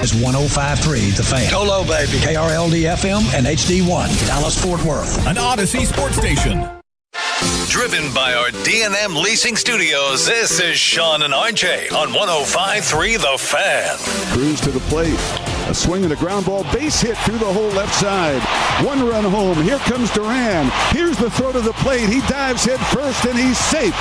is 105.3 The Fan. Go low, baby. KRLD-FM and HD1, Dallas-Fort Worth. An Odyssey sports station. Driven by our D&M Leasing Studios, this is Sean and RJ on 105.3 The Fan. Cruz to the plate. A swing and a ground ball, base hit through the whole left side. One run home. Here comes Duran. Here's the throw to the plate. He dives head first and he's safe.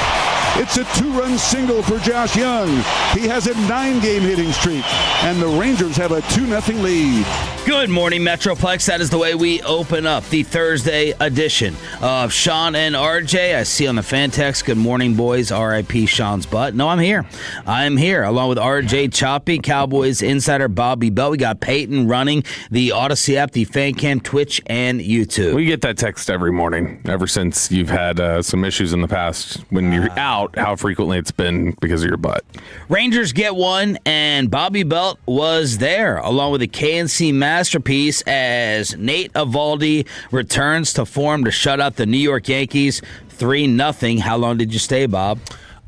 It's a 2-run single for Josh Young. He has a 9-game hitting streak, and the Rangers have a 2-0 lead. Good morning, Metroplex. That is the way we open up the Thursday edition of Sean and RJ. I see on the fan text, good morning, boys, RIP Sean's butt. No, I'm here. I'm here, along with RJ Choppy, Cowboys insider Bobby Bell. We got Peyton running the Odyssey app, the Fan Cam, Twitch, and YouTube. We get that text every morning, ever since you've had some issues in the past when you're out, how frequently it's been because of your butt. Rangers get one, and Bobby Belt was there, along with a KNC masterpiece as Nate Eovaldi returns to form to shut out the New York Yankees 3-0. How long did you stay, Bob?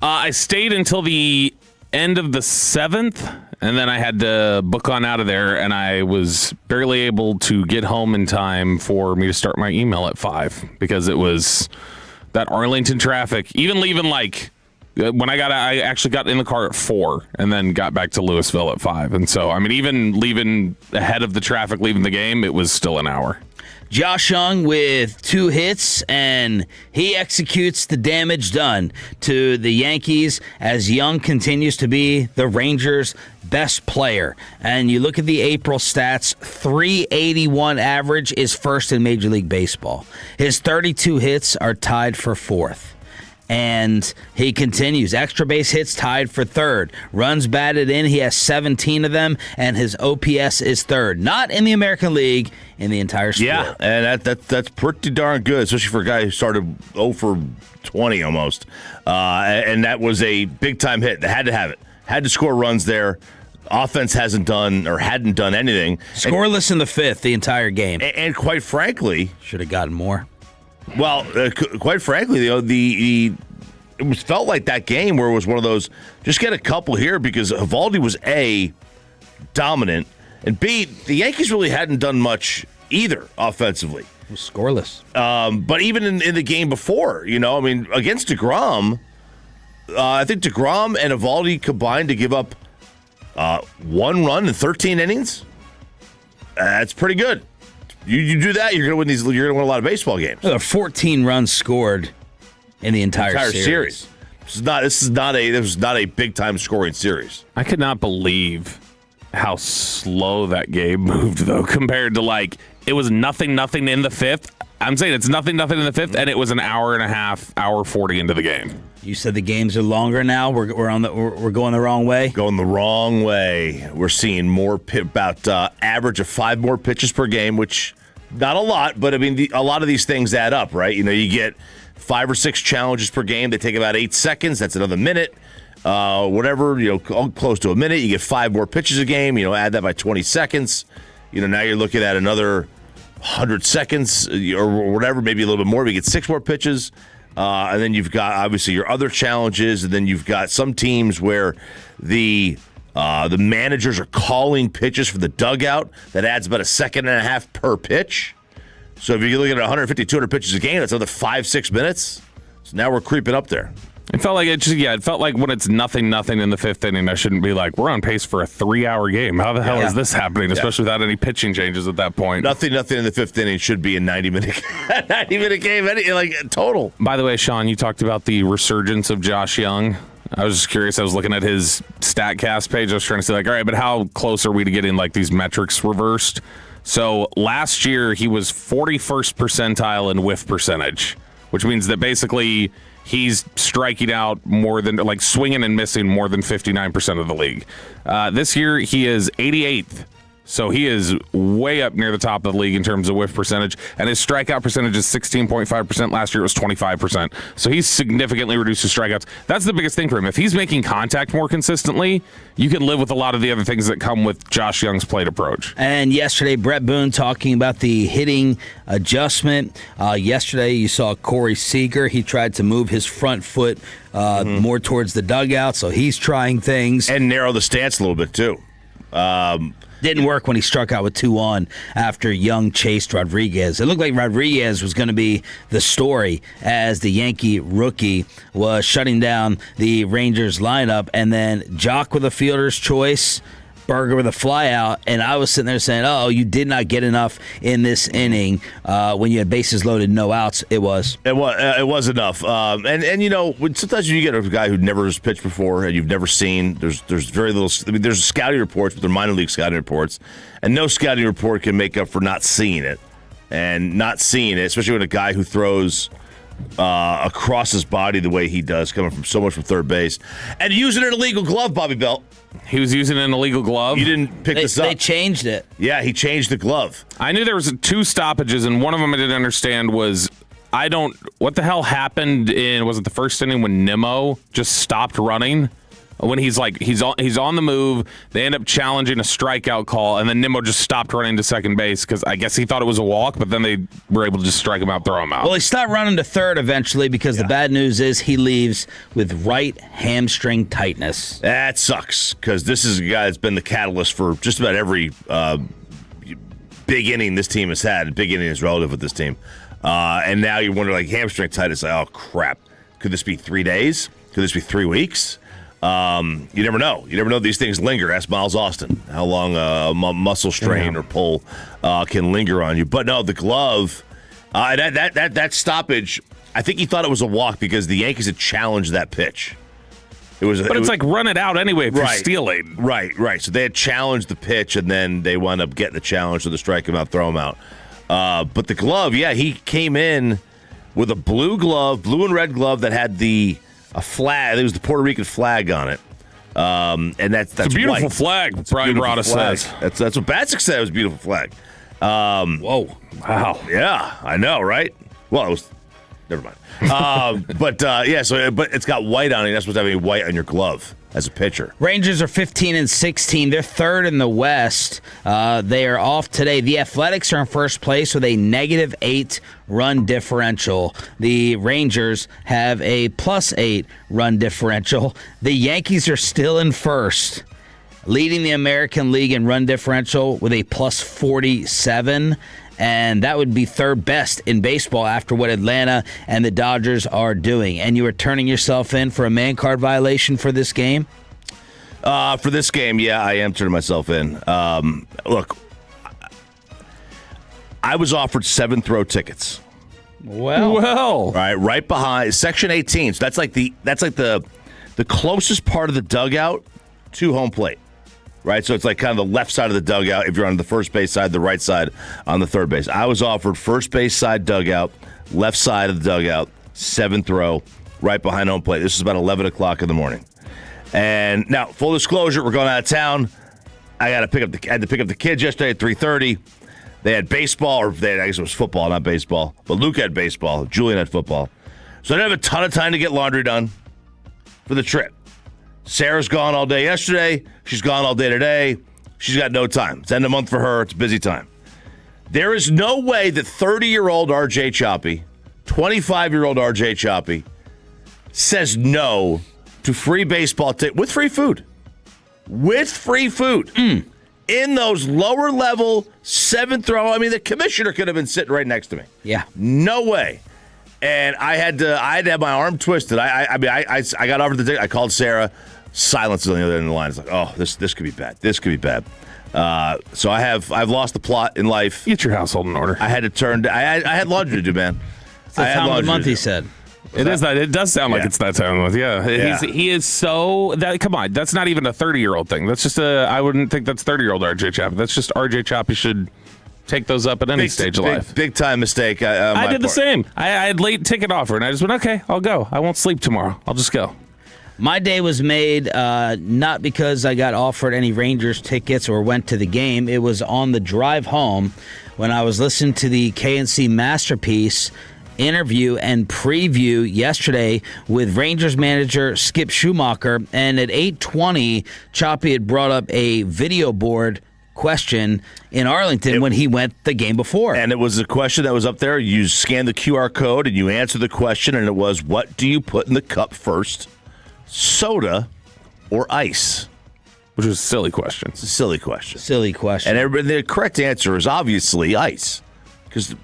I stayed until the end of the 7th, and then I had to book on out of there, and I was barely able to get home in time for me to start my email at 5 because it was that Arlington traffic. Even leaving when I actually got in the car at 4 and then got back to Louisville at 5. And so, I mean, even leaving ahead of the traffic, leaving the game, it was still an hour. Josh Young with 2 hits, and he executes the damage done to the Yankees as Young continues to be the Rangers' best player. And you look at the April stats, 381 average is first in Major League Baseball. His 32 hits are tied for 4th. And he continues. Extra base hits tied for 3rd. Runs batted in, he has 17 of them, and his OPS is 3rd. Not in the American League, in the entire sport. Yeah, and that's pretty darn good, especially for a guy who started 0 for 20 almost. And that was a big-time hit. They had to have it. Had to score runs there. Offense hadn't done anything. Scoreless in the 5th, the entire game. And quite frankly, should have gotten more. Well, quite frankly, it felt like that game where it was one of those, just get a couple here because Eovaldi was A, dominant, and B, the Yankees really hadn't done much either offensively. It was scoreless. But even in the game before, against DeGrom, I think DeGrom and Eovaldi combined to give up 1 run in 13 innings. That's pretty good. You do that, you're going to win a lot of baseball games. There are 14 runs scored in the entire series. This was not a big time scoring series. I could not believe how slow that game moved though, compared to it was nothing in the 5th. I'm saying it's nothing in the 5th, and it was an hour and a half, hour 40 into the game. You said the games are longer now. We're going the wrong way. Going the wrong way. We're seeing about average of 5 more pitches per game, which not a lot, but a lot of these things add up, right? You get 5 or 6 challenges per game. They take about 8 seconds. That's another minute. Whatever, close to a minute. You get 5 more pitches a game. Add that by 20 seconds. Now you're looking at another 100 seconds or whatever, maybe a little bit more. You get 6 more pitches. And then you've got, obviously, your other challenges. And then you've got some teams where the managers are calling pitches for the dugout. That adds about 1.5 seconds per pitch. So if you're looking at 150, 200 pitches a game, that's another 5-6 minutes. So now we're creeping up there. It felt like it felt like when it's nothing in the 5th inning, I shouldn't be we're on pace for a 3-hour game. How the hell is this happening, especially without any pitching changes at that point? Nothing in the 5th inning should be a 90-minute game, total. By the way, Sean, you talked about the resurgence of Josh Young. I was just curious. I was looking at his StatCast page. I was trying to say, all right, but how close are we to getting these metrics reversed? So last year he was 41st percentile in whiff percentage, which means that basically he's striking out more than, swinging and missing more than 59% of the league. This year he is 88th. So he is way up near the top of the league in terms of whiff percentage, and his strikeout percentage is 16.5%. Last year it was 25%. So he's significantly reduced his strikeouts. That's the biggest thing for him. If he's making contact more consistently, you can live with a lot of the other things that come with Josh Young's plate approach. And yesterday, Brett Boone talking about the hitting adjustment. Yesterday, you saw Corey Seager. He tried to move his front foot more towards the dugout, so he's trying things. And narrow the stance a little bit, too. Didn't work when he struck out with 2 on after Young chased Rodriguez. It looked like Rodriguez was going to be the story as the Yankee rookie was shutting down the Rangers lineup, and then Jock with a fielder's choice, Berger with a fly out, and I was sitting there saying, oh, you did not get enough in this inning when you had bases loaded, no outs. It was enough. And you know, sometimes you get a guy who never has pitched before and you've never seen, there's very little, I mean, there's scouting reports, but they're minor league scouting reports, and no scouting report can make up for not seeing it. And not seeing it, especially with a guy who throws across his body the way he does, coming from so much from third base, and using an illegal glove, Bobby Belt. He was using an illegal glove. You didn't pick this up. They changed it. Yeah, he changed the glove. I knew there was 2 stoppages, and one of them I didn't understand was what the hell happened was it the first inning when Nimmo just stopped running? When he's on the move, they end up challenging a strikeout call, and then Nimmo just stopped running to second base because I guess he thought it was a walk, but then they were able to just strike him out, throw him out. Well, he stopped running to third eventually because the bad news is he leaves with right hamstring tightness. That sucks because this is a guy that's been the catalyst for just about every big inning this team has had. Big inning is relative with this team. And now you wonder, like, hamstring tightness, like, oh, crap. Could this be 3 days? Could this be 3 weeks? You never know. You never know. These things linger. Ask Miles Austin how long a muscle strain or pull can linger on you. But no, the glove, that stoppage, I think he thought it was a walk because the Yankees had challenged that pitch. It's like run it out anyway if you're stealing. Right. So they had challenged the pitch, and then they wound up getting the challenge, so they strike him out, throw him out. But the glove, he came in with a blue and red glove that had a flag. There was the Puerto Rican flag on it, and that's it's a beautiful white. Flag. Brian Rada says that's what Batsick said. It was a beautiful flag. Whoa! Wow! Yeah, I know, right? Well, it was. Never mind. But it's got white on it. You're not supposed to have any white on your glove as a pitcher. Rangers are 15-16. They're third in the West. They are off today. The Athletics are in first place with a -8 run differential. The Rangers have a +8 run differential. The Yankees are still in first, leading the American League in run differential with a +47. And that would be third best in baseball after what Atlanta and the Dodgers are doing. And you are turning yourself in for a man card violation for this game? For this game, yeah, I am turning myself in. Look, I was offered 7-throw tickets. Well, all right behind Section 18. So that's like the closest part of the dugout to home plate. Right, so it's like kind of the left side of the dugout if you're on the first base side, the right side on the third base. I was offered first base side dugout, left side of the dugout, 7th row, right behind home plate. This is about 11 o'clock in the morning. And now, full disclosure, we're going out of town. I had to pick up the kids yesterday at 3:30. They had baseball, I guess it was football, not baseball. But Luke had baseball, Julian had football. So I didn't have a ton of time to get laundry done for the trip. Sarah's gone all day yesterday. She's gone all day today. She's got no time. It's end of month for her. It's a busy time. There is no way that 30-year-old RJ Choppy, 25-year-old RJ Choppy, says no to free baseball with free food. With free food. In those lower level 7th row. I mean, the commissioner could have been sitting right next to me. Yeah. No way. And I had to have my arm twisted. I got over the ticket. I called Sarah. Silence on the other end of the line. It's like, oh, this could be bad. This could be bad. So I've lost the plot in life. Get your household in order. I had to turn. I had laundry to do, man. It's the time of the month, he said. It is that. It does sound like it's that time of month. Yeah. He is so that. Come on, that's not even a 30-year-old thing. That's just I wouldn't think that's 30-year-old RJ Choppy. That's just RJ Choppy should take those up at any stage of life. Big time mistake. I did the same. I had late ticket offer, and I just went, okay, I'll go. I won't sleep tomorrow. I'll just go. My day was made not because I got offered any Rangers tickets or went to the game. It was on the drive home when I was listening to the KNC Masterpiece interview and preview yesterday with Rangers manager Skip Schumacher. And at 8:20, Choppy had brought up a video board question in Arlington when he went the game before. And it was a question that was up there. You scan the QR code and you answer the question, and it was, what do you put in the cup first? Soda or ice? which is a silly question. It's a silly question. Silly question. And the correct answer is obviously ice. Because,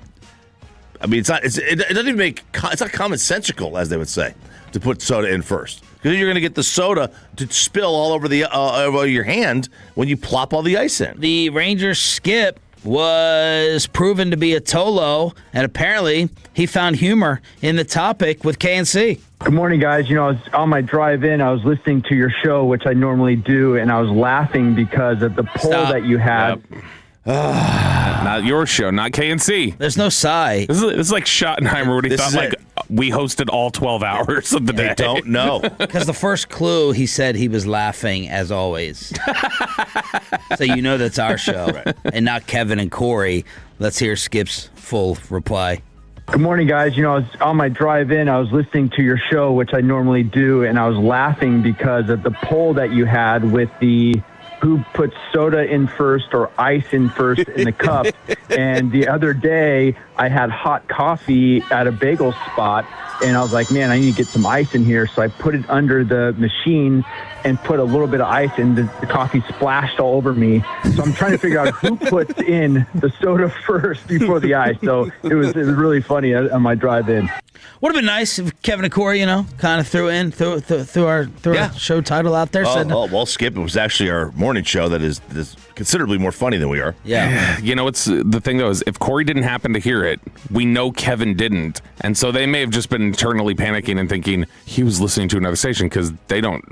I mean, it doesn't even it's not commonsensical, as they would say, to put soda in first. Because you're going to get the soda to spill all over over your hand when you plop all the ice in. The Rangers skip was proven to be a Tolo, and apparently he found humor in the topic with KNC. Good morning, guys. I was on my drive in. I was listening to your show, which I normally do, and I was laughing because of the poll that you had. Yep. Not your show, not KNC. There's no sigh. This is like Schottenheimer when he thought like we hosted all 12 hours of the day. I don't know. Because the first clue, he said he was laughing as always. So you know that's our show, right? And not Kevin and Corey. Let's hear Skip's full reply. Good morning, guys. I was on my drive in. I was listening to your show, which I normally do, and I was laughing because of the poll that you had with the who puts soda in first or ice in first in the cup. And the other day, I had hot coffee at a bagel spot, and I was like, man, I need to get some ice in here. So I put it under the machine and put a little bit of ice in. The coffee splashed all over me. So I'm trying to figure out who puts in the soda first before the ice. So it was really funny on my drive in. Would have been nice if Kevin and Corey, kind of threw our show title out there. Well, Skip, it was actually our morning show that is considerably more funny than we are. Yeah. It's the thing, though, is if Corey didn't happen to hear it, we know Kevin didn't. And so they may have just been internally panicking and thinking he was listening to another station because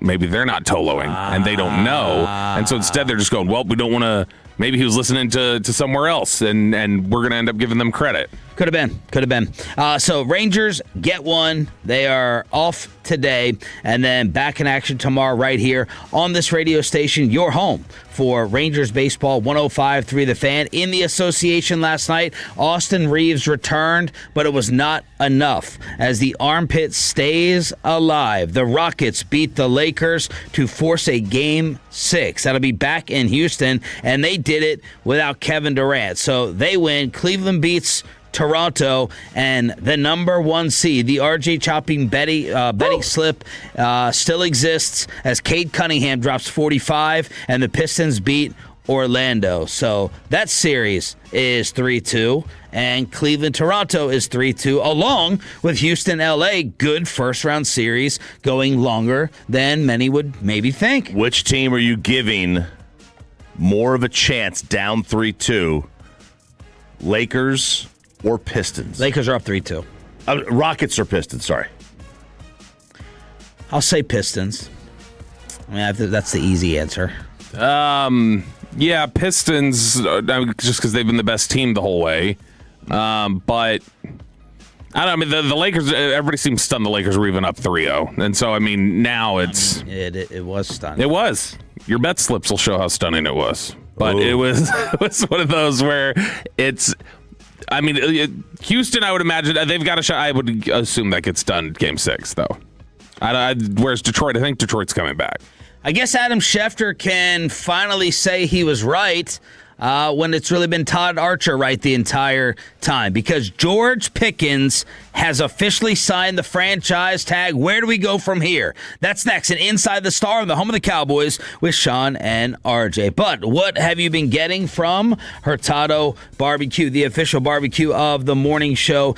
maybe they're not Toloing and they don't know. And so instead they're just going, well, we don't want to. Maybe he was listening to somewhere else, and we're going to end up giving them credit. Could have been. So Rangers get one. They are off today, and then back in action tomorrow right here on this radio station, your home for Rangers baseball, 105.3 The Fan. In the association last night, Austin Reeves returned, but it was not enough as the armpit stays alive. The Rockets beat the Lakers to force a Game 6. That'll be back in Houston, and they did it without Kevin Durant. So they win. Cleveland beats Toronto, and the number one seed, the RJ chopping betting slip, still exists as Cade Cunningham drops 45, and the Pistons beat Orlando. So that series is 3-2, and Cleveland-Toronto is 3-2, along with Houston-LA. Good first-round series going longer than many would maybe think. Which team are you giving more of a chance down 3-2, Lakers or Pistons? Lakers are up 3-2. Rockets or Pistons, sorry. I'll say Pistons. I mean, that's the easy answer. Yeah, Pistons, just because they've been the best team the whole way. But I don't know. I mean, the Lakers, everybody seems stunned the Lakers were even up 3-0. And so, I mean, now it's... It was stunning. It was. Your bet slips will show how stunning it was. But it was one of those where it's... I mean, Houston, I would imagine, they've got a shot. I would assume that gets done Game 6, though. Whereas Detroit, I think Detroit's coming back. I guess Adam Schefter can finally say he was right when it's really been Todd Archer right the entire time, because George Pickens has officially signed the franchise tag. Where do we go from here? That's next and Inside the Star, the home of the Cowboys, with Sean and RJ. But what have you been getting from Hurtado Barbecue, the official barbecue of the morning show?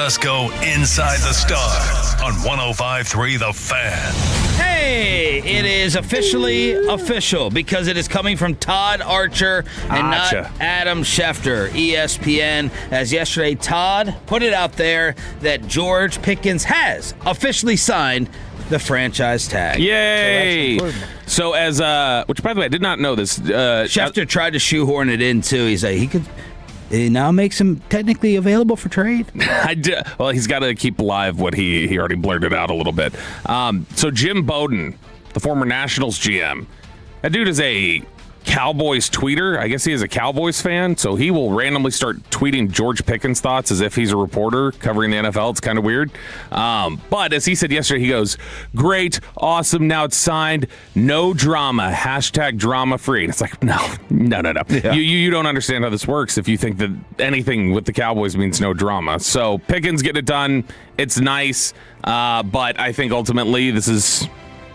us go inside the star on 105.3 The Fan. Hey, it is officially official because it is coming from Todd Archer and not Adam Schefter, ESPN. As yesterday, Todd put it out there that George Pickens has officially signed the franchise tag. Yay! So as which by the way, I did not know this. Schefter tried to shoehorn it in too. He's like, it now makes him technically available for trade. Well, he's got to keep alive what he already blurted out a little bit. So Jim Bowden, the former Nationals GM, that dude is a Cowboys tweeter. I guess he is a Cowboys fan, so he will randomly start tweeting George Pickens thoughts as if he's a reporter covering the NFL. It's kind of weird. But as he said yesterday, he goes, great, awesome, now it's signed, no drama, hashtag drama free. And it's like, no. Yeah. You don't understand how this works if you think that anything with the Cowboys means no drama. So Pickens getting it done. It's nice, but I think ultimately this is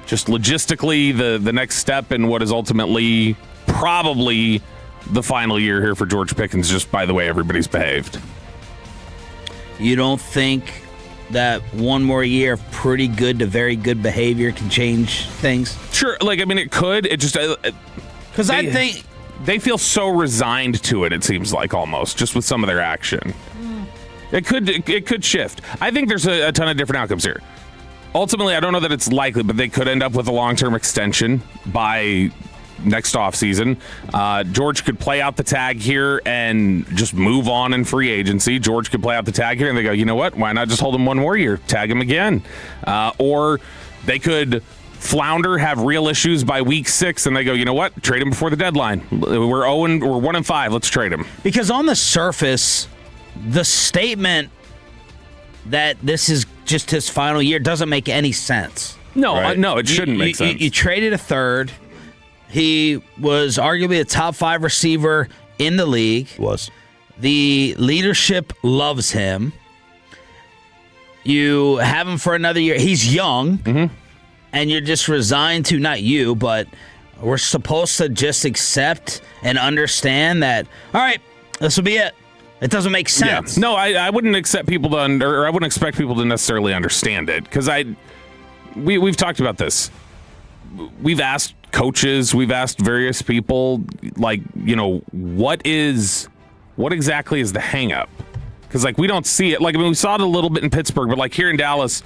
just logistically the next step in what is ultimately probably the final year here for George Pickens, just by the way everybody's behaved. You don't think that one more year of pretty good to very good behavior can change things? Sure. It could. It just... Because I think... They feel so resigned to it seems like, almost, just with some of their action. It could shift. I think there's a ton of different outcomes here. Ultimately, I don't know that it's likely, but they could end up with a long-term extension by next offseason. George could play out the tag here and just move on in free agency. George could play out the tag here, and they go, you know what? Why not just hold him one more year? Tag him again. Or they could flounder, have real issues by week 6, and they go, you know what? Trade him before the deadline. We're 1-5. Let's trade him. Because on the surface, the statement that this is just his final year doesn't make any sense. No, right? No, it shouldn't make sense. You traded a third. He was arguably a top 5 receiver in the league. Was. The leadership loves him. You have him for another year. He's young, and you're just resigned to, not you, but we're supposed to just accept and understand that, all right, this will be it. It doesn't make sense. Yeah. No, I wouldn't accept people to or I wouldn't expect people to necessarily understand it, because we've talked about this. We've asked coaches, we've asked various people, what exactly is the hang up? Because we don't see it. We saw it a little bit in Pittsburgh, but here in Dallas,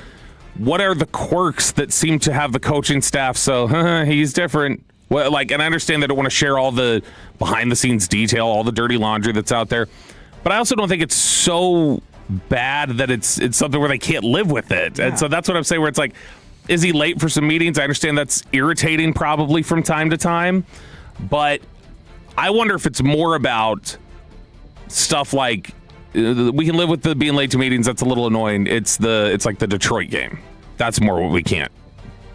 what are the quirks that seem to have the coaching staff so he's different? Well, and I understand they don't want to share all the behind the scenes detail, all the dirty laundry that's out there. But I also don't think it's so bad that it's something where they can't live with it. Yeah. And so that's what I'm saying, where it's is he late for some meetings? I understand that's irritating probably from time to time. But I wonder if it's more about stuff like, we can live with the being late to meetings. That's a little annoying. It's like the Detroit game. That's more what we can't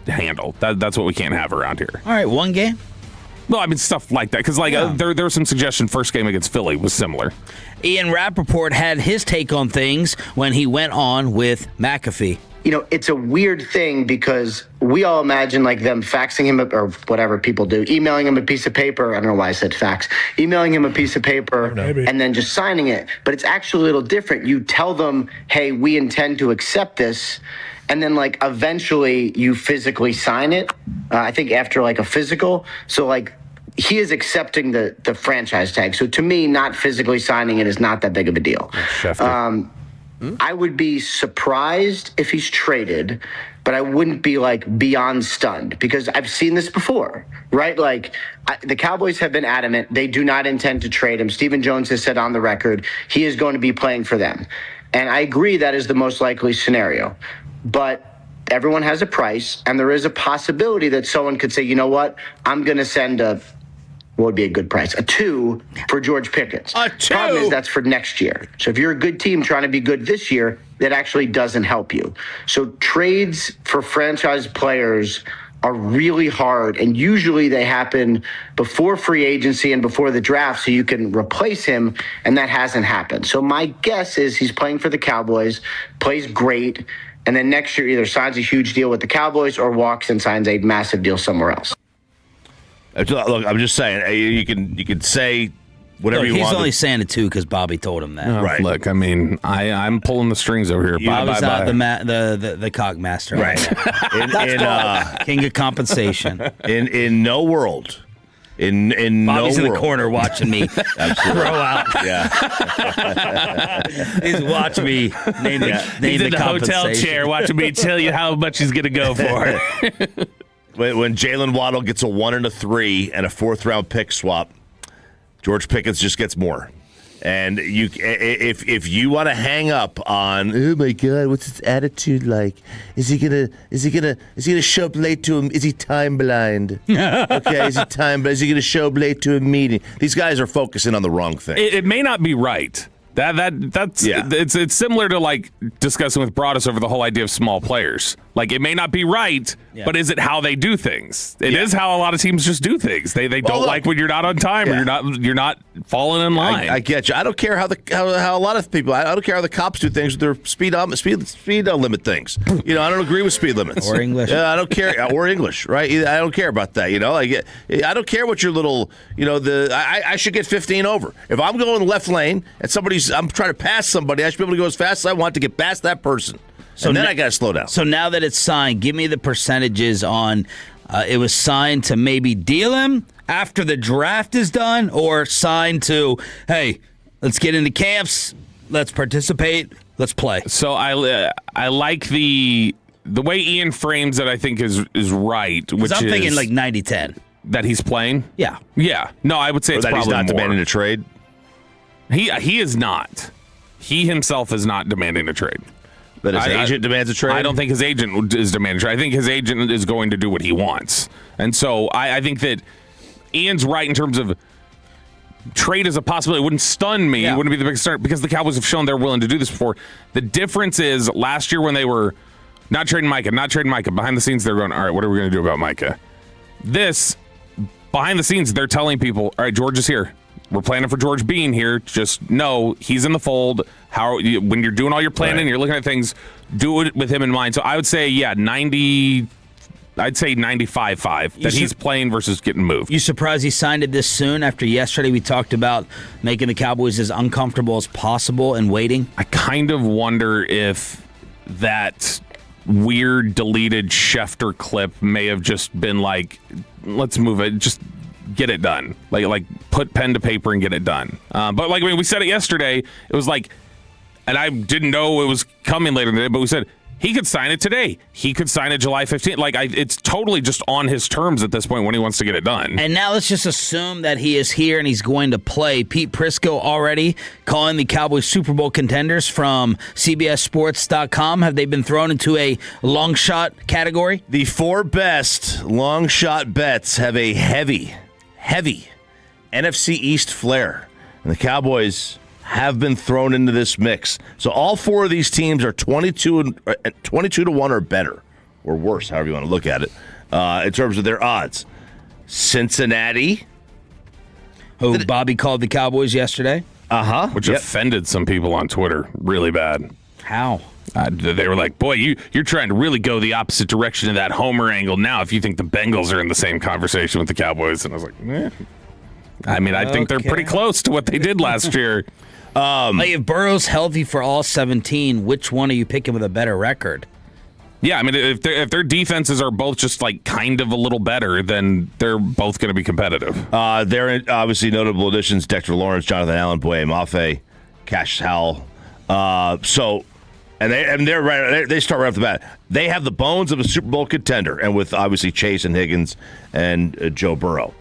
handle. That's what we can't have around here. All right, one game? Well, stuff like that. Because there was some suggestion first game against Philly was similar. Ian Rappaport had his take on things when he went on with McAfee. It's a weird thing because we all imagine them faxing him or whatever people do, emailing him a piece of paper. I don't know why I said fax. Emailing him a piece of paper and then just signing it. But it's actually a little different. You tell them, hey, we intend to accept this. And then eventually you physically sign it. I think after a physical. So he is accepting the franchise tag. So to me, not physically signing it is not that big of a deal. I would be surprised if he's traded, but I wouldn't be beyond stunned because I've seen this before, right? The Cowboys have been adamant. They do not intend to trade him. Stephen Jones has said on the record, he is going to be playing for them. And I agree that is the most likely scenario. But everyone has a price, and there is a possibility that someone could say, you know what, I'm going to send what would be a good price? A 2 for George Pickens. A 2? Problem is that's for next year. So if you're a good team trying to be good this year, that actually doesn't help you. So trades for franchise players are really hard, and usually they happen before free agency and before the draft so you can replace him, and that hasn't happened. So my guess is he's playing for the Cowboys, plays great, and then next year either signs a huge deal with the Cowboys or walks and signs a massive deal somewhere else. Look, I'm just saying, you can say whatever you He's want. only saying it too because Bobby told him that. Right. Look, I mean, I'm pulling the strings over here. Bobby's not the cock master. Right. King of compensation. In no world. In Bobby's no in world. the corner watching me throw out. Yeah. He's watching me name He's in the hotel compensation. chair watching me tell you how much he's going to go for. When Jalen Waddle gets a 1 and a 3 and a 4th-round pick swap, George Pickens just gets more. And if you want to hang up on, oh my God, what's his attitude like? Is he gonna show up late to him? Is he time blind? Okay, is he time blind? Is he gonna show up late to a meeting? These guys are focusing on the wrong thing. It may not be right. It's similar to like discussing with Broadus over the whole idea of small players. Like it may not be right, but is it how they do things? It is how a lot of teams just do things. They don't like when you're not on time or you're not falling in line. I get you. I don't care how a lot of people. I don't care how the cops do things with their speed limit things. I don't agree with speed limits or English. I don't care or English. Right? I don't care about that. I don't care what your little. I should get 15 over if I'm going left lane and I'm trying to pass somebody. I should be able to go as fast as I want to get past that person. So then I got to slow down. So now that it's signed, give me the percentages on it was signed to maybe deal him after the draft is done or signed to, hey, let's get into camps, let's participate, let's play. So I like the way Ian frames it, I think is right. Which I'm thinking is like 90-10. That he's playing? Yeah. Yeah. No, I would say or it's that probably he's not more. demanding a trade. He is not. He himself is not demanding a trade. But his agent demands a trade? I don't think his agent is demanding a trade. I think his agent is going to do what he wants. And so I think that Ian's right in terms of trade as a possibility. It wouldn't stun me. Yeah. It wouldn't be the biggest start because the Cowboys have shown they're willing to do this before. The difference is last year when they were not trading Micah, behind the scenes they're going, all right, what are we going to do about Micah? This, behind the scenes, they're telling people, all right, George is here. We're planning for George being here. Just know he's in the fold. When you're doing all your planning, you're looking at things, do it with him in mind. So I would say, 90. I'd say 95-5 that he's playing versus getting moved. You surprised he signed it this soon? After yesterday we talked about making the Cowboys as uncomfortable as possible and waiting. I kind of wonder if that weird deleted Schefter clip may have just been like, let's move it, just get it done. Like put pen to paper and get it done. But we said it yesterday. It was like, and I didn't know it was coming later in the day, but we said he could sign it today. He could sign it July 15th. It's totally just on his terms at this point when he wants to get it done. And now let's just assume that he is here and he's going to play. Pete Prisco already calling the Cowboys Super Bowl contenders from CBSSports.com. Have they been thrown into a long shot category? The 4 best long shot bets have a heavy NFC East flair. And the Cowboys have been thrown into this mix. So all 4 of these teams are 22 to 1 or better, or worse, however you want to look at it, in terms of their odds. Cincinnati. Who Bobby called the Cowboys yesterday. Which offended some people on Twitter really bad. How? They were like, boy, you're trying to really go the opposite direction of that homer angle now if you think the Bengals are in the same conversation with the Cowboys. And I was like, I mean, I think they're pretty close to what they did last year. If Burrow's healthy for all 17, which one are you picking with a better record? Yeah, I mean, if their defenses are both just kind of a little better, then they're both going to be competitive. They're obviously notable additions: Dexter Lawrence, Jonathan Allen, Boye Mafe, Cash Howell. They're right. They start right off the bat. They have the bones of a Super Bowl contender, and with obviously Chase and Higgins and Joe Burrow.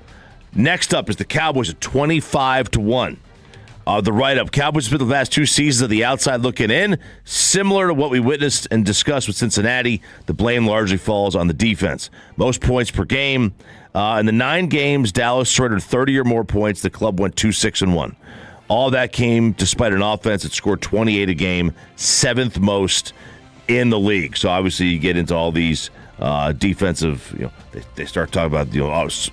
Next up is the Cowboys at 25 to 1. The write-up: Cowboys spent the last 2 seasons of the outside looking in. Similar to what we witnessed and discussed with Cincinnati, the blame largely falls on the defense. Most points per game. In the 9 games, Dallas surrendered 30 or more points. The club went 2-6-1. All that came despite an offense that scored 28 a game, 7th most in the league. So obviously you get into all these defensive, they start talking about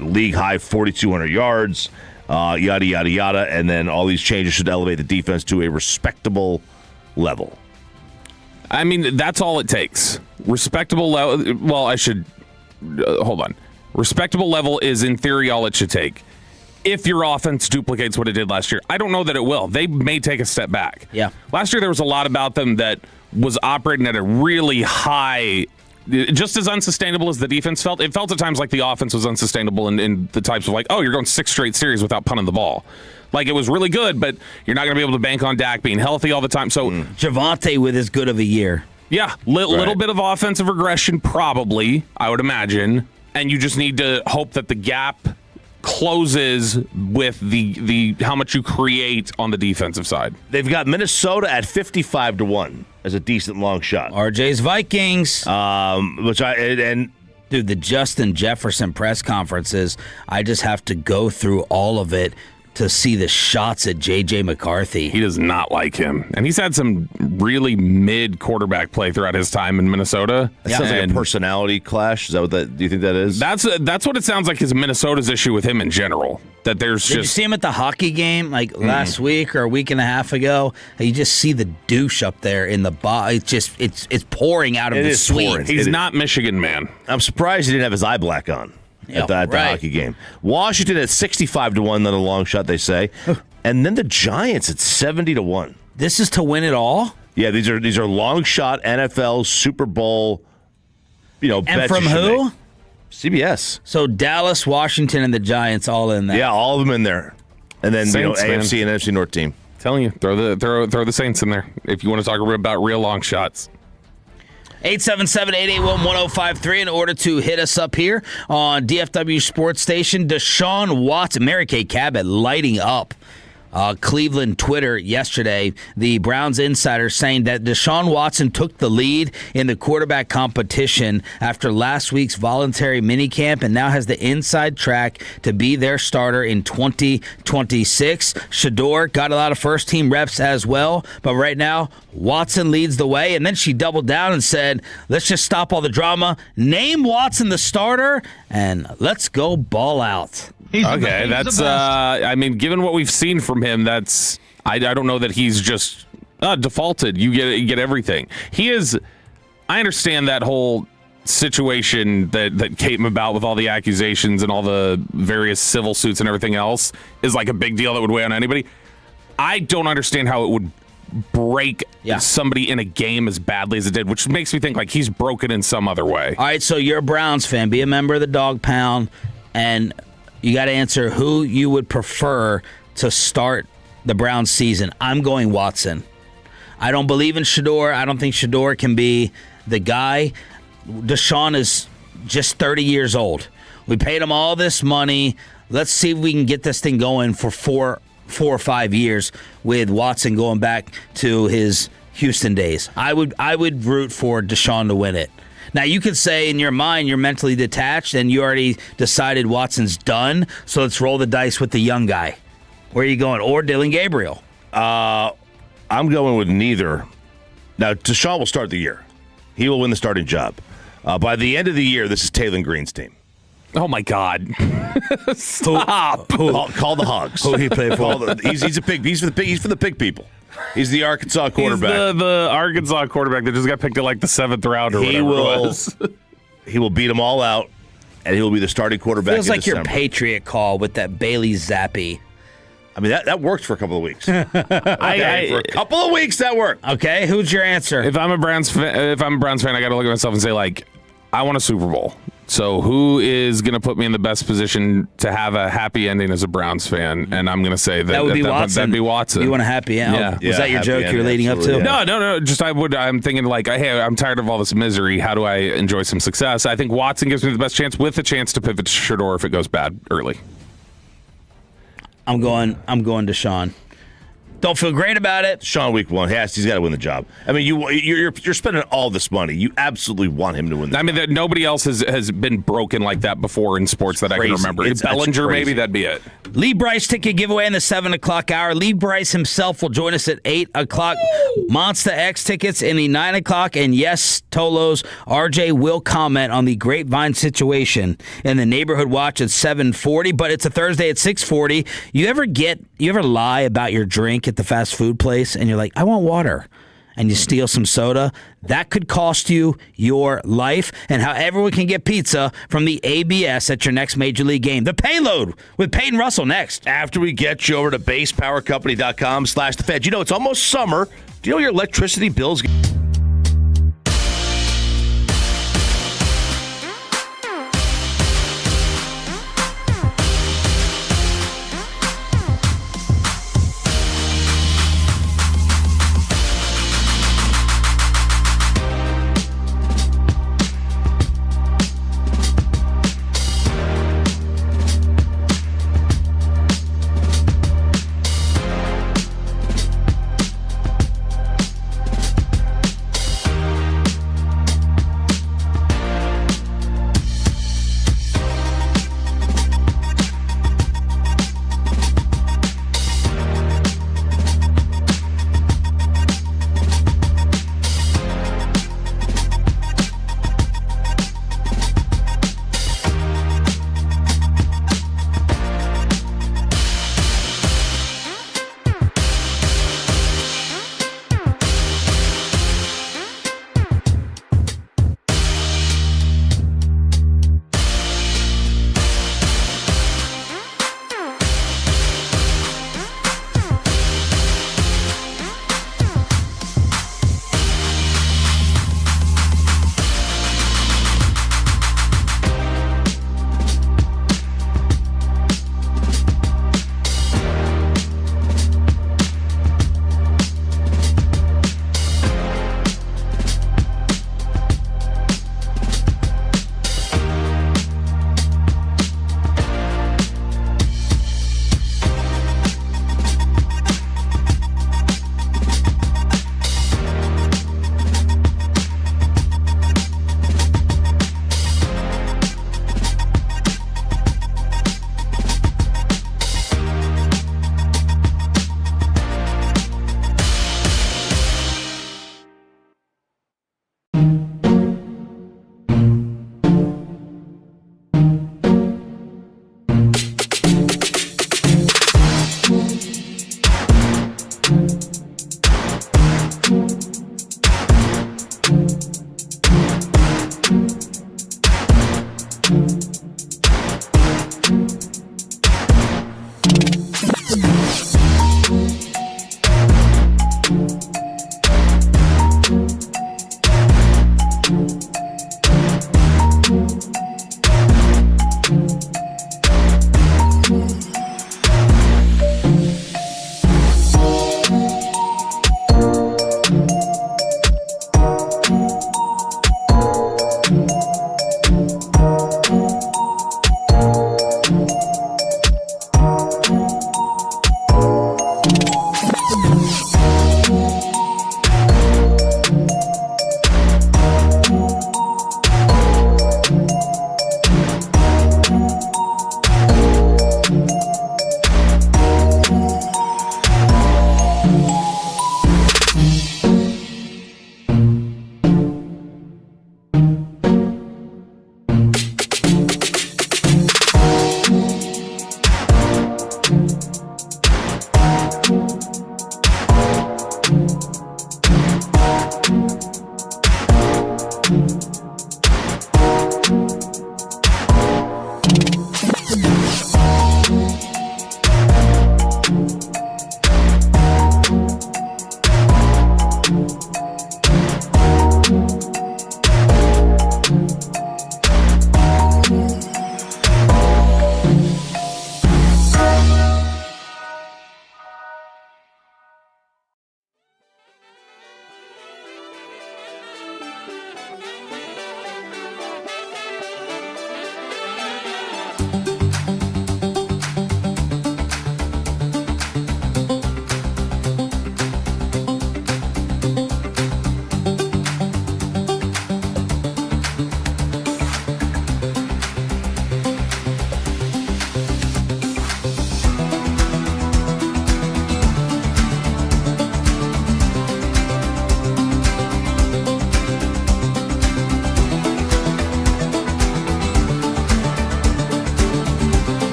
league high 4,200 yards, yada, yada, yada. And then all these changes should elevate the defense to a respectable level. I mean, that's all it takes. Respectable level. Well, I should hold on. Respectable level is in theory all it should take. if your offense duplicates what it did last year. I don't know that it will. They may take a step back. Yeah. Last year there was a lot about them that was operating at a really high, just as unsustainable as the defense felt. It felt at times like the offense was unsustainable in the types of like, oh, you're going 6 straight series without punting the ball. Like, it was really good, but you're not going to be able to bank on Dak being healthy all the time. So Javonte with as good of a year. Yeah, little bit of offensive regression probably, I would imagine. And you just need to hope that the gap closes with the how much you create on the defensive side. They've got Minnesota at 55-1 as a decent long shot. RJ's Vikings. Dude, the Justin Jefferson press conferences, I just have to go through all of it to see the shots at J.J. McCarthy. He does not like him. And he's had some really mid quarterback play throughout his time in Minnesota. That sounds like a personality clash. Is that what that? Do you think that is? That's what it sounds like is Minnesota's issue with him in general. That there's Did you see him at the hockey game like last week or a week and a half ago? You just see the douche up there in the box. It's just it's pouring out of the suite. He's not Michigan, man. I'm surprised he didn't have his eye black on. At the hockey game. Washington at 65-1, not a long shot, they say. And then the Giants at 70-1. This is to win it all? Yeah, these are long shot NFL Super Bowl, And bets from you should who? make. CBS. So Dallas, Washington, and the Giants all in there. Yeah, all of them in there. And then Saints, AFC and NFC North team. Telling you, throw the Saints in there if you want to talk about real long shots. 877-881-1053 in order to hit us up here on DFW Sports Station. Deshaun Watson, Mary Kay Cabot lighting up Cleveland Twitter yesterday. The Browns insider saying that Deshaun Watson took the lead in the quarterback competition after last week's voluntary minicamp and now has the inside track to be their starter in 2026. Shador got a lot of first-team reps as well, but right now Watson leads the way. And then she doubled down and said, let's just stop all the drama, name Watson the starter, and let's go ball out. Okay, that's given what we've seen from him, that's I don't know that he's just defaulted. You get everything. He is. I understand that whole situation that came about with all the accusations and all the various civil suits and everything else is like a big deal that would weigh on anybody. I don't understand how it would break somebody in a game as badly as it did, which makes me think like he's broken in some other way. All right, so you're a Browns fan. Be a member of the Dog Pound, and you got to answer who you would prefer to start the Browns season. I'm going Watson. I don't believe in Shador. I don't think Shador can be the guy. Deshaun is just 30 years old. We paid him all this money. Let's see if we can get this thing going for four or 5 years with Watson going back to his Houston days. I would root for Deshaun to win it. Now, you could say in your mind you're mentally detached and you already decided Watson's done, so let's roll the dice with the young guy. Where are you going? Or Dylan Gabriel? I'm going with neither. Now, Deshaun will start the year. He will win the starting job. By the end of the year, this is Taylor Green's team. Oh, my God. Stop. Call the Hogs. Who he play for? He's a pig. He's for the pig people. He's the Arkansas quarterback. He's the Arkansas quarterback that just got picked at like the 7th round or whatever it was. He will beat them all out, and he will be the starting quarterback. Feels like December. your Patriot call with that Bailey Zappi. I mean, that worked for a couple of weeks. For a couple of weeks, that worked. Okay, who's your answer? If I'm a Browns fan, I got to look at myself and say, like, I want a Super Bowl. So who is going to put me in the best position to have a happy ending as a Browns fan? And I'm going to say that would be Watson. That'd be Watson. You want a happy end? Yeah. Was that your joke you were leading up to? Yeah. No. Just I'm thinking like, hey, I'm tired of all this misery. How do I enjoy some success? I think Watson gives me the best chance with a chance to pivot to Shador if it goes bad early. I'm going Deshaun. Don't feel great about it. Deshaun week 1. He's got to win the job. I mean, you're spending all this money. You absolutely want him to win the job. I mean, nobody else has been broken like that before in sports that I can remember. Bellinger, maybe, that'd be it. Lee Bryce ticket giveaway in the 7 o'clock hour. Lee Bryce himself will join us at 8 o'clock. Monster X tickets in the 9 o'clock. And yes, Tolos, RJ will comment on the Grapevine situation in the Neighborhood Watch at 7:40, but it's a Thursday at 6:40. You ever lie about your drink at the fast food place and you're like, I want water? and you steal some soda, that could cost you your life, and how everyone can get pizza from the ABS at your next Major League game. The Payload with Peyton Russell next. After we get you over to basepowercompany.com/thefed. You know, it's almost summer. Do you know your electricity bills?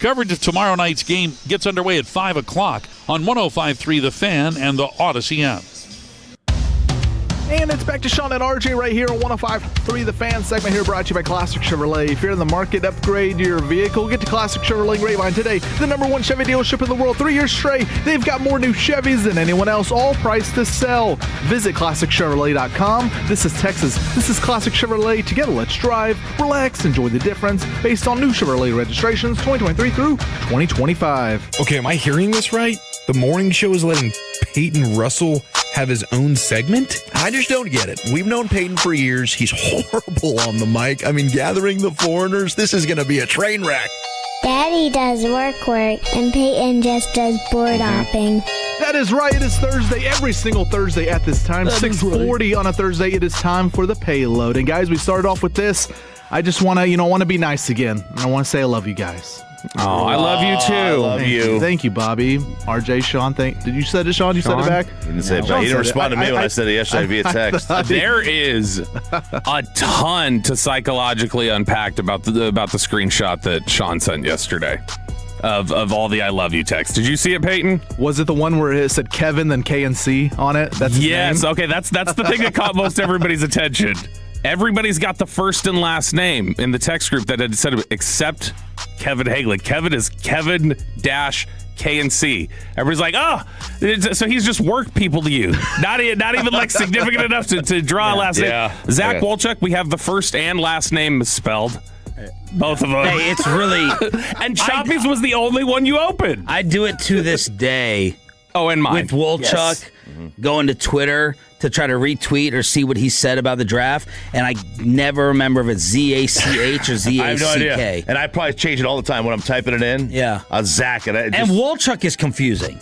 Coverage of tomorrow night's game gets underway at 5 o'clock on 105.3 The Fan and the Odyssey app. And it's back to Sean and RJ right here on 105.3 The Fan segment here, brought to you by Classic Chevrolet. If you're in the market, upgrade your vehicle, get to Classic Chevrolet Grapevine today. The #1 Chevy dealership in the world, 3 years straight. They've got more new Chevys than anyone else, all priced to sell. Visit ClassicChevrolet.com. This is Texas. This is Classic Chevrolet. Together, let's drive, relax, enjoy the difference based on new Chevrolet registrations 2023 through 2025. Okay, am I hearing this right? The morning show is letting Peyton Russell have his own segment? I just don't get it. We've known Peyton for years. He's horrible on the mic. I mean, gathering the foreigners, this is going to be a train wreck. Daddy does work, and Peyton just does board hopping. That is right. It is Thursday, every single Thursday at this time. 6:40 on a Thursday. It is time for the payload. And guys, we started off with this. I just want to, be nice again. I want to say I love you guys. Oh, I love you too. I love you. Thank you, Bobby. RJ, Sean, did you say it, Sean? You said it back? I didn't say it back. He didn't respond to me when I said it yesterday via text. There is a ton to psychologically unpack about the screenshot that Sean sent yesterday of all the I love you texts. Did you see it, Peyton? Was it the one where it said Kevin then K and C on it? That's his name? Okay, that's the thing that caught most everybody's attention. Everybody's got the first and last name in the text group that had said except Kevin Hagelin. Kevin is Kevin dash K and C. Everybody's like, oh, so he's just work people to you. Not even like significant enough to draw a last name. Zach Wolchuk, we have the first and last name misspelled. Both of them. Hey, it's really... And Choppy's was the only one you opened. I do it to this day. Oh, and mine. With Wolchuk, going to Twitter to try to retweet or see what he said about the draft, and I never remember if it's Z-A-C-H or Z-A-C-K. I have no idea. And I probably change it all the time when I'm typing it in. Yeah. Zach. And Wolchuk is confusing.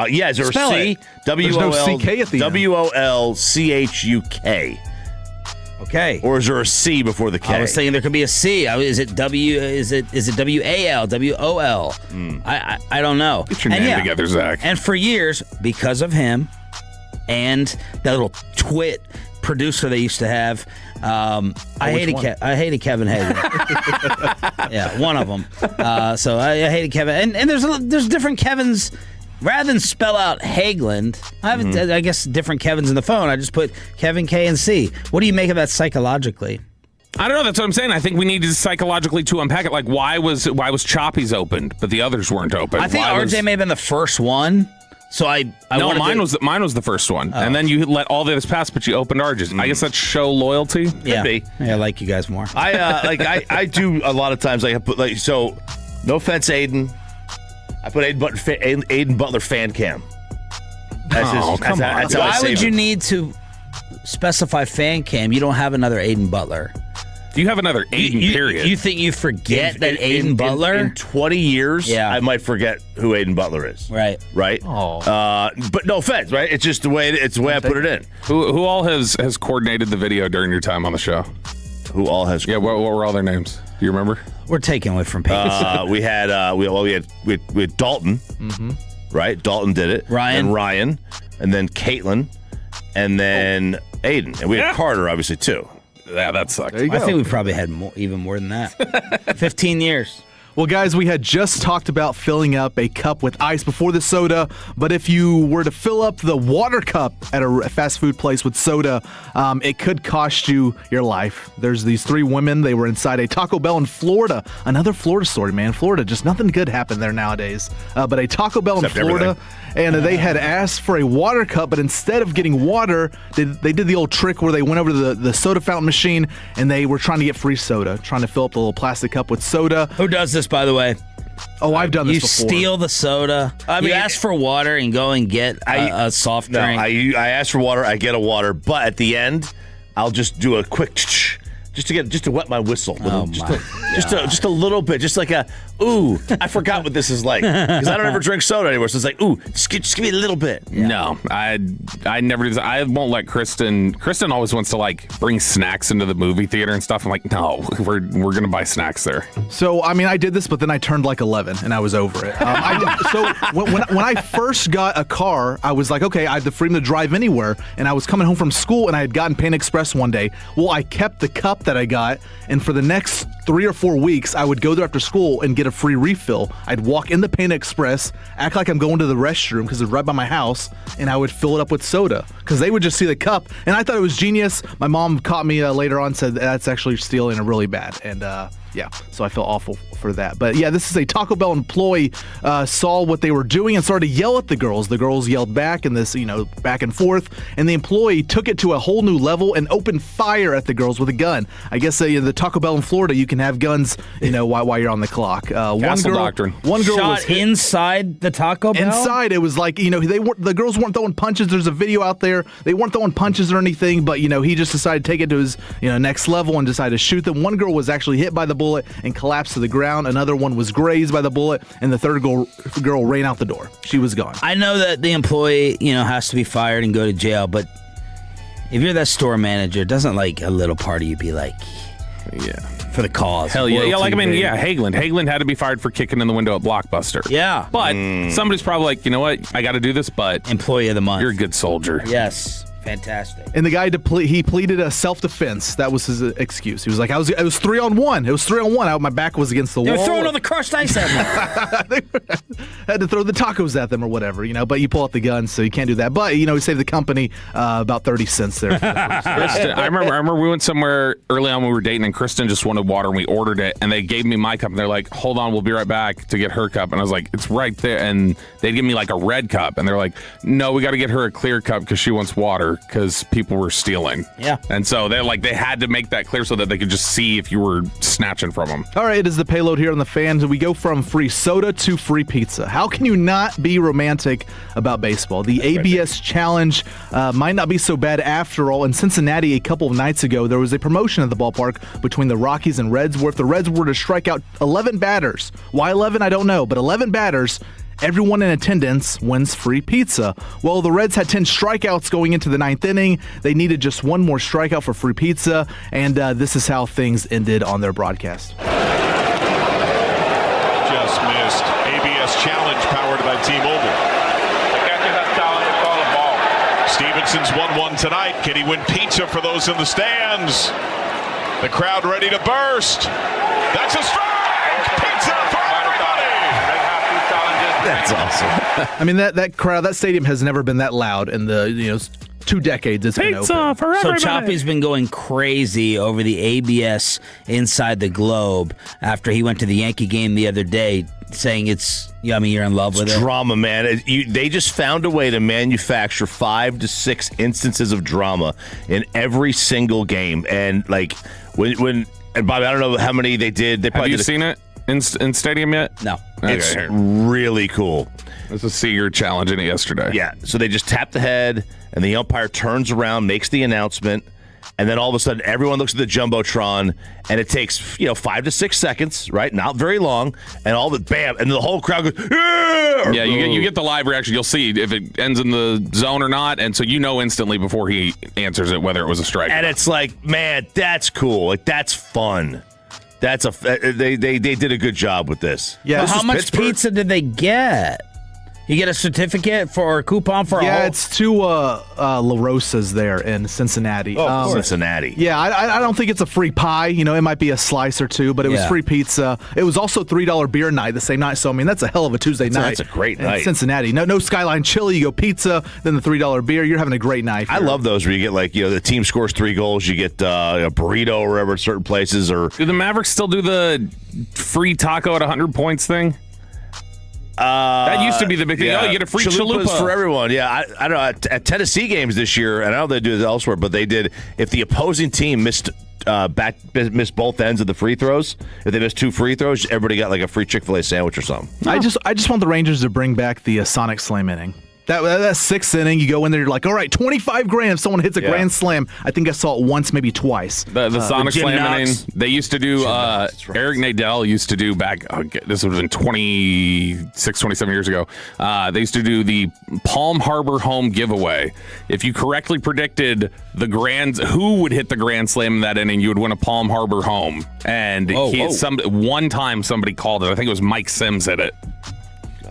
Yeah, is there Spell a C? There's no CK at the end. W-O-L-C-H-U-K. Okay. Or is there a C before the K? I was thinking there could be a C. Is it W? Is it W-A-L? W-O-L? I don't know. Get your name together, Zach. And for years, because of him and that little twit producer they used to have, I hated Kevin Hagelin. Yeah, one of them. So I hated Kevin. And there's different Kevins. Rather than spell out Hagelin, I have, I guess, different Kevins in the phone. I just put Kevin K and C. What do you make of that psychologically? I don't know. That's what I'm saying. I think we needed psychologically to unpack it. Like, why was Choppy's opened, but the others weren't open? I think RJ may have been the first one. So mine was the first one, and then you let all the others pass, but you opened RJ's. I guess that's show loyalty. Yeah, Could be. Yeah, I like you guys more. I do a lot of times. I put so. No offense, Aiden. I put Aiden Butler fan cam. Come on. Why would you need to specify fan cam? You don't have another Aiden Butler. You have another Aiden, period. You think you forget that Aiden Butler? In 20 years, I might forget who Aiden Butler is. Right. Oh. But no offense, right? It's just the way I put it in. Who all has coordinated the video during your time on the show? Who all has? Yeah. What were all their names? Do you remember? We're taking away from Peyton. We had Dalton. Mm-hmm. Right. Dalton did it. Ryan, and then Caitlin, and then Aiden, and we had Carter obviously too. Yeah, that sucked. I think we probably had even more than that. 15 years. Well, guys, we had just talked about filling up a cup with ice before the soda, but if you were to fill up the water cup at a fast food place with soda, it could cost you your life. There's these 3 women. They were inside a Taco Bell in Florida. Another Florida story, man. Florida, just nothing good happened there nowadays. But a Taco Bell in Florida, and they had asked for a water cup, but instead of getting water, they did the old trick where they went over to the soda fountain machine, and they were trying to get free soda, trying to fill up the little plastic cup with soda. Who does this, by the way? Oh, I've done this before. You steal the soda. You ask for water and go and get a soft drink. No, I ask for water. I get a water, but at the end, I'll just do a quick just to wet my whistle. Just a little bit, just like I forgot what this is like because I don't ever drink soda anymore. So it's like, just give me a little bit. Yeah. No, I never do that. I won't let Kristen. Kristen always wants to bring snacks into the movie theater and stuff. I'm like, no, we're gonna buy snacks there. So I did this, but then I turned 11 and I was over it. So when I first got a car, I was like, okay, I had the freedom to drive anywhere, and I was coming home from school and I had gotten Panda Express one day. Well, I kept the cup cup that I got, and for the next 3 or 4 weeks, I would go there after school and get a free refill. I'd walk in the Panda Express, act like I'm going to the restroom because it's right by my house, and I would fill it up with soda because they would just see the cup, and I thought it was genius. My mom caught me later on, said that's actually stealing and really bad, and yeah, so I feel awful for that. But yeah, this is a Taco Bell employee saw what they were doing and started to yell at the girls. The girls yelled back, and this, back and forth. And the employee took it to a whole new level and opened fire at the girls with a gun. I guess the Taco Bell in Florida, you can have guns, while you're on the clock. Castle doctrine. One girl shot was inside the Taco Bell. Inside, it was like the girls weren't throwing punches. There's a video out there. They weren't throwing punches or anything, but he just decided to take it to his next level and decided to shoot them. One girl was actually hit by the bullet and collapsed to the ground. Another one was grazed by the bullet, and the third girl ran out the door. She was gone. I know that the employee, has to be fired and go to jail, but if you're that store manager, doesn't like a little part of you be like, yeah, for the cause? Hell yeah. Hageland had to be fired for kicking in the window at Blockbuster. Yeah. But somebody's probably like, you know what? I got to do this, but employee of the month. You're a good soldier. Yes. Fantastic. And the guy he pleaded a self-defense. That was his excuse. He was like, it was 3-on-1. It was 3-on-1. My back was against the wall. They were throwing all the crushed ice at me. Had to throw the tacos at them or whatever, but you pull out the gun, so you can't do that. But, he saved the company about 30 cents there. Kristen, I remember we went somewhere early on when we were dating, and Kristen just wanted water, and we ordered it, and they gave me my cup, and they're like, hold on, we'll be right back to get her cup. And I was like, it's right there. And they'd give me like a red cup, and they're like, no, we got to get her a clear cup because she wants water. Because people were stealing. Yeah. And so they had to make that clear so that they could just see if you were snatching from them. All right, it is the payload here on the Fans. We go from free soda to free pizza. How can you not be romantic about baseball? The ABS Challenge might not be so bad after all. In Cincinnati a couple of nights ago, there was a promotion at the ballpark between the Rockies and Reds where if the Reds were to strike out 11 batters, why 11, I don't know, but 11 batters, everyone in attendance wins free pizza. Well, the Reds had 10 strikeouts going into the 9th inning. They needed just one more strikeout for free pizza, and this is how things ended on their broadcast. Just missed. ABS Challenge powered by T-Mobile. Stevenson's 1-1 tonight. Can he win pizza for those in the stands? The crowd ready to burst. That's a strike! Pizza for everybody! That's awesome. I mean, that crowd, that stadium has never been that loud in the 2 decades it's been open. For everybody. So Choppy's been going crazy over the ABS inside the globe after he went to the Yankee game the other day, saying you're in love with it. Drama, man. They just found a way to manufacture 5 to 6 instances of drama in every single game. And when Bobby, I don't know how many they did. They probably Have you seen it in stadium yet? No. It's really cool. Let's just see your challenge in it yesterday. Yeah. So they just tap the head, and the umpire turns around, makes the announcement, and then all of a sudden everyone looks at the Jumbotron, and it takes 5 to 6 seconds, right? Not very long, and all the bam, and the whole crowd goes, yeah! Yeah, you get the live reaction. You'll see if it ends in the zone or not, and so you know instantly before he answers it whether it was a strike. And it's like, man, that's cool. That's fun. They did a good job with this. Yeah. Well, how much pizza did they get? You get a certificate or a coupon for Yeah, it's 2 La Rosas there in Cincinnati. Cincinnati. Yeah, I don't think it's a free pie. It might be a slice or 2, but it was free pizza. It was also $3 beer night the same night. So, I mean, that's a hell of a Tuesday night. That's a great night. In Cincinnati. No Skyline Chili. You go pizza, then the $3 beer. You're having a great night. I love those where you get, the team scores 3 goals. You get a burrito or whatever at certain places. Or do the Mavericks still do the free taco at 100 points thing? That used to be the big thing. Yeah. You get a free chalupa for everyone. Yeah, I don't know. At Tennessee games this year, and I know they do this elsewhere, but they did. If the opposing team missed both ends of the free throws, if they missed 2 free throws, everybody got a free Chick-fil-A sandwich or something. I just want the Rangers to bring back the Sonic Slam inning. That 6th inning, you go in there, you're like, all right, $25,000 if someone hits a grand slam. I think I saw it once, maybe twice. The Sonic Slam inning, they used to do, Eric Nadel used to do back, this would have been 26, 27 years ago. They used to do the Palm Harbor home giveaway. If you correctly predicted who would hit the grand slam in that inning, you would win a Palm Harbor home. And one time somebody called it. I think it was Mike Sims hit it.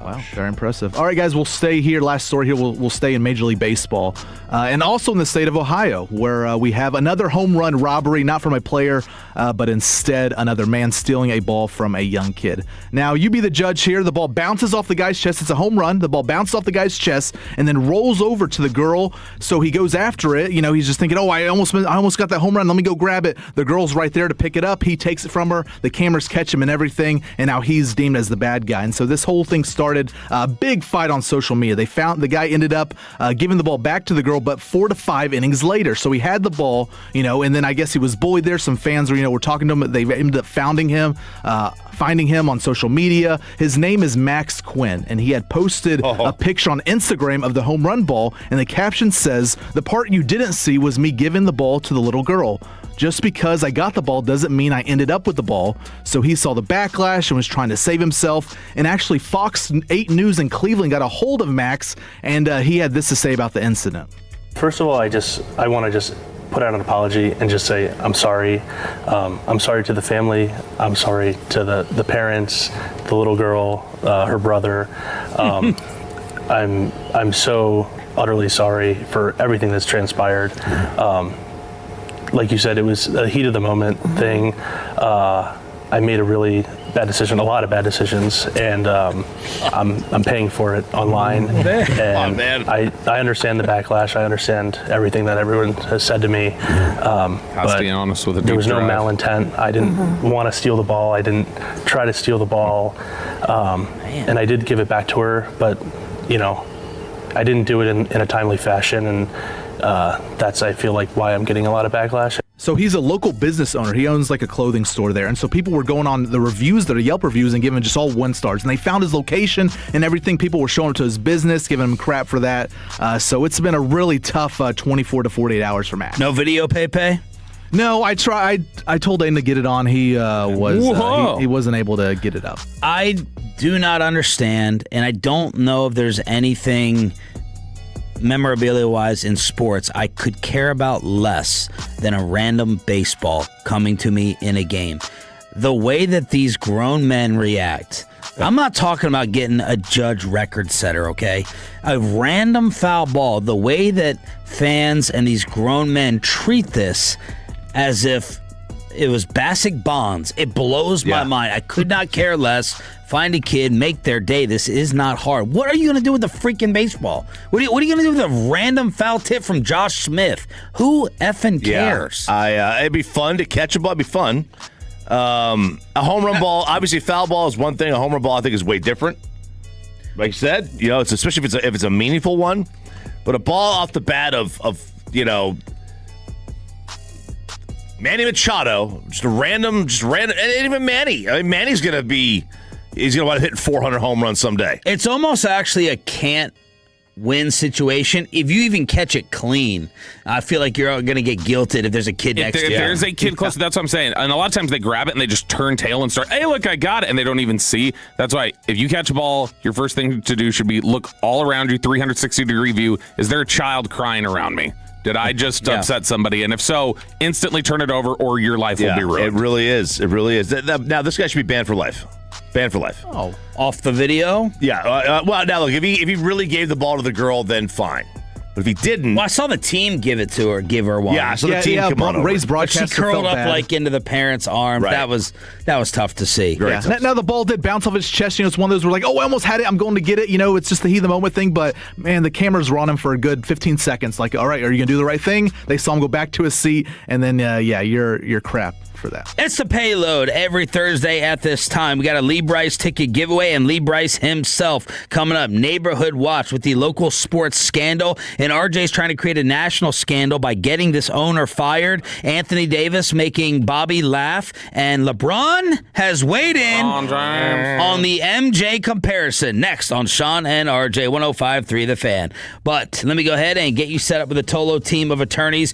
Wow, very impressive. All right, guys, we'll stay here. Last story here, we'll stay in Major League Baseball. And also in the state of Ohio, where we have another home run robbery, not from a player, but instead another man stealing a ball from a young kid. Now, you be the judge here. The ball bounces off the guy's chest. It's a home run. The ball bounces off the guy's chest and then rolls over to the girl. So he goes after it. He's just thinking, I almost got that home run. Let me go grab it. The girl's right there to pick it up. He takes it from her. The cameras catch him and everything. And now he's deemed as the bad guy. And so this whole thing started a big fight on social media. They found the guy ended up giving the ball back to the girl, but 4 to 5 innings later. So he had the ball, and then I guess he was bullied there. Some fans were talking to him. They ended up finding him on social media. His name is Max Quinn, and he had posted a picture on Instagram of the home run ball, and the caption says, "The part you didn't see was me giving the ball to the little girl. Just because I got the ball doesn't mean I ended up with the ball." So he saw the backlash and was trying to save himself. And actually, Fox 8 News in Cleveland got a hold of Max, and he had this to say about the incident. First of all, I want to just put out an apology and just say I'm sorry. I'm sorry to the family. I'm sorry to the parents, the little girl, her brother. I'm so utterly sorry for everything that's transpired. Like you said, it was a heat of the moment thing. I made a really bad decision, a lot of bad decisions, and I'm paying for it online. And I understand the backlash. I understand everything that everyone has said to me. Has to be honest with it. There was no malintent. I didn't want to steal the ball. I didn't try to steal the ball. And I did give it back to her, but I didn't do it in a timely fashion, and that's, I feel like, why I'm getting a lot of backlash. So he's a local business owner. He owns like a clothing store there. And so people were going on the reviews that are Yelp reviews and giving just all 1 stars. And they found his location and everything. People were showing up to his business, giving him crap for that. So it's been a really tough 24 to 48 hours for Matt. No video pay? No, I tried. I told Aiden to get it on. He he wasn't able to get it up. I do not understand, and I don't know if there's anything memorabilia-wise in sports I could care about less than a random baseball coming to me in a game. The way that these grown men react. I'm not talking about getting a judge record setter, okay? A random foul ball, the way that fans and these grown men treat this as if it was basic bonds. It blows my mind. I could not care less. Find a kid, make their day. This is not hard. What are you going to do with the freaking baseball? What are you going to do with a random foul tip from Josh Smith? Who effing cares? It'd be fun to catch a ball. It'd be fun. A home run ball, obviously, foul ball is one thing. A home run ball, I think, is way different. Like you said, it's especially if it's a meaningful one. But a ball off the bat of Manny Machado, just random, and even Manny. I mean, Manny's going to want to hit 400 home runs someday. It's almost actually a can't win situation. If you even catch it clean, I feel like you're going to get guilted if there's a kid next to you. If there's a kid close, that's what I'm saying. And a lot of times they grab it and they just turn tail and start, hey, look, I got it. And they don't even see. That's why if you catch a ball, your first thing to do should be look all around you, 360-degree view. Is there a child crying around me? Did I just upset somebody? And if so, instantly turn it over or your life will be ruined. It really is. It really is. Now, this guy should be banned for life. Banned for life. Oh, off the video? Yeah. Well, now, look, if he really gave the ball to the girl, then fine. But if he didn't... Well, I saw the team give her one. Yeah, so the team come on over. Ray's broadcaster she curled up bad. like into the parent's arm. Right. That was tough to see. Yeah. Now the ball did bounce off his chest. It's one of those where like, I almost had it. I'm going to get it. It's just the heat of the moment thing. But man, the cameras were on him for a good 15 seconds. Like, all right, are you gonna do the right thing? They saw him go back to his seat, and then you're crap for that. It's the payload every Thursday at this time. We got a Lee Bryce ticket giveaway and Lee Bryce himself coming up. Neighborhood Watch with the local sports scandal. And RJ's trying to create a national scandal by getting this owner fired. Anthony Davis making Bobby laugh. And LeBron has weighed in on the MJ comparison. Next on Sean and RJ 105.3 The Fan. But let me go ahead and get you set up with a Tolo team of attorneys.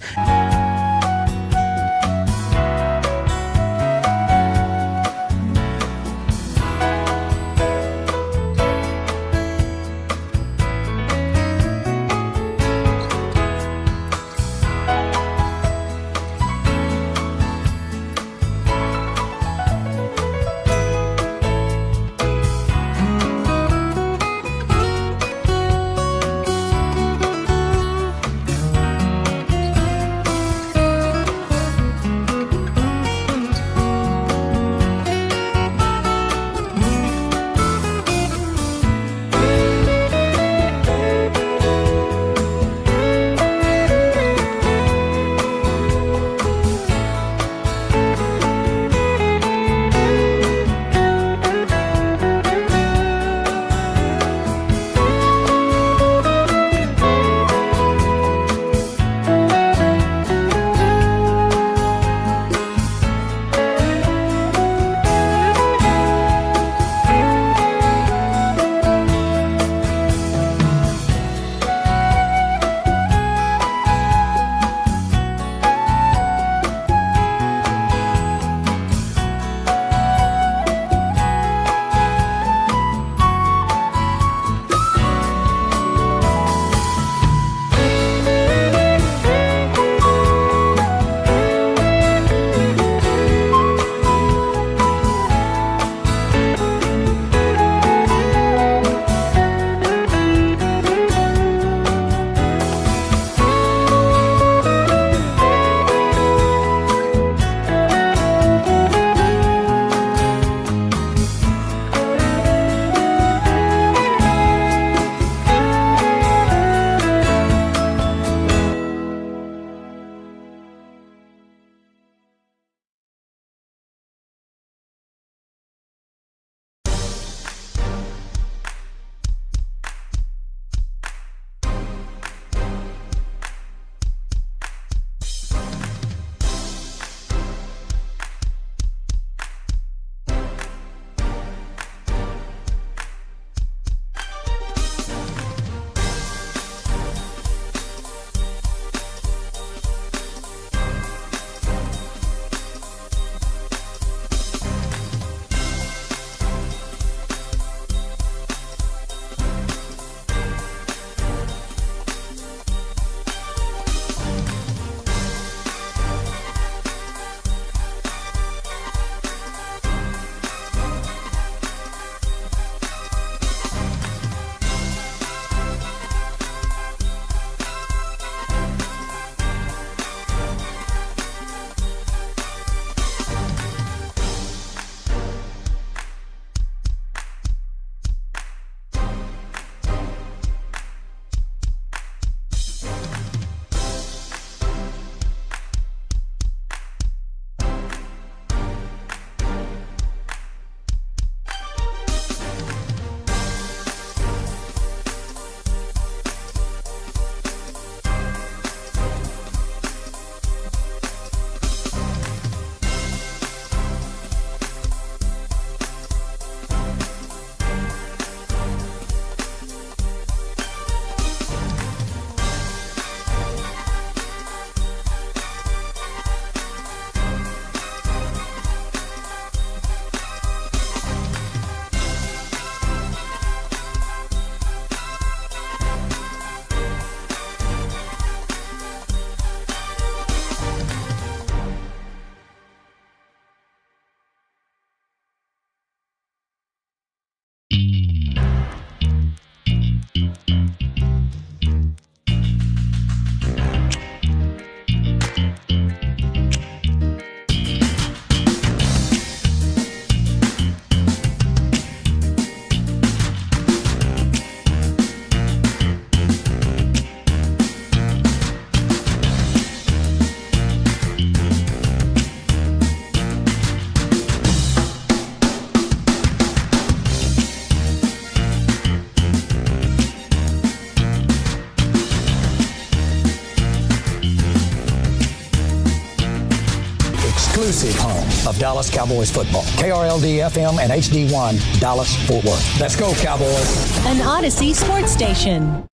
exclusive home of Dallas Cowboys football. KRLD-FM and HD1, Dallas, Fort Worth. Let's go, Cowboys. An Odyssey sports station.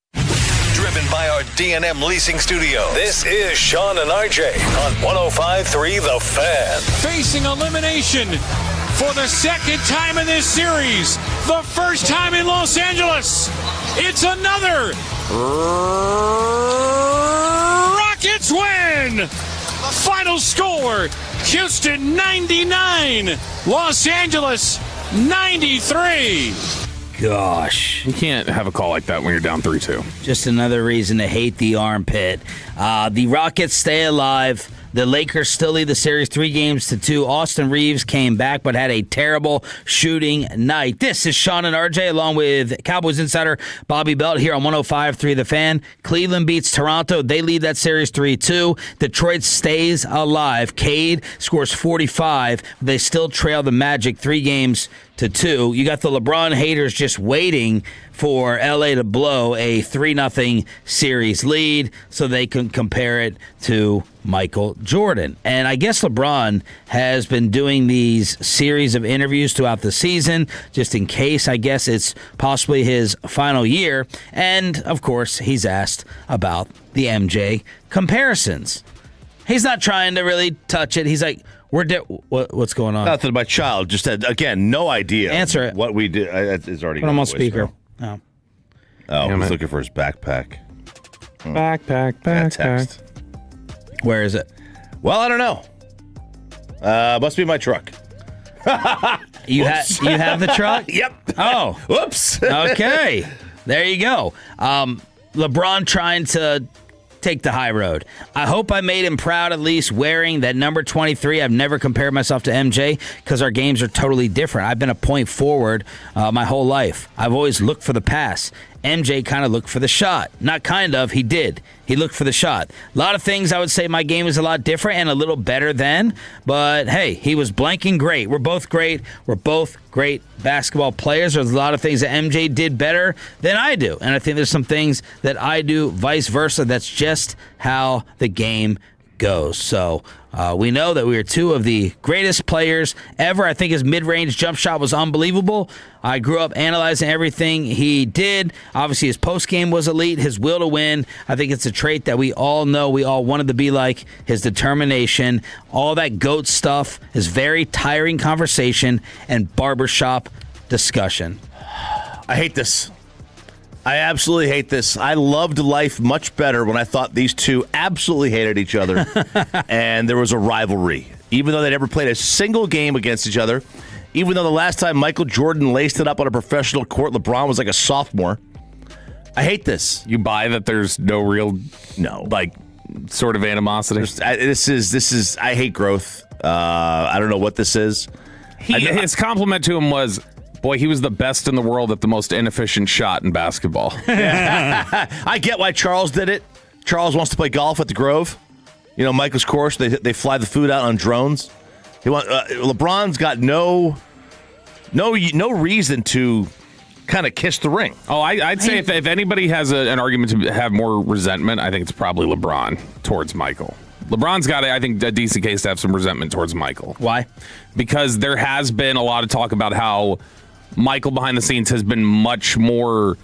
Driven by our D&M Leasing Studio, this is Sean and RJ on 105.3 The Fan. Facing elimination for the second time in this series, the first time in Los Angeles. It's another Rockets win. Final score, Houston 99, Los Angeles 93. Gosh. You can't have a call like that when you're down 3-2. Just another reason to hate the armpit. The Rockets stay alive. The Lakers still lead the series 3-2. Austin Reeves came back but had a terrible shooting night. This is Sean and RJ along with Cowboys insider Bobby Belt here on 105.3 The Fan. Cleveland beats Toronto. They lead that series 3-2. Detroit stays alive. Cade scores 45. They still trail the Magic 3-2. You got the LeBron haters just waiting for LA to blow a 3-0 series lead so they can compare it to Michael Jordan. And I guess LeBron has been doing these series of interviews throughout the season, just in case, I guess it's possibly his final year. And, of course, he's asked about the MJ comparisons. He's not trying to really touch it. He's like, what's going on? Nothing. My child just had, again, no idea. Answer it. What we did. It's already Put him on speaker. Oh, he's looking for his backpack. Backpack. Where is it? Well, I don't know. Must be my truck. You have the truck? Yep. Oh. Whoops. Okay. There you go. LeBron trying to take the high road. I hope I made him proud at least wearing that number 23. I've never compared myself to MJ because our games are totally different. I've been a point forward my whole life. I've always looked for the pass. MJ kind of looked for the shot. Not kind of, he did. He looked for the shot. A lot of things I would say my game is a lot different and a little better than, but hey, he was blanking great. We're both great. We're both great basketball players. There's a lot of things that MJ did better than I do, and I think there's some things that I do vice versa. That's just how the game goes. So we know that we are two of the greatest players ever. I think his mid-range jump shot was unbelievable. I grew up analyzing everything he did. Obviously, his post-game was elite. His will to win, I think it's a trait that we all know we all wanted to be like. His determination, all that GOAT stuff, his very tiring conversation, and barbershop discussion. I hate this. I absolutely hate this. I loved life much better when I thought these two absolutely hated each other and there was a rivalry. Even though they never played a single game against each other, even though the last time Michael Jordan laced it up on a professional court, LeBron was like a sophomore. I hate this. You buy that there's no real, sort of animosity? This is. I hate growth. I don't know what this is. His compliment to him was, boy, he was the best in the world at the most inefficient shot in basketball. I get why Charles did it. Charles wants to play golf at the Grove. You know, Michael's course, they fly the food out on drones. LeBron's got no reason to kind of kiss the ring. Oh, I'd say if anybody has an argument to have more resentment, I think it's probably LeBron towards Michael. LeBron's got, I think, a decent case to have some resentment towards Michael. Why? Because there has been a lot of talk about how Michael behind the scenes has been much more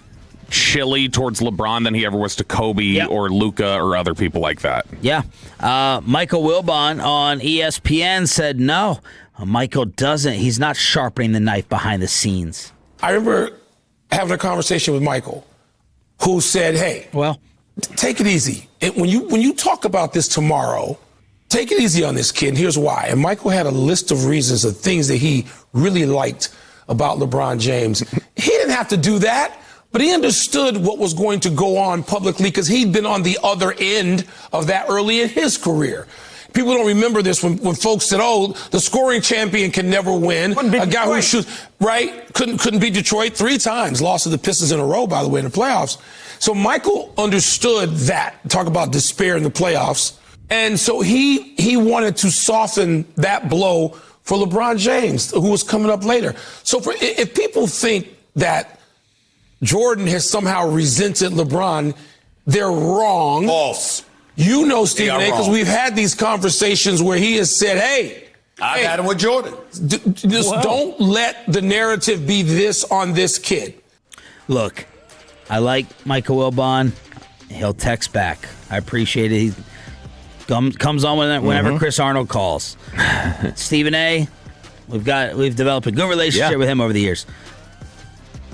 chilly towards LeBron than he ever was to Kobe or Luka or other people like that. Yeah. Michael Wilbon on ESPN said, no, Michael doesn't. He's not sharpening the knife behind the scenes. I remember having a conversation with Michael who said, hey, take it easy. When you talk about this tomorrow, take it easy on this kid, and here's why. And Michael had a list of reasons of things that he really liked about LeBron James. He didn't have to do that, but he understood what was going to go on publicly because he'd been on the other end of that early in his career. People don't remember this when folks said, oh, the scoring champion can never win. A guy who shoots, couldn't beat Detroit 3 times, lost to the Pistons in a row, by the way, in the playoffs. So Michael understood that. Talk about despair in the playoffs. And so he wanted to soften that blow for LeBron James, who was coming up later. So if people think that Jordan has somehow resented LeBron, they're wrong. False. You know, Stephen A., because we've had these conversations where he has said, hey, I've had him with Jordan. Don't let the narrative be this on this kid. Look, I like Michael Wilbon. He'll text back. I appreciate it. He comes on whenever Chris Arnold calls. Stephen A., we've developed a good relationship with him over the years.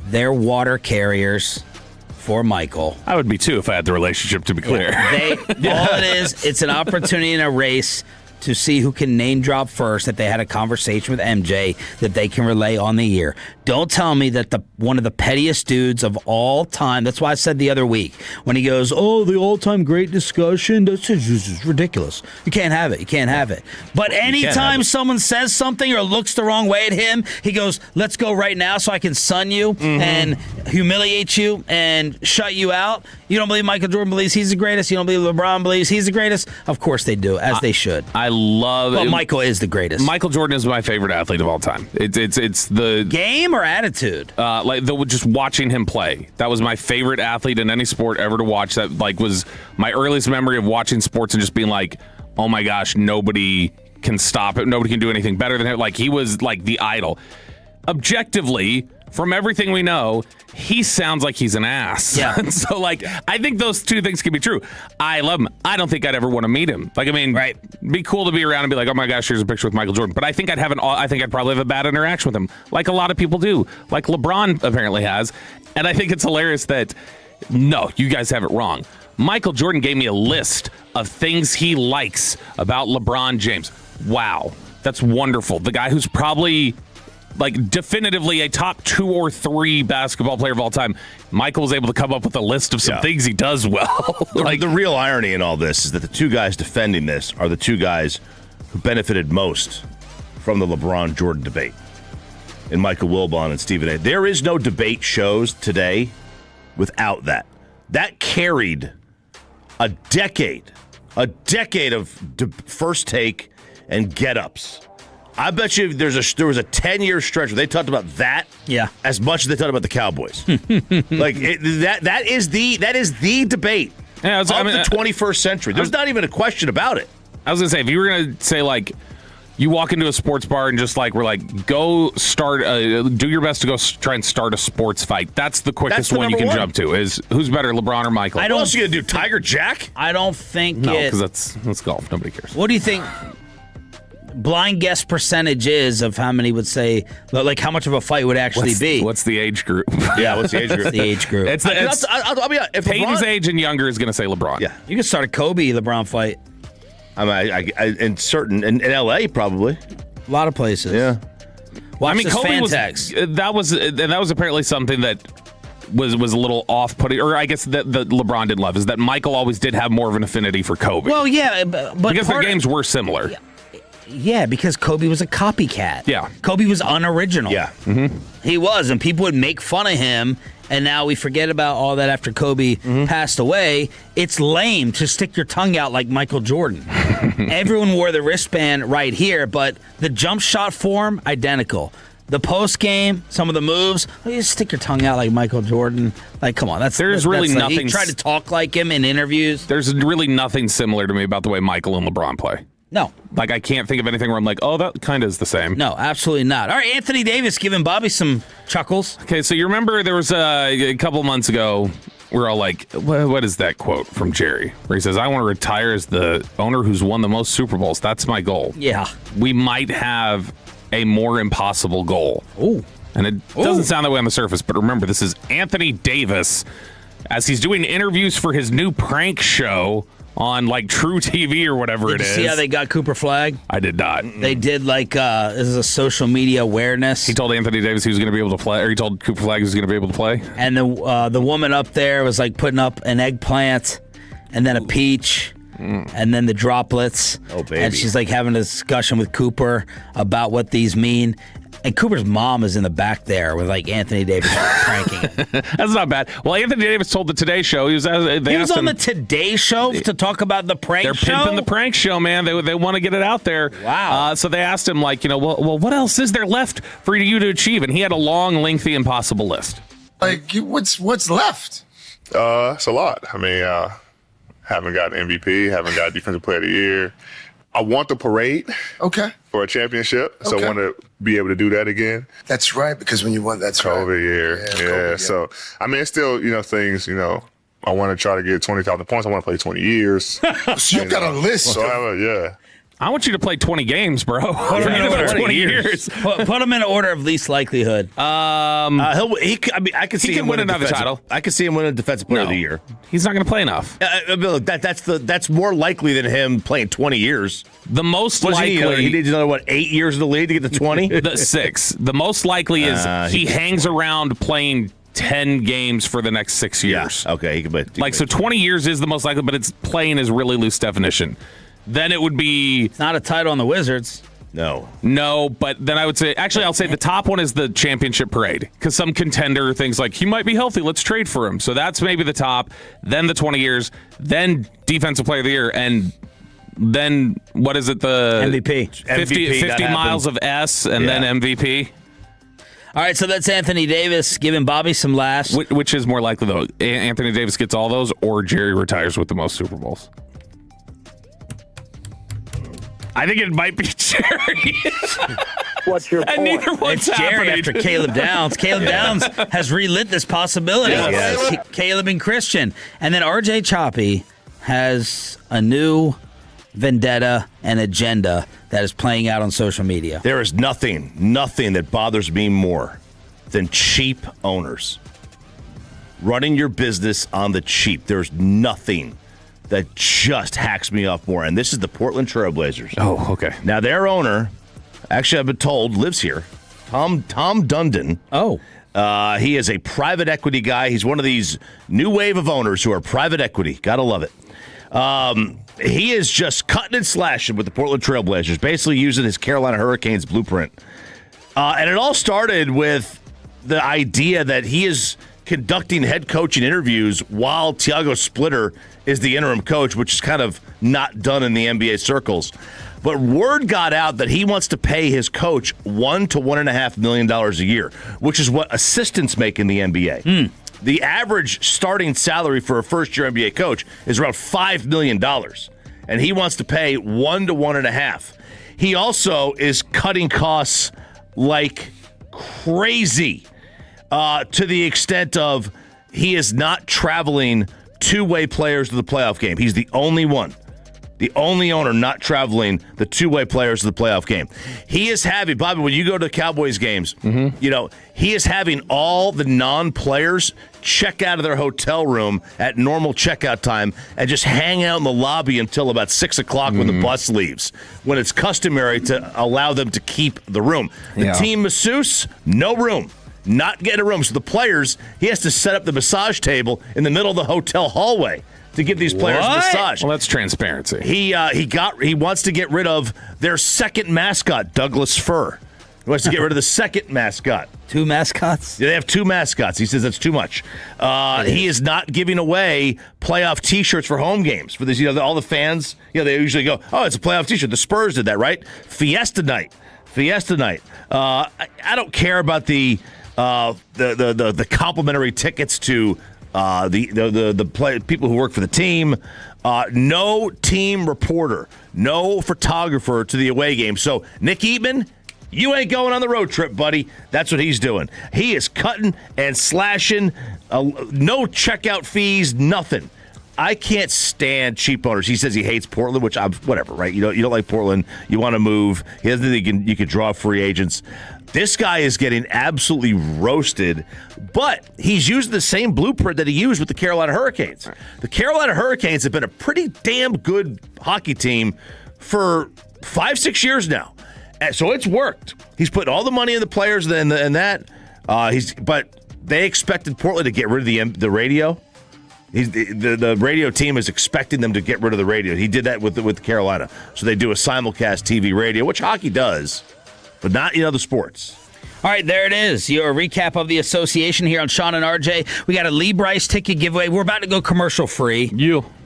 They're water carriers for Michael. I would be too if I had the relationship, to be clear. All it is, it's an opportunity in a race to see who can name drop first, that they had a conversation with MJ that they can relay on the year. Don't tell me that one of the pettiest dudes of all time, that's why I said the other week, when he goes, oh, the all-time great discussion, that's just ridiculous. You can't have it. You can't have it. But anytime someone says something or looks the wrong way at him, he goes, let's go right now so I can sun you and humiliate you and shut you out. You don't believe Michael Jordan believes he's the greatest? You don't believe LeBron believes he's the greatest? Of course they do, as they should. I love it. Michael is the greatest. Michael Jordan is my favorite athlete of all time. It's the game or attitude. Just watching him play. That was my favorite athlete in any sport ever to watch. That was my earliest memory of watching sports and just being like, oh my gosh, nobody can stop it. Nobody can do anything better than him. Like, he was like the idol. Objectively, from everything we know, he sounds like he's an ass. Yeah. So, I think those two things can be true. I love him. I don't think I'd ever want to meet him. Be cool to be around and be like, oh my gosh, here's a picture with Michael Jordan. But I think I'd probably have a bad interaction with him, like a lot of people do, like LeBron apparently has. And I think it's hilarious that, no, you guys have it wrong. Michael Jordan gave me a list of things he likes about LeBron James. Wow, that's wonderful. The guy who's probably definitively a top 2 or 3 basketball player of all time. Michael was able to come up with a list of some things he does well. The real irony in all this is that the two guys defending this are the two guys who benefited most from the LeBron Jordan debate, in Michael Wilbon and Stephen A. There is no debate shows today without that. That carried a decade of first take and get-ups. I bet you there was a 10-year stretch where they talked about that as much as they talked about the Cowboys. That is the debate of the 21st century. There's not even a question about it. I was going to say, if you were going to say, you walk into a sports bar and just go start, do your best to go try and start a sports fight. That's the quickest one you can jump to, is who's better, LeBron or Michael? What else are you going to do, Tiger Jack? I don't think No, because that's golf. Nobody cares. What do you think blind guess percentage is of how many would say, how much of a fight would actually be? What's the age group? Yeah, what's the age group? What's the age group? I'll be honest, if Peyton's LeBron, age and younger is going to say LeBron. Yeah. You could start a Kobe-LeBron fight. In L.A. probably. A lot of places. Yeah. Watch Kobe was text. that was apparently something that was a little off-putting, or I guess that LeBron did love, is that Michael always did have more of an affinity for Kobe. Well, yeah, but because their games were similar. Yeah, because Kobe was a copycat. Yeah. Kobe was unoriginal. Yeah. Mm-hmm. He was, and people would make fun of him, and now we forget about all that after Kobe passed away. It's lame to stick your tongue out like Michael Jordan. Everyone wore the wristband right here, but the jump shot form, identical. The post game, some of the moves, you stick your tongue out like Michael Jordan. Come on, there's really nothing. He tried to talk like him in interviews. There's really nothing similar to me about the way Michael and LeBron play. No. I can't think of anything where I'm like, oh, that kind of is the same. No, absolutely not. All right, Anthony Davis giving Bobby some chuckles. Okay, so you remember there was a couple months ago, we're all like, what is that quote from Jerry? Where he says, I want to retire as the owner who's won the most Super Bowls. That's my goal. Yeah. We might have a more impossible goal. Ooh. And it doesn't sound that way on the surface, but remember, this is Anthony Davis as he's doing interviews for his new prank show on True TV or whatever it is. Did you see how they got Cooper Flagg? I did not. They did this is a social media awareness. He told Anthony Davis he was going to be able to play, or he told Cooper Flagg he was going to be able to play. And the woman up there was putting up an eggplant and then a peach. And then the droplets. Oh, baby. And she's having a discussion with Cooper about what these mean. And Cooper's mom is in the back there with Anthony Davis pranking him. That's not bad. Well, Anthony Davis told the Today Show he was on the Today Show to talk about the prank show. They're pimping the prank show, man. They want to get it out there. Wow. So they asked him well, what else is there left for you to achieve? And he had a long, lengthy, impossible list. What's left? It's a lot. I mean, haven't got MVP, haven't got Defensive Player of the Year. I want the parade. Okay. For a championship, so I want to be able to do that again. That's right, because when you won, that's COVID right. year. Yeah. So, I mean, it's still, things, I want to try to get 20,000 points. I want to play 20 years. So you got a list. So I want you to play 20 games, bro. Put them in order. 20 years. Put them in order of least likelihood. I could see he can him win another title. I could see him winning Defensive Player of the Year. He's not going to play enough. Look, that's more likely than him playing 20 years. The most likely he needs another 8 years in the league to get to 20. 6. The most likely is he hangs around playing 10 games for the next 6 years. Yeah, okay, he could play. So 20 years is the most likely, but it's playing is really loose definition. Then it would be... It's not a title on the Wizards. No, but then I would say... Actually, I'll say the top one is the championship parade. Because some contender thinks like, he might be healthy, let's trade for him. So that's maybe the top. Then the 20 years. Then Defensive Player of the Year. And then, what is it? The MVP. 50 miles of S and then MVP. All right, so that's Anthony Davis giving Bobby some laughs. Which is more likely, though? Anthony Davis gets all those, or Jerry retires with the most Super Bowls? I think it might be Jerry. What's your point? And neither one's It's Jerry happening. after Caleb Downs. Caleb Downs has relit this possibility. Yes. Caleb and Christian. And then RJ Choppy has a new vendetta and agenda that is playing out on social media. There is nothing that bothers me more than cheap owners running your business on the cheap. There's nothing that just hacks me off more, and this is the Portland Trailblazers. Oh, okay. Now, their owner, actually I've been told, lives here, Tom Dundon. Oh. He is a private equity guy. He's one of these new wave of owners who are private equity. Gotta love it. He is just cutting and slashing with the Portland Trailblazers, basically using his Carolina Hurricanes blueprint. And it all started with the idea that he is conducting head coaching interviews while Thiago Splitter is the interim coach, which is kind of not done in the NBA circles. But word got out that he wants to pay his coach $1 to $1.5 million a year, which is what assistants make in the NBA. The average starting salary for a first-year NBA coach is around $5 million, and he wants to pay $1 to $1.5. He also is cutting costs like crazy, to the extent of he is not traveling two-way players to the playoff game. He's the only one. The only owner not traveling the two-way players to the playoff game. He is having, Bobby, when you go to Cowboys games, he is having all the non-players check out of their hotel room at normal checkout time and just hang out in the lobby until about 6 o'clock when the bus leaves, when it's customary to allow them to keep the room. The team masseuse, no room. Not getting a room. So the players, he has to set up the massage table in the middle of the hotel hallway to give these players a massage. Well, that's transparency. He wants to get rid of their second mascot, Douglas Fir. He wants to get rid of the second mascot. 2 mascots? Yeah, they have 2 mascots. He says that's too much. He is not giving away playoff T-shirts for home games for this. All the fans. They usually go, "Oh, it's a playoff T-shirt." The Spurs did that, right? Fiesta night. I don't care about the complimentary tickets to the people who work for the team. No team reporter, no photographer to the away game. So Nick Eatman, you ain't going on the road trip, buddy. That's what he's doing. He is cutting and slashing. No checkout fees, nothing. I can't stand cheap owners. He says he hates Portland, which I'm whatever, right? You don't like Portland. You want to move. He doesn't think you can draw free agents. This guy is getting absolutely roasted, but he's using the same blueprint that he used with the Carolina Hurricanes. The Carolina Hurricanes have been a pretty damn good hockey team for 5-6 years now. And so it's worked. He's putting all the money in the players and that. But they expected Portland to get rid of the radio. The radio team is expecting them to get rid of the radio. He did that with Carolina. So they do a simulcast TV radio, which hockey does, but not in other sports. All right, there it is. Your recap of the association here on Sean and RJ. We got a Lee Bryce ticket giveaway. We're about to go commercial free.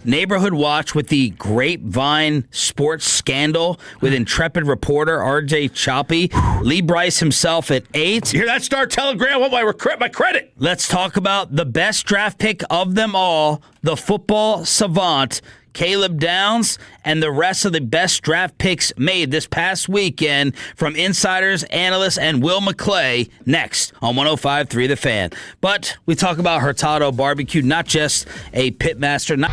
Neighborhood Watch with the Grapevine sports scandal with intrepid reporter RJ Choppy. Lee Bryce himself at 8. You hear that, Star Telegram? I want my credit. Let's talk about the best draft pick of them all, the football savant, Caleb Downs, and the rest of the best draft picks made this past weekend from insiders, analysts, and Will McClay next on 105.3 The Fan. But we talk about Hurtado Barbecue, not just a pitmaster, not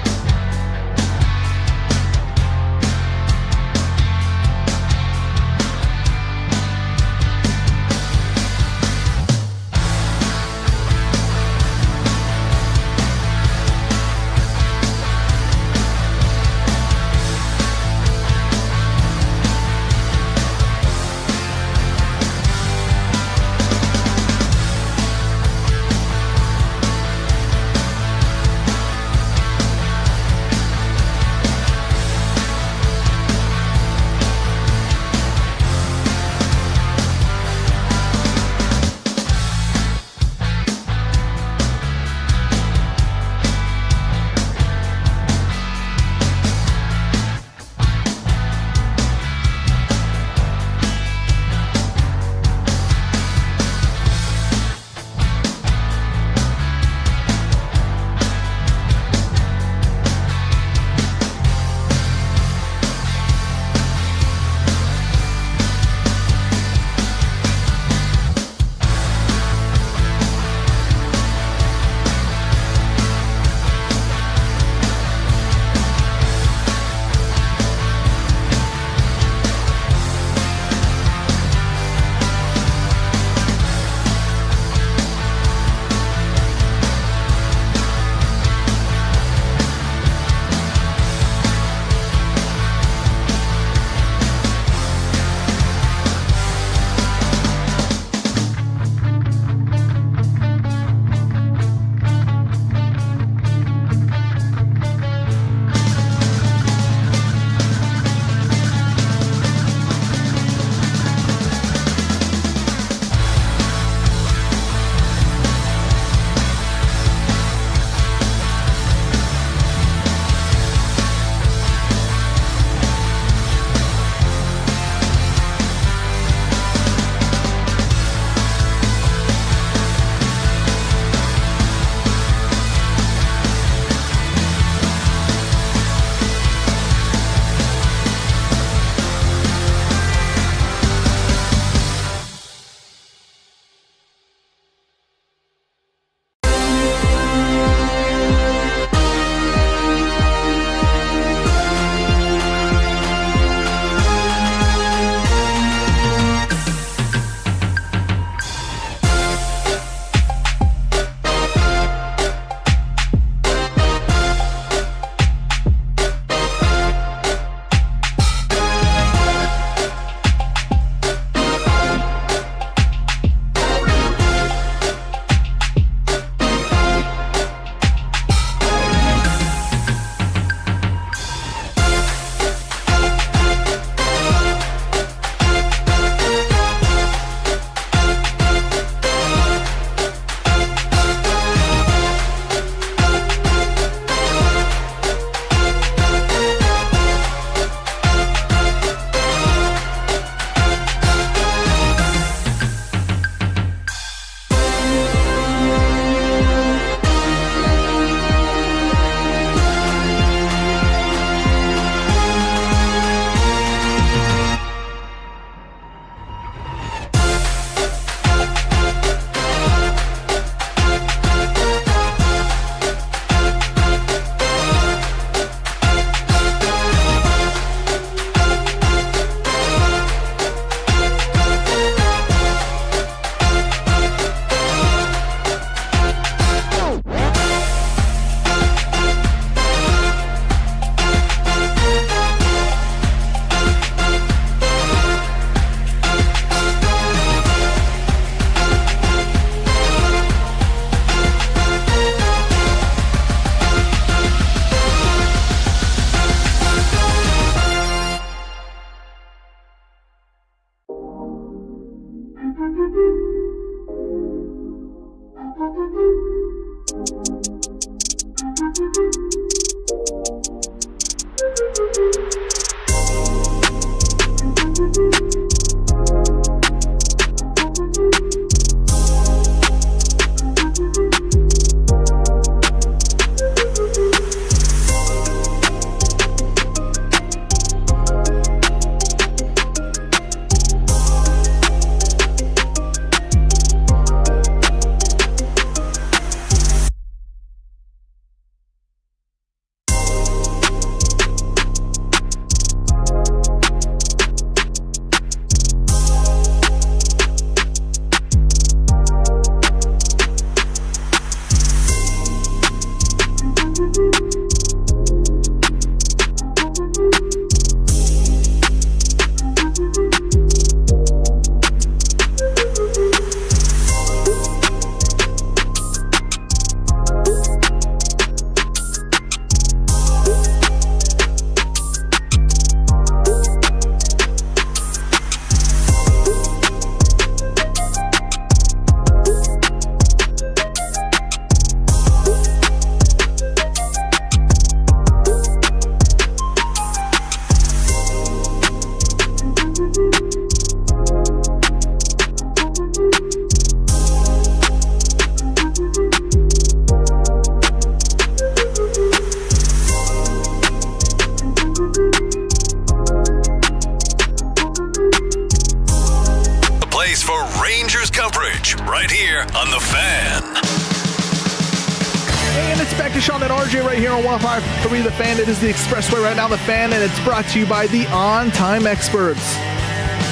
place for Rangers coverage right here on The Fan. And it's back to Sean and RJ right here on 105.3 The Fan. It is the Expressway right now, The Fan, and it's brought to you by the On Time Experts.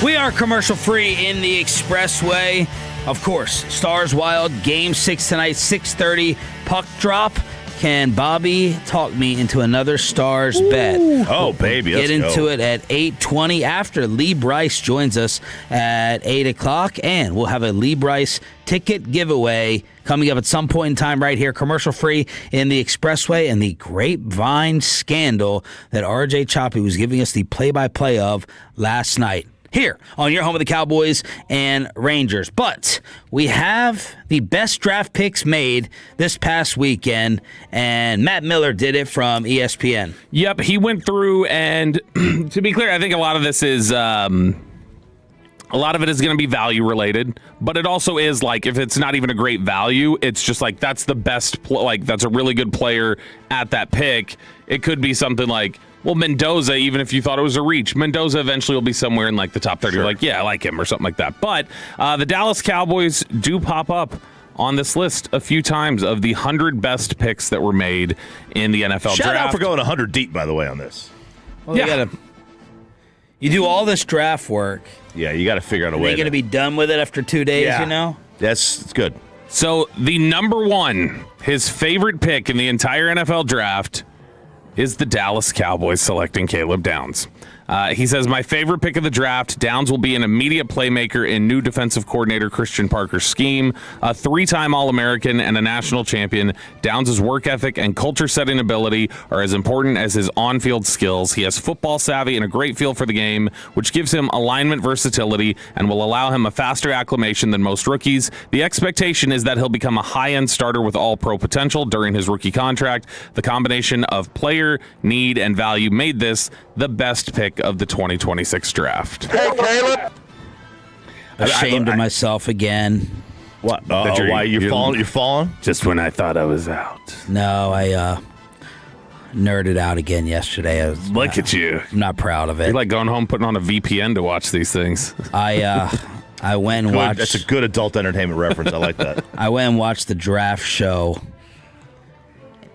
We are commercial free in the Expressway. Of course, Stars Wild, Game 6 tonight, 6:30, puck drop. Can Bobby talk me into another Stars bet? Oh, baby, let's get into go. it at 8:20 after Lee Bryce joins us at 8 o'clock. And we'll have a Lee Bryce ticket giveaway coming up at some point in time right here, commercial free in the Expressway, and the Grapevine scandal that RJ Choppy was giving us the play-by-play of last night. Here on your home of the Cowboys and Rangers. But we have the best draft picks made this past weekend, and Matt Miller did it from ESPN. Yep, he went through, and to be clear, I think a lot of this is going to be value related, but it also is like if it's not even a great value, it's just like that's the best, that's a really good player at that pick. It could be something like, well, Mendoza, even if you thought it was a reach, Mendoza eventually will be somewhere in like the top 30. Sure. Like, yeah, I like him or something like that. But the Dallas Cowboys do pop up on this list a few times of the 100 best picks that were made in the NFL draft. Shout out for going 100 deep, by the way, on this. Well, yeah. You do all this draft work. Yeah, you got to figure out a way. Are you going to be done with it after 2 days, you know? It's good. So the number one, his favorite pick in the entire NFL draft is the Dallas Cowboys selecting Caleb Downs. He says, my favorite pick of the draft, Downs will be an immediate playmaker in new defensive coordinator Christian Parker's scheme. A 3-time All-American and a national champion, Downs' work ethic and culture-setting ability are as important as his on-field skills. He has football savvy and a great feel for the game, which gives him alignment versatility and will allow him a faster acclimation than most rookies. The expectation is that he'll become a high-end starter with all-pro potential during his rookie contract. The combination of player, need, and value made this the best pick of the 2026 draft. Hey, Caleb. Ashamed of myself again. What? Why you're falling? You're falling? Just when I thought I was out. No, I nerded out again yesterday. Look at you. I'm not proud of it. You're like going home putting on a VPN to watch these things. I went and watched. That's a good adult entertainment reference. I like that. I went and watched the draft show.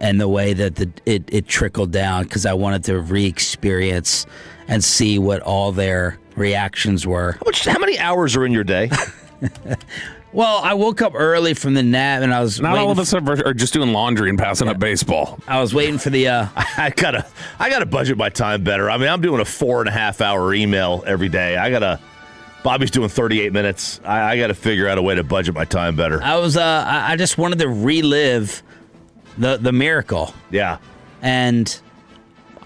And the way that it trickled down, because I wanted to re-experience and see what all their reactions were. How many hours are in your day? Well, I woke up early from the nap, and I was not all of us are just doing laundry and passing up baseball. I was waiting for the. I gotta budget my time better. I mean, I'm doing a 4.5 hour email every day. Bobby's doing 38 minutes. I got to figure out a way to budget my time better. I just wanted to relive the miracle. Yeah. And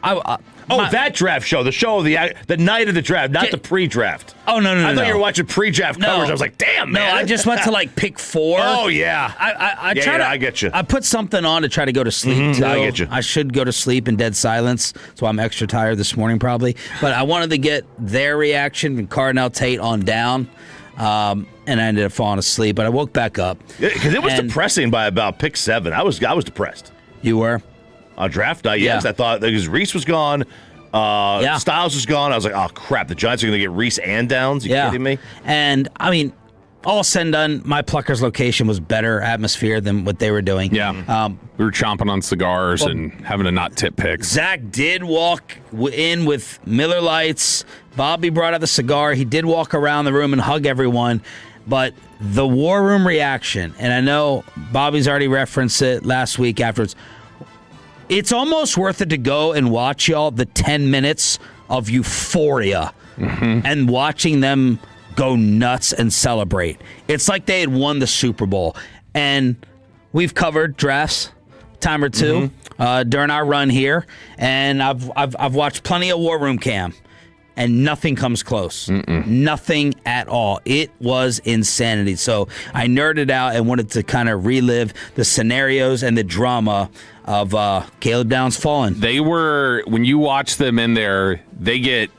that draft show, the show of the night of the draft, not the pre-draft. Oh, no. I thought you were watching pre-draft coverage. I was like, damn, man. No, I just went to like pick 4. Oh, yeah. I get you. I put something on to try to go to sleep, too. I get you. I should go to sleep in dead silence, so I'm extra tired this morning probably. But I wanted to get their reaction from Cardinal Tate on down. And I ended up falling asleep, but I woke back up. Because it was depressing by about pick 7. I was depressed. You were? On draft night, yes. I thought because Reese was gone, Styles was gone. I was like, oh, crap, the Giants are going to get Reese and Downs? You kidding me? And, I mean, all said and done, my Pluckers location was better atmosphere than what they were doing. Yeah. We were chomping on cigars and having to not tip picks. Zach did walk in with Miller Lights. Bobby brought out the cigar. He did walk around the room and hug everyone. But the war room reaction, and I know Bobby's already referenced it last week afterwards, it's almost worth it to go and watch, y'all, the 10 minutes of euphoria and watching them go nuts and celebrate. It's like they had won the Super Bowl. And we've covered drafts time or two during our run here, and I've watched plenty of War Room Cam. And nothing comes close. Nothing at all. It was insanity. So I nerded out and wanted to kind of relive the scenarios and the drama of Caleb Downs falling. They were, when you watch them in there, they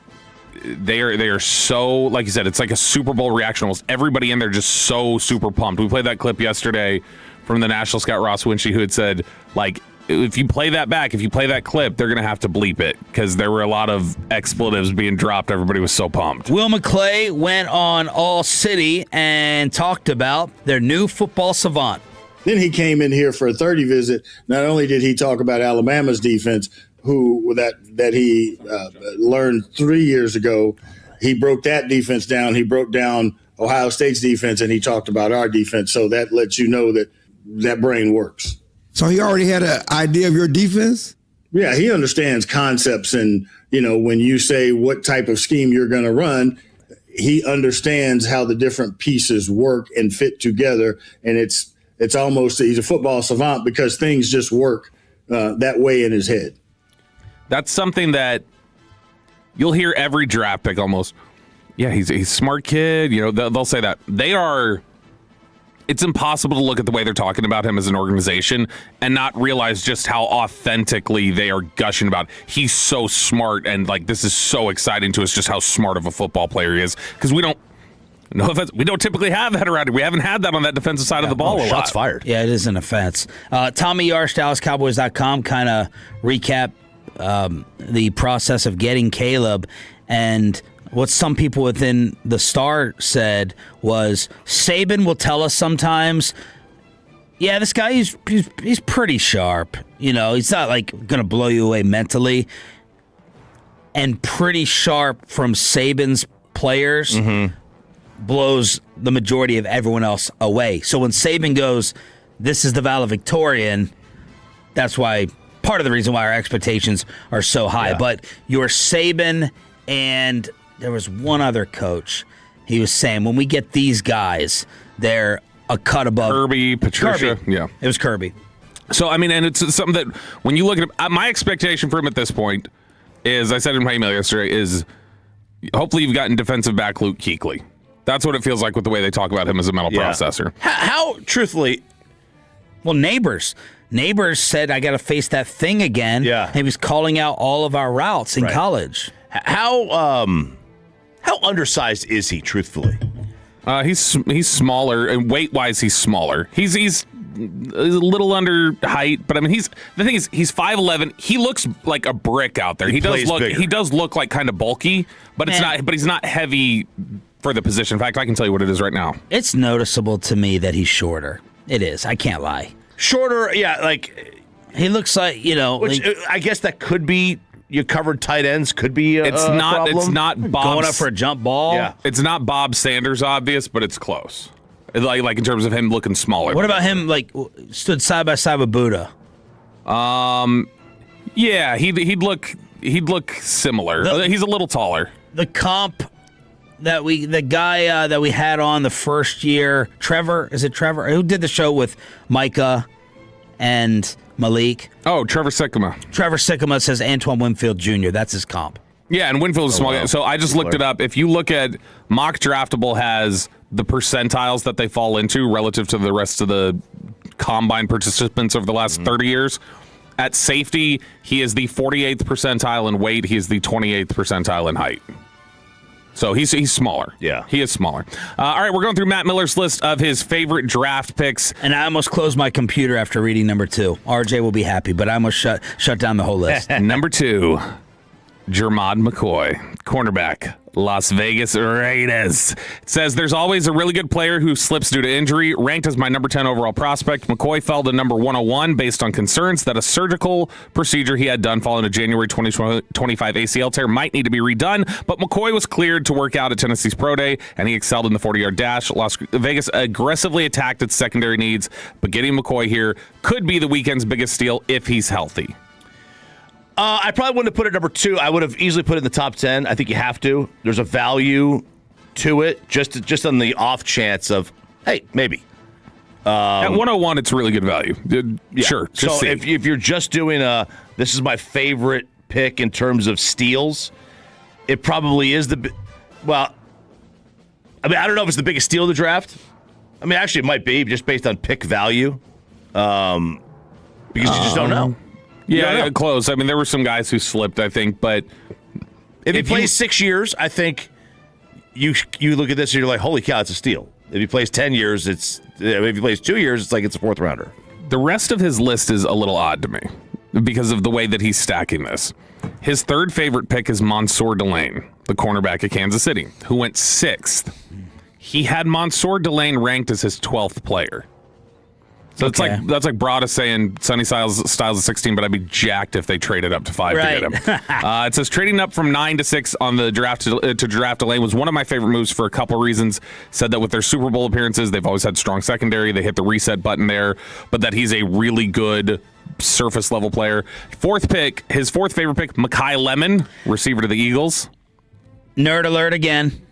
are so, like you said, it's like a Super Bowl reaction. Almost everybody in there just so super pumped. We played that clip yesterday from the National Scout Ross Winchie, who had said, like, if you play that back, if you play that clip, they're going to have to bleep it because there were a lot of expletives being dropped. Everybody was so pumped. Will McClay went on All City and talked about their new football savant. Then he came in here for a 30 visit. Not only did he talk about Alabama's defense, that he learned 3 years ago, he broke that defense down. He broke down Ohio State's defense, and he talked about our defense. So that lets you know that brain works. So he already had an idea of your defense? Yeah, he understands concepts. And, when you say what type of scheme you're going to run, he understands how the different pieces work and fit together. And it's almost, he's a football savant because things just work that way in his head. That's something that you'll hear every draft pick almost. Yeah, he's a smart kid. They'll say that. It's impossible to look at the way they're talking about him as an organization and not realize just how authentically they are gushing about. He's so smart, and this is so exciting to us just how smart of a football player he is, because we don't typically have that around here. We haven't had that on that defensive side of the ball a lot. Shots fired. Yeah, it is an offense. Tommy Yarsh, DallasCowboys.com, kind of recap the process of getting Caleb, and what some people within the Star said was Saban will tell us sometimes, yeah, this guy, he's pretty sharp. He's not going to blow you away mentally. And pretty sharp from Saban's players blows the majority of everyone else away. So when Saban goes, this is the valedictorian, that's why part of the reason why our expectations are so high. Yeah. But your Saban, and there was one other coach. He was saying, when we get these guys, they're a cut above. Kirby, Patricia. Kirby. Yeah. It was Kirby. So, and it's something that when you look at him, my expectation for him at this point is, I said in my email yesterday, is hopefully you've gotten defensive back Luke Kuechly. That's what it feels like with the way they talk about him as a mental processor. How truthfully? Well, Neighbors said, I got to face that thing again. Yeah. He was calling out all of our routes in college. How undersized is he, truthfully? He's smaller, and weight-wise, he's smaller. He's a little under height, but the thing is, he's 5'11". He looks like a brick out there. He does look like kind of bulky, but it's not. But he's not heavy for the position. In fact, I can tell you what it is right now. It's noticeable to me that he's shorter. It is. I can't lie. Shorter, yeah. He looks like Which I guess that could be. You covered tight ends could be a problem. It's not Bob going up for a jump ball. Yeah, it's not Bob Sanders obvious, but it's close. Like in terms of him looking smaller. What about him? Stood side by side with Buddha. Yeah, he'd look similar. He's a little taller. The comp the guy that we had on the first year, Trevor, is it Trevor? Who did the show with Micah and Malik? Oh, Trevor Sikkema. Trevor Sikkema says Antoine Winfield Jr. That's his comp. Yeah, and Winfield's a small guy. So I just looked it up. If you look at Mock Draftable has the percentiles that they fall into relative to the rest of the combine participants over the last 30 years. At safety, he is the 48th percentile in weight. He is the 28th percentile in height. So he's smaller. Yeah. He is smaller. All right, we're going through Matt Miller's list of his favorite draft picks. And I almost closed my computer after reading number 2. RJ will be happy, but I almost shut down the whole list. Number 2, Jermod McCoy, cornerback, Las Vegas Raiders. It says there's always a really good player who slips due to injury. Ranked as my number 10 overall prospect, McCoy fell to number 101 based on concerns that a surgical procedure he had done following a January 2025 ACL tear might need to be redone. But McCoy was cleared to work out at Tennessee's Pro Day, and he excelled in the 40-yard dash. Las Vegas aggressively attacked its secondary needs, but getting McCoy here could be the weekend's biggest steal if he's healthy. I probably wouldn't have put it number 2. I would have easily put it in the top 10. I think you have to. There's a value to it, just on the off chance of, hey, maybe. At 101, it's really good value. Yeah. Sure. So if you're just doing this is my favorite pick in terms of steals, it probably is well, I don't know if it's the biggest steal of the draft. Actually, it might be just based on pick value, because you just don't know. Yeah, close. There were some guys who slipped, I think, but if he plays 6 years, I think you look at this and you're like, holy cow, it's a steal. If he plays 10 years, if he plays 2 years, it's like it's a fourth rounder. The rest of his list is a little odd to me because of the way that he's stacking this. His third favorite pick is Mansour Delane, the cornerback of Kansas City, who went 6th. He had Mansour Delane ranked as his 12th player. So that's like Broadus saying Sonny Styles is 16, but I'd be jacked if they traded up to 5 to get him. It says trading up from 9 to 6 on the draft to draft Delane was one of my favorite moves for a couple of reasons. Said that with their Super Bowl appearances, they've always had strong secondary. They hit the reset button there, but that he's a really good surface level player. His fourth favorite pick, Mekhi Lemon, receiver to the Eagles. Nerd alert again.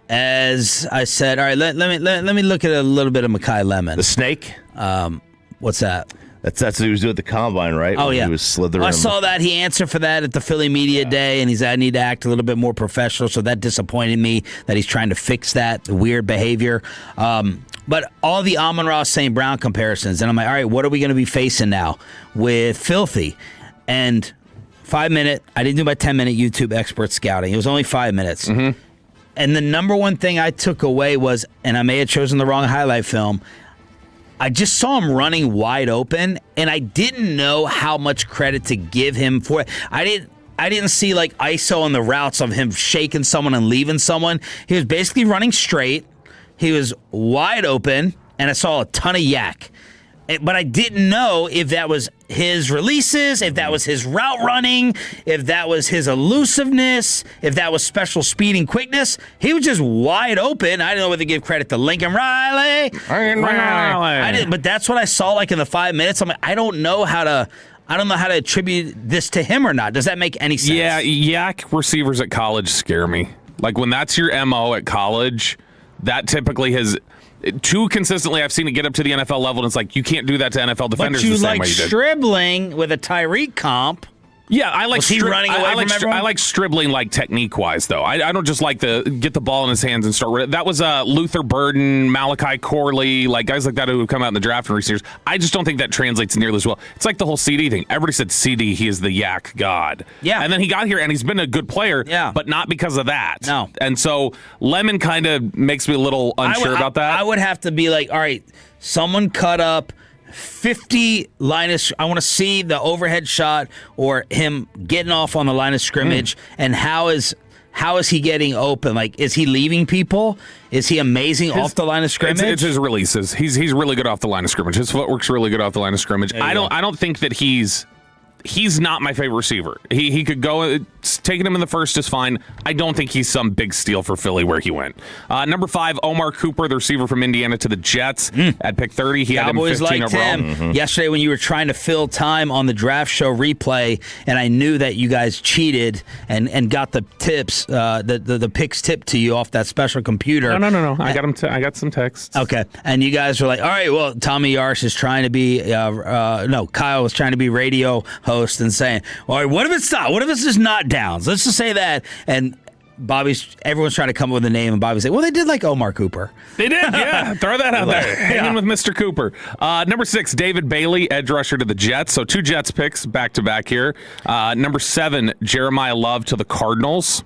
As I said, all right, let me look at a little bit of Mekhi Lemon. The snake? What's that? That's what he was doing at the Combine, right? Oh, yeah. He was slithering. I saw that. He answered for that at the Philly Media Day, and he said, I need to act a little bit more professional, so that disappointed me that he's trying to fix that, the weird behavior. But all the Amon-Ra St. Brown comparisons, and I'm like, all right, what are we going to be facing now with Filthy? And 5 minute, I didn't do my 10-minute YouTube expert scouting. It was only 5 minutes. Mm-hmm. And the number one thing I took away was, and I may have chosen the wrong highlight film, I just saw him running wide open, and I didn't know how much credit to give him for it. I didn't see like ISO on the routes of him shaking someone and leaving someone. He was basically running straight. He was wide open, and I saw a ton of yak. But I didn't know if that was his releases, if that was his route running, if that was his elusiveness, if that was special speed and quickness. He was just wide open. I didn't know whether to give credit to Lincoln Riley. I didn't, but that's what I saw like in the 5 minutes. I'm like, I don't know how to attribute this to him or not. Does that make any sense? Yeah, yak receivers at college scare me. Like when that's your MO at college, that typically has... Too consistently, I've seen it get up to the NFL level, and it's like, you can't do that to NFL defenders the same way you did. But you like Stribling with a Tyreek comp. Yeah, I like running away from everyone? I like Stribling like technique-wise, though. I don't just like get the ball in his hands and start. That was Luther Burden, Malachi Corley, like guys like that who have come out in the draft in recent years. I just don't think that translates nearly as well. It's like the whole CD thing. Everybody said CD, he is the yak god. Yeah. And then he got here, and he's been a good player, but not because of that. No. And so Lemon kind of makes me a little unsure about that. I would have to be like, all right, someone cut up 50 line of, I want to see the overhead shot or him getting off on the line of scrimmage, and how is he getting open? Like, is he leaving people? Is he amazing off the line of scrimmage? It's his releases. He's really good off the line of scrimmage. His footwork's really good off the line of scrimmage. I don't think that he's not my favorite receiver. He could go, taking him in the first is fine. I don't think he's some big steal for Philly where he went. Number 5, Omar Cooper, the receiver from Indiana to the Jets at pick 30. He Cowboys had him 15 liked overall. him. Yesterday when you were trying to fill time on the draft show replay, and I knew that you guys cheated and got the tips, the picks tipped to you off that special computer. No. I got some texts. Okay. And you guys were like, all right, well, Tommy Yarsh is trying to be, Kyle was trying to be radio host and saying, all right, what if it's not? What if it's just not Downs? Let's just say that. And everyone's trying to come up with a name, and Bobby's like, well, they did like Omar Cooper. They did, yeah. Throw that out there. Hanging with Mr. Cooper. Number 6, David Bailey, edge rusher to the Jets. So 2 Jets picks back-to-back here. Number 7, Jeremiah Love to the Cardinals.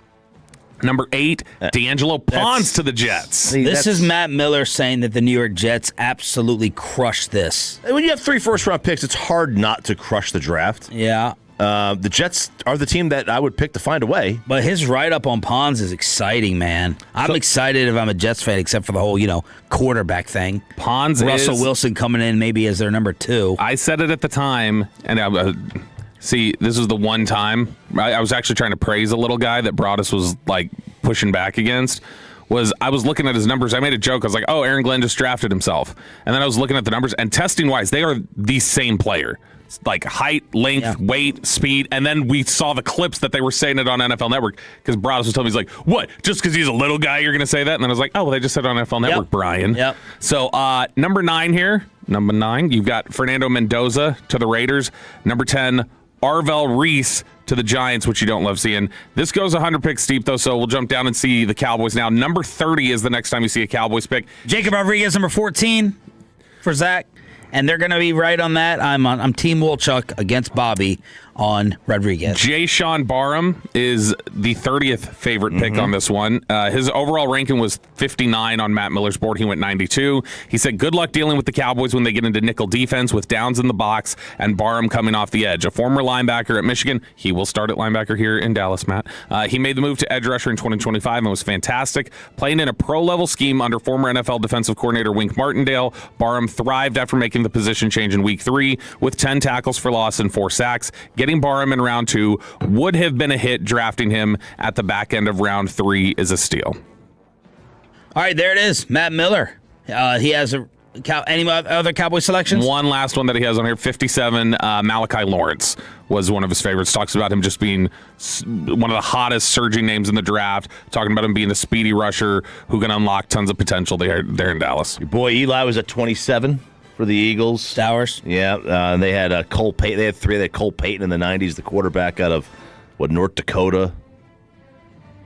Number 8, D'Angelo Pons to the Jets. This is Matt Miller saying that the New York Jets absolutely crushed this. When you have 3 first-round picks, it's hard not to crush the draft. Yeah. The Jets are the team that I would pick to find a way. But his write-up on Pons is exciting, man. I'm excited if I'm a Jets fan, except for the whole, quarterback thing. Russell Wilson coming in maybe as their number 2. I said it at the time, and see, this was the one time I was actually trying to praise a little guy that Broadus was like pushing back against. I was looking at his numbers. I made a joke. I was like, oh, Aaron Glenn just drafted himself. And then I was looking at the numbers, and testing-wise, they are the same player. It's like height, length, weight, speed. And then we saw the clips that they were saying it on NFL Network, because Broadus was telling me, he's like, what, just because he's a little guy, you're going to say that? And then I was like, oh, well, they just said it on NFL Network, Brian. Yep. So number 9 here, you've got Fernando Mendoza to the Raiders. Number 10, Arvell Reese to the Giants, which you don't love seeing. This goes 100 picks deep, though, so we'll jump down and see the Cowboys now. Number 30 is the next time you see a Cowboys pick. Jacob Rodriguez, number 14 for Zach. And they're going to be right on that. I'm Team Wolchuk against Bobby on Rodriguez. Jay Sean Barham is the 30th favorite pick on this one. His overall ranking was 59 on Matt Miller's board. He went 92. He said, good luck dealing with the Cowboys when they get into nickel defense with downs in the box and Barham coming off the edge. A former linebacker at Michigan. He will start at linebacker here in Dallas, Matt. He made the move to edge rusher in 2025 and was fantastic. Playing in a pro-level scheme under former NFL defensive coordinator Wink Martindale, Barham thrived after making the position change in week 3 with 10 tackles for loss and 4 sacks. Getting Barham in round 2 would have been a hit. Drafting him at the back end of round 3 is a steal. All right, there it is. Matt Miller. He has any other Cowboy selections? One last one that he has on here, 57, Malachi Lawrence was one of his favorites. Talks about him just being one of the hottest surging names in the draft, talking about him being a speedy rusher who can unlock tons of potential there in Dallas. Your boy Eli was at 27 for the Eagles. Stowers. Yeah, they had Cole Payton. They had 3. They had Cole Payton in the 90s, the quarterback out of, North Dakota.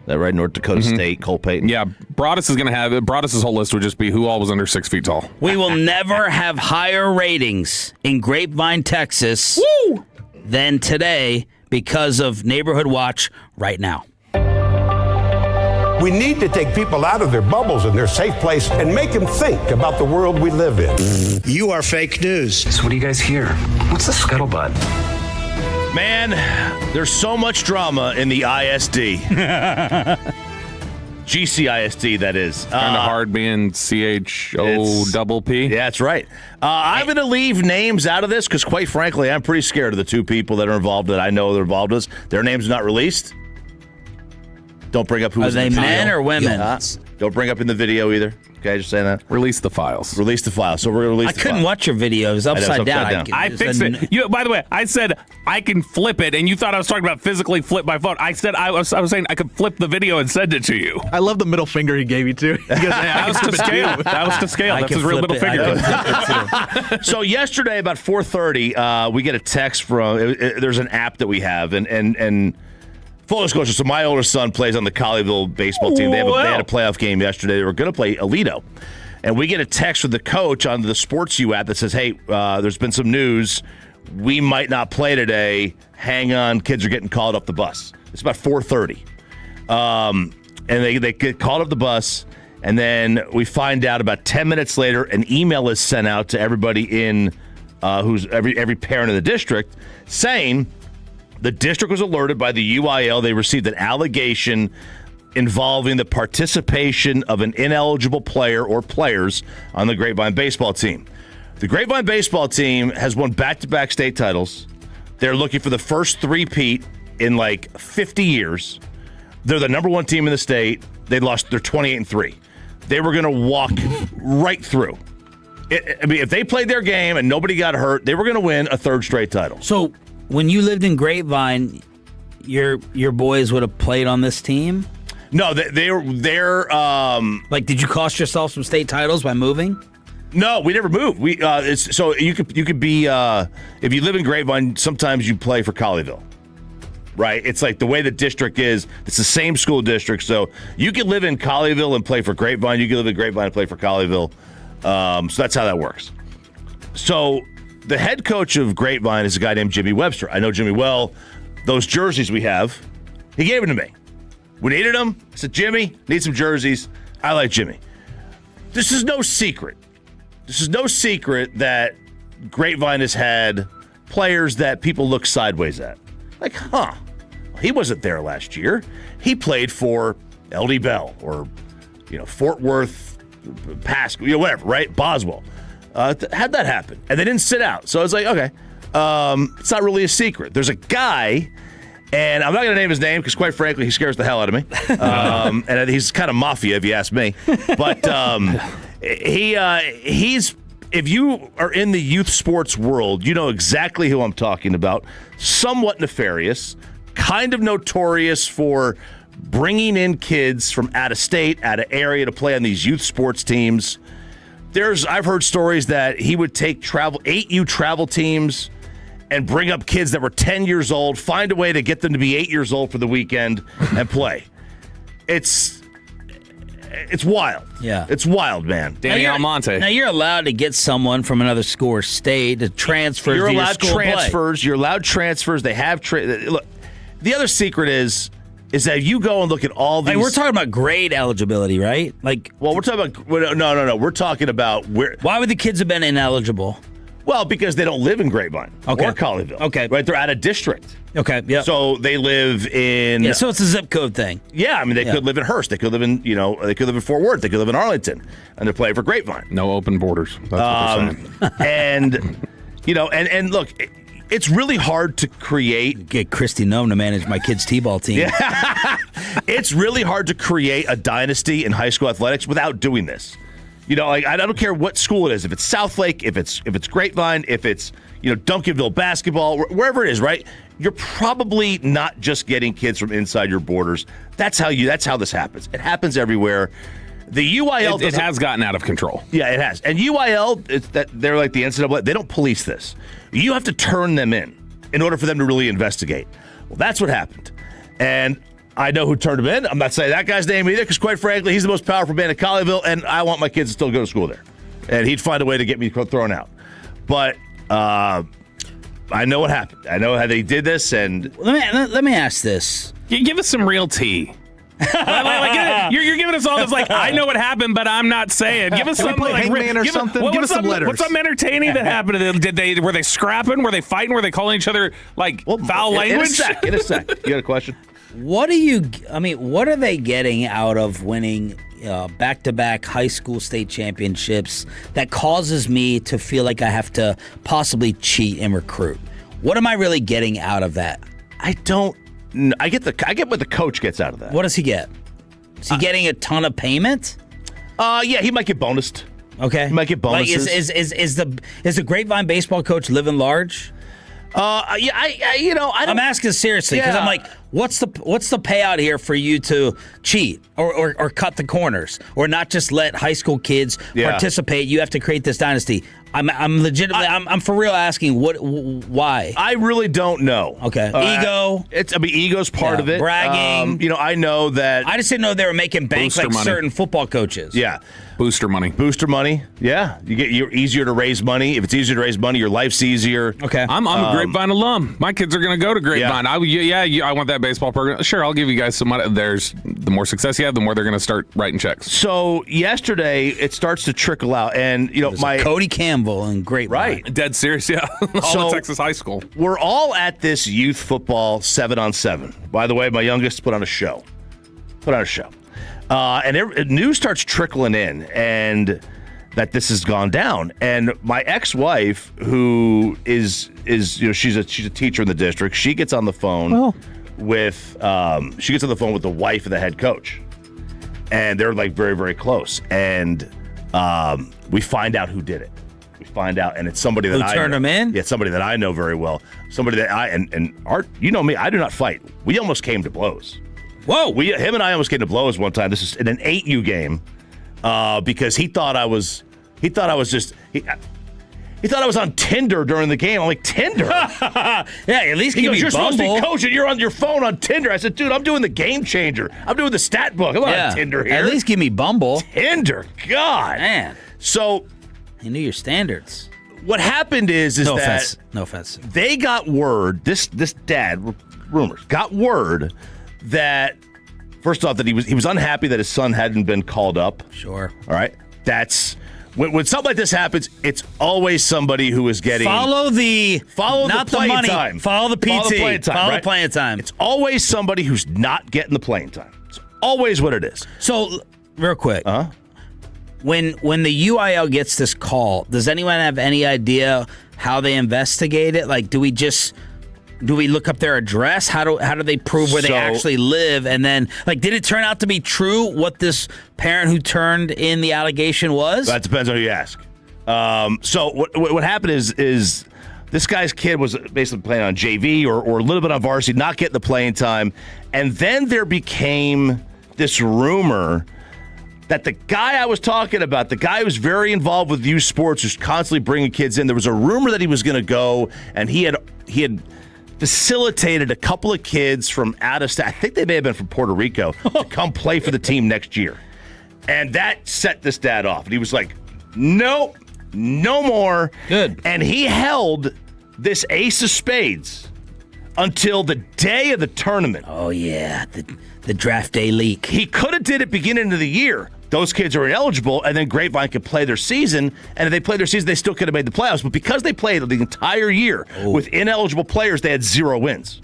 Is that right? North Dakota State, Cole Payton. Yeah, Broadus is going to have it. Broadus' whole list would just be who all was under 6 feet tall. We will never have higher ratings in Grapevine, Texas than today because of Neighborhood Watch right now. We need to take people out of their bubbles and their safe place and make them think about the world we live in. You are fake news. So what do you guys hear? What's the scuttlebutt? Man, there's so much drama in the ISD. GCISD, that is. Kind of hard being CHOPP. Yeah, that's right. I'm going to leave names out of this because, quite frankly, I'm pretty scared of the 2 people that are involved that I know they're involved with. Their names are not released. Don't bring up who was in the video. Are they men or women? Don't bring up in the video either. Okay, just saying that. Release the files. Release the files. So we're going to release the I couldn't watch your videos upside down. I fixed it. By the way, I said I can flip it, and you thought I was talking about physically flip my phone. I said I was saying I could flip the video and send it to you. I love the middle finger he gave you, too. That was to scale. That was to scale. That's his real middle finger. So yesterday, about 4:30, we get a text from, there's an app that we have, and full disclosure, so my older son plays on the Colleyville baseball team. They had a playoff game yesterday. They were going to play Alito. And we get a text from the coach on the Sports U app that says, hey, there's been some news. We might not play today. Hang on. Kids are getting called up the bus. It's about 4:30. And they get called up the bus. And then we find out about 10 minutes later, an email is sent out to everybody in who's every parent in the district saying the district was alerted by the UIL. They received an allegation involving the participation of an ineligible player or players on the Grapevine baseball team. The Grapevine baseball team has won back-to-back state titles. They're looking for the first three-peat in like 50 years. They're the number 1 team in the state. They're 28-3. They were going to walk right through. If they played their game and nobody got hurt, they were going to win a 3rd straight title. So when you lived in Grapevine, your boys would have played on this team? No, they're like, did you cost yourself some state titles by moving? No, we never moved. So you could be if you live in Grapevine, sometimes you play for Colleyville. Right? It's like the way the district is, it's the same school district. So you could live in Colleyville and play for Grapevine. You could live in Grapevine and play for Colleyville. So that's how that works. So the head coach of Grapevine is a guy named Jimmy Webster. I know Jimmy well. Those jerseys we have, he gave them to me. We needed them. I said, Jimmy, need some jerseys. I like Jimmy. This is no secret. That Grapevine has had players that people look sideways at. Like, he wasn't there last year. He played for LD Bell or, Fort Worth, Pasco, whatever, right? Boswell. How'd that happen? And they didn't sit out. So I was like, okay, it's not really a secret. There's a guy, and I'm not going to name his name because, quite frankly, he scares the hell out of me. And he's kind of mafia, if you ask me. But he's, if you are in the youth sports world, you know exactly who I'm talking about. Somewhat nefarious, kind of notorious for bringing in kids from out of state, out of area to play on these youth sports teams. I've heard stories that he would take 8U travel teams and bring up kids that were 10 years old, find a way to get them to be 8 years old for the weekend and play. it's wild. Yeah. It's wild, man. Danny Almonte. Now, you're allowed to get someone from another school or state to transfer. You're to allowed your school transfers. play. You're allowed transfers. They have look. The other secret is that you go and look at all these. Like, we're talking about grade eligibility, right? Like, well, we're talking about no. We're talking about where. Why would the kids have been ineligible? Well, because they don't live in Grapevine or Colleyville. Okay. Right? They're out of district. Okay, yeah. So they live in. Yeah, so it's a zip code thing. Yeah, I mean, they could live in Hearst. They could live in, they could live in Fort Worth. They could live in Arlington. And they're playing for Grapevine. No open borders. That's what they're saying. And look, it's really hard to create. Get Christy Nome to manage my kids' T-ball team. Yeah. It's really hard to create a dynasty in high school athletics without doing this. Like, I don't care what school it is. If it's Southlake, if it's Grapevine, if it's Duncanville basketball, wherever it is, right? You're probably not just getting kids from inside your borders. That's how this happens. It happens everywhere. The UIL it has gotten out of control. Yeah, it has. And UIL, they're like the NCAA. They don't police this. You have to turn them in order for them to really investigate. Well, that's what happened. And I know who turned him in. I'm not saying that guy's name either, because quite frankly, he's the most powerful man in Colleyville, and I want my kids to still go to school there. And he'd find a way to get me thrown out. But I know what happened. I know how they did this. And let me ask this. Give us some real tea. You're giving us all this, like, I know what happened, but I'm not saying. Give us something like Hangman or something. Give us some letters. What's something entertaining that happened? Were they scrapping? Were they fighting? Were they calling each other foul language? In a sec. You got a question? What are they getting out of winning back-to-back high school state championships that causes me to feel like I have to possibly cheat and recruit? What am I really getting out of that? I get what the coach gets out of that. What does he get? Is he getting a ton of payment? Yeah, he might get bonused. Okay, he might get bonuses. Like, is the Grapevine baseball coach living large? I'm asking seriously because I'm like, what's the payout here for you to cheat or cut the corners or not just let high school kids participate? You have to create this dynasty. I'm legitimately I'm for real asking why. I really don't know. Okay, ego. Ego's part of it. Bragging. I know that. I just didn't know they were making bank Booster like money. certain football coaches. Yeah. Booster money. Yeah, you're easier to raise money. If it's easier to raise money, your life's easier. Okay, I'm a Grapevine alum. My kids are going to go to Grapevine. I want that baseball program. Sure, I'll give you guys some money. The more success you have, the more they're going to start writing checks. So yesterday, it starts to trickle out, and my Cody Campbell and Grapevine. Right, dead serious. Yeah, all of Texas high school. We're all at this youth football 7-on-7. By the way, my youngest put on a show. And news starts trickling in, and that this has gone down. And my ex-wife, who is she's a teacher in the district, she gets on the phone with the wife of the head coach, and they're like very, very close. And we find out who did it. And it's somebody that I turned him in. Yeah, somebody that I know very well. Somebody that Art, you know me, I do not fight. We almost came to blows. Whoa! Him and I almost came to blows one time. This is in an 8U game, because he thought I was on Tinder during the game. I'm like, Tinder? Yeah, at least give me you're Bumble. supposed to be coaching. You're on your phone on Tinder. I said, dude, I'm doing the game changer. I'm doing the stat book. I'm not on Tinder here. At least give me Bumble. Tinder, God, man. So he knew your standards. What happened is no that offense. No offense. They got word. This dad, rumors, got word that, first off, that he was unhappy that his son hadn't been called up. Sure. All right. That's when something like this happens. It's always somebody who is getting follow the playing money. time. Follow the PT. Follow the playing time. Follow the playing time. It's always somebody who's not getting the playing time. It's always what it is. So, real quick. When the UIL gets this call, does anyone have any idea how they investigate it? Like, do we look up their address? How do they prove where they actually live? And then, like, did it turn out to be true what this parent who turned in the allegation was? That depends on who you ask. So what happened is this guy's kid was basically playing on JV or a little bit on varsity, not getting the playing time. And then there became this rumor that the guy I was talking about, the guy who's very involved with youth sports, who's constantly bringing kids in, there was a rumor that he was going to go, and he had facilitated a couple of kids from out of state. I think they may have been from Puerto Rico to come play for the team next year. And that set this dad off. And he was like, nope, no more. Good. And he held this ace of spades until the day of the tournament. Oh, yeah, the draft day leak. He could have did it beginning of the year. Those kids are ineligible, and then Grapevine could play their season, and if they played their season, they still could have made the playoffs. But because they played the entire year with ineligible players, they had 0 wins.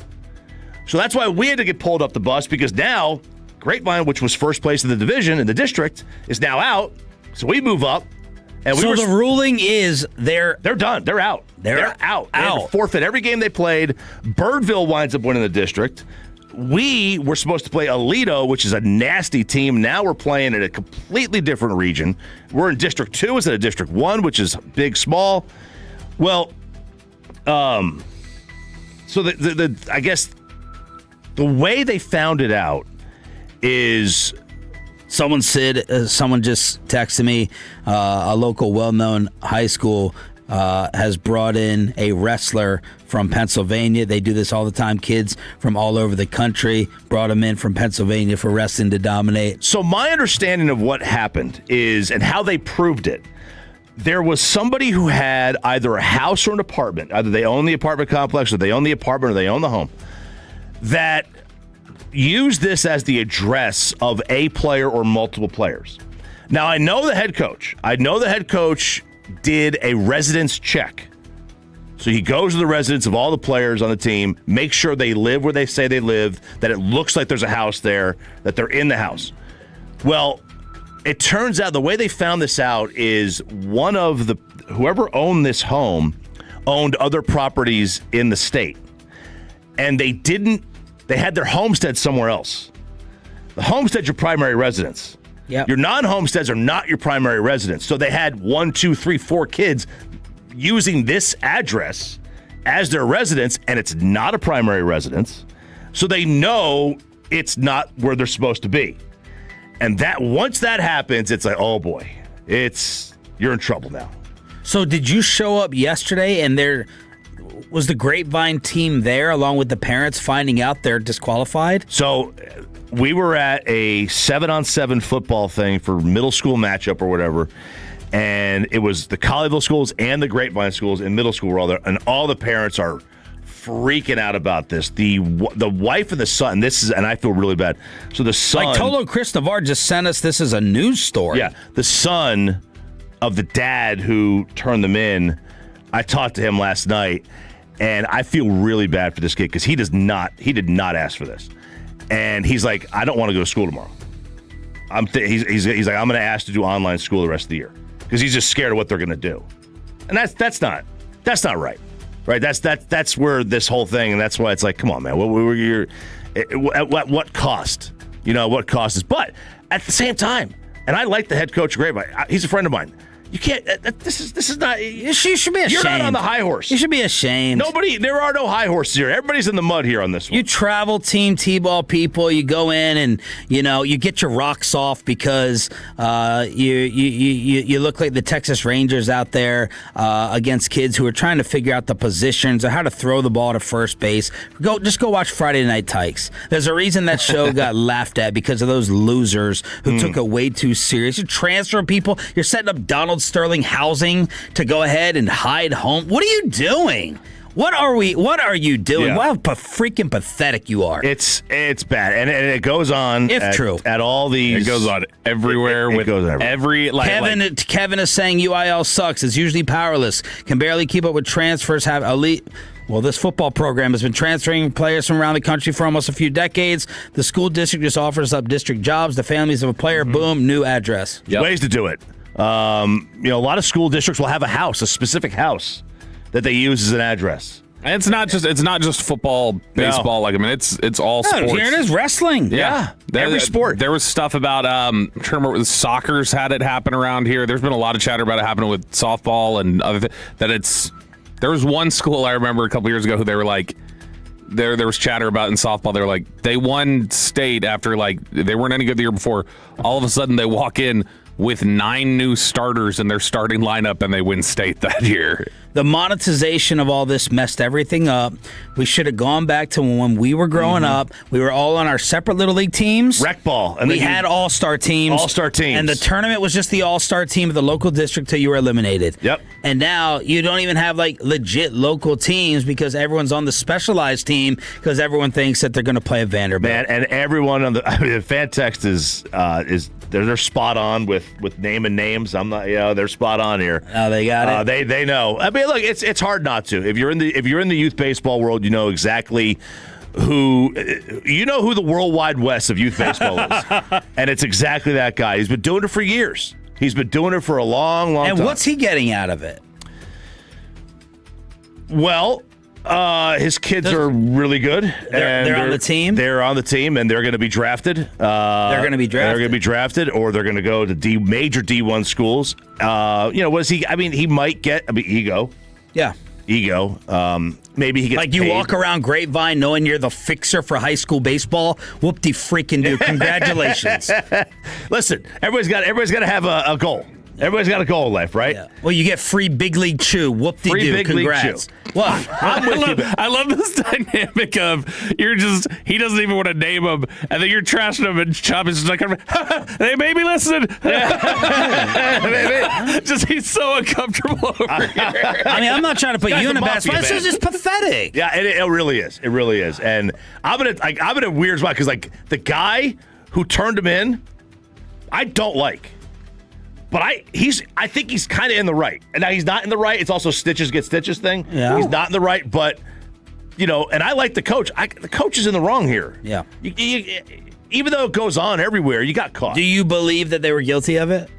So that's why we had to get pulled up the bus, because now Grapevine, which was first place in the division in the district, is now out. So we move up. And the ruling is they're done. They're out. They're out. They had to forfeit every game they played. Birdville winds up winning the district. We were supposed to play Aledo, which is a nasty team. Now we're playing in a completely different region. We're in District 2 instead of District 1, which is big, small. Well, so I guess the way they found it out is someone just texted me, a local well-known high school has brought in a wrestler from Pennsylvania. They do this all the time. Kids from all over the country brought them in from Pennsylvania for wrestling to dominate. So my understanding of what happened is, and how they proved it, there was somebody who had either a house or an apartment. Either they own the apartment complex, or they own the apartment, or they own the home, that used this as the address of a player or multiple players. Now, I know the head coach. Did a residence check. So he goes to the residence of all the players on the team, make sure they live where they say they live, that it looks like there's a house there, that they're in the house. Well, it turns out the way they found this out is whoever owned this home owned other properties in the state. And they had their homestead somewhere else. The homestead's your primary residence. Yep. Your non-homesteads are not your primary residence. So they had 1, 2, 3, 4 kids using this address as their residence, and it's not a primary residence. So they know it's not where they're supposed to be. And that once that happens, it's like, oh boy, you're in trouble now. So did you show up yesterday and was the Grapevine team there along with the parents finding out they're disqualified? So we were at a 7-on-7 football thing for middle school matchup or whatever, and it was the Colleyville schools and the Grapevine schools in middle school were all there, and all the parents are freaking out about this. The wife and the son, and I feel really bad. So the son, like Tolo Chris Navarre just sent us this as a news story. Yeah, the son of the dad who turned them in, I talked to him last night, and I feel really bad for this kid because he did not ask for this. And he's like, I don't want to go to school tomorrow. He's like, I'm going to ask to do online school the rest of the year because he's just scared of what they're going to do. And that's not right. Right? That's where this whole thing, and that's why it's like, come on, man. At what cost? You know, what cost is? But at the same time, and I like the head coach of Grapevine. He's a friend of mine. You can't. This is not. You should be ashamed. You're not on the high horse. You should be ashamed. There are no high horses here. Everybody's in the mud here on this one. You travel team T-ball people. You go in and you get your rocks off because you look like the Texas Rangers out there against kids who are trying to figure out the positions or how to throw the ball to first base. Just go watch Friday Night Tykes. There's a reason that show got laughed at because of those losers who took it way too serious. You transfer people. You're setting up Donald Sterling housing to go ahead and hide home. What are you doing? What are you doing? Yeah. How freaking pathetic you are. It's bad, and it goes on. True, at all these. It goes on everywhere. It goes everywhere. Kevin is saying UIL sucks. Is usually powerless. Can barely keep up with transfers. Have elite. Well, this football program has been transferring players from around the country for almost a few decades. The school district just offers up district jobs. The families of a player, boom, new address. Yep. Ways to do it. A lot of school districts will have a specific house that they use as an address. And it's not just football, baseball. No. It's all sports. Here it is, wrestling. Yeah. Every sport. There was stuff about I'm trying to remember, soccer's had it happen around here. There's been a lot of chatter about it happening with softball and other there was one school I remember a couple years ago who they were like, there was chatter about in softball. They were like, they won state after they weren't any good the year before. All of a sudden they walk in with 9 new starters in their starting lineup and they win state that year. The monetization of all this messed everything up. We should have gone back to when we were growing up. We were all on our separate Little League teams. Rec ball. And we had all-star teams. All-star teams. And the tournament was just the all-star team of the local district till you were eliminated. Yep. And now you don't even have like legit local teams because everyone's on the specialized team because everyone thinks that they're going to play at Vanderbilt. Man, and everyone on the fan text is they're spot on with naming names. I'm not, they're spot on here. Oh, they got it. They know. I mean, look, it's hard not to. If you're in the youth baseball world, you know exactly who the worldwide west of youth baseball is, and it's exactly that guy. He's been doing it for years. He's been doing it for a long time. And what's he getting out of it? Well, his kids are really good. They're on the team? They're on the team, and they're going to be drafted. They're going to be drafted? They're going to be drafted, or they're going to go to major D1 schools. What is he? I mean, he might get ego. Yeah. Ego. Maybe he gets like you paid. walk around Grapevine knowing you're the fixer for high school baseball. Whoop-de-freaking-do. Congratulations. Listen, everybody's got to have a goal. Everybody's got a goal in life, right? Yeah. Well, you get free big league chew. Whoop-de-doo. Free big Congrats. league chew. Well, I love this dynamic of he doesn't even want to name them, and then you're trashing them, and Chop is just like, they may be listening. Just he's so uncomfortable over here. I mean, I'm not trying to put you in a bad spot. It's just pathetic. Yeah, it really is. It really is. And I'm in a weird spot because the guy who turned him in, I don't like. But I think he's kind of in the right. And now he's not in the right. It's also stitches get stitches thing. Yeah. He's not in the right, but, and I like the coach. The coach is in the wrong here. Yeah. Even though it goes on everywhere, you got caught. Do you believe that they were guilty of it?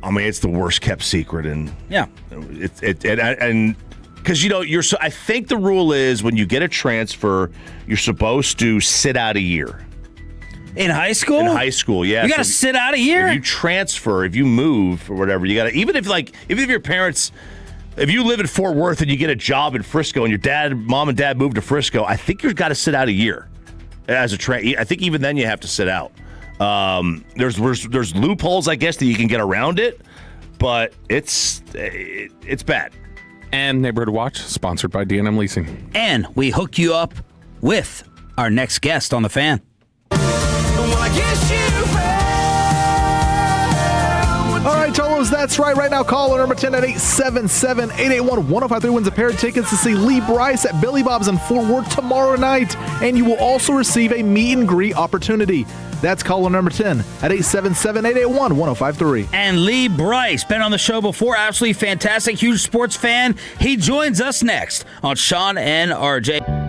I mean, it's the worst kept secret. And yeah. And because, I think the rule is when you get a transfer, you're supposed to sit out a year. In high school? In high school, yeah. You got to sit out a year? If you transfer, if you move or whatever, you got to, even if your parents, if you live in Fort Worth and you get a job in Frisco and your mom and dad moved to Frisco, I think you've got to sit out a year as a I think even then you have to sit out. There's loopholes, I guess, that you can get around it, but it's bad. And Neighborhood Watch, sponsored by D&M Leasing. And we hook you up with our next guest on The Fan. All right, Tolos, that's right. Right now, caller number 10 at 877-881-1053 wins a pair of tickets to see Lee Bryce at Billy Bob's in Fort Worth tomorrow night, and you will also receive a meet and greet opportunity. That's caller number 10 at 877-881-1053. And Lee Bryce, been on the show before, absolutely fantastic, huge sports fan. He joins us next on Sean and RJ.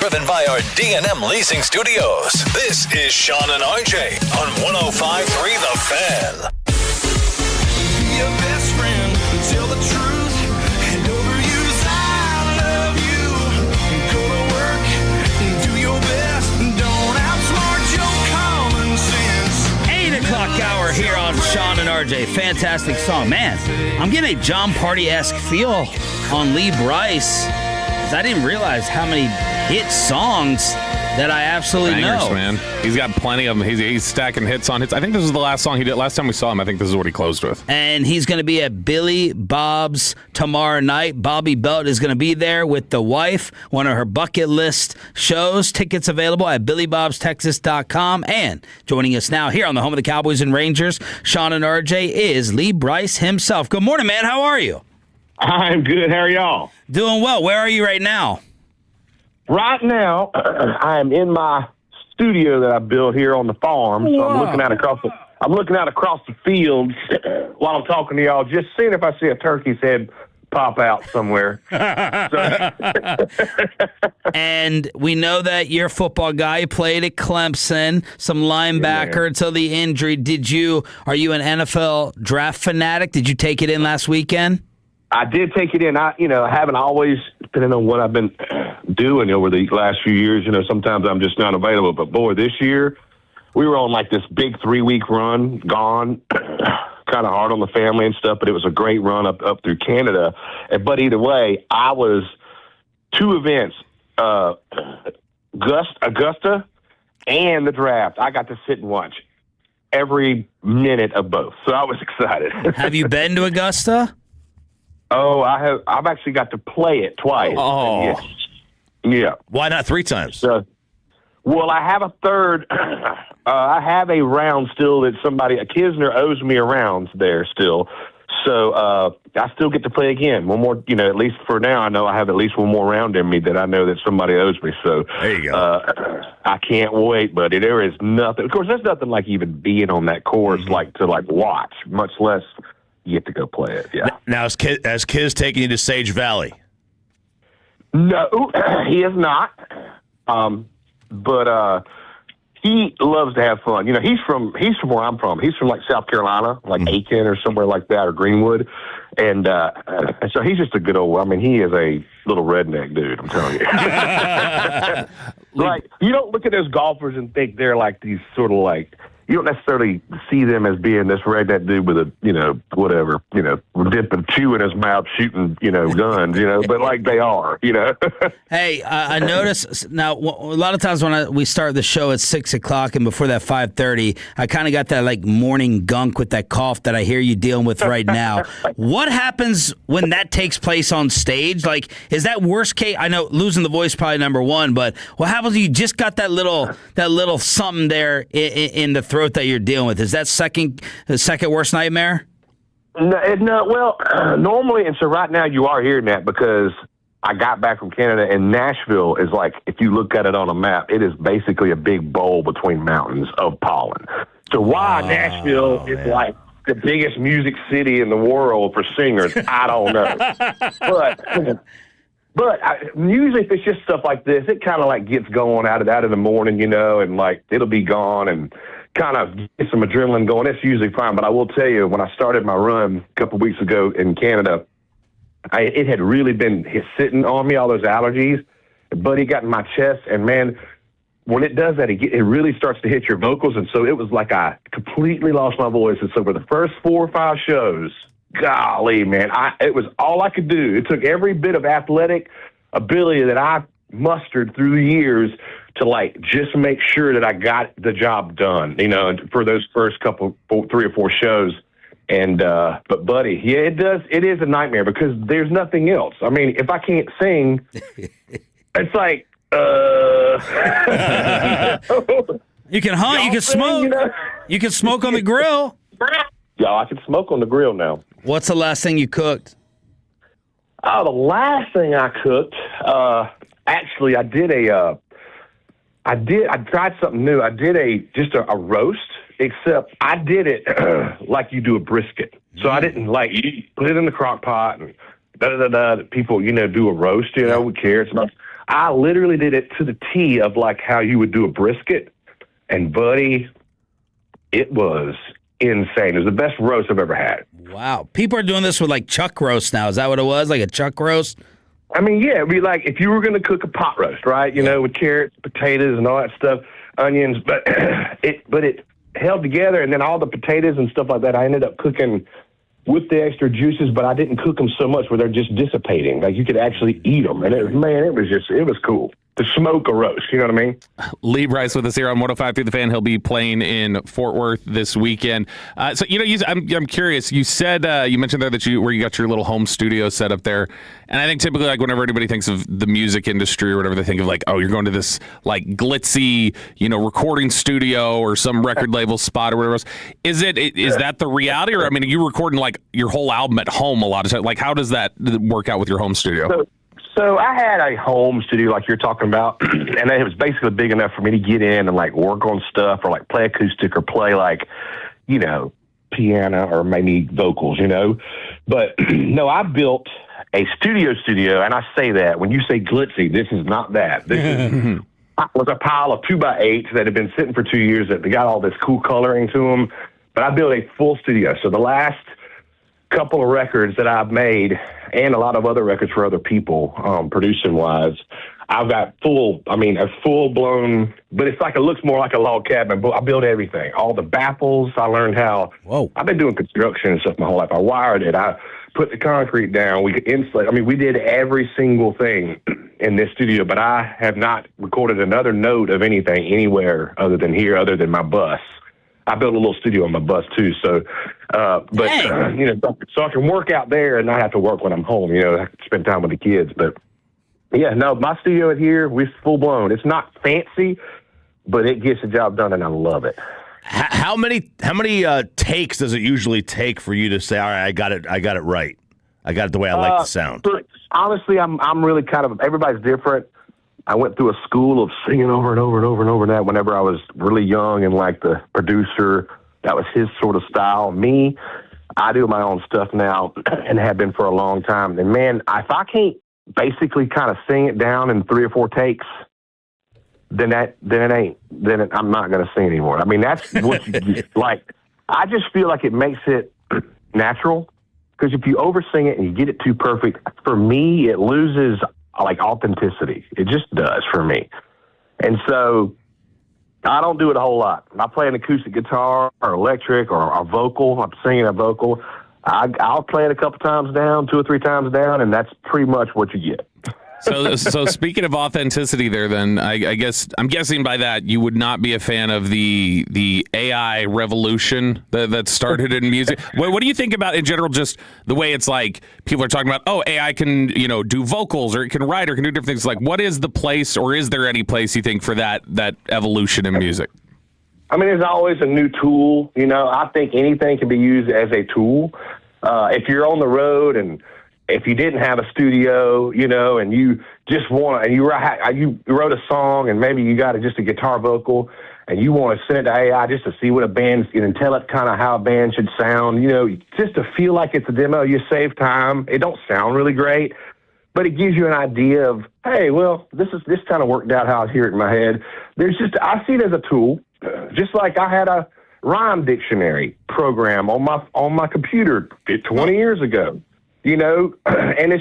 driven by our D&M Leasing Studios. This is Sean and RJ on 105.3 The Fan. Be your best friend, tell the truth, and overuse I love you. Go to work, do your best, don't outsmart your common sense. 8 o'clock hour here on Sean and RJ. Fantastic song. Man, I'm getting a John Party-esque feel on Lee Bryce. I didn't realize how many hit songs that I absolutely Bangers, know. Man. He's got plenty of them. He's stacking hits on hits. I think this was the last song he did. Last time we saw him, I think this is what he closed with. And he's going to be at Billy Bob's tomorrow night. Bobby Belt is going to be there with the wife, one of her bucket list shows. Tickets available at BillyBobsTexas.com. And joining us now here on the home of the Cowboys and Rangers, Sean and RJ, is Lee Bryce himself. Good morning, man. How are you? I'm good. How are y'all? Doing well. Where are you right now? Right now, I am in my studio that I built here on the farm. So I'm looking out across the fields while I'm talking to y'all, just seeing if I see a turkey's head pop out somewhere. And we know that you're a football guy. You played at Clemson, some linebacker until the injury. Are you an NFL draft fanatic? Did you take it in last weekend? I did take it in. I haven't always, depending on what I've been doing over the last few years, sometimes I'm just not available. But, boy, this year we were on, this big 3-week run, gone, kind of hard on the family and stuff, but it was a great run up through Canada. But either way, I was 2 events, Augusta and the draft. I got to sit and watch every minute of both. So I was excited. Have you been to Augusta? Oh, I have. I've actually got to play it twice. Oh, yes. Yeah. Why not 3 times? Well, I have a third. I have a round still that a Kisner owes me a round there still. So I still get to play again. One more, at least for now, I know I have at least one more round in me that I know that somebody owes me. So there you go. I can't wait, buddy. There is nothing. Of course, there's nothing like even being on that course, to watch, much less you get to go play it. Yeah. Now, has Kiz taken you to Sage Valley? No, he is not. But he loves to have fun. He's from where I'm from. He's from South Carolina, Aiken or somewhere like that, or Greenwood. And so he's just a good old, he is a little redneck dude, I'm telling you. You don't look at those golfers and think they're these sort of you don't necessarily see them as being this redneck dude with a, whatever, dipping chew in his mouth, shooting, guns, but they are, Hey, I noticed now a lot of times when we start the show at 6 o'clock and before that 5:30, I kind of got that morning gunk with that cough that I hear you dealing with right now. What happens when that takes place on stage? Is that worst case? I know losing the voice probably number one, but what happens if you just got that little something there in the throat that you're dealing with? Is that the second worst nightmare? No. Well, normally, and so right now you are hearing that because I got back from Canada, and Nashville is if you look at it on a map, it is basically a big bowl between mountains of pollen. So why Nashville is the biggest music city in the world for singers, I don't know. But usually if it's just stuff like this, it kind of gets going out in the morning, and it'll be gone and kind of get some adrenaline going. It's usually fine. But I will tell you, when I started my run a couple of weeks ago in Canada, it had really been sitting on me, all those allergies. But it got in my chest, and man, when it does that, it really starts to hit your vocals. And so it was I completely lost my voice. And so for the first 4 or 5 shows, golly, man, it was all I could do. It took every bit of athletic ability that I mustered through the years to just make sure that I got the job done, for those first 3 or 4 shows. And, but buddy, yeah, it is a nightmare because there's nothing else. If I can't sing, it's you can hunt, you can smoke, you can smoke on the grill. Yeah, I can smoke on the grill now. What's the last thing you cooked? The last thing I cooked, actually, I tried something new. I did just a roast, except I did it like you do a brisket. So I didn't you put it in the crock pot and people, do a roast, with carrots. I literally did it to the T of like how you would do a brisket. And buddy, it was insane. It was the best roast I've ever had. Wow. People are doing this with like chuck roast now. Is that what it was? Like a chuck roast? I mean, yeah, it'd be like if you were going to cook a pot roast, right? You know, with carrots, potatoes, and all that stuff, onions, but it held together, and then all the potatoes and stuff like that, I ended up cooking with the extra juices, but I didn't cook them so much where they're just dissipating. Like you could actually eat them, and it was cool to smoke a roast. You know what I mean? Lee Bryce with us here on 105.3 The Fan. He'll be playing in Fort Worth this weekend. So I'm curious. You said you mentioned there that where you got your little home studio set up there, and I think typically like whenever anybody thinks of the music industry or whatever, they think of like, oh, you're going to this like glitzy, recording studio or some record label spot or whatever else. Is that the reality, or I mean, are you recording like your whole album at home a lot of times? Like, how does that work out with your home studio? So I had a home studio like you're talking about, and it was basically big enough for me to get in and like work on stuff or like play acoustic or play like, piano or maybe vocals, But no, I built a studio, and I say that when you say glitzy, this is not that. This was a pile of 2x8s that had been sitting for 2 years that they got all this cool coloring to them. But I built a full studio. So the last couple of records that I've made and a lot of other records for other people, producing wise, I've got a full blown, but it's like, it looks more like a log cabin, but I built everything, all the baffles. I learned how, I've been doing construction and stuff my whole life. I wired it. I put the concrete down. We could insulate. I mean, we did every single thing in this studio, but I have not recorded another note of anything anywhere other than here, other than my bus. I built a little studio on my bus too, so so I can work out there and not have to work when I'm home. I have to spend time with the kids. But yeah, no, my studio here, we're full blown. It's not fancy, but it gets the job done, and I love it. How many takes does it usually take for you to say, all right, I got it right, I got it the way I like the sound? Honestly, I'm really kind of, everybody's different. I went through a school of singing over and over and over and over that whenever I was really young, and like the producer, that was his sort of style. Me, I do my own stuff now and have been for a long time. And man, if I can't basically kind of sing it down in 3 or 4 takes, then I'm not going to sing anymore. I mean, that's what you like. I just feel like it makes it natural, because if you oversing it and you get it too perfect, for me, it loses like authenticity. It just does for me. And so I don't do it a whole lot. I play an acoustic guitar or electric or a vocal. I'm singing a vocal. I'll play it a couple times down, 2 or 3 times down, and that's pretty much what you get. So speaking of authenticity there, then I guess I'm guessing by that you would not be a fan of the AI revolution that started in music. What do you think about in general, just the way it's like people are talking about, oh, AI can do vocals, or it can write, or can do different things. Like, what is the place, or is there any place you think for that evolution in music? I mean, there's always a new tool. I think anything can be used as a tool. If you're on the road, and if you didn't have a studio, and you just want to, and you wrote a song, and maybe you got just a guitar vocal, and you want to send it to AI just to see what a band's, and tell it kind of how a band should sound, just to feel like it's a demo. You save time. It don't sound really great, but it gives you an idea of, hey, well, this kind of worked out how I hear it in my head. I see it as a tool, just like I had a rhyme dictionary program on my computer 20 years ago. And it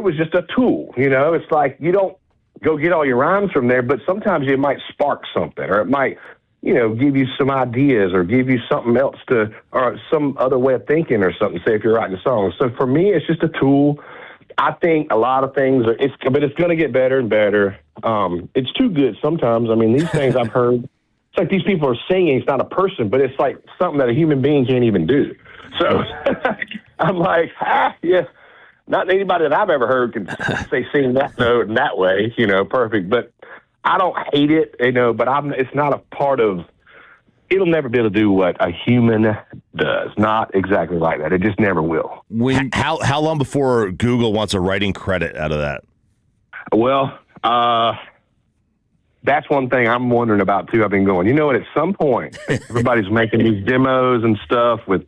was just a tool. It's like, you don't go get all your rhymes from there, but sometimes it might spark something, or it might, give you some ideas, or give you something else or some other way of thinking or something, say if you're writing a song. So for me, it's just a tool. I think a lot of things but it's going to get better and better. It's too good sometimes. I mean, these things I've heard, it's like these people are singing. It's not a person, but it's like something that a human being can't even do. So I'm like, yeah, not anybody that I've ever heard can say sing that note in that way, perfect. But I don't hate it, but it's not a part of, it'll never be able to do what a human does. Not exactly like that. It just never will. How long before Google wants a writing credit out of that? Well, that's one thing I'm wondering about too. I've been going, at some point, everybody's making these demos and stuff with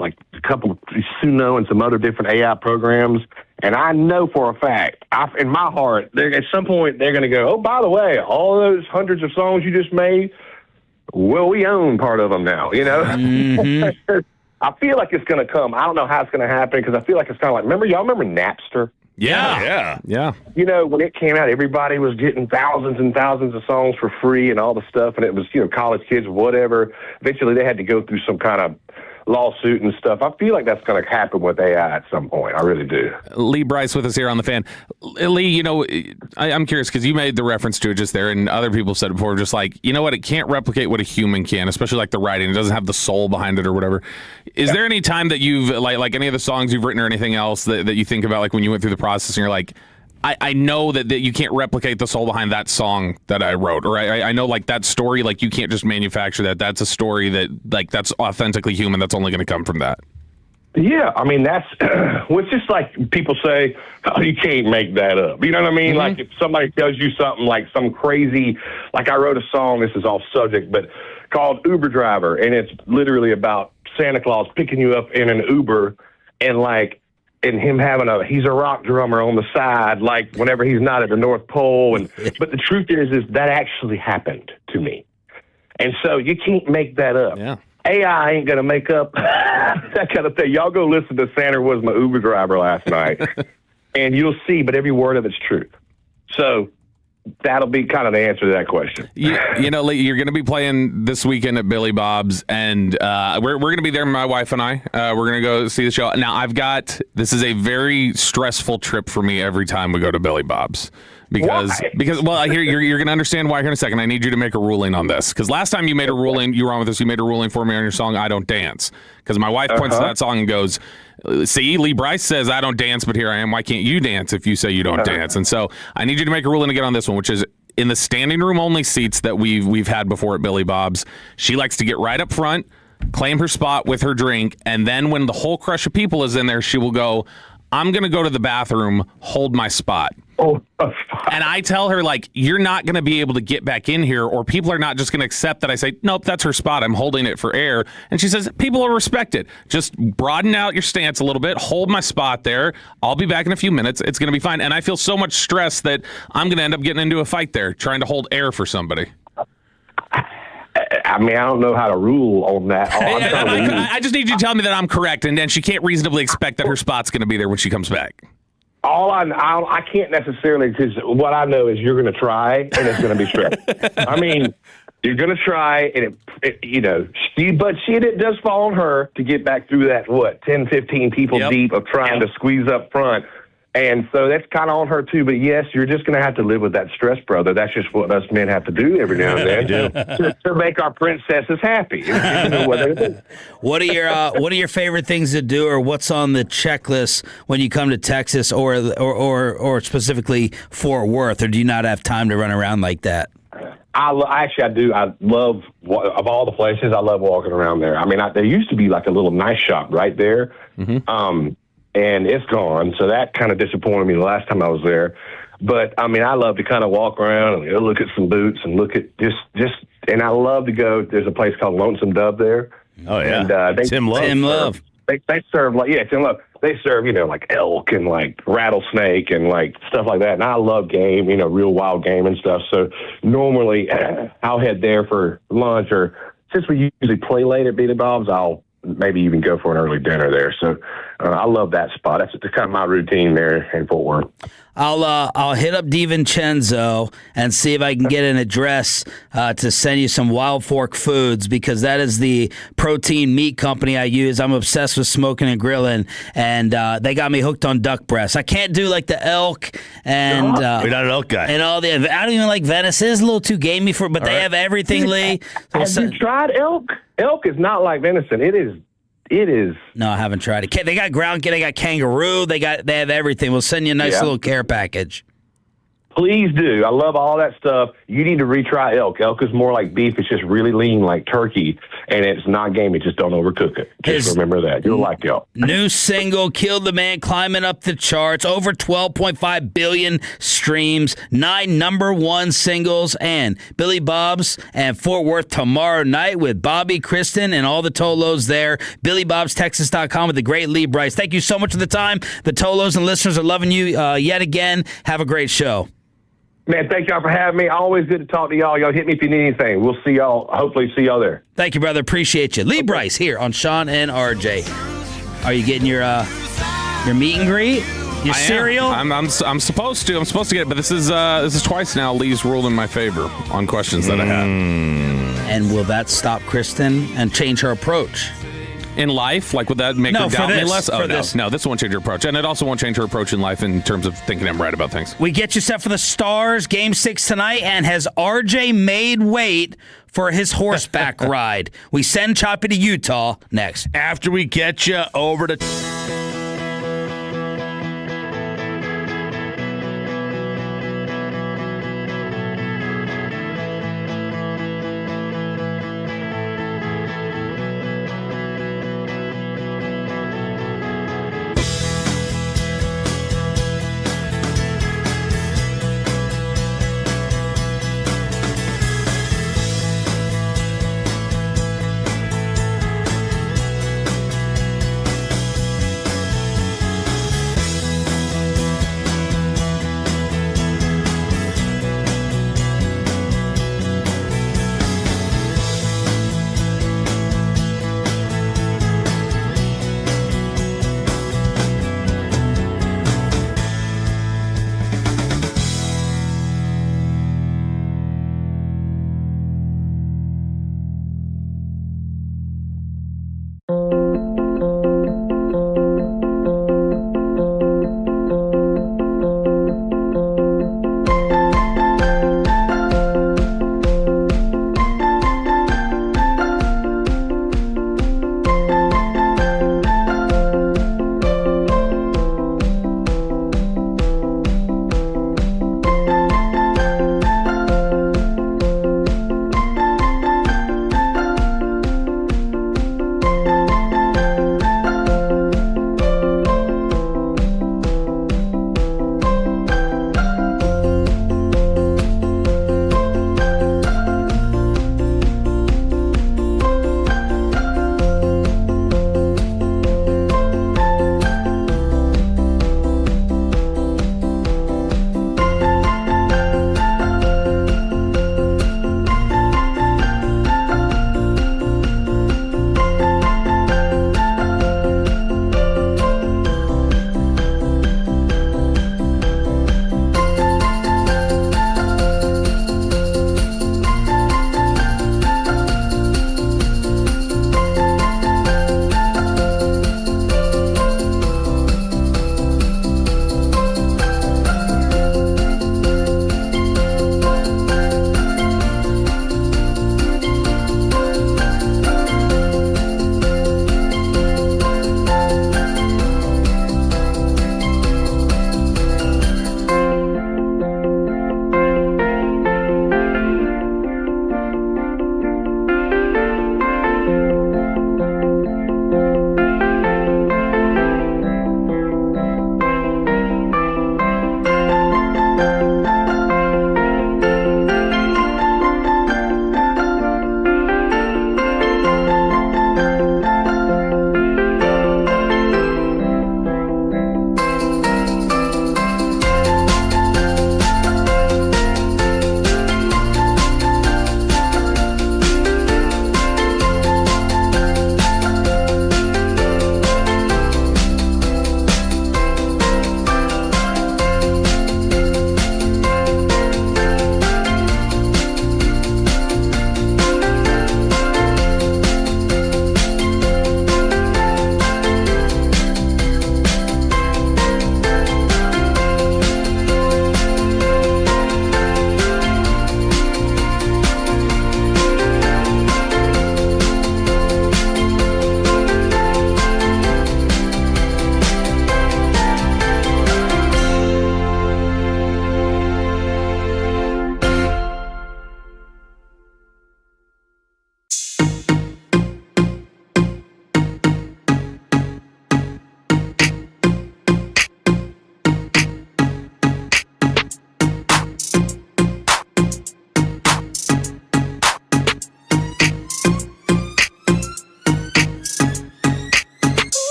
like a couple of Suno and some other different AI programs. And I know for a fact, in my heart, at some point they're going to go, oh, by the way, all those hundreds of songs you just made, well, we own part of them now, you know? Mm-hmm. I feel like it's going to come. I don't know how it's going to happen because I feel like it's kind of like, y'all remember Napster? Yeah. You know, when it came out, everybody was getting thousands and thousands of songs for free and all the stuff, and it was, you know, college kids, whatever. Eventually, they had to go through some kind of lawsuit and stuff. I feel like that's going to happen with AI at some point. I really do. Lee Bryce with us here on the Fan. Lee, you know, I'm curious because you made the reference to it just there, and other people said it before, just like, you know what, it can't replicate what a human can, especially like the writing. It doesn't have the soul behind it or whatever. Is there any time that you've, like any of the songs you've written or anything else that you think about, like when you went through the process and you're like, I know that you can't replicate the soul behind that song that I wrote, or I know like that story, like you can't just manufacture that. That's a story that like that's authentically human. That's only going to come from that. Yeah, I mean, that's well, it's just like people say, oh, you can't make that up. You know what I mean? Mm-hmm. Like if somebody tells you something like some crazy, like I wrote a song, this is off subject, but called Uber Driver, and it's literally about Santa Claus picking you up in an Uber and him having he's a rock drummer on the side, like whenever he's not at the North Pole. But the truth is that actually happened to me. And so you can't make that up. Yeah. AI ain't going to make up that kind of thing. Y'all go listen to Santa Was My Uber Driver last night, and you'll see, but every word of it's true. So that'll be kind of the answer to that question. You know, Lee, you're going to be playing this weekend at Billy Bob's, and we're going to be there, my wife and I. We're going to go see the show. Now, this is a very stressful trip for me every time we go to Billy Bob's. Because well, I hear you're going to understand why here in a second. I need you to make a ruling on this. Because last time you made a ruling, you were on with us, you made a ruling for me on your song, I Don't Dance. Because my wife points to that song and goes, see, Lee Bryce says I don't dance, but here I am. Why can't you dance if you say you don't dance? And so I need you to make a ruling again on this one, which is in the standing room only seats that we've had before at Billy Bob's. She likes to get right up front, claim her spot with her drink, and then when the whole crush of people is in there, she will go, I'm going to go to the bathroom, hold my spot. And I tell her, like, you're not going to be able to get back in here, or people are not just going to accept that I say, nope, that's her spot. I'm holding it for air. And she says, people will respect it. Just broaden out your stance a little bit. Hold my spot there. I'll be back in a few minutes. It's going to be fine. And I feel so much stress that I'm going to end up getting into a fight there, trying to hold air for somebody. I mean, I don't know how to rule on that. I just need you to tell me that I'm correct, and then she can't reasonably expect that her spot's going to be there when she comes back. I can't necessarily, because what I know is you're going to try, and it's going to be stressful. I mean, you're going to try, and it does fall on her to get back through that, 10, 15 people deep of trying to squeeze up front. And so that's kind of on her, too. But, yes, you're just going to have to live with that stress, brother. That's just what us men have to do every now and then to make our princesses happy. What are your favorite things to do, or what's on the checklist when you come to Texas or specifically Fort Worth? Or do you not have time to run around like that? I do. I love, of all the places, I love walking around there. I mean, there used to be like a little nice shop right there. Mm-hmm. And it's gone, so that kind of disappointed me the last time I was there. But, I mean, I love to kind of walk around and look at some boots and look at and I love to go, there's a place called Lonesome Dove there. Oh, yeah. And, Tim Love. They serve, Tim Love. They serve, like elk and like rattlesnake and like stuff like that. And I love game, real wild game and stuff. So normally I'll head there for lunch, or since we usually play late at Billy Bob's, I'll maybe even go for an early dinner there. So I love that spot. That's kind of my routine there in Fort Worth. I'll hit up DiVincenzo and see if I can get an address to send you some Wild Fork Foods, because that is the protein meat company I use. I'm obsessed with smoking and grilling, and they got me hooked on duck breasts. I can't do like the elk and you're not an elk guy. And all the. I don't even like venison. It's a little too gamey for it, but they have everything, Lee. Have you tried elk? Elk is not like venison. It is. No, I haven't tried it. They got ground. They got kangaroo. They have everything. We'll send you a nice little care package. Please do. I love all that stuff. You need to retry elk. Elk is more like beef. It's just really lean like turkey, and it's not gamey. Just don't overcook it. Just remember that. You'll like elk. New single, Killed the Man, climbing up the charts. Over 12.5 billion streams. 9 number 1 singles. And Billy Bob's and Fort Worth tomorrow night with Bobby, Kristen, and all the Tolos there. BillyBobsTexas.com with the great Lee Bryce. Thank you so much for the time. The Tolos and listeners are loving you yet again. Have a great show. Man, thank y'all for having me. Always good to talk to y'all. Y'all hit me if you need anything. We'll see y'all. Hopefully see y'all there. Thank you, brother. Appreciate you. Lee Bryce here on Sean and RJ. Are you getting your meet and greet? Your cereal? I'm supposed to. I'm supposed to get it, but this is twice now. Lee's ruled in my favor on questions that I have. And will that stop Kristen and change her approach? In life? Like, would that make her doubt me less? Oh, no. This won't change her approach. And it also won't change her approach in life in terms of thinking I'm right about things. We get you set for the Stars Game 6 tonight, and has RJ made weight for his horseback ride? We send Choppy to Utah next. After we get you over to...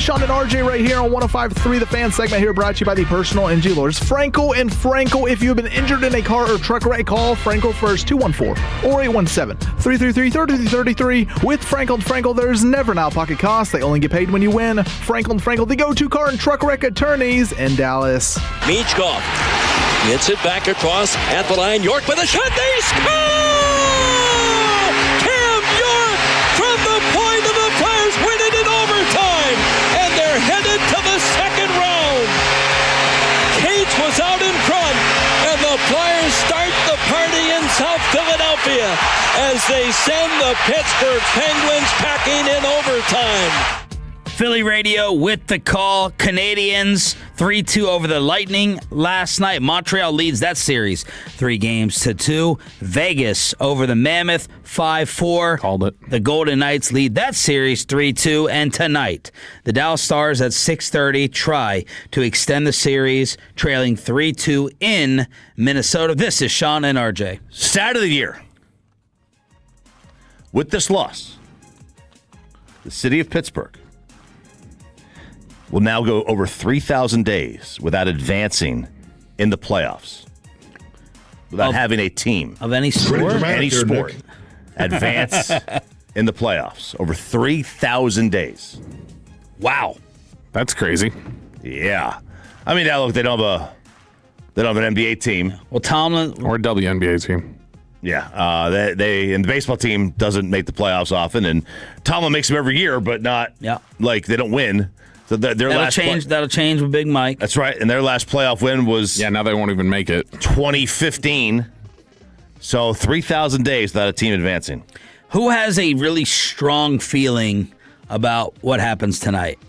Sean and RJ right here on 105.3 The Fan segment here brought to you by the personal injury lawyers Frankel and Frankel. If you've been injured in a car or truck wreck, call Frankel first, 214 or 817-333-3333. With Frankel and Frankel, there's never an out-of-pocket cost. They only get paid when you win. Frankel and Frankel, the go-to car and truck wreck attorneys in Dallas. Michkov gets it back across at the line. York with a shot. They score! Cam York from the point of the Flyers win it in overtime, and they're headed to the second round. Cates was out in front, and the Flyers start the party in South Philadelphia as they send the Pittsburgh Penguins packing in overtime. Philly radio with the call. Canadians 3-2 over the Lightning last night. Montreal leads that series 3-2. Vegas over the Mammoth 5-4. Called it. The Golden Knights lead that series 3-2. And tonight, the Dallas Stars at 6:30 try to extend the series, trailing 3-2 in Minnesota. This is Sean and RJ. Stat of the year. With this loss, the city of Pittsburgh will now go over 3,000 days without advancing in the playoffs, without having a team of any sport. Any sport advance in the playoffs. Over 3,000 days. Wow, that's crazy. Yeah, I mean, now look, they don't have an NBA team. Well, Tomlin or a WNBA team. Yeah, they and the baseball team doesn't make the playoffs often, and Tomlin makes them every year, but not like they don't win. So that'll change with Big Mike. That's right. And their last playoff win was now they won't even make it. 2015. So 3,000 days without a team advancing. Who has a really strong feeling about what happens tonight?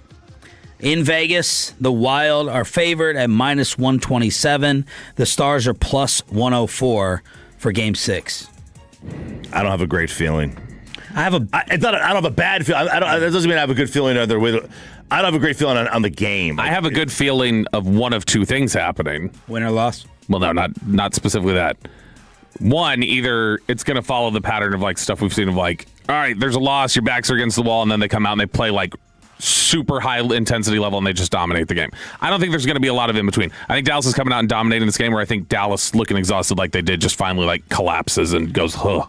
In Vegas, the Wild are favored at -127. The Stars are +104 for Game 6. I don't have a great feeling. I don't have a bad feeling. That doesn't mean I have a good feeling either way. I don't have a great feeling on the game. I have a good feeling of one of two things happening. Win or loss? Well, no, not specifically that. One, either it's going to follow the pattern of like stuff we've seen of like, all right, there's a loss, your backs are against the wall, and then they come out and they play like super high intensity level and they just dominate the game. I don't think there's going to be a lot of in between. I think Dallas is coming out and dominating this game, where I think Dallas, looking exhausted like they did, just finally like collapses and goes, huh.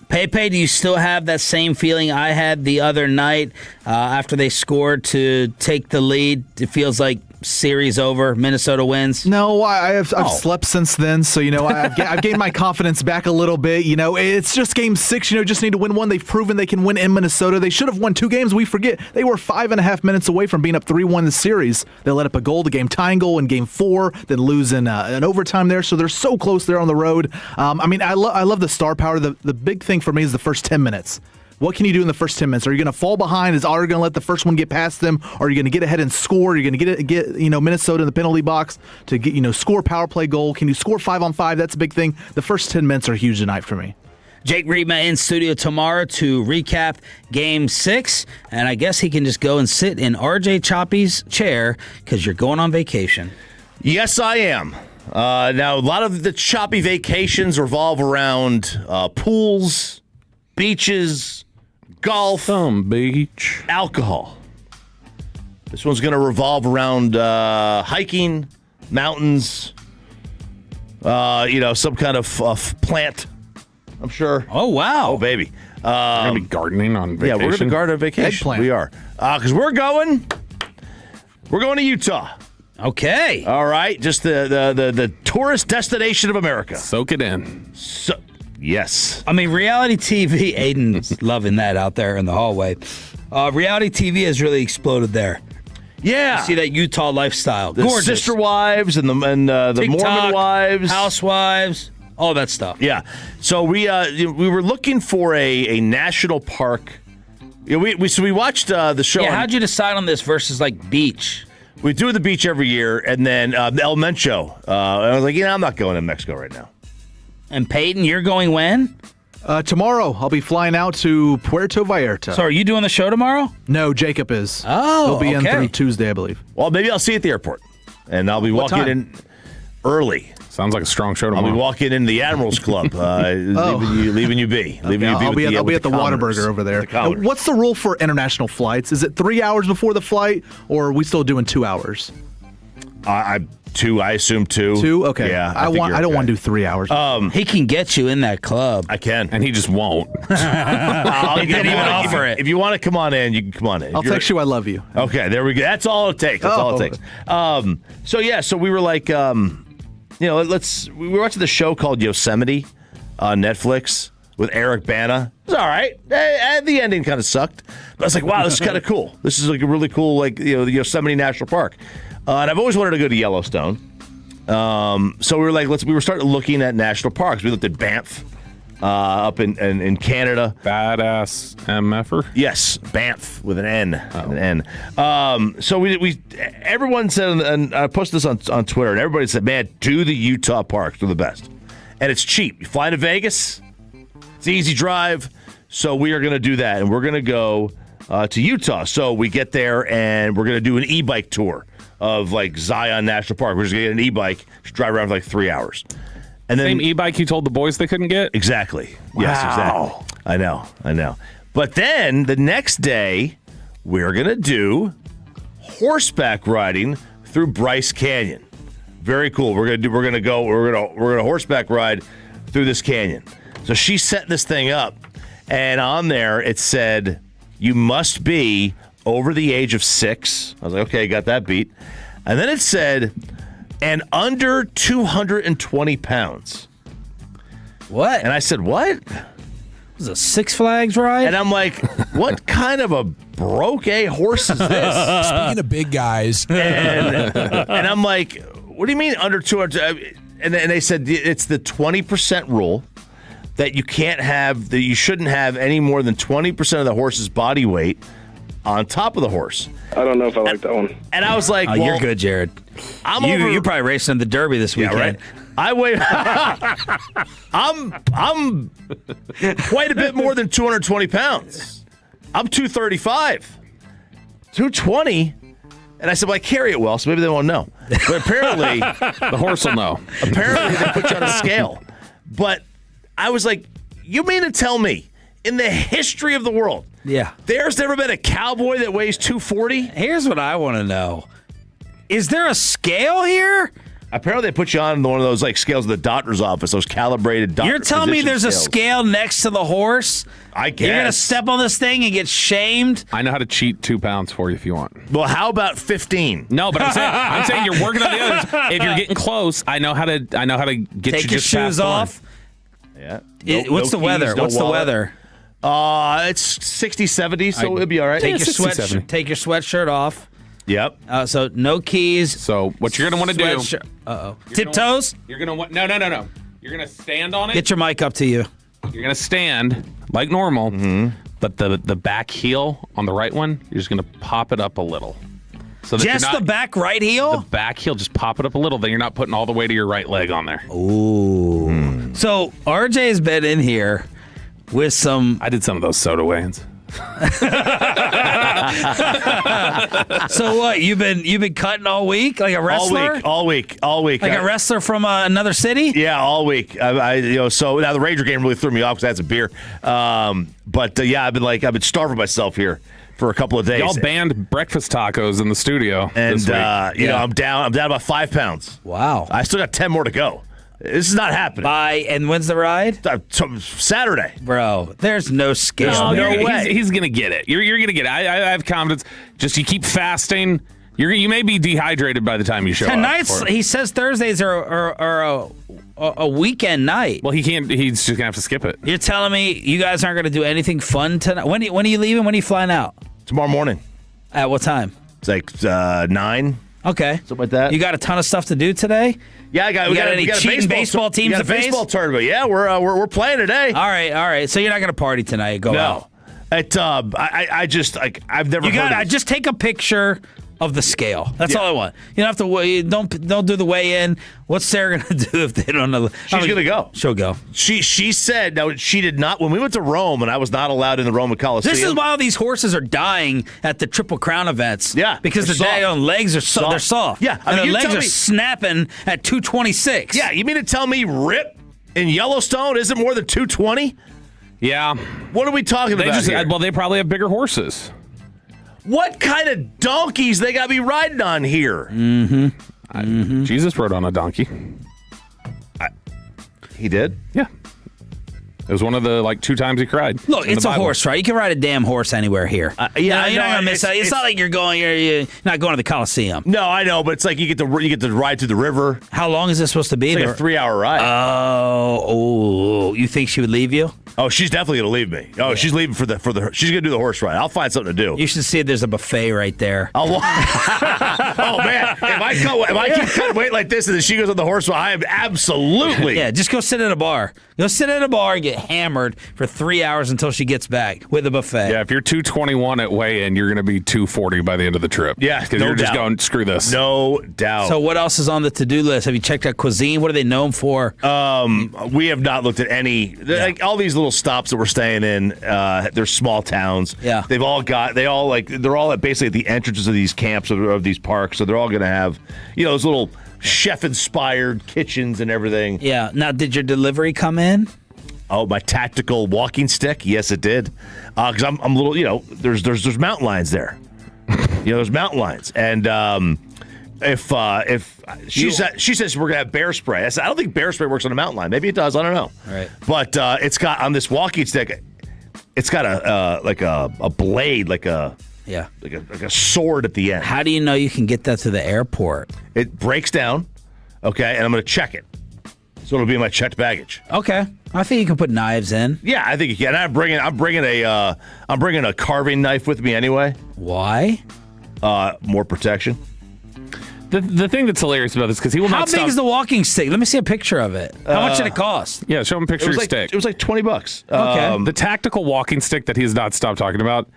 Pepe, do you still have that same feeling I had the other night after they scored to take the lead? It feels like series over. Minnesota wins. No, I've slept since then, so I've gained my confidence back a little bit. It's just Game 6. Just need to win one. They've proven they can win in Minnesota. They should have won 2 games. We forget they were 5.5 minutes away from being up 3-1 in the series. They let up a goal, the game tying goal in Game 4, then lose in an overtime there. So they're so close there on the road. I love the star power. The big thing for me is the first 10 minutes. What can you do in the first 10 minutes? Are you going to fall behind? Is Otter going to let the first one get past them? Or are you going to get ahead and score? Are you going to get Minnesota in the penalty box to get score a power play goal? Can you score 5-on-5? That's a big thing. The first 10 minutes are huge tonight for me. Jake Riedma in studio tomorrow to recap Game 6, and I guess he can just go and sit in RJ Choppy's chair because you're going on vacation. Yes, I am. Now, a lot of the Choppy vacations revolve around pools, beaches, golf, some beach, alcohol. This one's going to revolve around hiking, mountains, some kind of plant, I'm sure. Oh, wow. Oh, baby. We're going to be gardening on vacation. Yeah, we're going to garden on vacation. Eggplant. We are. Because we're going to Utah. Okay. All right. Just the tourist destination of America. Soak it in. Yes. I mean, reality TV, Aiden's loving that out there in the hallway. Reality TV has really exploded there. Yeah. You see that Utah lifestyle. The Gorgeous. sister wives and the TikTok, Mormon wives. Housewives, all that stuff. Yeah. So we were looking for a national park. We watched the show. Yeah, how'd you decide on this versus like beach? We do the beach every year, and then the El Mencho. I was like, I'm not going to Mexico right now. And Peyton, you're going when? Tomorrow. I'll be flying out to Puerto Vallarta. So are you doing the show tomorrow? No, Jacob is. Oh, he'll be in okay. through Tuesday, I believe. Well, maybe I'll see you at the airport, and I'll be walking in early. Sounds like a strong show I'll tomorrow. be walking in the Admirals Club, leaving you be. I'll be at the Whataburger over there. What's the rule for international flights? Is it 3 hours before the flight, or are we still doing 2 hours? Two. I assume 2. 2? Okay. Yeah. I don't want to do 3 hours. He can get you in that club. I can, and he just won't. He didn't even offer it. If you want to come on in, you can come on in. I'll text you I love you. Okay, there we go. That's all it takes. So we were like, we were watching the show called Yosemite on Netflix with Eric Bana. It was all right. The ending kind of sucked. But I was like, wow, this is kind of cool. This is like a really cool, the Yosemite National Park. And I've always wanted to go to Yellowstone. So we were like, we were starting looking at national parks. We looked at Banff up in Canada. Badass MFer? Yes, Banff with an N. So everyone said, and I posted this on Twitter, and everybody said, man, do the Utah parks. They're the best. And it's cheap. You fly to Vegas. It's an easy drive. So we are going to do that, and we're going to go to Utah. So we get there, and we're going to do an e-bike tour of like Zion National Park. We're just going to get an e-bike, just drive around for like 3 hours. And then same e-bike you told the boys they couldn't get? Exactly. Wow. Yes, exactly. I know. But then the next day, we're going to do horseback riding through Bryce Canyon. Very cool. We're going to horseback ride through this canyon. So she set this thing up, and on there it said, you must be over the age of 6. I was like, okay, got that beat. And then it said, and under 220 pounds. What? And I said, what? Was a Six Flags ride? And I'm like, what kind of a broke horse is this? Speaking of big guys. And I'm like, what do you mean under 200? And they said it's the 20% rule that you shouldn't have any more than 20% of the horse's body weight on top of the horse. I don't know if I like that one. And I was like, you're good, Jared. You're probably racing in the Derby this weekend. Yeah, right. I weigh. I'm quite a bit more than 220 pounds. I'm 235, 220, and I said, well, I carry it well, so maybe they won't know. But apparently, the horse will know. Apparently, they put you on a scale. But I was like, you mean to tell me, in the history of the world, there's never been a cowboy that weighs 240? Here's what I want to know. Is there a scale here? Apparently, they put you on one of those scales in the doctor's office, those calibrated doctor. You're telling me there's scales. A scale next to the horse? I guess. You're going to step on this thing and get shamed? I know how to cheat 2 pounds for you if you want. Well, how about 15? No, but I'm saying you're working on the others. If you're getting close, I know how to get Take you your just shoes off. Yeah. What's the weather? What's the weather? It's 60, 70, so it'll be all right. Take your sweatshirt off. Yep. So no keys. So what you're gonna want to do? Uh-oh. Tiptoes? You're gonna want no. You're gonna stand on it. Get your mic up to you. You're gonna stand like normal, but the back heel on the right one, you're just gonna pop it up a little. So that just the back right heel? The back heel, just pop it up a little. Then you're not putting all the weight of your right leg on there. Ooh. So RJ has been in here with some. I did some of those soda weigh-ins. So what? You've been cutting all week like a wrestler? All week. Like a wrestler from another city? Yeah, all week. So now the Ranger game really threw me off because I had some beer. But I've been starving myself here for a couple of days. Y'all banned breakfast tacos in the studio and this week. I'm down about 5 pounds. Wow. I still got 10 more to go. This is not happening. And when's the ride? Saturday. Bro, there's no scale. No way. He's going to get it. You're going to get it. I have confidence. Just you keep fasting. You may be dehydrated by the time you show up. He says Thursdays are a weekend night. Well, he can't. He's just going to have to skip it. You're telling me you guys aren't going to do anything fun tonight? When are you leaving? When are you flying out? Tomorrow morning. At what time? It's like 9. Okay. Something like that. You got a ton of stuff to do today? Yeah, we got any cheating baseball teams to face? We got a baseball tournament. Yeah, we're playing today. All right. So you're not going to party tonight? Go out. I just I've never. I just take a picture of the scale. That's all I want. You don't have to weigh. Don't do the weigh in. What's Sarah going to do if they don't know? She's going to go. She'll go. She said, now she did not, when we went to Rome and I was not allowed in the Roman Coliseum. This is why all these horses are dying at the Triple Crown events. Yeah. Because the daggone legs are soft. They're soft. Yeah. And the legs are snapping at 226. Yeah. You mean to tell me Rip in Yellowstone isn't more than 220? Yeah. What are we talking about here? Well, they probably have bigger horses. What kind of donkeys they got me riding on here? Jesus rode on a donkey. He did? Yeah. It was one of the 2 times he cried. Look, it's a horse, right? You can ride a damn horse anywhere here. You're not going to miss out. It's not like you're not going to the Coliseum. No, I know, but it's like you get to ride through the river. How long is this supposed to be? It's like a 3-hour ride. Oh, you think she would leave you? Oh, she's definitely gonna leave me. Oh, yeah. She's leaving for the. She's gonna do the horse ride. I'll find something to do. You should see if there's a buffet right there. Oh man, if I keep cutting weight like this and then she goes on the horse ride, I am absolutely. Yeah, just go sit at a bar. Go sit at a bar and get hammered for 3 hours until she gets back with a buffet. Yeah, if you're 221 at weigh-in, you're gonna be 240 by the end of the trip. Yeah, because you're just going screw this. No doubt. So what else is on the to-do list? Have you checked out cuisine? What are they known for? We have not looked at any. Like all these little stops that we're staying in, they're small towns. Yeah. They're all basically at the entrances of these camps of these parks. So they're all going to have, those little chef-inspired kitchens and everything. Yeah. Now, did your delivery come in? Oh, my tactical walking stick? Yes, it did. Because I'm a little, there's mountain lions there. There's mountain lions, and if she says we're gonna have bear spray. I said I don't think bear spray works on a mountain lion. Maybe it does. I don't know. Right. But it's got on this walking stick. It's got a blade, like a sword at the end. How do you know you can get that to the airport? It breaks down. Okay, and I'm gonna check it. So it'll be in my checked baggage. Okay. I think you can put knives in. Yeah, I think you can. I'm bringing a carving knife with me anyway. Why? More protection. The thing that's hilarious about this because he will not stop. How big is the walking stick? Let me see a picture of it. How much did it cost? Yeah, show him a picture of your stick. It was like $20. Okay. The tactical walking stick that he has not stopped talking about.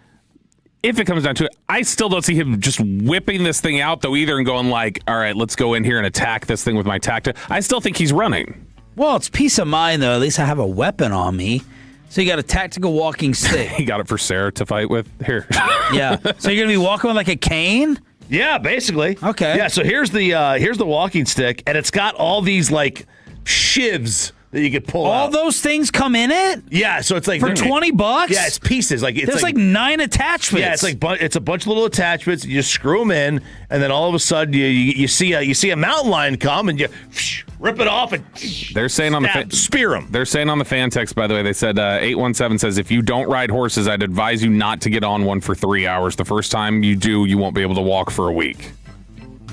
If it comes down to it, I still don't see him just whipping this thing out though either and going like, all right, let's go in here and attack this thing with my tactic. I still think he's running. Well, it's peace of mind though. At least I have a weapon on me. So you got a tactical walking stick. He got it for Sarah to fight with. Here. Yeah. So you're gonna be walking with like a cane? Yeah, basically. Okay. Yeah. So here's the walking stick, and it's got all these like shivs that you could pull out. All those things come in it? Yeah. So it's like for $20? Yeah, it's pieces. There's like 9 attachments. Yeah, it's a bunch of little attachments. You just screw them in, and then all of a sudden you see a mountain lion come, and you rip it off and they're saying on spear them. They're saying on the fan text, by the way, they said 817 says if you don't ride horses, I'd advise you not to get on one for 3 hours. The first time you do, you won't be able to walk for a week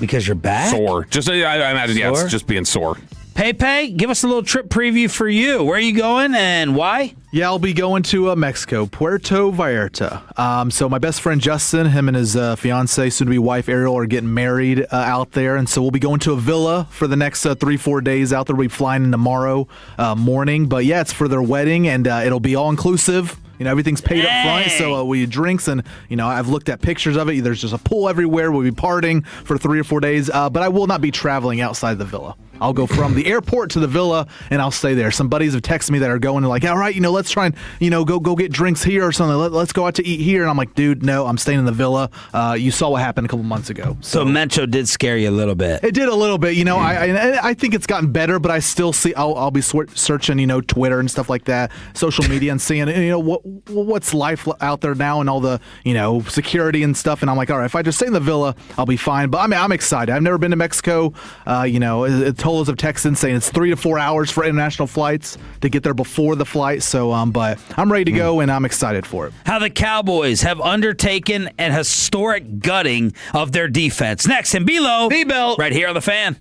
because you're back sore. Just I imagine, yeah, it's just being sore. Pepe, give us a little trip preview for you. Where are you going and why? Yeah, I'll be going to Mexico, Puerto Vallarta. So my best friend Justin, him and his fiance, soon-to-be wife Ariel, are getting married out there. And so we'll be going to a villa for the next 3-4 days out there. We'll be flying in tomorrow morning. But yeah, it's for their wedding, and it'll be all-inclusive. Everything's paid up front, so we drinks, and, I've looked at pictures of it. There's just a pool everywhere. We'll be partying for 3 or 4 days, but I will not be traveling outside the villa. I'll go from the airport to the villa, and I'll stay there. Some buddies have texted me that are going, and like, all right, let's try and, go get drinks here or something. Let's go out to eat here. And I'm like, dude, no, I'm staying in the villa. You saw what happened a couple months ago. So Mencho did scare you a little bit. It did a little bit. I think it's gotten better, but I still see, I'll be searching, Twitter and stuff like that, social media, and seeing, what's life out there now and all the, security and stuff. And I'm like, all right, if I just stay in the villa, I'll be fine. But I'm excited. I've never been to Mexico. Tolos of Texans saying it's 3 to 4 hours for international flights to get there before the flight. So, but I'm ready to go and I'm excited for it. How the Cowboys have undertaken an historic gutting of their defense. Next in B-Lo. B-Bell. Right here on The Fan.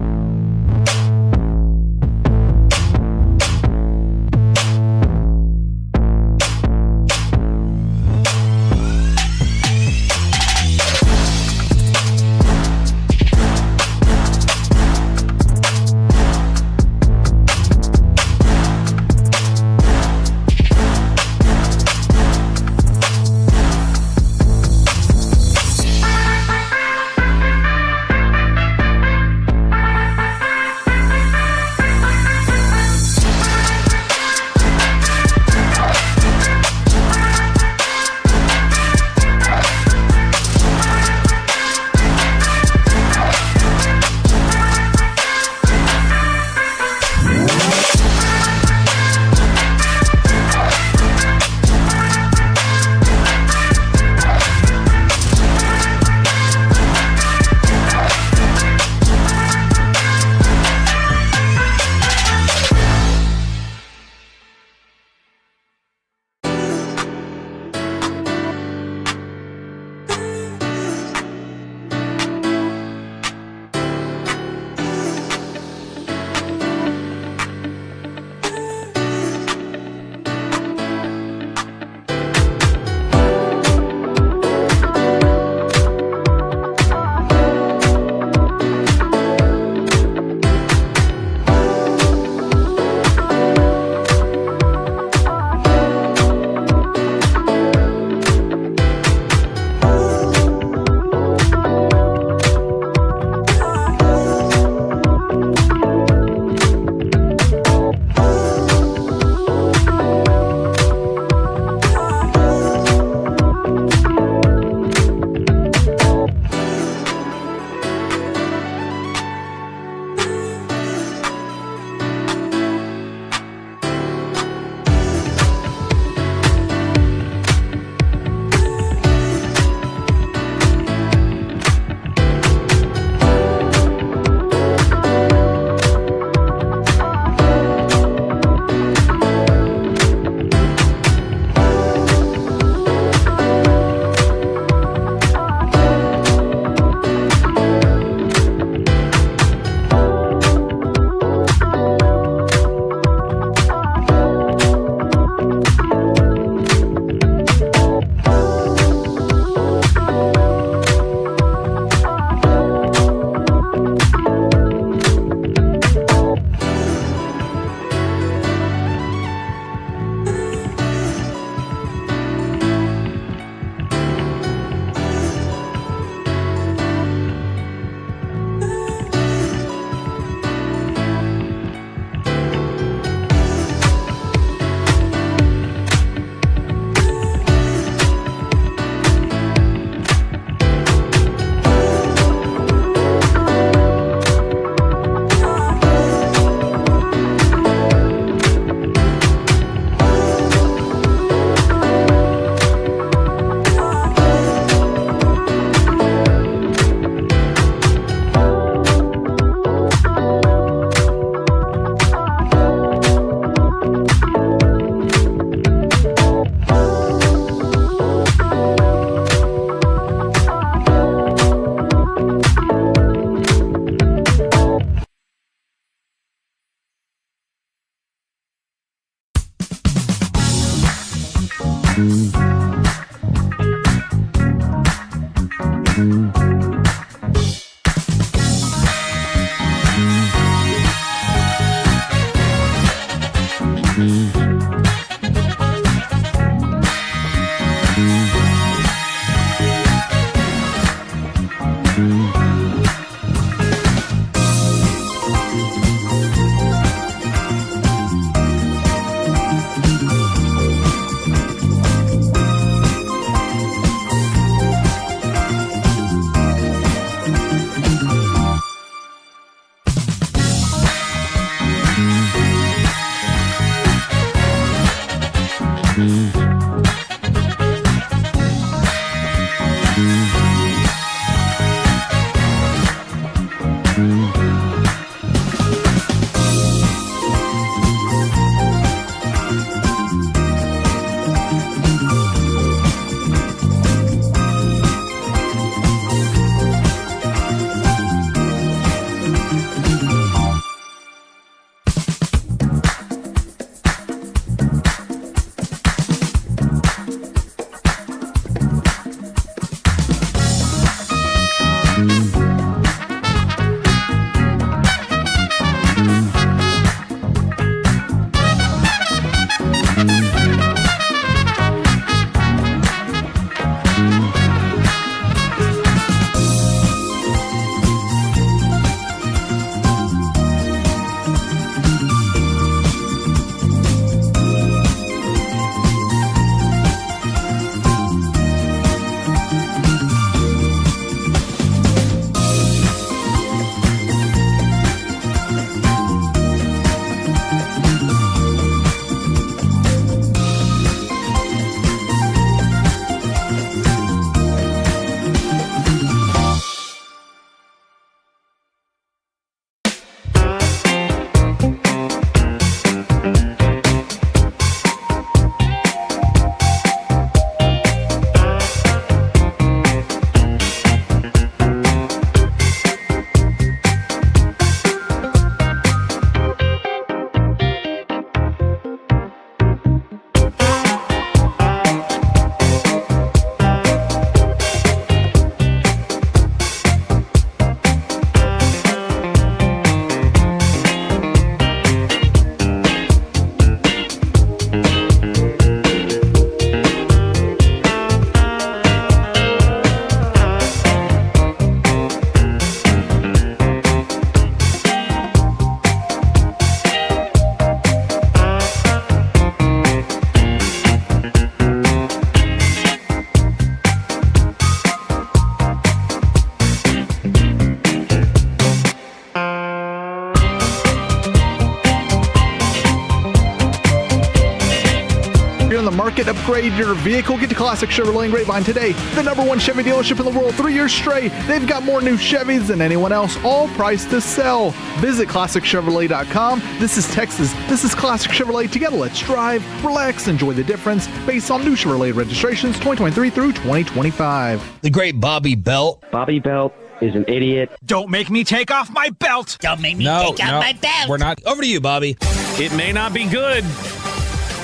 market, upgrade your vehicle. Get to Classic Chevrolet and Grapevine today. The #1 Chevy dealership in the world, 3 years straight. They've got more new Chevys than anyone else, all priced to sell. Visit ClassicChevrolet.com. This is Texas. This is Classic Chevrolet. Together, let's drive, relax, enjoy the difference based on new Chevrolet registrations 2023 through 2025. The great Bobby Belt. Bobby Belt is an idiot. Don't make me take off my belt. Don't make me take off my belt. We're not. Over to you, Bobby. It may not be good,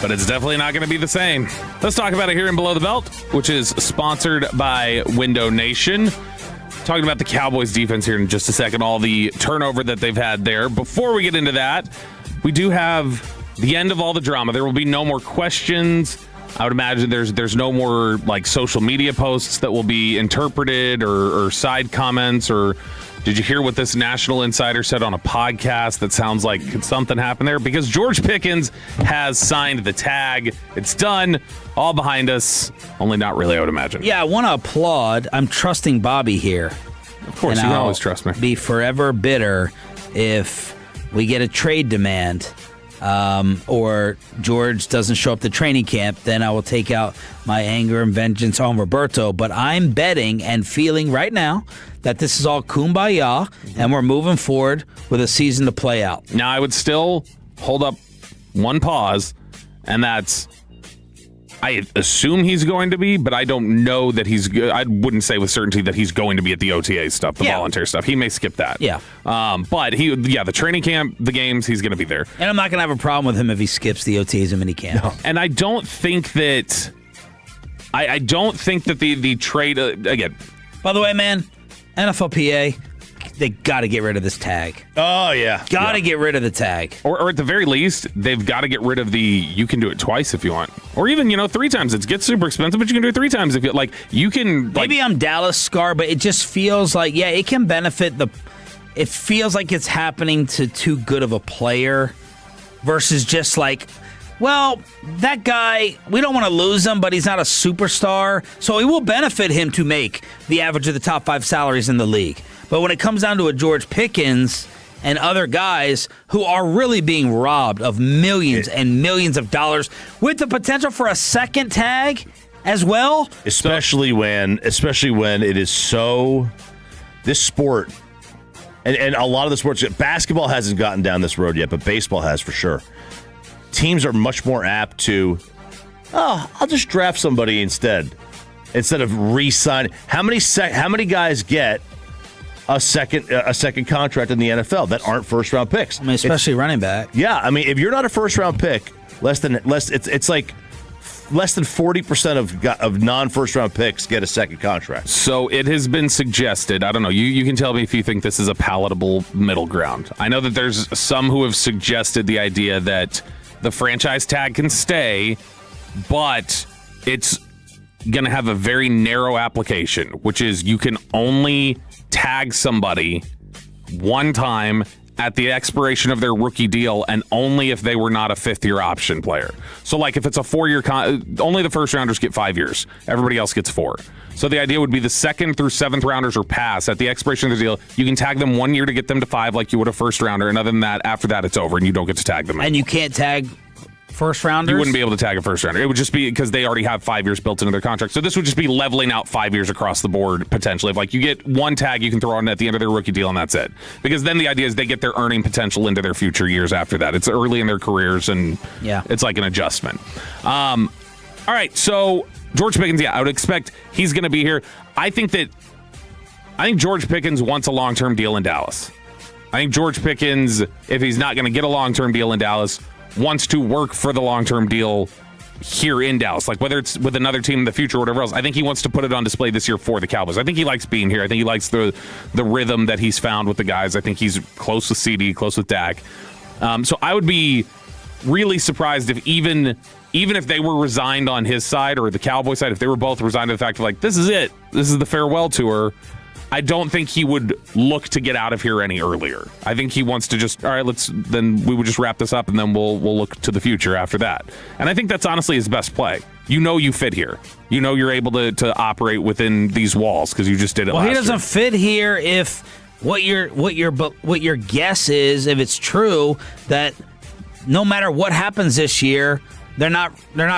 but it's definitely not going to be the same. Let's talk about it here in Below the Belt, which is sponsored by Window Nation. Talking about the Cowboys defense here in just a second, all the turnover that they've had there. Before we get into that, we do have the end of all the drama. There will be no more questions. I would imagine there's no more like social media posts that will be interpreted or side comments or did you hear what this national insider said on a podcast that sounds like something happened there? Because George Pickens has signed the tag. It's done. All behind us. Only not really, I would imagine. Yeah, I want to applaud. I'm trusting Bobby here. Of course, you can always trust me. Be forever bitter if we get a trade demand or George doesn't show up to training camp, then I will take out my anger and vengeance on Roberto. But I'm betting and feeling right now that this is all kumbaya and we're moving forward with a season to play out. Now, I would still hold up one pause, and that's I assume he's going to be, but I don't know that he's good. I wouldn't say with certainty that he's going to be at the OTA stuff, the volunteer stuff. He may skip that. Yeah. But the training camp, the games, he's going to be there. And I'm not going to have a problem with him if he skips the OTAs and minicamp. No. And I don't think that I don't think that the trade, again. By the way, man, NFLPA, they got to get rid of this tag. Oh, yeah. Got to get rid of the tag. Or at the very least, they've got to get rid of you can do it twice if you want. Or even, 3 times. It gets super expensive, but you can do it 3 times if you can. Maybe I'm Dallas Scar, but it just feels like, it can benefit it feels like it's happening to too good of a player versus just like, well, that guy, we don't want to lose him, but he's not a superstar, so it will benefit him to make the average of the top 5 salaries in the league. But when it comes down to a George Pickens and other guys who are really being robbed of millions and millions of dollars with the potential for a second tag as well, especially when it is so, this sport. And a lot of the sports, basketball hasn't gotten down this road yet, but baseball has for sure. Teams are much more apt to, I'll just draft somebody instead of re-signing. How many guys get a second contract in the NFL that aren't first round picks? I mean, especially running back. Yeah, I mean, if you're not a first round pick, it's like less than 40% of non-first round picks get a second contract. So it has been suggested, I don't know, you can tell me if you think this is a palatable middle ground. I know that there's some who have suggested the idea that the franchise tag can stay, but it's going to have a very narrow application, which is you can only tag somebody one time at the expiration of their rookie deal, and only if they were not a 5th-year option player. So, like, if it's a 4-year only the first rounders get 5 years. Everybody else gets 4. So the idea would be the 2nd through 7th rounders or pass at the expiration of the deal. You can tag them 1 year to get them to 5 like you would a first rounder, and other than that, after that, it's over, and you don't get to tag them. And you can't tag first rounders? You wouldn't be able to tag a first rounder. It would just be because they already have 5 years built into their contract. So this would just be leveling out 5 years across the board, potentially. If, like, you get one tag you can throw on at the end of their rookie deal, and that's it. Because then the idea is they get their earning potential into their future years after that. It's early in their careers, and it's like an adjustment. All right, so George Pickens, I would expect he's going to be here. I think George Pickens wants a long-term deal in Dallas. I think George Pickens, if he's not going to get a long-term deal in Dallas, wants to work for the long-term deal here in Dallas, like whether it's with another team in the future or whatever else. I think he wants to put it on display this year for the Cowboys. I think he likes being here. I think he likes the rhythm that he's found with the guys. I think he's close with CD, close with Dak. So I would be really surprised if even if they were resigned on his side or the Cowboy side, if they were both resigned to the fact of, like, this is it. This is the farewell tour. I don't think he would look to get out of here any earlier. I think he wants to just, all right, we would just wrap this up and then we'll look to the future after that. And I think that's honestly his best play. You fit here. You're able to operate within these walls because you just did it last year. Well, he doesn't fit here if what your guess is, if it's true, that no matter what happens this year, they're not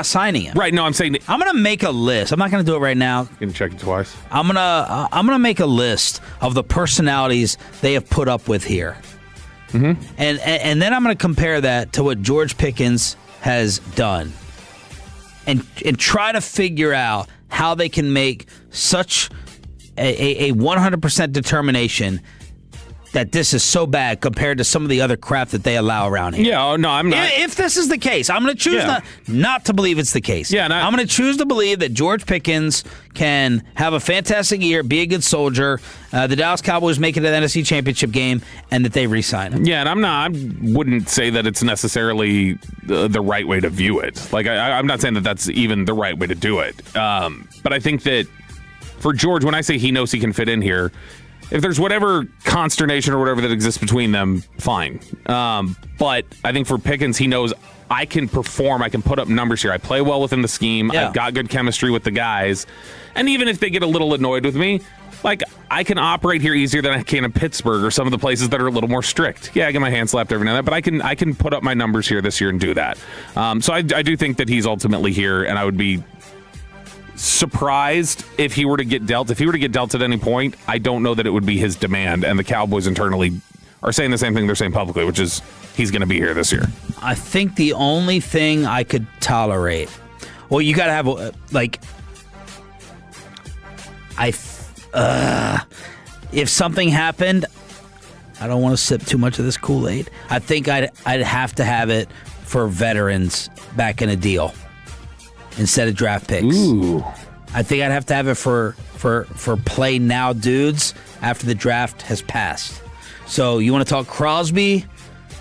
signing him. Right. No, I'm saying I'm going to make a list. I'm not going to do it right now. You can check it twice. I'm going to make a list of the personalities they have put up with here. Mm-hmm. And then I'm going to compare that to what George Pickens has done. And try to figure out how they can make such a 100% determination that this is so bad compared to some of the other crap that they allow around here. Yeah, no, I'm not. If this is the case, I'm going to choose not to believe it's the case. Yeah, I'm going to choose to believe that George Pickens can have a fantastic year, be a good soldier, the Dallas Cowboys make it to the NFC Championship game, and that they re-sign him. Yeah, and I wouldn't say that it's necessarily the right way to view it. Like, I'm not saying that that's even the right way to do it. But I think that for George, when I say he knows he can fit in here, if there's whatever consternation or whatever that exists between them, fine. But I think for Pickens, he knows I can perform. I can put up numbers here. I play well within the scheme. Yeah. I've got good chemistry with the guys. And even if they get a little annoyed with me, like, I can operate here easier than I can in Pittsburgh or some of the places that are a little more strict. Yeah, I get my hand slapped every now and then, but I can put up my numbers here this year and do that. So I do think that he's ultimately here, and I would be surprised if he were to get dealt. If he were to get dealt at any point, I don't know that it would be his demand. And the Cowboys internally are saying the same thing they're saying publicly, which is he's going to be here this year. I think the only thing I could tolerate, well, you got to have if something happened, I don't want to sip too much of this Kool-Aid. I think I'd have to have it for veterans back in a deal. instead of draft picks. Ooh. I think I'd have to have it for play now dudes after the draft has passed. So you want to talk Crosby?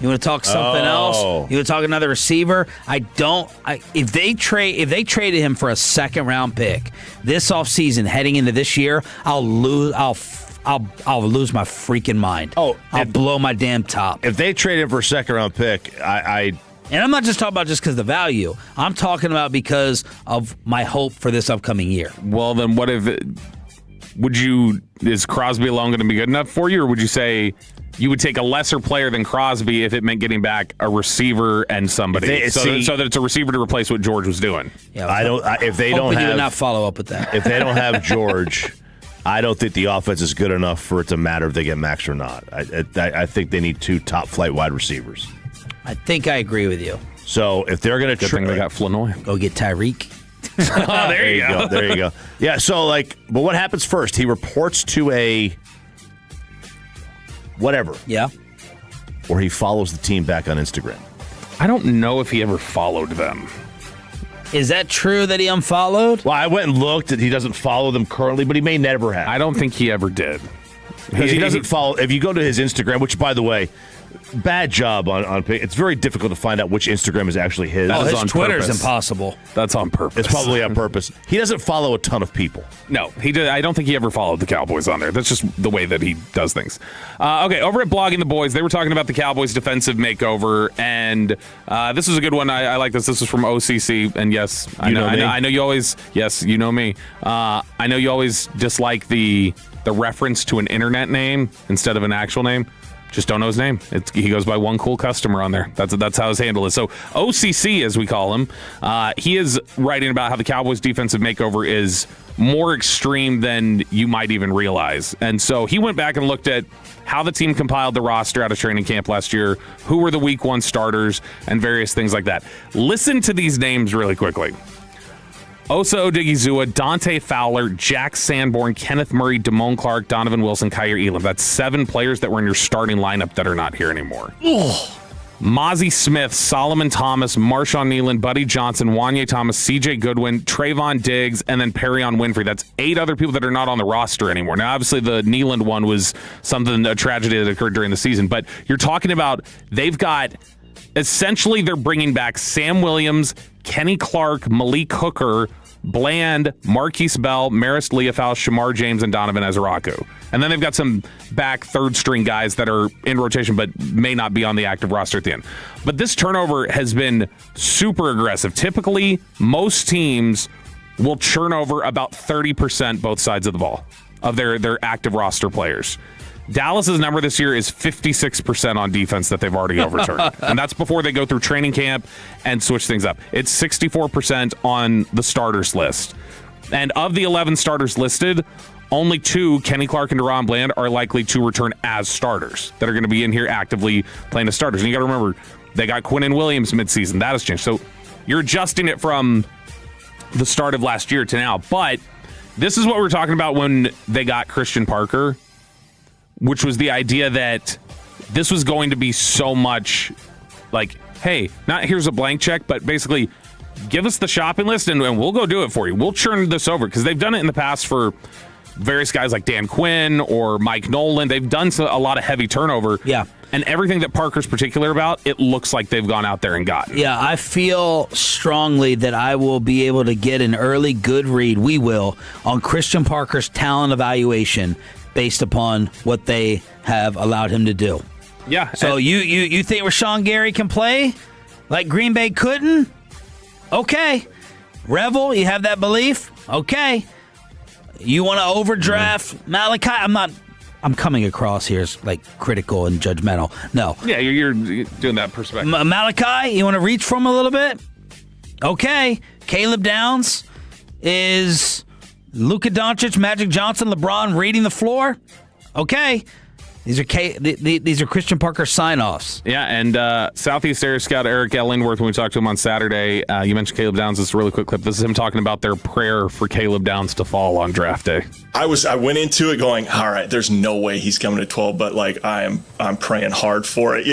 You want to talk something else? You want to talk another receiver? If they traded him for a second round pick this offseason heading into this year, I'll lose my freaking mind. I'll blow my damn top. If they trade him for a second round pick, And I'm not just talking about just because of the value. I'm talking about because of my hope for this upcoming year. Well, then what if is Crosby alone going to be good enough for you, or would you say you would take a lesser player than Crosby if it meant getting back a receiver and somebody, so that it's a receiver to replace what George was doing? Yeah, if they don't have, you would not follow up with that. If they don't have George, I don't think the offense is good enough for it to matter if they get Max or not. I think they need 2 top flight wide receivers. I think I agree with you. So if they're going to trade, they got Flanoy. Go get Tyreek. Oh, there you go. There you go. Yeah. So but what happens first? He reports to a whatever. Yeah. Or he follows the team back on Instagram. I don't know if he ever followed them. Is that true that he unfollowed? Well, I went and looked, and he doesn't follow them currently, but he may never have. I don't think he ever did. Because he doesn't follow. If you go to his Instagram, which, by the way, bad job on it's very difficult to find out which Instagram is actually his. His Twitter's impossible. That's on purpose. It's probably on purpose. He doesn't follow a ton of people. No, he did. I don't think he ever followed the Cowboys on there. That's just the way that he does things. Okay, over at Blogging the Boys, they were talking about the Cowboys' defensive makeover, and this is a good one. I like this. This is from OCC, and yes, I know you always. Yes, you know me. I know you always dislike the reference to an internet name instead of an actual name. Just don't know his name. He goes by One Cool Customer on there. That's how his handle is. So OCC, as we call him, he is writing about how the Cowboys' defensive makeover is more extreme than you might even realize. And so he went back and looked at how the team compiled the roster out of training camp last year, who were the Week 1 starters, and various things like that. Listen to these names really quickly. Osa Odigizua, Dante Fowler, Jack Sanborn, Kenneth Murray, Damone Clark, Donovan Wilson, Kyrie Elam. That's 7 players that were in your starting lineup that are not here anymore. Mozzie Smith, Solomon Thomas, Marshawn Nealon, Buddy Johnson, Wanye Thomas, CJ Goodwin, Trayvon Diggs, and then Perrion Winfrey. That's 8 other people that are not on the roster anymore. Now, obviously, the Nealon one was a tragedy that occurred during the season, but you're talking about they've got essentially they're bringing back Sam Williams, Kenny Clark, Malik Hooker, Bland, Marquise Bell, Maris Leofau, Shamar James, and Donovan Ezeraku. And then they've got some back third-string guys that are in rotation but may not be on the active roster at the end. But this turnover has been super aggressive. Typically, most teams will churn over about 30% both sides of the ball of their active roster players. Dallas's number this year is 56% on defense that they've already overturned. And that's before they go through training camp and switch things up. It's 64% on the starters list. And of the 11 starters listed, only 2, Kenny Clark and Deron Bland, are likely to return as starters that are going to be in here actively playing as starters. And you got to remember, they got Quinnen Williams midseason. That has changed. So you're adjusting it from the start of last year to now. But this is what we were talking about when they got Christian Parker, which was the idea that this was going to be so much like, hey, not here's a blank check, but basically give us the shopping list and we'll go do it for you. We'll churn this over, because they've done it in the past for various guys like Dan Quinn or Mike Nolan. They've done a lot of heavy turnover. Yeah. And everything that Parker's particular about, it looks like they've gone out there and gotten. Yeah, I feel strongly that I will be able to get an early good read, we will, on Christian Parker's talent evaluation based upon what they have allowed him to do. Yeah. So you think Rashawn Gary can play like Green Bay couldn't? Okay. Revel, you have that belief? Okay. You want to overdraft Malachi? I'm coming across here as like critical and judgmental. No. Yeah, you're doing that perspective. Malachi, you want to reach for him a little bit? Okay. Caleb Downs is Luka Doncic, Magic Johnson, LeBron reading the floor? Okay. These are Christian Parker sign-offs. Yeah, and Southeast Area Scout Eric Ellingworth, when we talked to him on Saturday, you mentioned Caleb Downs. This is a really quick clip. This is him talking about their prayer for Caleb Downs to fall on draft day. I went into it going, all right, there's no way he's coming to 12, but like I'm praying hard for it.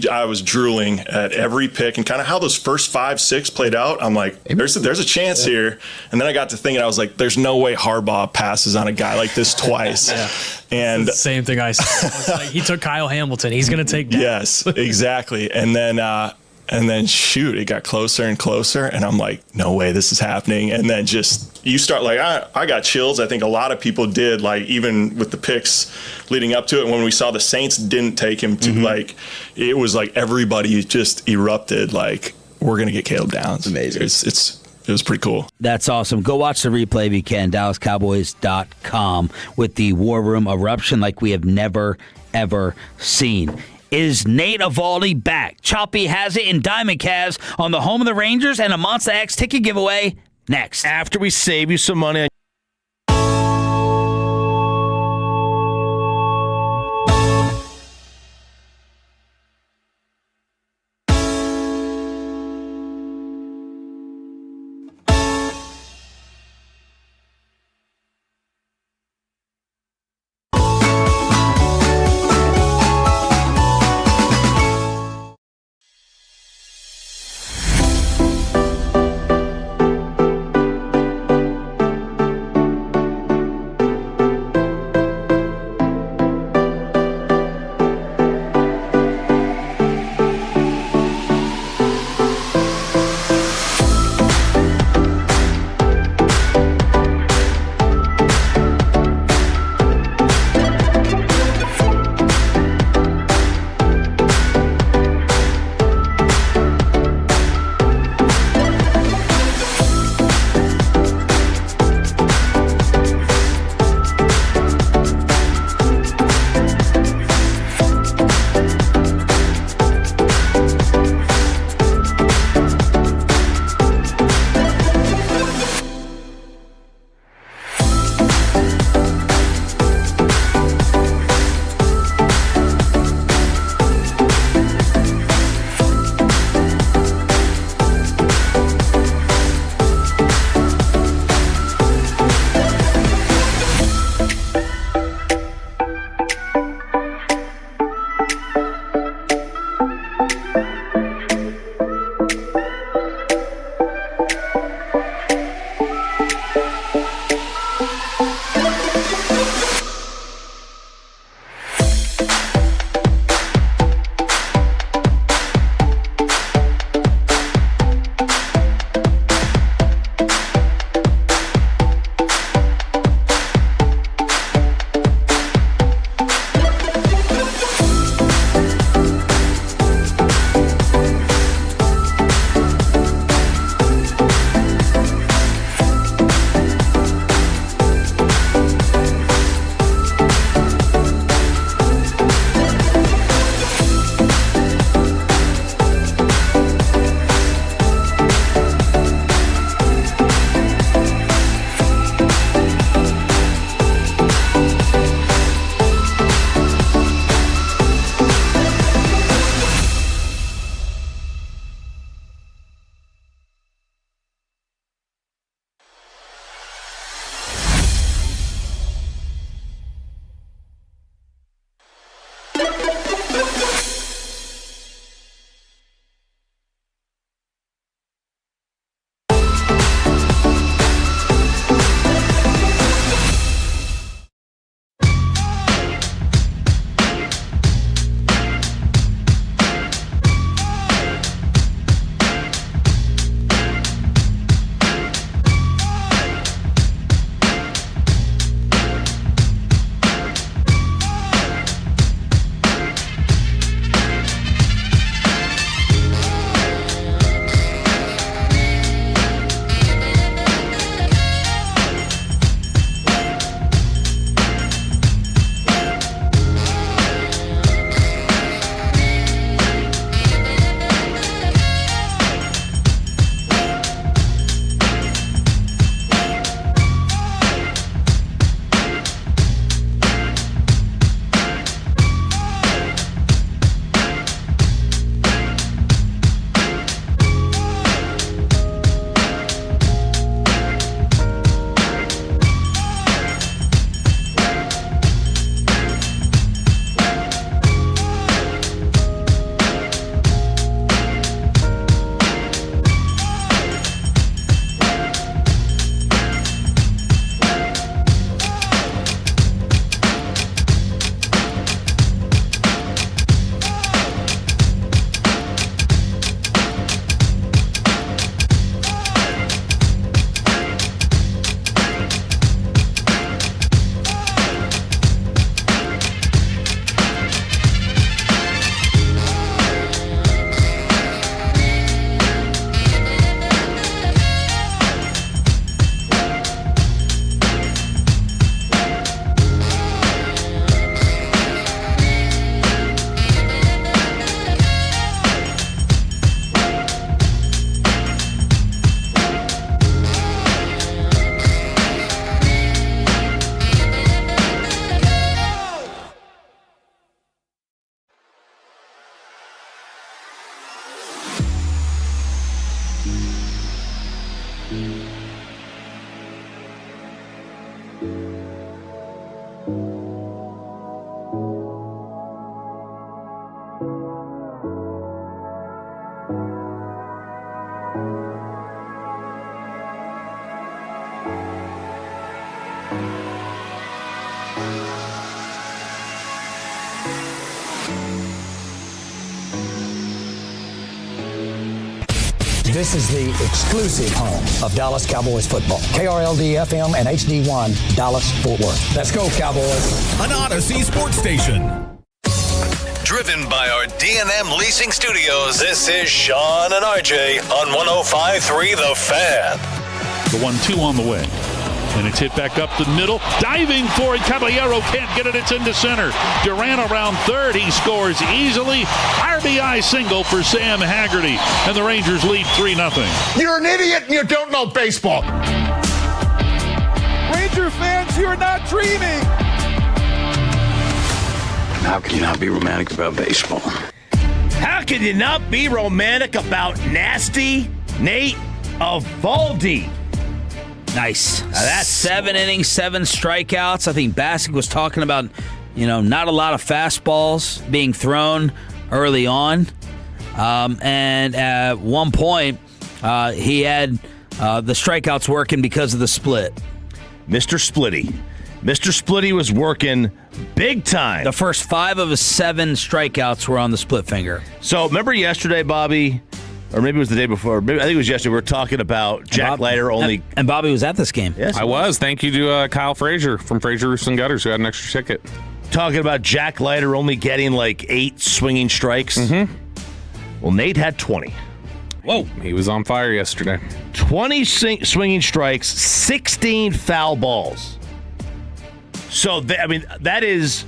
I was drooling at every pick and kind of how those first 5, 6 played out. I'm like, there's a chance here. And then I got to thinking, I was like, there's no way Harbaugh passes on a guy like this twice. Yeah. And the same thing I said. I was like, he took Kyle Hamilton. He's going to take Downs. Yes, exactly. And then shoot, it got closer and closer, and I'm like, no way this is happening. And then just you start like, I got chills. I think a lot of people did, like even with the picks leading up to it. When we saw the Saints didn't take him to like, it was like everybody just erupted like, we're gonna get Caleb Downs. Amazing. It was pretty cool. That's awesome. Go watch the replay if you can. DallasCowboys.com with the War Room eruption like we have never, ever seen. Is Nate Evaldi back? Choppy has it in Diamond Calves on the home of the Rangers and a Monster X ticket giveaway next. After we save you some money. This is the exclusive home of Dallas Cowboys football. KRLD-FM and HD1, Dallas-Fort Worth. Let's go, Cowboys. An Odyssey sports station. Driven by our D&M Leasing Studios, this is Sean and RJ on 105.3 The Fan. The 1-2 on the way. And it's hit back up the middle. Diving for it. Caballero can't get it. It's into center. Duran around third. He scores easily. RBI single for Sam Haggerty. And the Rangers lead 3-0. You're an idiot and you don't know baseball. Ranger fans, you're not dreaming. How can you not be romantic about baseball? How can you not be romantic about nasty Nate Eovaldi? Nice. That's 7 innings, 7 strikeouts. I think Bassick was talking about, not a lot of fastballs being thrown early on. And at one point, he had the strikeouts working because of the split. Mr. Splitty was working big time. The first 5 of his 7 strikeouts were on the split finger. So remember yesterday, Bobby, or maybe it was the day before. Maybe I think it was yesterday. We were talking about Jack Leiter only. And Bobby was at this game. Yes, I was. Thank you to Kyle Frazier from Frazier Roofs and Gutters who had an extra ticket. Talking about Jack Leiter only getting like 8 swinging strikes. Mm-hmm. Well, Nate had 20. Whoa. He was on fire yesterday. 20 swinging strikes, 16 foul balls. So, that is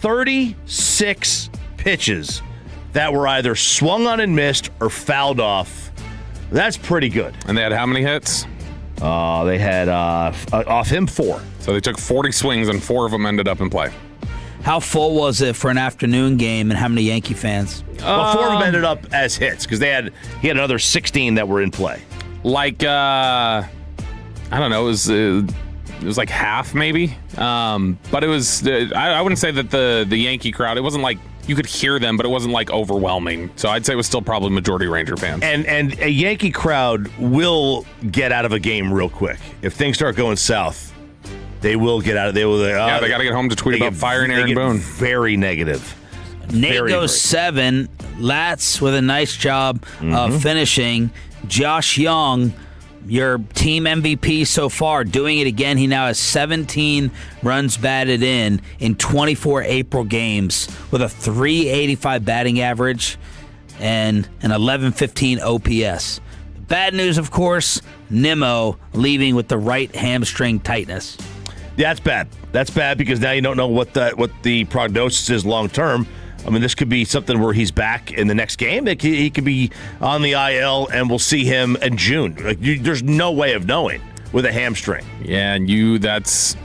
36 pitches that were either swung on and missed or fouled off. That's pretty good. And they had how many hits? They had off him 4. So they took 40 swings and 4 of them ended up in play. How full was it for an afternoon game and how many Yankee fans? Well, 4 of them ended up as hits because he had another 16 that were in play. Like, I don't know, it was like half maybe. But it was, I wouldn't say that the Yankee crowd, it wasn't like, you could hear them, but it wasn't like overwhelming. So I'd say it was still probably majority Ranger fans. And a Yankee crowd will get out of a game real quick. If things start going south, they will get out of they got to get home to tweet about firing Aaron Boone. Very negative. Nate goes 7. Latz with a nice job of finishing. Josh Young, your team MVP so far, doing it again. He now has 17 runs batted in 24 April games with a .385 batting average and an .1115 OPS. Bad news, of course, Nimmo leaving with the right hamstring tightness. Yeah, that's bad. That's bad because now you don't know what the prognosis is long term. I mean, this could be something where he's back in the next game. He could be on the IL, and we'll see him in June. There's no way of knowing with a hamstring. Yeah, and that.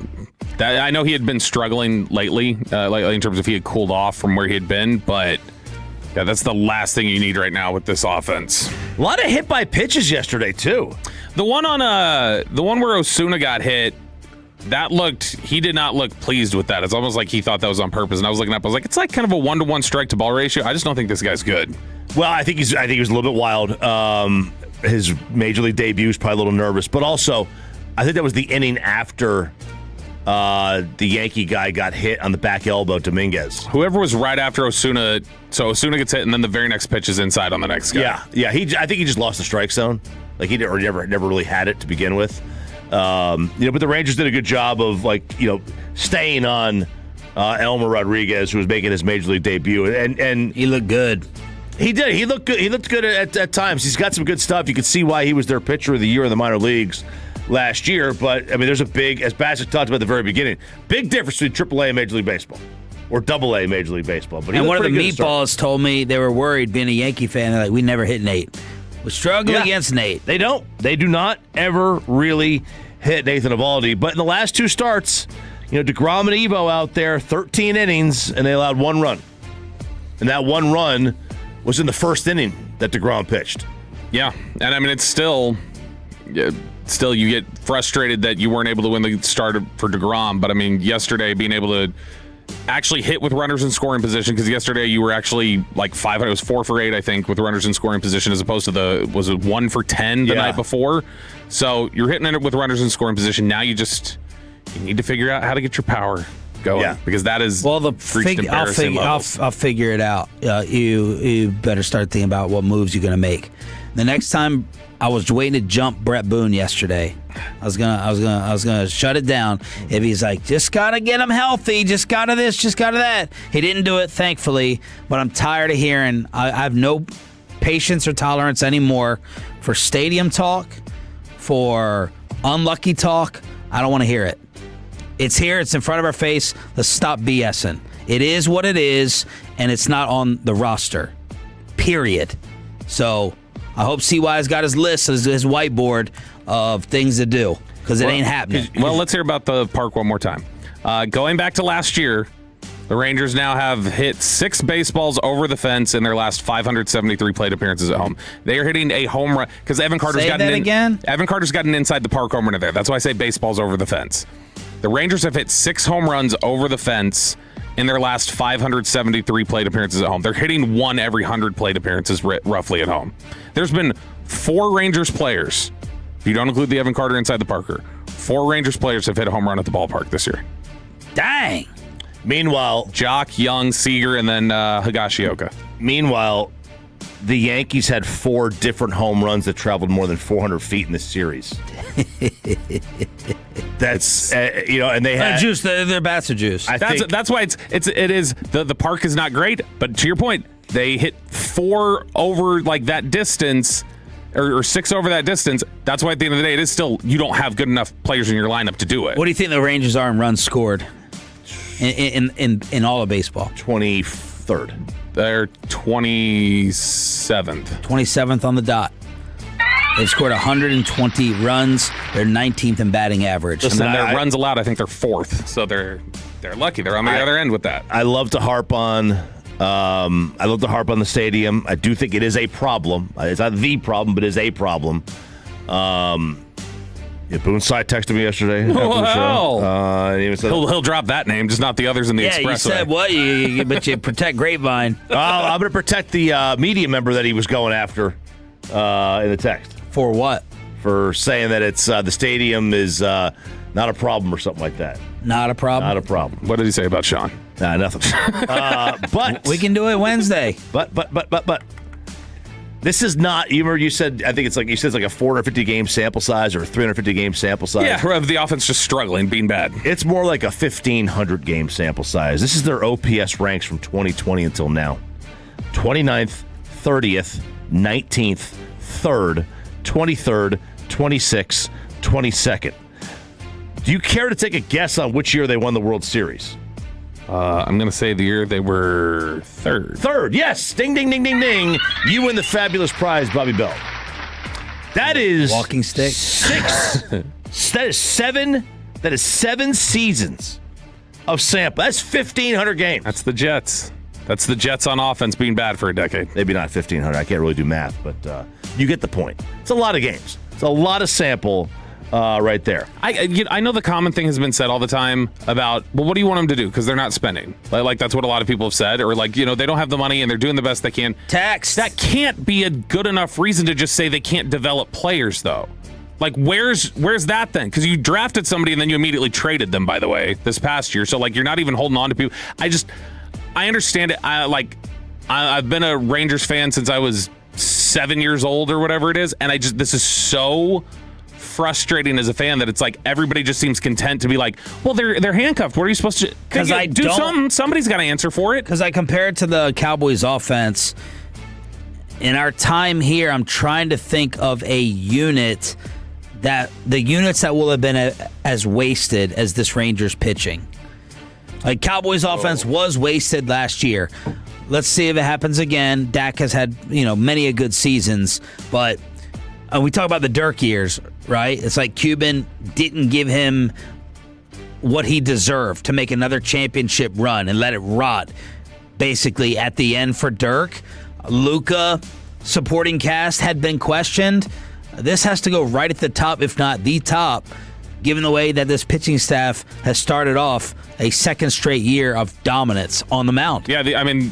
I know he had been struggling lately in terms of he had cooled off from where he had been, but yeah, that's the last thing you need right now with this offense. A lot of hit by pitches yesterday too. The one where Osuna got hit. He did not look pleased with that. It's almost like he thought that was on purpose. And I was looking up, I was like, it's like kind of a 1-to-1 strike to ball ratio. I just don't think this guy's good. Well, I think he was a little bit wild. His major league debut was probably a little nervous, but also I think that was the inning after the Yankee guy got hit on the back elbow, Dominguez. Whoever was right after Osuna, so Osuna gets hit, and then the very next pitch is inside on the next guy. Yeah. I think he just lost the strike zone. Like he never really had it to begin with. But the Rangers did a good job of staying on Elmer Rodriguez, who was making his major league debut, and he looked good. He did. He looked good. He looked good at times. He's got some good stuff. You could see why he was their pitcher of the year in the minor leagues last year. But I mean, there's a big, as Bassick talked about at the very beginning, big difference between AAA and Major League Baseball, or AA Major League Baseball. But and one of the meatballs told me they were worried, being a Yankee fan. They're like, we never hit Nate. We struggle against Nate. They don't. They do not ever really hit Nathan Eovaldi. But in the last 2 starts, DeGrom and Evo out there, 13 innings, and they allowed 1 run. And that 1 run was in the first inning that DeGrom pitched. Yeah, and I mean, it's still still you get frustrated that you weren't able to win the start for DeGrom. But I mean, yesterday being able to actually hit with runners in scoring position, because yesterday you were actually like 500. It was 4 for 8, I think, with runners in scoring position, as opposed to was it 1 for 10 the night before? So you're hitting it with runners in scoring position. Now you need to figure out how to get your power going, because that is I'll figure it out. You better start thinking about what moves you're gonna make. The next time, I was waiting to jump Brett Boone yesterday. I was gonna shut it down if he's like, just gotta get him healthy, just gotta this, just gotta that. He didn't do it, thankfully, but I'm tired of hearing. I have no patience or tolerance anymore for stadium talk, for unlucky talk. I don't want to hear it. It's here. It's in front of our face. Let's stop BSing. It is what it is, and it's not on the roster. Period. So I hope CY's got his list, his whiteboard of things to do, because it ain't happening. Well, let's hear about the park one more time. Going back to last year, the Rangers now have hit 6 baseballs over the fence in their last 573 plate appearances at home. They are hitting a home run because Evan Carter's Evan Carter's got an inside the park home run there. That's why I say baseballs over the fence. The Rangers have hit 6 home runs over the fence in their last 573 plate appearances at home. They're hitting 1 every 100 plate appearances roughly at home. There's been 4 Rangers players, if you don't include the Evan Carter inside the Parker, 4 Rangers players have hit a home run at the ballpark this year. Dang. Meanwhile, Jock, Young, Seager, and then Higashioka. Meanwhile, the Yankees had 4 different home runs that traveled more than 400 feet in this series. That's and they had juice. Their bats are juice. That's why it is the park is not great. But to your point, they hit 4 over like that distance, or 6 over that distance. That's why at the end of the day, it is still you don't have good enough players in your lineup to do it. What do you think the Rangers are in runs scored in all of baseball? 23rd. They're 27th. 27th on the dot. They've scored 120 runs. They're 19th in batting average. And then their runs allowed, I think they're 4th. So they're lucky. They're on the other end with that. I love to harp on the stadium. I do think it is a problem. It's not the problem, but it is a problem. Boone Side texted me yesterday after the show. And he said, he'll drop that name, just not the others in the expressway. Yeah, you said what? But you protect Grapevine. I'm going to protect the media member that he was going after in the text. For what? For saying that it's the stadium is not a problem or something like that. Not a problem? Not a problem. What did he say about Sean? Nothing. But we can do it Wednesday. But this is not. You said. I think it's like you said. It's like a 450 game sample size or a 350 game sample size. Yeah, the offense just struggling, being bad. It's more like a 1,500 game sample size. This is their OPS ranks from 2020 until now: 29th, 30th, 19th, 3rd, 23rd, 26th, 22nd. Do you care to take a guess on which year they won the World Series? I'm going to say the year they were 3rd. 3rd, yes. Ding, ding, ding, ding, ding. You win the fabulous prize, Bobby Bell. That is walking stick. 6. That is 7. That is 7 seasons of sample. That's 1,500 games. That's the Jets. That's the Jets on offense being bad for a decade. Maybe not 1,500. I can't really do math, but you get the point. It's a lot of games. It's a lot of sample right there. I know the common thing has been said all the time about, well, what do you want them to do? Because they're not spending. Like that's what a lot of people have said. Or like, they don't have the money and they're doing the best they can. Tax. That can't be a good enough reason to just say they can't develop players, though. Like, where's that then? Because you drafted somebody and then you immediately traded them, by the way, this past year. So, like, you're not even holding on to people. I understand it. I've been a Rangers fan since I was 7 years old or whatever it is. And this is so frustrating as a fan that it's like everybody just seems content to be like, well, they're handcuffed. What are you supposed to do? Something. Somebody's got to answer for it. Because I compare it to the Cowboys offense. In our time here, I'm trying to think of a unit that the units that will have been as wasted as this Rangers pitching. Like Cowboys offense was wasted last year. Let's see if it happens again. Dak has had, many a good seasons, but we talk about the Dirk years, right? It's like Cuban didn't give him what he deserved to make another championship run and let it rot basically at the end for Dirk. Luka supporting cast had been questioned. This has to go right at the top, if not the top, given the way that this pitching staff has started off a second straight year of dominance on the mound. Yeah,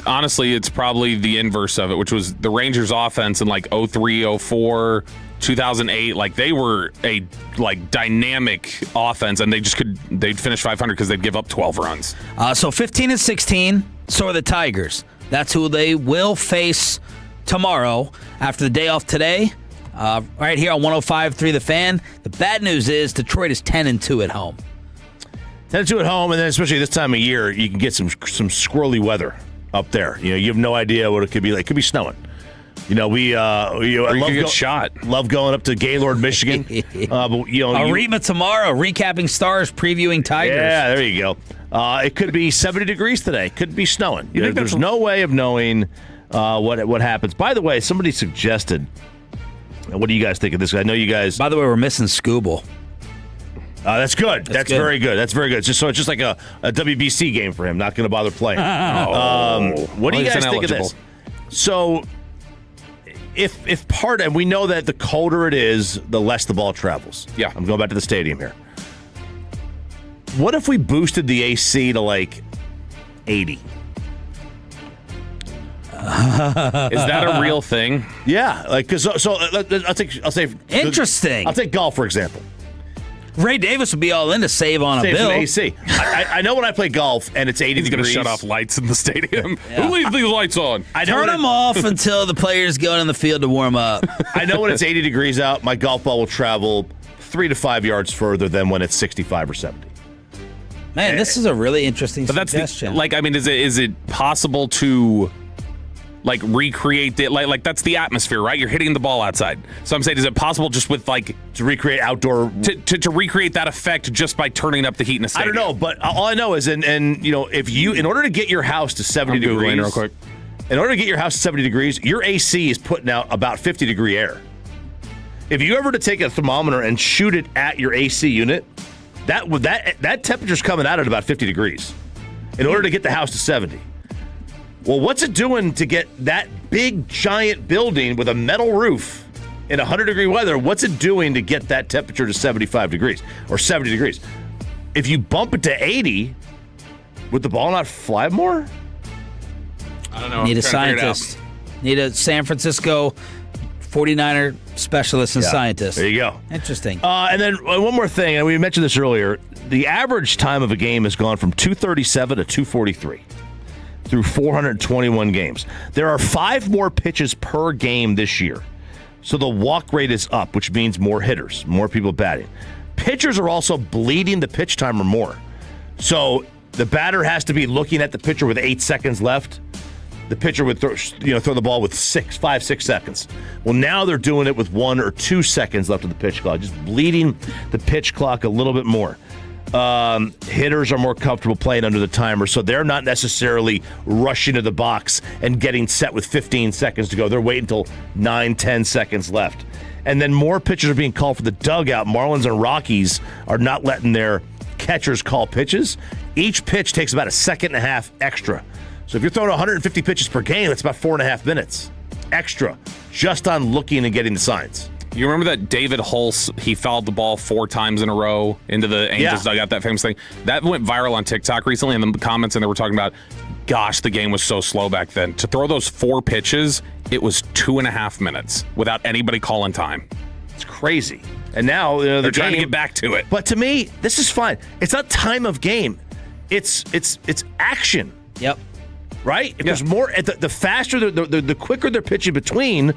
honestly, it's probably the inverse of it, which was the Rangers' offense in 03, 04, 2008. They were a dynamic offense, and they'd finish 500 because they'd give up 12 runs. So 15-16, so are the Tigers. That's who they will face tomorrow after the day off today. Right here on 105.3 The Fan. The bad news is Detroit is 10-2 at home. 10-2 at home, and then especially this time of year, you can get some squirrely weather up there. You have no idea what it could be like. It could be snowing. Love going up to Gaylord, Michigan. Arima tomorrow, recapping Stars, previewing Tigers. Yeah, there you go. It could be 70 degrees today. Could be snowing. There's no way of knowing what happens. By the way, somebody suggested. What do you guys think of this? I know you guys. By the way, we're missing Scooble. That's good. That's good. Very good. That's very good. It's just like a WBC game for him. Not going to bother playing. What do you guys think of this? So, if part, and we know that the colder it is, the less the ball travels. Yeah. I'm going back to the stadium here. What if we boosted the AC to 80? Is that a real thing? Yeah, I'll say interesting. I'll take golf for example. Ray Davis would be all in to save on a bill. AC. I know when I play golf and it's 80 He's degrees. He's going to shut off lights in the stadium. Who leaves these lights on? Turn them off until the players go in the field to warm up. I know when it's 80 degrees out, my golf ball will travel 3 to 5 yards further than when it's 65 or 70. Man, this is a really interesting suggestion. Is it possible to recreate it? That's the atmosphere, right? You're hitting the ball outside. So I'm saying, is it possible just with to recreate outdoor to recreate that effect just by turning up the heat in a stadium? I don't know, but all I know is, if you, in order to get your house to 70 degrees, real quick. In order to get your house to 70 degrees, your AC is putting out about 50 degree air. If you ever to take a thermometer and shoot it at your AC unit, that temperature's coming out at about 50 degrees. In order to get the house to 70. Well, what's it doing to get that big, giant building with a metal roof in 100-degree weather? What's it doing to get that temperature to 75 degrees or 70 degrees? If you bump it to 80, would the ball not fly more? I don't know. Need a scientist. Need a San Francisco 49er specialist and scientist. There you go. Interesting. And then one more thing, and we mentioned this earlier. The average time of a game has gone from 237 to 243. Through 421 games. There are 5 more pitches per game this year. So the walk rate is up, which means more hitters, more people batting. Pitchers are also bleeding the pitch timer more. So the batter has to be looking at the pitcher with 8 seconds left. The pitcher would throw the ball with 5, 6 seconds. Well, now they're doing it with 1 or 2 seconds left of the pitch clock, just bleeding the pitch clock a little bit more. Hitters are more comfortable playing under the timer, so they're not necessarily rushing to the box and getting set with 15 seconds to go. They're waiting until 9, 10 seconds left. And then more pitchers are being called for the dugout. Marlins and Rockies are not letting their catchers call pitches. Each pitch takes about a second and a half extra. So if you're throwing 150 pitches per game, that's about 4.5 minutes extra just on looking and getting the signs. You remember that David Hulse, he fouled the ball 4 times in a row into the Angels dugout, that famous thing? That went viral on TikTok recently in the comments, and they were talking about, gosh, the game was so slow back then. To throw those 4 pitches, it was 2.5 minutes without anybody calling time. It's crazy. And now they're trying to get back to it. But to me, this is fine. It's not time of game. It's action. Yep. Right? If there's more, the faster, the quicker they're pitching between,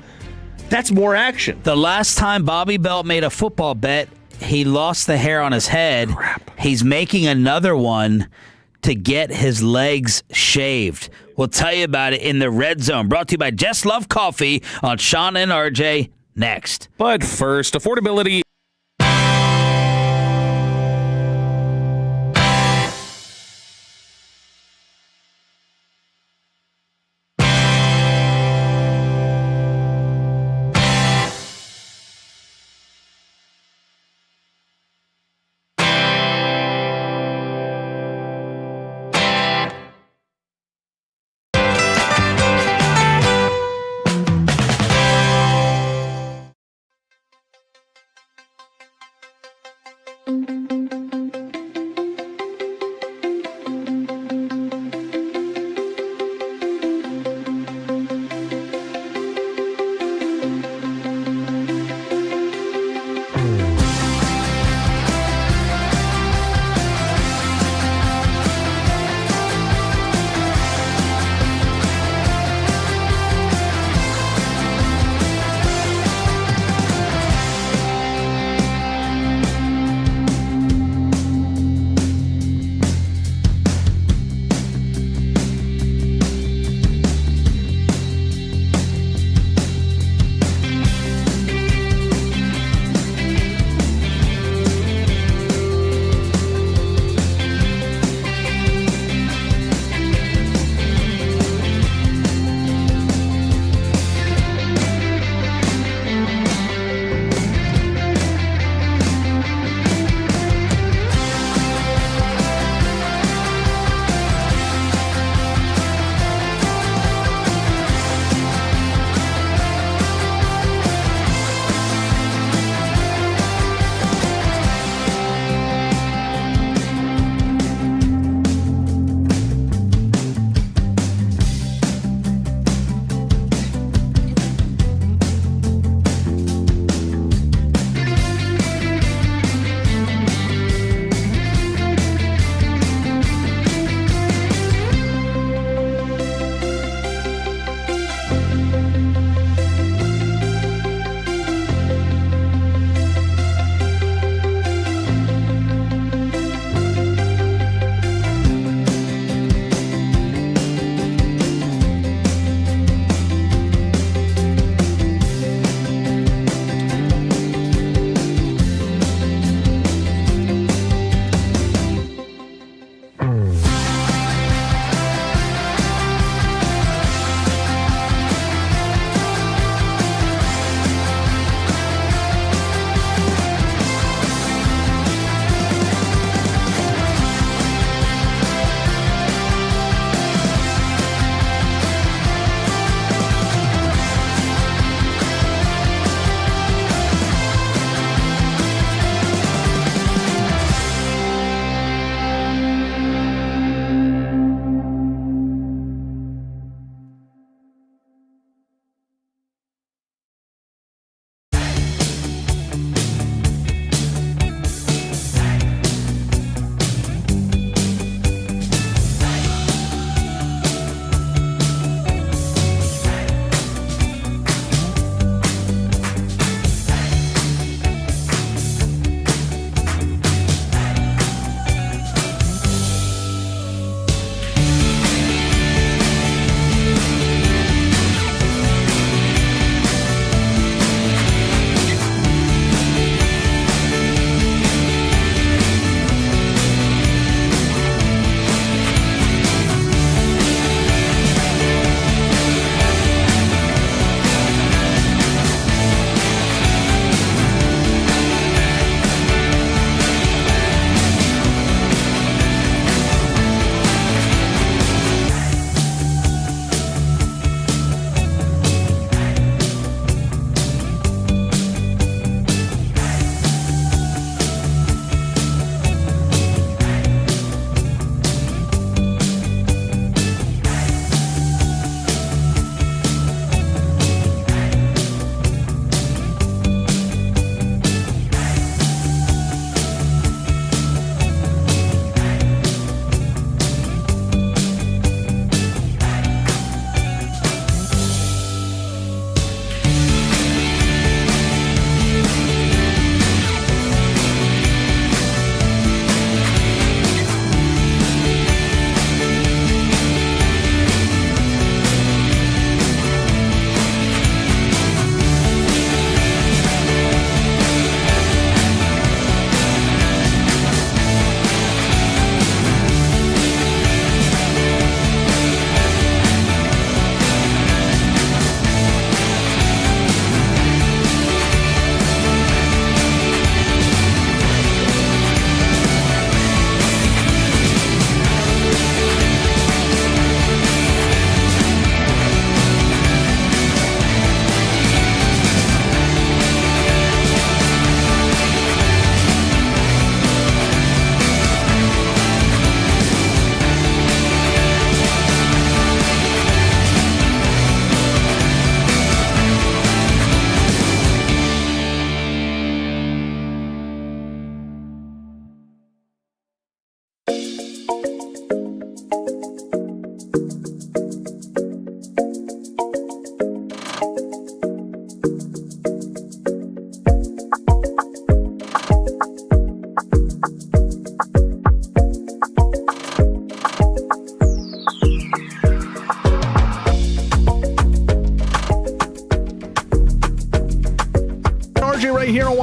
that's more action. The last time Bobby Belt made a football bet, he lost the hair on his head. Crap. He's making another one to get his legs shaved. We'll tell you about it in the Red Zone. Brought to you by Just Love Coffee on Sean and RJ next. But first, affordability.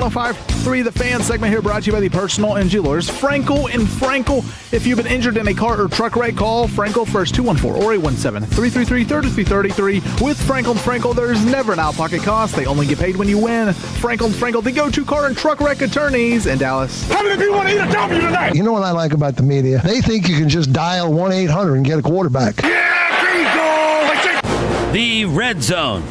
105.3 The Fan segment here brought to you by the Personal Injury Lawyers, Frankel and Frankel. If you've been injured in a car or truck wreck, call Frankel first, 214 or 817-333-3333. With Frankel and Frankel, there's never an out-of-pocket cost. They only get paid when you win. Frankel and Frankel, the go-to car and truck wreck attorneys in Dallas. How many people want to eat a W tonight? You know what I like about the media? They think you can just dial 1-800 and get a quarterback. Yeah, bingo! The Red Zone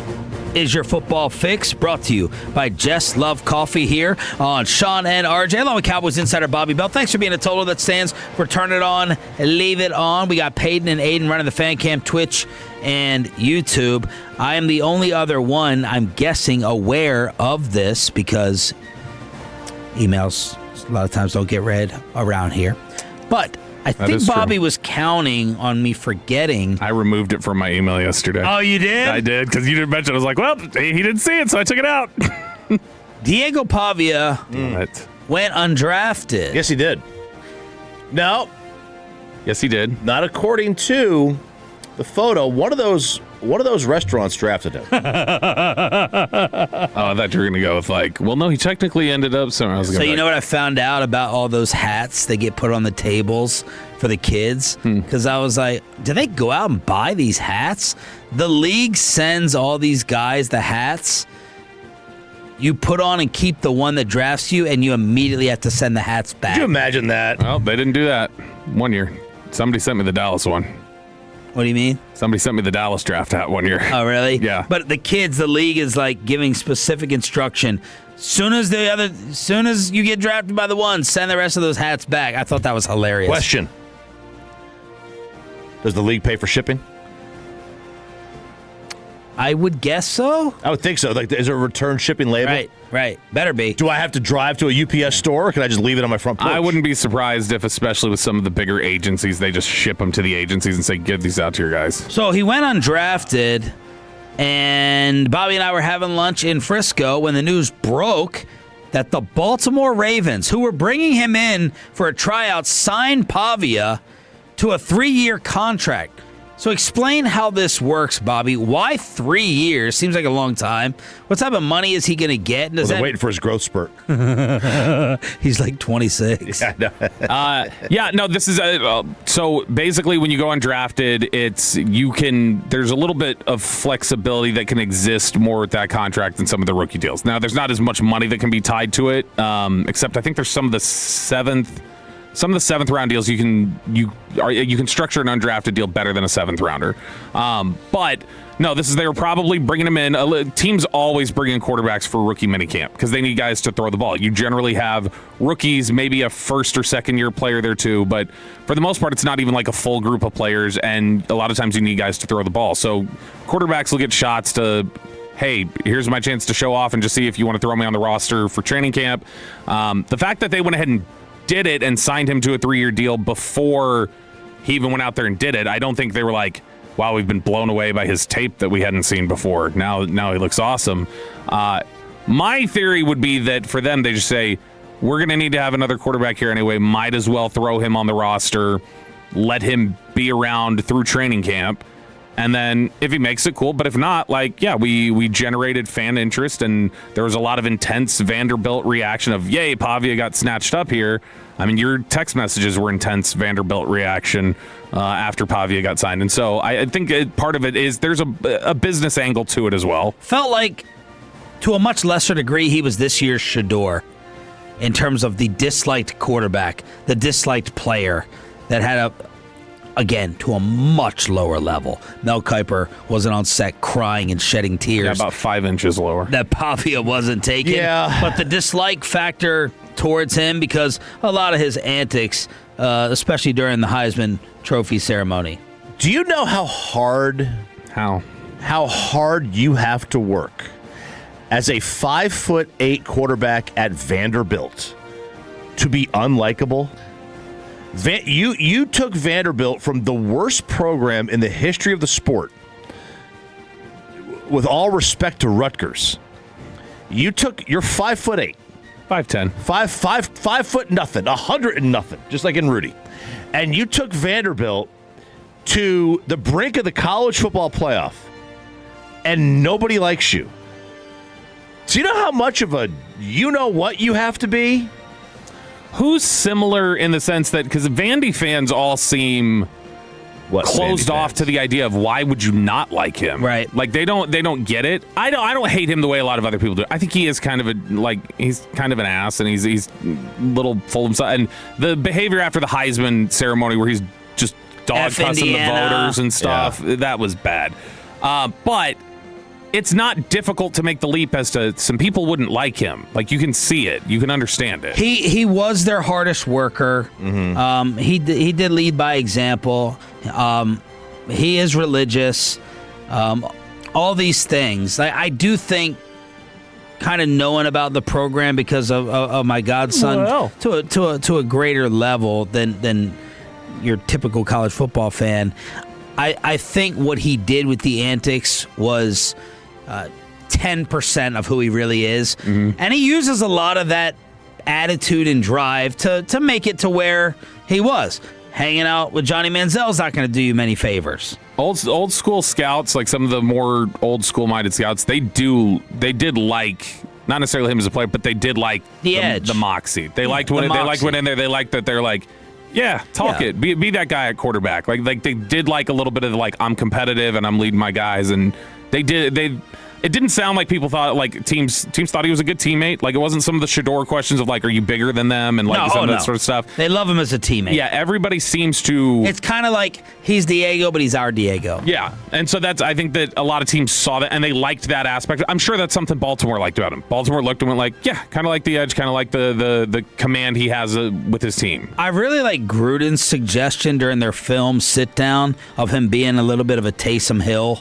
is your football fix, brought to you by Just Love Coffee here on Sean and RJ, along with Cowboys insider Bobby Bell. Thanks for being a total that stands for Turn It On, Leave It On. We got Peyton and Aiden running the Fan Cam, Twitch, and YouTube. I am the only other one, I'm guessing, aware of this because emails a lot of times don't get read around here. But I think Bobby was counting on me forgetting. I removed it from my email yesterday. Oh, you did? I did, because you didn't mention it. I was like, well, he didn't see it, so I took it out. Diego Pavia went undrafted. Yes, he did. No. Yes, he did. Not according to the photo. One of those restaurants drafted him. Oh, I thought you were going to go with well, no, he technically ended up somewhere. So you know what I found out about all those hats that get put on the tables for the kids? Because I was like, do they go out and buy these hats? The league sends all these guys the hats. You put on and keep the one that drafts you, and you immediately have to send the hats back. Could you imagine that? Well, they didn't do that 1 year. Somebody sent me the Dallas one. What do you mean? Somebody sent me the Dallas draft hat 1 year. Oh, really? Yeah. But the kids, the league is giving specific instruction. Soon as you get drafted by the one, send the rest of those hats back. I thought that was hilarious. Question: does the league pay for shipping? I would guess so. I would think so. Is there a return shipping label? Right. Better be. Do I have to drive to a UPS store, or can I just leave it on my front porch? I wouldn't be surprised if, especially with some of the bigger agencies, they just ship them to the agencies and say, get these out to your guys. So he went undrafted, and Bobby and I were having lunch in Frisco when the news broke that the Baltimore Ravens, who were bringing him in for a tryout, signed Pavia to a 3-year contract. So explain how this works, Bobby. Why 3 years? Seems like a long time. What type of money is he going to get? They're waiting for his growth spurt. He's like 26. Yeah, this is so basically when you go undrafted, there's a little bit of flexibility that can exist more with that contract than some of the rookie deals. Now, there's not as much money that can be tied to it, except I think there's some of the seventh round deals you can structure an undrafted deal better than a 7th rounder. But no, they were probably bringing him in. Teams always bring in quarterbacks for rookie minicamp because they need guys to throw the ball. You generally have rookies, maybe a 1st or 2nd year player there too, but for the most part, it's not even like a full group of players, and a lot of times you need guys to throw the ball. So quarterbacks will get shots to, hey, here's my chance to show off and just see if you want to throw me on the roster for training camp. The fact that they went ahead and did it and signed him to a 3-year deal before he even went out there and did it, I don't think they were like, wow, we've been blown away by his tape that we hadn't seen before. Now he looks awesome. My theory would be that for them, they just say, we're going to need to have another quarterback here anyway. Might as well throw him on the roster, let him be around through training camp. And then if he makes it, cool. But if not, we generated fan interest, and there was a lot of intense Vanderbilt reaction of, yay, Pavia got snatched up here. I mean, your text messages were intense Vanderbilt reaction after Pavia got signed. And so I think part of it is there's a business angle to it as well. Felt like, to a much lesser degree, he was this year's Shador in terms of the disliked quarterback, the disliked player that had again, to a much lower level. Mel Kiper wasn't on set crying and shedding tears. Yeah, about 5 inches lower. That Pavia wasn't taken. Yeah. But the dislike factor towards him, because a lot of his antics, especially during the Heisman Trophy ceremony. Do you know how hard you have to work as a 5'8" quarterback at Vanderbilt to be unlikable? You took Vanderbilt from the worst program in the history of the sport, with all respect to Rutgers. You're 5'8", 5'10", 5 foot nothing, 100 and nothing, just like in Rudy, and you took Vanderbilt to the brink of the college football playoff, and nobody likes you. So you know how much of a you know what you have to be? Who's similar in the sense that, because Vandy fans all seem closed off to the idea of why would you not like him? Right. Like they don't get it. I don't hate him the way a lot of other people do. I think he is kind of he's kind of an ass, and he's a little full of himself. And the behavior after the Heisman ceremony where he's just dog cussing the voters and stuff, that was bad. But it's not difficult to make the leap as to some people wouldn't like him. Like, you can see it. You can understand it. He was their hardest worker. Mm-hmm. He did lead by example. He is religious. All these things. I do think kind of knowing about the program because of my godson to a greater level than your typical college football fan. I think what he did with the antics was 10% of who he really is. Mm-hmm. And he uses a lot of that attitude and drive to make it to where he was. Hanging out with Johnny Manziel's not going to do you many favors. Old school scouts, like some of the more old school minded scouts, they did like, not necessarily him as a player, but they did like the edge, the moxie. They liked when in there. They liked that they're like, it. Be that guy at quarterback. Like they did like a little bit of like, I'm competitive and I'm leading my guys, and it didn't sound like people thought, like teams thought he was a good teammate. Like, it wasn't some of the Shador questions of like, are you bigger than them, and like some of that sort of stuff. They love him as a teammate. Yeah, everybody seems to. It's kind of like he's Diego, but he's our Diego. Yeah, and so I think that a lot of teams saw that and they liked that aspect. I'm sure that's something Baltimore liked about him. Baltimore looked and went like, yeah, kind of like the edge, kind of like the command he has with his team. I really like Gruden's suggestion during their film sit down of him being a little bit of a Taysom Hill.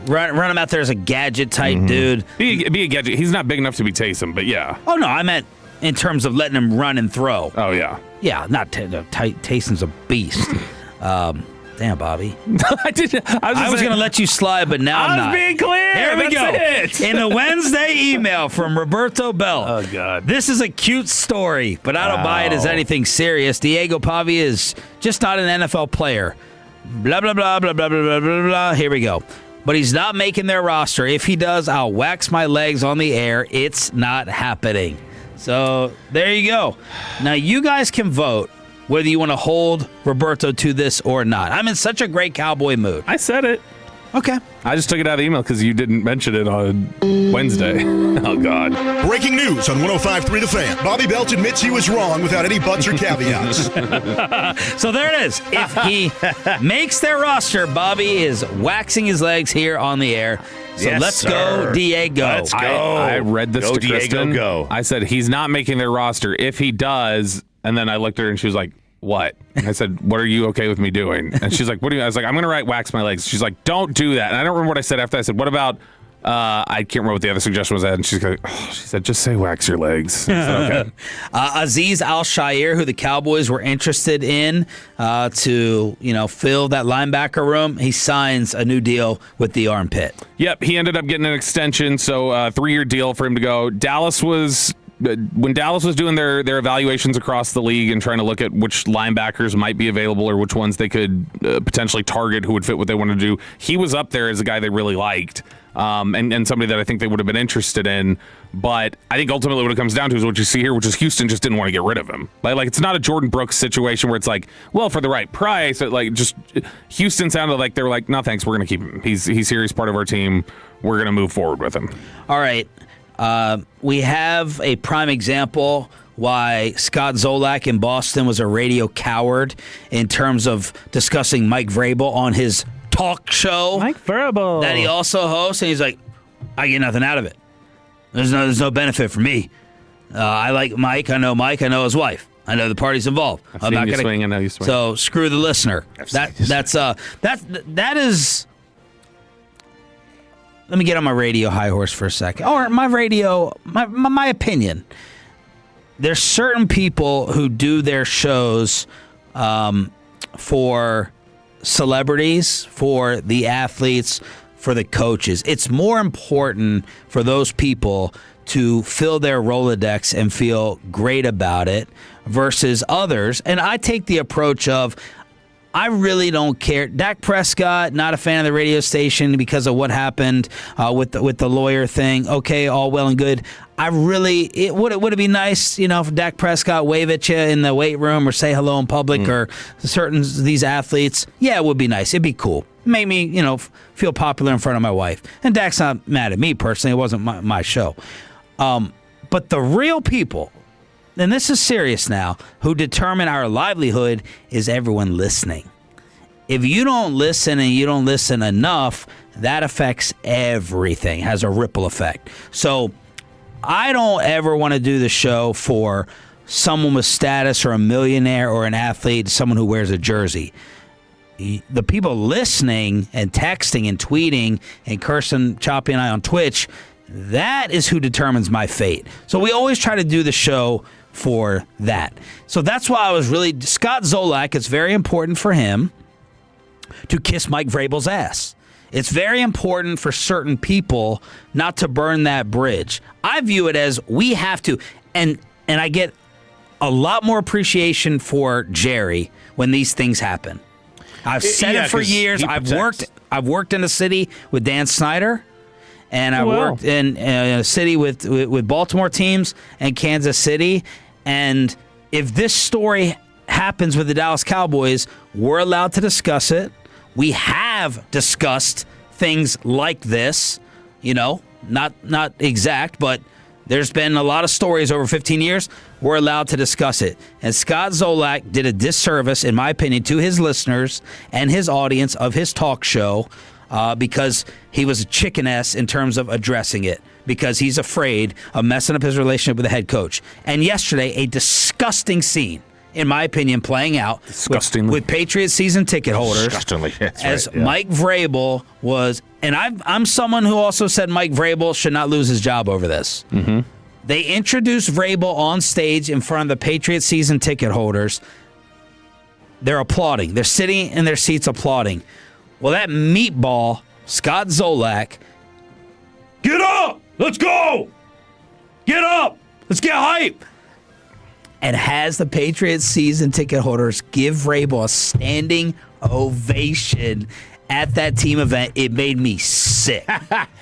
Run him out there as a gadget-type dude. Be a gadget. He's not big enough to be Taysom, but yeah. Oh, no, I meant in terms of letting him run and throw. Oh, yeah. Yeah, not Taysom's a beast. Damn, Bobby. I was going to let you slide, but now I'm not. I was being clear. Here we go. It. In a Wednesday email from Roberto Bell. Oh, God. This is a cute story, but I don't buy it as anything serious. Diego Pavia is just not an NFL player. Blah, blah, blah, blah, blah, blah, blah, blah, blah. Here we go. But he's not making their roster. If he does, I'll wax my legs on the air. It's not happening. So there you go. Now you guys can vote whether you want to hold Roberto to this or not. I'm in such a great Cowboy mood. I said it. Okay. I just took it out of the email because you didn't mention it on Wednesday. Oh, God. Breaking news on 105.3 The Fan. Bobby Belt admits he was wrong without any buts or caveats. So there it is. If he makes their roster, Bobby is waxing his legs here on the air. So let's go, Diego. Let's go. I read this to Diego, Kristen. go. I said, he's not making their roster. If he does, and then I looked at her and she was like, what? And I said, what are you okay with me doing? And she's like, what do you? I was like, I'm going to write wax my legs. She's like, don't do that. And I don't remember what I said after. I said, what about, I can't remember what the other suggestion was. And she said, just say wax your legs. I said, okay. Azeez Al-Shaair, who the Cowboys were interested in to fill that linebacker room, he signs a new deal with the Armpit. Yep, he ended up getting an extension, so 3-year deal for him to go. When Dallas was doing their evaluations across the league and trying to look at which linebackers might be available or which ones they could potentially target who would fit what they wanted to do, he was up there as a guy they really liked. And somebody that I think they would have been interested in. But I think ultimately what it comes down to is what you see here, which is Houston just didn't want to get rid of him. Like it's not a Jordan Brooks situation where it's like, well, for the right price. Just Houston sounded like they were like, no, thanks, we're going to keep him. He's here, he's part of our team. We're going to move forward with him. All right. We have a prime example why Scott Zolak in Boston was a radio coward in terms of discussing Mike Vrabel on his talk show. Mike Vrabel. That he also hosts, and he's like, I get nothing out of it. There's no benefit for me. I like Mike. I know his wife. I know the parties involved. I'm not going to swing. I know you swing. So screw the listener. That is. Let me get on my radio high horse for a second. Or my opinion. There's certain people who do their shows for celebrities, for the athletes, for the coaches. It's more important for those people to fill their Rolodex and feel great about it versus others. And I take the approach of, I really don't care. Dak Prescott, not a fan of the radio station because of what happened with the lawyer thing. Okay, all well and good. would it be nice, if Dak Prescott wave at you in the weight room or say hello in public or certain these athletes? Yeah, it would be nice. It'd be cool. Make me, feel popular in front of my wife. And Dak's not mad at me personally. It wasn't my show. But the real people, and this is serious now, who determine our livelihood is everyone listening. If you don't listen and you don't listen enough, that affects everything, has a ripple effect. So I don't ever want to do the show for someone with status or a millionaire or an athlete, someone who wears a jersey. The people listening and texting and tweeting and cursing Choppy and I on Twitch, that is who determines my fate. So we always try to do the show for that. So that's why I was really... Scott Zolak, it's very important for him to kiss Mike Vrabel's ass. It's very important for certain people not to burn that bridge. I view it as we have to, and I get a lot more appreciation for Jerry when these things happen. I've said it for years. I've worked in a city with Dan Snyder, and I worked in a city with Baltimore teams and Kansas City. And if this story happens with the Dallas Cowboys, we're allowed to discuss it. We have discussed things like this, not exact, but there's been a lot of stories over 15 years. We're allowed to discuss it. And Scott Zolak did a disservice, in my opinion, to his listeners and his audience of his talk show because he was a chicken ass in terms of addressing it, because he's afraid of messing up his relationship with the head coach. And yesterday, a disgusting scene, in my opinion, playing out with Patriots season ticket holders. Disgustingly, as Mike Vrabel was, and I'm someone who also said Mike Vrabel should not lose his job over this. Mm-hmm. They introduced Vrabel on stage in front of the Patriots season ticket holders. They're applauding. They're sitting in their seats applauding. Well, that meatball, Scott Zolak, get up! Let's go! Get up! Let's get hype! And has the Patriots season ticket holders give Vrabel a standing ovation at that team event. It made me sick.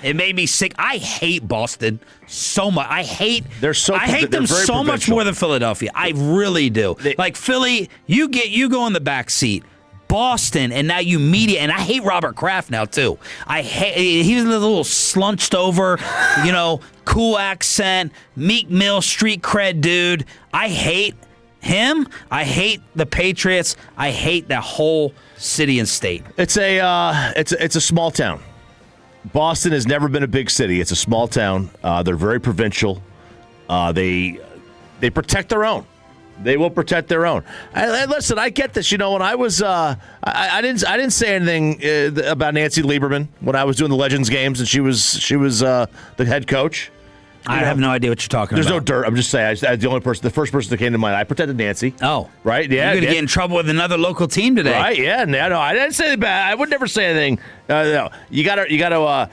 It made me sick. I hate Boston so much. I hate them so much more than Philadelphia. I really do. Like Philly, you go in the back seat. Boston, and now you media, and I hate Robert Kraft now too. He's a little slunched over, cool accent, Meek Mill street cred dude. I hate him. I hate the Patriots. I hate that whole city and state. It's a small town. Boston has never been a big city. It's a small town. They're very provincial. They protect their own. They will protect their own. Listen, I get this. When I was, I didn't say anything about Nancy Lieberman when I was doing the Legends games, and she was the head coach. I have no idea what you're talking about. There's no dirt. I'm just saying. The first person that came to mind. I protected Nancy. Oh, right. Yeah, you're gonna get in trouble with another local team today. Right. Yeah. No, I didn't say bad. I would never say anything. No. You gotta.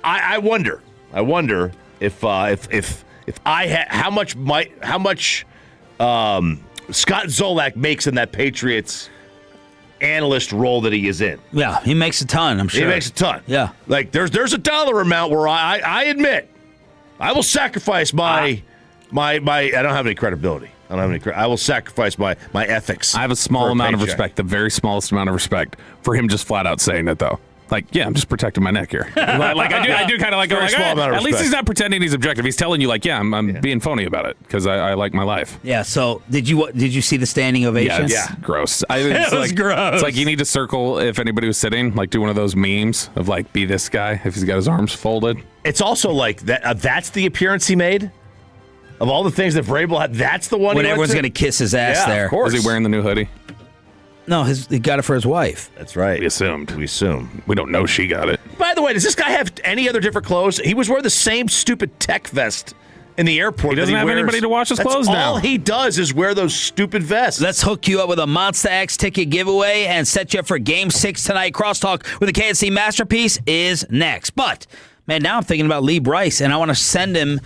I wonder if I had how much. Scott Zolak makes in that Patriots analyst role that he is in. Yeah, he makes a ton, I'm sure. He makes a ton. Yeah. Like, there's a dollar amount where I admit I will sacrifice my I don't have any credibility. I will sacrifice my ethics. I have a small amount of respect, the very smallest amount of respect, for him just flat out saying it, though. Like, yeah, I'm just protecting my neck here. I do kind of like, at least he's not pretending he's objective. He's telling you, like, I'm being phony about it because I like my life. Yeah. So did you see the standing ovation? Yeah, gross. It was gross. It's like you need to circle if anybody was sitting, like do one of those memes of like, be this guy if he's got his arms folded. It's also like that. That's the appearance he made. Of all the things that Vrabel had, that's the one. When everyone's going to kiss his ass there. Of course. Is he wearing the new hoodie? No, he got it for his wife. That's right. We assumed. We don't know she got it. By the way, does this guy have any other different clothes? He was wearing the same stupid tech vest in the airport. He doesn't have anybody to wash his clothes now. All he does is wear those stupid vests. Let's hook you up with a Monster X ticket giveaway and set you up for Game 6 tonight. Crosstalk with the KNC Masterpiece is next. But, man, now I'm thinking about Lee Bryce, and I want to send him...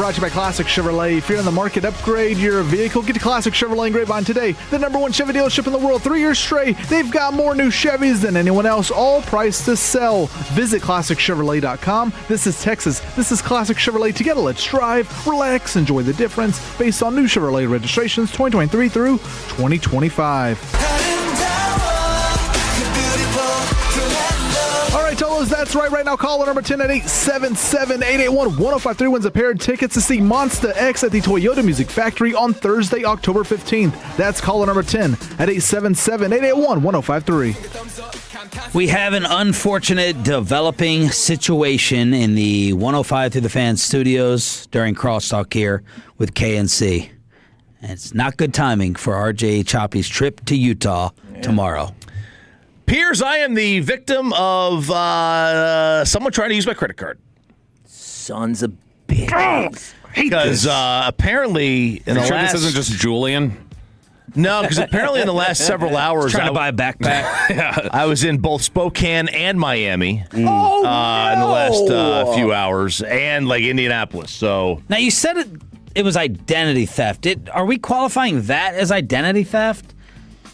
brought to you by Classic Chevrolet. If you're in the market, upgrade your vehicle. Get to Classic Chevrolet in Grapevine today. The #1 Chevy dealership in the world, 3 years straight. They've got more new Chevys than anyone else, all priced to sell. Visit ClassicChevrolet.com. This is Texas. This is Classic Chevrolet. Together, let's drive, relax, enjoy the difference based on new Chevrolet registrations 2023 through 2025. All right, Tolos, that's right now. Caller number 10 at 877-881-1053 wins a pair of tickets to see Monster X at the Toyota Music Factory on Thursday, October 15th. That's caller number 10 at 877-881-1053. We have an unfortunate developing situation in the 105 Through the Fan studios during Crosstalk here with KNC. And it's not good timing for RJ Choppy's trip to Utah tomorrow. Piers, I am the victim of someone trying to use my credit card. Sons of bitches. Because apparently in the last... this isn't just Julian? No, because apparently in the last several hours... Trying to buy a backpack. Yeah. I was in both Spokane and Miami in the no! last few hours, and like Indianapolis. So Now, you said it was identity theft. Are we qualifying that as identity theft?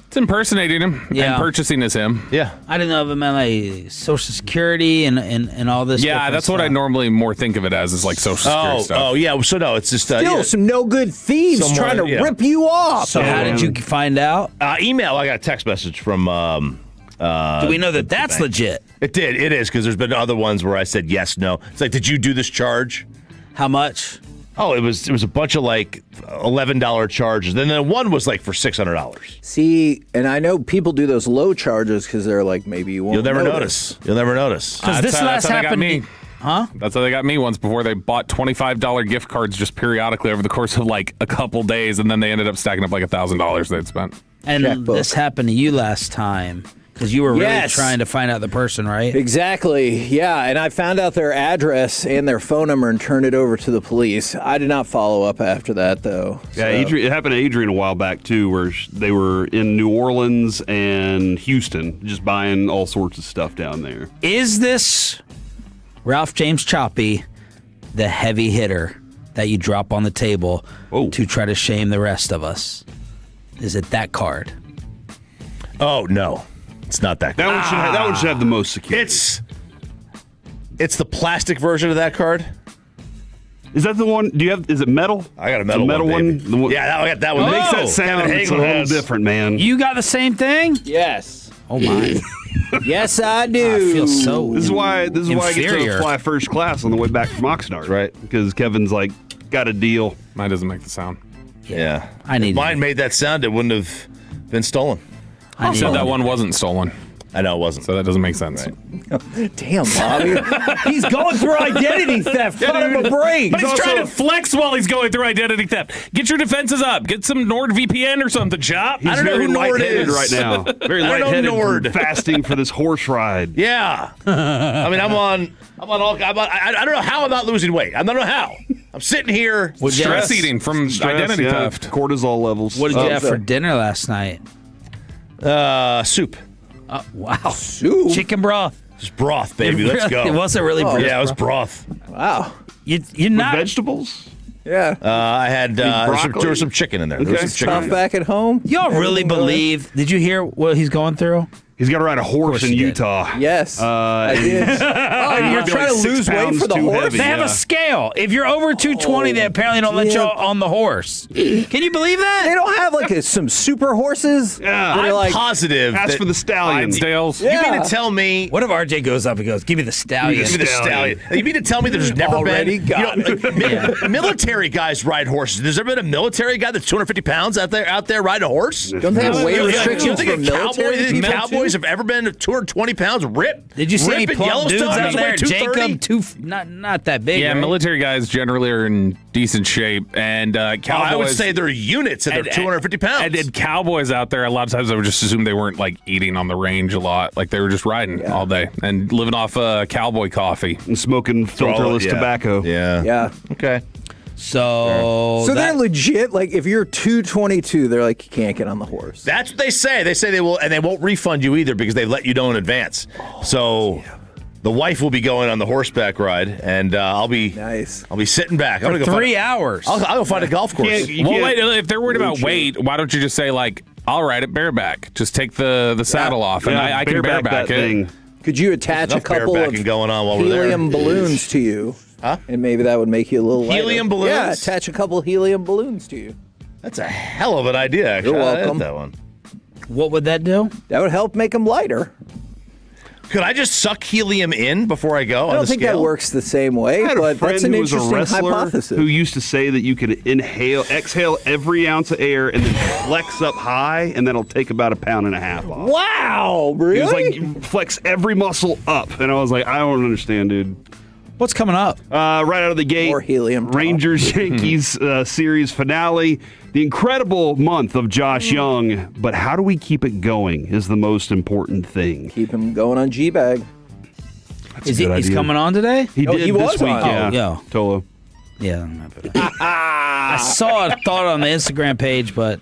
It's impersonating him and purchasing as him. Yeah. I didn't know if it meant like Social Security and all this. Yeah, that's what I normally more think of it as, is like Social Security stuff. Oh, yeah. So, no, it's just... Still some no good thieves trying to rip you off. So how did you find out? Email. I got a text message from... Do we know that that's legit? It is, because there's been other ones where I said yes, no. It's like, did you do this charge? How much? Oh, it was a bunch of like $11 charges. Then one was like for $600. See, and I know people do those low charges because they're like, maybe you won't. You'll never notice. You'll never notice. Because this last happened. Me. Huh? That's how they got me once before. They bought $25 gift cards just periodically over the course of like a couple days, and then they ended up stacking up like $1,000 they'd spent. And this happened to you last time. Because you were really trying to find out the person, right? Exactly. Yeah, and I found out their address and their phone number and turned it over to the police. I did not follow up after that, though. Yeah, it happened to Adrian a while back, too, where they were in New Orleans and Houston, just buying all sorts of stuff down there. Is this Ralph James Choppy, the heavy hitter that you drop on the table to try to shame the rest of us? Is it that card? Oh, no. It's not that card. That one should have the most security. It's the plastic version of that card. Is that the one? Is it metal? I got a metal one. Yeah, I got that one. It makes that sound. It's a little different, man. You got the same thing? Yes. Oh my. Yes, I do. I feel so. This is why I get to fly first class on the way back from Oxnard, right? Because Kevin's like got a deal. Mine doesn't make the sound. Yeah. If mine made that sound, it wouldn't have been stolen. I said that one wasn't stolen. I know it wasn't. So that doesn't make sense. Right. Damn, Bobby. He's going through identity theft. Cut him a break. But he's trying to flex while he's going through identity theft. Get your defenses up. Get some NordVPN or something, Chop. He's I don't know who Nord is right now. Very lightheaded from fasting for this horse ride. Yeah. I mean, I'm on all. I don't know how I'm not losing weight. I don't know how. I'm sitting here. Stress eating from identity theft. Cortisol levels. What did you have for dinner last night? Soup. Wow. Soup? Chicken broth. Just broth, baby. Let's go. It wasn't really broth. Yeah, it was broth. Wow. You're not... With vegetables? Yeah. I had there was some chicken in there. There was some chicken. Stuff back at home? Y'all really believe... Did you hear what he's going through? He's got to ride a horse in Utah. Yes. I did. You're trying to lose weight for the horse? They have a scale. If you're over 220, they apparently don't let you on the horse. Can you believe that? They don't have like some super horses? Yeah. I'm positive. That's for the stallions. You mean to tell me... What if RJ goes up and goes, give me the stallion? Give me the stallion. You mean to tell me there's never been... military guys ride horses. Has there been a military guy that's 250 pounds out there riding a horse? Don't they have weight restrictions for military people? Cowboys have ever been 220 pounds ripped? Did you see any plump dudes out there? Jacob, not that big. Yeah, right? military guys generally are in decent shape, and Cowboys. I would say they're units, and they're 250 pounds. And Cowboys out there, a lot of times I would just assume they weren't like eating on the range a lot, like they were just riding all day and living off cowboy coffee and smoking filterless tobacco. Yeah. Okay. So they're legit. Like, if you're 222, they're like, you can't get on the horse. That's what they say. They say they will, and they won't refund you either because they've let you know in advance. The wife will be going on the horseback ride, and I'll be sitting back. I'm For gonna go 3 hours. I'll go find a golf course. Well, wait, if they're worried about weight, why don't you just say, like, I'll ride it bareback. Just take the saddle off, and I can bareback it. Could you attach a couple of going on while we're there. helium balloons to you? Huh? And maybe that would make you a little lighter. Helium balloons? Yeah, attach a couple of helium balloons to you. That's a hell of an idea, actually. You're I like welcome. that one. What would that do? That would help make them lighter. Could I just suck helium in before I go? I don't think that works the same way, I had a but friend that's an who was a interesting wrestler hypothesis. who used to say that you could exhale every ounce of air and then flex up high, and that'll take about 1.5 pounds off. Wow, really? He was like, flex every muscle up, and I was like, I don't understand, dude. What's coming up? Right out of the gate, more helium. Rangers-Yankees series finale. The incredible month of Josh Young, but how do we keep it going is the most important thing. Keep him going on G-Bag. He's coming on today? He did this week, on. yeah. Tolo. Yeah. I saw a thought on the Instagram page, but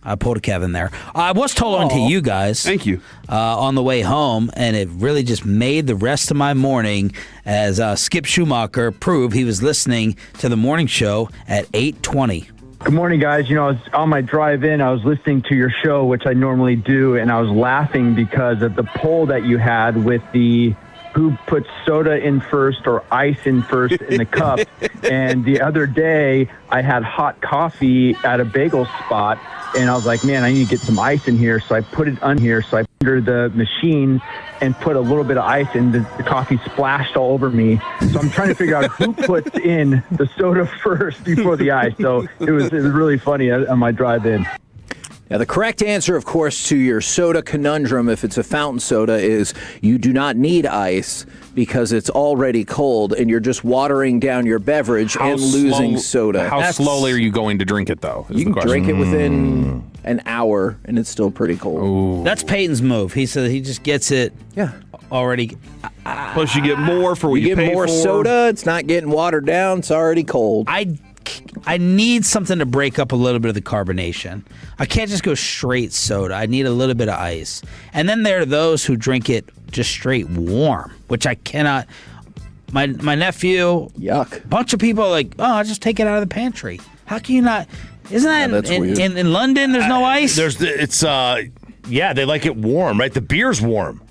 I pulled a Kevin there. I was told on to you guys. Thank you. On the way home, and it really just made the rest of my morning as Skip Schumacher proved he was listening to the morning show at 8:20. Good morning, guys. You know, I was on my drive in. I was listening to your show, which I normally do, and I was laughing because of the poll that you had with the who puts soda in first or ice in first in the cup. And the other day, I had hot coffee at a bagel spot, and I was like, man, I need to get some ice in here. So I put it on here. So I put it under the machine and put a little bit of ice, and the coffee splashed all over me. So I'm trying to figure out who puts in the soda first before the ice. So it was really funny on my drive in. Now, the correct answer, of course, to your soda conundrum, if it's a fountain soda, is you do not need ice because it's already cold and you're just watering down your beverage and losing soda. How slowly are you going to drink it, though? You can drink it within an hour and it's still pretty cold. Ooh. That's Peyton's move. He said he just gets it already. Plus, you get more for what you pay get more for. soda. It's not getting watered down. It's already cold. I need something to break up a little bit of the carbonation. I can't just go straight soda. I need a little bit of ice. And then there are those who drink it just straight warm, which I cannot. My nephew, yuck. A bunch of people are like, oh, I'll just take it out of the pantry. How can you not? Isn't that in London? There's no ice. They like it warm, right? The beer's warm.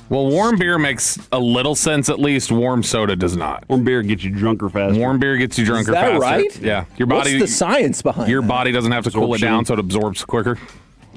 Well, warm beer makes a little sense, at least. Warm soda does not. Warm beer gets you drunker faster. Warm beer gets you drunker Is that faster. right? Yeah. Your body. What's the science behind Your that? body doesn't have to cool it down, so it absorbs quicker.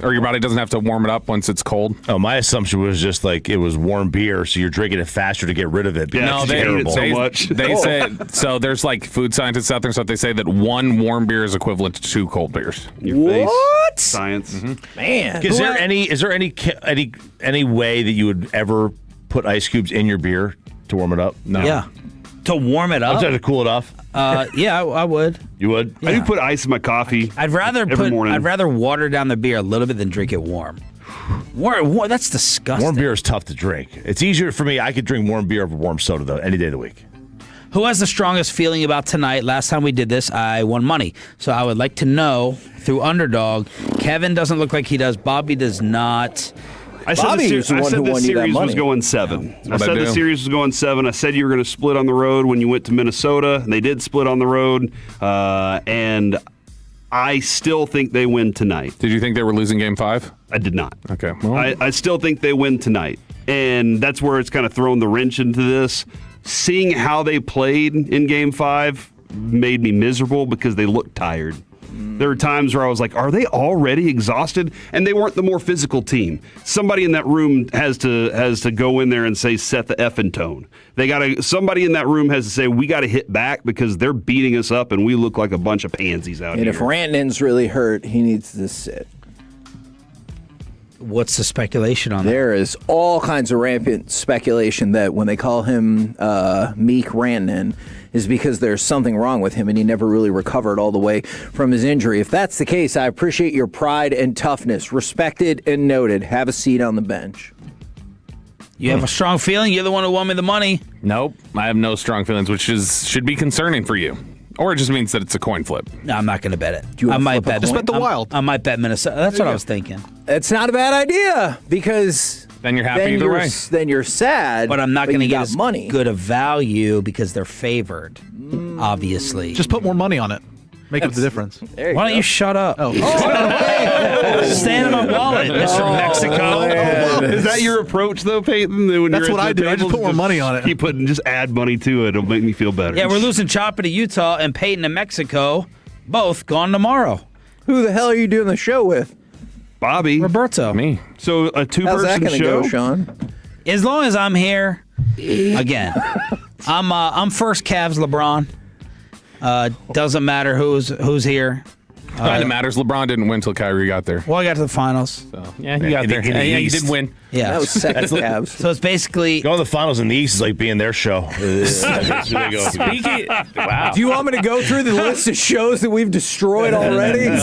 Or your body doesn't have to warm it up once it's cold. Oh, my assumption was just like it was warm beer, so you're drinking it faster to get rid of it. Yeah, No, they hate it so much. They say so. There's like food scientists out there, so they say that one warm beer is equivalent to 2 cold beers. Your face. What? Science. Man. Is there any way that you would ever put ice cubes in your beer to warm it up? No. Yeah. To warm it up? To cool it off? Yeah, I would. You would? I do put ice in my coffee. I'd rather morning. I'd rather water down the beer a little bit than drink it warm. Warm, that's disgusting. Warm beer is tough to drink. It's easier for me. I could drink warm beer over warm soda, though, any day of the week. Who has the strongest feeling about tonight? Last time we did this, I won money. So I would like to know through Underdog. Kevin doesn't look like he does. Bobby does not. I said the series was going 7. I said the series was going 7. I said you were going to split on the road when you went to Minnesota. And they did split on the road. And I still think they win tonight. Did you think they were losing Game 5? I did not. Okay. Well, I still think they win tonight. And that's where it's kind of thrown the wrench into this. Seeing how they played in Game 5 made me miserable because they looked tired. There were times where I was like, are they already exhausted? And they weren't the more physical team. Somebody in that room has to go in there and say, set the effing tone. Somebody in that room has to say, we got to hit back because they're beating us up and we look like a bunch of pansies out here. And if Rantanen's really hurt, he needs to sit. What's the speculation on that? There is all kinds of rampant speculation that when they call him Meek Rantanen is because there's something wrong with him and he never really recovered all the way from his injury. If that's the case, I appreciate your pride and toughness. Respected and noted. Have a seat on the bench. You have a strong feeling? You're the one who won me the money. Nope. I have no strong feelings, which should be concerning for you. Or it just means that it's a coin flip. No, I'm not going to bet it. Do you I wanna might flip a bet. coin? Just bet the Wild. I might bet Minnesota. That's what I was thinking. It's not a bad idea because Then you're happy either way. Then you're sad, But I'm not going to you get got as money. good a value because they're favored, obviously. Just put more money on it. Make up the difference. There Why don't go. you shut up? Oh. Stand in my wallet, Mr. Mexico. Is that your approach, though, Peyton? When That's you're what at I the do. I just tables, put more money on it. Keep putting, just add money to it. It'll make me feel better. Yeah, we're losing Chopper to Utah and Peyton to Mexico. Both gone tomorrow. Who the hell are you doing the show with? Bobby. Roberto. Me. So a How's that two-person going to show? go, Sean? As long as I'm here, again, I'm first Cavs LeBron. Doesn't matter who's here. Kind of matters. LeBron didn't win till Kyrie got there. Well, I got to the finals. So, yeah, you got there. Yeah, you did win. Yeah. That was second Cavs. So it's basically Going to the finals in the East is like being their show. Speaking, wow. Do you want me to go through the list of shows that we've destroyed already?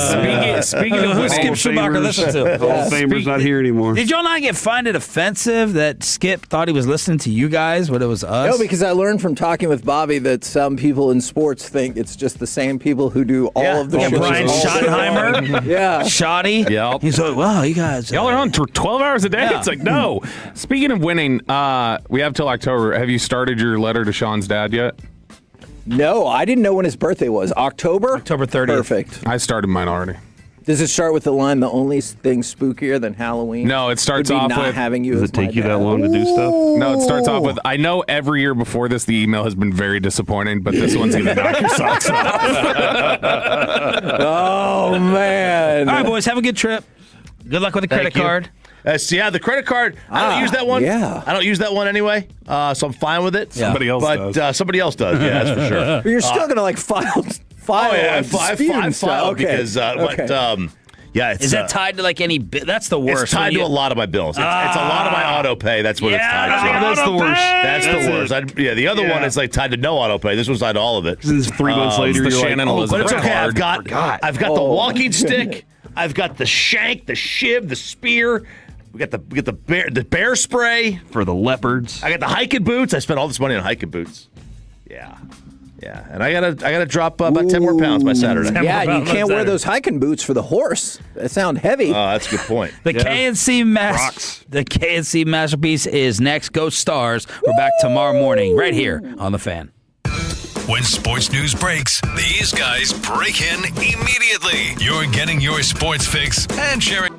Speaking of who winning, Skip Schumacher listen to? Hall of Famer's not here anymore. Did y'all not find it offensive that Skip thought he was listening to you guys when it was us? No, because I learned from talking with Bobby that some people in sports think it's just the same people who do all of the shows. Brian Schottenheimer. Yeah. Shoddy. Yep. He's like, wow, you guys. Y'all are on 12 hours a day? Yeah. It's like, no. Speaking of winning, we have till October. Have you started your letter to Sean's dad yet? No, I didn't know when his birthday was. October? October 30th. Perfect. I started mine already. Does it start with the line, the only thing spookier than Halloween? No, it starts would be off not with, having you Does as it take my you that dad. long to do stuff? No, it starts off with, I know every year before this the email has been very disappointing, but this one's going to knock your socks off. Oh, man. All right, boys, have a good trip. Good luck with the credit card. Yeah, the credit card. I don't use that one. yeah. I don't use that one anyway, so I'm fine with it. Somebody else does. Somebody else does. Yeah, that's for sure. But you're still going to like file Oh yeah, I dispute and stuff. filed Okay. because Okay. yeah, it's, Is that tied to like any? That's the worst. It's tied when to you- a lot of my bills. It's a lot of my auto pay. That's what it's tied to. That's the worst. That's the worst. The other one is like tied to no auto pay. This one's tied to all of it. This is 3 months later. the You're Shannon like, Elizabeth But it's okay. card. I've got the walking stick. I've got the shank, the shiv, the spear. We got the bear spray for the leopards. I got the hiking boots. I spent all this money on hiking boots. Yeah. Yeah, and I gotta drop about 10 more pounds by Saturday. Yeah, and you can't wear those hiking boots for the horse. That sound heavy. Oh, that's a good point. The KNC masterpiece is next. Go Stars. We're back tomorrow morning right here on The Fan. When sports news breaks, these guys break in immediately. You're getting your sports fix and sharing.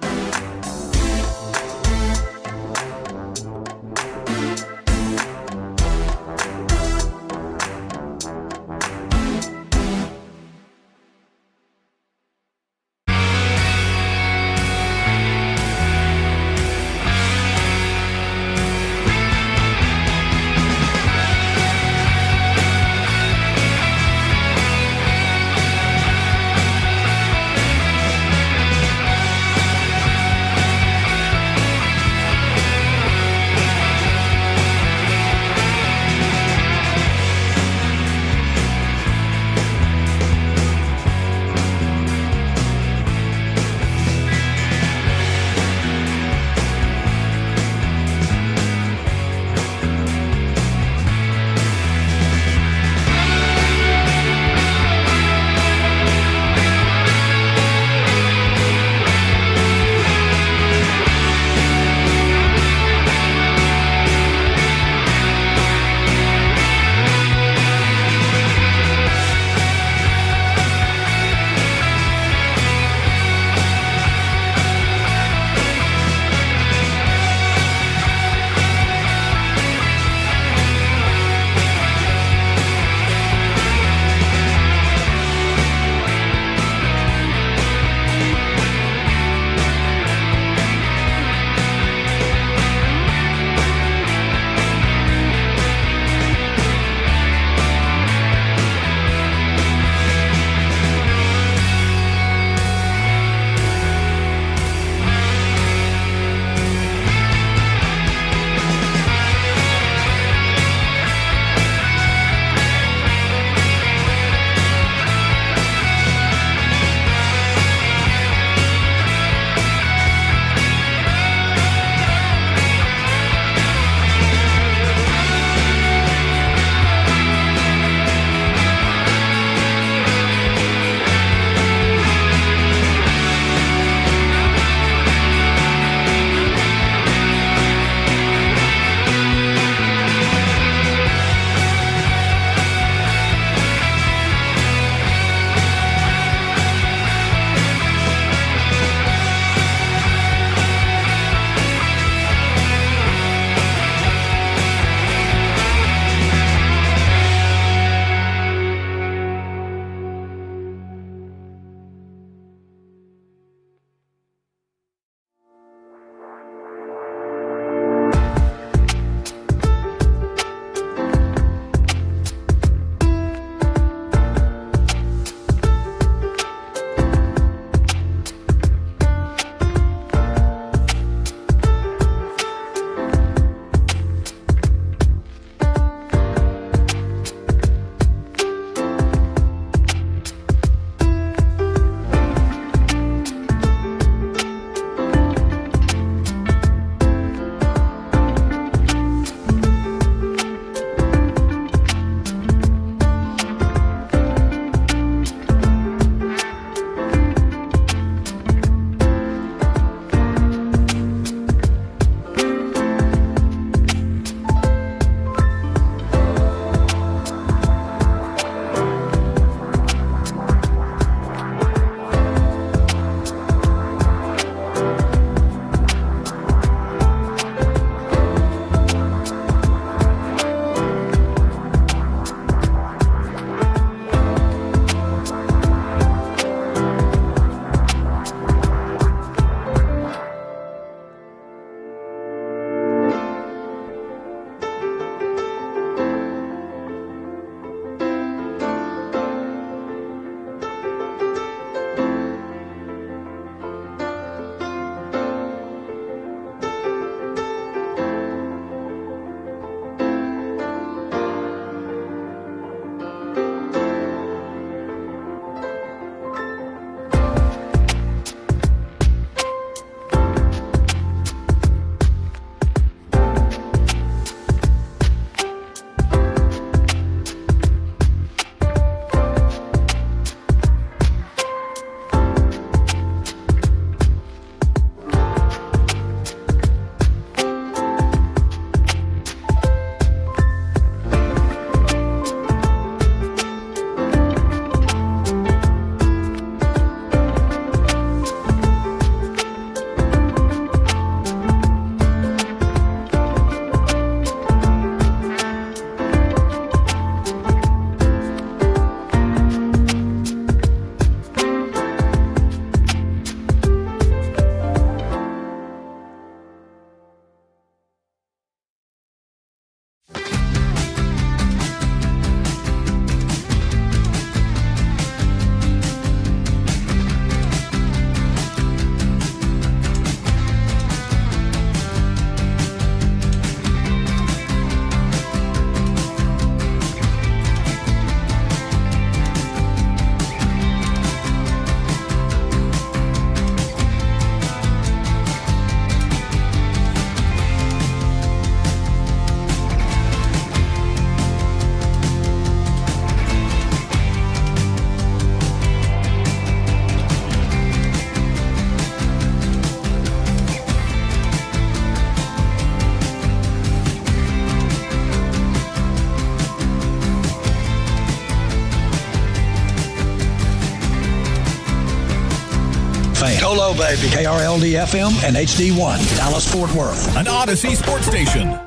go, baby. KRLD-FM and HD1, Dallas-Fort Worth. An Odyssey sports station.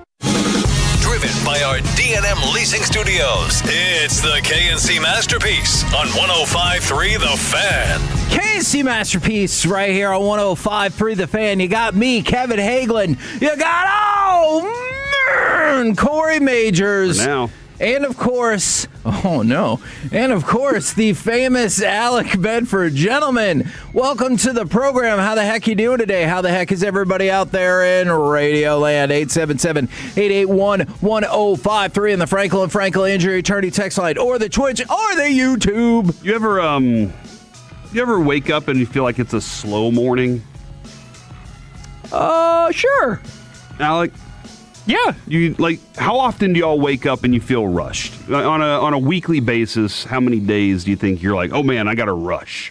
Driven by our D&M Leasing Studios, it's the KNC Masterpiece on 105.3 The Fan. KNC Masterpiece right here on 105.3 The Fan. You got me, Kevin Hagelin. You got, Corey Majors. For now. And of course, the famous Alec Bedford. Gentlemen, welcome to the program. How the heck you doing today? How the heck is everybody out there in Radio Land? 877-881-1053 in the Franklin Injury Attorney text line, or the Twitch, or the YouTube. You ever wake up and you feel like it's a slow morning? Sure. Alec? Yeah. How often do y'all wake up and you feel rushed? On a weekly basis, how many days do you think you're like, oh man, I got to rush?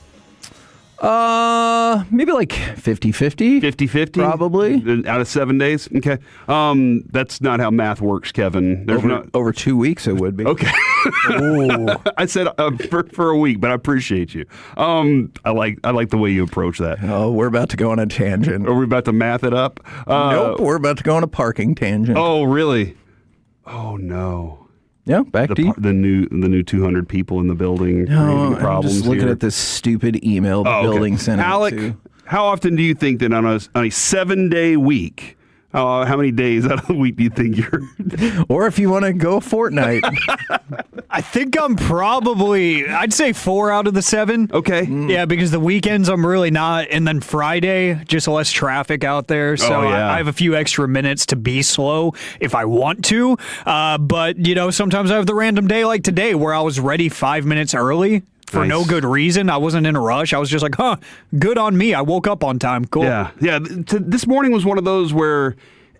Maybe like 50-50. 50-50? Probably. Out of 7 days? Okay. That's not how math works, Kevin. Over 2 weeks it would be. Okay. I said for a week, but I appreciate you. I like the way you approach that. Oh, we're about to go on a tangent. Are we about to math it up? Nope, we're about to go on a parking tangent. Oh, really? Oh, no. Yeah, back to you. The new 200 people in the building creating problems. I'm just looking here. at this stupid email the building sent out. Alec, how often do you think that on a 7-day week, how many days out of the week do you think you're? Or if you want to go a fortnight. I think I'm probably, I'd say 4 out of the 7. Okay. Yeah, because the weekends I'm really not. And then Friday, just less traffic out there. So I have a few extra minutes to be slow if I want to. But, sometimes I have the random day like today where I was ready 5 minutes early. For no good reason. I wasn't in a rush. I was just like, good on me. I woke up on time. Cool. Yeah. This morning was one of those where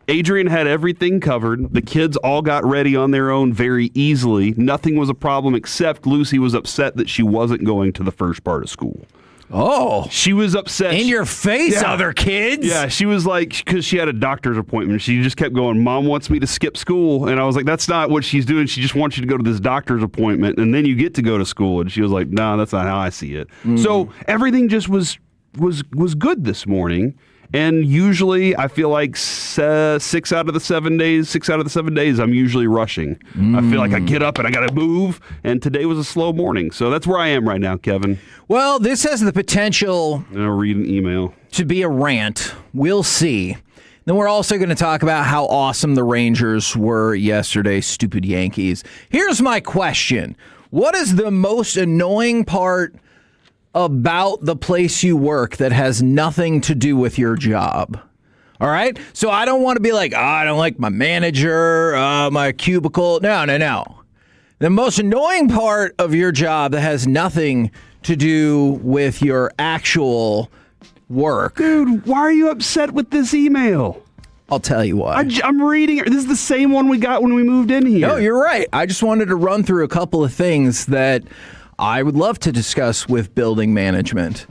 Adrian had everything covered. The kids all got ready on their own very easily. Nothing was a problem except Lucy was upset that she wasn't going to the first part of school. Oh. She was upset. In your face, other kids. Yeah, she was like, because she had a doctor's appointment. She just kept going, Mom wants me to skip school. And I was like, that's not what she's doing. She just wants you to go to this doctor's appointment, and then you get to go to school. And she was like, no, that's not how I see it. So everything just was good this morning. And usually I feel like 6 out of the 7 days, I'm usually rushing. I feel like I get up and I got to move. And today was a slow morning. So that's where I am right now, Kevin. Well, this has the potential I'll read an email to be a rant. We'll see. Then we're also going to talk about how awesome the Rangers were yesterday. Stupid Yankees. Here's my question. What is the most annoying part about the place you work that has nothing to do with your job? All right? So I don't want to be like, I don't like my manager, my cubicle. No. The most annoying part of your job that has nothing to do with your actual work. Dude, why are you upset with this email? I'll tell you why. I'm reading it. This is the same one we got when we moved in here. No, you're right. I just wanted to run through a couple of things that I would love to discuss with building management.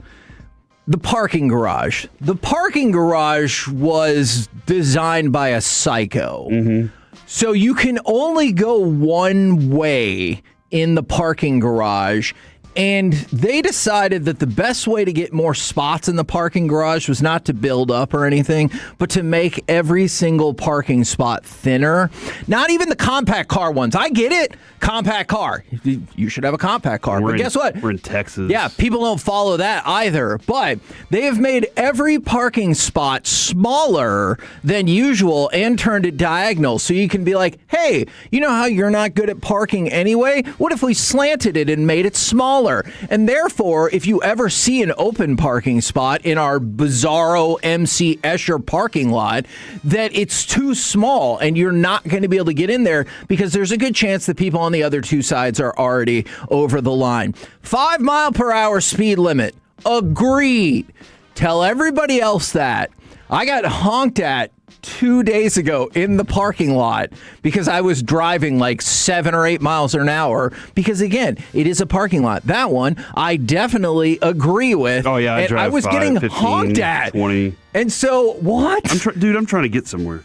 The parking garage. The parking garage was designed by a psycho. So you can only go one way in the parking garage. And they decided that the best way to get more spots in the parking garage was not to build up or anything, but to make every single parking spot thinner. Not even the compact car ones. I get it. Compact car. You should have a compact car. But guess what? We're in Texas. Yeah, people don't follow that either. But they have made every parking spot smaller than usual and turned it diagonal. So you can be like, hey, you know how you're not good at parking anyway? What if we slanted it and made it smaller? And therefore, if you ever see an open parking spot in our bizarro MC Escher parking lot, that it's too small and you're not going to be able to get in there because there's a good chance that people on the other two sides are already over the line. 5 mile per hour speed limit. Agreed. Tell everybody else that. I got honked at 2 days ago in the parking lot because I was driving like 7 or 8 miles an hour because, again, it is a parking lot. That one I definitely agree with. Oh, yeah, I was 5, getting 15, honked at. 20. And so, what? I'm trying to get somewhere.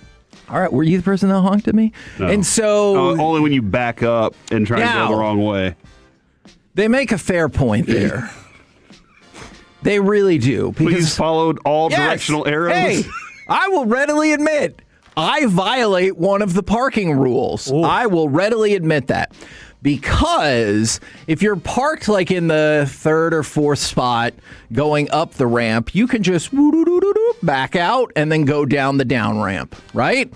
All right, were you the person that honked at me? No. And so... only when you back up and try to go the wrong way. They make a fair point there. They really do. Please followed all directional arrows. Hey, I will readily admit, I violate one of the parking rules. Ooh. I will readily admit that. Because if you're parked like in the third or fourth spot going up the ramp, you can just back out and then go down the down ramp, right?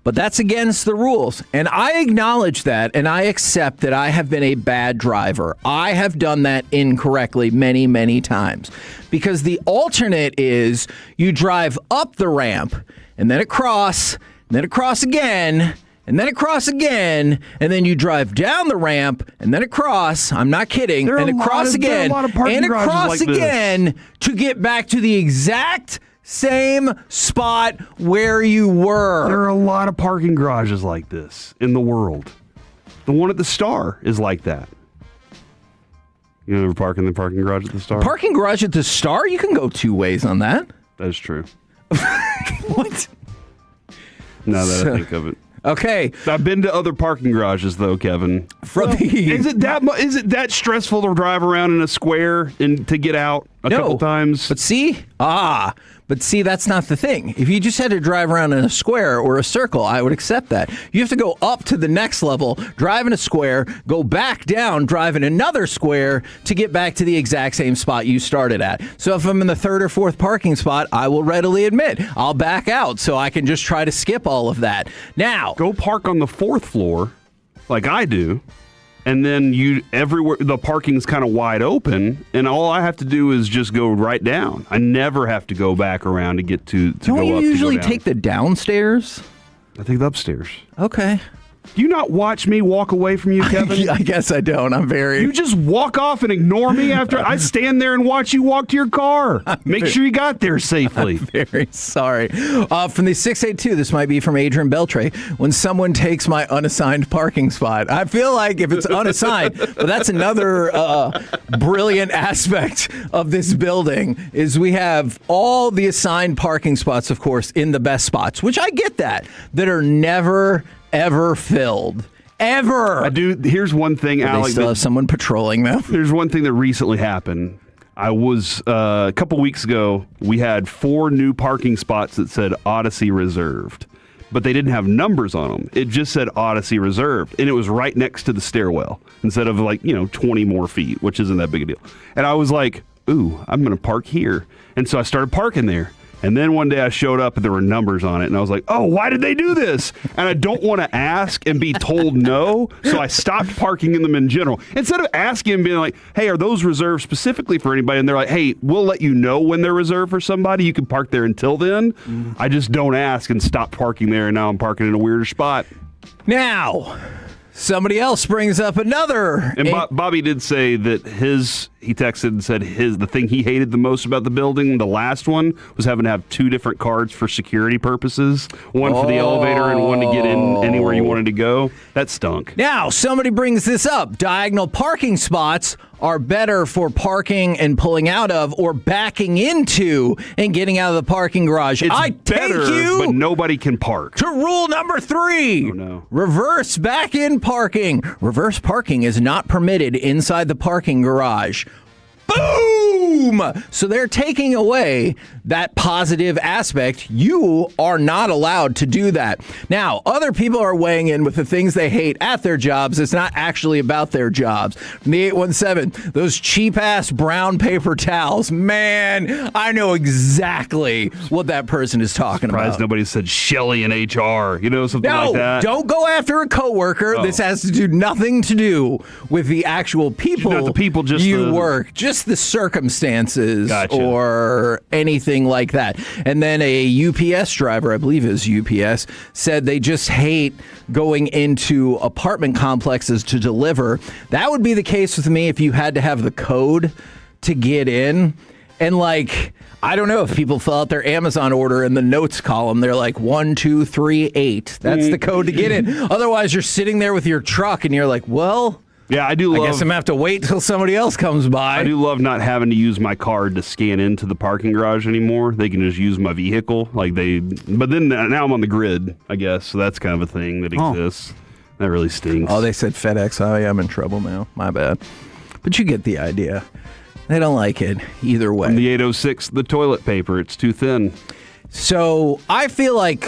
But that's against the rules. And I acknowledge that, and I accept that I have been a bad driver. I have done that incorrectly many, many times. Because the alternate is you drive up the ramp, and then across, and then across again, and then across again, and then you drive down the ramp, and then across, I'm not kidding, and across again, and across again to get back to the exact same spot where you were. There are a lot of parking garages like this in the world. The one at the Star is like that. You ever park in the parking garage at the Star? Parking garage at the Star? You can go two ways on that. That is true. What? Now that I think of it. Okay. I've been to other parking garages, though, Kevin. Is it that stressful to drive around in a square and to get out a couple times? But see, that's not the thing. If you just had to drive around in a square or a circle, I would accept that. You have to go up to the next level, drive in a square, go back down, drive in another square to get back to the exact same spot you started at. So if I'm in the third or fourth parking spot, I will readily admit I'll back out so I can just try to skip all of that. Now, go park on the fourth floor like I do. And then everywhere the parking's kind of wide open, and all I have to do is just go right down. I never have to go back around to get to go up. Don't you usually take the downstairs? I take the upstairs. Okay. Do you not watch me walk away from you, Kevin? I guess I don't. You just walk off and ignore me after I stand there and watch you walk to your car. Make sure you got there safely. I'm very sorry. From the 682, this might be from Adrian Beltre. When someone takes my unassigned parking spot, I feel like if it's unassigned, but that's another brilliant aspect of this building is we have all the assigned parking spots, of course, in the best spots, which I get that are never ever filled. Ever. I do. Here's one thing, Alex. They still have someone patrolling them. There's one thing that recently happened. I was, a couple weeks ago, we had 4 new parking spots that said Odyssey Reserved, but they didn't have numbers on them. It just said Odyssey Reserved, and it was right next to the stairwell instead of 20 more feet, which isn't that big a deal. And I was like, ooh, I'm going to park here. And so I started parking there. And then one day I showed up and there were numbers on it. And I was like, oh, why did they do this? And I don't want to ask and be told no. So I stopped parking in them in general. Instead of asking and being like, hey, are those reserved specifically for anybody? And they're like, hey, we'll let you know when they're reserved for somebody. You can park there until then. I just don't ask and stop parking there. And now I'm parking in a weirder spot. Now, somebody else brings up another. And Bobby did say that he texted and said the thing he hated the most about the building, the last one, was having to have 2 different cards for security purposes. One for the elevator and one to get in anywhere you wanted to go. That stunk. Now, somebody brings this up. Diagonal parking spots are better for parking and pulling out of or backing into and getting out of the parking garage. It's better, but nobody can park. To rule number 3. Oh, no. Reverse back-in parking. Reverse parking is not permitted inside the parking garage. Boom! So they're taking away that positive aspect. You are not allowed to do that. Now, other people are weighing in with the things they hate at their jobs. It's not actually about their jobs. From the 817, those cheap-ass brown paper towels. Man, I know exactly what that person is talking about. Surprised nobody said Shelly in HR. Something like that. No, don't go after a coworker. This has to do nothing to do with the actual people, you work. Just the circumstances or anything like that. And then a UPS driver, I believe it was UPS, said they just hate going into apartment complexes to deliver. That would be the case with me if you had to have the code to get in. And I don't know if people fill out their Amazon order in the notes column. They're like 1238. That's the code to get in. Otherwise, you're sitting there with your truck and you're like, well, yeah, I do love. I guess I'm going to have to wait till somebody else comes by. I do love not having to use my card to scan into the parking garage anymore. They can just use my vehicle. But then now I'm on the grid, I guess. So that's kind of a thing that exists. That really stinks. Oh, they said FedEx. I am in trouble now. My bad. But you get the idea. They don't like it either way. From the 806, the toilet paper, it's too thin. So I feel like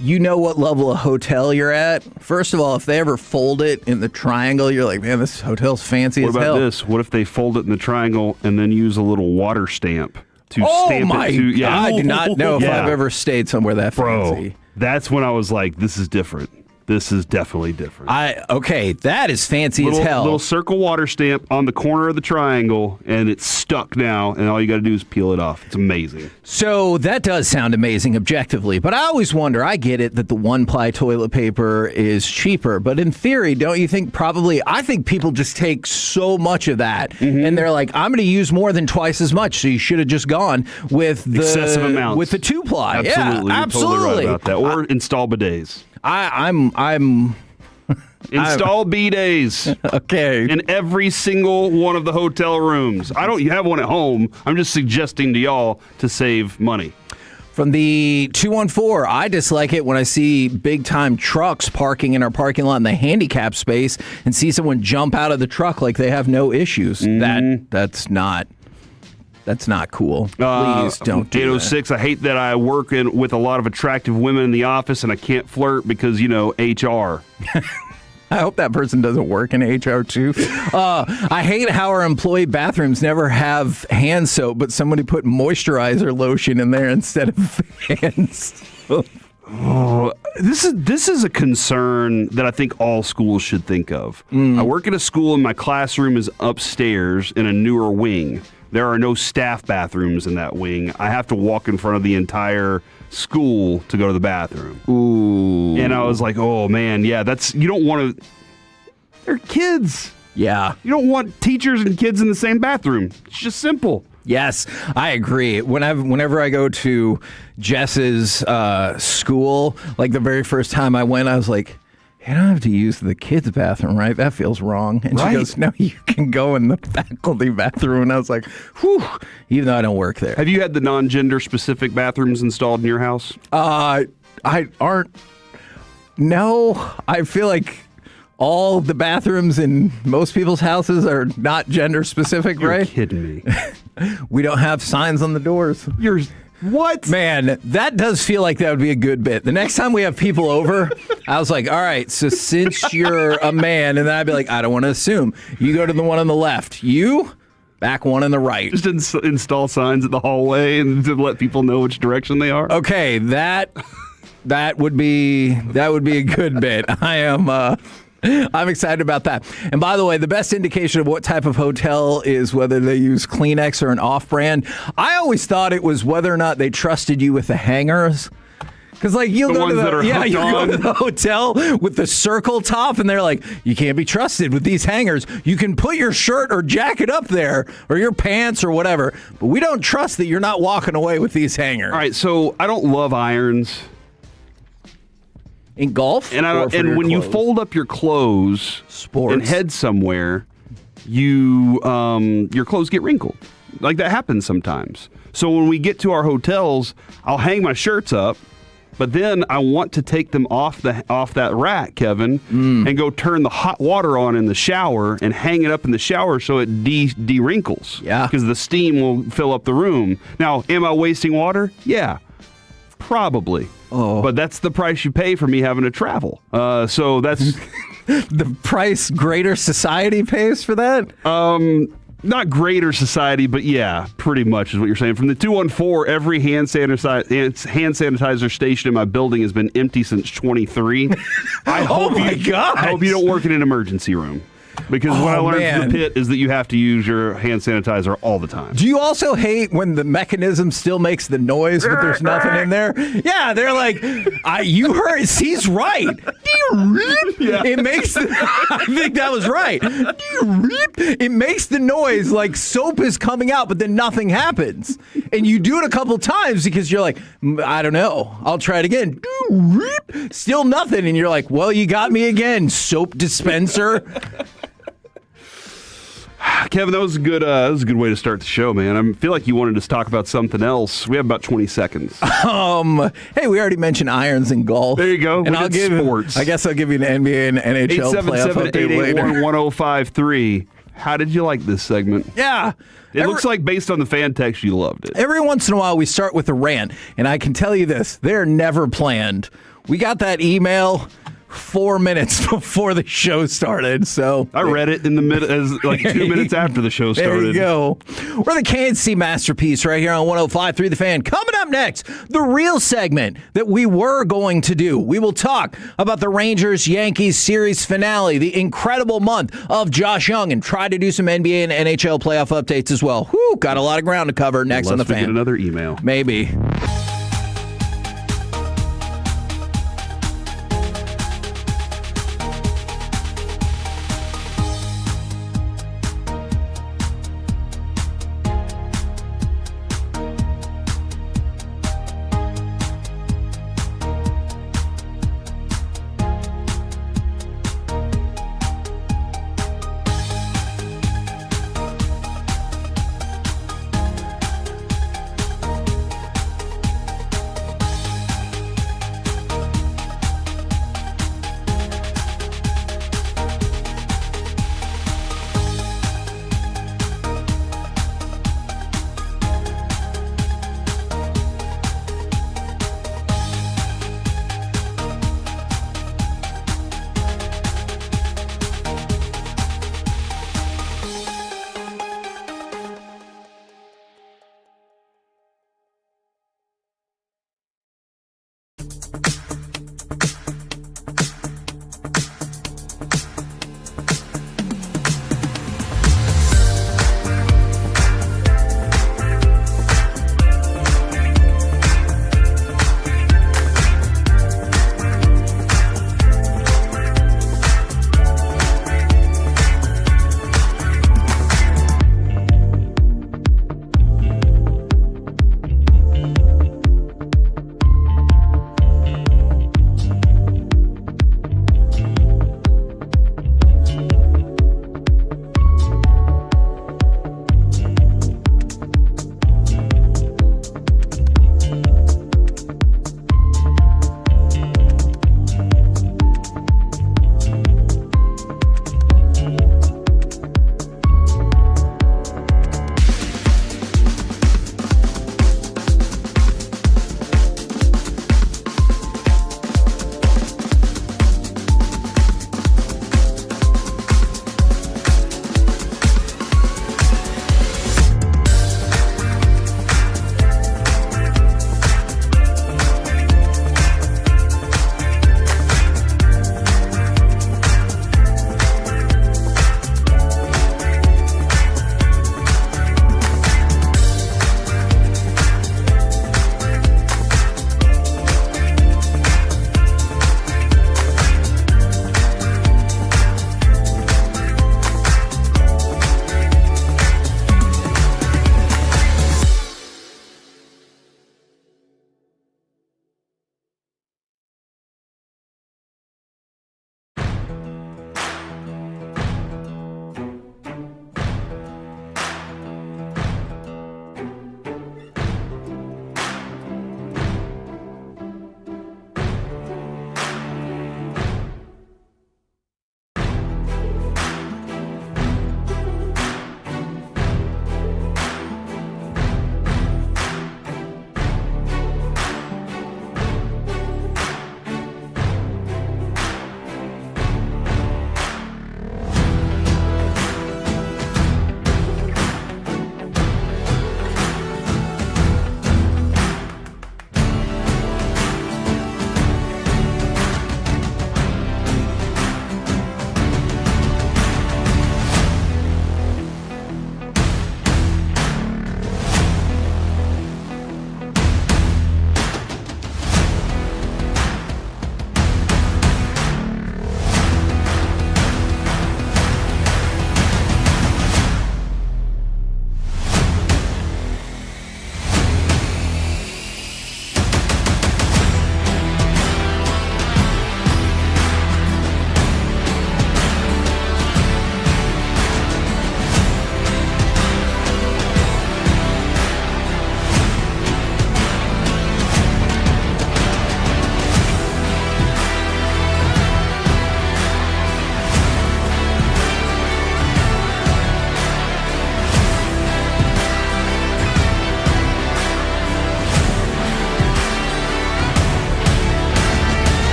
you know what level of hotel you're at. First of all, if they ever fold it in the triangle, you're like, man, this hotel's fancy as hell. What about this? What if they fold it in the triangle and then use a little water stamp to stamp it to? Yeah. I do not know if I've ever stayed somewhere that fancy. That's when I was like, this is different. This is definitely different. Okay, that is fancy as hell. Little circle water stamp on the corner of the triangle, and it's stuck now, and all you got to do is peel it off. It's amazing. So that does sound amazing objectively, but I always wonder, I get it that the one-ply toilet paper is cheaper, but in theory, don't you think I think people just take so much of that, and they're like, I'm going to use more than twice as much, so you should have just gone with the excessive amounts. With the two-ply. Absolutely. Yeah, absolutely. You're totally right about that. Or install bidets. I'm install bidets. Okay. In every single one of the hotel rooms. You have one at home. I'm just suggesting to y'all to save money. From the 214, I dislike it when I see big-time trucks parking in our parking lot in the handicap space and see someone jump out of the truck like they have no issues. That's not cool. Please don't do 806, that. I hate that I work with a lot of attractive women in the office and I can't flirt because, HR. I hope that person doesn't work in HR too. I hate how our employee bathrooms never have hand soap, but somebody put moisturizer lotion in there instead of hands. This is a concern that I think all schools should think of. I work at a school and my classroom is upstairs in a newer wing. There are no staff bathrooms in that wing. I have to walk in front of the entire school to go to the bathroom. Ooh. And I was like, oh, man, yeah, you don't want to... They're kids. Yeah. You don't want teachers and kids in the same bathroom. It's just simple. Yes, I agree. Whenever I go to Jess's school, like the very first time I went, I was like, you don't have to use the kids' bathroom, right? That feels wrong. And she goes, no, you can go in the faculty bathroom. And I was like, whew, even though I don't work there. Have you had the non-gender specific bathrooms installed in your house? No, I feel like all the bathrooms in most people's houses are not gender specific, right? You're kidding me. We don't have signs on the doors. What? Man, that does feel like that would be a good bit. The next time we have people over, I was like, all right, so since you're a man, and then I'd be like, I don't want to assume. You go to the one on the left. You, back one on the right. Just install signs at the hallway and to let people know which direction they are. Okay, that would be a good bit. I'm excited about that. And by the way, the best indication of what type of hotel is whether they use Kleenex or an off-brand. I always thought it was whether or not they trusted you with the hangers. Because you'll go to the hotel with the circle top, and they're like, you can't be trusted with these hangers. You can put your shirt or jacket up there, or your pants or whatever, but we don't trust that you're not walking away with these hangers. All right, so I don't love irons. In golf? And when you fold up your clothes and head somewhere, your clothes get wrinkled. Like that happens sometimes. So when we get to our hotels, I'll hang my shirts up, but then I want to take them off that rack, Kevin, and go turn the hot water on in the shower and hang it up in the shower so it de-wrinkles. Yeah. Because the steam will fill up the room. Now, am I wasting water? Yeah, probably. Oh. But that's the price you pay for me having to travel. So that's... The price greater society pays for that? Not greater society, but yeah, pretty much is what you're saying. From the 214, every hand sanitizer station in my building has been empty since 23. I hope you don't work in an emergency room. Because what I learned from the pit is that you have to use your hand sanitizer all the time. Do you also hate when the mechanism still makes the noise, but there's nothing in there? Yeah, they're like, you heard, he's right. It makes, I think that was right. It makes the noise like soap is coming out, but then nothing happens. And you do it a couple times because you're like, I don't know, I'll try it again. Still nothing. And you're like, well, you got me again, soap dispenser. Kevin, that was a good way to start the show, man. I feel like you wanted us to talk about something else. We have about 20 seconds. Hey, we already mentioned irons and golf. There you go. And I'll give sports. I guess I'll give you an NBA and NHL playoff update later. 877-881-1053. How did you like this segment? Yeah. It looks like based on the fan text, you loved it. Every once in a while, we start with a rant, and I can tell you this, they're never planned. We got that email 4 minutes before the show started, so I read it in the as like 2 minutes after the show started. There you go. We're the Kansas City Masterpiece right here on 105.3 The Fan. Coming up next, the real segment that we were going to do. We will talk about the Rangers-Yankees series finale, the incredible month of Josh Young, and try to do some NBA and NHL playoff updates as well. Whew, got a lot of ground to cover next on The Fan. Get another email. Maybe.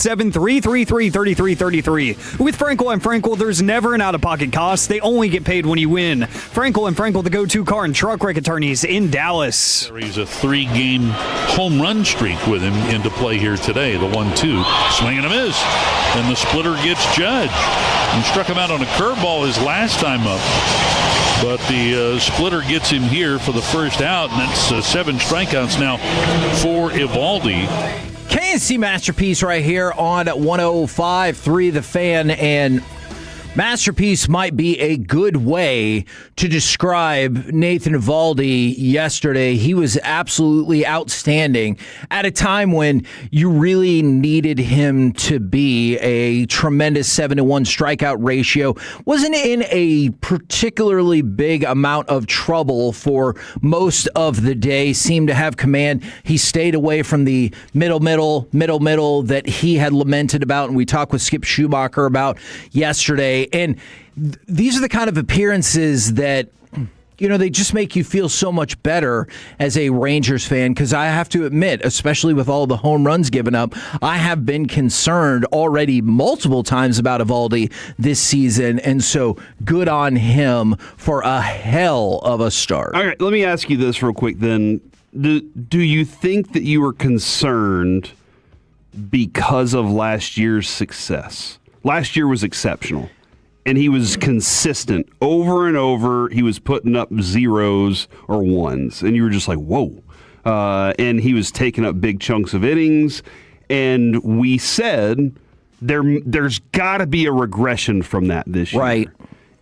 7-333-3333. With Frankel and Frankel, there's never an out-of-pocket cost. They only get paid when you win. Frankel and Frankel, the go-to car and truck wreck attorneys in Dallas. He's a 3-game home run streak with him into play here today. The 1-2. Swing and a miss. And the splitter gets judged. And struck him out on a curveball his last time up. But the splitter gets him here for the first out, and that's 7 strikeouts now for Eovaldi. KNC Masterpiece right here on 105.3 The Fan, and Masterpiece might be a good way to describe Nathan Eovaldi yesterday. He was absolutely outstanding at a time when you really needed him to be. A tremendous 7-to-1 strikeout ratio. Wasn't in a particularly big amount of trouble for most of the day. Seemed to have command. He stayed away from the middle that he had lamented about, and we talked with Skip Schumacher about yesterday. And these are the kind of appearances that, they just make you feel so much better as a Rangers fan, because I have to admit, especially with all the home runs given up, I have been concerned already multiple times about Eovaldi this season, and so good on him for a hell of a start. All right, let me ask you this real quick then. Do you think that you were concerned because of last year's success? Last year was exceptional. And he was consistent over and over. He was putting up zeros or ones. And you were just like, whoa. And he was taking up big chunks of innings. And we said there's got to be a regression from that this year. Right.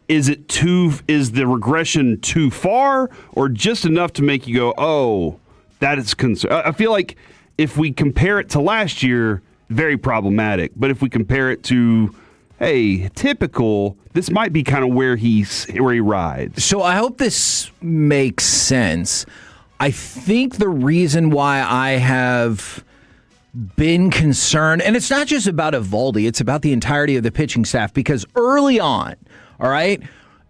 Is the regression too far or just enough to make you go, oh, that is concern? I feel like if we compare it to last year, very problematic. But if we compare it to, hey, typical, this might be kind of where he rides. So I hope this makes sense. I think the reason why I have been concerned, and it's not just about Eovaldi, it's about the entirety of the pitching staff, because early on, all right,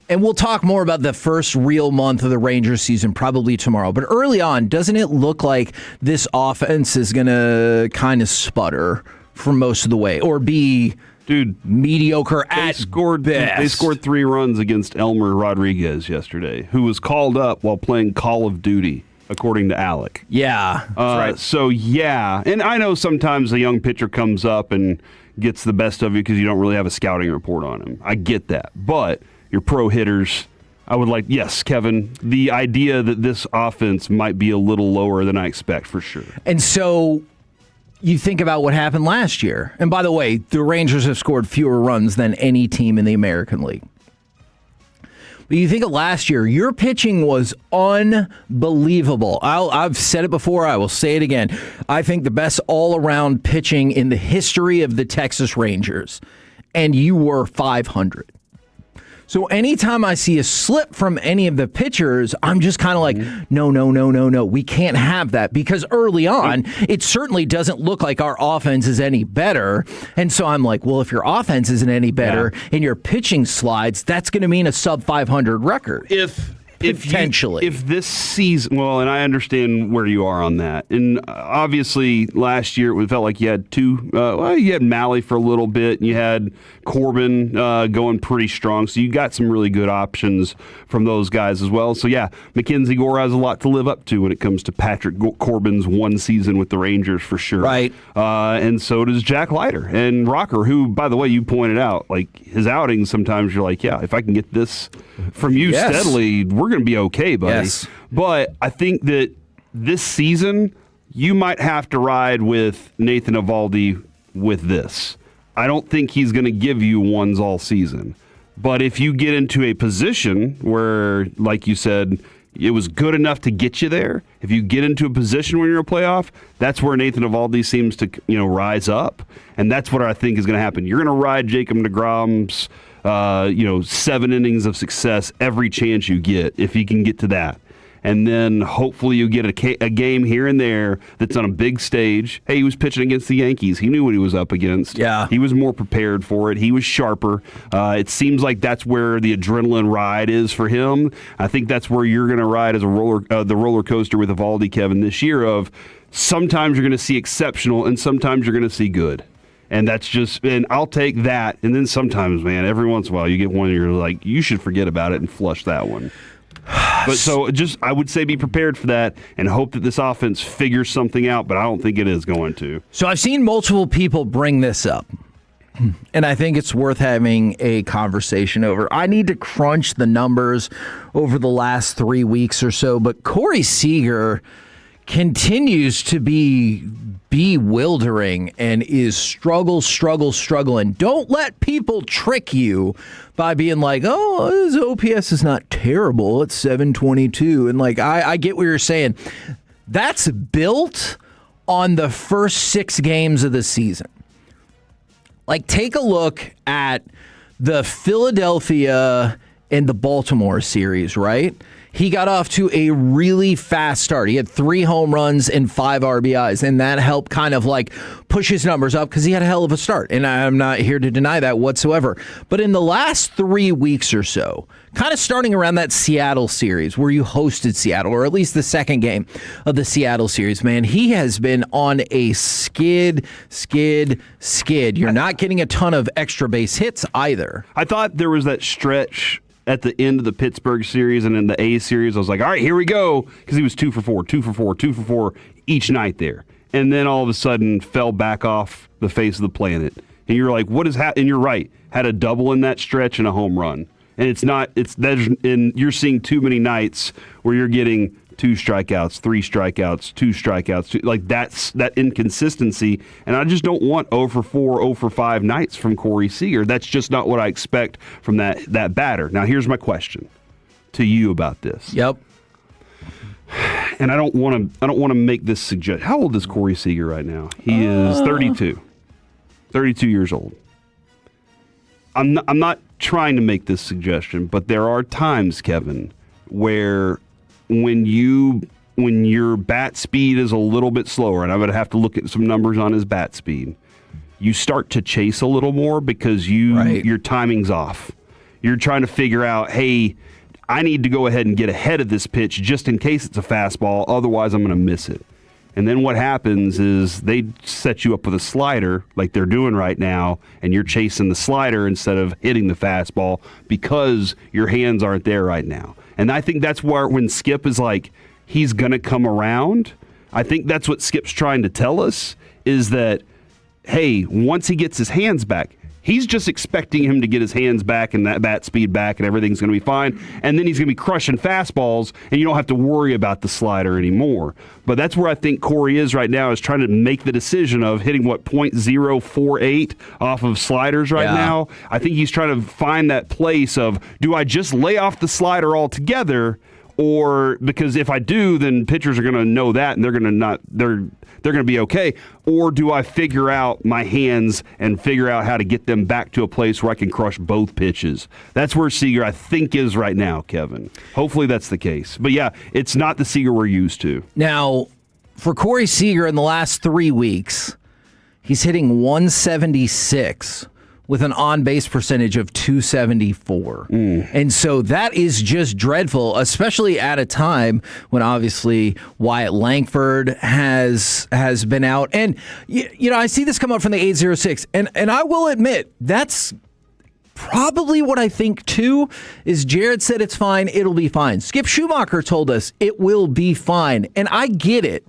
and we'll talk more about the first real month of the Rangers season probably tomorrow, but early on, doesn't it look like this offense is going to kind of sputter for most of the way, or be mediocre at best? They scored 3 runs against Elmer Rodriguez yesterday, who was called up while playing Call of Duty, according to Alec. Yeah, that's right. So, yeah. And I know sometimes a young pitcher comes up and gets the best of you because you don't really have a scouting report on him. I get that. But your pro hitters, I would like, yes, Kevin, the idea that this offense might be a little lower than I expect for sure. And so you think about what happened last year. And by the way, the Rangers have scored fewer runs than any team in the American League. But you think of last year, your pitching was unbelievable. I've said it before, I will say it again. I think the best all-around pitching in the history of the Texas Rangers. And you were 500. So anytime I see a slip from any of the pitchers, I'm just kind of like, no. We can't have that, because early on, it certainly doesn't look like our offense is any better. And so I'm like, well, if your offense isn't any better and your pitching slides, that's going to mean a sub 500 record. Potentially. If this season, well, and I understand where you are on that. And obviously last year it felt like you had you had Malley for a little bit, and you had Corbin going pretty strong. So you got some really good options from those guys as well. So yeah, Mackenzie Gore has a lot to live up to when it comes to Patrick Corbin's one season with the Rangers for sure. Right. And so does Jack Leiter and Rocker, who, by the way, you pointed out, like his outings, sometimes you're like, yeah, if I can get this from you steadily, we're going to be okay, buddy. Yes. But I think that this season, you might have to ride with Nathan Eovaldi with this. I don't think he's going to give you ones all season. But if you get into a position where, like you said, it was good enough to get you there, if you get into a position where you're a playoff, that's where Nathan Eovaldi seems to rise up. And that's what I think is going to happen. You're going to ride Jacob deGrom's 7 innings of success every chance you get, if you can get to that. And then hopefully you get a game here and there that's on a big stage. Hey, he was pitching against the Yankees. He knew what he was up against. Yeah. He was more prepared for it. He was sharper. It seems like that's where the adrenaline ride is for him. I think that's where you're going to ride as the roller coaster with Eovaldi, Kevin, this year of sometimes you're going to see exceptional and sometimes you're going to see good. And that's just, and I'll take that. And then sometimes, man, every once in a while you get one and you're like, you should forget about it and flush that one. But so I would say be prepared for that and hope that this offense figures something out, but I don't think it is going to. So I've seen multiple people bring this up, and I think it's worth having a conversation over. I need to crunch the numbers over the last 3 weeks or so, but Corey Seager continues to be bewildering and is struggling. Don't let people trick you by being like, oh, his OPS is not terrible. It's 722. And like, I get what you're saying. That's built on the first 6 games of the season. Like, take a look at the Philadelphia and the Baltimore series, right? He got off to a really fast start. He had 3 home runs and 5 RBIs, and that helped kind of like push his numbers up because he had a hell of a start, and I'm not here to deny that whatsoever. But in the last 3 weeks or so, kind of starting around that Seattle series where you hosted Seattle, or at least the second game of the Seattle series, man, he has been on a skid. You're not getting a ton of extra base hits either. I thought there was that stretch at the end of the Pittsburgh series and in the A series. I was like, all right, here we go, because he was 2 for 4 each night there. And then all of a sudden fell back off the face of the planet. And you're like, what is happening? And you're right, had a double in that stretch and a home run. And you're seeing too many nights where you're getting 2 strikeouts, 3 strikeouts, 2 strikeouts. Like, that's that inconsistency. And I just don't want 0 for 4, 0 for 5 nights from Corey Seager. That's just not what I expect from that batter. Now, here's my question to you about this. Yep. And I don't want to make this suggestion. How old is Corey Seager right now? He is 32. 32 years old. I'm not trying to make this suggestion, but there are times, Kevin, where when your bat speed is a little bit slower, and I would have to look at some numbers on his bat speed, you start to chase a little more because your timing's off. You're trying to figure out, hey, I need to go ahead and get ahead of this pitch just in case it's a fastball, otherwise I'm going to miss it. And then what happens is they set you up with a slider like they're doing right now, and you're chasing the slider instead of hitting the fastball because your hands aren't there right now. And I think that's where when Skip is like, he's going to come around, I think that's what Skip's trying to tell us is that, hey, once he gets his hands back, he's just expecting him to get his hands back and that bat speed back and everything's going to be fine. And then he's going to be crushing fastballs and you don't have to worry about the slider anymore. But that's where I think Corey is right now, is trying to make the decision of hitting, .048 off of sliders right now. I think he's trying to find that place of, do I just lay off the slider altogether? Or because if I do, then pitchers are going to know that and they're going to be okay. Or do I figure out my hands and figure out how to get them back to a place where I can crush both pitches? That's where Seager, I think, is right now, Kevin. Hopefully that's the case. But yeah, it's not the Seager we're used to. Now, for Corey Seager in the last 3 weeks, he's hitting 176 with an on-base percentage of 274. And so that is just dreadful, especially at a time when obviously Wyatt Langford has been out. And, you know, I see this come up from the 806, and I will admit, that's probably what I think too, is Jared said it's fine, it'll be fine. Skip Schumacher told us it will be fine, and I get it.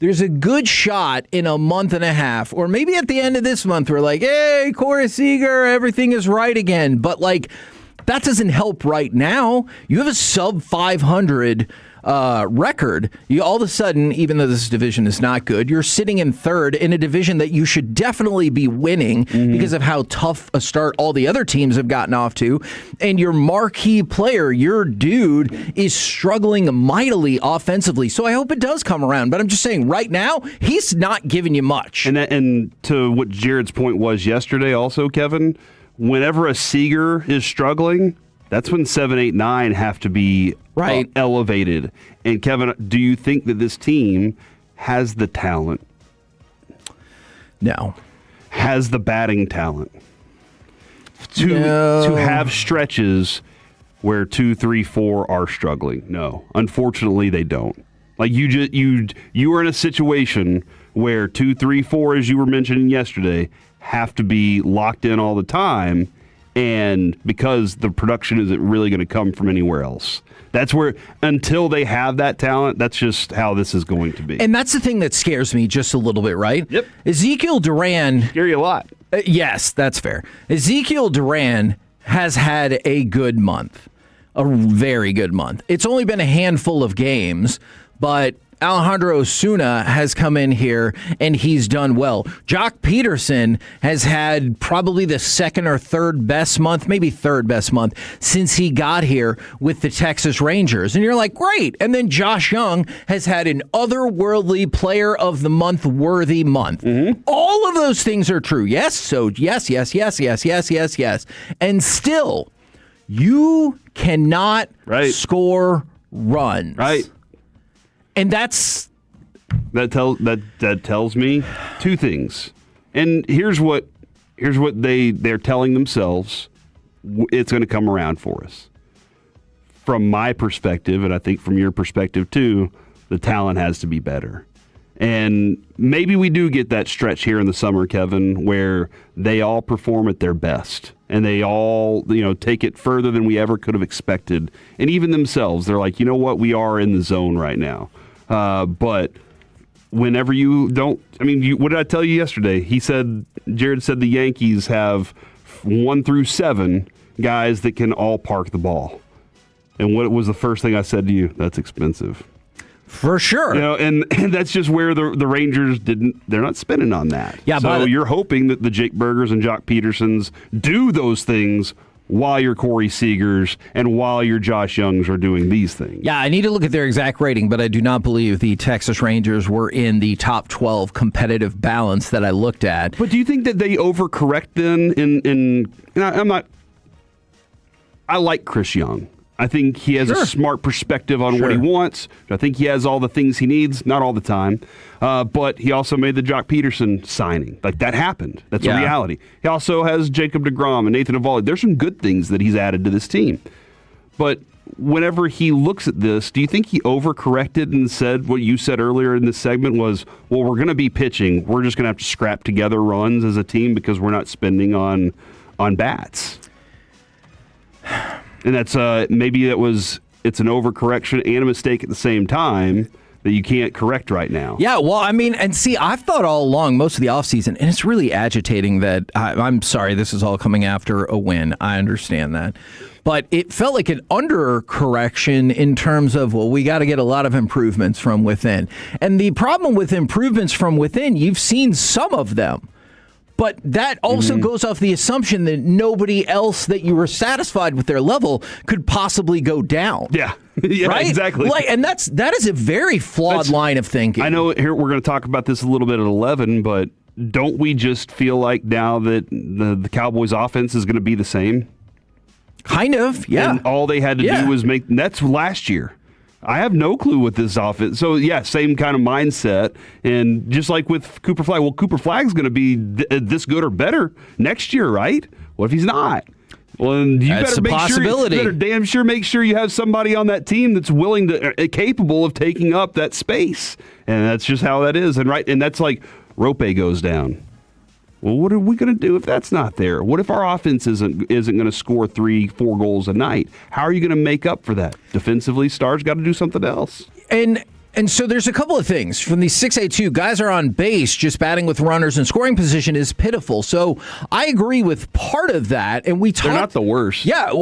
There's a good shot in a month and a half, or maybe at the end of this month, we're like, hey, Corey Seager, everything is right again. But, like, that doesn't help right now. You have a sub 500 record. You all of a sudden, even though this division is not good, you're sitting in third in a division that you should definitely be winning because of how tough a start all the other teams have gotten off to. And your marquee player, your dude, is struggling mightily offensively. So I hope it does come around. But I'm just saying, right now, he's not giving you much. And to what Jared's point was yesterday also, Kevin, whenever a Seager is struggling, that's when 7, 8, 9 have to be elevated. And Kevin, do you think that this team has the talent? No. Has the batting talent to have stretches where 2, 3, 4 are struggling? No, unfortunately, they don't. Like you are in a situation where 2, 3, 4, as you were mentioning yesterday, have to be locked in all the time, and because the production isn't really going to come from anywhere else. That's where, until they have that talent, that's just how this is going to be. And that's the thing that scares me just a little bit, right? Yep. Ezekiel Duran. Scare you a lot. Yes, that's fair. Ezekiel Duran has had a good month, a very good month. It's only been a handful of games, but Alejandro Osuna has come in here and he's done well. Jock Peterson has had probably the second or third best month, maybe third best month since he got here with the Texas Rangers. And you're like, great. And then Josh Young has had an otherworldly player of the month worthy month. All of those things are true. Yes. So yes. And still, you cannot score runs. Right. And that tells me two things. And here's what they're telling themselves. It's going to come around for us. From my perspective, and I think from your perspective too, the talent has to be better. And maybe we do get that stretch here in the summer, Kevin, where they all perform at their best. And they all, take it further than we ever could have expected. And even themselves, they're like, you know what, we are in the zone right now. But whenever you don't, what did I tell you yesterday? Jared said the Yankees have 1 through 7 guys that can all park the ball. And what was the first thing I said to you? That's expensive. For sure. And that's just where the Rangers they're not spending on that. Yeah, so you're hoping that the Jake Bergers and Jock Petersons do those things while your Corey Seagers and while your Josh Youngs are doing these things. Yeah, I need to look at their exact rating, but I do not believe the Texas Rangers were in the top 12 competitive balance that I looked at. But do you think that they overcorrect then I like Chris Young. I think he has a smart perspective on what he wants. I think he has all the things he needs, not all the time. But he also made the Jock Peterson signing. Like, that happened. That's a reality. He also has Jacob deGrom and Nathan Eovaldi. There's some good things that he's added to this team. But whenever he looks at this, do you think he overcorrected and said what you said earlier in this segment was, well, we're going to be pitching. We're just going to have to scrap together runs as a team because we're not spending on bats? And that's it's an overcorrection and a mistake at the same time that you can't correct right now. Yeah, well, and see, I've thought all along, most of the offseason, and it's really agitating that, I'm sorry, this is all coming after a win. I understand that. But it felt like an undercorrection in terms of, well, we got to get a lot of improvements from within. And the problem with improvements from within, you've seen some of them. But that also goes off the assumption that nobody else that you were satisfied with their level could possibly go down. Yeah, right? Exactly. And that is a very flawed line of thinking. I know here we're going to talk about this a little bit at 11, but don't we just feel like now that the Cowboys offense is going to be the same? Kind of, yeah. And all they had to do was that's last year. I have no clue what this offense. So, same kind of mindset. And just like with Cooper Flagg, well, Cooper Flagg's going to be this good or better next year, right? What if he's not? Well, then you that's better make possibility. sure. You better damn sure make sure you have somebody on that team that's willing to, capable of taking up that space. And that's just how that is. And that's like Rope goes down. Well, what are we going to do if that's not there? What if our offense isn't going to score 3-4 goals a night? How are you going to make up for that? Defensively, Star's got to do something else. And so there's a couple of things. From the 682, guys are on base, just batting with runners and scoring position is pitiful. So I agree with part of that. And they're not the worst. Yeah,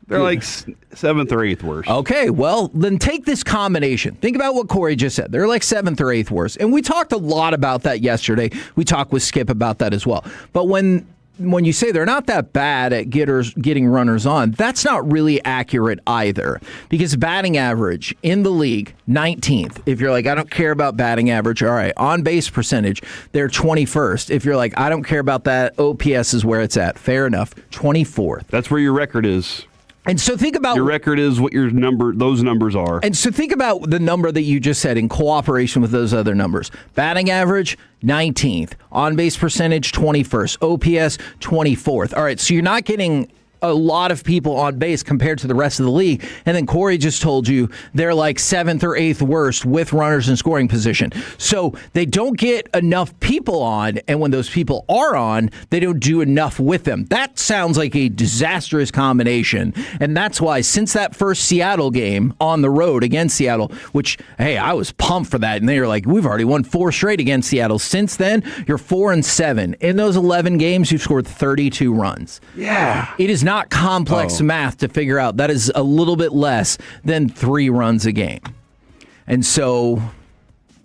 they're like 7th or 8th worst. Okay, well, then take this combination. Think about what Corey just said. They're like 7th or 8th worst. And we talked a lot about that yesterday. We talked with Skip about that as well. But when you say they're not that bad at getting runners on, that's not really accurate either. Because batting average in the league, 19th. If you're like, I don't care about batting average, all right. On base percentage, they're 21st. If you're like, I don't care about that, OPS is where it's at. Fair enough. 24th. That's where your record is. And so think about your record is what those numbers are. And so think about the number that you just said in cooperation with those other numbers. Batting average, 19th. On-base percentage, 21st. OPS, 24th. All right, so you're not getting a lot of people on base compared to the rest of the league. And then Corey just told you they're like 7th or 8th worst with runners in scoring position. So they don't get enough people on, and when those people are on, they don't do enough with them. That sounds like a disastrous combination. And that's why since that first Seattle game on the road against Seattle, which, hey, I was pumped for that. And they were like, we've already won 4 straight against Seattle. Since then, you're 4-7. In those 11 games, you've scored 32 runs. Yeah. It is not complex math to figure out. That is a little bit less than 3 runs a game. And so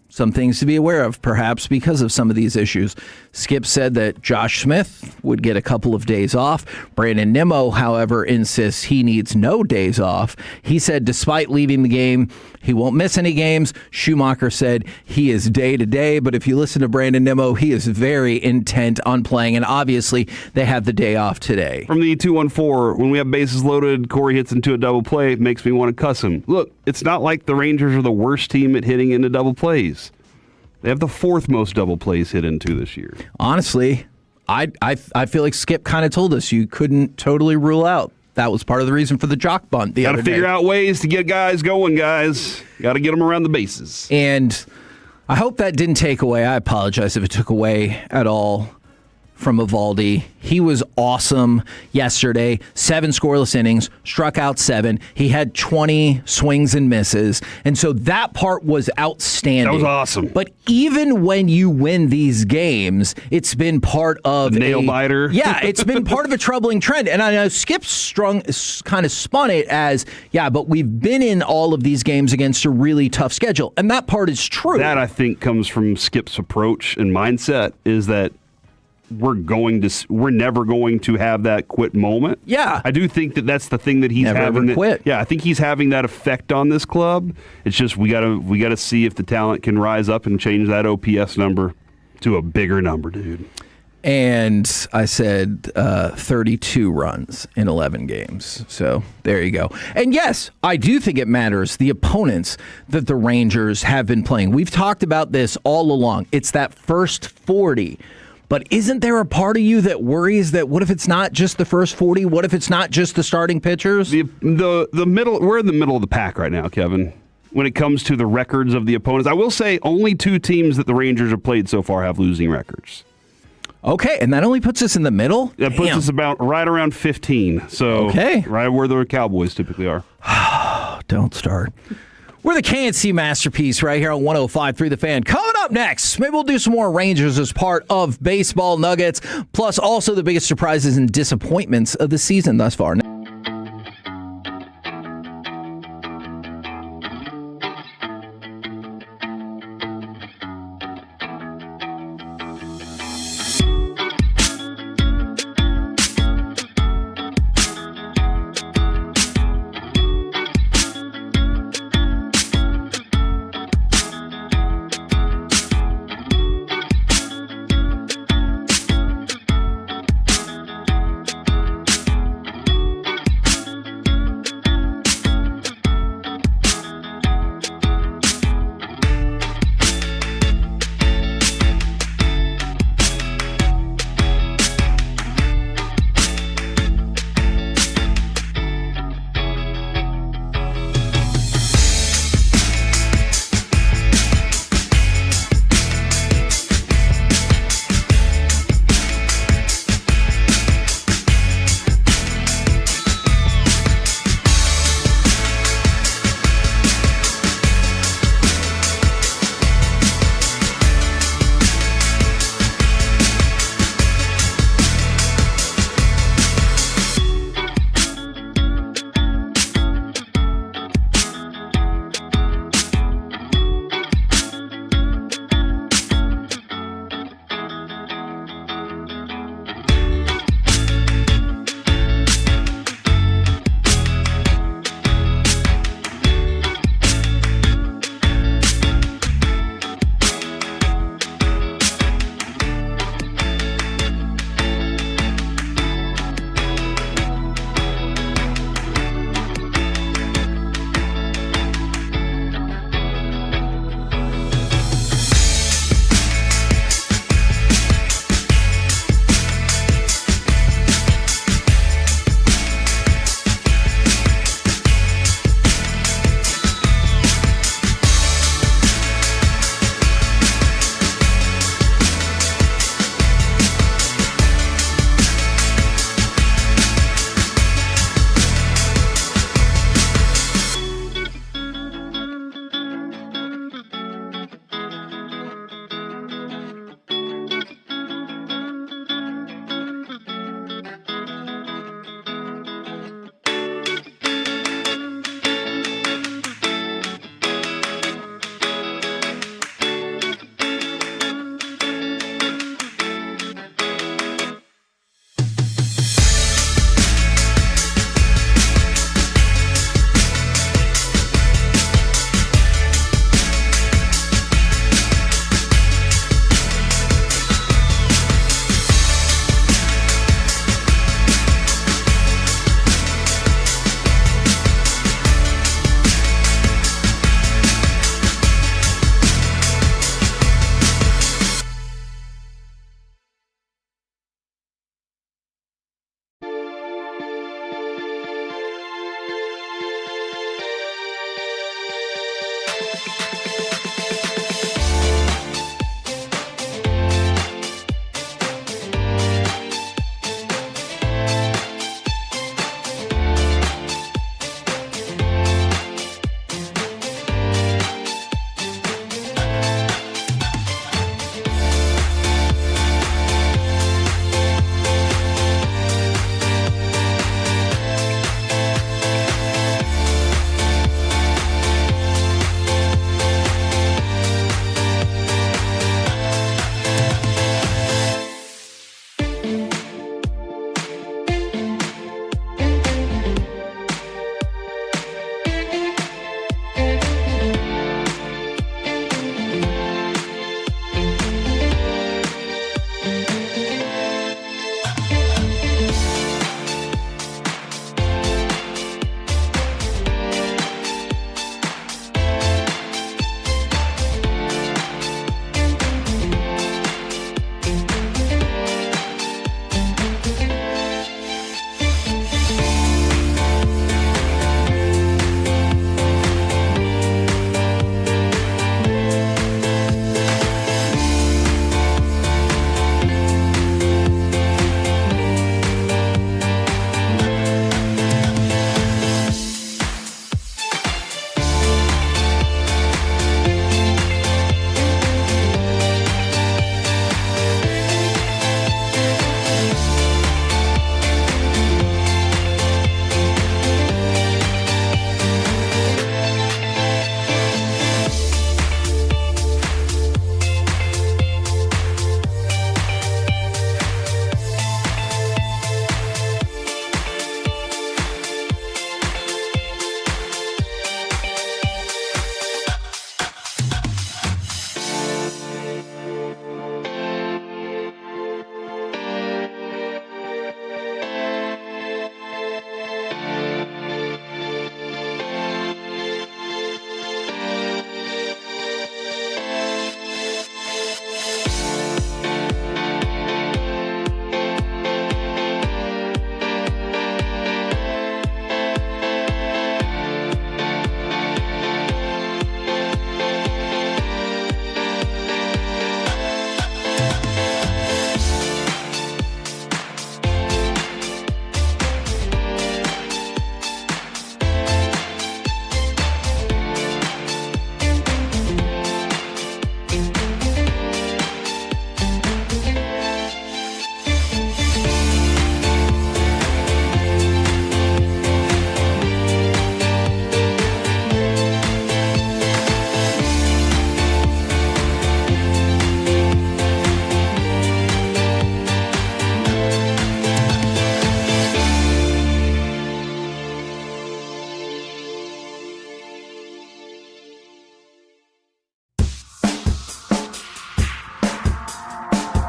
some things to be aware of, perhaps because of some of these issues. Skip said that Josh Smith would get a couple of days off. Brandon Nimmo, however, insists he needs no days off. He said despite leaving the game, he won't miss any games. Schumacher said he is day-to-day, but if you listen to Brandon Nimmo, he is very intent on playing, and obviously they have the day off today. From the 214, when we have bases loaded, Corey hits into a double play, it makes me want to cuss him. Look, it's not like the Rangers are the worst team at hitting into double plays. They have the 4th most double plays hit into this year. Honestly, I feel like Skip kind of told us you couldn't totally rule out. That was part of the reason for the jock bunt the other day. Got to figure out ways to get guys going, guys. Got to get them around the bases. And I hope that didn't take away. I apologize if it took away at all from Eovaldi. He was awesome yesterday. 7 scoreless innings, struck out 7. He had 20 swings and misses. And so that part was outstanding. That was awesome. But even when you win these games, it's been part of a nail biter. Yeah, it's been part of a troubling trend. And I know Skip kind of spun it as, yeah, but we've been in all of these games against a really tough schedule. And that part is true. That, I think, comes from Skip's approach and mindset, is that we're never going to have that quit moment. Yeah. I do think that that's the thing that he's never having. Ever quit. Yeah, I think he's having that effect on this club. It's just we gotta see if the talent can rise up and change that OPS number to a bigger number, dude. And I said 32 runs in 11 games. So there you go. And yes, I do think it matters the opponents that the Rangers have been playing. We've talked about this all along. It's that first 40. But isn't there a part of you that worries that what if it's not just the first 40? What if it's not just the starting pitchers? The middle. We're in the middle of the pack right now, Kevin, when it comes to the records of the opponents. I will say only 2 teams that the Rangers have played so far have losing records. Okay, and that only puts us in the middle? That puts us about right around 15. So right where the Cowboys typically are. Don't start. We're the KNC Masterpiece right here on 105.3 The Fan. Coming up next, maybe we'll do some more Rangers as part of Baseball Nuggets, plus also the biggest surprises and disappointments of the season thus far.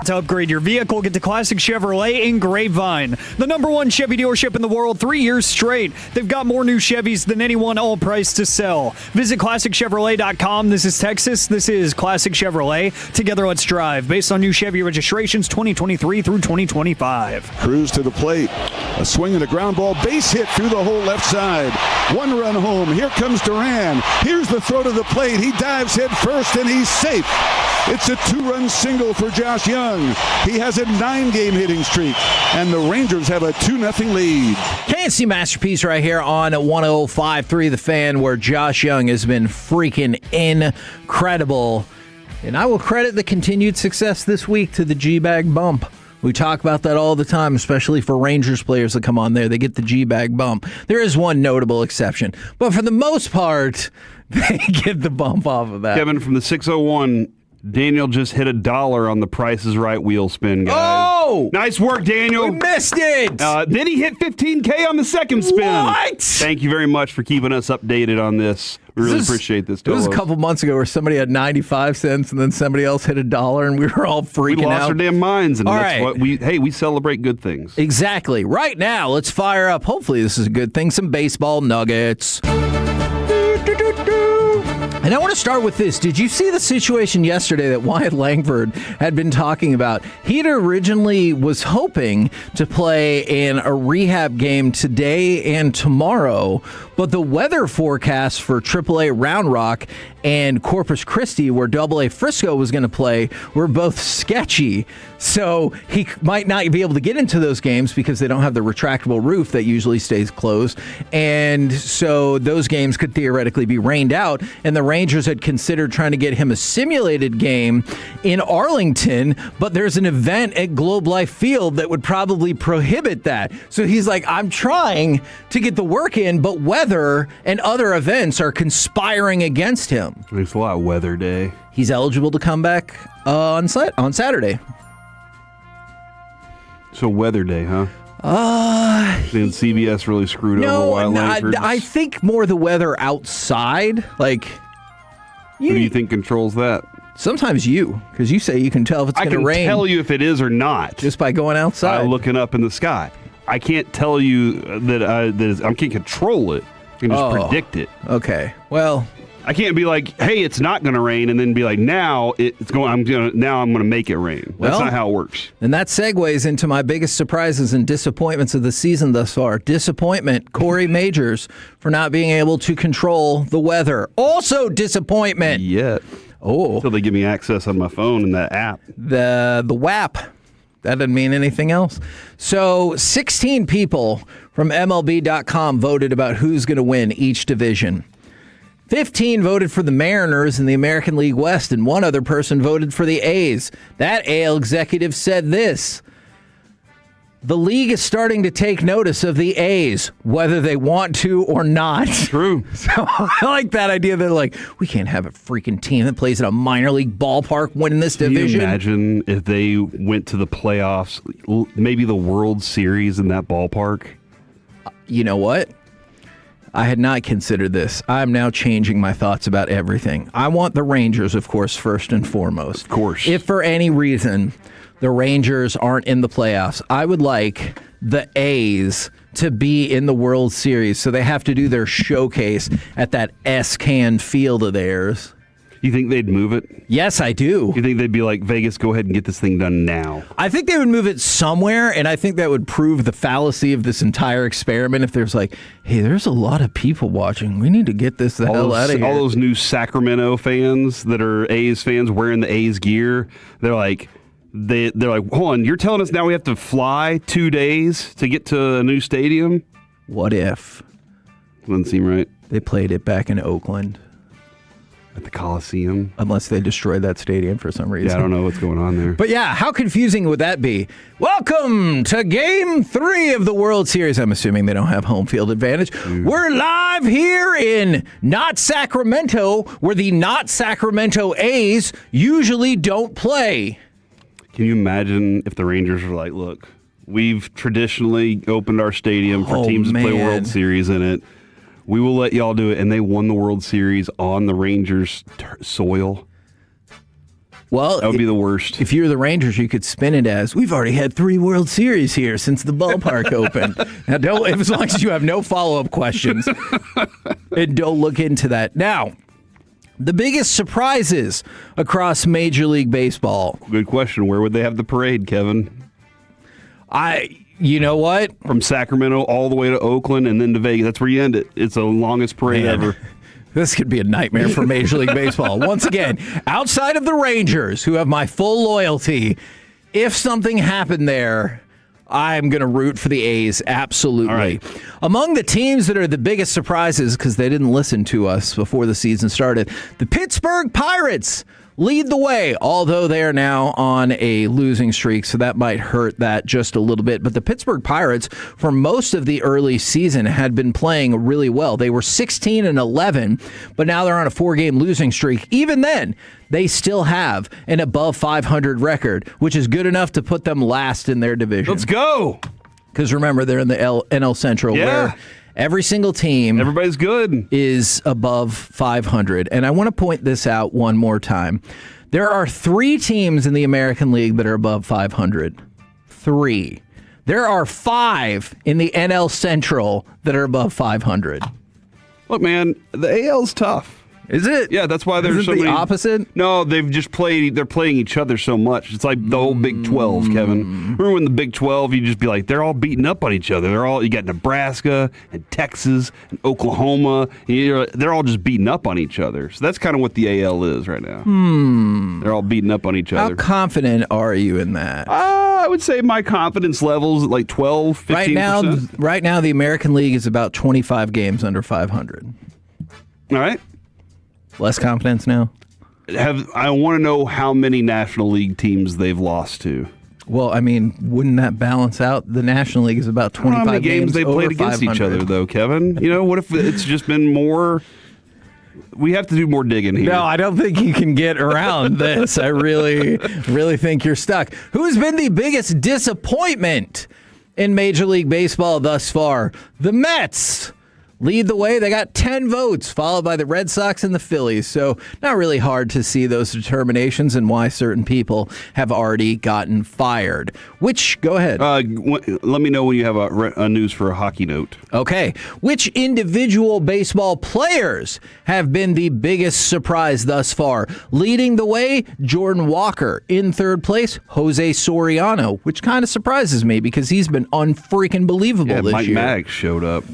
To upgrade your vehicle, get to Classic Chevrolet in Grapevine, the #1 Chevy dealership in the world 3 years straight. They've got more new Chevys than anyone, all priced to sell. Visit ClassicChevrolet.com. This is Texas. This is Classic Chevrolet. Together, let's drive. Based on new Chevy registrations 2023 through 2025. Cruz to the plate. A swing and a ground ball. Base hit through the whole left side. 1 run home. Here comes Duran. Here's the throw to the plate. He dives head first, and he's safe. It's a 2-run single for Josh Young. He has a 9-game hitting streak, and the Rangers have a 2-0 lead. Fancy masterpiece right here on 105.3 The Fan, where Josh Young has been freaking incredible. And I will credit the continued success this week to the G-Bag bump. We talk about that all the time, especially for Rangers players that come on there. They get the G-Bag bump. There is one notable exception, but for the most part, they get the bump off of that. Kevin from the 601, Daniel just hit $1 on the Price is Right wheel spin, guys. Oh! Nice work, Daniel. We missed it! Then he hit $15K on the second spin. What? Thank you very much for keeping us updated on this. We really appreciate this. It was a couple months ago where somebody had 95 cents and then somebody else hit $1 and we were all freaking out. We lost our damn minds, and all that's right. what we celebrate good things. Exactly. Right now, let's fire up. Hopefully this is a good thing. Some baseball nuggets. And I want to start with this. Did you see the situation yesterday that Wyatt Langford had been talking about? He originally was hoping to play in a rehab game today and tomorrow, but the weather forecast for AAA Round Rock and Corpus Christi, where AA Frisco was going to play, were both sketchy. So he might not be able to get into those games because they don't have the retractable roof that usually stays closed. And so those games could theoretically be rained out. And the Rangers had considered trying to get him a simulated game in Arlington, but there's an event at Globe Life Field that would probably prohibit that. So he's like, I'm trying to get the work in, but weather and other events are conspiring against him. Thanks a lot, Weather Day. He's eligible to come back on Saturday. So Weather Day, huh? Then CBS really screwed over Wyatt Langford. I think more the weather outside. Like, who do you think controls that? Sometimes you, because you say you can tell if it's going to rain. I can tell you if it is or not just by going outside, by looking up in the sky. I can't tell you that I can't control it. I can just predict it. Okay. Well, I can't be like, hey, it's not going to rain, and then be like, now it's going. I'm going to make it rain. That's not how it works. And that segues into my biggest surprises and disappointments of the season thus far. Disappointment, Corey Majors, for not being able to control the weather. Also disappointment. Yet. Until they give me access on my phone and that app. The WAP. That doesn't mean anything else. So 16 people from MLB.com voted about who's going to win each division. 15 voted for the Mariners in the American League West, and one other person voted for the A's. That AL executive said this: the league is starting to take notice of the A's, whether they want to or not. True. So I like that idea that, like, we can't have a freaking team that plays at a minor league ballpark winning this division. Can you imagine if they went to the playoffs, maybe the World Series in that ballpark? You know what? I had not considered this. I'm now changing my thoughts about everything. I want the Rangers, of course, first and foremost. Of course. If for any reason the Rangers aren't in the playoffs, I would like the A's to be in the World Series, so they have to do their showcase at that S-Can field of theirs. You think they'd move it? Yes, I do. You think they'd be like, Vegas, go ahead and get this thing done now? I think they would move it somewhere, and I think that would prove the fallacy of this entire experiment if there's like, hey, there's a lot of people watching. We need to get this the hell out of here. All those new Sacramento fans that are A's fans wearing the A's gear, they're like, hold on, you're telling us now we have to fly 2 days to get to a new stadium? What if? Doesn't seem right. They played it back in Oakland. At the Coliseum. Unless they destroyed that stadium for some reason. Yeah, I don't know what's going on there. But yeah, how confusing would that be? Welcome to Game 3 of the World Series. I'm assuming they don't have home field advantage. We're live here in not Sacramento, where the not Sacramento A's usually don't play. Can you imagine if the Rangers were like, look, we've traditionally opened our stadium for teams to play World Series in it. We will let y'all do it. And they won the World Series on the Rangers' soil. Well, that would be the worst. If you're the Rangers, you could spin it as, we've already had 3 World Series here since the ballpark opened. Now, as long as you have no follow-up questions, and don't look into that. Now, the biggest surprises across Major League Baseball. Good question. Where would they have the parade, Kevin? You know what? From Sacramento all the way to Oakland and then to Vegas. That's where you end it. It's the longest parade ever. This could be a nightmare for Major League Baseball. Once again, outside of the Rangers, who have my full loyalty, if something happened there, I'm going to root for the A's, absolutely. Right. Among the teams that are the biggest surprises, because they didn't listen to us before the season started, the Pittsburgh Pirates lead the way, although they are now on a losing streak, so that might hurt that just a little bit. But the Pittsburgh Pirates, for most of the early season, had been playing really well. They were 16-11, but now they're on a 4-game losing streak. Even then, they still have an above 500 record, which is good enough to put them last in their division. Let's go! Because remember, they're in the NL Central, where every single team, everybody's good, is above 500. And I want to point this out one more time. There are 3 teams in the American League that are above 500. 3. There are 5 in the NL Central that are above 500. Look, man, the AL's tough. Is it? Yeah, that's why there's so many. Opposite? No, they've just played. They're playing each other so much. It's like the whole Big 12, Kevin. Remember when the Big 12, you just be like, they're all beating up on each other. You got Nebraska and Texas and Oklahoma. And they're all just beating up on each other. So that's kind of what the AL is right now. They're all beating up on each other. How confident are you in that? I would say my confidence level is at like 12, 15%. Right now, the American League is about 25 games under 500. All right. Less confidence now? I want to know how many National League teams they've lost to. Well, I mean, wouldn't that balance out? The National League is about 25 how many games they played against 500. each other, though, Kevin. You know, what if it's just been more? We have to do more digging here. No, I don't think you can get around this. I really think you're stuck. Who's been the biggest disappointment in Major League Baseball thus far? The Mets lead the way. They got 10 votes, followed by the Red Sox and the Phillies. So not really hard to see those determinations and why certain people have already gotten fired. Go ahead. Let me know when you have a news for a hockey note. Okay. Which individual baseball players have been the biggest surprise thus far? Leading the way, Jordan Walker. In third place, Jose Soriano, which kind of surprises me because he's been unfreaking believable this Mike year. Magg showed up.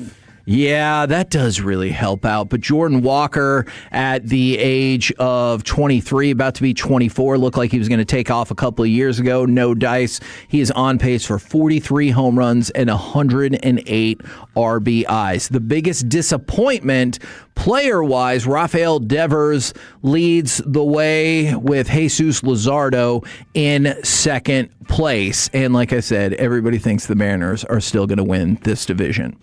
Yeah, that does really help out. But Jordan Walker, at the age of 23, about to be 24, looked like he was going to take off a couple of years ago. No dice. He is on pace for 43 home runs and 108 RBIs. The biggest disappointment, player-wise, Rafael Devers leads the way with Jesus Luzardo in second place. And like I said, everybody thinks the Mariners are still going to win this division.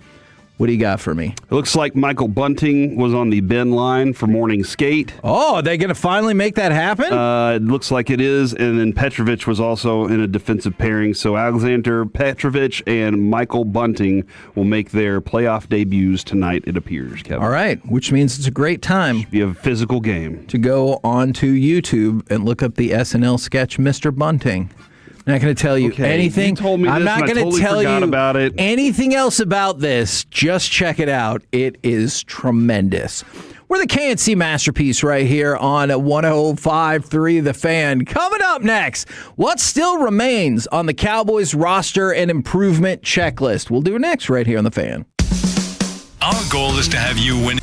What do you got for me? It looks like Michael Bunting was on the bin line for morning skate. Oh, are they going to finally make that happen? It looks like it is. And then Petrovic was also in a defensive pairing. So Alexander Petrovic and Michael Bunting will make their playoff debuts tonight, it appears, Kevin. All right, which means it's a great time. Should be a physical game. To go onto YouTube and look up the SNL sketch, Mr. Bunting. I'm not going to tell you anything. You told me I'm this not and I going totally to tell forgot you about it. anything else about this. Just check it out. It is tremendous. We're the KNC Masterpiece right here on 105.3 The Fan. Coming up next, what still remains on the Cowboys roster and improvement checklist? We'll do it next right here on The Fan. Our goal is to have you win.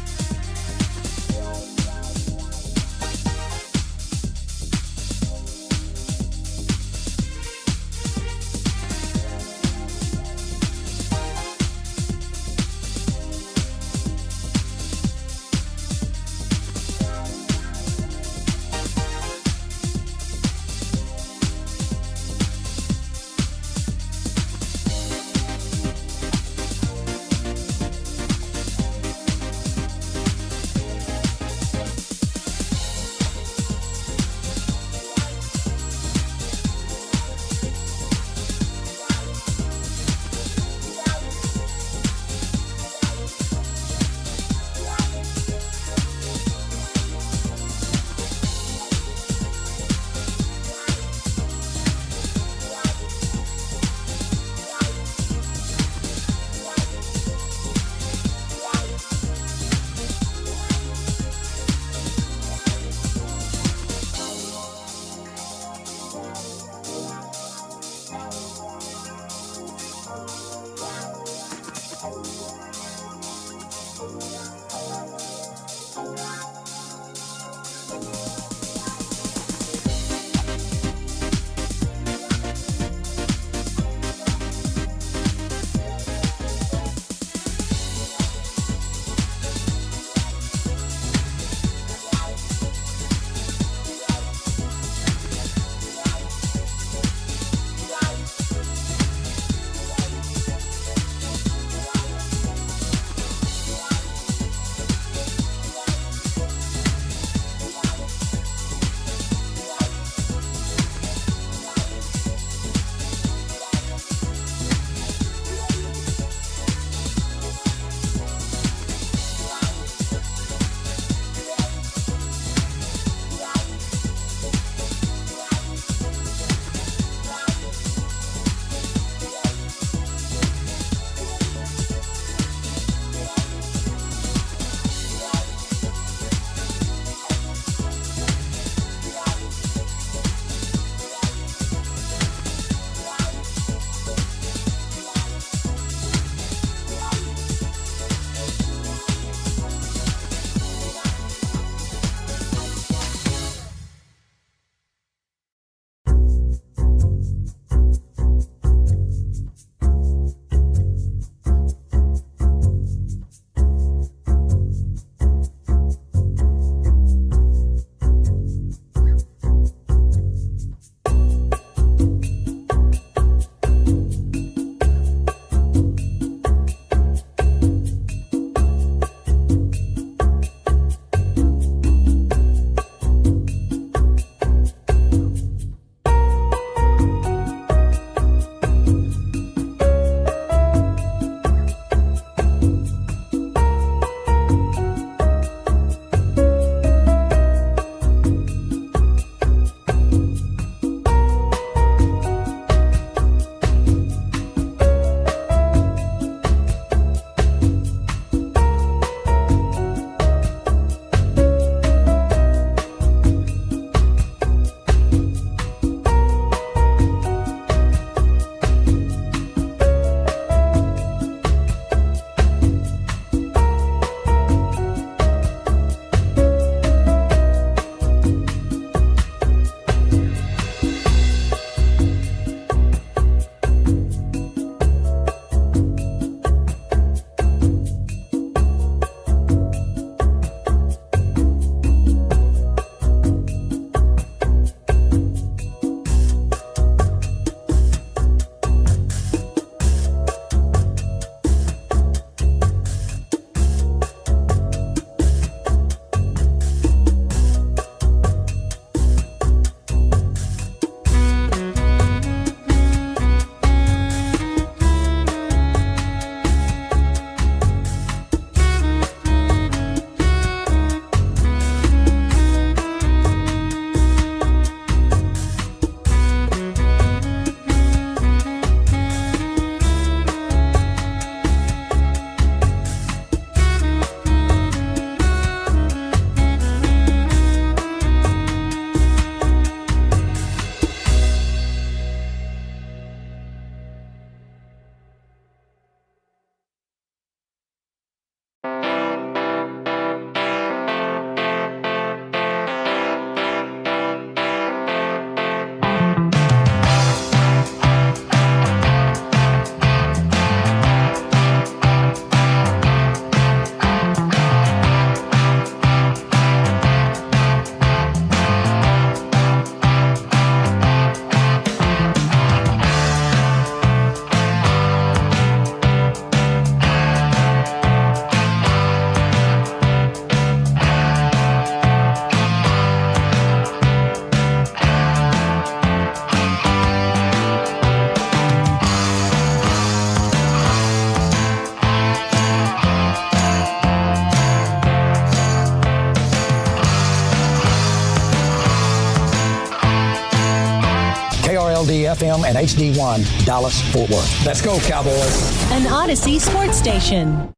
and HD1 Dallas-Fort Worth. Let's go, Cowboys. An Odyssey sports station.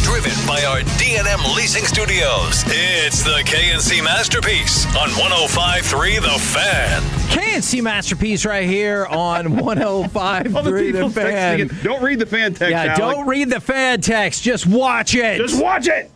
Driven by our D&M Leasing Studios, it's the KNC Masterpiece on 105.3 The Fan. KNC Masterpiece right here on 105.3 The Fan. Don't read the fan text, Yeah, Alec. don't read the fan text. Just watch it. Just watch it.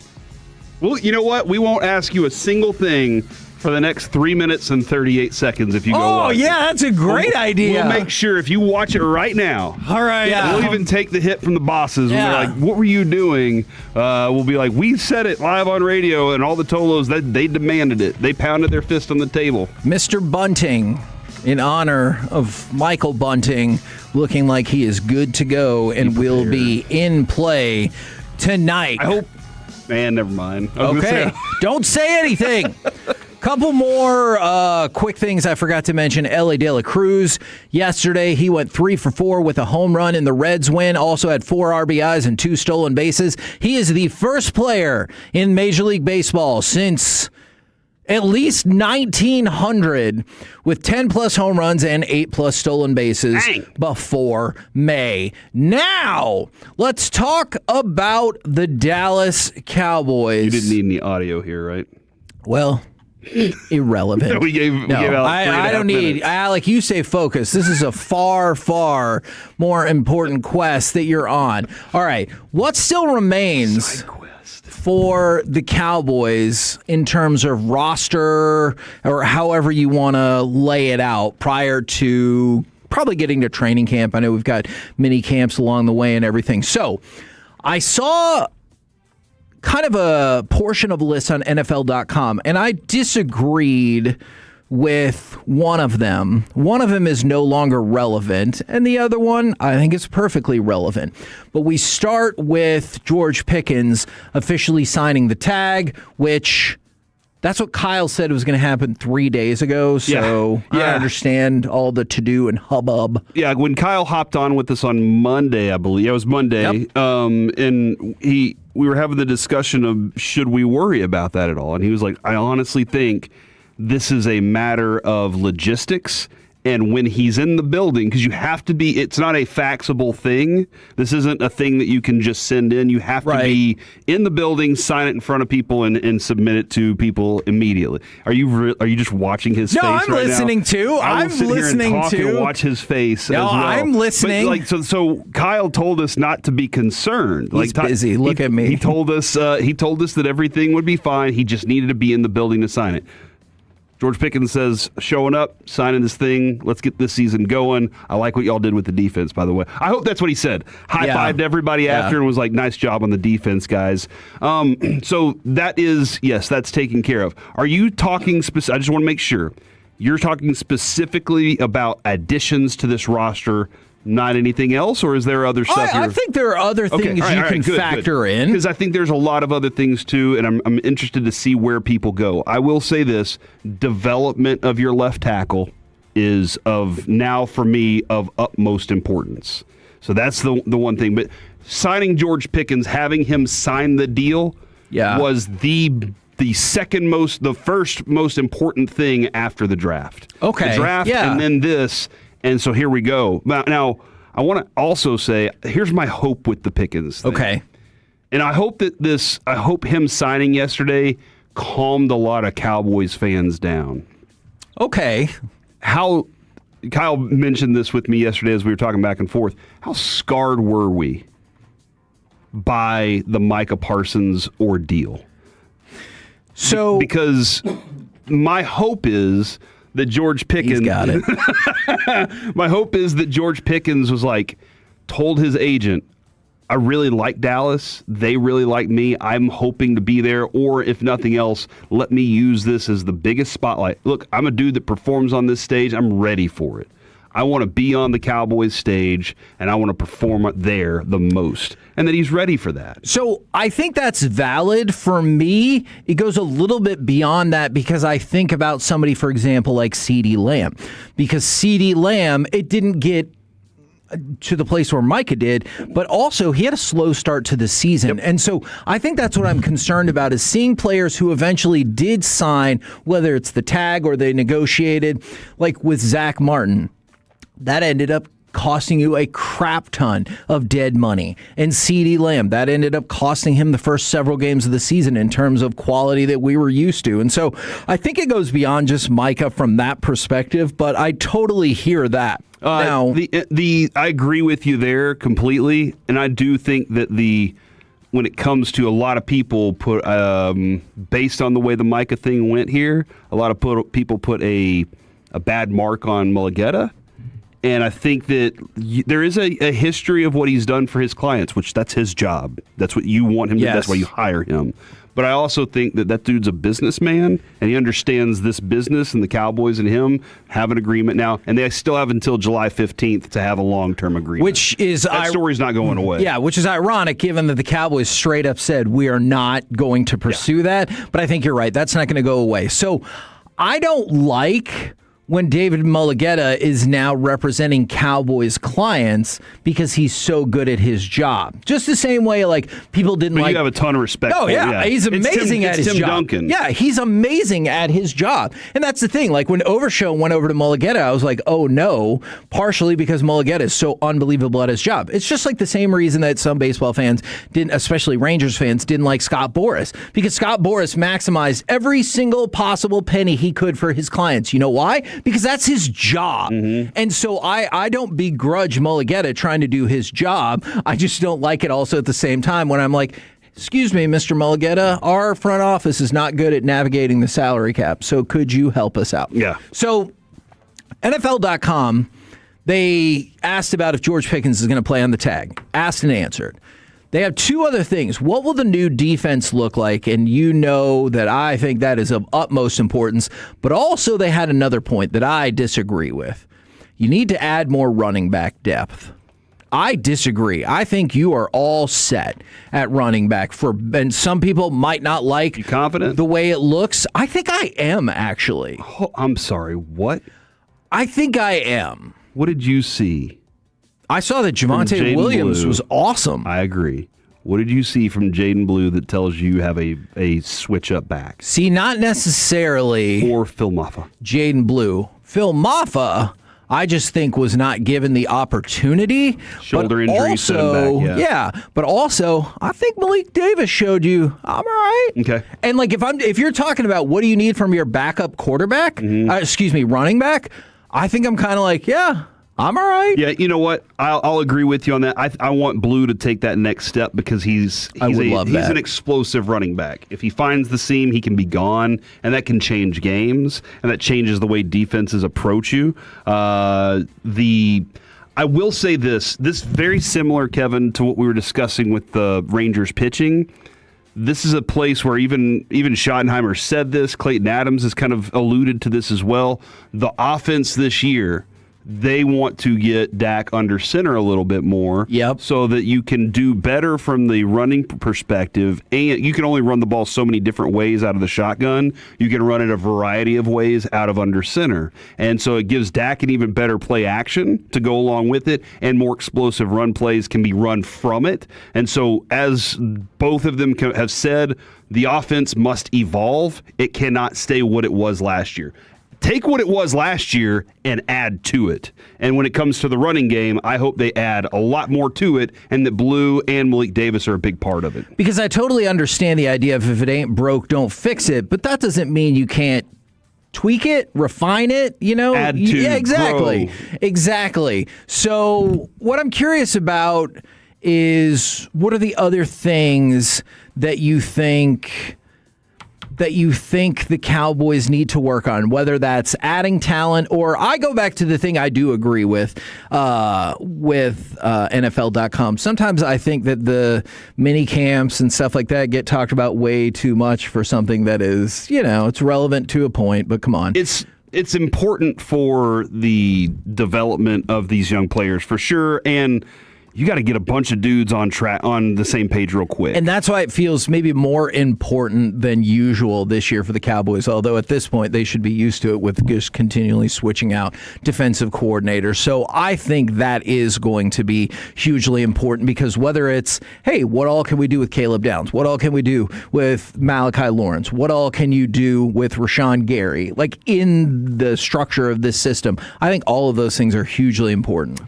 Well, you know what? We won't ask you a single thing for the next 3 minutes and 38 seconds if you go watch yeah, it. that's a great idea. We'll make sure if you watch it right now. All right. Yeah. We'll even take the hit from the bosses when they're like, what were you doing? We'll be like, we said it live on radio, and all the Tolos, they demanded it. They pounded their fist on the table. Mr. Bunting, in honor of Michael Bunting, looking like he is good to go and will be in play tonight. I hope. Man, never mind. Okay. Don't say anything. Couple more quick things I forgot to mention. Ellie De La Cruz, yesterday he went 3 for 4 with a home run in the Reds win. Also had 4 RBIs and 2 stolen bases. He is the first player in Major League Baseball since at least 1900 with 10-plus home runs and 8-plus stolen bases before May. Now, let's talk about the Dallas Cowboys. You didn't need any audio here, right? Well, irrelevant. we gave I don't need Alec. You say focus. This is a far, far more important quest that you're on. All right, what still remains for the Cowboys in terms of roster or however you want to lay it out prior to probably getting to training camp? I know we've got mini camps along the way and everything. So I saw kind of a portion of a list on NFL.com, and I disagreed with one of them. One of them is no longer relevant, and the other one I think is perfectly relevant. But we start with George Pickens officially signing the tag, which that's what Kyle said was going to happen 3 days ago, so I understand all the to-do and hubbub. Yeah, when Kyle hopped on with us on Monday, I believe. It was Monday, and we were having the discussion of should we worry about that at all, and he was like, I honestly think this is a matter of logistics. And when he's in the building, because you have to be, it's not a faxable thing. This isn't a thing that you can just send in. You have to be in the building, sign it in front of people, and submit it to people immediately. Are you just watching his face right now? No, I'm listening to. I'm listening to. Watch his face. No, as well. I'm listening. But so Kyle told us not to be concerned. He's busy. Look at me. He told us that everything would be fine. He just needed to be in the building to sign it. George Pickens says, showing up, signing this thing, let's get this season going. I like what y'all did with the defense, by the way. I hope that's what he said. High-fived everybody after and was like, nice job on the defense, guys. So that is, yes, that's taken care of. Are you talking I just want to make sure. You're talking specifically about additions to this roster, not anything else, or is there other stuff I think there are other things you can factor in. Because I think there's a lot of other things, too, and I'm interested to see where people go. I will say this. Development of your left tackle is for me, of utmost importance. So that's the one thing. But signing George Pickens, having him sign the deal was the first most important thing after the draft. Okay. The draft and then this. And so here we go. Now, I want to also say, here's my hope with the Pickens thing. Okay. And I hope him signing yesterday calmed a lot of Cowboys fans down. Okay. Kyle mentioned this with me yesterday as we were talking back and forth. How scarred were we by the Micah Parsons ordeal? So because my hope is that George Pickens got it. My hope is that George Pickens was told his agent, I really like Dallas. They really like me. I'm hoping to be there. Or if nothing else, let me use this as the biggest spotlight. Look, I'm a dude that performs on this stage. I'm ready for it. I want to be on the Cowboys stage, and I want to perform there the most. And that he's ready for that. So I think that's valid. For me, it goes a little bit beyond that because I think about somebody, for example, like CeeDee Lamb. Because CeeDee Lamb, it didn't get to the place where Micah did, but also he had a slow start to the season. Yep. And so I think that's what I'm concerned about is seeing players who eventually did sign, whether it's the tag or they negotiated, like with Zach Martin. that ended up costing you a crap ton of dead money. And CeeDee Lamb, that ended up costing him the first several games of the season in terms of quality that we were used to. And so I think it goes beyond just Micah from that perspective, but I totally hear that. Now, I agree with you there completely, and I do think that when it comes to a lot of people put based on the way the Micah thing went here, a lot of people put a bad mark on Mulligetta. And I think that there is a history of what he's done for his clients, which that's his job. That's what you want him to do. That's why you hire him. But I also think that dude's a businessman, and he understands this business, and the Cowboys and him have an agreement now, and they still have until July 15th to have a long-term agreement. Which is that story's not going away. Yeah, which is ironic given that the Cowboys straight up said we are not going to pursue that. But I think you're right. That's not going to go away. So I don't like when David Mulligetta is now representing Cowboys clients because he's so good at his job. Just the same way, like, people didn't but you have a ton of respect Oh, for yeah. He's amazing at his Tim job. Duncan. Yeah, he's amazing at his job. And that's the thing. Like, when Overshow went over to Mulligetta, I was like, oh, no, partially because Mulligetta is so unbelievable at his job. It's just like the same reason that some baseball fans didn't, especially Rangers fans, didn't like Scott Boras. Because Scott Boras maximized every single possible penny he could for his clients. You know why? Because that's his job. And so I don't begrudge Mulligetta trying to do his job. I just don't like it also at the same time when I'm like, excuse me, Mr. Mulligetta, our front office is not good at navigating the salary cap, so could you help us out? Yeah. So NFL.com, they asked about if George Pickens is going to play on the tag. Asked and answered. They have two other things. What will the new defense look like? And you know that I think that is of utmost importance. But also they had another point that I disagree with. You need to add more running back depth. I disagree. I think you are all set at running back. And some people might not like you confident? The way it looks. I think I am, actually. Oh, I'm sorry, what? I think I am. What did you see? I saw that Javonte Williams was awesome. I agree. What did you see from Jaden Blue that tells you have a switch-up back? See, not necessarily. Or Phil Maffa. Jaden Blue. Phil Maffa, I just think, was not given the opportunity. Shoulder injury set him back, yeah. But also, I think Malik Davis showed you, I'm all right. Okay. And like if you're talking about what do you need from your backup quarterback, running back, I think I'm kind of like, yeah, I'm all right. Yeah, you know what? I'll agree with you on that. I want Blue to take that next step because he's an explosive running back. If he finds the seam, he can be gone, and that can change games, and that changes the way defenses approach you. I will say this very similar, Kevin, to what we were discussing with the Rangers pitching. This is a place where even Schottenheimer said this. Clayton Adams has kind of alluded to this as well. The offense this year, they want to get Dak under center a little bit more so that you can do better from the running perspective. And you can only run the ball so many different ways out of the shotgun. You can run it a variety of ways out of under center. And so it gives Dak an even better play action to go along with it, and more explosive run plays can be run from it. And so as both of them have said, the offense must evolve. It cannot stay what it was last year. Take what it was last year and add to it. And when it comes to the running game, I hope they add a lot more to it, and that Blue and Malik Davis are a big part of it. Because I totally understand the idea of if it ain't broke, don't fix it. But that doesn't mean you can't tweak it, refine it, Add to, yeah, exactly. grow. Exactly. So what I'm curious about is what are the other things that you think the Cowboys need to work on, whether that's adding talent or I go back to the thing I do agree with NFL.com. Sometimes I think that the mini camps and stuff like that get talked about way too much for something that is, it's relevant to a point, but come on. It's important for the development of these young players for sure. And you got to get a bunch of dudes on the same page real quick. And that's why it feels maybe more important than usual this year for the Cowboys, although at this point they should be used to it with just continually switching out defensive coordinators. So I think that is going to be hugely important because whether it's, hey, what all can we do with Caleb Downs? What all can we do with Malachi Lawrence? What all can you do with Rashawn Gary? Like in the structure of this system, I think all of those things are hugely important.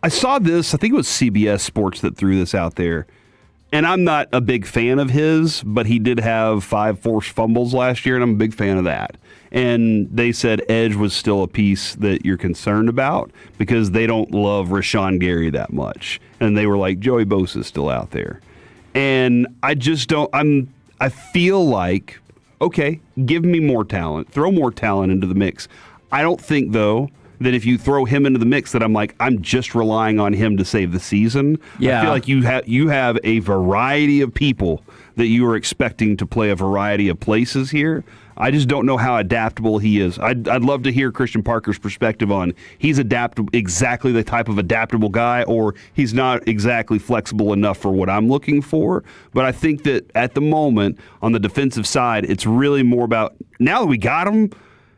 I saw this, I think it was CBS Sports that threw this out there, and I'm not a big fan of his, but he did have 5 forced fumbles last year, and I'm a big fan of that. And they said edge was still a piece that you're concerned about because they don't love Rashawn Gary that much. And they were like, Joey Bosa's still out there. And I just don't, I feel like, okay, give me more talent, throw more talent into the mix. I don't think, though, that if you throw him into the mix that I'm just relying on him to save the season. Yeah. I feel like you have a variety of people that you are expecting to play a variety of places here. I just don't know how adaptable he is. I'd love to hear Christian Parker's perspective on he's adaptable, exactly the type of adaptable guy, or he's not exactly flexible enough for what I'm looking for. But I think that at the moment on the defensive side, it's really more about now that we got him,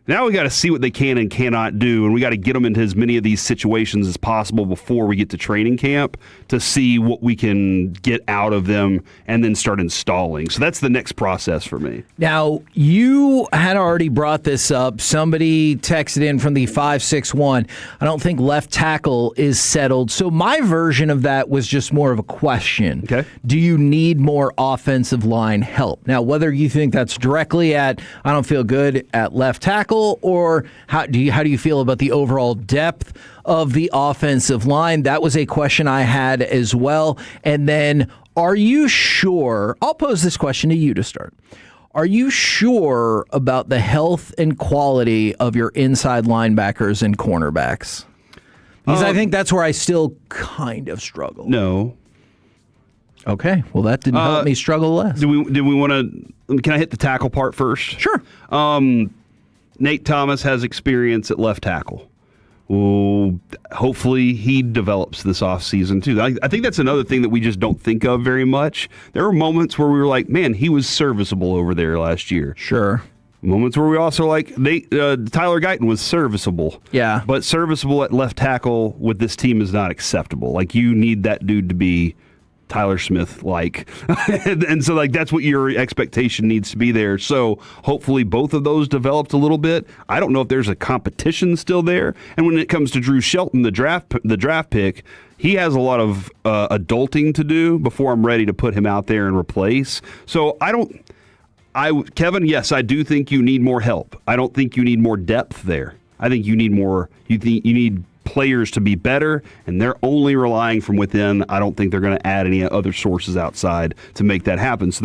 now we got to see what they can and cannot do, and we got to get them into as many of these situations as possible before we get to training camp to see what we can get out of them and then start installing. So that's the next process for me. Now, you had already brought this up. Somebody texted in from the 561. I don't think left tackle is settled. So my version of that was just more of a question. Okay. Do you need more offensive line help? Now, whether you think that's directly at I don't feel good at left tackle, or how do you feel about the overall depth of the offensive line? That was a question I had as well. And then, are you sure? I'll pose this question to you to start. Are you sure about the health and quality of your inside linebackers and cornerbacks? Because I think that's where I still kind of struggle. No. Okay, well, that didn't help me struggle less. Do we want to? Can I hit the tackle part first? Sure. Nate Thomas has experience at left tackle. Well, hopefully he develops this offseason too. I think that's another thing that we just don't think of very much. There were moments where we were like, man, he was serviceable over there last year. Sure. Moments where we also like Tyler Guyton was serviceable. Yeah. But serviceable at left tackle with this team is not acceptable. Like, you need that dude to be Tyler Smith-like. And so, like, that's what your expectation needs to be there. So hopefully both of those developed a little bit. I don't know if there's a competition still there. And when it comes to Drew Shelton, the draft pick, he has a lot of adulting to do before I'm ready to put him out there and replace. So Kevin, yes, I do think you need more help. I don't think you need more depth there. I think you need more. You need players to be better, and they're only relying from within. I don't think they're going to add any other sources outside to make that happen. So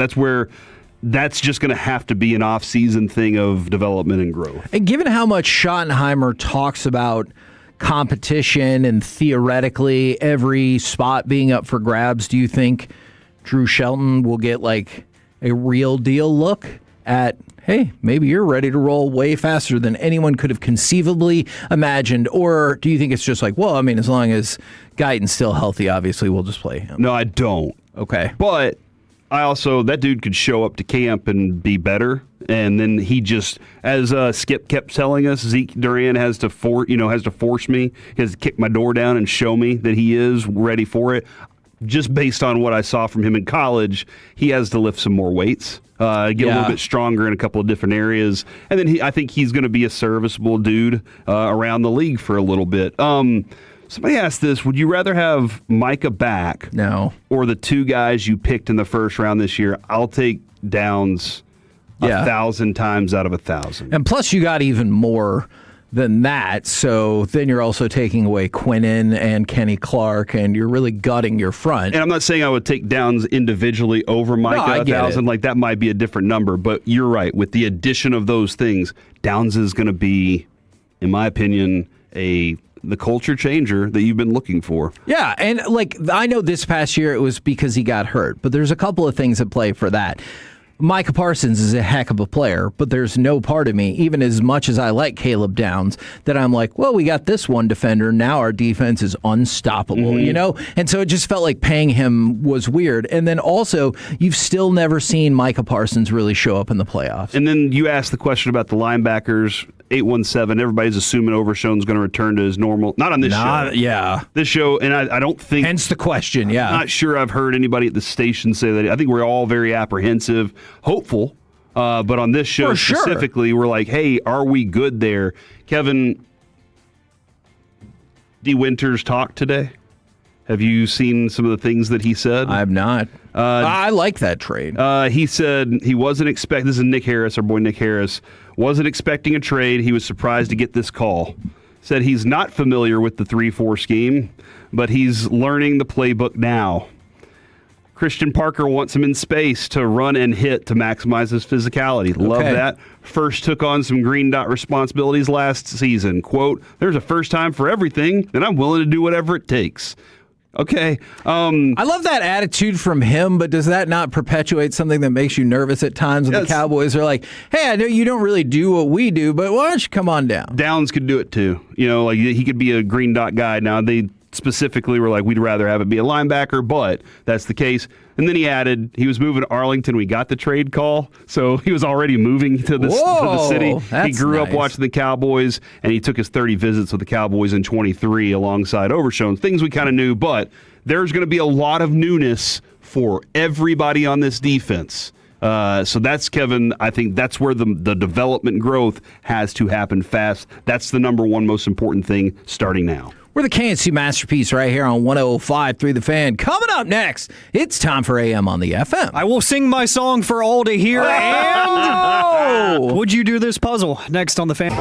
that's just going to have to be an off-season thing of development and growth. And given how much Schottenheimer talks about competition and theoretically every spot being up for grabs, do you think Drew Shelton will get like a real deal look at, hey, maybe you're ready to roll way faster than anyone could have conceivably imagined? Or do you think it's just like, well, I mean, as long as Guyton's still healthy, obviously we'll just play him? No, I don't. Okay. But that dude could show up to camp and be better. And then he just, as Skip kept telling us, Zeke Duran has to force me, he has to kick my door down and show me that he is ready for it. Just based on what I saw from him in college, he has to lift some more weights. Get a little bit stronger in a couple of different areas. And then I think he's going to be a serviceable dude around the league for a little bit. Somebody asked this, would you rather have Micah back? No. Or the two guys you picked in the first round this year? I'll take Downs 1,000 times out of 1,000. And plus you got even more than that. So then you're also taking away Quinnen and Kenny Clark, and you're really gutting your front. And I'm not saying I would take Downs individually over Micah 1,000. Like, that might be a different number. But you're right. With the addition of those things, Downs is going to be, in my opinion, the culture changer that you've been looking for. Yeah, and like, I know this past year it was because he got hurt, but there's a couple of things at play for that. Micah Parsons is a heck of a player, but there's no part of me, even as much as I like Caleb Downs, that I'm like, well, we got this one defender. Now our defense is unstoppable, you know? And so it just felt like paying him was weird. And then also, you've still never seen Micah Parsons really show up in the playoffs. And then you asked the question about the linebackers. 817, everybody's assuming Overshown's going to return to his normal. Not on this show. Yeah. This show, and I don't think. Hence the question, yeah. I'm not sure I've heard anybody at the station say that. I think we're all very apprehensive, hopeful. But on this show specifically, we're like, hey, are we good there? Kevin, D. Winters talked today. Have you seen some of the things that he said? I have not. I like that trade. He said he wasn't expecting. This is Nick Harris, our boy Nick Harris. Wasn't expecting a trade. He was surprised to get this call. Said he's not familiar with the 3-4 scheme, but he's learning the playbook now. Christian Parker wants him in space to run and hit to maximize his physicality. Love that. First took on some green dot responsibilities last season. Quote, there's a first time for everything, and I'm willing to do whatever it takes. Okay. I love that attitude from him, but does that not perpetuate something that makes you nervous at times when the Cowboys are like, hey, I know you don't really do what we do, but why don't you come on down? Downs could do it too. You know, like he could be a green dot guy. Now, they specifically were like, we'd rather have it be a linebacker, but that's the case. And then he added, he was moving to Arlington. We got the trade call. So he was already moving to the city. He grew up watching the Cowboys, and he took his 30 visits with the Cowboys in 23 alongside Overshown. Things we kind of knew, but there's going to be a lot of newness for everybody on this defense. So that's, Kevin, I think that's where the development growth has to happen fast. That's the number one most important thing starting now. We're the KNC Masterpiece right here on 105.3 The Fan. Coming up next, it's time for AM on the FM. I will sing my song for all to hear. And would you do this puzzle? Next on The Fan.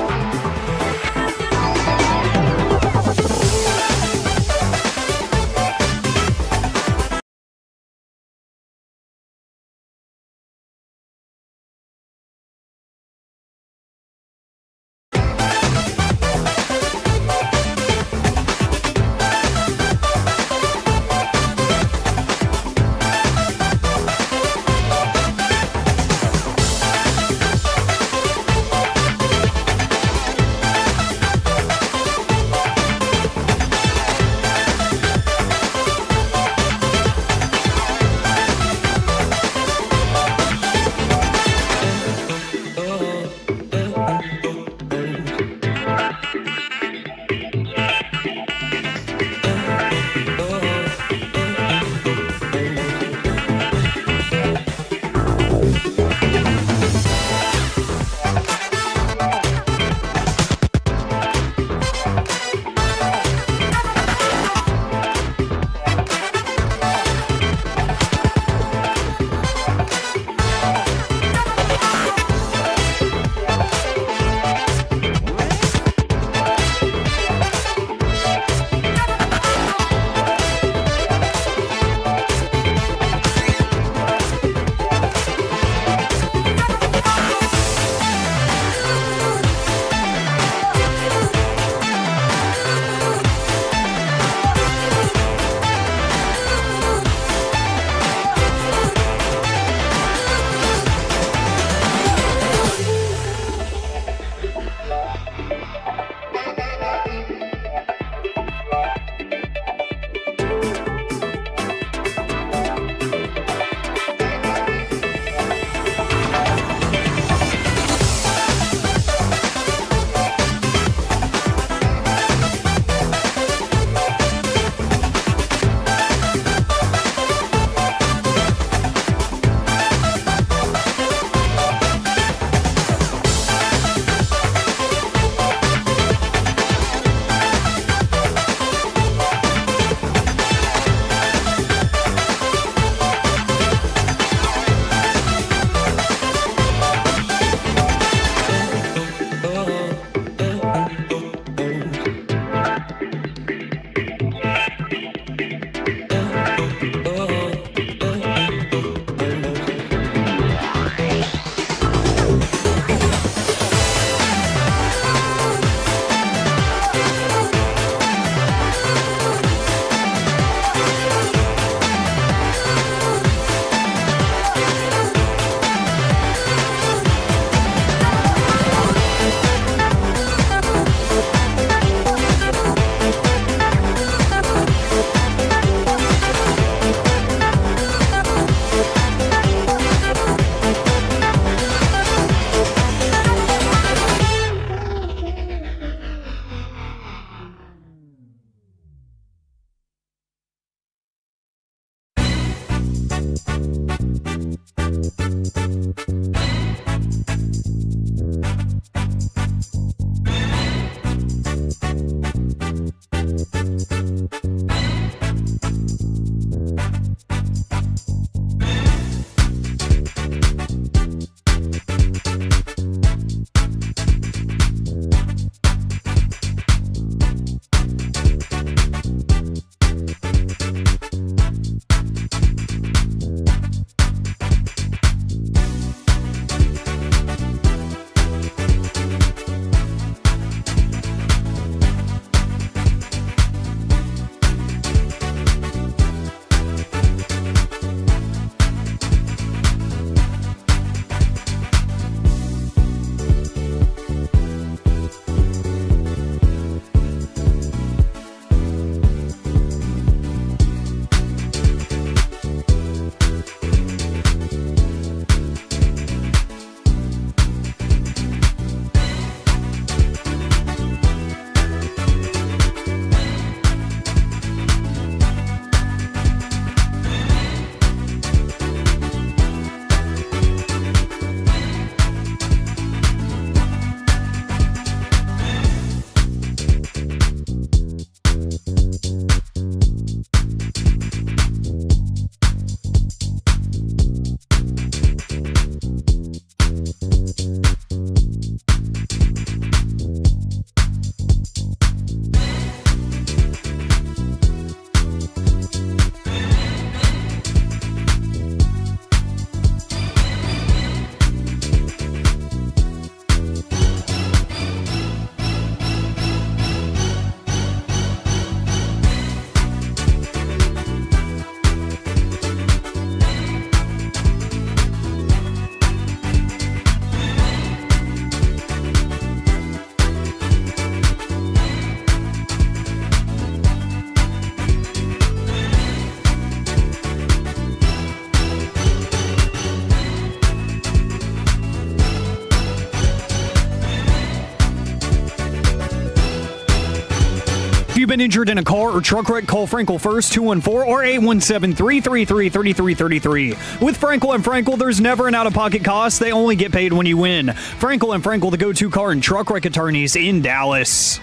you've been injured in a car or truck wreck, call Frankel first, 214 or 817-333-3333. With Frankel and Frankel, there's never an out-of-pocket cost. They only get paid when you win. Frankel and Frankel, the go-to car and truck wreck attorneys in Dallas.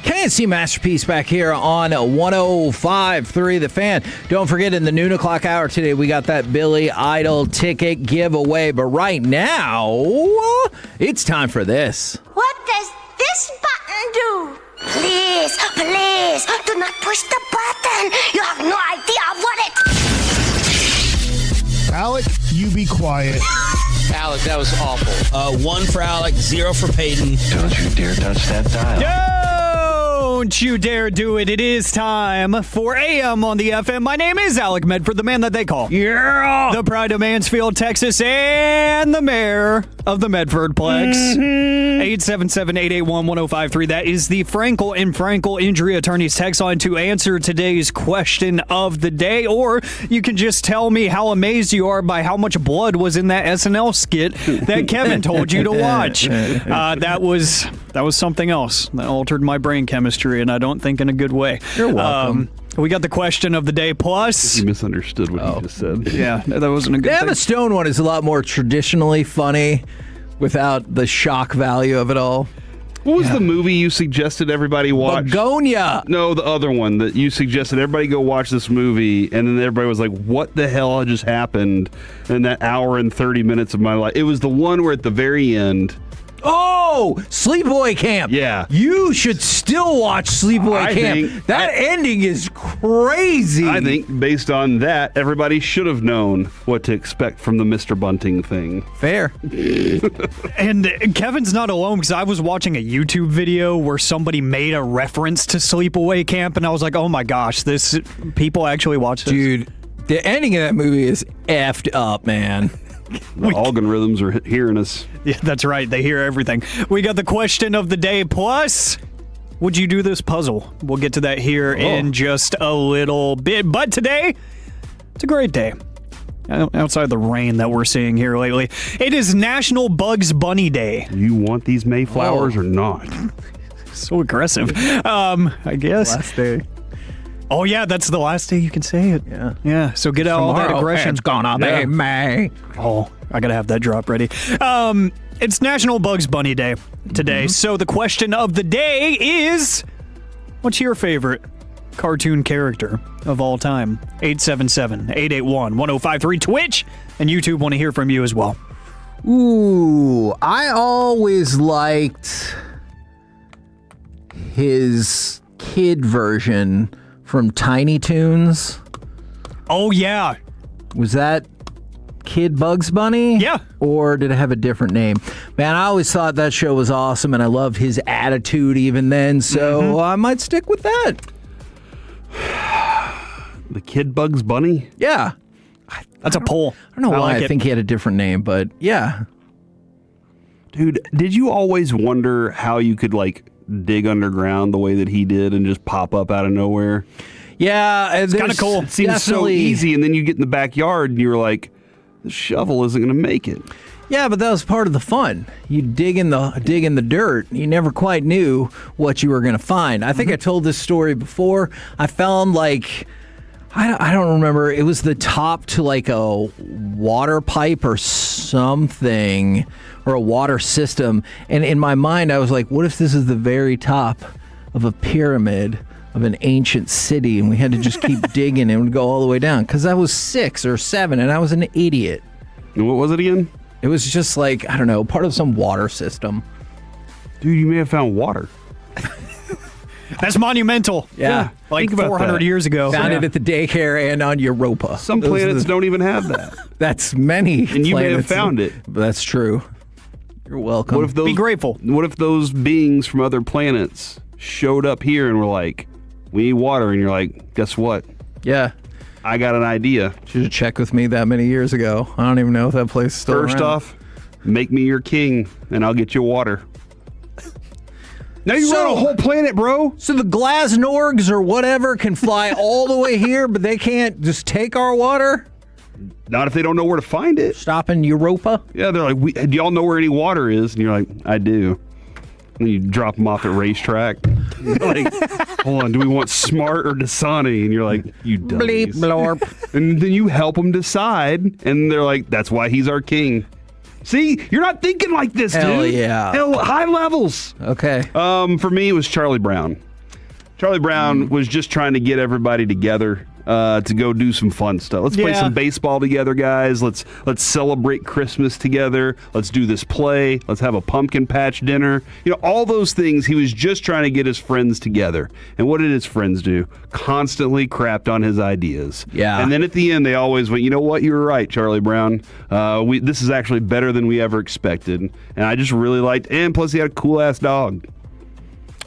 KNC Masterpiece back here on 105.3 The Fan. Don't forget, in the noon o'clock hour today, we got that Billy Idol ticket giveaway. But right now, it's time for this. What does this button do? Please, please, do not push the button. You have no idea what it... Alec, you be quiet. Alec, that was awful. 1 for Alec, 0 for Peyton. Don't you dare touch that dial. Don't you dare do it. It is time for AM on the FM. My name is Alec Medford, the man that they call the pride of Mansfield, Texas, and the mayor of the Medfordplex. 877-881-1053. That is the Frankel and Frankel Injury Attorneys text line to answer today's question of the day. Or you can just tell me how amazed you are by how much blood was in that SNL skit that Kevin told you to watch. That was something else that altered my brain chemistry, and I don't think in a good way. You're welcome. We got the question of the day plus. You misunderstood what you just said. Yeah, that wasn't a good The thing. Emma Stone one is a lot more traditionally funny without the shock value of it all. What was the movie you suggested everybody watch? Begonia. No, the other one that you suggested everybody go watch this movie, and then everybody was like, what the hell just happened in that hour and 30 minutes of my life? It was the one where at the very end... Oh, Sleepaway Camp. Yeah. You should still watch Sleepaway Camp. That ending is crazy. I think based on that, everybody should have known what to expect from the Mr. Bunting thing. Fair. And Kevin's not alone, because I was watching a YouTube video where somebody made a reference to Sleepaway Camp, and I was like, oh my gosh, people actually watch this. Dude, the ending of that movie is effed up, man. The algorithms are hearing us. Yeah, that's right. They hear everything. We got the question of the day plus. Would you do this puzzle? We'll get to that here in just a little bit. But today, it's a great day. Outside the rain that we're seeing here lately. It is National Bugs Bunny Day. You want these Mayflowers or not? So aggressive. I guess. Last day. Oh, yeah, that's the last day you can say it. Yeah, so get out all that aggression. It's gonna be May. Oh, I gotta have that drop ready. It's National Bugs Bunny Day today. So the question of the day is, what's your favorite cartoon character of all time? 877-881-1053. Twitch and YouTube want to hear from you as well. Ooh, I always liked his kid version from Tiny Toons. Oh, yeah. Was that Kid Bugs Bunny? Yeah. Or did it have a different name? Man, I always thought that show was awesome, and I loved his attitude even then, so I might stick with that. The Kid Bugs Bunny? Yeah. That's a poll. I don't know why I think he had a different name, but yeah. Dude, did you always wonder how you could, dig underground the way that he did and just pop up out of nowhere? Yeah, it's kind of cool. It seems so easy, and then you get in the backyard and you're like, the shovel isn't going to make it. Yeah, but that was part of the fun. You dig in the dirt. You never quite knew what you were going to find. I think I told this story before. I found I don't remember. It was the top to a water pipe or something, or a water system. And in my mind, I was like, what if this is the very top of a pyramid of an ancient city, and we had to just keep digging and it would go all the way down? Because I was 6 or 7 and I was an idiot. And what was it again? It was just I don't know, part of some water system. Dude, you may have found water. That's monumental. Yeah. Like 400 years ago. Found it at the daycare and on Europa. Some planets don't even have that. That's many And you may have planets. found it. That's true. You're welcome. What if those, Be grateful. What if those beings from other planets showed up here and were like, we need water? And you're like, guess what? Yeah. I got an idea. Should have checked with me that many years ago. I don't even know if that place is still First around. off, make me your king and I'll get you water. Now you run a whole planet, bro. So the Glasnorgs or whatever can fly all the way here, but they can't just take our water? Not if they don't know where to find it. Stop in Europa? Yeah, they're like, do y'all know where any water is? And you're like, I do. And you drop them off at racetrack. Like, hold on, do we want Smart or Dasani? And you're like, you dummies. Bleep, blorp. And then you help them decide, and they're like, that's why he's our king. See, you're not thinking like this, Hell dude. yeah. Hell, high levels. Okay. For me, it was Charlie Brown. Charlie Brown was just trying to get everybody together to go do some fun stuff. Let's play some baseball together, guys. Let's celebrate Christmas together. Let's do this play. Let's have a pumpkin patch dinner. You know, all those things. He was just trying to get his friends together. And what did his friends do? Constantly crapped on his ideas. Yeah. And then at the end, they always went, you know what? You were right, Charlie Brown. This is actually better than we ever expected. And I just really liked, and plus he had a cool-ass dog.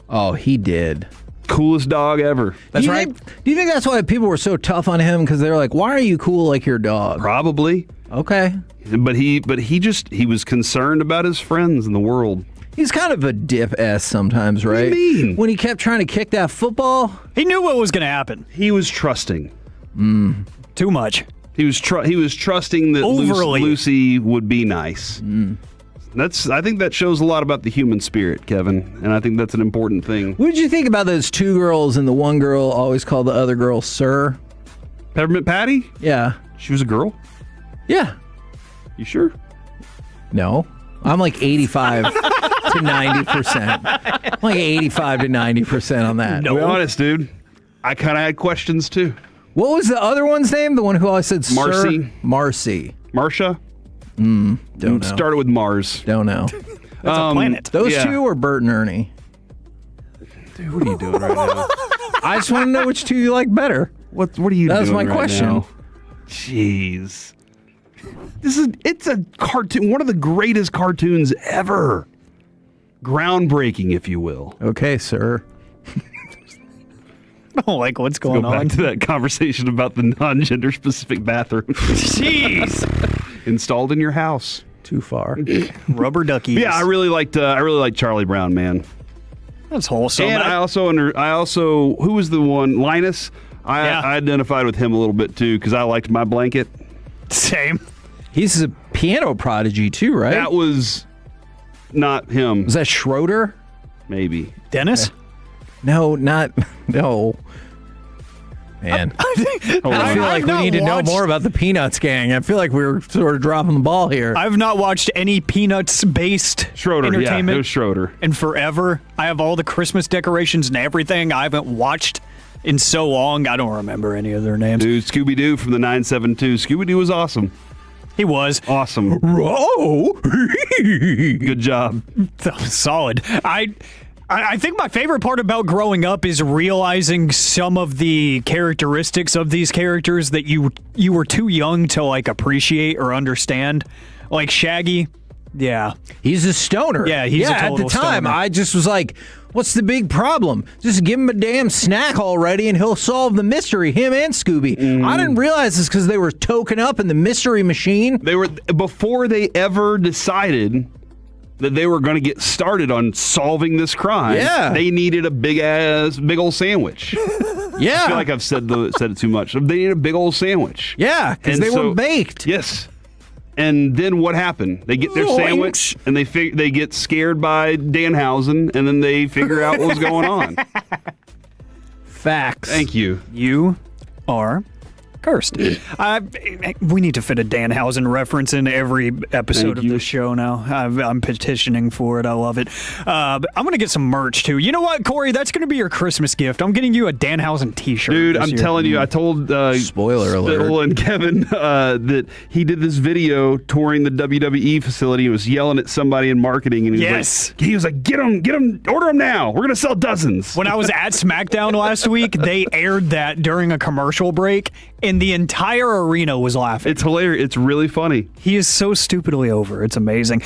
Oh, he did. Coolest dog ever. That's right. Do you think that's why people were so tough on him? Because they're like, why are you cool like your dog? Probably. Okay. But he was concerned about his friends in the world. He's kind of a dip-ass sometimes, right? What do you mean? When he kept trying to kick that football. He knew what was going to happen. He was trusting. Too much. He was trusting that Overly. Lucy would be nice. I think that shows a lot about the human spirit, Kevin, and I think that's an important thing. What did you think about those two girls and the one girl always called the other girl Sir? Peppermint Patty? Yeah. She was a girl? Yeah. You sure? No. I'm like 85 to 90%. I'm like 85 to 90% on that. To be honest, dude, I kind of had questions too. What was the other one's name? The one who always said Sir? Marcy. Marcy. Marcia? Don't know. Started with Mars. Don't know. That's a planet. Those two were Bert and Ernie. Dude, what are you doing right now? I just want to know which two you like better. What are you doing? That was my right question. now? Jeez. It's a cartoon, one of the greatest cartoons ever. Groundbreaking, if you will. Okay, sir. I don't like what's going Go back on. to that conversation about the non-gender specific bathroom. Jeez. Installed in your house. Too far. Rubber duckies. Yeah, I really liked Charlie Brown, man. That's wholesome. And I also who was the one? Linus. I identified with him a little bit too because I liked my blanket. Same. He's a piano prodigy too, right? That was not him. Was that Schroeder? Maybe. Dennis? No. Man. I feel like we need to know more about the Peanuts gang. I feel like we were sort of dropping the ball here. I've not watched any Peanuts-based Schroeder, entertainment. Yeah, it was Schroeder. In forever. I have all the Christmas decorations and everything. I haven't watched in so long. I don't remember any of their names. Dude, Scooby-Doo from the 972. Scooby-Doo was awesome. He was. Awesome. Whoa! Good job. Solid. I think my favorite part about growing up is realizing some of the characteristics of these characters that you were too young to like appreciate or understand. Like Shaggy, yeah. He's a stoner. Yeah, he's a total at the time, stoner. I just was like, what's the big problem? Just give him a damn snack already and he'll solve the mystery, him and Scooby. I didn't realize this because they wwere token up in the mystery machine. They were, before they ever decided that they were going to get started on solving this crime, they needed a big old sandwich. Yeah. I feel like I've said it too much. They needed a big old sandwich. Yeah, because they were baked. Yes. And then what happened? They get their sandwich, and they get scared by Danhausen, and then they figure out what was going on. Facts. Thank you. You are cursed. We need to fit a Danhausen reference in every episode of the show now. I'm petitioning for it. I love it. I'm going to get some merch, too. You know what, Corey? That's going to be your Christmas gift. I'm getting you a Danhausen t-shirt. Dude, I'm telling you, I told Spoiler alert. Spittle and Kevin that he did this video touring the WWE facility and was yelling at somebody in marketing. And he was like, get them, order them now. We're going to sell dozens. When I was at SmackDown last week, they aired that during a commercial break, and the entire arena was laughing. It's hilarious. It's really funny. He is so stupidly over. It's amazing.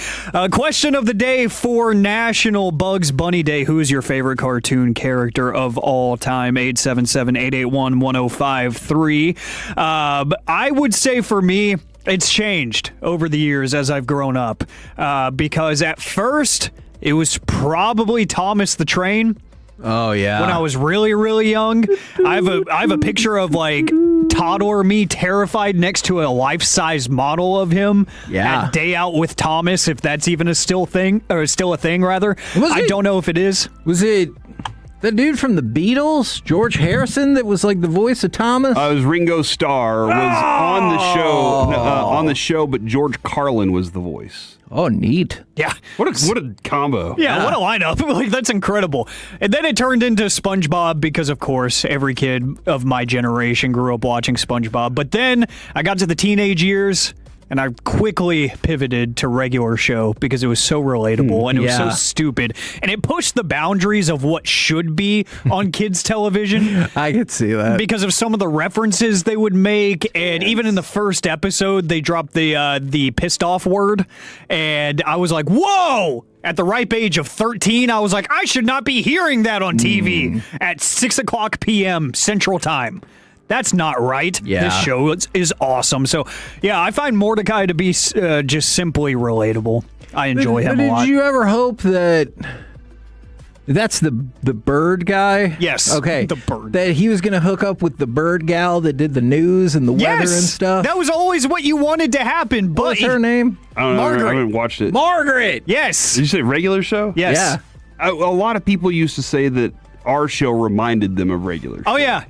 Question of the day for National Bugs Bunny Day. Who is your favorite cartoon character of all time? 877-881-1053. I would say for me, it's changed over the years as I've grown up. Because at first, it was probably Thomas the Train. Oh yeah. When I was really, really young, I have a picture of like toddler me terrified next to a life-size model of him at Day Out with Thomas, if that's even still a thing rather. I don't know if it is. Was it The dude from the Beatles, George Harrison, that was like the voice of Thomas. It was Ringo Starr was on the show, but George Carlin was the voice. Oh, neat. Yeah. What a combo. Yeah, what a lineup. Like, that's incredible. And then it turned into SpongeBob because, of course, every kid of my generation grew up watching SpongeBob. But then I got to the teenage years, and I quickly pivoted to regular show because it was so relatable and it was so stupid. And it pushed the boundaries of what should be on kids' television. I could see that. Because of some of the references they would make. And even in the first episode, they dropped the pissed off word. And I was like, whoa! At the ripe age of 13, I was like, I should not be hearing that on TV at 6 o'clock p.m. Central Time. That's not right. Yeah. This show is awesome. So, yeah, I find Mordecai to be just simply relatable. I enjoy him a lot. Did you ever hope that that's the bird guy? Yes. Okay. The bird. That he was going to hook up with the bird gal that did the news and the weather and stuff? That was always what you wanted to happen. But What's her name? I don't know. Margaret. I haven't watched it. Margaret! Yes. Did you say regular show? Yes. Yeah. A lot of people used to say that our show reminded them of regular show. Oh, yeah.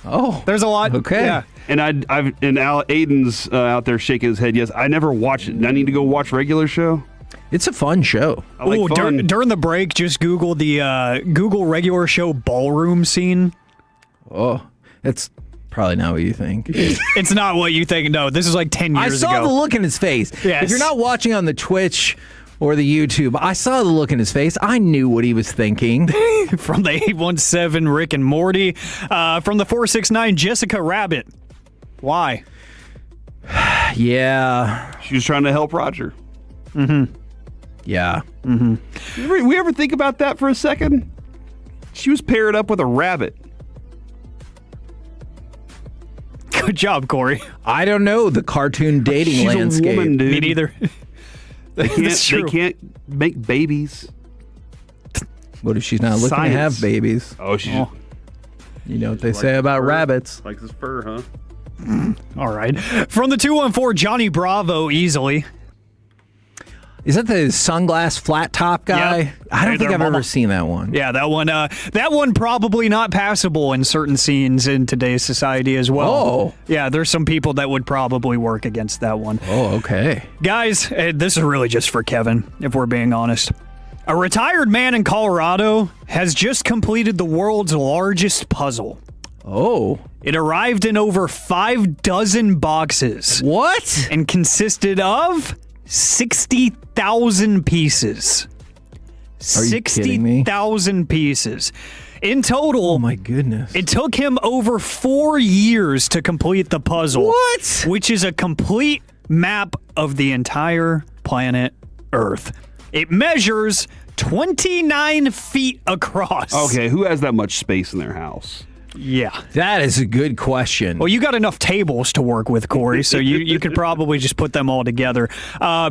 Oh. There's a lot. Okay. Yeah. And Aiden's out there shaking his head. Yes, I never watched it. I need to go watch regular show. It's a fun show. I like fun. During the break, just Google the Google regular show ballroom scene. Oh, it's probably not what you think. It's not what you think. No, this is like 10 years ago. I saw the look in his face. Yes. If you're not watching on the Twitch or the YouTube, I saw the look in his face. I knew what he was thinking. From the 817, Rick and Morty. From the 469, Jessica Rabbit. Why? Yeah. She was trying to help Roger. Mm-hmm. Yeah. Mm-hmm. We ever think about that for a second? She was paired up with a rabbit. Good job, Corey. I don't know the cartoon dating She's landscape. a woman, dude. Me neither. They can't make babies. What if she's not looking Science. to have babies? Oh, she's. You know what they say about rabbits. Like this fur, huh? All right. From the 214, Johnny Bravo, easily. Is that the sunglass flat top guy? Yep. I don't Hey think there, I've mama. ever seen that one. Yeah, that one probably not passable in certain scenes in today's society as well. Oh. Yeah, there's some people that would probably work against that one. Oh, okay. Guys, this is really just for Kevin, if we're being honest. A retired man in Colorado has just completed the world's largest puzzle. Oh. It arrived in over 6 boxes. What? And consisted of 60,000 pieces. Are you kidding me? 60,000 pieces. In total, Oh my goodness. it took him over 4 years to complete the puzzle. What? Which is a complete map of the entire planet Earth. It measures 29 feet across. Okay, who has that much space in their house? Yeah. That is a good question. Well, you got enough tables to work with, Corey, so you could probably just put them all together.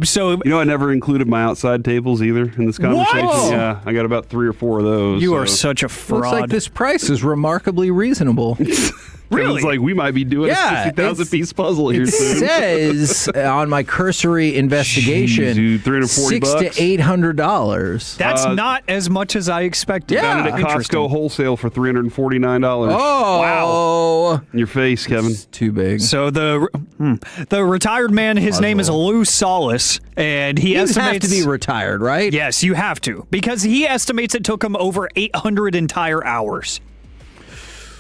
So You know, I never included my outside tables either in this conversation. What? Yeah, I got about 3 or 4 of those. you so. are such a fraud. Looks like this price is remarkably reasonable. Really? It's like we might be doing Yeah, a 60,000 piece puzzle here It soon. says on my cursory investigation, Jeez, dude, $340 $600 to $800. That's not as much as I expected. Yeah. Found it at Interesting. Costco wholesale for $349. Oh, wow! In your face, Kevin. Too big. So the retired man, his name is Lou Solis, and he You have estimates to be retired, right? Yes, you have to, because he estimates it took him over 800 entire hours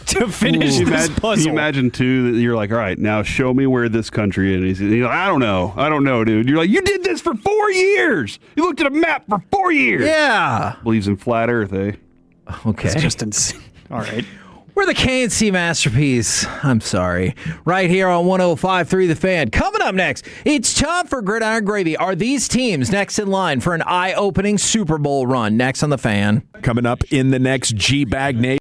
to finish this puzzle. Can you imagine, too, that you're like, all right, now show me where this country is. He's like, I don't know, dude. You're like, you did this for 4 years. You looked at a map for 4 years. Yeah. Believes in flat Earth, eh? Okay. It's just insane. All right. We're the KNC masterpiece. I'm sorry. Right here on 105.3 The Fan. Coming up next, it's time for Gridiron Gravy. Are these teams next in line for an eye-opening Super Bowl run? Next on The Fan. Coming up in the next G-Bag Nation.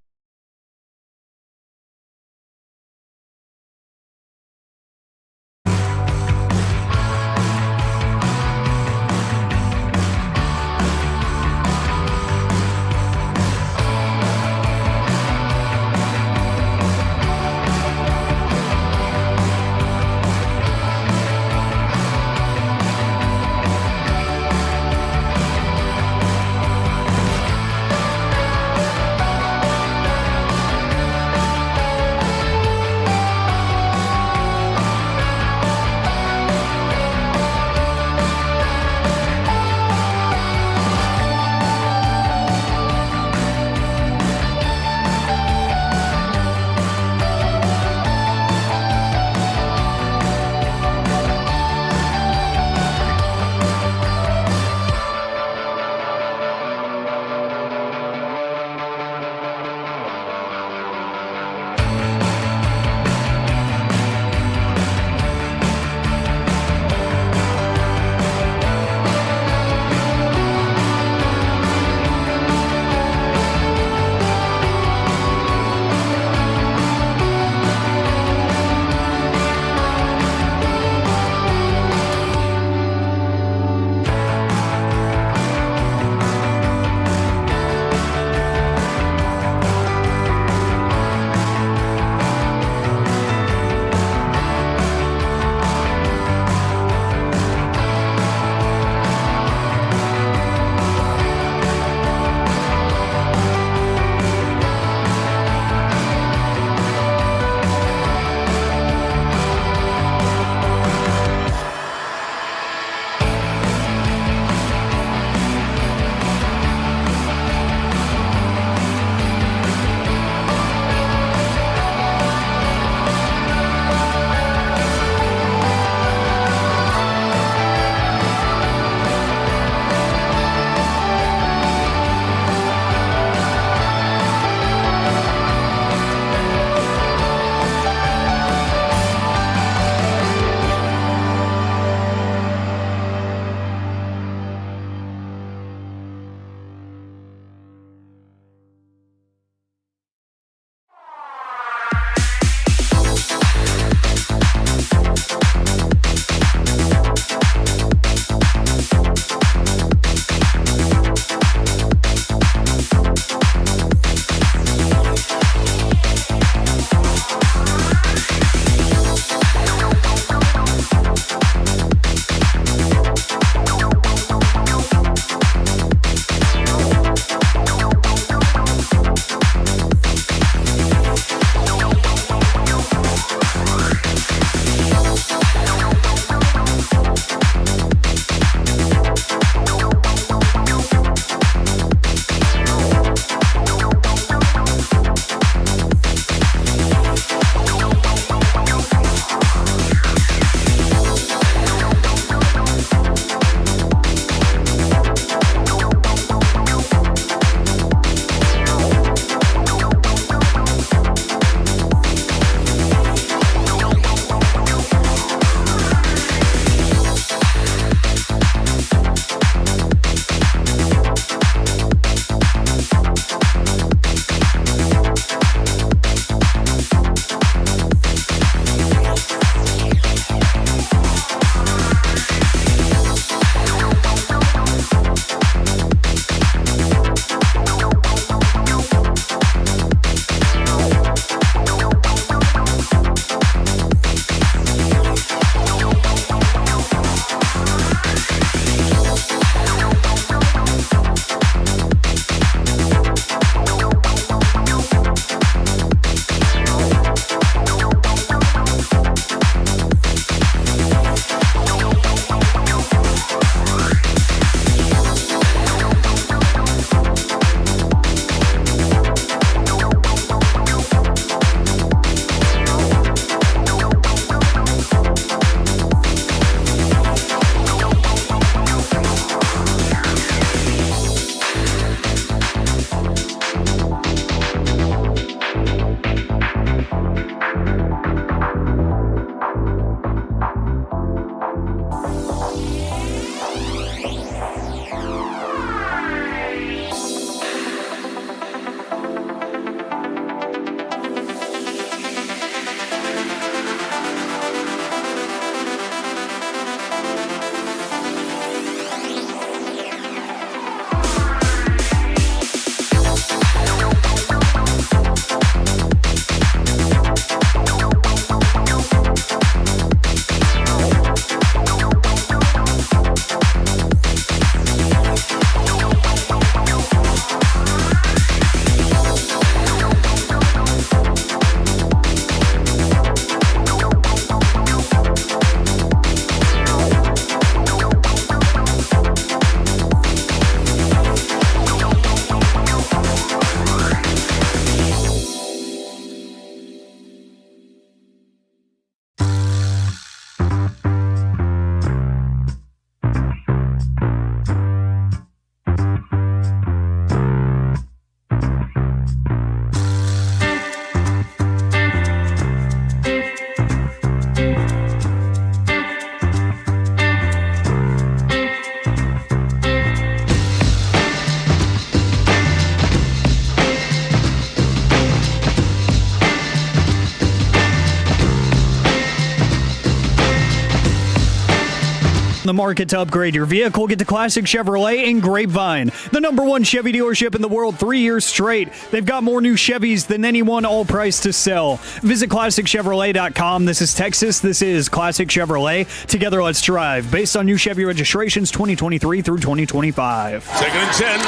The market to upgrade your vehicle. Get to Classic Chevrolet in Grapevine, the #1 Chevy dealership in the world 3 years straight. They've got more new Chevys than anyone, all price to sell. Visit ClassicChevrolet.com. This is Texas. This is Classic Chevrolet. Together, let's drive. Based on new Chevy registrations 2023 through 2025. 2nd and 10.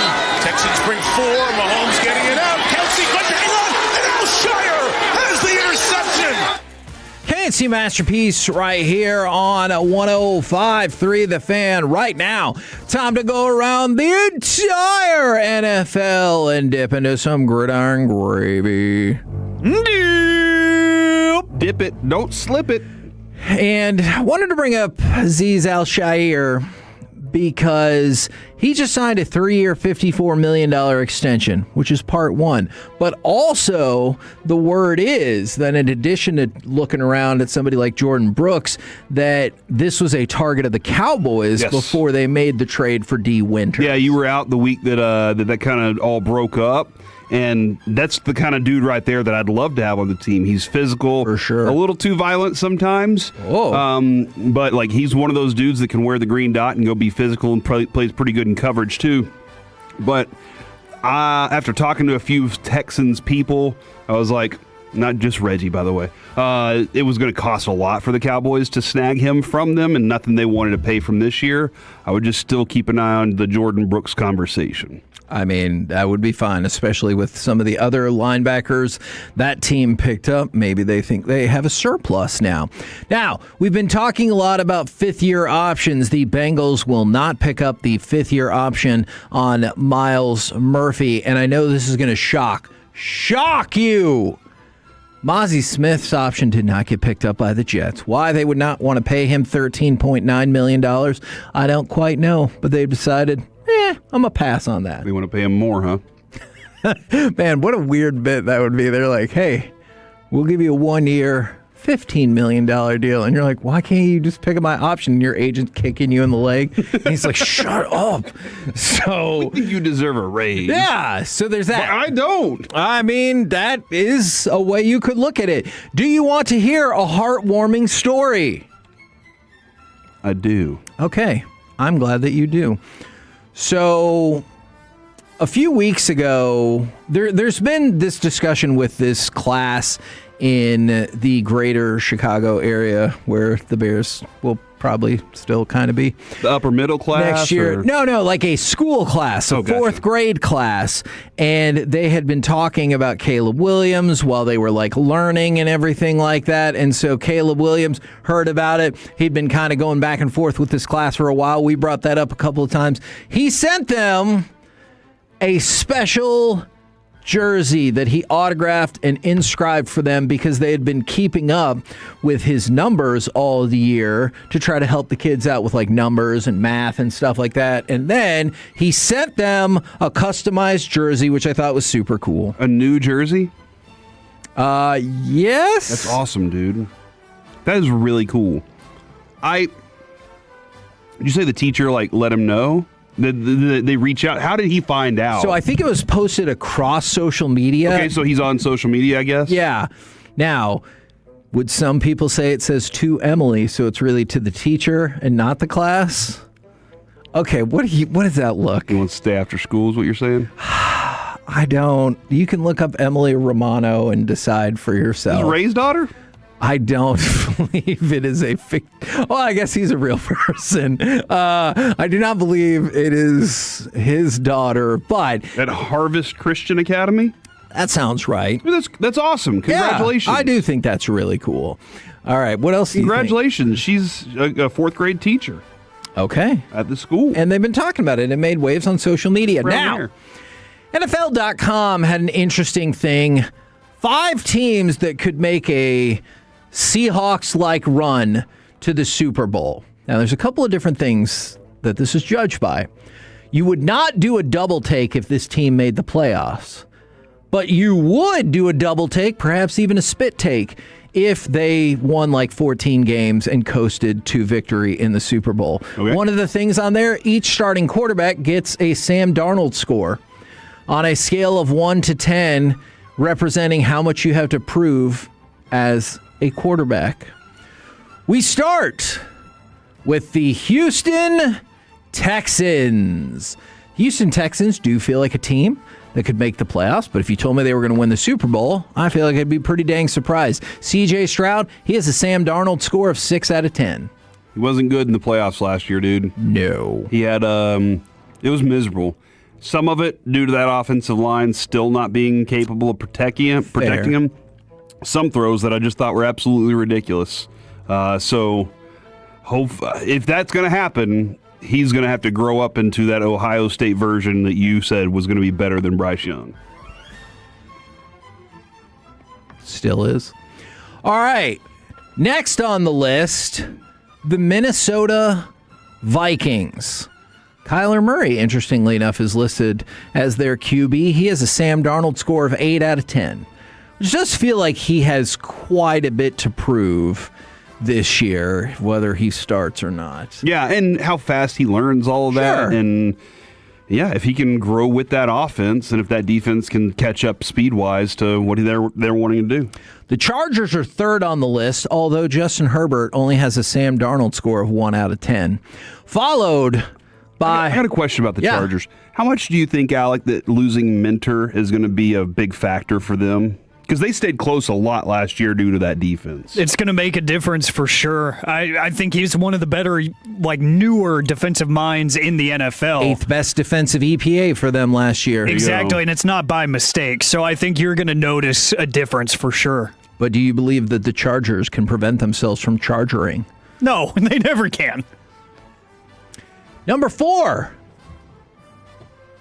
Texans bring 4. Mahomes getting it out. Kelsey quick hang on. And now Shire has the interception. Fancy masterpiece right here on 105.3 The Fan. Right now, time to go around the entire NFL and dip into some gridiron gravy. Dip it, don't slip it. And I wanted to bring up Azeez Al-Shaair because he just signed a 3-year, $54 million extension, which is part one. But also, the word is that in addition to looking around at somebody like Jordan Brooks, that this was a target of the Cowboys before they made the trade for D. Winters. Yeah, you were out the week that kind of all broke up. And that's the kind of dude right there that I'd love to have on the team. He's physical, for sure, a little too violent sometimes. But like he's one of those dudes that can wear the green dot and go be physical and plays pretty good in coverage too. But after talking to a few Texans people, I was like, not just Reggie, by the way, it was going to cost a lot for the Cowboys to snag him from them, and nothing they wanted to pay from this year. I would just still keep an eye on the Jordan Brooks conversation. I mean, that would be fine, especially with some of the other linebackers that team picked up. Maybe they think they have a surplus now. Now, we've been talking a lot about fifth-year options. The Bengals will not pick up the fifth-year option on Myles Murphy, and I know this is going to shock you. Mozzie Smith's option did not get picked up by the Jets. Why they would not want to pay him $13.9 million, I don't quite know, but they've decided, I'm going to pass on that. They want to pay him more, huh? Man, what a weird bit that would be. They're like, hey, we'll give you a 1-year, $15 million deal. And you're like, why can't you just pick up my option? And your agent's kicking you in the leg. And he's like, shut up. So I think you deserve a raise. Yeah, so there's that. But I don't. I mean, that is a way you could look at it. Do you want to hear a heartwarming story? I do. Okay, I'm glad that you do. So, a few weeks ago, there's been this discussion with this class in the greater Chicago area where the Bears will probably still kind of be. The upper middle class? Next year. No, like a school class, a fourth grade class. And they had been talking about Caleb Williams while they were like learning and everything like that. And so Caleb Williams heard about it. He'd been kind of going back and forth with this class for a while. We brought that up a couple of times. He sent them a special jersey that he autographed and inscribed for them because they had been keeping up with his numbers all the year to try to help the kids out with like numbers and math and stuff like that. And then he sent them a customized jersey, which I thought was super cool. A new jersey? Yes. That's awesome, dude. That is really cool. Did you say the teacher like let him know? Did they reach out? How did he find out? So I think it was posted across social media. Okay, so he's on social media, I guess? Yeah. Now, would some people say it says to Emily, so it's really to the teacher and not the class? Okay, what does that look? You want to stay after school is what you're saying? I don't. You can look up Emily Romano and decide for yourself. Is Ray's daughter? I don't believe it is well, I guess he's a real person. I do not believe it is his daughter, but at Harvest Christian Academy? That sounds right. That's awesome. Congratulations. Yeah, I do think that's really cool. All right, what else do you think? Congratulations. She's a fourth grade teacher. Okay. At the school. And they've been talking about it. It made waves on social media. Now, NFL.com had an interesting thing. 5 teams that could make a Seahawks-like run to the Super Bowl. Now, there's a couple of different things that this is judged by. You would not do a double take if this team made the playoffs, but you would do a double take, perhaps even a spit take, if they won like 14 games and coasted to victory in the Super Bowl. Okay. One of the things on there, each starting quarterback gets a Sam Darnold score on a scale of 1 to 10, representing how much you have to prove as a quarterback. We start with the Houston Texans. Houston Texans do feel like a team that could make the playoffs, but if you told me they were going to win the Super Bowl, I feel like I'd be pretty dang surprised. C.J. Stroud, he has a Sam Darnold score of 6 out of 10. He wasn't good in the playoffs last year, dude. No. He had, it was miserable. Some of it due to that offensive line still not being capable of protecting him. Some throws that I just thought were absolutely ridiculous. So if that's going to happen, he's going to have to grow up into that Ohio State version that you said was going to be better than Bryce Young. Still is. All right. Next on the list, the Minnesota Vikings. Kyler Murray, interestingly enough, is listed as their QB. He has a Sam Darnold score of 8 out of 10. Which does feel like he has quite a bit to prove this year, whether he starts or not. Yeah, and how fast he learns all of that. And yeah, if he can grow with that offense and if that defense can catch up speed-wise to what they're wanting to do. The Chargers are third on the list, although Justin Herbert only has a Sam Darnold score of 1 out of 10. Followed by... I got a question about the Chargers. How much do you think, Alec, that losing Mentor is going to be a big factor for them? Because they stayed close a lot last year due to that defense. It's going to make a difference for sure. I think he's one of the better, newer defensive minds in the NFL. 8th best defensive EPA for them last year. Exactly, and it's not by mistake. So I think you're going to notice a difference for sure. But do you believe that the Chargers can prevent themselves from chargering? No, they never can. Number 4,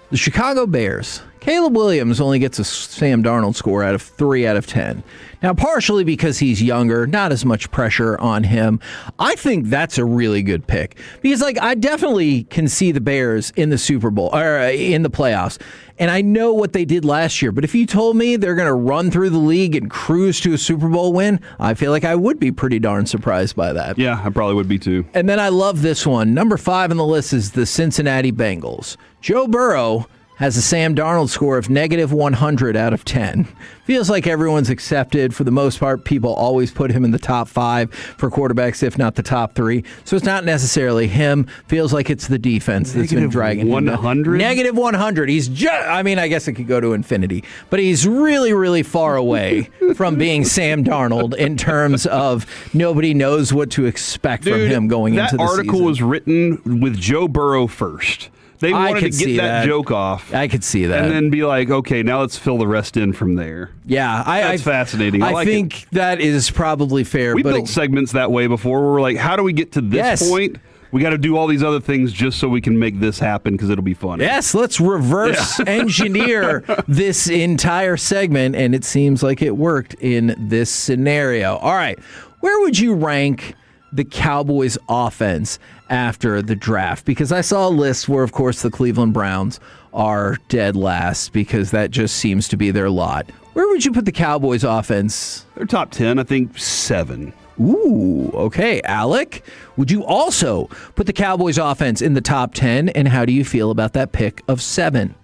the Chicago Bears. Caleb Williams only gets a Sam Darnold score out of 3 out of 10. Now, partially because he's younger, not as much pressure on him. I think that's a really good pick because, I definitely can see the Bears in the Super Bowl or in the playoffs. And I know what they did last year. But if you told me they're going to run through the league and cruise to a Super Bowl win, I feel like I would be pretty darn surprised by that. Yeah, I probably would be too. And then I love this one. Number 5 on the list is the Cincinnati Bengals. Joe Burrow has a Sam Darnold score of negative 100 out of 10. Feels like everyone's accepted. For the most part, people always put him in the top 5 for quarterbacks, if not the top 3. So it's not necessarily him. Feels like it's the defense that's been dragging him. 100? Negative 100. He's just, I guess it could go to infinity. But he's really, really far away from being Sam Darnold in terms of nobody knows what to expect from him going into the season. That article was written with Joe Burrow first. They wanted to get that joke off. I could see that. And then be like, okay, now let's fill the rest in from there. Yeah. That's fascinating. I think that is probably fair. We built segments that way before where we're like, how do we get to this point? We got to do all these other things just so we can make this happen because it'll be fun. Yes, let's reverse engineer this entire segment, and it seems like it worked in this scenario. All right. Where would you rank the Cowboys offense after the draft? Because I saw a list where, of course, the Cleveland Browns are dead last because that just seems to be their lot. Where would you put the Cowboys offense? They're top 10, I think 7. Ooh, okay. Alec, would you also put the Cowboys offense in the top 10? And how do you feel about that pick of 7?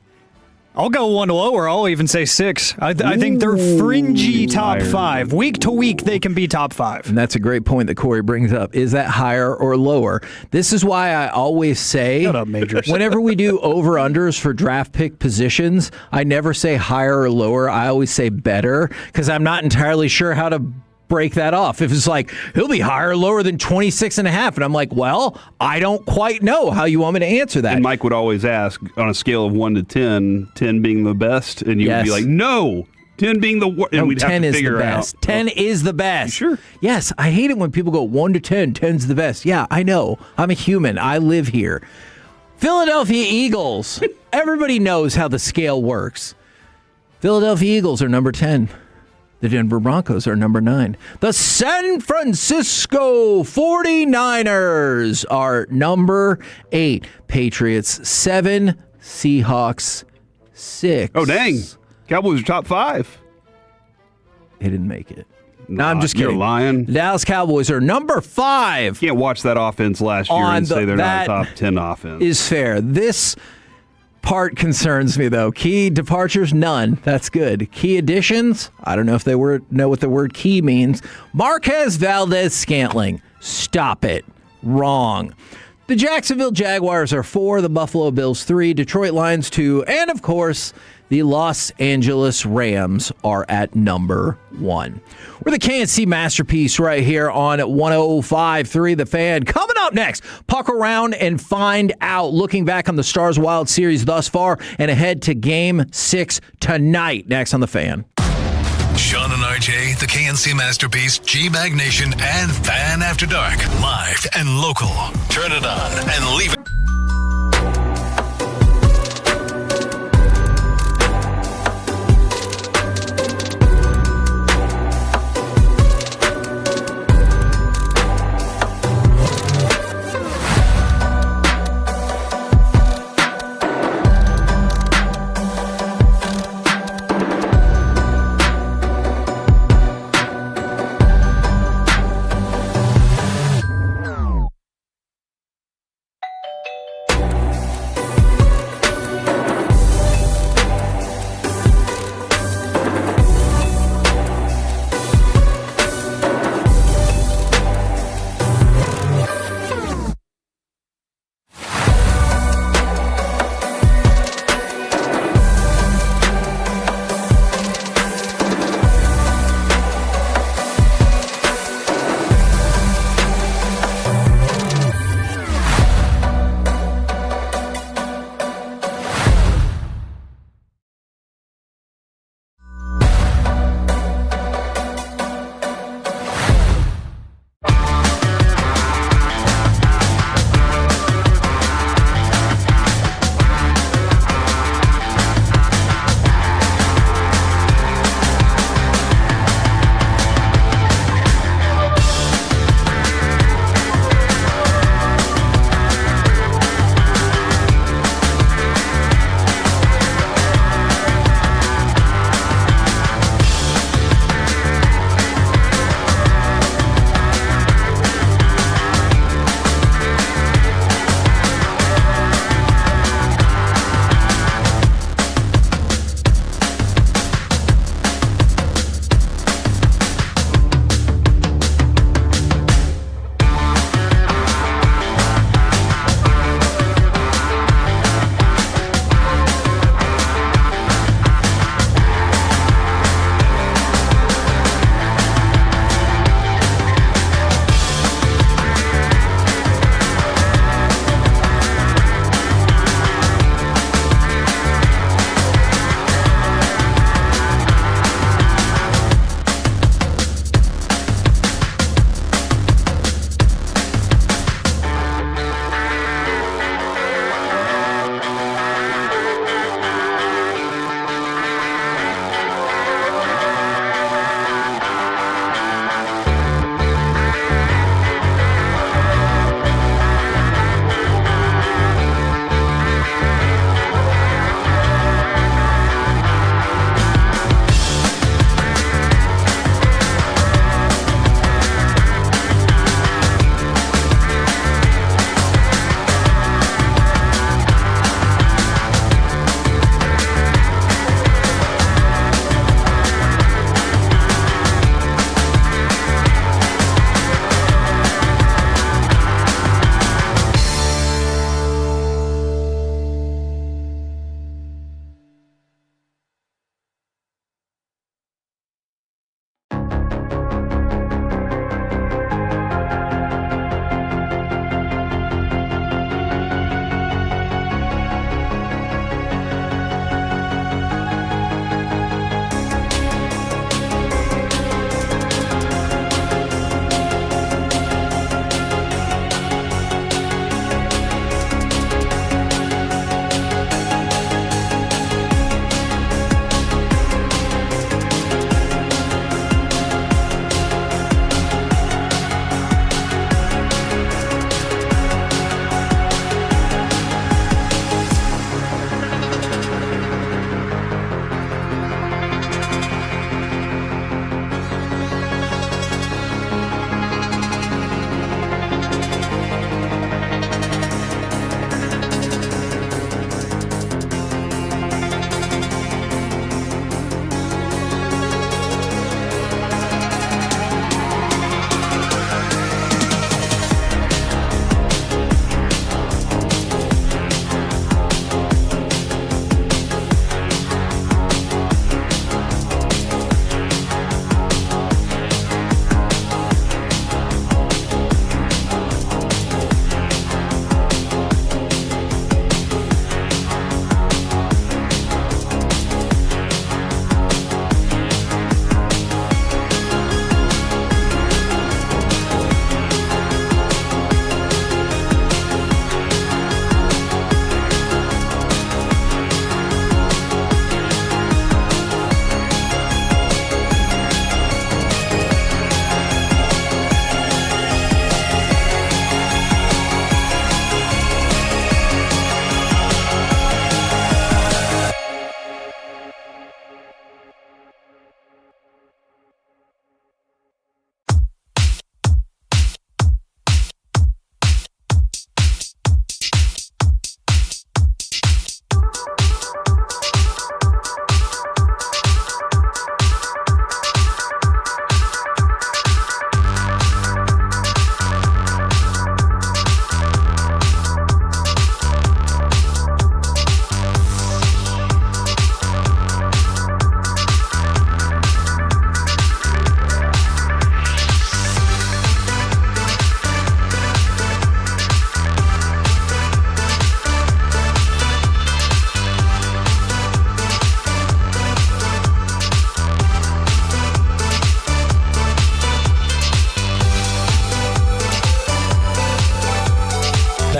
I'll go one lower. I'll even say 6. I think they're fringy top 5. Week to week, they can be top 5. And that's a great point that Corey brings up. Is that higher or lower? This is why I always say, shut up, Majors. Whenever we do over-unders for draft pick positions, I never say higher or lower. I always say better because I'm not entirely sure how to break that off. If it's like, he'll be higher or lower than 26.5. And I'm like, well, I don't quite know how you want me to answer that. And Mike would always ask on a scale of 1 to 10, 10 being the best. And you would be like, no, 10 being the worst. And we'd 10 have to is figure the best. 10 is the best. Sure. Yes, I hate it when people go 1 to 10, 10's the best. Yeah, I know. I'm a human. I live here. Philadelphia Eagles. Everybody knows how the scale works. Philadelphia Eagles are number 10. The Denver Broncos are number 9. The San Francisco 49ers are number 8. Patriots 7. Seahawks 6. Oh, dang. Cowboys are top 5. They didn't make it. No, I'm just kidding. You're lying. The Dallas Cowboys are number 5. Can't watch that offense last year and say they're not a top 10 offense. Is fair. This part concerns me, though. Key departures, none. That's good. Key additions, I don't know if they know what the word key means. Marquez Valdez-Scantling, stop it. Wrong. The Jacksonville Jaguars are 4, the Buffalo Bills 3, Detroit Lions 2, and of course, the Los Angeles Rams are at number 1. We're the KNC Masterpiece right here on 105.3 The Fan. Coming up next, puck around and find out. Looking back on the Stars Wild series thus far and ahead to Game 6 tonight. Next on The Fan. Sean and RJ, the KNC Masterpiece, G-Bag Nation, and Fan After Dark. Live and local. Turn it on and leave it.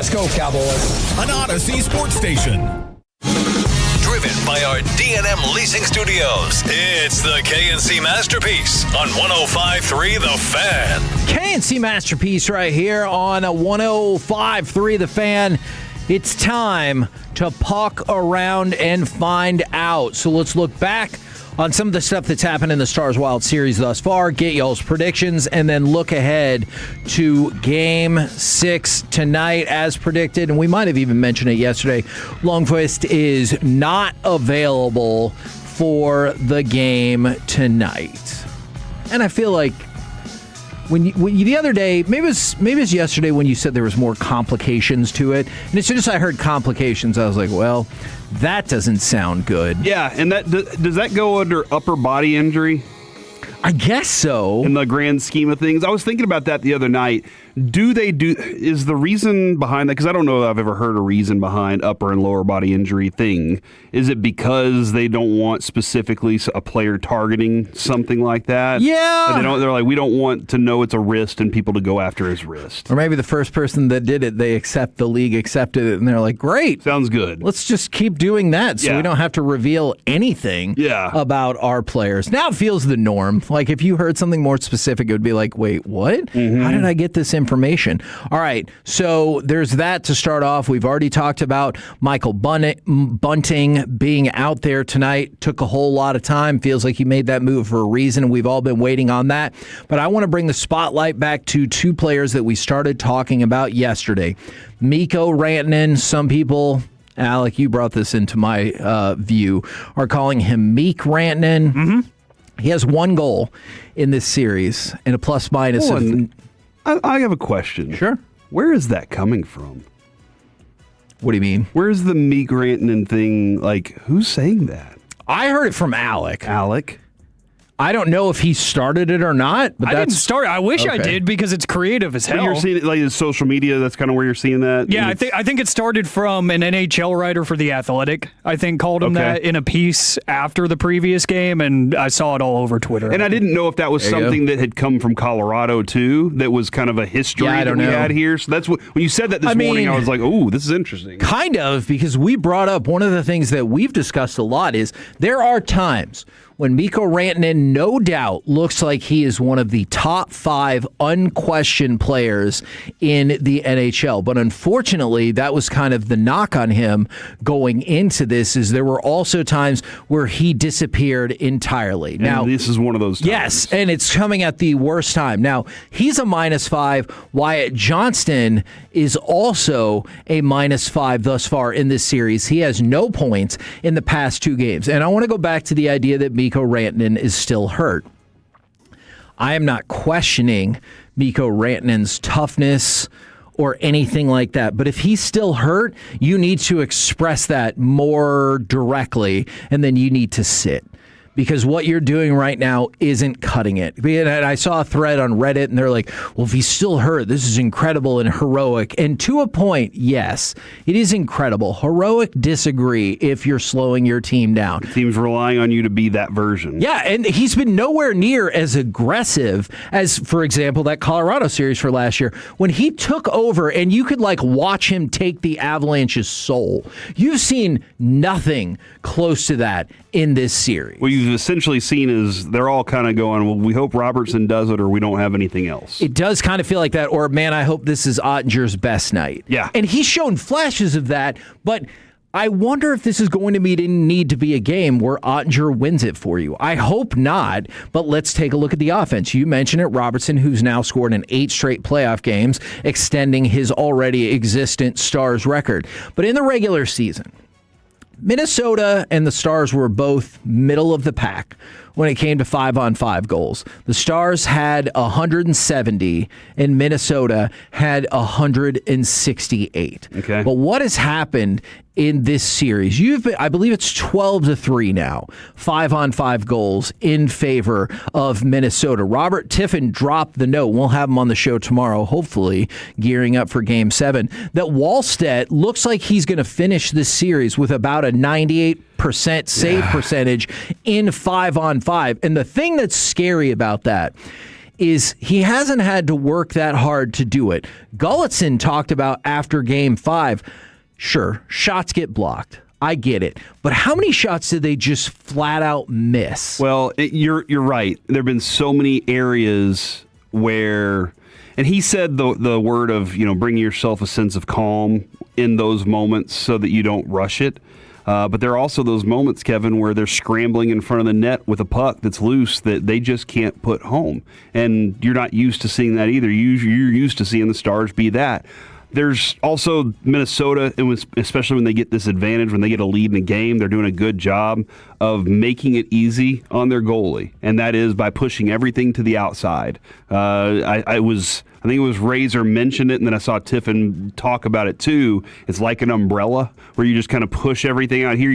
Let's go, Cowboys. An Odyssey sports station. Driven by our D&M Leasing Studios, it's the KNC Masterpiece on 105.3 The Fan. KNC Masterpiece right here on 105.3 The Fan. It's time to puck around and find out. So let's look back on some of the stuff that's happened in the Stars Wild series thus far, get y'all's predictions, and then look ahead to Game 6 tonight as predicted. And we might have even mentioned it yesterday. Longquist is not available for the game tonight. And I feel like when you the other day, maybe it was yesterday when you said there was more complications to it. And as soon as I heard complications, I was like, well, that doesn't sound good. Yeah, and that does that go under upper body injury? I guess so. In the grand scheme of things. I was thinking about that the other night. Is the reason behind that, because I don't know that I've ever heard a reason behind upper and lower body injury thing. Is it because they don't want specifically a player targeting something like that? Yeah. They're like, we don't want to know it's a wrist and people to go after his wrist. Or maybe the first person that did it, the league accepted it, and they're like, great. Sounds good. Let's just keep doing that so we don't have to reveal anything about our players. Now it feels the norm. Like if you heard something more specific, it would be like, wait, what? Mm-hmm. How did I get this information? All right, so there's that to start off. We've already talked about Michael Bunting being out there tonight. Took a whole lot of time. Feels like he made that move for a reason. We've all been waiting on that. But I want to bring the spotlight back to two players that we started talking about yesterday. Mikko Rantanen, some people, Alec, you brought this into my view, are calling him Meek Rantanen. Mm-hmm. He has one goal in this series and a plus-minus of... I have a question. Sure. Where is that coming from? What do you mean? Where's the Meek Rantanen thing? Like, who's saying that? I heard it from Alec. Alec? I don't know if he started it or not, but I didn't start. I wish I did because it's creative as hell. But you're seeing it like in social media. That's kind of where you're seeing that. Yeah, I think it started from an NHL writer for The Athletic. I think called him that in a piece after the previous game, and I saw it all over Twitter. And I didn't know if that was something that had come from Colorado too. That was kind of a history that we had here. So that's what when you said that this morning, I was like, "Oh, this is interesting." Kind of, because we brought up one of the things that we've discussed a lot is there are times when Mikko Rantanen, no doubt, looks like he is one of the top 5 unquestioned players in the NHL. But unfortunately, that was kind of the knock on him going into this, is there were also times where he disappeared entirely. And now, this is one of those times. Yes, and it's coming at the worst time. Now, he's a -5. Wyatt Johnston is also a -5 thus far in this series. He has no points in the past 2 games. And I want to go back to the idea that Mikko Rantanen is still hurt. I am not questioning Mikko Rantanen's toughness or anything like that. But if he's still hurt, you need to express that more directly, and then you need to sit. Because what you're doing right now isn't cutting it. And I saw a thread on Reddit, and they're like, well, if he's still hurt, this is incredible and heroic. And to a point, yes, it is incredible. Heroic, disagree if you're slowing your team down. The team's relying on you to be that version. Yeah, and he's been nowhere near as aggressive as, for example, that Colorado series for last year. When he took over, and you could watch him take the Avalanche's soul. You've seen nothing close to that in this series. What you've essentially seen is they're all kind of going, well, we hope Robertson does it or we don't have anything else. It does kind of feel like that, or man, I hope this is Ottinger's best night. Yeah. And he's shown flashes of that, but I wonder if this is going to need to be a game where Ottinger wins it for you. I hope not, but let's take a look at the offense. You mentioned it, Robertson, who's now scored in 8 straight playoff games, extending his already existent Stars record. But in the regular season, Minnesota and the Stars were both middle of the pack when it came to 5-on-5 goals. The Stars had 170 and Minnesota had 168. Okay. But what has happened in this series? I believe it's 12-3 now. 5-on-5 goals in favor of Minnesota. Robert Tiffin dropped the note. We'll have him on the show tomorrow, hopefully, gearing up for Game 7. That Wallstedt looks like he's going to finish this series with about a 98% save percentage in 5-on-5. And the thing that's scary about that is he hasn't had to work that hard to do it. Gulletson talked about after Game 5, sure, shots get blocked. I get it. But how many shots did they just flat out miss? Well, you're right. There have been so many areas where, and he said the word of, bring yourself a sense of calm in those moments so that you don't rush it. But there are also those moments, Kevin, where they're scrambling in front of the net with a puck that's loose that they just can't put home. And you're not used to seeing that either. You're used to seeing the Stars be that. There's also Minnesota, especially when they get this advantage, when they get a lead in a game, they're doing a good job of making it easy on their goalie, and that is by pushing everything to the outside. I think it was Razor mentioned it, and then I saw Tiffin talk about it too. It's like an umbrella where you just kind of push everything out here.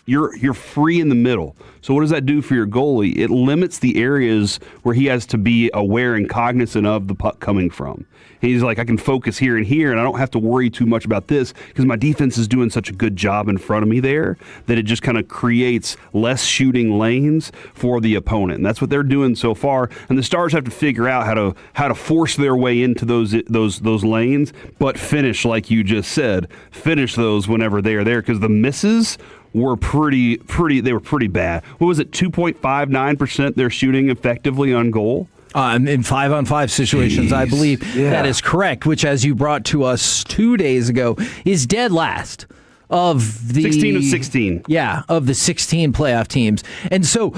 You're free in the middle. So what does that do for your goalie? It limits the areas where he has to be aware and cognizant of the puck coming from. He's like, I can focus here and here, and I don't have to worry too much about this because my defense is doing such a good job in front of me there that it just kind of creates less shooting lanes for the opponent. And that's what they're doing so far. And the Stars have to figure out how to force their way into those lanes, but finish, like you just said, finish those whenever they are there, because the misses were pretty bad. What was it, 2.59% they're shooting effectively on goal? In 5-on-5 situations, I believe that is correct, which, as you brought to us 2 days ago, is dead last of the 16 of 16. Yeah, of the 16 playoff teams. So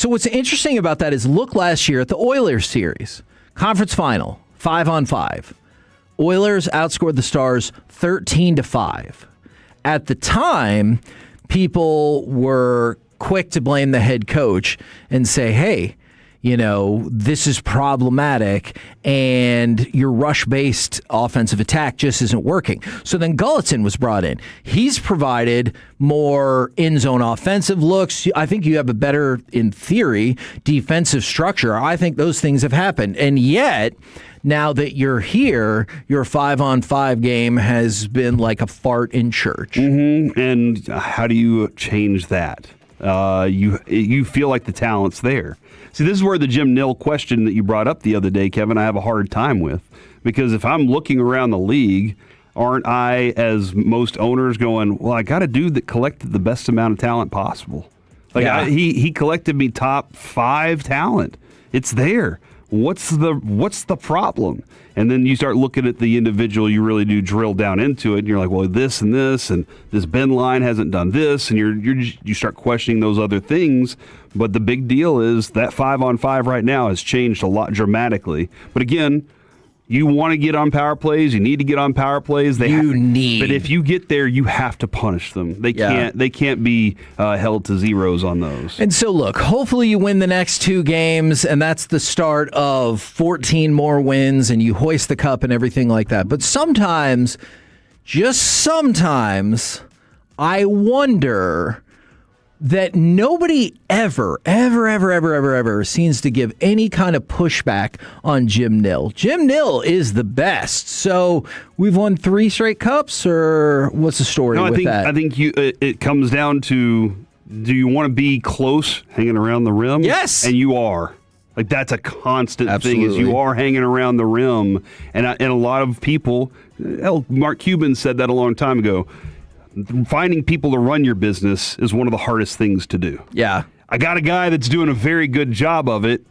what's interesting about that is look last year at the Oilers series, conference final, 5-on-5. Oilers outscored the Stars 13-5. At the time, people were quick to blame the head coach and say, hey, this is problematic, and your rush-based offensive attack just isn't working. So then Gulletson was brought in. He's provided more in-zone offensive looks. I think you have a better, in theory, defensive structure. I think those things have happened. And yet, now that you're here, your 5-on-5 game has been like a fart in church. Mm-hmm. And how do you change that? You feel like the talent's there. See, this is where the Jim Nill question that you brought up the other day, Kevin, I have a hard time with. Because if I'm looking around the league, aren't I, as most owners, going, well, I got a dude that collected the best amount of talent possible. He collected me top 5 talent. It's there. What's the problem? And then you start looking at the individual, you really do drill down into it, and you're like, well, this and this Ben line hasn't done this, and you start questioning those other things. But the big deal is that 5-on-5 right now has changed a lot dramatically. But again, you want to get on power plays. You need to get on power plays. But if you get there, you have to punish them. They can't be held to zeros on those. And so, look, hopefully you win the next 2 games, and that's the start of 14 more wins, and you hoist the cup and everything like that. But sometimes, just sometimes, I wonder that nobody ever seems to give any kind of pushback on Jim Nill. Jim Nill is the best. So we've won 3 straight cups, or what's the story with that? I think it comes down to, do you want to be close, hanging around the rim? Yes. And you are. Like, that's a constant Absolutely. thing, is you are hanging around the rim. And a lot of people, Mark Cuban said that a long time ago, finding people to run your business is one of the hardest things to do. Yeah. I got a guy that's doing a very good job of it,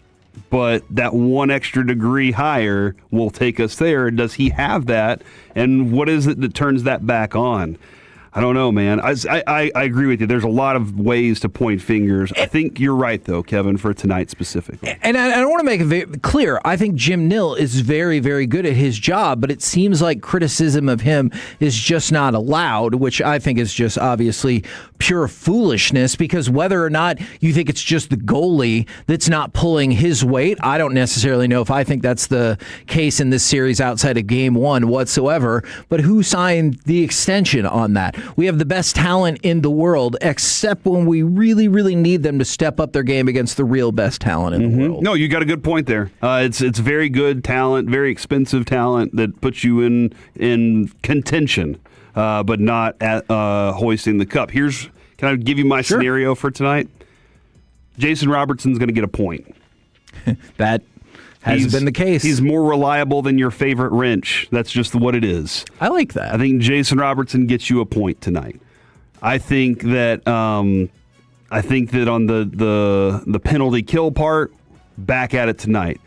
but that 1 extra degree higher will take us there. Does he have that? And what is it that turns that back on? I don't know, man. I agree with you. There's a lot of ways to point fingers. I think you're right, though, Kevin, for tonight specifically. And I want to make it very clear. I think Jim Nill is very, very good at his job, but it seems like criticism of him is just not allowed, which I think is just obviously pure foolishness, because whether or not you think it's just the goalie that's not pulling his weight, I don't necessarily know if I think that's the case in this series outside of Game 1 whatsoever, but who signed the extension on that? We have the best talent in the world, except when we really, really need them to step up their game against the real best talent in the world. No, you got a good point there. It's very good talent, very expensive talent that puts you in contention, but not at hoisting the cup. Can I give you my scenario for tonight? Jason Robertson's going to get a point. That Has been the case. He's more reliable than your favorite wrench. That's just what it is. I like that. I think Jason Robertson gets you a point tonight. I think that on the penalty kill part, back at it tonight.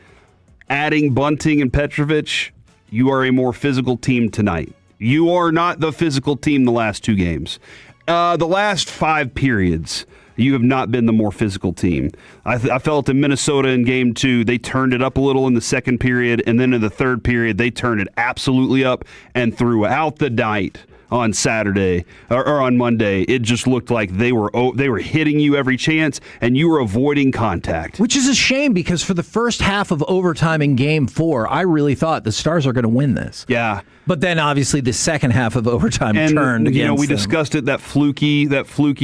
Adding Bunting and Petrovic, you are a more physical team tonight. You are not the physical team the last 2 games. The last 5 periods, you have not been the more physical team. I felt in Minnesota in game 2, they turned it up a little in the second period, and then in the third period, they turned it absolutely up, and throughout the night on Saturday or on Monday, it just looked like they were hitting you every chance, and you were avoiding contact. Which is a shame because for the first half of overtime in Game 4, I really thought the Stars are going to win this. Yeah. But then obviously the second half of overtime turned against we them. discussed it, that fluky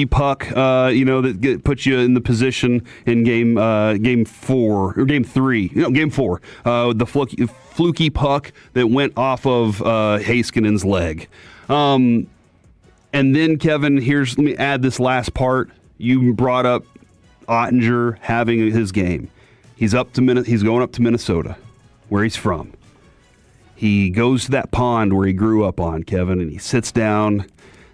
puck, that puts you in the position in game 4 or game 3, game 4, the fluky puck that went off of Haskinen's leg. And then Kevin, let me add this last part. You brought up Ottinger having his game. He's going up to Minnesota, where he's from. He goes to that pond where he grew up on, Kevin, and he sits down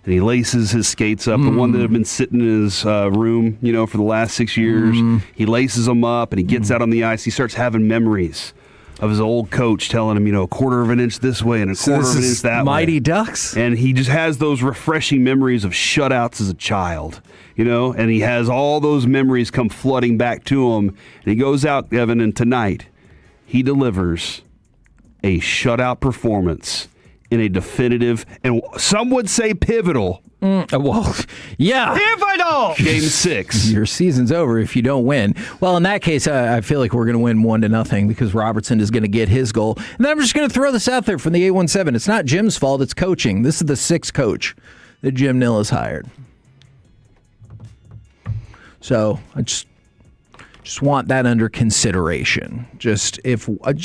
and he laces his skates up, the one that have been sitting in his room, for the last 6 years. He laces them up and he gets out on the ice. He starts having memories of his old coach telling him, a quarter of an inch this way and a quarter of an inch that way. Mighty Ducks. And he just has those refreshing memories of shutouts as a child, and he has all those memories come flooding back to him. And he goes out, Evan, and tonight he delivers a shutout performance in a definitive, and some would say pivotal. Pivotal! Game 6. Your season's over if you don't win. Well, in that case, I feel like we're going to win 1-0 because Robertson is going to get his goal. And then I'm just going to throw this out there from the 817. It's not Jim's fault. It's coaching. This is the 6th coach that Jim Nill has hired. So I just want that under consideration. Just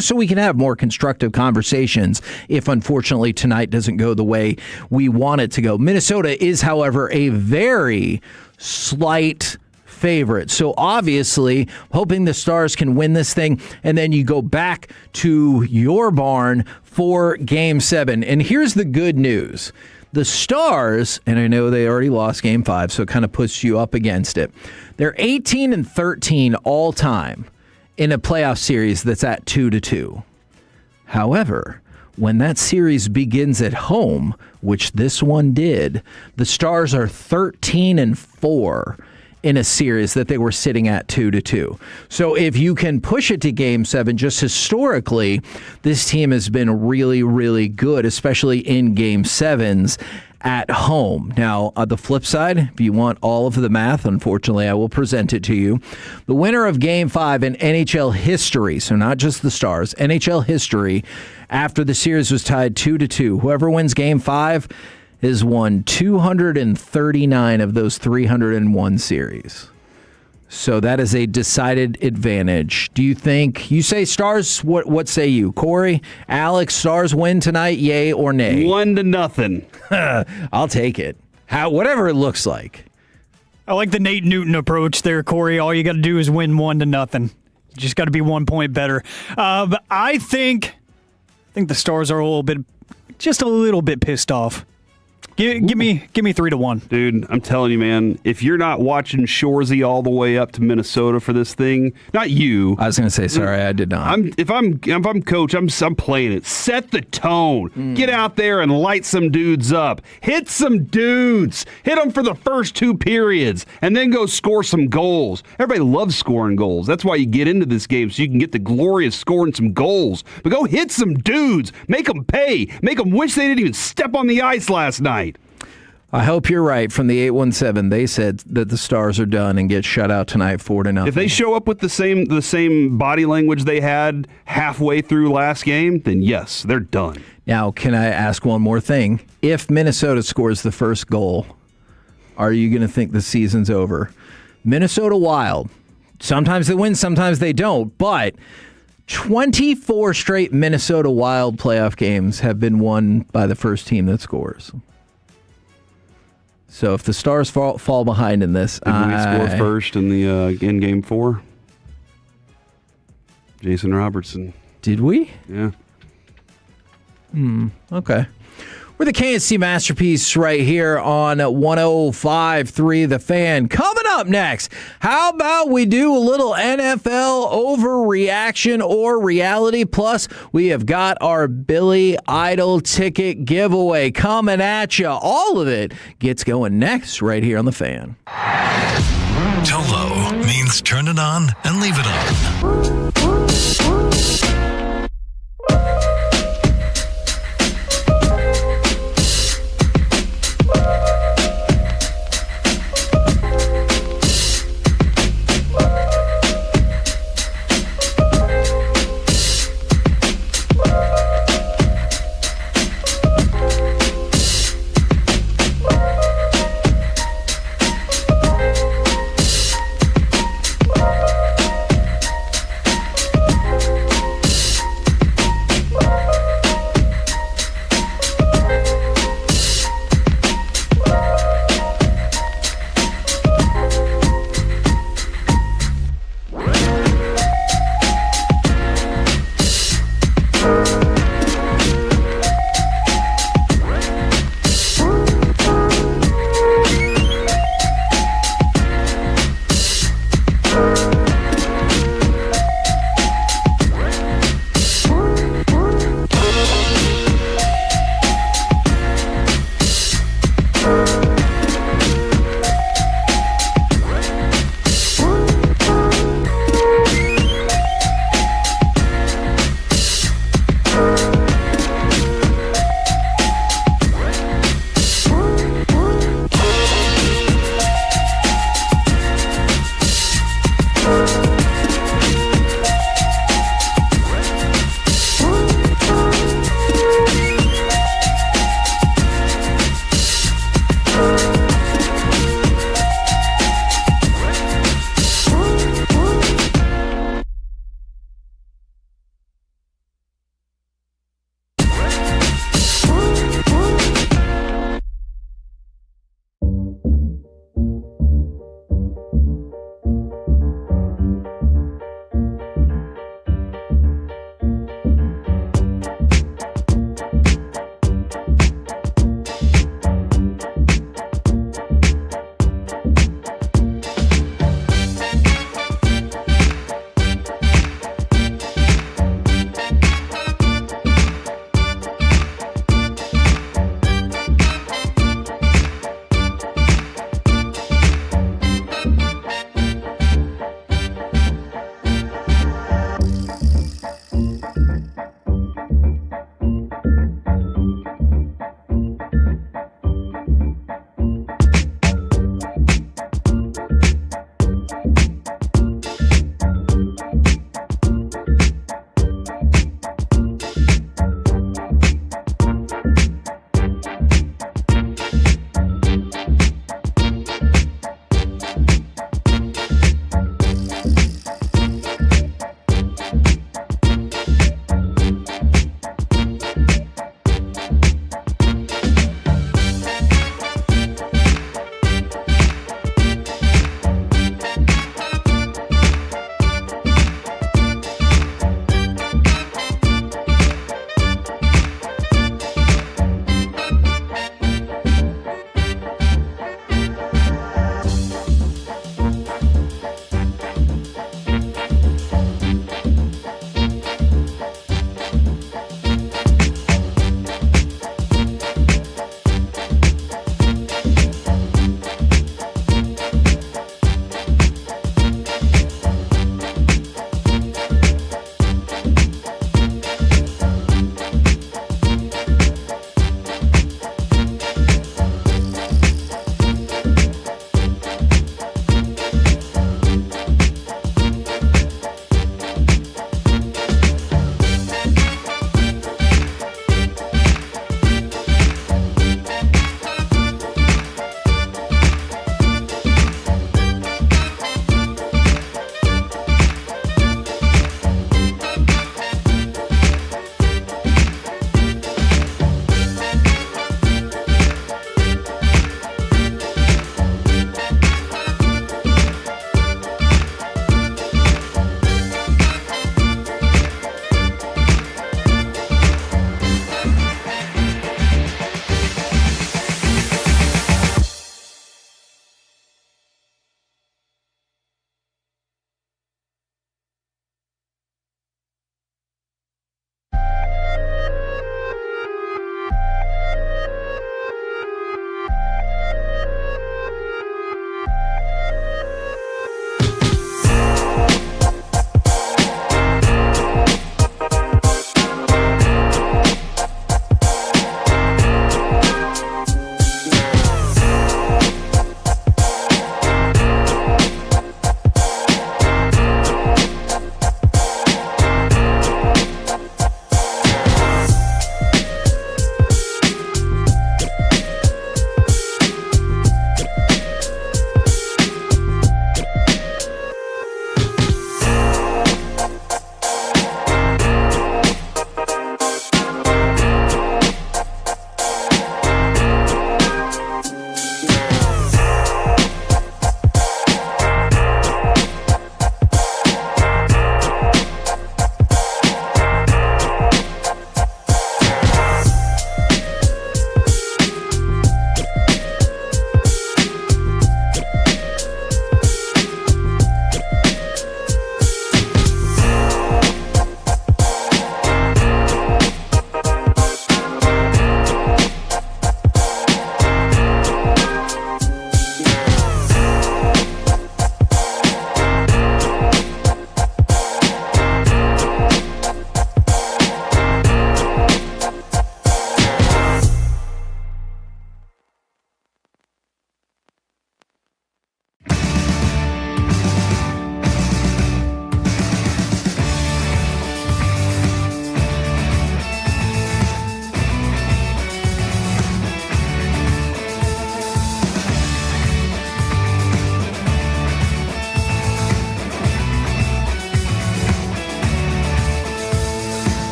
so we can have more constructive conversations if unfortunately tonight doesn't go the way we want it to go. Minnesota is, however, a very slight favorite. So obviously, hoping the Stars can win this thing, and then you go back to your barn for Game 7. And here's the good news. The Stars, and I know they already lost Game 5, so it kind of puts you up against it. They're 18-13 all time in a playoff series that's at 2-2. However, when that series begins at home, which this one did, the Stars are 13-4 in a series that they were sitting at 2-2. So if you can push it to Game 7, just historically, this team has been really, really good, especially in Game 7s at home. Now, on the flip side, if you want all of the math, unfortunately, I will present it to you. The winner of Game 5 in NHL history, so not just the Stars, NHL history, after the series was tied 2-2, whoever wins Game 5 has won 239 of those 301 series. So that is a decided advantage. Do you think, you say Stars, what say you? Corey, Alex, Stars win tonight, yay or nay? 1-0. I'll take it. Whatever it looks like. I like the Nate Newton approach there, Corey. All you got to do is win 1-0. You just got to be 1 point better. But I think the Stars are just a little bit pissed off. Give me 3-1. Dude, I'm telling you, man, if you're not watching Shoresy all the way up to Minnesota for this thing, not you. I was going to say, sorry, I did not. If I'm coach, I'm playing it. Set the tone. Get out there and light some dudes up. Hit some dudes. Hit them for the first 2 periods, and then go score some goals. Everybody loves scoring goals. That's why you get into this game, so you can get the glory of scoring some goals. But go hit some dudes. Make them pay. Make them wish they didn't even step on the ice last night. I hope you're right. From the 817, they said that the Stars are done and get shut out tonight 4-0. If they show up with the same body language they had halfway through last game, then yes, they're done. Now, can I ask one more thing? If Minnesota scores the first goal, are you going to think the season's over? Minnesota Wild. Sometimes they win, sometimes they don't, but 24 straight Minnesota Wild playoff games have been won by the first team that scores. So if the Stars fall behind in this, did we score first in Game 4? Jason Robertson. Did we? Yeah. Okay. We're the KNC Masterpiece right here on 105.3 The Fan. Coming up next, how about we do a little NFL overreaction or reality? Plus, we have got our Billy Idol ticket giveaway coming at you. All of it gets going next right here on The Fan. Tolo means turn it on and leave it on.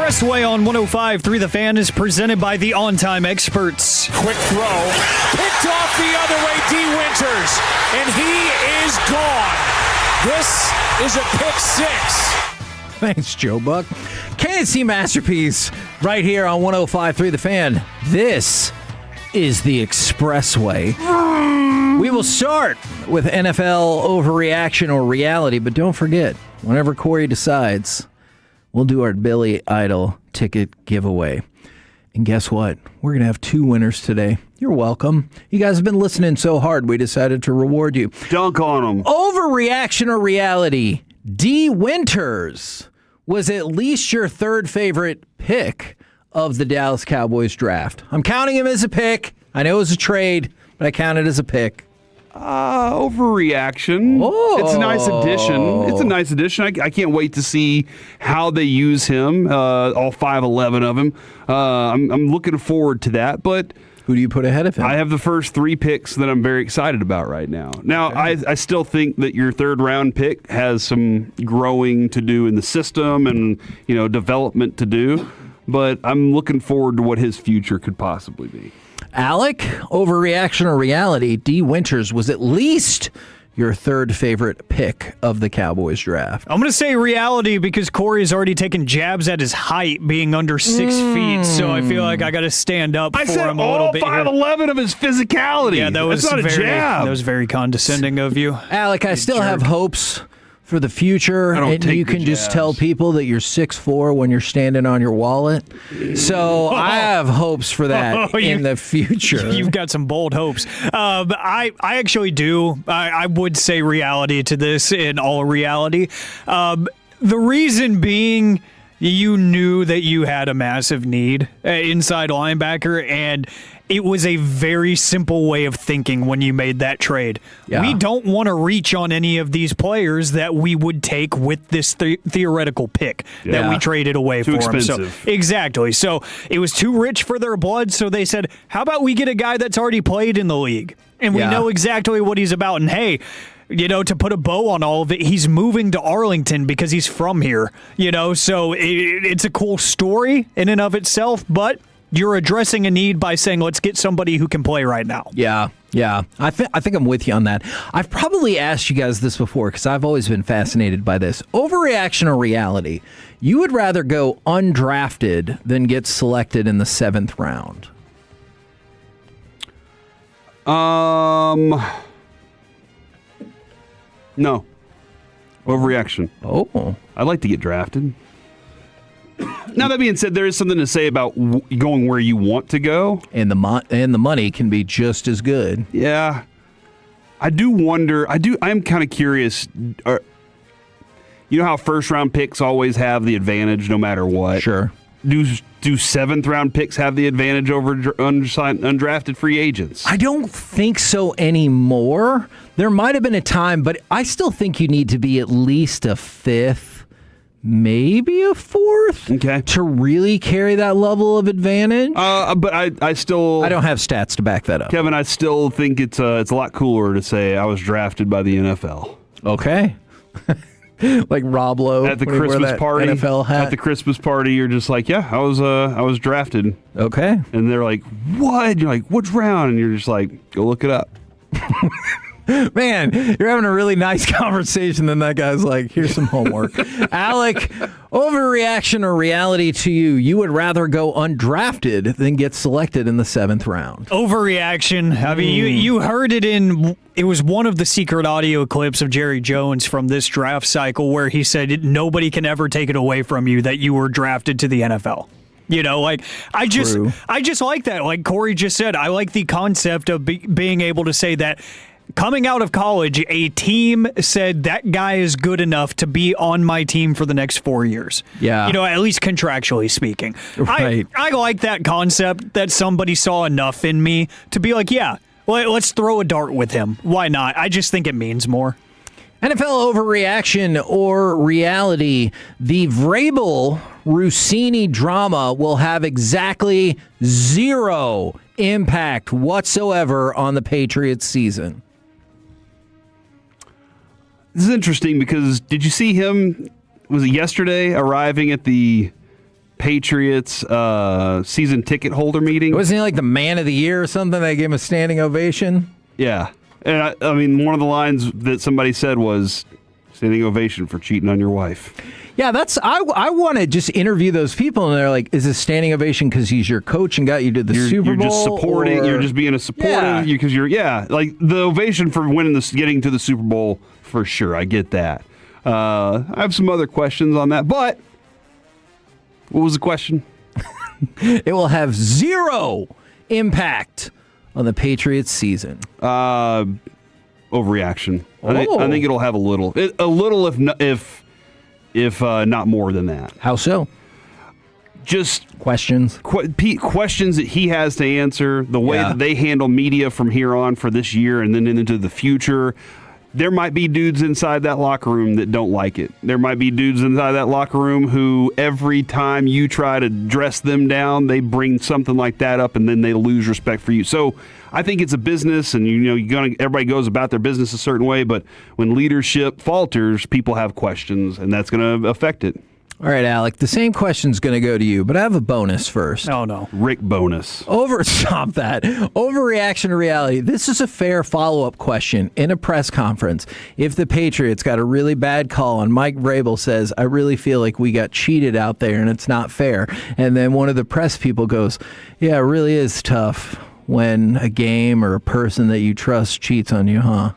Expressway on 105.3 The Fan is presented by the On-Time Experts. Quick throw. Picked off the other way, D. Winters. And he is gone. This is a pick six. Thanks, Joe Buck. KNC Masterpiece right here on 105.3 The Fan. This is the Expressway. We will start with NFL overreaction or reality, but don't forget, whenever Corey decides, we'll do our Billy Idol ticket giveaway. And guess what? We're going to have 2 winners today. You're welcome. You guys have been listening so hard, we decided to reward you. Dunk on them. Overreaction or reality? D. Winters was at least your 3rd favorite pick of the Dallas Cowboys draft. I'm counting him as a pick. I know it was a trade, but I count it as a pick. Overreaction. Oh. It's a nice addition. I can't wait to see how they use him, all 5'11 of him. I'm looking forward to that, but who do you put ahead of him? I have the first 3 picks that I'm very excited about right now. Now, okay. I still think that your 3rd round pick has some growing to do in the system and, development to do, but I'm looking forward to what his future could possibly be. Alec, overreaction or reality? D. Winters was at least your 3rd favorite pick of the Cowboys draft. I'm going to say reality because Corey's already taken jabs at his height being under 6 feet, so I feel like I got to stand up for him a little bit. I said all 5'11 of his physicality. Yeah, that's not a jab. That was very condescending of you. Alec, I still have hopes for the future, and you can just tell people that you're 6'4" when you're standing on your wallet. So I have hopes for that in the future. You've got some bold hopes. I actually do. I would say reality to this in all reality. The reason being, you knew that you had a massive need inside linebacker, and it was a very simple way of thinking when you made that trade. Yeah. We don't want to reach on any of these players that we would take with this theoretical pick that we traded away Too for expensive. them. So, exactly. So it was too rich for their blood, so they said, how about we get a guy that's already played in the league? And we know exactly what he's about. And hey, to put a bow on all of it, he's moving to Arlington because he's from here. So it's a cool story in and of itself, but you're addressing a need by saying, let's get somebody who can play right now. Yeah. I think I'm with you on that. I've probably asked you guys this before because I've always been fascinated by this. Overreaction or reality? You would rather go undrafted than get selected in the 7th round? No. Overreaction. Oh. I'd like to get drafted. Now, that being said, there is something to say about going where you want to go. And the money can be just as good. Yeah. I do wonder, I'm kind of curious. You know how first-round picks always have the advantage no matter what? Sure. Do 7th-round picks have the advantage over undrafted free agents? I don't think so anymore. There might have been a time, but I still think you need to be at least a 5th. Maybe a 4th to really carry that level of advantage. But I don't have stats to back that up. Kevin, I still think it's a lot cooler to say I was drafted by the NFL. Okay. Like Rob Lowe at the Christmas party. NFL hat. At the Christmas party, you're just like, yeah, I was drafted. Okay. And they're like, what? And you're like, which round? And you're just like, go look it up. Man, you're having a really nice conversation. Then that guy's like, here's some homework. Alec, overreaction or reality to you? You would rather go undrafted than get selected in the 7th round. Overreaction. I mean, you heard it it was one of the secret audio clips of Jerry Jones from this draft cycle where he said nobody can ever take it away from you that you were drafted to the NFL. I just like that. Like Corey just said, I like the concept of being able to say that coming out of college, a team said that guy is good enough to be on my team for the next 4 years. Yeah. At least contractually speaking. Right. I like that concept that somebody saw enough in me to be like, yeah, let's throw a dart with him. Why not? I just think it means more. NFL overreaction or reality? The Vrabel Rossini drama will have exactly 0 impact whatsoever on the Patriots season. This is interesting because did you see him, was it yesterday, arriving at the Patriots season ticket holder meeting. Wasn't he like the man of the year or something? They gave him a standing ovation. Yeah. And I mean, one of the lines that somebody said was standing ovation for cheating on your wife. Yeah, I want to just interview those people, and they're like, is this standing ovation because he's your coach and got you to the Super Bowl? You're just supporting. Or? You're just being a supporter because you're like the ovation for getting to the Super Bowl for sure. I get that. I have some other questions on that, but what was the question? It will have zero impact on the Patriots season. Overreaction. I think it'll have a little, if not more than that. How so? Just questions. Questions that he has to answer. The way that they handle media from here on for this year and then into the future. There might be dudes inside that locker room that don't like it. There might be dudes inside that locker room who every time you try to dress them down, they bring something like that up and then they lose respect for you. So I think it's a business and everybody goes about their business a certain way, but when leadership falters, people have questions and that's going to affect it. All right, Alec, the same question's going to go to you, but I have a bonus first. Oh, no. Rick bonus. Stop that. Overreaction to reality. This is a fair follow-up question in a press conference. If the Patriots got a really bad call and Mike Vrabel says, I really feel like we got cheated out there and it's not fair, and then one of the press people goes, yeah, it really is tough when a game or a person that you trust cheats on you, huh?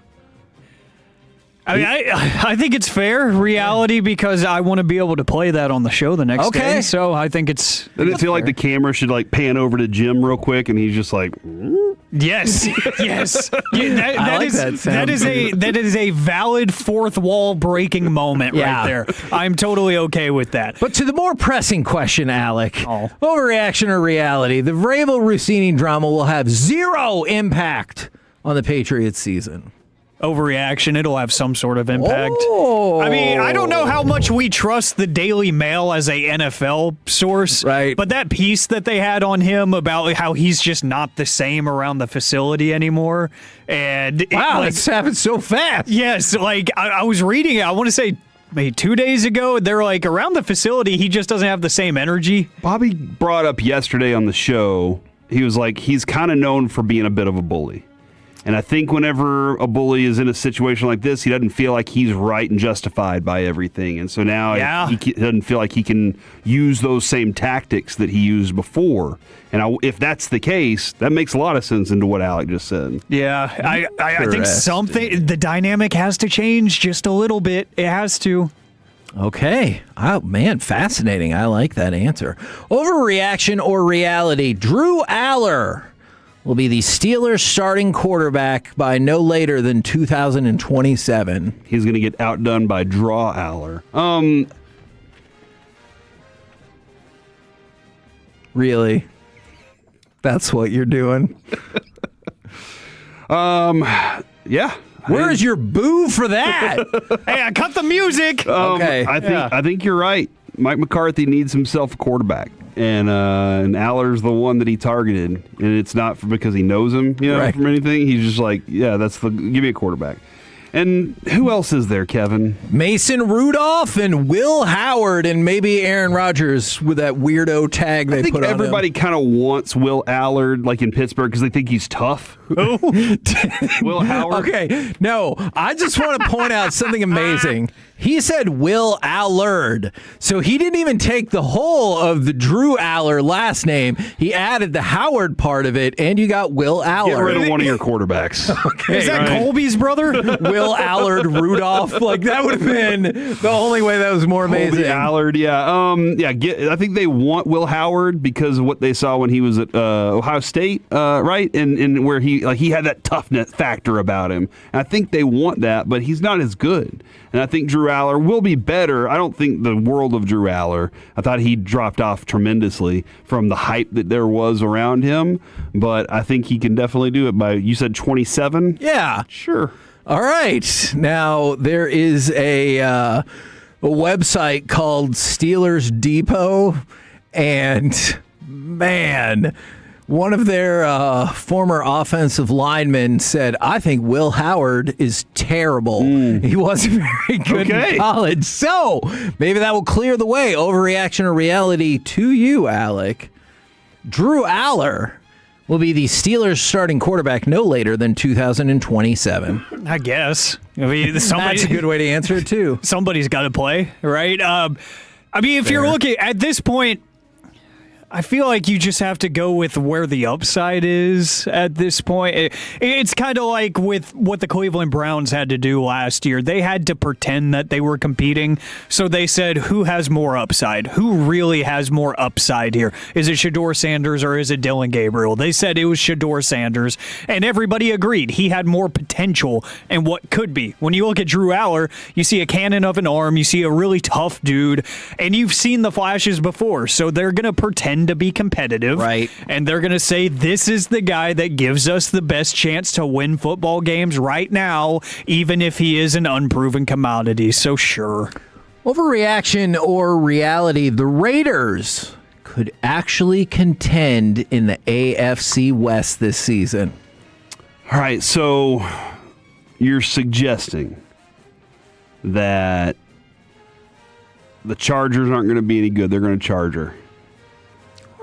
I mean, I think it's fair reality because I want to be able to play that on the show the next day. So I think it's. Doesn't it feel like the camera should pan over to Jim real quick and he's just like. Yes, yes. That is a valid fourth wall breaking moment right there. I'm totally okay with that. But to the more pressing question, Alec, overreaction or reality, the Vrabel-Rossini drama will have zero impact on the Patriots season. Overreaction, it'll have some sort of impact. I mean, I don't know how much we trust the Daily Mail as a NFL source, right? But that piece that they had on him about how he's just not the same around the facility anymore, and it's happened so fast. Yes, I was reading it. I want to say maybe 2 days ago. They're like around the facility, he just doesn't have the same energy. Bobby brought up yesterday on the show. He was like, he's kind of known for being a bit of a bully. And I think whenever a bully is in a situation like this, he doesn't feel like he's right and justified by everything. And so now he doesn't feel like he can use those same tactics that he used before. And if that's the case, that makes a lot of sense into what Alec just said. Yeah, I think the dynamic has to change just a little bit. It has to. Okay. Oh, man, fascinating. I like that answer. Overreaction or reality? Drew Aller will be the Steelers' starting quarterback by no later than 2027. He's going to get outdone by Draw Aller. Really? That's what you're doing? Yeah. Where's your boo for that? Hey, I cut the music. Okay. I think you're right. Mike McCarthy needs himself a quarterback. And Aller's the one that he targeted, and it's not because he knows him, from anything. He's just like, give me a quarterback. And who else is there, Kevin? Mason Rudolph and Will Howard and maybe Aaron Rodgers with that weirdo tag they put on him. I think everybody kind of wants Will Allard, like in Pittsburgh, because they think he's tough. Will Howard? Okay, no, I just want to point out something amazing. He said Will Allard, so he didn't even take the whole of the Drew Aller last name. He added the Howard part of it, and you got Will Allard. Get rid of one of your quarterbacks. Okay, is that Colby's brother? Will Allard Rudolph, that would have been the only way that was more amazing. Colby Allard, I think they want Will Howard because of what they saw when he was at Ohio State, right? And where he had that toughness factor about him. And I think they want that, but he's not as good. And I think Drew Aller will be better. I don't think the world of Drew Aller. I thought he dropped off tremendously from the hype that there was around him, but I think he can definitely do it by, you said 27? Yeah. Sure. All right. Now, there is a website called Steelers Depot, and man, One of their former offensive linemen said, I think Will Howard is terrible. He wasn't very good in college. So maybe that will clear the way. Overreaction or reality to you, Alec. Drew Aller will be the Steelers' starting quarterback no later than 2027. I guess. I mean, that's a good way to answer it, too. Somebody's got to play, right? I mean, if you're looking at this point, I feel like you just have to go with where the upside is at this point. It's kind of like with what the Cleveland Browns had to do last year. They had to pretend that they were competing, so they said, who has more upside? Who really has more upside here? Is it Shedeur Sanders or is it Dylan Gabriel? They said it was Shedeur Sanders, and everybody agreed he had more potential and what could be. When you look at Drew Aller, you see a cannon of an arm, you see a really tough dude, and you've seen the flashes before, so they're going to pretend to be competitive, right? And they're going to say this is the guy that gives us the best chance to win football games right now, even if he is an unproven commodity. So sure. Overreaction or reality, the Raiders could actually contend in the AFC West this season. All right, so you're suggesting that the Chargers aren't going to be any good. They're going to Charger.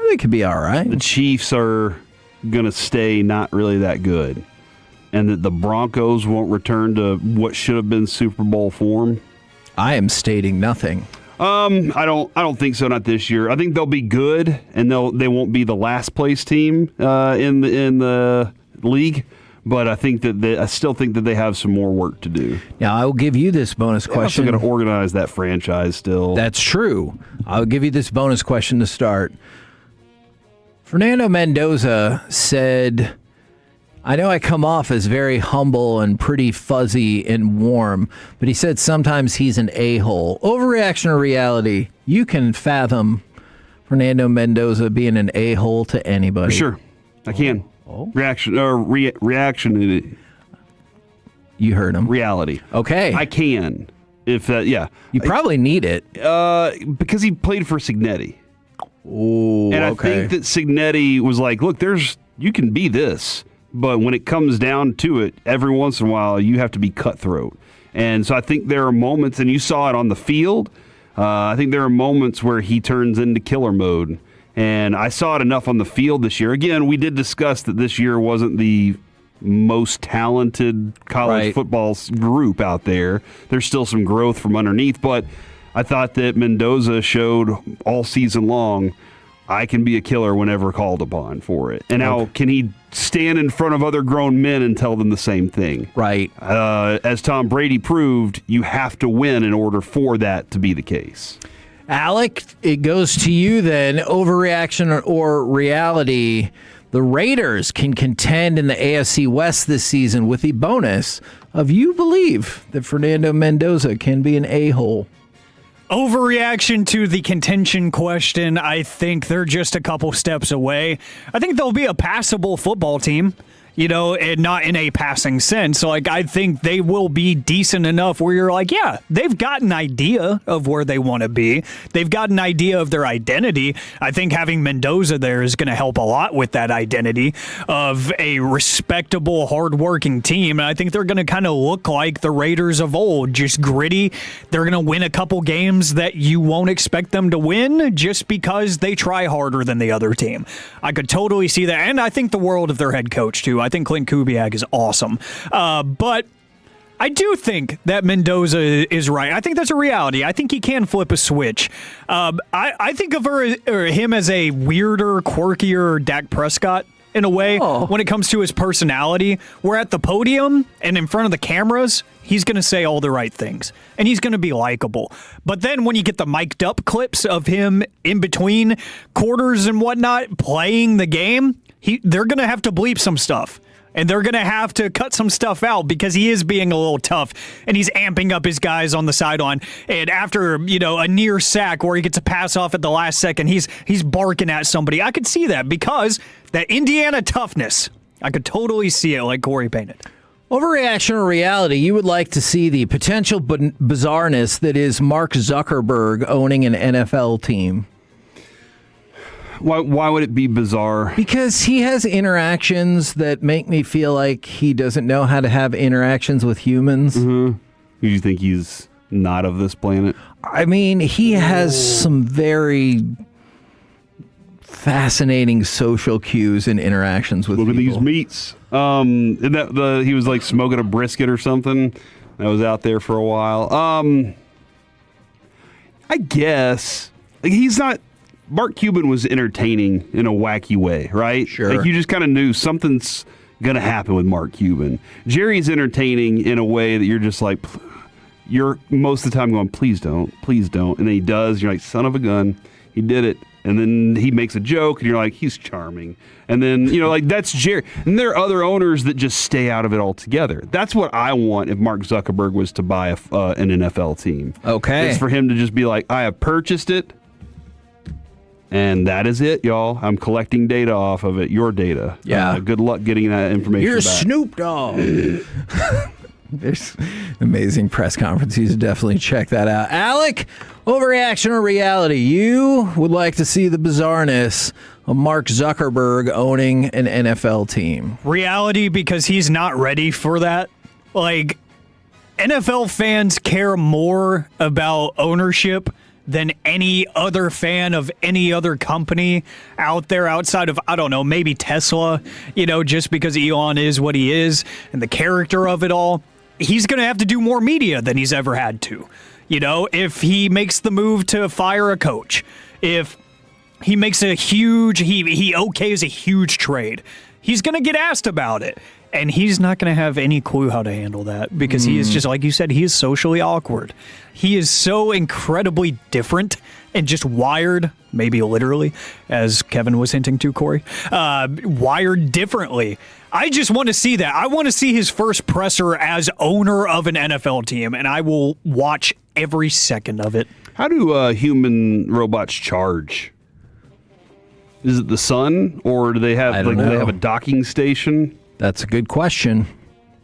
They could be all right. The Chiefs are going to stay not really that good, and that the Broncos won't return to what should have been Super Bowl form. I am stating nothing. I don't think so. Not this year. I think they'll be good, and they won't be the last place team in the league. But I think that I still think that they have some more work to do. Now, I will give you this bonus question. They're also going to organize that franchise still. That's true. I'll give you this bonus question to start. Fernando Mendoza said, I know I come off as very humble and pretty fuzzy and warm, but he said sometimes he's an a-hole. Overreaction or reality, you can fathom Fernando Mendoza being an a-hole to anybody. Sure, I can. Reaction. You heard him. Reality. Okay. I can. If yeah. You probably need it. Because he played for Cignetti. Ooh, and I think that Cignetti was like, look, you can be this, but when it comes down to it, every once in a while, you have to be cutthroat. And so I think there are moments, and you saw it on the field, I think there are moments where he turns into killer mode. And I saw it enough on the field this year. Again, we did discuss that this year wasn't the most talented college football group out there. There's still some growth from underneath, but I thought that Mendoza showed all season long, I can be a killer whenever called upon for it. And now, can he stand in front of other grown men and tell them the same thing? Right. As Tom Brady proved, you have to win in order for that to be the case. Alec, it goes to you then. Overreaction or reality, the Raiders can contend in the AFC West this season with the bonus of you believe that Fernando Mendoza can be an a-hole. Overreaction to the contention question, I think they're just a couple steps away. I think they'll be a passable football team, and not in a passing sense. So, I think they will be decent enough where you're like, yeah, they've got an idea of where they want to be. They've got an idea of their identity. I think having Mendoza there is going to help a lot with that identity of a respectable, hardworking team. And I think they're going to kind of look like the Raiders of old, just gritty. They're going to win a couple games that you won't expect them to win just because they try harder than the other team. I could totally see that. And I think the world of their head coach, too. I think Clint Kubiak is awesome. But I do think that Mendoza is right. I think that's a reality. I think he can flip a switch. I think of him as a weirder, quirkier Dak Prescott in a way when it comes to his personality. We're at the podium and in front of the cameras, he's going to say all the right things and he's going to be likable. But then when you get the mic'd up clips of him in between quarters and whatnot playing the game, they're going to have to bleep some stuff. And they're going to have to cut some stuff out because he is being a little tough and he's amping up his guys on the sideline. And after, a near sack where he gets a pass off at the last second, he's barking at somebody. I could see that because that Indiana toughness, I could totally see it like Corey painted. Overreaction or reality, you would like to see the potential bizarreness that is Mark Zuckerberg owning an NFL team. Why would it be bizarre? Because he has interactions that make me feel like he doesn't know how to have interactions with humans. Mm-hmm. You think he's not of this planet? I mean, he has some very fascinating social cues and interactions with people. Look at these meats. He was like smoking a brisket or something. That was out there for a while. I guess he's not. Mark Cuban was entertaining in a wacky way, right? Sure. Like you just kind of knew something's gonna happen with Mark Cuban. Jerry's entertaining in a way that you're just like, you're most of the time going, please don't, and then he does. You're like, son of a gun, he did it. And then he makes a joke, and you're like, he's charming. And then, like, that's Jerry. And there are other owners that just stay out of it altogether. That's what I want if Mark Zuckerberg was to buy an NFL team. Okay. It's for him to just be like, I have purchased it, and that is it, y'all. I'm collecting data off of it, your data. Yeah. Good luck getting that information You're back. Snoop Dogg. There's amazing press conference. You should definitely check that out. Alec, overreaction or reality? You would like to see the bizarreness of Mark Zuckerberg owning an NFL team. Reality, because he's not ready for that. Like, NFL fans care more about ownership than any other fan of any other company out there outside of, I don't know, maybe Tesla, just because Elon is what he is and the character of it all. He's going to have to do more media than he's ever had to. If he makes the move to fire a coach, if he makes he okays a huge trade, he's going to get asked about it. And he's not going to have any clue how to handle that because he is just, like you said, he is socially awkward. He is so incredibly different and just wired, maybe literally, as Kevin was hinting to, Corey, wired differently. I just want to see that. I want to see his first presser as owner of an NFL team, and I will watch every second of it. How do human robots charge? Is it the sun, or do they have do they have a docking station? That's a good question.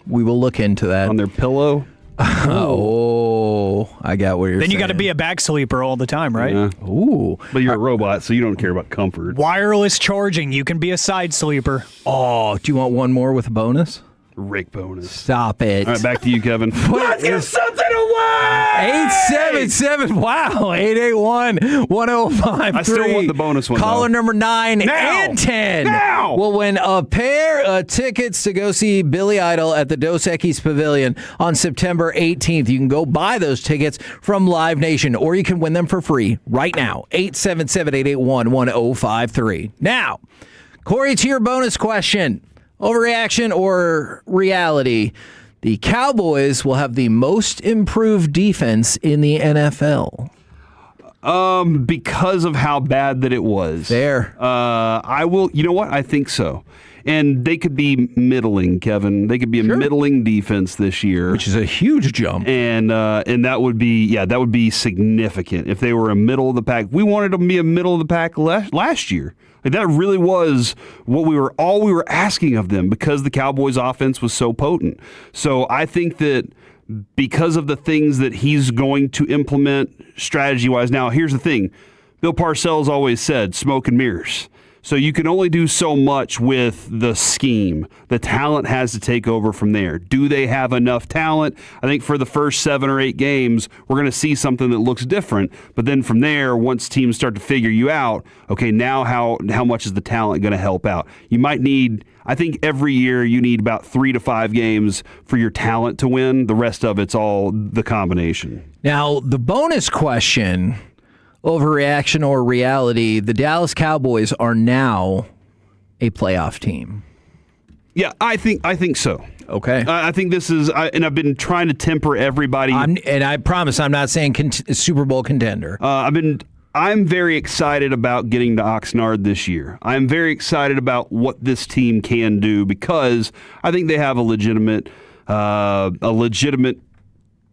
We will look into that. On their pillow? Oh, I got what you're saying. Then you got to be a back sleeper all the time, right? Yeah. Ooh. But you're a robot, so you don't care about comfort. Wireless charging. You can be a side sleeper. Oh, do you want one more with a bonus? Rick bonus. Stop it. All right, back to you, Kevin. Let's give something away! 877, wow, 881-1053. I still want the bonus one, Caller though. number 9 Now! and 10 Now! will win a pair of tickets to go see Billy Idol at the Dos Equis Pavilion on September 18th. You can go buy those tickets from Live Nation, or you can win them for free right now. 877-881-1053. Now, Corey, to your bonus question. Overreaction or reality? The Cowboys will have the most improved defense in the NFL. Because of how bad that it was. There. I will. You know what? I think so. And they could be middling, Kevin. They could be a middling defense this year, which is a huge jump. And that would be significant if they were a middle of the pack. We wanted them to be a middle of the pack last year. Like that really was what we were asking of them because the Cowboys' offense was so potent. So I think that because of the things that he's going to implement strategy-wise. Now, here's the thing. Bill Parcells always said, smoke and mirrors. So you can only do so much with the scheme. The talent has to take over from there. Do they have enough talent? I think for the first 7 or 8 games, we're going to see something that looks different. But then from there, once teams start to figure you out, okay, now how much is the talent going to help out? You might need, I think every year you need about 3 to 5 games for your talent to win. The rest of it's all the combination. Now, the bonus question, overreaction or reality, the Dallas Cowboys are now a playoff team. Yeah, I think so. Okay. I think this is, and I've been trying to temper everybody. And I promise I'm not saying Super Bowl contender. I'm very excited about getting to Oxnard this year. I'm very excited about what this team can do because I think they have a legitimate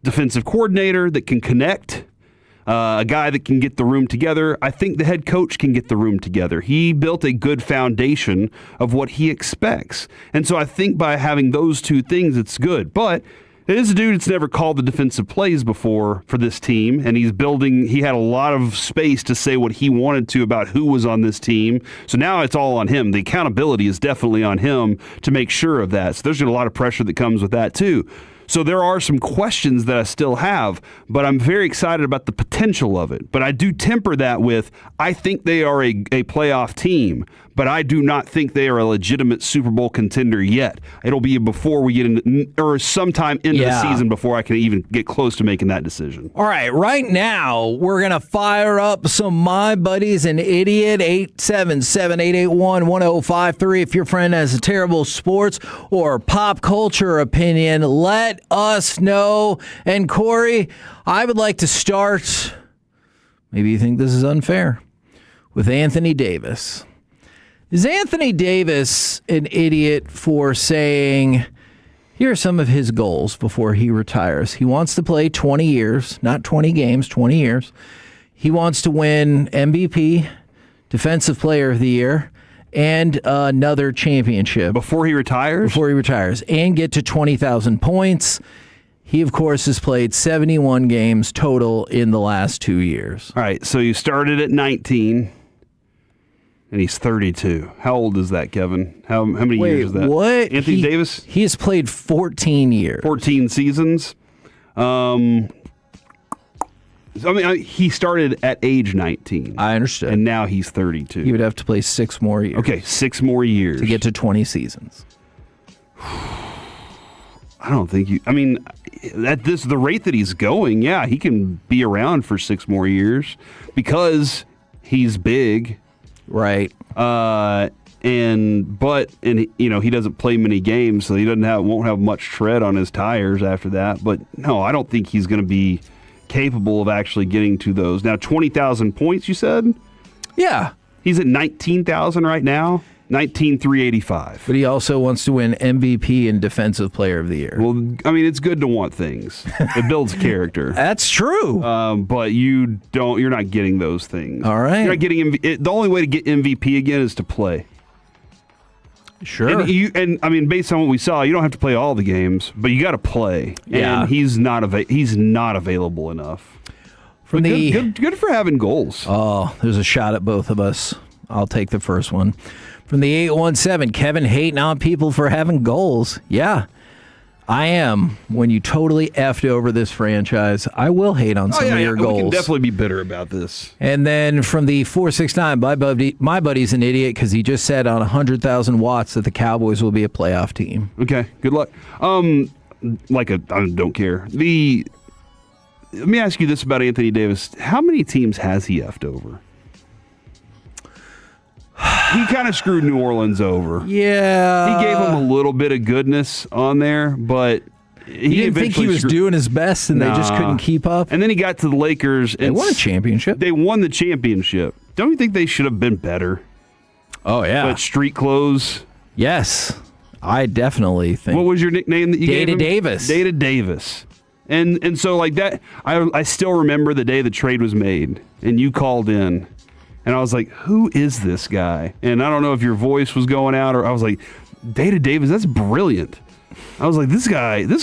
defensive coordinator that can connect. A guy that can get the room together. I think the head coach can get the room together. He built a good foundation of what he expects. And so I think by having those two things, it's good. But It is a dude that's never called the defensive plays before for this team, and he had a lot of space to say what he wanted to about who was on this team. So now it's all on him. The accountability is definitely on him to make sure of that. So there's a lot of pressure that comes with that too. So there are some questions that I still have, but I'm very excited about the potential of it. But I do temper that with, I think they are a playoff team, but I do not think they are a legitimate Super Bowl contender yet. It'll be before we get into, or sometime into the season before I can even get close to making that decision. All right now, we're going to fire up some My Buddies an Idiot, 877-881-1053. If your friend has a terrible sports or pop culture opinion, let us know. And Corey, I would like to start, maybe you think this is unfair, with Anthony Davis. Is Anthony Davis an idiot for saying, here are some of his goals before he retires? He wants to play 20 years, not 20 games, 20 years. He wants to win MVP, Defensive Player of the Year, and another championship. Before he retires? Before he retires, and get to 20,000 points. He, of course, has played 71 games total in the last 2 years. All right, so you started at 19. And he's 32. How old is that, Kevin? How many years is that? What? Anthony Davis? He has played 14 years. 14 seasons. He started at age 19. I understood. And now he's 32. He would have to play 6 more years. Okay, 6 more years. To get to 20 seasons. I don't think you... at the rate that he's going, yeah, he can be around for 6 more years because he's big. Right. He doesn't play many games, so he won't have much tread on his tires after that. But no, I don't think he's going to be capable of actually getting to those. Now, 20,000 points, you said? Yeah. He's at 19,000 right now. 19,385. But he also wants to win MVP and Defensive Player of the Year. Well, it's good to want things. It builds character. That's true. But you're not getting those things. All right. You're not getting the only way to get MVP again is to play. Sure. And based on what we saw, you don't have to play all the games, but you got to play. Yeah. And he's not available enough. Good for having goals. Oh, there's a shot at both of us. I'll take the first one. From the 817, Kevin hating on people for having goals. Yeah, I am. When you totally effed over this franchise, I will hate on some of your goals. We can definitely be bitter about this. And then from the 469, my buddy's an idiot because he just said on 100,000 watts that the Cowboys will be a playoff team. Okay, good luck. I don't care. Let me ask you this about Anthony Davis. How many teams has he effed over? He kind of screwed New Orleans over. Yeah. He gave them a little bit of goodness on there, but he didn't think he was doing his best, and they just couldn't keep up. And then he got to the Lakers. And they won a championship. They won the championship. Don't you think they should have been better? Oh, yeah. But street clothes? Yes. I definitely think. What was your nickname that you gave him? Davis. Data Davis. And so like that, I still remember the day the trade was made, and you called in. And I was like, who is this guy? And I don't know if your voice was going out, or I was like, Data Davis, that's brilliant. I was like, this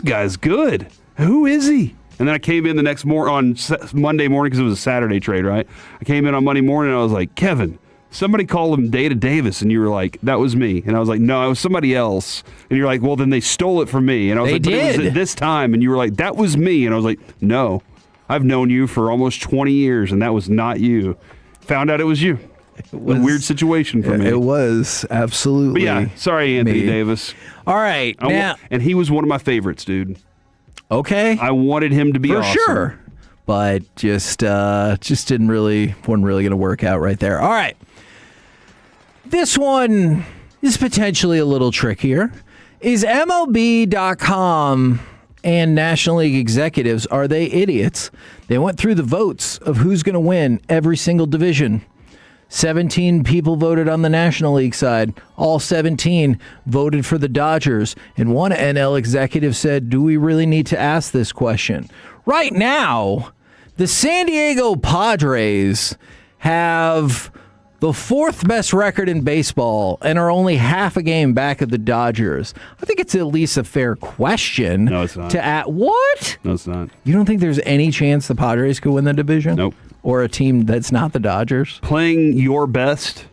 guy's good. Who is he? And then I came in the next on Monday morning, because it was a Saturday trade, right? I came in on Monday morning, and I was like, Kevin, somebody called him Data Davis. And you were like, that was me. And I was like, no, it was somebody else. And you're like, well, then they stole it from me. And I was but it was at this time. And you were like, that was me. And I was like, no, I've known you for almost 20 years, and that was not you. Found out it was you. A weird situation for me. It was, absolutely. But yeah, sorry, Anthony Davis. All right. And he was one of my favorites, dude. Okay. I wanted him to be for awesome. Sure. But just wasn't really going to work out right there. All right. This one is potentially a little trickier. Is MLB.com and National League executives, are they idiots? They went through the votes of who's going to win every single division. 17 people voted on the National League side. All 17 voted for the Dodgers. And one NL executive said, do we really need to ask this question? Right now, the San Diego Padres have the fourth best record in baseball and are only half a game back of the Dodgers, I think it's at least a fair question. No, it's not. What? No, it's not. You don't think there's any chance the Padres could win the division? Nope. Or a team that's not the Dodgers? Playing your best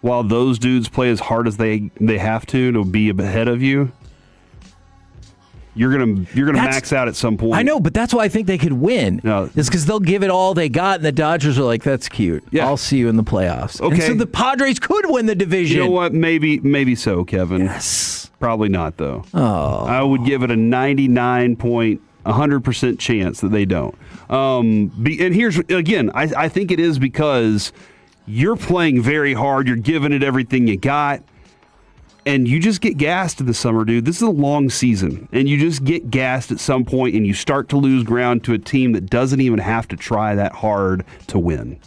while those dudes play as hard as they have to be ahead of you, you're gonna max out at some point. I know, but that's why I think they could win. No. It's because they'll give it all they got, and the Dodgers are like, "That's cute. Yeah. I'll see you in the playoffs." Okay. And so the Padres could win the division. You know what? Maybe so, Kevin. Yes. Probably not, though. Oh. I would give it a 100% chance that they don't. And here's again, I think it is because you're playing very hard. You're giving it everything you got. And you just get gassed in the summer, dude. This is a long season. And you just get gassed at some point and you start to lose ground to a team that doesn't even have to try that hard to win.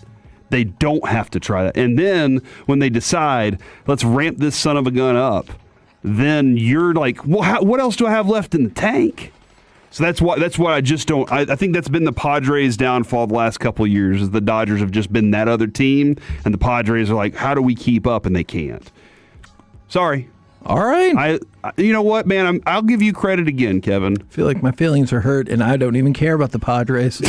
They don't have to try that. And then when they decide, let's ramp this son of a gun up, then you're like, well, what else do I have left in the tank? So that's what I just don't. I think that's been the Padres' downfall the last couple of years. Is the Dodgers have just been that other team, and the Padres are like, how do we keep up? And they can't. Sorry. All right. You know what, man? I'll give you credit again, Kevin. I feel like my feelings are hurt, and I don't even care about the Padres.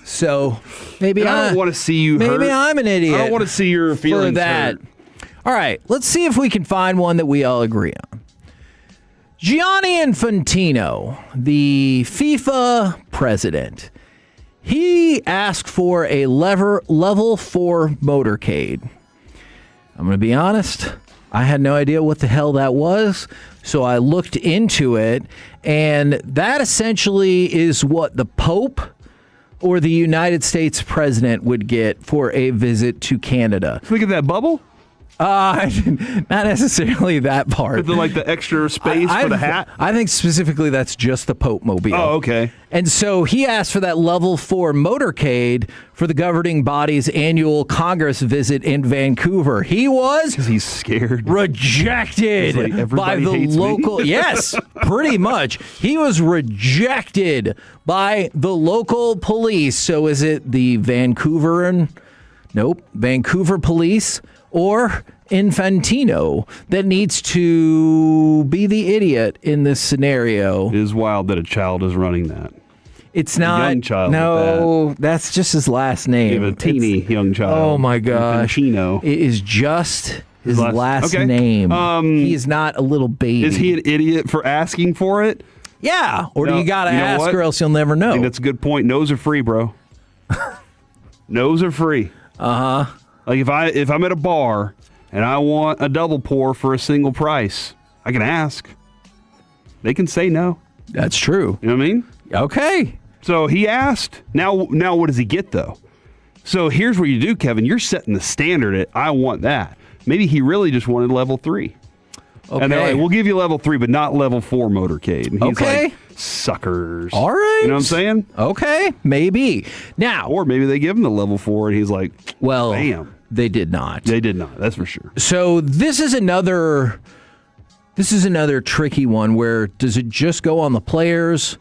So maybe I don't want to see you hurt. Maybe I'm an idiot. I don't want to see your feelings for that. hurt. All right. Let's see if we can find one that we all agree on. Gianni Infantino, the FIFA president, he asked for a level 4 motorcade. I'm going to be honest. I had no idea what the hell that was, so I looked into it, and that essentially is what the Pope or the United States president would get for a visit to Canada. Look at that bubble. Not necessarily that part. With the extra space for the hat? I think specifically that's just the Pope Mobile. Oh, okay. And so he asked for that level 4 motorcade for the governing body's annual Congress visit in Vancouver. He was because he's scared. Rejected by the local. Yes, pretty much. He was rejected by the local police. So is it the Vancouver police or Infantino that needs to be the idiot in this scenario? It is wild that a child is running that. It's not. A young child. No, that's just his last name. A teeny young child. Oh my gosh. Infantino. It is just his last name. He is not a little baby. Is he an idiot for asking for it? Yeah. Or do you got to ask or else you'll never know? I think that's a good point. No's are free, bro. No's are free. Uh-huh. Like if I'm at a bar and I want a double pour for a single price, I can ask. They can say no. That's true. You know what I mean? Okay. So he asked. Now what does he get though? So here's what you do, Kevin. You're setting the standard at I want that. Maybe he really just wanted level 3. Okay. And they're like, we'll give you level 3, but not level 4 motorcade. And he's like, suckers. All right. You know what I'm saying? Okay. Maybe. Now. Or maybe they give him the level 4 and he's like, well, bam. They did not. They did not. That's for sure. So this is another tricky one where does it just go on the players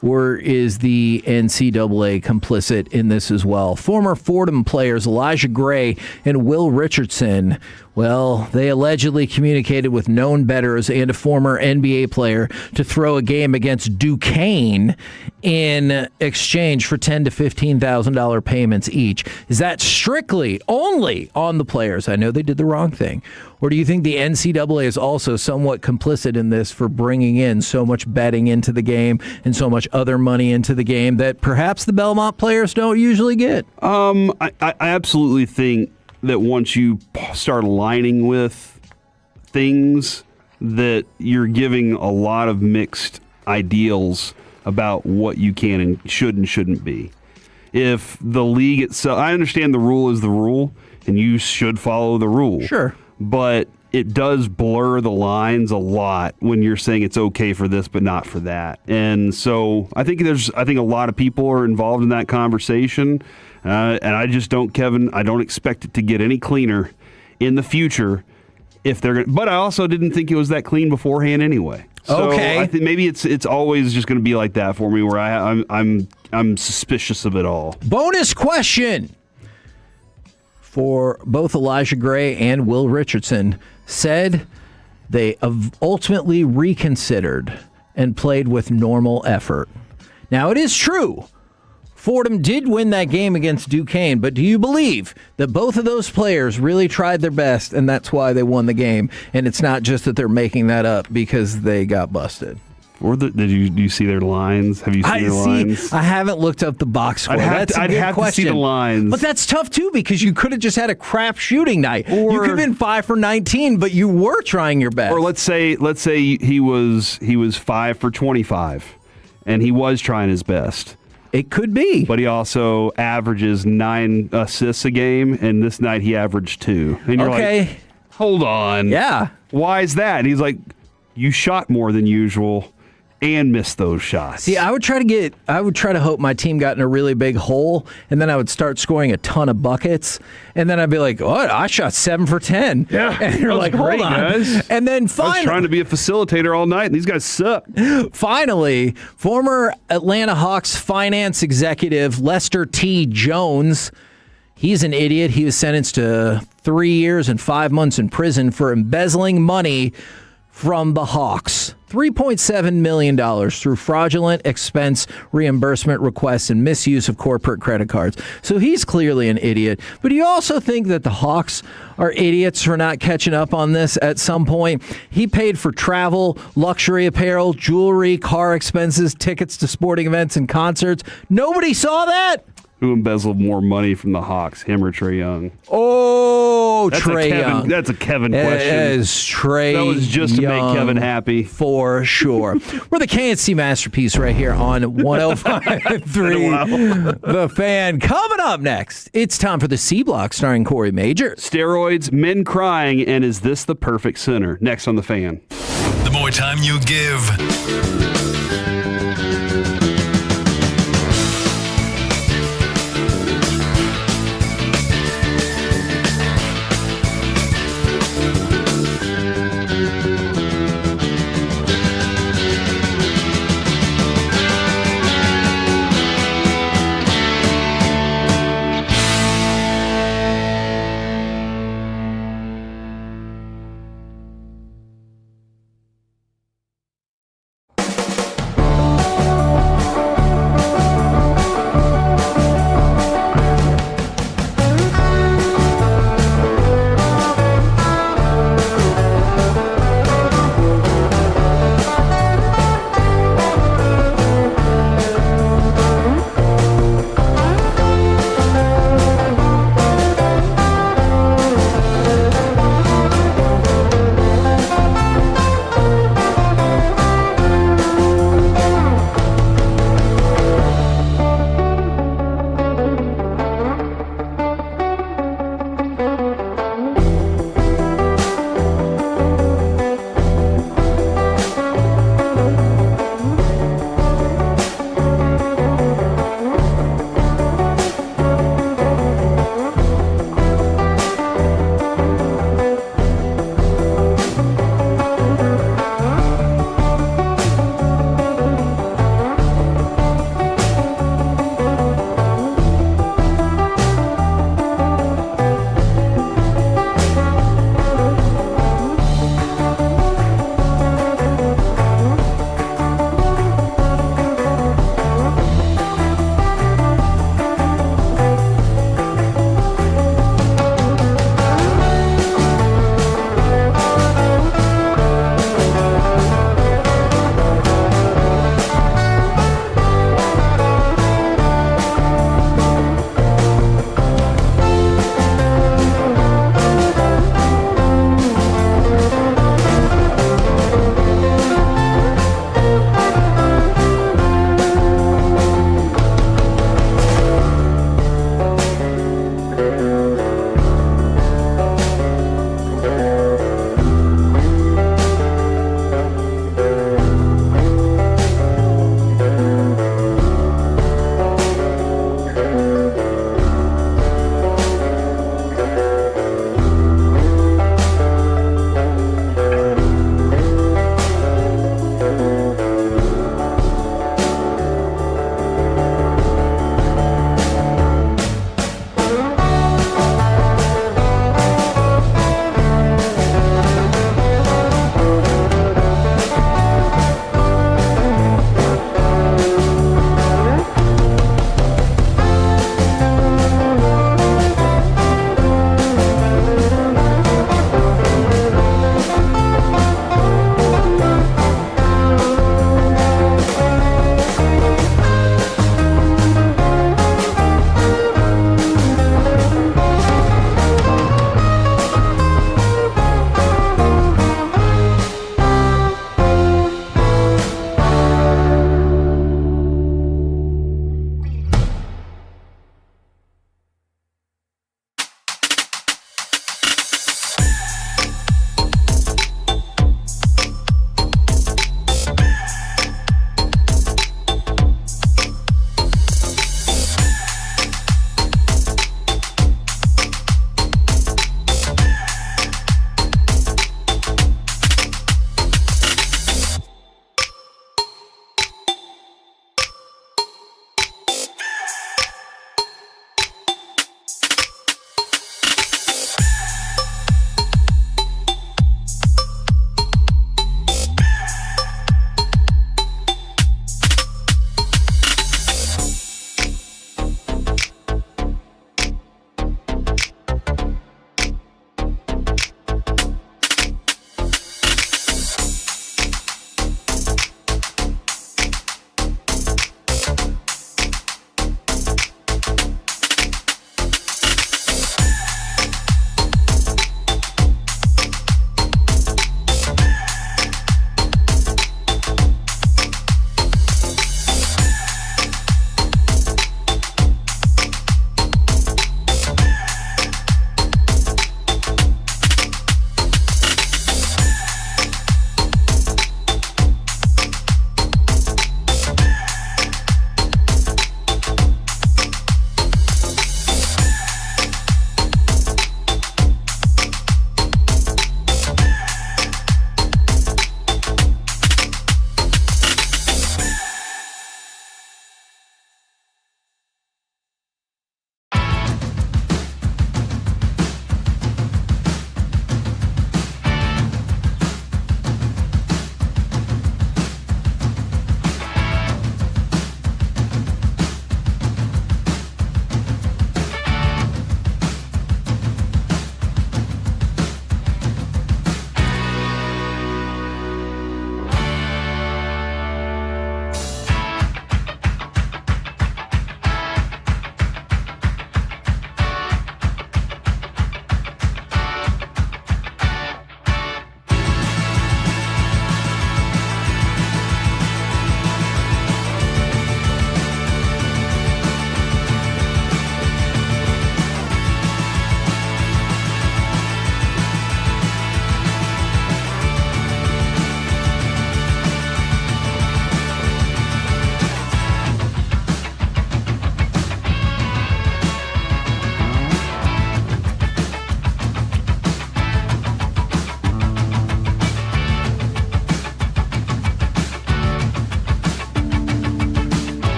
or is the NCAA complicit in this as well? Former Fordham players Elijah Gray and Will Richardson, well, they allegedly communicated with known bettors and a former NBA player to throw a game against Duquesne in exchange for $10,000 to $15,000 payments each. Is that strictly only on the players? I know they did the wrong thing. Or do you think the NCAA is also somewhat complicit in this for bringing in so much betting into the game and so much other money into the game that perhaps the Belmont players don't usually get? I absolutely think that once you start aligning with things that you're giving a lot of mixed ideals about what you can and shouldn't be. If the league itself, I understand the rule is the rule and you should follow the rule. Sure. But it does blur the lines a lot when you're saying it's okay for this but not for that. And so I think a lot of people are involved in that conversation. And I just don't, Kevin, I don't expect it to get any cleaner in the future if they're going to. But I also didn't think it was that clean beforehand anyway. So okay. I think maybe it's always just going to be like that for me where I'm suspicious of it all. Bonus question. for both Elijah Gray and Will Richardson said they have ultimately reconsidered and played with normal effort. Now, it is true, Fordham did win that game against Duquesne, but do you believe that both of those players really tried their best and that's why they won the game? And it's not just that they're making that up because they got busted. Or do you see their lines? Have you seen their lines? I haven't looked up the box score. I'd have to see the lines. But that's tough, too, because you could have just had a crap shooting night. You could have been 5 for 19, but you were trying your best. Or let's say he was 5 for 25, and he was trying his best. It could be. But he also averages 9 assists a game, and this night he averaged 2. And you're like, hold on. Yeah. Why is that? And he's like, you shot more than usual and missed those shots. See, I would try to hope my team got in a really big hole, and then I would start scoring a ton of buckets, and then I'd be like, "What? I shot 7 for 10." Yeah, and you're like, "Hold on." Guys. And then finally, I was trying to be a facilitator all night, and these guys suck. Finally, former Atlanta Hawks finance executive Lester T. Jones. He's an idiot. He was sentenced to 3 years and 5 months in prison for embezzling money from the Hawks. $3.7 million through fraudulent expense reimbursement requests and misuse of corporate credit cards. So he's clearly an idiot. But do you also think that the Hawks are idiots for not catching up on this at some point? He paid for travel, luxury apparel, jewelry, car expenses, tickets to sporting events and concerts. Nobody saw that. Who embezzled more money from the Hawks, him or Trae Young? Oh, Trae Young. That's a Kevin question. It is Trae Young. That was just to make Kevin happy. For sure. We're the KNC Masterpiece right here on 105.3 The Fan. Coming up next, it's time for the C Block starring Corey Major. Steroids, men crying, and is this the perfect center? Next on The Fan. The more time you give,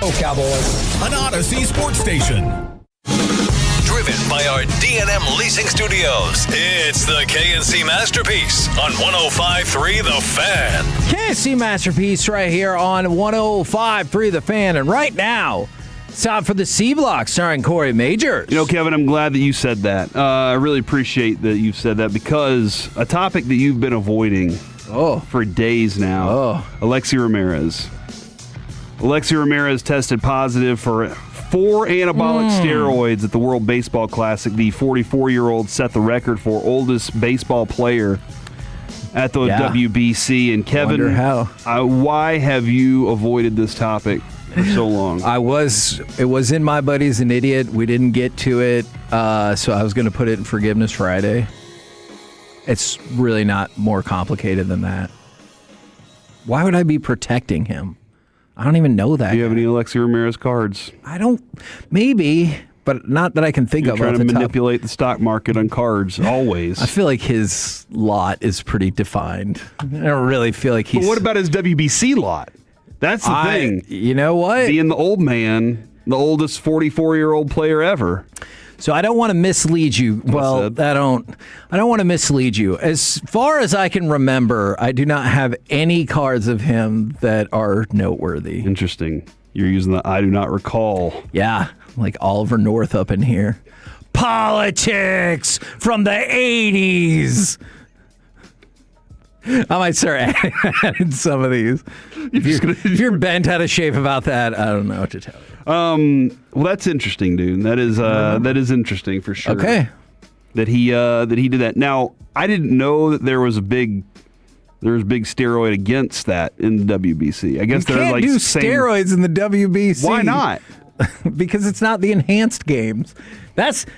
Go Cowboys. An Odyssey sports station. Driven by our D&M Leasing Studios, it's the KNC Masterpiece on 105.3 The Fan. KNC Masterpiece right here on 105.3 The Fan. And right now, it's time for the C Block starring Corey Majors. You know, Kevin, I'm glad that you said that. I really appreciate that you've said that because a topic that you've been avoiding for days now, Alexi Ramirez. Alexi Ramirez tested positive for 4 anabolic steroids at the World Baseball Classic. The 44-year-old set the record for oldest baseball player at the WBC. And Kevin, why have you avoided this topic for so long? It was in My Buddy's an Idiot. We didn't get to it, so I was going to put it in Forgiveness Friday. It's really not more complicated than that. Why would I be protecting him? I don't even know that. Do you have any Alexi Ramirez cards? I don't. Maybe, but not that I can think of. Trying to manipulate the stock market on cards, always. I feel like his lot is pretty defined. I don't really feel like he's... But what about his WBC lot? That's the thing. You know what? Being the old man, the oldest 44-year-old player ever. So I don't want to mislead you. Well, I don't want to mislead you. As far as I can remember, I do not have any cards of him that are noteworthy. Interesting. You're using the I do not recall. Yeah, like Oliver North up in here. Politics from the 80s. I might start adding some of these. If you're bent out of shape about that, I don't know what to tell you. Well, that's interesting, dude. That is interesting for sure. Okay. That he did that. Now, I didn't know that there was big steroid against that in the WBC. I guess you can't do steroids in the WBC. Why not? Because it's not the enhanced games.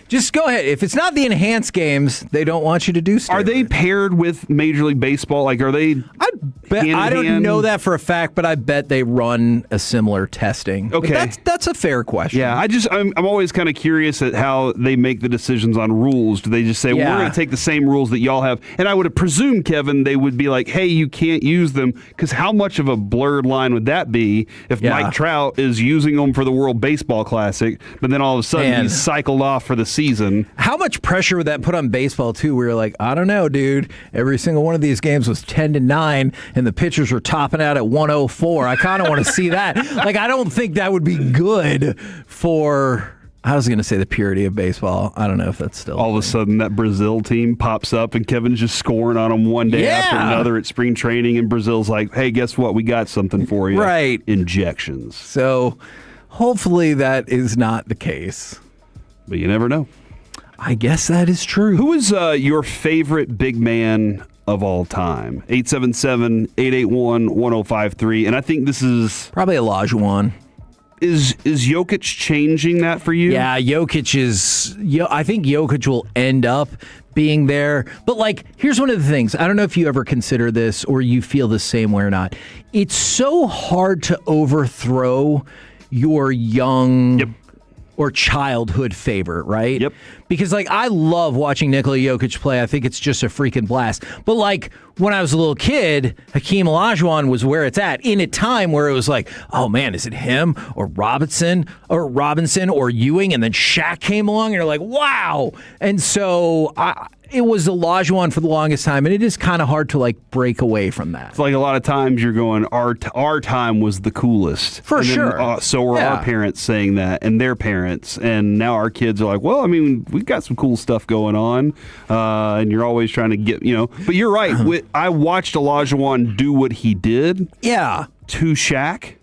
Just go ahead. If it's not the enhanced games, they don't want you to do steroids. Are they paired with Major League Baseball? Like, are they? I don't know that for a fact, but I bet they run a similar testing. Okay, but that's a fair question. Yeah, I'm always kind of curious at how they make the decisions on rules. Do they just say, well, we're going to take the same rules that y'all have? And I would have presumed, Kevin, they would be like, hey, you can't use them, because how much of a blurred line would that be if Mike Trout is using them for the World Baseball Classic, but then all of a sudden he's cycled off for the season? How much pressure would that put on baseball too? Where you're like, I don't know, dude. Every single one of these games was 10-9, and the pitchers were topping out at 104. I kind of want to see that. Like, I don't think that would be good for. I was going to say the purity of baseball. I don't know if that's still. All of a sudden, that Brazil team pops up, and Kevin's just scoring on them one day after another at spring training, and Brazil's like, "Hey, guess what? We got something for you." Right. Injections. So, hopefully, that is not the case. But you never know. I guess that is true. Who is your favorite big man of all time? 877-881-1053. And I think this is... probably Olajuwon. Is Jokic changing that for you? Yeah, Jokic is... I think Jokic will end up being there. But, like, here's one of the things. I don't know if you ever consider this or you feel the same way or not. It's so hard to overthrow your young... or childhood favorite, right? Yep. Because, like, I love watching Nikola Jokic play. I think it's just a freaking blast. But, like, when I was a little kid, Hakeem Olajuwon was where it's at in a time where it was like, oh, man, is it him or Robinson or Ewing? And then Shaq came along and you're like, wow. And so it was Olajuwon for the longest time, and it is kind of hard to, like, break away from that. It's like a lot of times you're going, our time was the coolest. For sure. So were our parents saying that, and their parents, and now our kids are like, well, I mean, we've got some cool stuff going on, and you're always trying to get, But you're right. I watched Olajuwon do what he did. Yeah. To Shaq.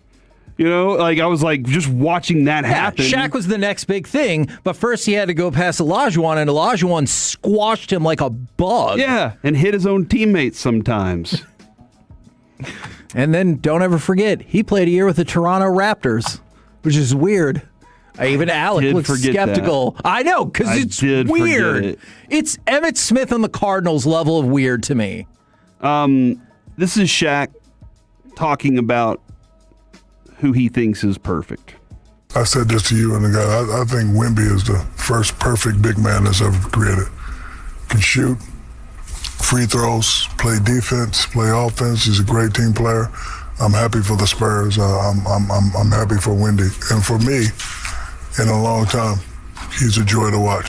Like, I was like just watching that happen. Shaq was the next big thing, but first he had to go past Olajuwon, and Olajuwon squashed him like a bug. Yeah, and hit his own teammates sometimes. And then don't ever forget, he played a year with the Toronto Raptors, which is weird. Even Alec looks skeptical. That. I know, because it's weird. It's Emmitt Smith on the Cardinals level of weird to me. This is Shaq talking about who he thinks is perfect. I said this to you and the guy. I think Wemby is the first perfect big man that's ever created. Can shoot, free throws, play defense, play offense. He's a great team player. I'm happy for the Spurs. I'm happy for Wendy. And for me, in a long time, he's a joy to watch.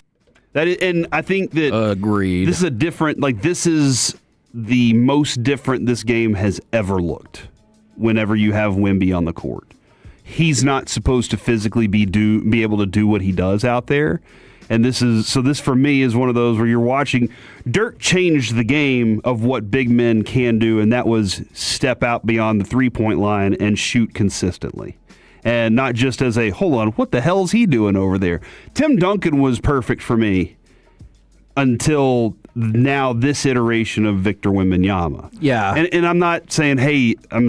And I think that agreed. This is a different, this is the most different this game has ever looked whenever you have Wemby on the court. He's not supposed to physically be able to do what he does out there. And this for me is one of those where you're watching. Dirk changed the game of what big men can do, and that was step out beyond the 3-point line and shoot consistently. And not just as hold on, what the hell is he doing over there? Tim Duncan was perfect for me until now this iteration of Victor Wembanyama. Yeah. And I'm not saying, hey, I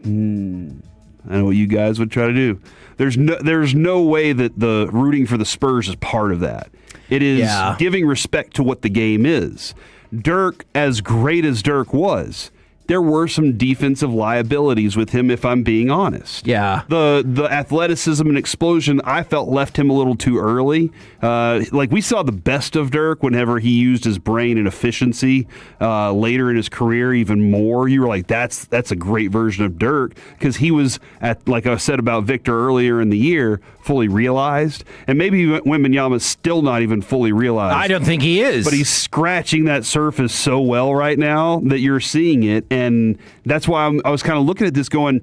know what you guys would try to do. There's no way that the rooting for the Spurs is part of that. It is giving respect to what the game is. Dirk, as great as Dirk was, there were some defensive liabilities with him, if I'm being honest. Yeah. The athleticism and explosion, I felt left him a little too early. We saw the best of Dirk whenever he used his brain and efficiency later in his career even more. You were like, that's a great version of Dirk, because he was, like I said about Victor earlier in the year, fully realized. And maybe Wembanyama's still not even fully realized. I don't think he is. But he's scratching that surface so well right now that you're seeing it. And that's why I was kind of looking at this going,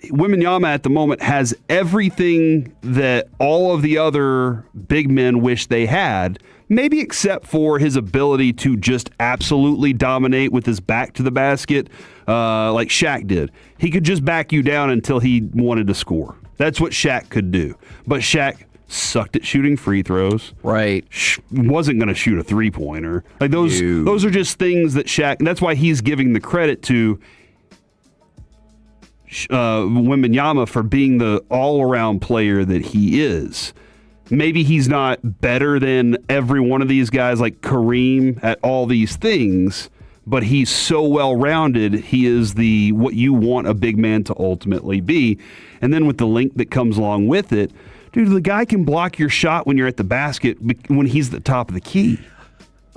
Wembanyama at the moment has everything that all of the other big men wish they had, maybe except for his ability to just absolutely dominate with his back to the basket like Shaq did. He could just back you down until he wanted to score. That's what Shaq could do. But Shaq sucked at shooting free throws. Right. Wasn't going to shoot a three-pointer. Those are just things that Shaq, and that's why he's giving the credit to Wembanyama for being the all-around player that he is. Maybe he's not better than every one of these guys like Kareem at all these things, but he's so well-rounded, he is what you want a big man to ultimately be. And then with the length that comes along with it, dude, the guy can block your shot when you're at the basket when he's at the top of the key.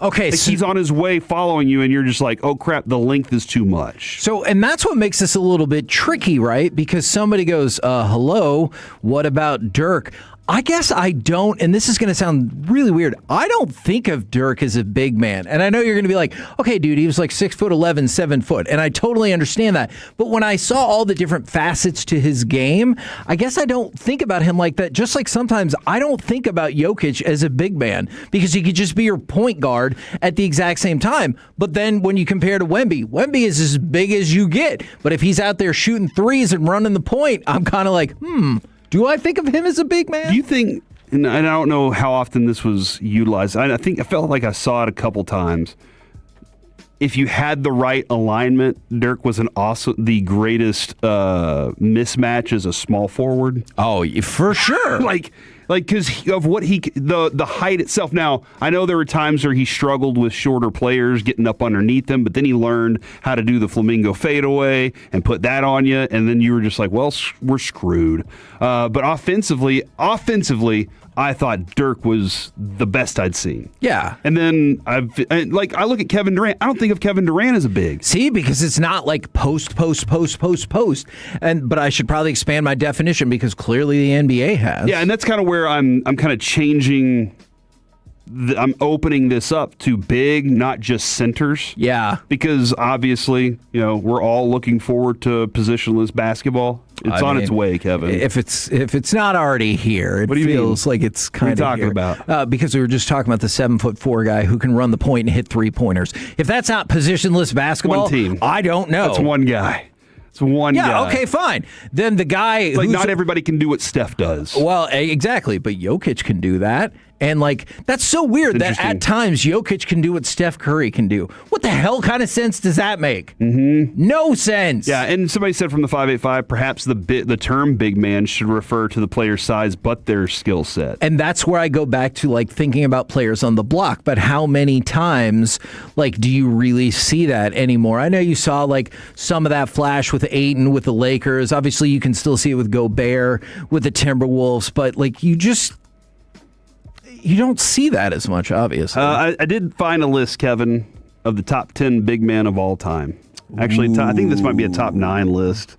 Okay, so he's on his way following you, and you're just like, oh, crap, the length is too much. So, and that's what makes this a little bit tricky, right? Because somebody goes, hello, what about Dirk? I guess I don't, and this is going to sound really weird, I don't think of Dirk as a big man. And I know you're going to be like, okay, dude, he was like 6'11", 7 foot. And I totally understand that. But when I saw all the different facets to his game, I guess I don't think about him like that. Just like sometimes I don't think about Jokic as a big man because he could just be your point guard at the exact same time. But then when you compare to Wemby is as big as you get. But if he's out there shooting threes and running the point, I'm kind of like, do I think of him as a big man? Do you think, and I don't know how often this was utilized, I felt like I saw it a couple times. If you had the right alignment, Dirk was the greatest mismatch as a small forward. Oh, for sure. Because of what the height itself. Now, I know there were times where he struggled with shorter players getting up underneath them, but then he learned how to do the flamingo fadeaway and put that on you, and then you were just like, well, we're screwed. But offensively, I thought Dirk was the best I'd seen. Yeah. And then I look at Kevin Durant. I don't think of Kevin Durant as a big. See, because it's not like post. But I should probably expand my definition because clearly the NBA has. Yeah, and that's kind of where I'm kind of changing. I'm opening this up to big, not just centers. Yeah. Because obviously, we're all looking forward to positionless basketball. It's on its way, Kevin. If it's not already here, it feels like it's kind of talking about. Because we were just talking about the 7'4" guy who can run the point and hit 3-pointers. If that's not positionless basketball, one team. I don't know. That's one guy. It's one guy. Yeah, okay, fine. Then the guy who's not everybody can do what Steph does. Well, exactly, but Jokic can do that. And that's so weird that at times Jokic can do what Steph Curry can do. What the hell kind of sense does that make? Mm-hmm. No sense. Yeah, and somebody said from the 585, perhaps the term big man should refer to the player's size but their skill set. And that's where I go back to thinking about players on the block. But how many times do you really see that anymore? I know you saw some of that flash with Ayton with the Lakers. Obviously, you can still see it with Gobert with the Timberwolves. But you don't see that as much, obviously. I did find a list, Kevin, of the top 10 big men of all time. Actually, I think this might be a top 9 list.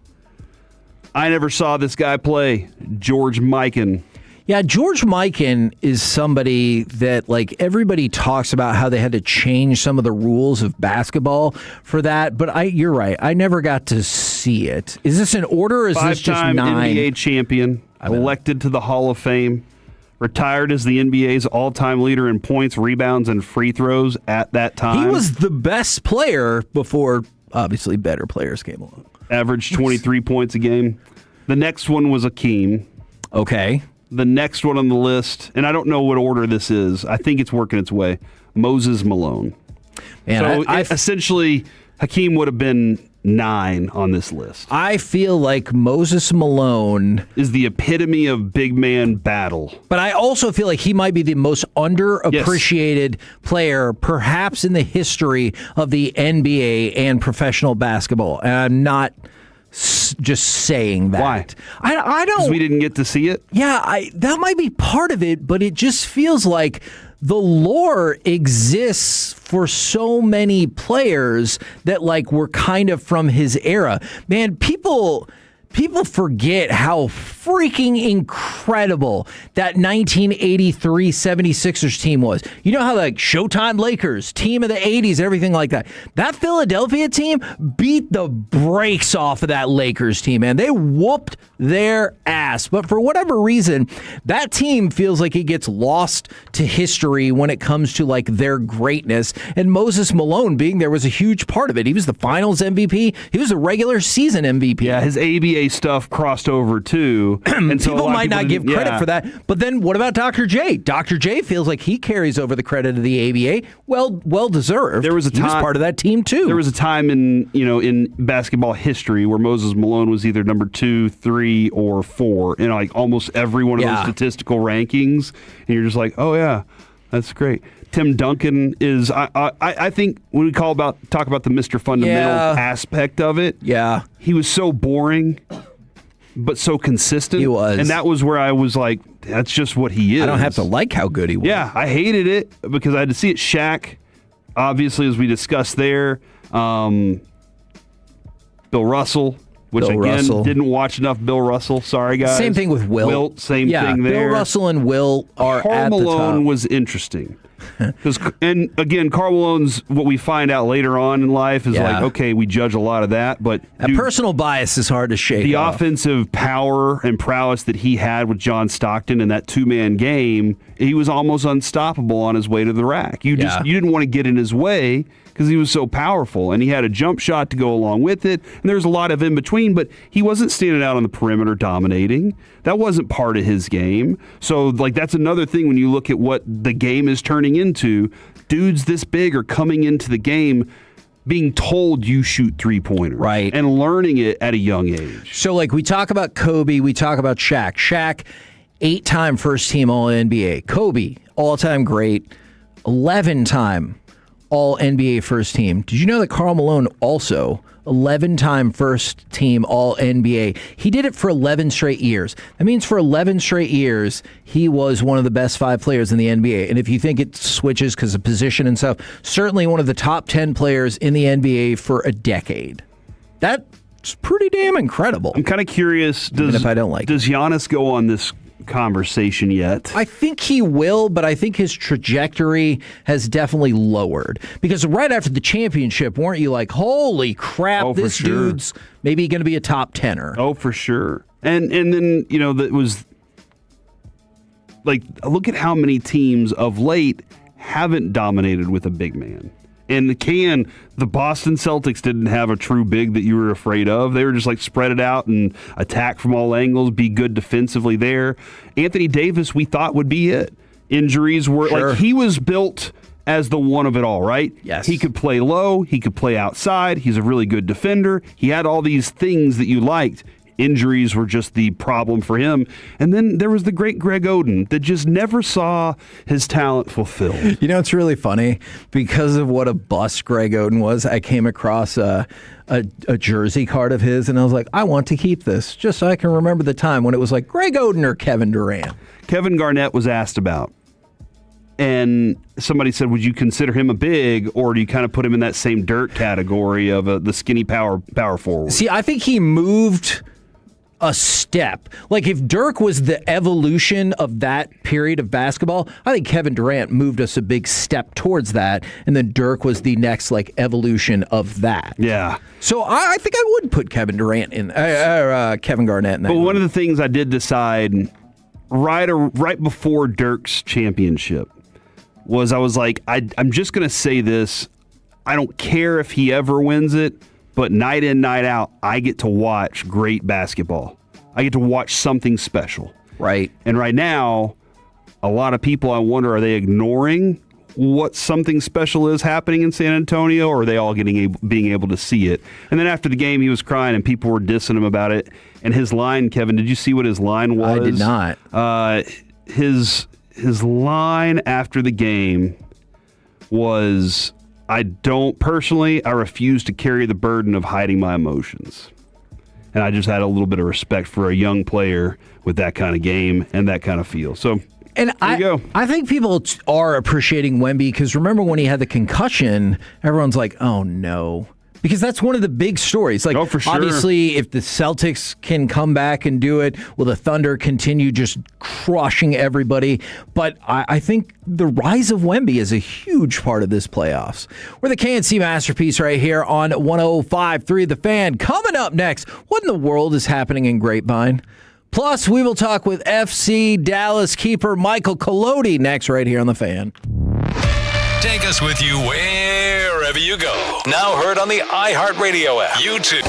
I never saw this guy play. George Mikan. Yeah, George Mikan is somebody that, like, everybody talks about how they had to change some of the rules of basketball for that, but you're right. I never got to see it. Is this in order, or is this just 9? Five-time NBA champion, elected to the Hall of Fame, retired as the NBA's all-time leader in points, rebounds, and free throws at that time. He was the best player before, obviously, better players came along. Averaged 23 points a game. The next one was Akeem. Okay. The next one on the list, and I don't know what order this is. I think it's working its way. Moses Malone. Man, so essentially, Hakeem would have been 9 on this list. I feel like Moses Malone is the epitome of big man battle. But I also feel like he might be the most underappreciated player, perhaps in the history of the NBA and professional basketball. And I'm not just saying that. Why? I don't. Because we didn't get to see it? Yeah, that might be part of it, but it just feels like the lore exists for so many players that, like, were kind of from his era. Man, people forget how freaking incredible that 1983 76ers team was. You know how, like, Showtime Lakers, team of the 80s, everything like that. That Philadelphia team beat the brakes off of that Lakers team, man. They whooped their ass. But for whatever reason, that team feels like it gets lost to history when it comes to, like, their greatness. And Moses Malone being there was a huge part of it. He was the finals MVP. He was the regular season MVP. Yeah, his ABA stuff crossed over too, and so people might not give credit for that. But then what about Dr. J? Dr. J feels like he carries over the credit of the ABA. Well deserved. There was a time, he was part of that team too. There was a time in basketball history where Moses Malone was either number 2, 3, or 4 in like almost every one of those statistical rankings, and you're just like, oh yeah, that's great. Tim Duncan is, I think, when we talk about the Mr. Fundamental aspect of it, he was so boring, but so consistent. He was. And that was where I was like, that's just what he is. I don't have to like how good he was. Yeah, I hated it because I had to see it. Shaq, obviously, as we discussed there. Bill Russell. Which, didn't watch enough Bill Russell. Sorry, guys. Same thing with Wilt. Wilt, same thing there. Bill Russell and Wilt are at the top. Karl Malone was interesting. And again, Karl Malone's, what we find out later on in life is like, okay, we judge a lot of that, but personal bias is hard to shake the off. Offensive power and prowess that he had with John Stockton in that 2-man game, he was almost unstoppable on his way to the rack. You didn't want to get in his way because he was so powerful, and he had a jump shot to go along with it, and there's a lot of in between, but he wasn't standing out on the perimeter dominating. That wasn't part of his game. So, like, that's another thing when you look at what the game is turning into. Dudes this big are coming into the game being told you shoot three-pointers. Right. And learning it at a young age. So, like, we talk about Kobe, we talk about Shaq. Shaq, 8-time first-team All-NBA. Kobe, all-time great, 11-time All-NBA first team. Did you know that Karl Malone also 11-time first team All-NBA? He did it for 11 straight years. That means for 11 straight years, he was one of the best 5 players in the NBA. And if you think it switches because of position and stuff, certainly one of the top 10 players in the NBA for a decade. That's pretty damn incredible. I'm kind of curious, does Giannis go on this conversation yet? I think he will, but I think his trajectory has definitely lowered. Because right after the championship, weren't you like, holy crap, this dude's maybe going to be a top 10er? Oh, for sure. And then, that was like, look at how many teams of late haven't dominated with a big man. And the Boston Celtics didn't have a true big that you were afraid of. They were just like spread it out and attack from all angles, be good defensively there. Anthony Davis, we thought would be it. Injuries were like he was built as the one of it all, right? Yes. He could play low. He could play outside. He's a really good defender. He had all these things that you liked. Injuries were just the problem for him. And then there was the great Greg Oden that just never saw his talent fulfilled. You know, it's really funny. Because of what a bust Greg Oden was, I came across a jersey card of his, and I was like, I want to keep this, just so I can remember the time when it was like Greg Oden or Kevin Durant. Kevin Garnett was asked about. And somebody said, would you consider him a big, or do you kind of put him in that same dirt category of the skinny power forward? See, I think he moved a step. Like if Dirk was the evolution of that period of basketball, I think Kevin Durant moved us a big step towards that, and then Dirk was the next like evolution of that. Yeah. So I think I would put Kevin Durant in, Kevin Garnett in that. But one of the things I did decide right before Dirk's championship was I was like, I'm just going to say this. I don't care if he ever wins it, but night in, night out, I get to watch great basketball. I get to watch something special. Right. And right now, a lot of people, I wonder, are they ignoring what something special is happening in San Antonio, or are they all being able to see it? And then after the game, he was crying and people were dissing him about it. And his line, Kevin, did you see what his line was? I did not. His line after the game was, I refuse to carry the burden of hiding my emotions. And I just had a little bit of respect for a young player with that kind of game and that kind of feel. So, and I think people are appreciating Wemby because remember when he had the concussion, everyone's like, oh no. Because that's one of the big stories. Like, for sure. Obviously, if the Celtics can come back and do it, will the Thunder continue just crushing everybody? But I think the rise of Wemby is a huge part of this playoffs. We're the KNC Masterpiece right here on 105.3 The Fan. Coming up next, what in the world is happening in Grapevine? Plus, we will talk with FC Dallas keeper Michael Collodi next right here on The Fan. Take us with you wherever you go. Now heard on the iHeartRadio app, YouTube.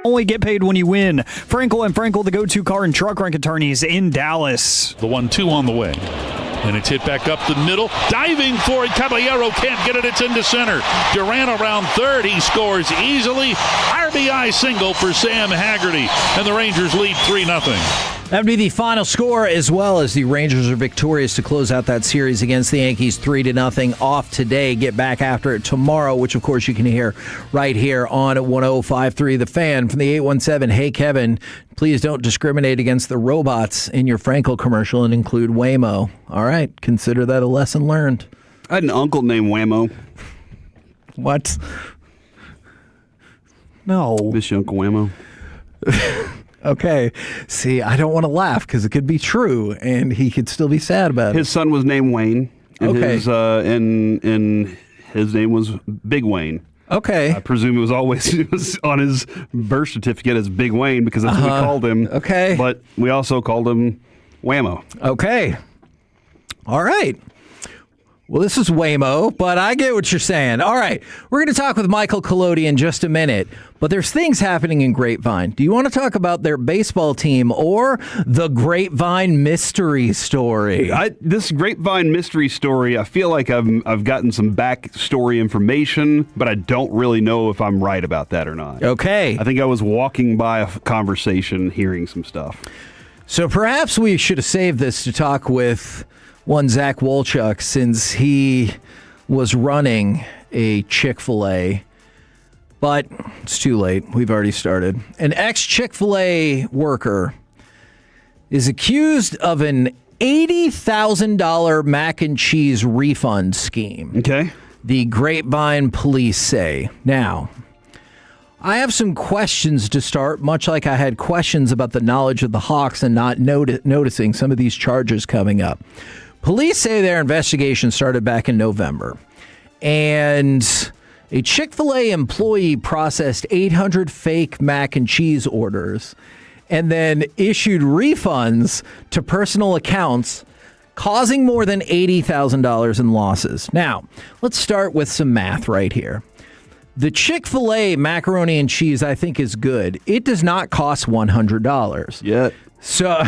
Only get paid when you win. Frankel and Frankel, the go-to car and truck rental attorneys in Dallas. The 1-2 on the way. And it's hit back up the middle. Diving for it. Caballero can't get it. It's into center. Duran around third. He scores easily. RBI single for Sam Haggerty. And the Rangers lead 3-0. That would be the final score, as well as the Rangers are victorious to close out that series against the Yankees 3-0. Off today. Get back after it tomorrow, which, of course, you can hear right here on 105.3 The Fan. From the 817, hey, Kevin, please don't discriminate against the robots in your Frankel commercial and include Waymo. All right, consider that a lesson learned. I had an uncle named Whammo. What? No. Miss you, Uncle Whammo. Okay. See, I don't want to laugh because it could be true, and he could still be sad about it. His son was named Wayne. And Okay. His name was Big Wayne. Okay. I presume it was on his birth certificate as Big Wayne because that's what we called him. Okay. But we also called him Whammo. Okay. All right. Well, this is Waymo, but I get what you're saying. All right. We're going to talk with Michael Collodi in just a minute, but there's things happening in Grapevine. Do you want to talk about their baseball team or the Grapevine mystery story? This Grapevine mystery story, I feel like I've gotten some backstory information, but I don't really know if I'm right about that or not. Okay. I think I was walking by a conversation hearing some stuff. So perhaps we should have saved this to talk with one Zach Wolchuk, since he was running a Chick-fil-A. But it's too late. We've already started. An ex-Chick-fil-A worker is accused of an $80,000 mac and cheese refund scheme. Okay. The Grapevine police say. Now, I have some questions to start, much like I had questions about the knowledge of the Hawks and not noticing some of these charges coming up. Police say their investigation started back in November, and a Chick-fil-A employee processed 800 fake mac and cheese orders and then issued refunds to personal accounts, causing more than $80,000 in losses. Now, let's start with some math right here. The Chick-fil-A macaroni and cheese, I think, is good. It does not cost $100. Yet. So,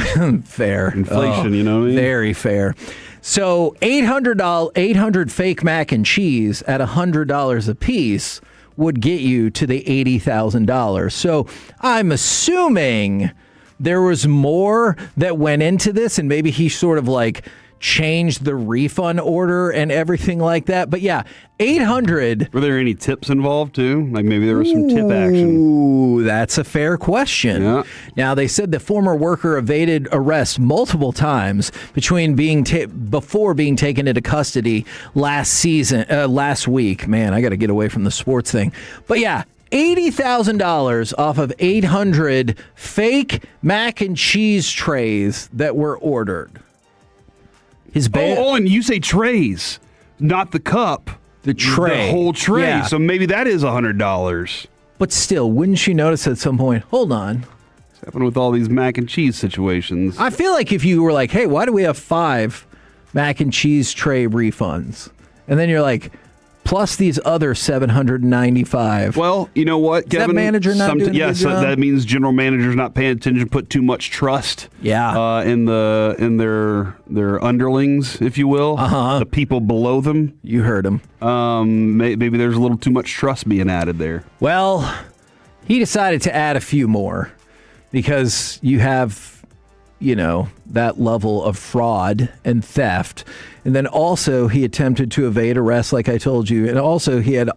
fair. Inflation, you know what I mean? Very fair. So, $800 fake mac and cheese at $100 a piece would get you to the $80,000. So, I'm assuming there was more that went into this, and maybe he sort of like changed the refund order and everything like that. But yeah, 800. Were there any tips involved too? Like maybe there was some tip action. Ooh, that's a fair question. Yeah. Now, they said the former worker evaded arrest multiple times before being taken into custody last week. Man, I got to get away from the sports thing. But yeah, $80,000 off of 800 fake mac and cheese trays that were ordered. And you say trays, not the cup. The tray. The whole tray. Yeah. So maybe that is $100. But still, wouldn't you notice at some point, hold on. What's happening with all these mac and cheese situations? I feel like if you were like, hey, why do we have 5 mac and cheese tray refunds? And then you're like, plus these other 795. Well, you know what, Kevin? Is that manager not doing a good job? That means general managers not paying attention, put too much trust in their underlings, if you will. The people below them. You heard him. Maybe there's a little too much trust being added there. Well, he decided to add a few more because you have, that level of fraud and theft. And then also he attempted to evade arrest, like I told you. And also he had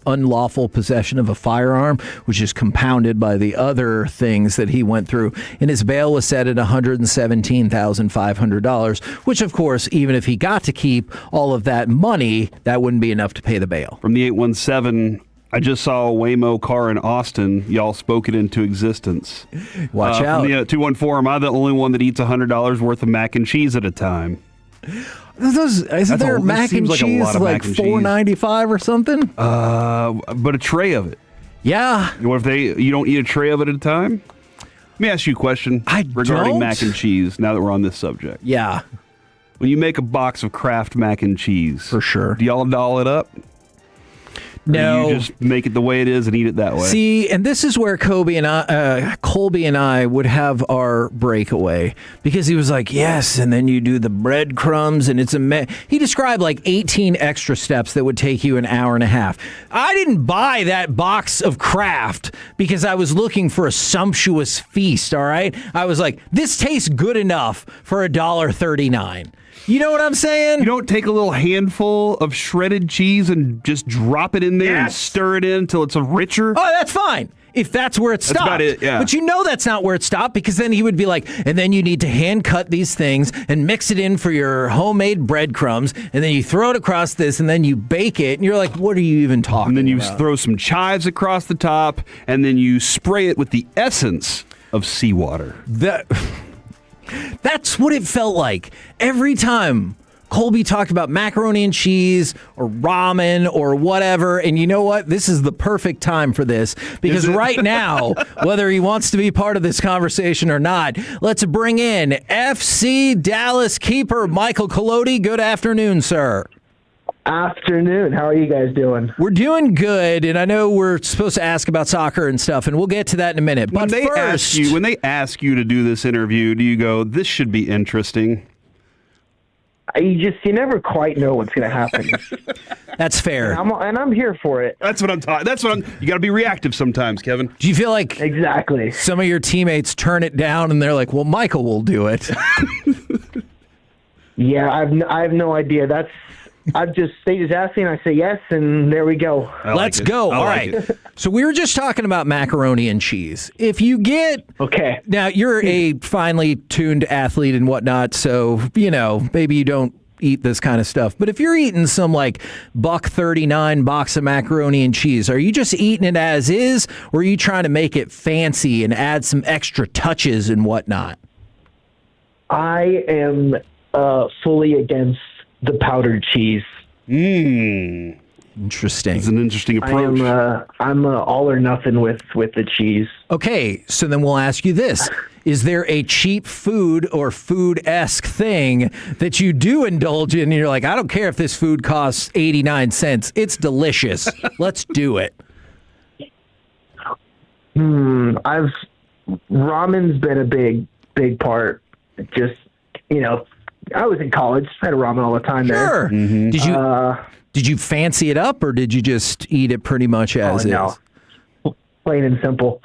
unlawful possession of a firearm, which is compounded by the other things that he went through. And his bail was set at $117,500, which, of course, even if he got to keep all of that money, that wouldn't be enough to pay the bail. From the 817, I just saw a Waymo car in Austin. Y'all spoke it into existence. Watch out. From the 214, am I the only one that eats $100 worth of mac and cheese at a time? Isn't there mac and cheese like $4.95 or something? But a tray of it. Yeah. What if you don't eat a tray of it at a time? Let me ask you a question regarding mac and cheese. Now that we're on this subject, yeah. When you make a box of Kraft mac and cheese, for sure, do y'all doll it up? No. Or you just make it the way it is and eat it that way? See, and this is where Colby and I would have our breakaway, because he was like, yes, and then you do the breadcrumbs, and it's he described like 18 extra steps that would take you an hour and a half. I didn't buy that box of Kraft because I was looking for a sumptuous feast, all right? I was like, this tastes good enough for $1.39. You know what I'm saying? You don't take a little handful of shredded cheese and just drop it in there and stir it in until it's a richer? Oh, that's fine. If that's where it stopped. That's about it, yeah. But you know that's not where it stopped, because then he would be like, and then you need to hand cut these things and mix it in for your homemade breadcrumbs, and then you throw it across this, and then you bake it, and you're like, what are you even talking about? And then you throw some chives across the top, and then you spray it with the essence of seawater. That's what it felt like every time Colby talked about macaroni and cheese or ramen or whatever. And you know what? This is the perfect time for this, because right now, whether he wants to be part of this conversation or not, let's bring in FC Dallas keeper Michael Collodi. Good afternoon, sir. Afternoon. How are you guys doing? We're doing good, and I know we're supposed to ask about soccer and stuff, and we'll get to that in a minute. But when they ask you to do this interview, do you go, this should be interesting? You never quite know what's going to happen. That's fair. And I'm here for it. That's what I'm talking. You got to be reactive sometimes, Kevin. Do you feel like exactly some of your teammates turn it down and they're like, well, Michael will do it? Yeah, I have no idea. They just ask me and I say yes, and there we go. Let's go. All right. So we were just talking about macaroni and cheese. If you get now, you're a finely tuned athlete and whatnot, so maybe you don't eat this kind of stuff. But if you're eating some like $1.39 box of macaroni and cheese, are you just eating it as is, or are you trying to make it fancy and add some extra touches and whatnot? I am fully against the powdered cheese. Interesting. It's an interesting approach. I'm all or nothing with the cheese. Okay, so then we'll ask you this. Is there a cheap food or food-esque thing that you do indulge in and you're like, I don't care if this food costs 89 cents. It's delicious. Let's do it. Ramen's been a big part. Just, I was in college. I had a ramen all the time there. Mm-hmm. Did you fancy it up, or did you just eat it pretty much as is? No. Plain and simple.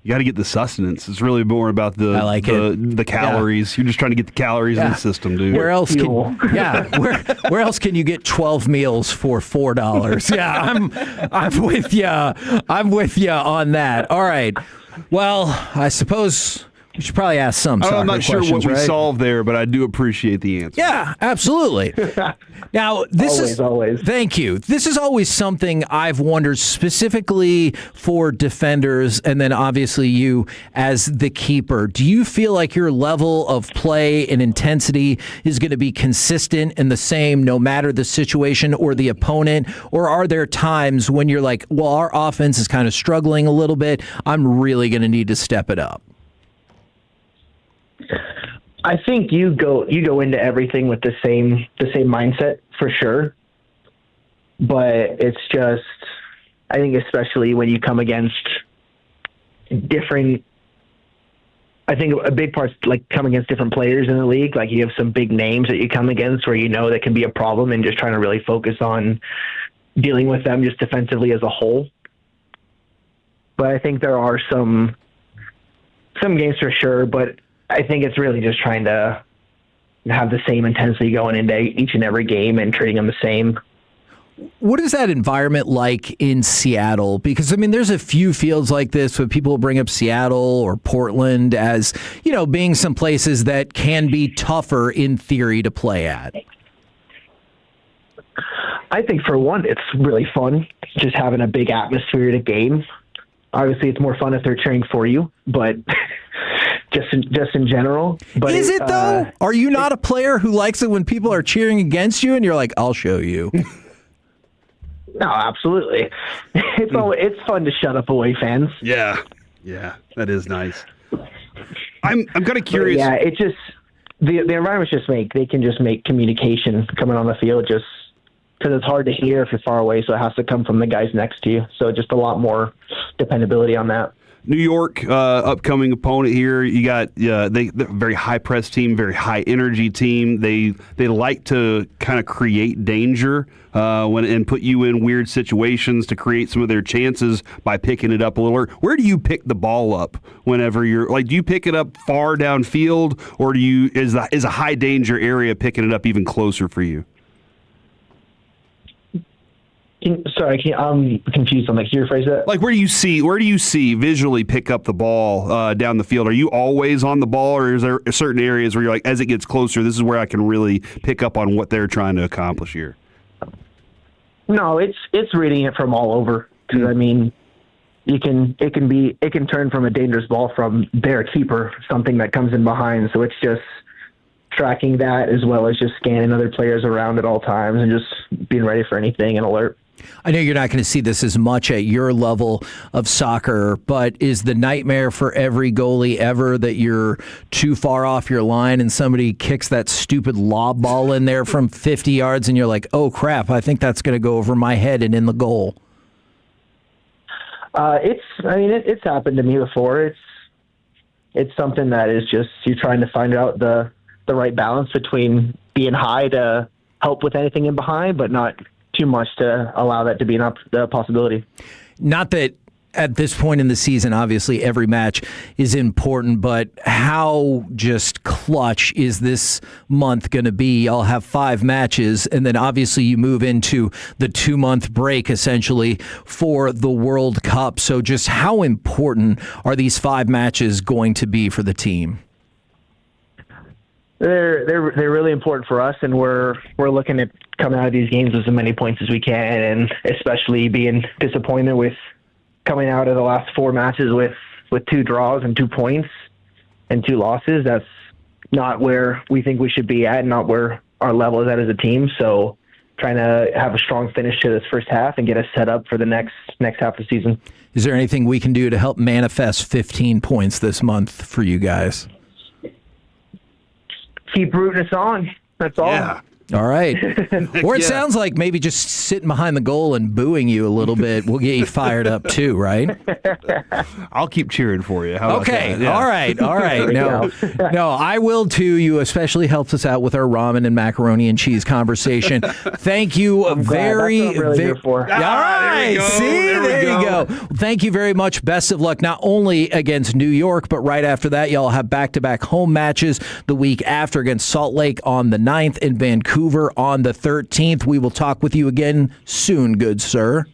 You got to get the sustenance. It's really more about the calories. Yeah. You're just trying to get the calories in the system, dude. Where else where else can you get 12 meals for $4? Yeah, I'm with you. I'm with you on that. All right. Well, I suppose we should probably ask some soccer I'm not sure what we solved there, but I do appreciate the answer. Yeah, absolutely. Now, always. Thank you. This is always something I've wondered specifically for defenders, and then obviously you as the keeper. Do you feel like your level of play and intensity is going to be consistent and the same no matter the situation or the opponent? Or are there times when you're like, well, our offense is kind of struggling a little bit, I'm really going to need to step it up? I think you go into everything with the same mindset for sure, but it's just, I think especially when you come against different, I think a big part's like coming against different players in the league. Like you have some big names that you come against where that can be a problem, and just trying to really focus on dealing with them just defensively as a whole. But I think there are some games for sure, but I think it's really just trying to have the same intensity going into each and every game and treating them the same. What is that environment like in Seattle? Because, there's a few fields like this where people bring up Seattle or Portland as, being some places that can be tougher in theory to play at. I think for one, it's really fun just having a big atmosphere at a game. Obviously, it's more fun if they're cheering for you, but just in general. But is it though? Are you not a player who likes it when people are cheering against you and you're like, I'll show you? No, absolutely. It's fun to shut up away fans. Yeah, that is nice. I'm kind of curious. But it just the environment's they can just make communication coming on the field just because it's hard to hear if you're far away, so it has to come from the guys next to you. So just a lot more dependability on that. New York, upcoming opponent here. You got they're a very high press team, very high energy team. They like to kind of create danger and put you in weird situations to create some of their chances by picking it up a little. Where do you pick the ball up whenever you're like? Do you pick it up far downfield, or is a high danger area picking it up even closer for you? I'm confused on that. Can you rephrase that? Like, where do you see visually pick up the ball down the field? Are you always on the ball, or is there certain areas where you're like, as it gets closer, this is where I can really pick up on what they're trying to accomplish here? No, it's reading it from all over. Because I mean, it can turn from a dangerous ball from their keeper, something that comes in behind. So it's just tracking that as well as just scanning other players around at all times and just being ready for anything and alert. I know you're not going to see this as much at your level of soccer, but is the nightmare for every goalie ever that you're too far off your line and somebody kicks that stupid lob ball in there from 50 yards and you're like, oh crap, I think that's going to go over my head and in the goal? It's happened to me before. It's something that is just, you're trying to find out the right balance between being high to help with anything in behind, but not too much to allow that to be the possibility. Not that at this point in the season, obviously every match is important, but how just clutch is this month going to be? I'll have 5 matches, and then obviously you move into the 2-month break essentially for the World Cup. So just how important are these 5 matches going to be for the team? They're really important for us, and we're looking at coming out of these games with as many points as we can, and especially being disappointed with coming out of the last 4 matches with 2 draws and 2 points and 2 losses. That's not where we think we should be at, and not where our level is at as a team. So trying to have a strong finish to this first half and get us set up for the next half of the season. Is there anything we can do to help manifest 15 points this month for you guys? Keep rooting us on. That's all. Yeah. All right. Or it sounds like maybe just sitting behind the goal and booing you a little bit will get you fired up too, right? I'll keep cheering for you. How about that? Yeah. All right. No, I will too. You especially helped us out with our ramen and macaroni and cheese conversation. Thank you All right. See, there you go. Thank you very much. Best of luck, not only against New York, but right after that, y'all have back-to-back home matches the week after against Salt Lake on the 9th and Vancouver on the 13th. We will talk with you again soon, good sir.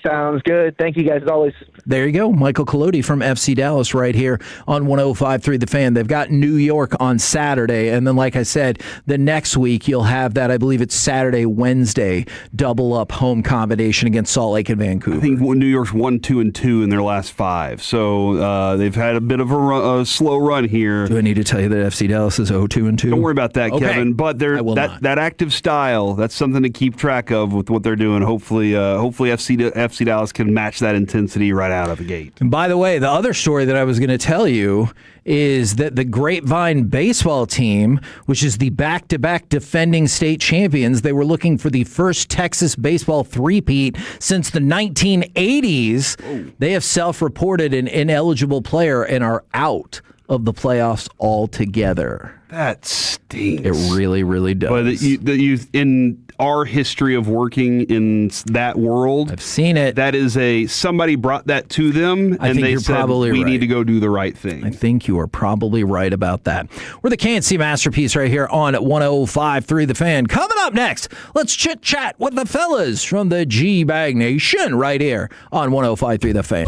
Sounds good. Thank you guys as always. There you go. Michael Collodi from FC Dallas right here on 105.3 The Fan. They've got New York on Saturday, and then like I said, the next week you'll have that, I believe it's Saturday, Wednesday, double up home combination against Salt Lake and Vancouver. I think New York's 1-2-2 in their last 5, so they've had a bit of a slow run here. Do I need to tell you that FC Dallas is 0-2-2? Don't worry about that, okay. Kevin. But that active style, that's something to keep track of with what they're doing. Hopefully FC Dallas can match that intensity right out of the gate. And by the way, the other story that I was going to tell you is that the Grapevine baseball team, which is the back-to-back defending state champions, they were looking for the first Texas baseball three-peat since the 1980s. Oh. They have self-reported an ineligible player and are out of the playoffs altogether. That stinks. It really, really does. But in our history of working in that world, I've seen it. That is somebody brought that to them, and they said, we need to go do the right thing. I think you are probably right about that. We're the K&C Masterpiece right here on 105.3 The Fan. Coming up next, let's chit-chat with the fellas from the G-Bag Nation right here on 105.3 The Fan.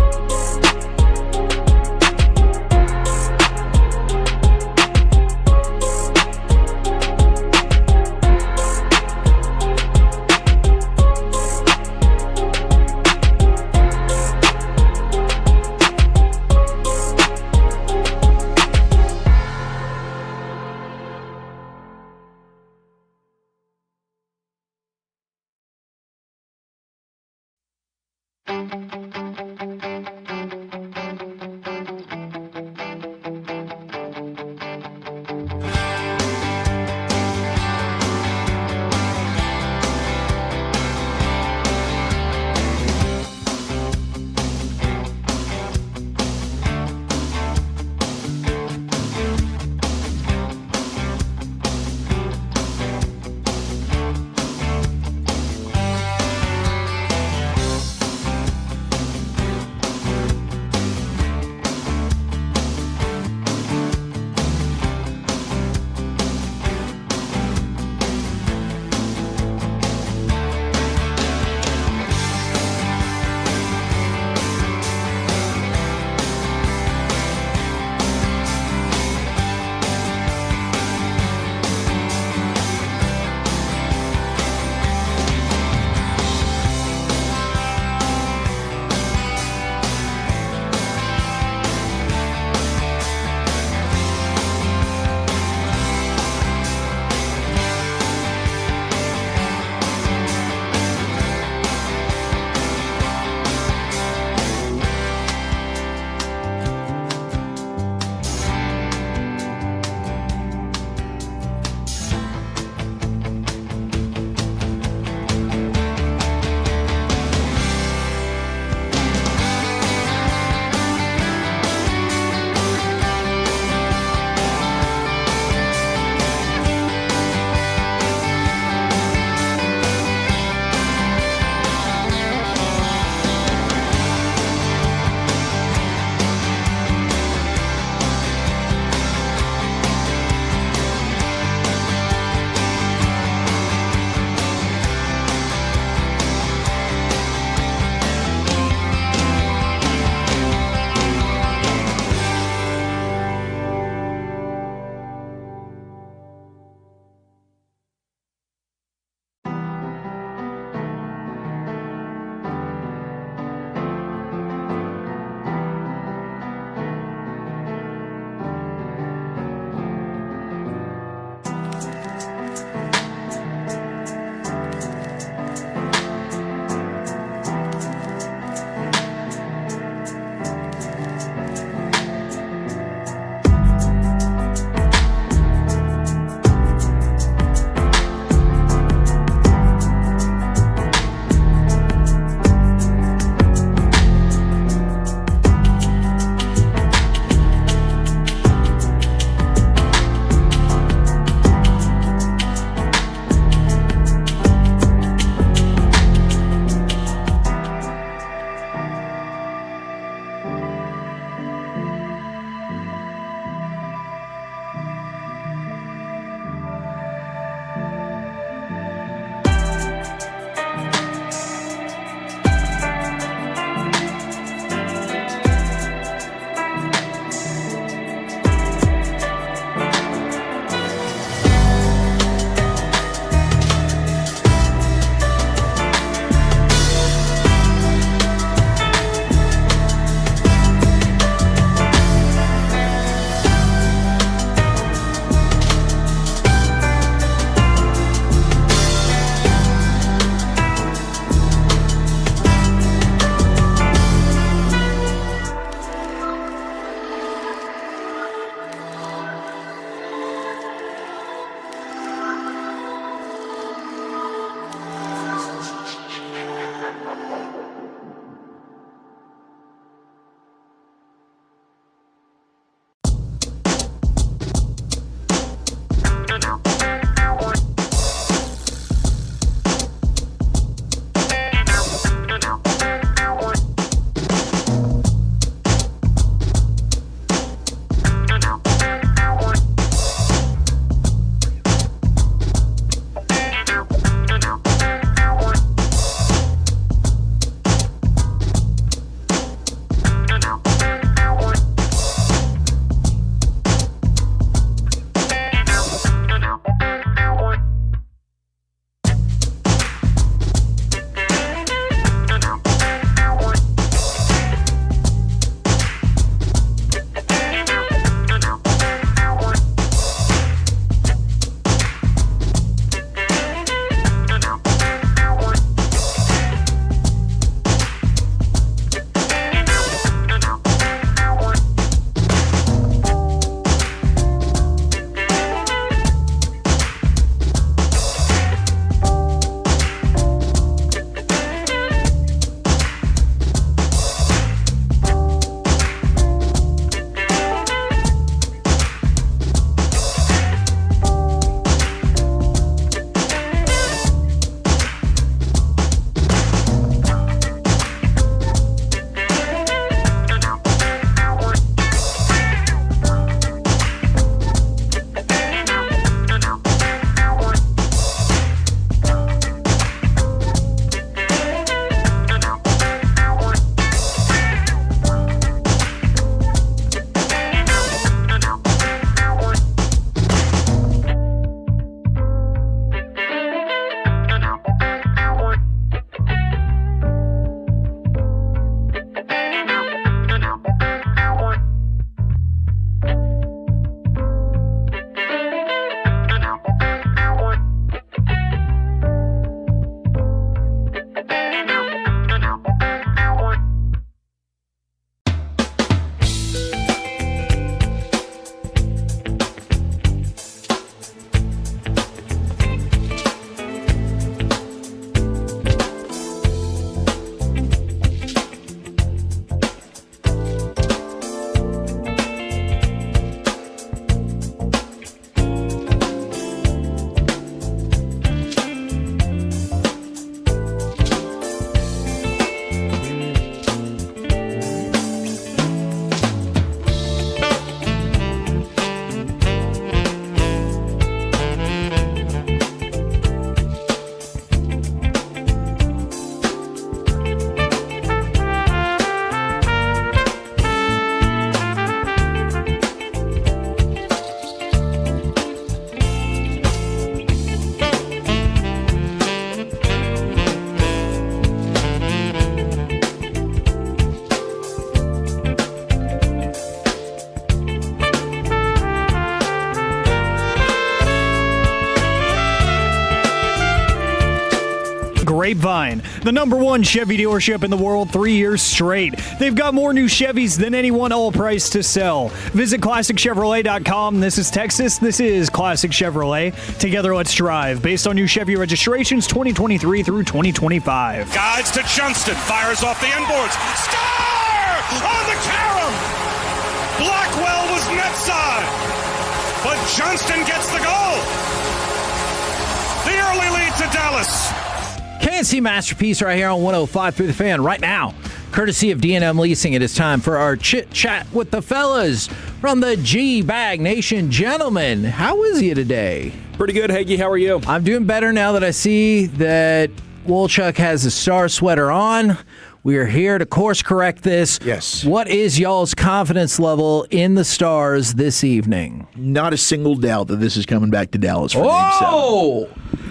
Grapevine, the #1 Chevy dealership in the world 3 years straight. They've got more new Chevys than anyone, all price to sell. Visit ClassicChevrolet.com. This is Texas. This is Classic Chevrolet. Together, let's drive. Based on new Chevy registrations 2023 through 2025. Guides to Johnston. Fires off the inboards. Star on the carom. Blackwell was net side. But Johnston gets the goal. The early lead to Dallas. KNC Masterpiece right here on 105 through the Fan right now. Courtesy of D&M Leasing, it is time for our chit-chat with the fellas from the G-Bag Nation. Gentlemen, how is you today? Pretty good, Hagee. How are you? I'm doing better now that I see that Wolchuk has a star sweater on. We are here to course correct this. Yes. What is y'all's confidence level in the Stars this evening? Not a single doubt that this is coming back to Dallas for Game 7.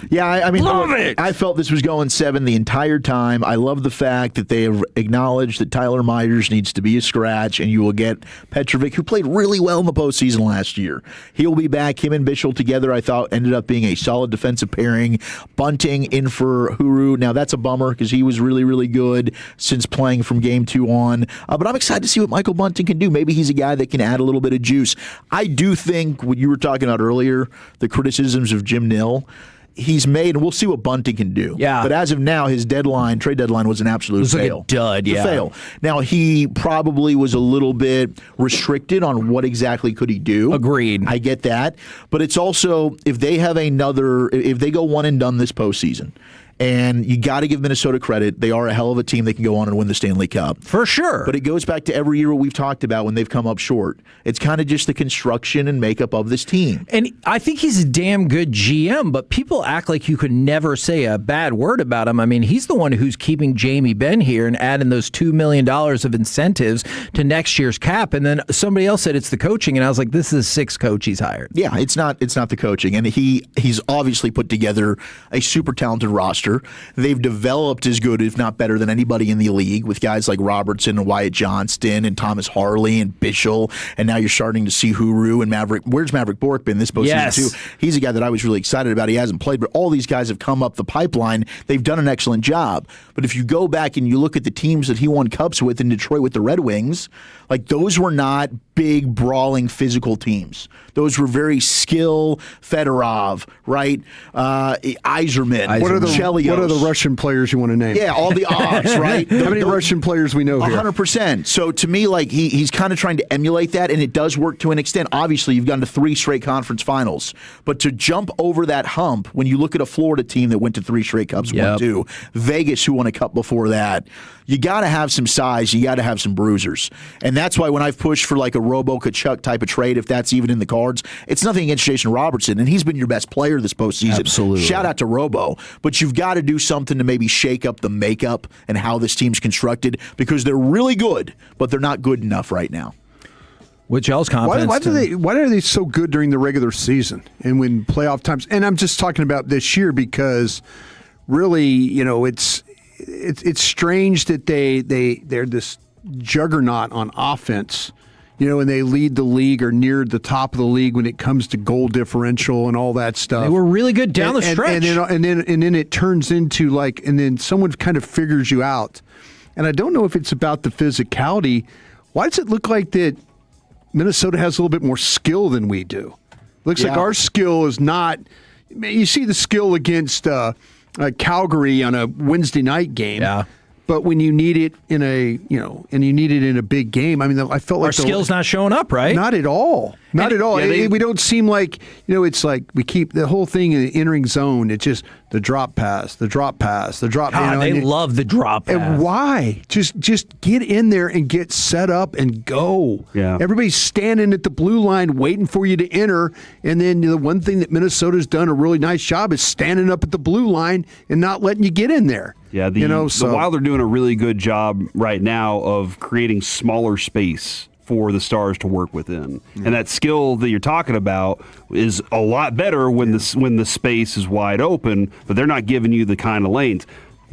Yeah, I mean, love it. I felt this was going 7 the entire time. I love the fact that they have acknowledged that Tyler Myers needs to be a scratch, and you will get Petrovic, who played really well in the postseason last year. He'll be back. Him and Bichel together, I thought, ended up being a solid defensive pairing. Bunting in for Huru. Now, that's a bummer because he was really, really good since playing from Game 2 on. But I'm excited to see what Michael Bunting can do. Maybe he's a guy that can add a little bit of juice. I do think what you were talking about earlier, the criticisms of Jim Nill, he's made, and we'll see what Bunting can do. Yeah. But as of now, his trade deadline was an absolute fail. Like a dud, It was a fail. Now, he probably was a little bit restricted on what exactly could he do. Agreed. I get that. But it's also, if they go one and done this postseason, and you got to give Minnesota credit. They are a hell of a team. They can go on and win the Stanley Cup. For sure. But it goes back to every year what we've talked about when they've come up short. It's kind of just the construction and makeup of this team. And I think he's a damn good GM, but people act like you could never say a bad word about him. I mean, he's the one who's keeping Jamie Benn here and adding those $2 million of incentives to next year's cap. And then somebody else said it's the coaching, and I was like, this is 6 coach he's hired. Yeah, it's not the coaching. And he's obviously put together a super talented roster. They've developed as good, if not better, than anybody in the league with guys like Robertson and Wyatt Johnston and Thomas Harley and Bichel. And now you're starting to see Huru and Maverick. Where's Maverick Bork been this postseason too? He's a guy that I was really excited about. He hasn't played, but all these guys have come up the pipeline. They've done an excellent job. But if you go back and you look at the teams that he won cups with in Detroit with the Red Wings, like those were not big, brawling, physical teams. Those were very Fedorov, right? Iserman. What are Chelios. the Russian players you want to name? Yeah, all the odds, right? How many Russian players we know here? 100%. So to me, like he's kind of trying to emulate that, and it does work to an extent. Obviously, you've gone to 3 straight conference finals, but to jump over that hump, when you look at a Florida team that went to 3 straight cups, won 2, Vegas who won a cup before that, you got to have some size, you got to have some bruisers, and that's why when I've pushed for like a Robo Kachuk type of trade, if that's even in the cards, it's nothing against Jason Robertson, and he's been your best player this postseason. Absolutely. Shout out to Robo, but you've got to do something to maybe shake up the makeup and how this team's constructed because they're really good, but they're not good enough right now. Which y'all's confidence? Why are they so good during the regular season and when playoff times? And I'm just talking about this year because really, you know, it's strange that they're this juggernaut on offense, you know, and they lead the league or near the top of the league when it comes to goal differential and all that stuff. They were really good down the stretch. And then it turns into and then someone kind of figures you out. And I don't know if it's about the physicality. Why does it look like that Minnesota has a little bit more skill than we do? Looks like our skill is not. You see the skill against Calgary on a Wednesday night game. Yeah. But when you need it in a big game, I mean, I felt like our skill's not showing up, right? Not at all. Not at all. Yeah, we don't seem like, you know, it's like we keep the whole thing in the entering zone. It's just the drop pass, the drop pass, the drop. God, they love the drop pass. And why? Just get in there and get set up and go. Yeah. Everybody's standing at the blue line waiting for you to enter. And then the one thing that Minnesota's done a really nice job is standing up at the blue line and not letting you get in there. Yeah, the Wild are doing a really good job right now of creating smaller space for the Stars to work within. Mm-hmm. And that skill that you're talking about is a lot better when the space is wide open, but they're not giving you the kind of lanes.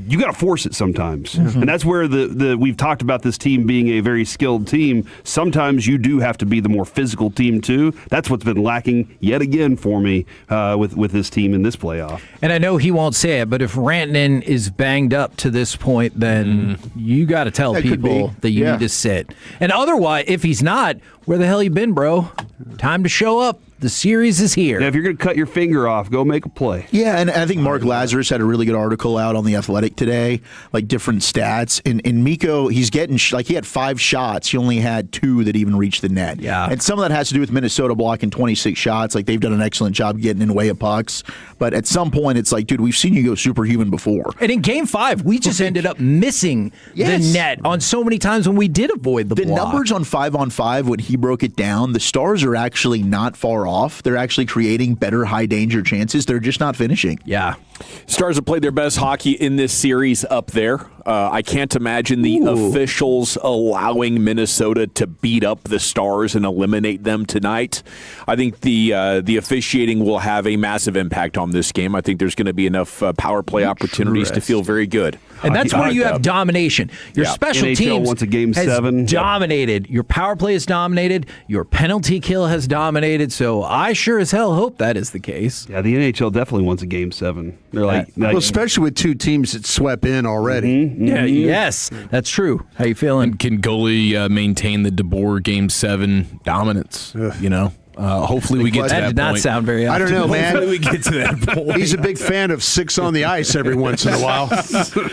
you got to force it sometimes. And that's where we've talked about this team being a very skilled team. Sometimes you do have to be the more physical team too. That's what's been lacking yet again for me with this team in this playoff. And I know he won't say it, but if Rantanen is banged up to this point, then you got to tell people that you need to sit. And otherwise, if he's not, where the hell you been, bro? Time to show up. The series is here. Yeah, if you're going to cut your finger off, go make a play. Yeah, and I think Mark Lazarus had a really good article out on The Athletic today, like different stats. And Mikko, he's getting, he had 5 shots. He only had 2 that even reached the net. Yeah. And some of that has to do with Minnesota blocking 26 shots. Like, they've done an excellent job getting in the way of pucks. But at some point, it's like, dude, we've seen you go superhuman before. And in Game 5, we just ended up missing the net on so many times when we did avoid the block. The numbers on 5-on-5, when he broke it down, the Stars are actually not far off. They're actually creating better high-danger chances. They're just not finishing. Yeah. Stars have played their best hockey in this series up there. I can't imagine the officials allowing Minnesota to beat up the Stars and eliminate them tonight. I think the officiating will have a massive impact on this game. I think there's going to be enough power play opportunities to feel very good. And that's where you have domination. Your special NHL teams wants a Game 7. dominated. Your power play is dominated. Your penalty kill has dominated. So I sure as hell hope that is the case. Yeah, the NHL definitely wants a Game 7. They're well, especially with 2 teams that swept in already. Yeah, yes, that's true. How you feeling? And can goalie maintain the DeBoer Game 7 dominance? You know? Hopefully we get to that point. That did not sound very I don't know, man. Hopefully we get to that point. He's a big fan of 6 on the ice every once in a while.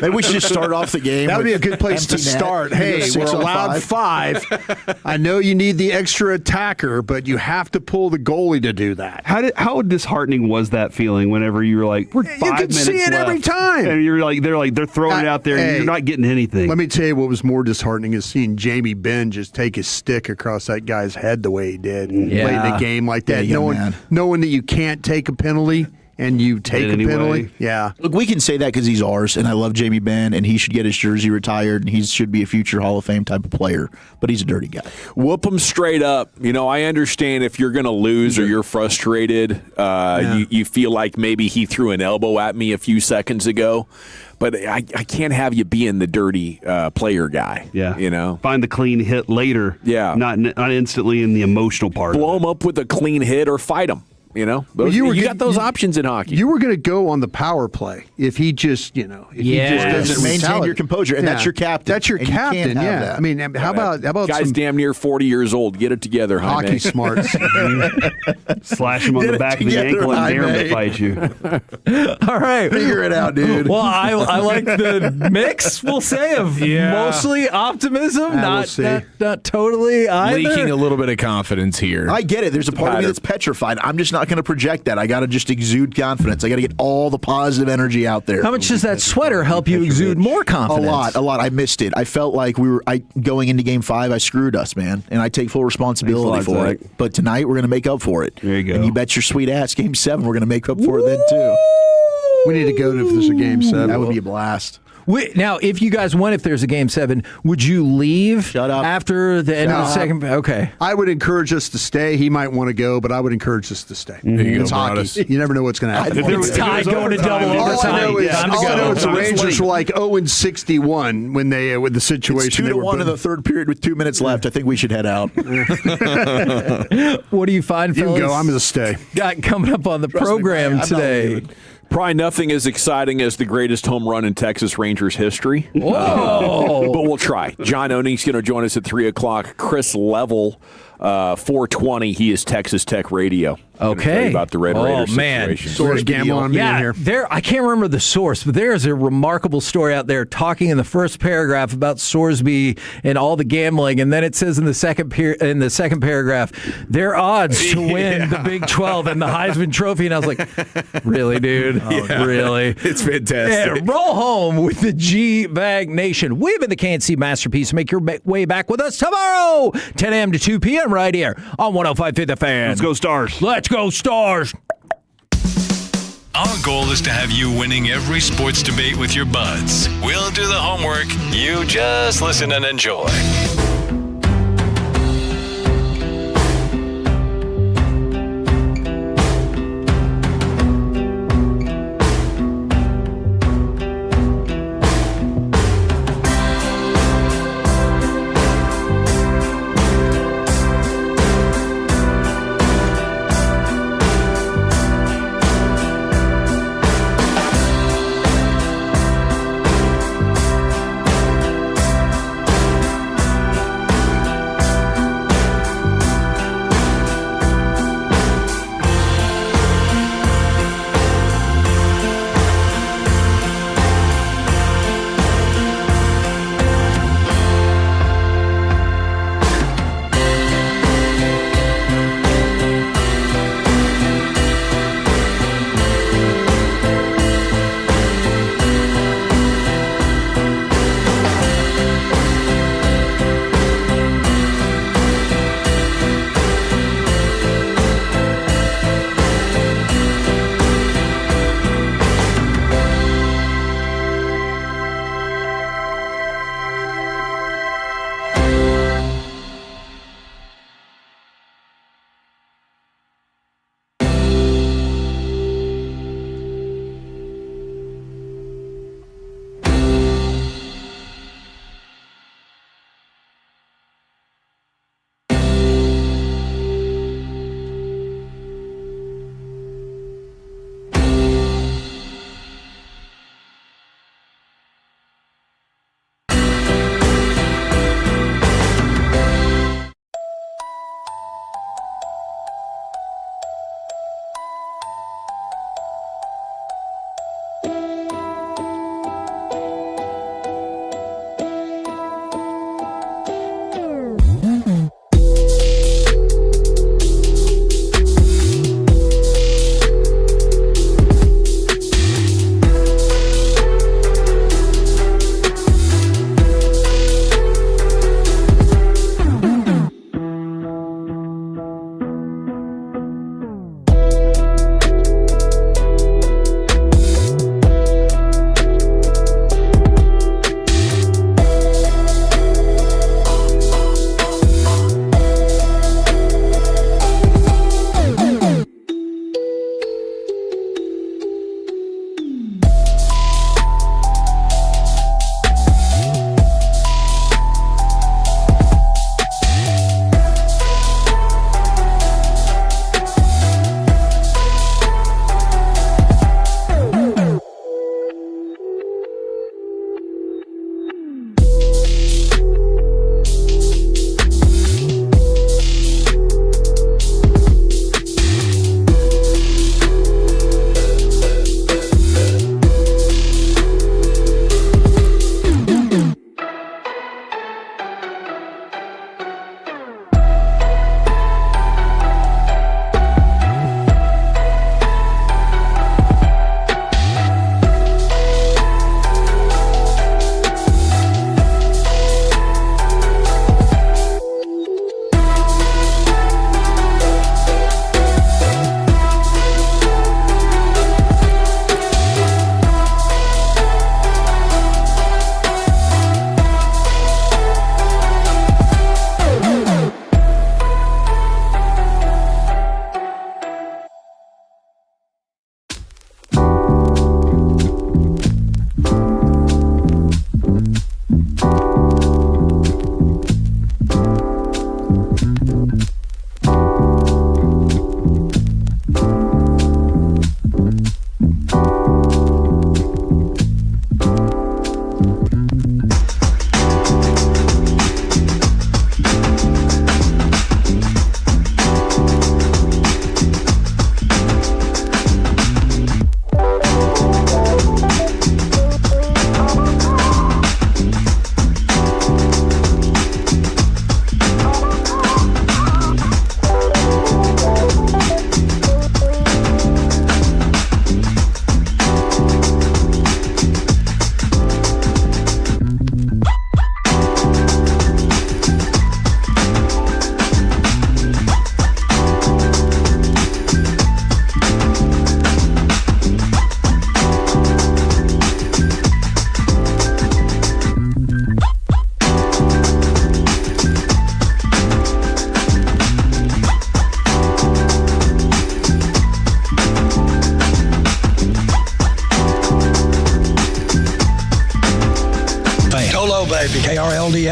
Maybe we should just start off the game. That would be a good place to start. Hey, we're allowed 5. I know you need the extra attacker, but you have to pull the goalie to do that. How disheartening was that feeling whenever you were like, we're 5 minutes left? You can see it every time. And you're like, they're throwing it out there, and you're not getting anything. Let me tell you what was more disheartening is seeing Jamie Benn just take his stick across that guy's head the way he did. Late in the game like that. Knowing that you can't take a penalty and you take a penalty. Yeah. Look, we can say that because he's ours, and I love Jamie Benn, and he should get his jersey retired, and he should be a future Hall of Fame type of player, but he's a dirty guy. Whoop him straight up. You know, I understand if you're going to lose or you're frustrated, you feel like maybe he threw an elbow at me a few seconds ago. But I can't have you being the dirty player guy. Yeah. You know? Find the clean hit later. Yeah. Not instantly in the emotional part. Blow him up with a clean hit or fight him. You know? You got those options in hockey. You were going to go on the power play if he just, he just doesn't maintain your composure, and that's your captain. That's your captain, yeah. That. I mean, how about guys damn near 40 years old? Get it together, Jaime. Hockey smarts. Slash him on the back of the ankle and dare him to fight you. All right. Figure it out, dude. Well, I like the mix, we'll say, of mostly optimism, not totally either. Leaking a little bit of confidence here. I get it. There's a part of me that's petrified. I'm just not going to project that. I got to just exude confidence. I got to get all the positive energy out there. How much does that sweater help you exude more confidence? A lot. I missed it. I felt like going into Game 5, I screwed us, man, and I take full responsibility for it. But tonight, we're going to make up for it. There you go. And you bet your sweet ass, Game 7, we're going to make up for it then, too. We need to go to if there's a Game 7. That would be a blast. Now, if you guys won, if there's a Game 7, would you leave after the end of the second? Okay. I would encourage us to stay. He might want to go, but I would encourage us to stay. It's hockey. You never know what's going to happen. If it's tied going to double overtime. All I know is the Rangers were like 0-61 when they with the situation. It's 2-1 in the third period with 2 minutes left. I think we should head out. What do you find, fellas? You can go. I'm going to stay. Got coming up on the program today. Probably nothing as exciting as the greatest home run in Texas Rangers history. Whoa! But we'll try. John Oning's going to join us at 3 o'clock. Chris Level, 420. He is Texas Tech Radio. Okay. About the Red Raiders situation. Source gamble on me in here. I can't remember the source, but there's a remarkable story out there talking in the first paragraph about Sorsby and all the gambling, and then it says in the second paragraph, their odds to win the Big 12 and the Heisman Trophy, and I was like, really, dude? Really? It's fantastic. Yeah, roll home with the G-Bag Nation. We've been the KNC Masterpiece. Make your way back with us tomorrow, 10 a.m. to 2 p.m. right here on 105.5 The Fan. Let's go Stars. Let's go Stars. Our goal is to have you winning every sports debate with your buds. We'll do the homework. You just listen and enjoy.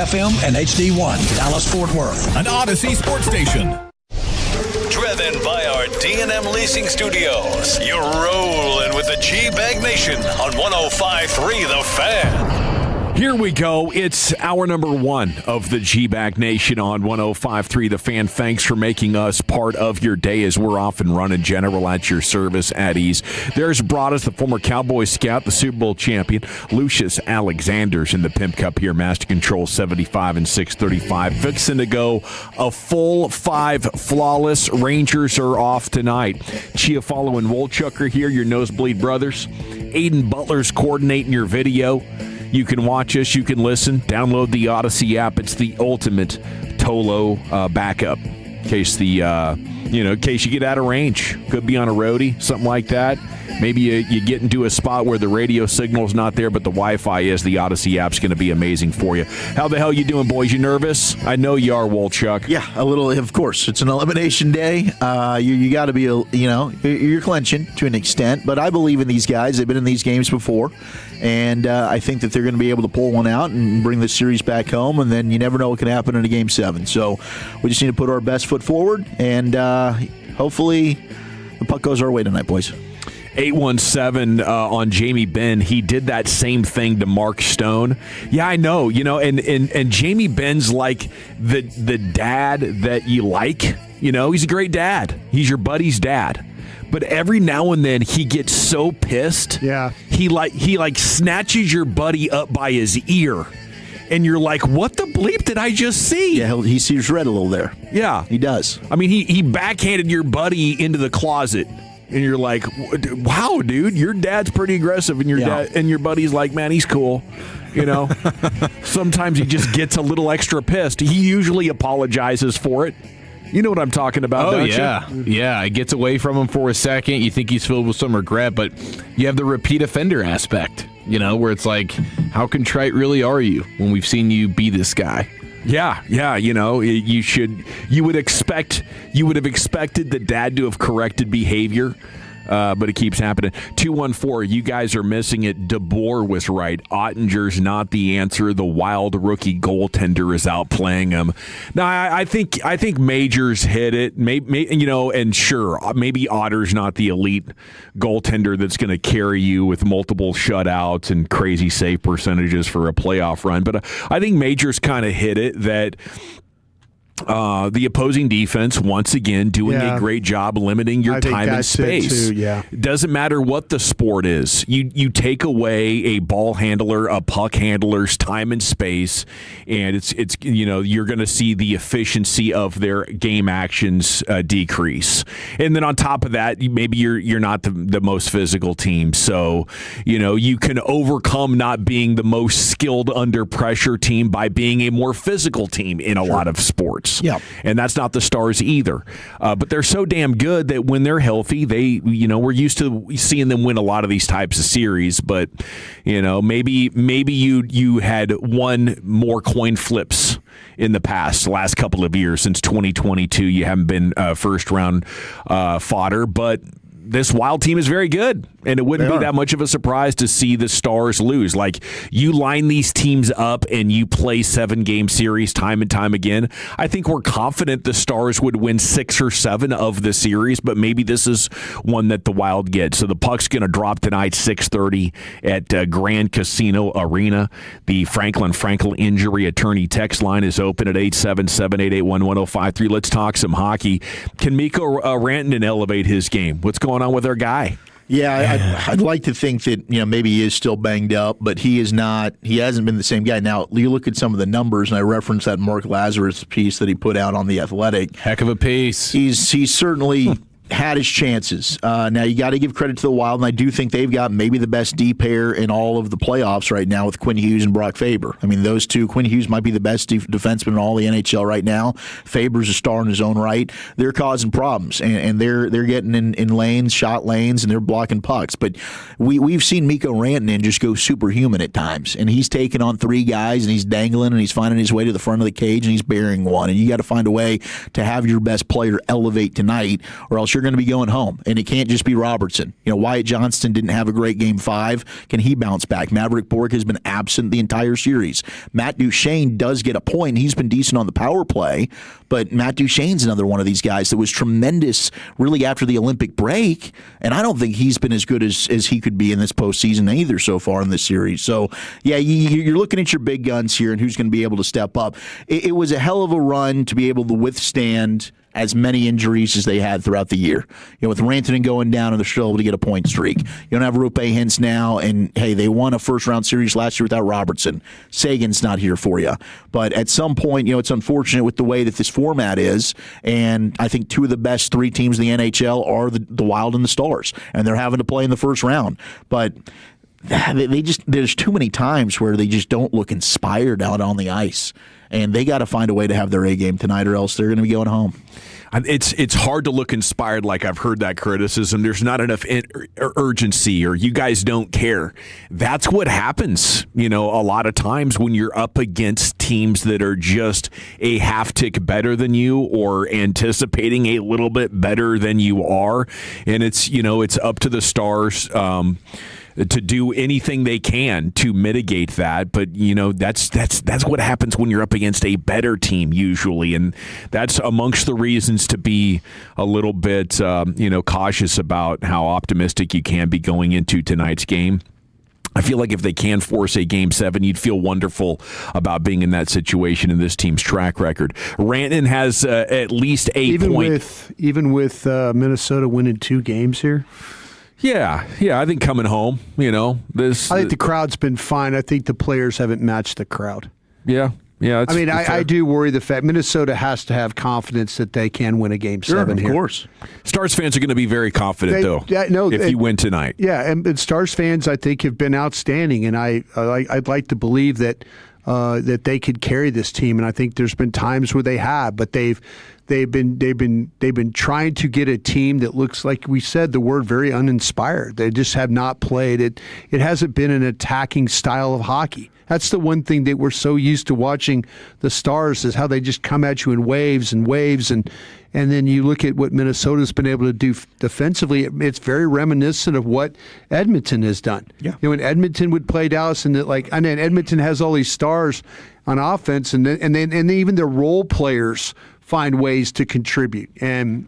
KRLD-FM and HD1, Dallas-Fort Worth. An Odyssey sports station. Driven by our D&M Leasing Studios. You're rolling with the G-Bag Nation on 105.3 The Fan. Here we go. It's hour number 1 of the G-Bag Nation on 105.3 The Fan. Thanks for making us part of your day as we're off and running. General at your service at ease. There's Broadus, the former Cowboys scout, the Super Bowl champion. Lucius Alexander's in the Pimp Cup here. Master Control 75 and 635. Fixing to go a full 5 flawless. Rangers are off tonight. Chiafalo and Wolchuk are here, your Nosebleed brothers. Aiden Butler's coordinating your video. You can watch us, you can listen, download the Odyssey app. It's the ultimate Tolo backup in case in case you get out of range. Could be on a roadie, something like that. Maybe you get into a spot where the radio signal's not there, but the Wi-Fi is. The Odyssey app's going to be amazing for you. How the hell you doing, boys? You nervous? I know you are, Wolchuk. Yeah, a little. Of course, it's an elimination day. You got to be, you're clenching to an extent, but I believe in these guys. They've been in these games before, and I think that they're going to be able to pull one out and bring this series back home. And then you never know what can happen in a Game 7. So we just need to put our best foot forward, and hopefully the puck goes our way tonight, boys. 817 on Jamie Benn. He did that same thing to Mark Stone. Yeah, I know. And Jamie Benn's like the dad that you like. He's a great dad. He's your buddy's dad. But every now and then he gets so pissed. Yeah. He snatches your buddy up by his ear. And you're like, what the bleep did I just see? Yeah, he sees red a little there. Yeah. He does. I mean, he backhanded your buddy into the closet. And you're like, wow, dude, your dad's pretty aggressive. And your buddy's like, man, he's cool. Sometimes he just gets a little extra pissed. He usually apologizes for it. You know what I'm talking about, don't you? Yeah, it gets away from him for a second. You think he's filled with some regret, but you have the repeat offender aspect, where it's like, how contrite really are you when we've seen you be this guy? Yeah, you would have expected the dad to have corrected behavior, but it keeps happening. 214, you guys are missing it. DeBoer was right. Ottinger's not the answer. The Wild rookie goaltender is outplaying him. Now, I think Majors hit it. Maybe, and sure, maybe Otter's not the elite goaltender that's going to carry you with multiple shutouts and crazy save percentages for a playoff run. But I think Majors kind of hit it that the opposing defense, once again, doing a great job limiting your time and space. Doesn't matter what the sport is. You take away a ball handler, a puck handler's time and space, and it's you're going to see the efficiency of their game actions decrease. And then on top of that, maybe you're not the most physical team, so you can overcome not being the most skilled under pressure team by being a more physical team in a lot of sports. Yeah, and that's not the Stars either. But they're so damn good that when they're healthy, we're used to seeing them win a lot of these types of series. But maybe you had one more coin flips in the last couple of years. Since 2022, you haven't been first round fodder, but this Wild team is very good, and it wouldn't be that much of a surprise to see the Stars lose. Like, you line these teams up and you play 7-game series time and time again. I think we're confident the Stars would win 6 or 7 of the series, but maybe this is one that the Wild gets. So the puck's going to drop tonight, 6:30 at Grand Casino Arena. The Franklin Frankel Injury Attorney text line is open at 877-881-1053. Let's talk some hockey. Can Mikko Rantanen elevate his game? What's going on with our guy? Yeah, I'd like to think that maybe he is still banged up, but he is not. He hasn't been the same guy. Now you look at some of the numbers, and I referenced that Mark Lazarus piece that he put out on The Athletic. Heck of a piece. He's certainly had his chances. Now you got to give credit to the Wild, and I do think they've got maybe the best D pair in all of the playoffs right now with Quinn Hughes and Brock Faber. I mean, those two. Quinn Hughes might be the best defenseman in all the NHL right now. Faber's a star in his own right. They're causing problems, and they're getting in lanes, shot lanes, and they're blocking pucks. But we've seen Mikko Rantanen just go superhuman at times, and he's taking on 3 guys, and he's dangling, and he's finding his way to the front of the cage, and he's burying one. And you got to find a way to have your best player elevate tonight, or else you're going to be going home, and it can't just be Robertson. Wyatt Johnston didn't have a great Game 5. Can he bounce back? Maverick Borg has been absent the entire series. Matt Duchene does get a point. He's been decent on the power play, but Matt Duchene's another one of these guys that was tremendous really after the Olympic break, and I don't think he's been as good as he could be in this postseason either so far in this series. So, yeah, you're looking at your big guns here and who's going to be able to step up. It was a hell of a run to be able to withstand as many injuries as they had throughout the year. With Rantanen going down and they're still able to get a point streak. You don't have Rupe Hintz now, and hey, they won a first-round series last year without Robertson. Sagan's not here for you. But at some point, it's unfortunate with the way that this format is, and I think two of the best three teams in the NHL are the Wild and the Stars, and they're having to play in the first round. But there's too many times where they just don't look inspired out on the ice. And they got to find a way to have their A game tonight, or else they're going to be going home. It's hard to look inspired. Like, I've heard that criticism. There's not enough urgency, or you guys don't care. That's what happens, a lot of times when you're up against teams that are just a half tick better than you, or anticipating a little bit better than you are. And it's up to the Stars to do anything they can to mitigate that, but that's what happens when you're up against a better team usually, and that's amongst the reasons to be a little bit cautious about how optimistic you can be going into tonight's game. I feel like if they can force a Game 7, you'd feel wonderful about being in that situation in this team's track record. Rantanen has at least a point. Even with Minnesota winning 2 games here. Yeah, I think coming home, I think the crowd's been fine. I think the players haven't matched the crowd. Yeah. I do worry the fact Minnesota has to have confidence that they can win a Game 7 here. Of course. Stars fans are going to be very confident, if you win tonight. Yeah, and Stars fans, I think, have been outstanding, and I'd like to believe that they could carry this team, and I think there's been times where they have, but they've been trying to get a team that looks, like we said, the word very uninspired. They just have not played it. It hasn't been an attacking style of hockey. That's the one thing that we're so used to watching the Stars, is how they just come at you in waves and waves, and then you look at what Minnesota's been able to do defensively. It's very reminiscent of what Edmonton has done. Yeah. When Edmonton would play Dallas, and then Edmonton has all these stars on offense, and then even their role players find ways to contribute, and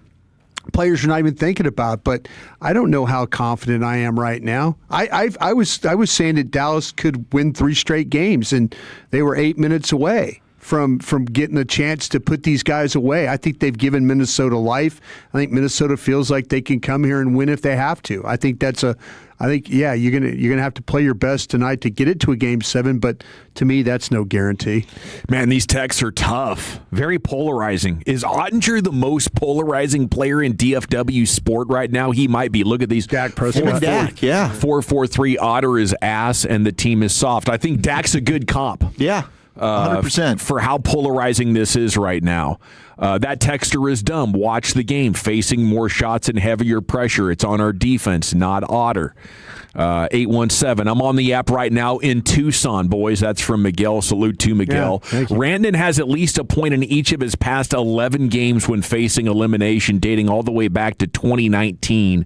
players you're not even thinking about. But I don't know how confident I am right now. I was saying that Dallas could win 3 straight games, and they were 8 minutes away from getting a chance to put these guys away. I think they've given Minnesota life. I think Minnesota feels like they can come here and win if they have to. I think you're gonna have to play your best tonight to get it to a Game 7, but to me, that's no guarantee. Man, these texts are tough. Very polarizing. Is Ottinger the most polarizing player in DFW sport right now? He might be. Look at these. Dak Prescott. Dak, yeah. 4-4-3, Otter is ass, and the team is soft. I think Dak's a good comp. Yeah. 100%. For how polarizing this is right now. That texter is dumb. Watch the game. Facing more shots and heavier pressure. It's on our defense, not Otter. 817. I'm on the app right now in Tucson, boys. That's from Miguel. Salute to Miguel. Yeah, Rantanen has at least a point in each of his past 11 games when facing elimination, dating all the way back to 2019.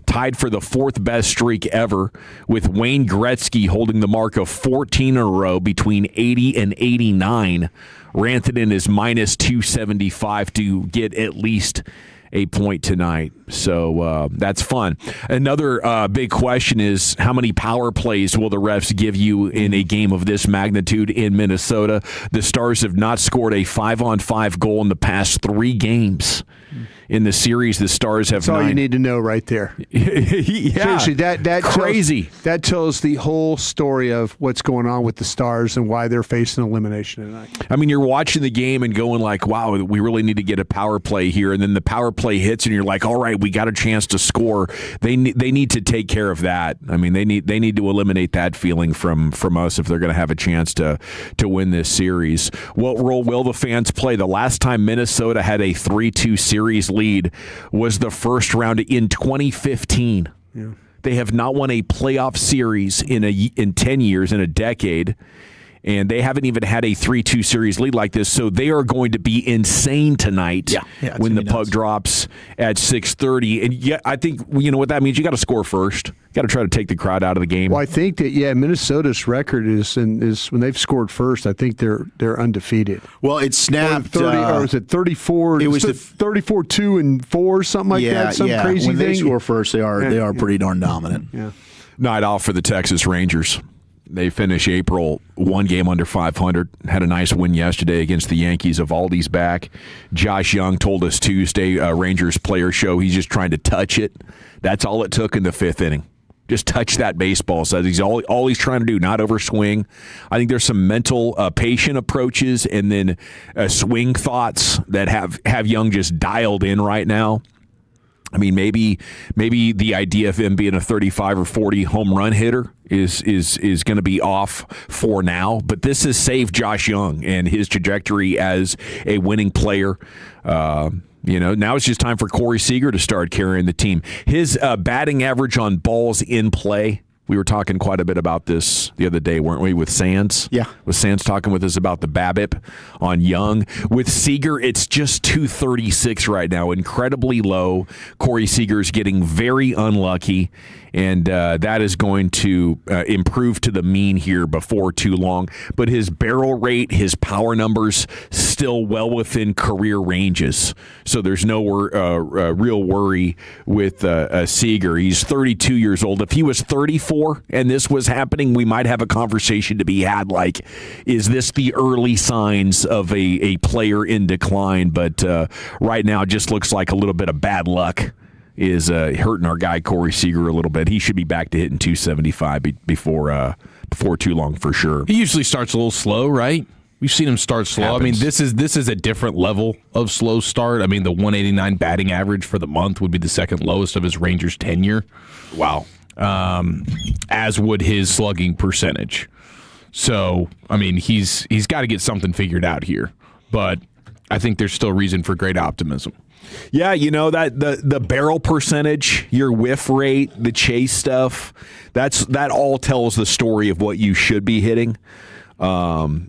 Tied for the 4th best streak ever, with Wayne Gretzky holding the mark of 14 in a row between 80 and 89. Rantanen is minus 275 to get at least a point tonight. So that's fun. Another big question is, how many power plays will the refs give you in a game of this magnitude in Minnesota? The Stars have not scored a 5-on-5 goal in the past 3 games. In the series, the Stars have 9. That's all you need to know right there. Yeah. Seriously, that crazy. That tells the whole story of what's going on with the Stars and why they're facing elimination tonight. I mean, you're watching the game and going like, wow, we really need to get a power play here. And then the power play hits and you're like, all right, we got a chance to score. They need to take care of that. I mean, they need to eliminate that feeling from us if they're going to have a chance to win this series. What role will the fans play? The last time Minnesota had a 3-2 series lead was the first round in 2015. Yeah. They have not won a playoff series in 10 years, in a decade. And they haven't even had a 3-2 series lead like this, so they are going to be insane tonight when the puck drops at 6:30. And I think what that means. You got to score first. Got to try to take the crowd out of the game. Well, I think that Minnesota's record is when they've scored first. I think they're undefeated. Well, it snapped. Or was it 34? It was 34-2-4, something like that. Some crazy when thing. They score first, they are pretty darn dominant. Yeah. Night off for the Texas Rangers. They finish April one game under 500. Had a nice win yesterday against the Yankees. Evaldi's back. Josh Young told us Tuesday, Rangers player show, he's just trying to touch it. That's all it took in the fifth inning. Just touch that baseball. So he's all he's trying to do, not overswing. I think there's some mental, patient approaches and then swing thoughts that have Young just dialed in right now. I mean, maybe the idea of him being a 35 or 40 home run hitter is going to be off for now. But this has saved Josh Young and his trajectory as a winning player. Now it's just time for Corey Seager to start carrying the team. His batting average on balls in play. We were talking quite a bit about this the other day, weren't we, with Sands? Yeah. With Sands talking with us about the BABIP on Young. With Seager, it's just 236 right now, incredibly low. Corey Seager's getting very unlucky, and that is going to improve to the mean here before too long. But his barrel rate, his power numbers, still well within career ranges. So there's no real worry with Seager. He's 32 years old. If he was 34 and this was happening, we might have a conversation to be had like, is this the early signs of a player in decline? But right now, it just looks like a little bit of bad luck is hurting our guy Corey Seager a little bit. He should be back to hitting 275 before too long for sure. He usually starts a little slow, right? We've seen him start slow. Happens. I mean, this is a different level of slow start. I mean, the 189 batting average for the month would be the second lowest of his Rangers tenure. Wow. As would his slugging percentage. So, I mean, he's got to get something figured out here. But I think there's still reason for great optimism. Yeah, that the barrel percentage, your whiff rate, the chase stuff, that all tells the story of what you should be hitting. There's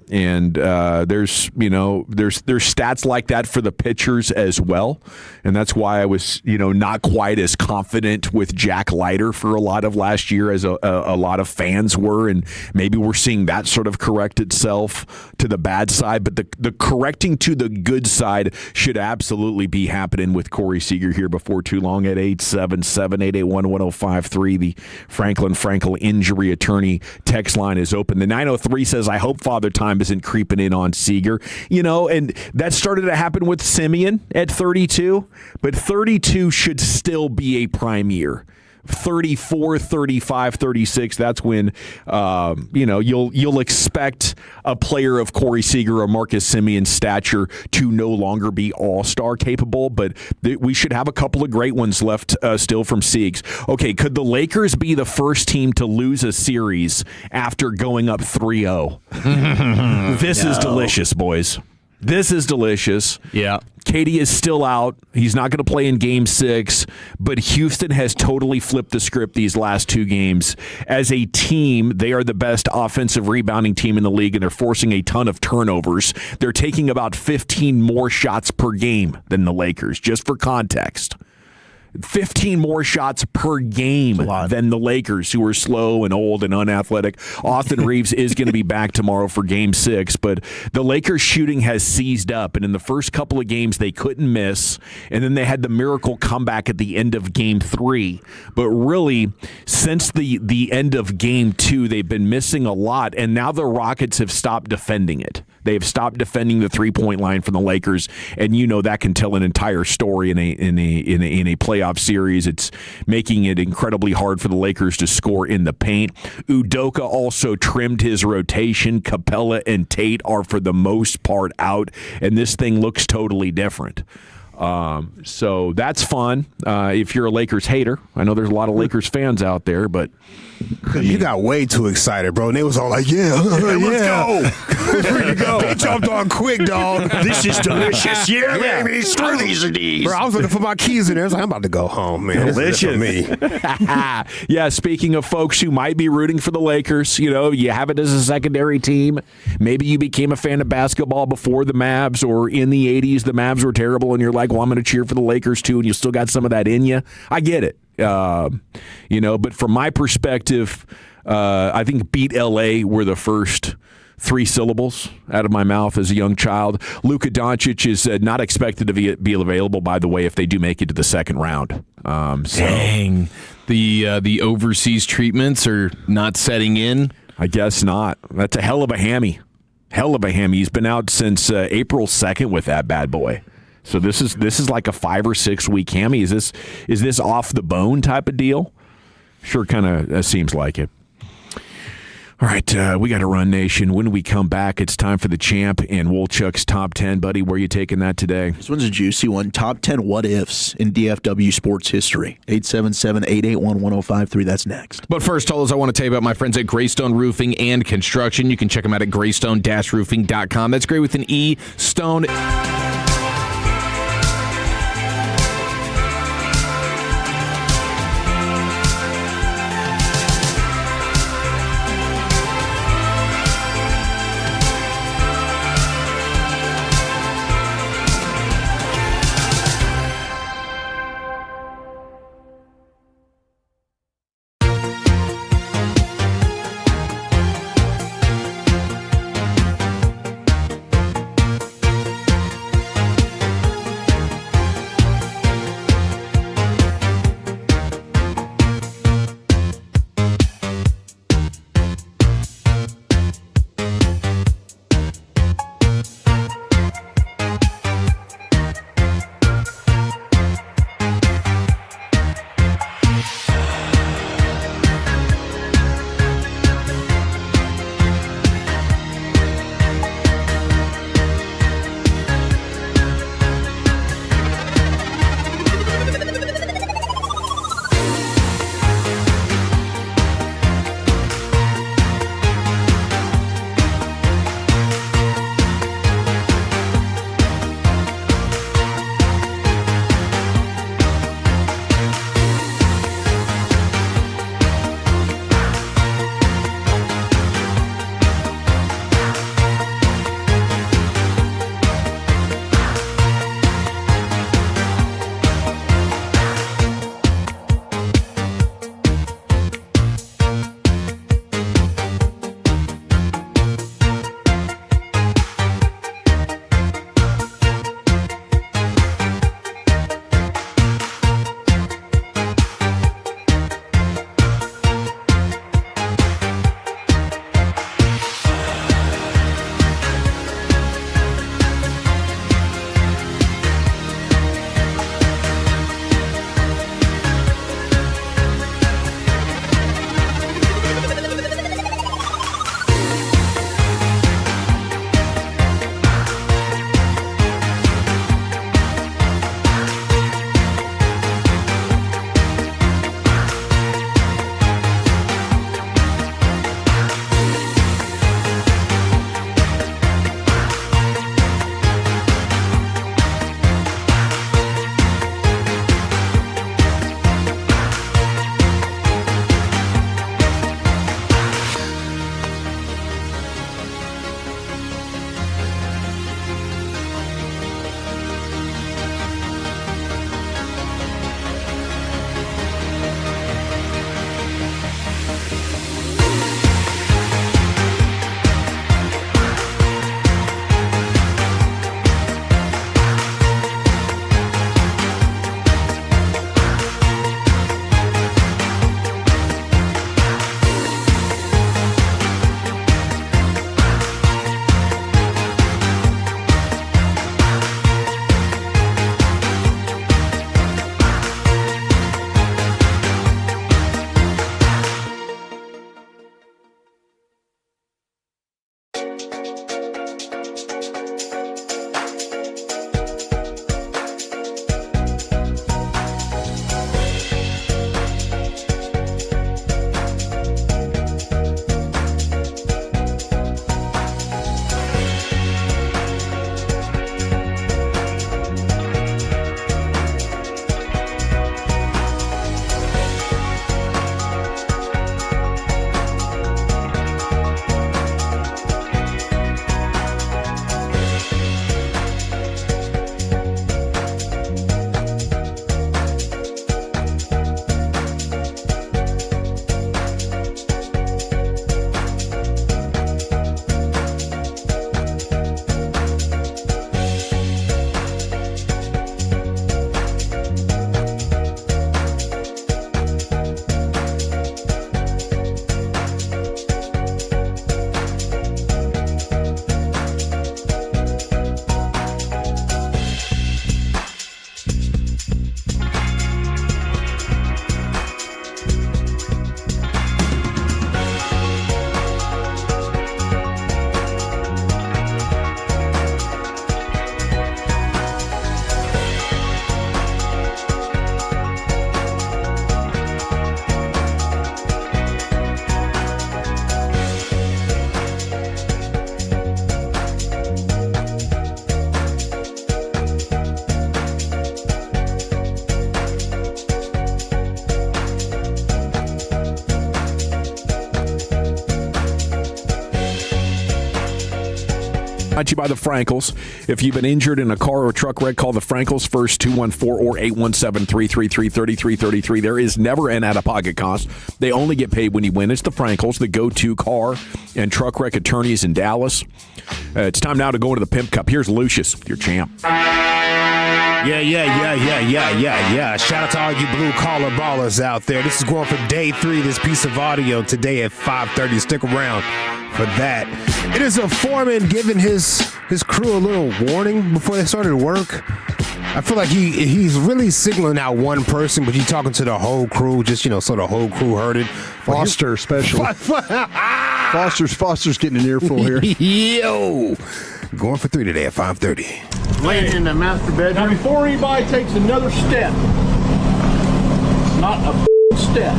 stats like that for the pitchers as well. And that's why I was, not quite as confident with Jack Leiter for a lot of last year as a lot of fans were. And maybe we're seeing that sort of correct itself to the bad side. But the correcting to the good side should absolutely be happening with Corey Seager here before too long at 877-881-1053. The Franklin Frankel injury attorney text line is open. The 903 says, I hope Father Time isn't creeping in on Seager. And that started to happen with Simeon at 32, but 32 should still be a prime year. 34, 35, 36, that's when you'll expect a player of Corey Seager or Marcus Simeon's stature to no longer be all-star capable, but we should have a couple of great ones left still from Siegs. Okay, could the Lakers be the first team to lose a series after going up 3-0? This is delicious, boys. This is delicious. Yeah. KD is still out. He's not going to play in Game 6, but Houston has totally flipped the script these last two games. As a team, they are the best offensive rebounding team in the league, and they're forcing a ton of turnovers. They're taking about 15 more shots per game than the Lakers, just for context. 15 more shots per game than the Lakers, who are slow and old and unathletic. Austin Reeves is going to be back tomorrow for Game 6, but the Lakers' shooting has seized up, and in the first couple of games, they couldn't miss, and then they had the miracle comeback at the end of Game 3. But really, since the end of Game 2, they've been missing a lot, and now the Rockets have stopped defending it. They have stopped defending the three-point line from the Lakers, and that can tell an entire story in a playoff series. It's making it incredibly hard for the Lakers to score in the paint. Udoka also trimmed his rotation. Capella and Tate are for the most part out, and this thing looks totally different. So that's fun if you're a Lakers hater. I know there's a lot of Lakers fans out there, but you got way too excited, bro. And they was all like, let's go. Let's go. They jumped on quick, dog. This is delicious. Yeah, baby. Screw these and these. Bro, I was looking for my keys in there. I was like, I'm about to go home, man. Delicious. This is for me. Yeah, speaking of folks who might be rooting for the Lakers, you have it as a secondary team. Maybe you became a fan of basketball before the Mavs, or in the 80s the Mavs were terrible and you're like, well, I'm going to cheer for the Lakers too, and you still got some of that in you. I get it. But from my perspective, I think beat LA were the first 3 syllables out of my mouth as a young child. Luka Doncic is not expected to be available, by the way, if they do make it to the second round. Dang. The overseas treatments are not setting in? I guess not. That's a hell of a hammy. He's been out since April 2nd with that bad boy. So this is like a 5 or 6 week hammy. Is this off the bone type of deal? Sure, kind of seems like it. All right, we got to run, Nation. When we come back, it's time for the champ and Wolchuk's top 10. Buddy, where are you taking that today? This one's a juicy one. Top 10 what-ifs in DFW sports history. 877-881-1053. That's next. But first, Tolos, I want to tell you about my friends at Greystone Roofing and Construction. You can check them out at greystone-roofing.com. That's great with an E, Stone. Brought to you by the Frankels. If you've been injured in a car or truck wreck, call the Frankels first, 214 or 817-333-3333. There is never an out-of-pocket cost. They only get paid when you win. It's the Frankels, the go-to car and truck wreck attorneys in Dallas. It's time now to go into the Pimp Cup. Here's Lucius, your champ. Yeah. Shout out to all you blue-collar ballers out there. This is going for day 3 of this piece of audio today at 5:30. Stick around for that. It is a foreman giving his crew a little warning before they started work. I feel like he's really signaling out one person, but he's talking to the whole crew, just, so the whole crew heard it. Foster especially. Foster's getting an earful here. Yo! Going for 3 today at 5:30. Laying in the master bedroom. Now, before anybody takes another step, not a step.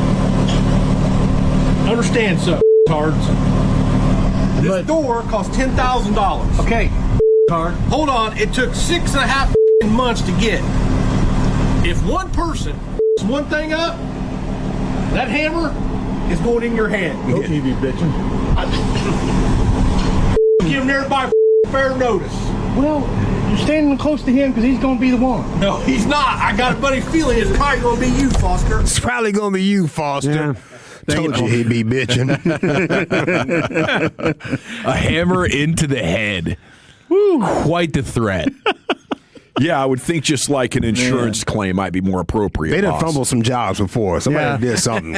Understand something, cards. This door cost $10,000. Okay, card. Hold on. It took 6.5 months to get. If one person one thing up, that hammer is going in your hand. Go TV, bitching. Giving everybody fair notice. Well, you're standing close to him because he's going to be the one. No, he's not. I got a funny feeling it's probably going to be you, Foster. It's probably going to be you, Foster. Yeah. Told you he'd be bitching. A hammer into the head. Woo, quite the threat. Yeah, I would think just like an insurance claim might be more appropriate. They done fumbled some jobs before. Somebody did something.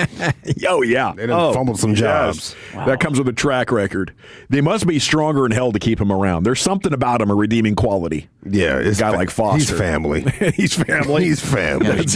Oh, yeah. They done fumbled some jobs. Yes. Wow. That comes with a track record. They must be stronger in hell to keep him around. There's something about him, a redeeming quality. Yeah. A guy like Foster. He's family. He's family. He's family. That's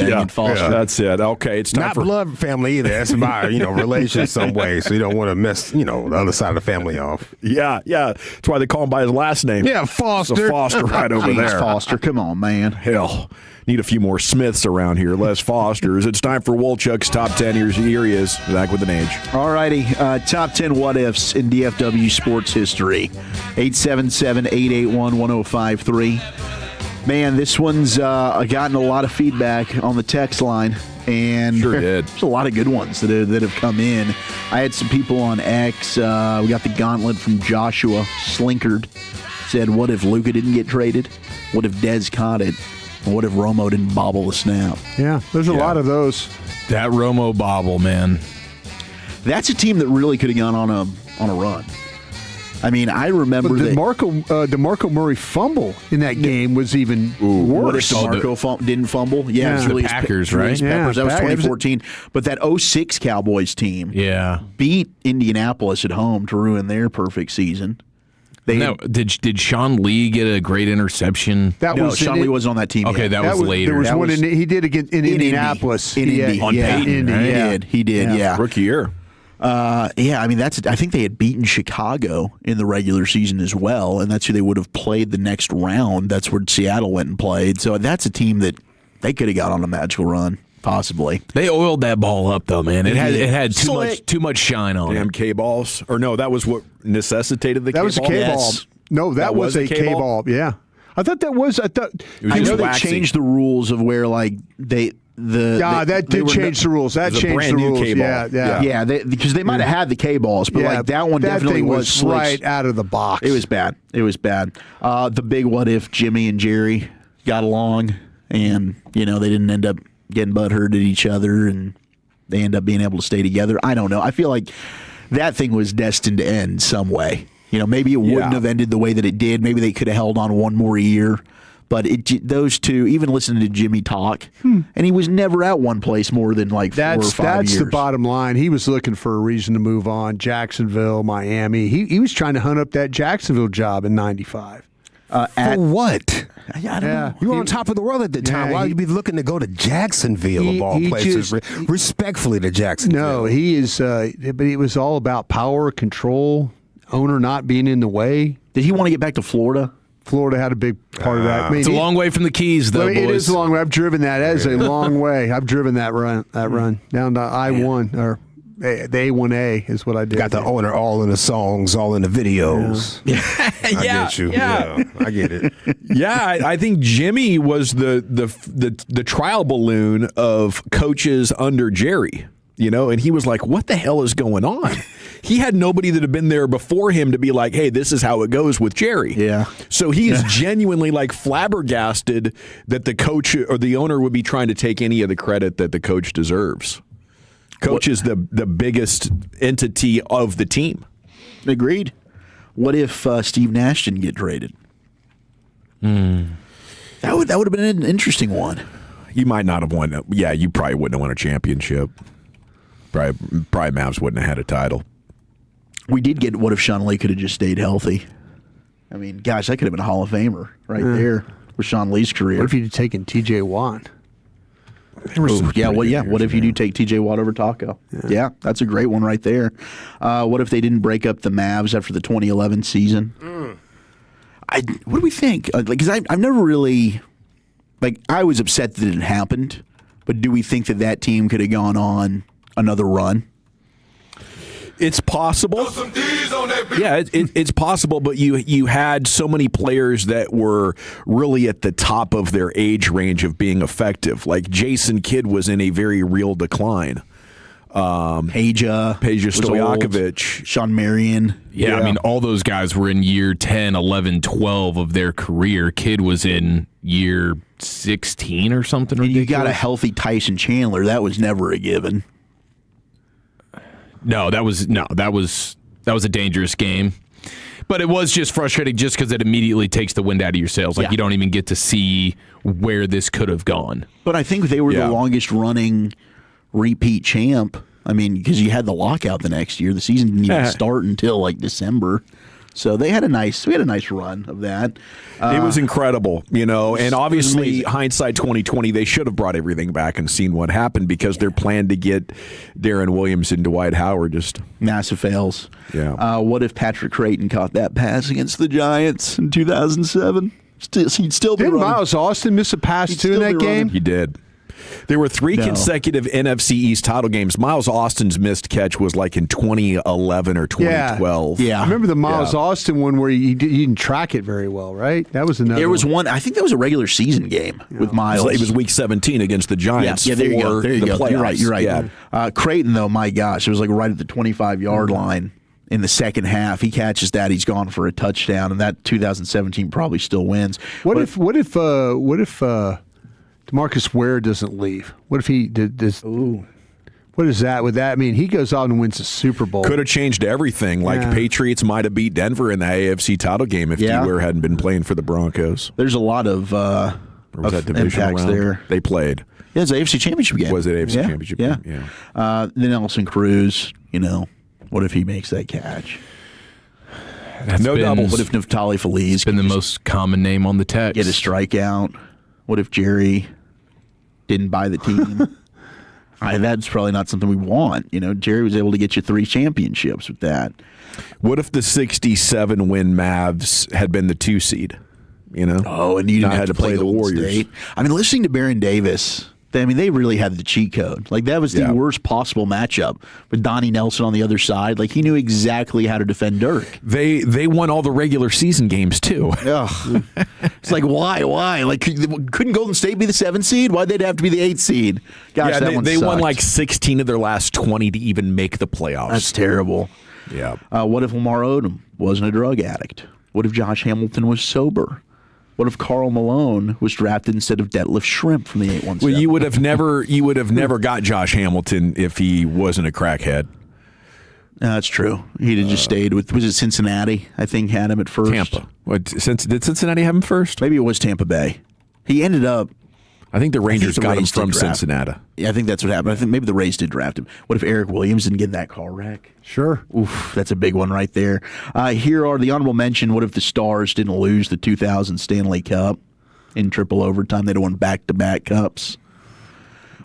it. Okay, it's time not for blood family either. That's by relation some way. So you don't want to mess the other side of the family off. Yeah. That's why they call him by his last name. Yeah, Foster. So Foster right over there. Foster, come on, man. Hell, need a few more Smiths around here. Less Fosters. It's time for Wolchuk's Top 10. Here he is, back with an age. All righty. Top 10 what-ifs in DFW sports history. 877-881-1053. Man, this one's gotten a lot of feedback on the text line. And sure did. There's a lot of good ones that have come in. I had some people on X. We got the gauntlet from Joshua Slinkard. Said, what if Luka didn't get traded? What if Dez caught it? And what if Romo didn't bobble the snap? Yeah, there's a lot of those. That Romo bobble, man. That's a team that really could have gone on a run. I mean, I remember that DeMarco Murray fumble in that game was even worse. What if DeMarco didn't fumble? Yeah, it was really the Packers, right? Peppers. That was 2014. But that 06 Cowboys team beat Indianapolis at home to ruin their perfect season. Did Sean Lee get a great interception? Sean Lee wasn't on that team. Okay, yet. that was later. There was one he did against in Indianapolis. Indy. On Peyton, right? He did. Yeah. Rookie year. I mean, I think they had beaten Chicago in the regular season as well, and that's who they would have played the next round. That's where Seattle went and played. So that's a team that they could have got on a magical run. Possibly. They oiled that ball up, though, man. It had too much shine on it. Damn K-balls. Or no, that was what necessitated the K-ball? That was a K-ball. Yes. No, that was a K-ball. Yeah. I thought that was. I know they changed the rules of where, like, that did change the rules. That changed the rules. Yeah. Because they might have had the K-balls, but that one definitely was right out of the box. It was bad. The big what if Jimmy and Jerry got along and, they didn't end up getting butthurt at each other and they end up being able to stay together. I don't know. I feel like that thing was destined to end some way. Maybe it wouldn't have ended the way that it did. Maybe they could have held on one more year. But those two, even listening to Jimmy talk, and he was never at one place more than like 4 or 5 years. That's the bottom line. He was looking for a reason to move on. Jacksonville, Miami. He was trying to hunt up that Jacksonville job in '95. For what? I don't know. You were on top of the world at the time. Why would you be looking to go to Jacksonville of all places? Respectfully to Jacksonville. No, he is. But it was all about power, control, owner not being in the way. Did he want to get back to Florida? Florida had a big part of that. It's a long way from the Keys, though, boys. It is a long way. I've driven that. That is a long way. I've driven that run down to I-1 or the A1A is what I did. Got the owner all in the songs, all in the videos. Yeah. I get you. Yeah, I get it. Yeah, I think Jimmy was the trial balloon of coaches under Jerry. And he was like, what the hell is going on? He had nobody that had been there before him to be like, hey, this is how it goes with Jerry. Yeah. So he is genuinely like flabbergasted that the coach or the owner would be trying to take any of the credit that the coach deserves. Coach is the biggest entity of the team. Agreed. What if Steve Nash didn't get traded? That would have been an interesting one. You might not have won. Yeah, you probably wouldn't have won a championship. Probably Mavs wouldn't have had a title. We did get what if Sean Lee could have just stayed healthy. I mean, gosh, that could have been a Hall of Famer right there with Sean Lee's career. What if you'd taken T.J. Watt? What if you do take T.J. Watt over Taco? Yeah, that's a great one right there. What if they didn't break up the Mavs after the 2011 season? What do we think? Because I've never really, I was upset that it happened, but do we think that team could have gone on another run? It's possible. Yeah, it's possible, but you had so many players that were really at the top of their age range of being effective. Like Jason Kidd was in a very real decline. Peja Stojakovic, Sean Marion. Yeah, I mean, all those guys were in year 10, 11, 12 of their career. Kidd was in year 16 or something ridiculous. You got a healthy Tyson Chandler. That was never a given. No, that was a dangerous game. But it was just frustrating just because it immediately takes the wind out of your sails. You don't even get to see where this could have gone. But I think they were the longest running repeat champ. I mean, because you had the lockout the next year. The season didn't even start until December. So we had a nice run of that. It was incredible, and obviously hindsight 2020, they should have brought everything back and seen what happened because their plan to get Darren Williams and Dwight Howard just massive fails. Yeah. What if Patrick Creighton caught that pass against the Giants in 2007? He'd still be running. Didn't Miles Austin miss a pass too in that game? He did. There were 3 consecutive NFC East title games. Miles Austin's missed catch was in 2011 or 2012. Yeah. I remember the Miles Austin one where he didn't track it very well, right? That was another There was one. I think that was a regular season game with Miles. It was week 17 against the Giants. Yeah, there you go. There you go. Playoffs. You're right. Yeah. Creighton, though, my gosh, it was right at the 25-yard line in the second half. He catches that, he's gone for a touchdown, and that 2017 probably still wins. What if DeMarcus Ware doesn't leave? What if he did this? Ooh. What is that? Would that mean he goes out and wins the Super Bowl? Could have changed everything. Patriots might have beat Denver in the AFC title game if Ware hadn't been playing for the Broncos. There's a lot of impacts there. They played. Yeah, it's an AFC Championship game. Was it AFC Championship game? Yeah. Then Nelson Cruz, what if he makes that catch? No double. What if Naftali Feliz been the most common name on the text? Get a strikeout. What if Jerry didn't buy the team? That's probably not something we want. Jerry was able to get you 3 championships with that. What if the 67 win Mavs had been the 2 seed? Oh, and you didn't have to play the Warriors. State. I mean, listening to Baron Davis, they really had the cheat code. That was the worst possible matchup with Donnie Nelson on the other side. He knew exactly how to defend Dirk. They won all the regular season games too. It's why? Couldn't Golden State be the 7th seed? Why'd they have to be the 8th seed? Gosh, they won 16 of their last 20 to even make the playoffs. That's terrible. Yeah. What if Lamar Odom wasn't a drug addict? What if Josh Hamilton was sober? What if Karl Malone was drafted instead of Detlef Schrempf from the 817? Well, you would have never got Josh Hamilton if he wasn't a crackhead. That's true. He'd have just stayed with, was it Cincinnati? I think had him at first. Tampa. Did Cincinnati have him first? Maybe it was Tampa Bay. He ended up. I think the Rangers got him from Cincinnati. Yeah, I think that's what happened. I think maybe the Rays did draft him. What if Eric Williams didn't get in that car wreck? Sure. Oof, that's a big one right there. Here are the honorable mention. What if the Stars didn't lose the 2000 Stanley Cup in triple overtime? They'd have won back-to-back cups.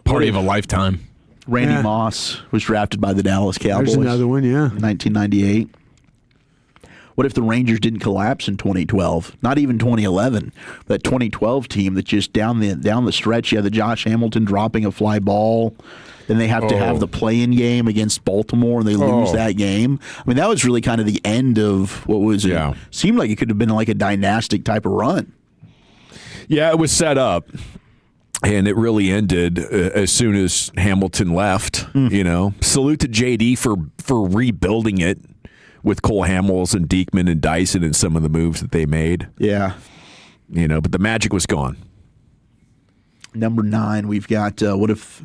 Party of a lifetime. Randy Moss was drafted by the Dallas Cowboys. There's another one, yeah. 1998. What if the Rangers didn't collapse in 2012? Not even 2011. That 2012 team that just down the stretch, you had the Josh Hamilton dropping a fly ball. Then they have to have the play-in game against Baltimore, and they lose that game. I mean, that was really kind of the end of what was seemed like it could have been a dynastic type of run. Yeah, it was set up. And it really ended as soon as Hamilton left. Salute to JD for rebuilding it with Cole Hamels and Diekman and Dyson and some of the moves that they made. Yeah. But the magic was gone. Number 9, we've got 8, what if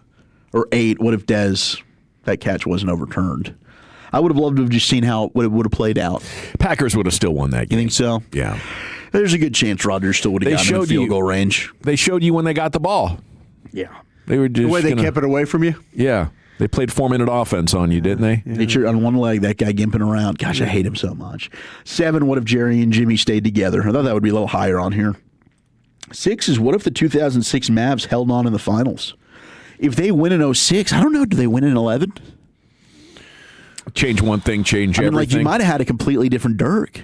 Dez, that catch wasn't overturned? I would have loved to have just seen how it would have played out. Packers would have still won that game. You think so? Yeah. There's a good chance Rodgers still would have gotten in field goal range. They showed you when they got the ball. Yeah. They were just the way they kept it away from you? Yeah. They played 4-minute offense on you, didn't they? Yeah. They on one leg, that guy gimping around. Gosh, I hate him so much. 7, what if Jerry and Jimmy stayed together? I thought that would be a little higher on here. 6 is what if the 2006 Mavs held on in the finals? If they win in 06, I don't know, do they win in 11? Change one thing, change everything. You might have had a completely different Dirk.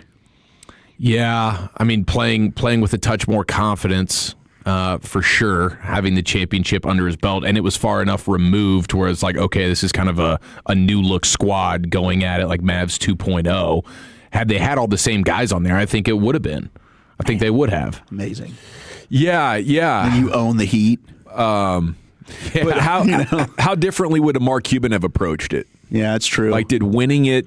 Yeah, I mean, playing with a touch more confidence, for sure, having the championship under his belt, and it was far enough removed where it's like, okay, this is kind of a new look squad going at it like Mavs 2.0. Had they had all the same guys on there, I think it would have been. I think they would have. Amazing. Yeah. And you own the Heat. Yeah. But how differently would a Mark Cuban have approached it? Yeah, that's true. Like, did winning it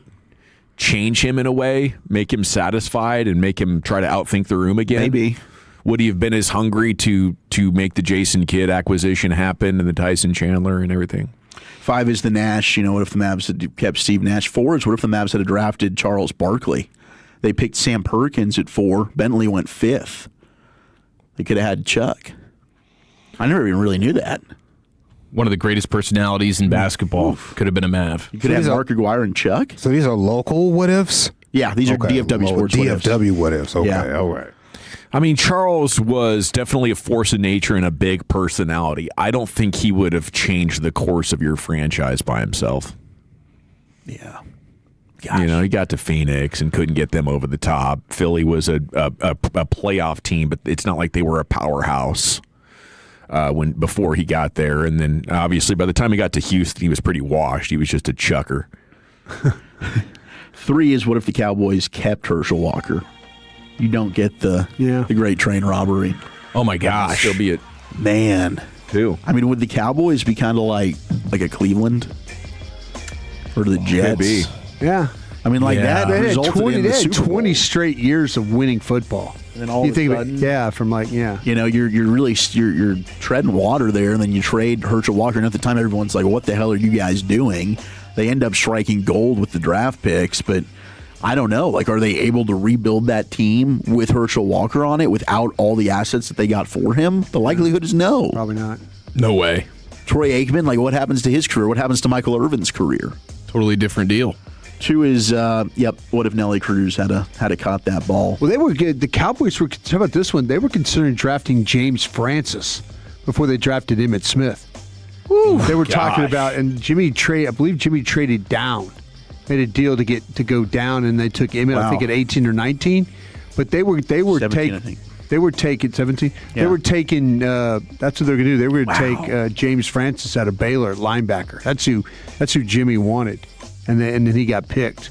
change him in a way, make him satisfied, and make him try to outthink the room again? Maybe. Would he have been as hungry to make the Jason Kidd acquisition happen and the Tyson Chandler and everything? 5 is the Nash. What if the Mavs had kept Steve Nash? 4 is what if the Mavs had drafted Charles Barkley? They picked Sam Perkins at 4. Bentley went 5th. They could have had Chuck. I never even really knew that. One of the greatest personalities in basketball. Could have been a Mav. You could have Mark Aguirre and Chuck. So these are local what ifs? Yeah, these are DFW sports what ifs. DFW what ifs. Okay, Yeah. all right. I mean, Charles was definitely a force of nature and a big personality. I don't think he would have changed the course of your franchise by himself. Yeah. Gosh. He got to Phoenix and couldn't get them over the top. Philly was a playoff team, but it's not like they were a powerhouse before he got there. And then, obviously, by the time he got to Houston, he was pretty washed. He was just a chucker. 3 is what if the Cowboys kept Herschel Walker? You don't get the great train robbery. Oh, my gosh. Still be it. Man. Too. I mean, would the Cowboys be kind of like a Cleveland? Or the Jets? Could be. Yeah. I mean, that They had resulted 20, in they the had Super Bowl. 20 straight years of winning football. And then all you of think a of it, sudden, you're you're treading water there, and then you trade Herschel Walker, and at the time everyone's like, what the hell are you guys doing? They end up striking gold with the draft picks, but I don't know. Are they able to rebuild that team with Herschel Walker on it without all the assets that they got for him? The likelihood is no. Probably not. No way. Troy Aikman, what happens to his career? What happens to Michael Irvin's career? Totally different deal. 2 is, what if Nelly Cruz had caught that ball? Well, they were good. The Cowboys were, how about this one? They were considering drafting James Francis before they drafted Emmitt Smith. They were talking about, and I believe Jimmy traded down. Made a deal to go down, and they took Emmitt, I think, at 18 or 19. But they were 17, taking. I think. They were taking 17. Yeah. They were taking. That's what they're going to do. They were going to take James Francis out of Baylor at linebacker. That's who Jimmy wanted, and then he got picked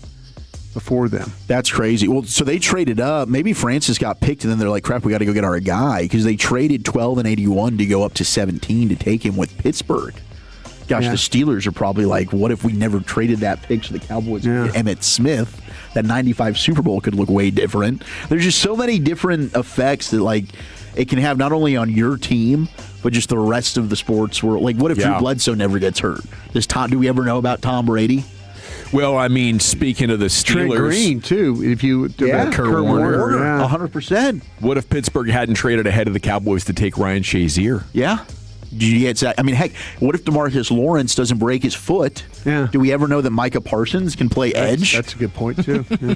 before them. That's crazy. Well, so they traded up. Maybe Francis got picked, and then they're like, "Crap, we got to go get our guy," because they traded 12 and 81 to go up to 17 to take him with Pittsburgh. Gosh, the Steelers are probably like, what if we never traded that pick to the Cowboys and Emmitt Smith? That 95 Super Bowl could look way different. There's just so many different effects that, it can have not only on your team, but just the rest of the sports world. What if Drew Bledsoe never gets hurt? Do we ever know about Tom Brady? Well, I mean, speaking of the Steelers. Trent Green, too, if you Kurt Warner. 100%. What if Pittsburgh hadn't traded ahead of the Cowboys to take Ryan Shazier? Yeah. Heck, what if DeMarcus Lawrence doesn't break his foot? Yeah. Do we ever know that Micah Parsons can play edge? That's a good point, too. Yeah.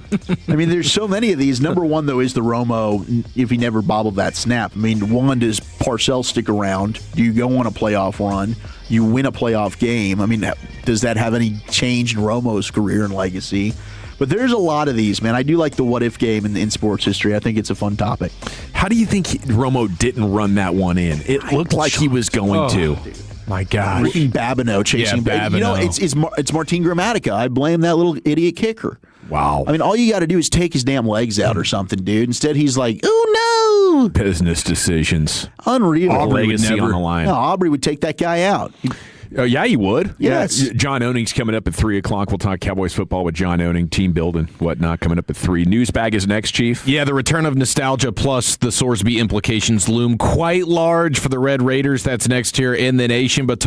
I mean, there's so many of these. Number one, though, is the Romo, if he never bobbled that snap. I mean, one, does Parcells stick around? Do you go on a playoff run? You win a playoff game. I mean, does that have any change in Romo's career and legacy? But there's a lot of these, man. I do like the what-if game in sports history. I think it's a fun topic. How do you think Romo didn't run that one in? It looked like he was going to. Dude. My God. Freaking Babineau chasing. Yeah, Babineau. It's Martin Gramatica. I blame that little idiot kicker. Wow. I mean, all you got to do is take his damn legs out or something, dude. Instead, he's like, oh, Business decisions. Unreal. Aubrey legacy on the line. No, Aubrey would take that guy out. Oh, yeah, you would. Yes. Yeah. John Oening's coming up at 3 o'clock. We'll talk Cowboys football with John Oening, team building, whatnot, coming up at 3. Newsbag is next, Chief. Yeah, the return of nostalgia plus the Sorsby implications loom quite large for the Red Raiders. That's next here in the nation. But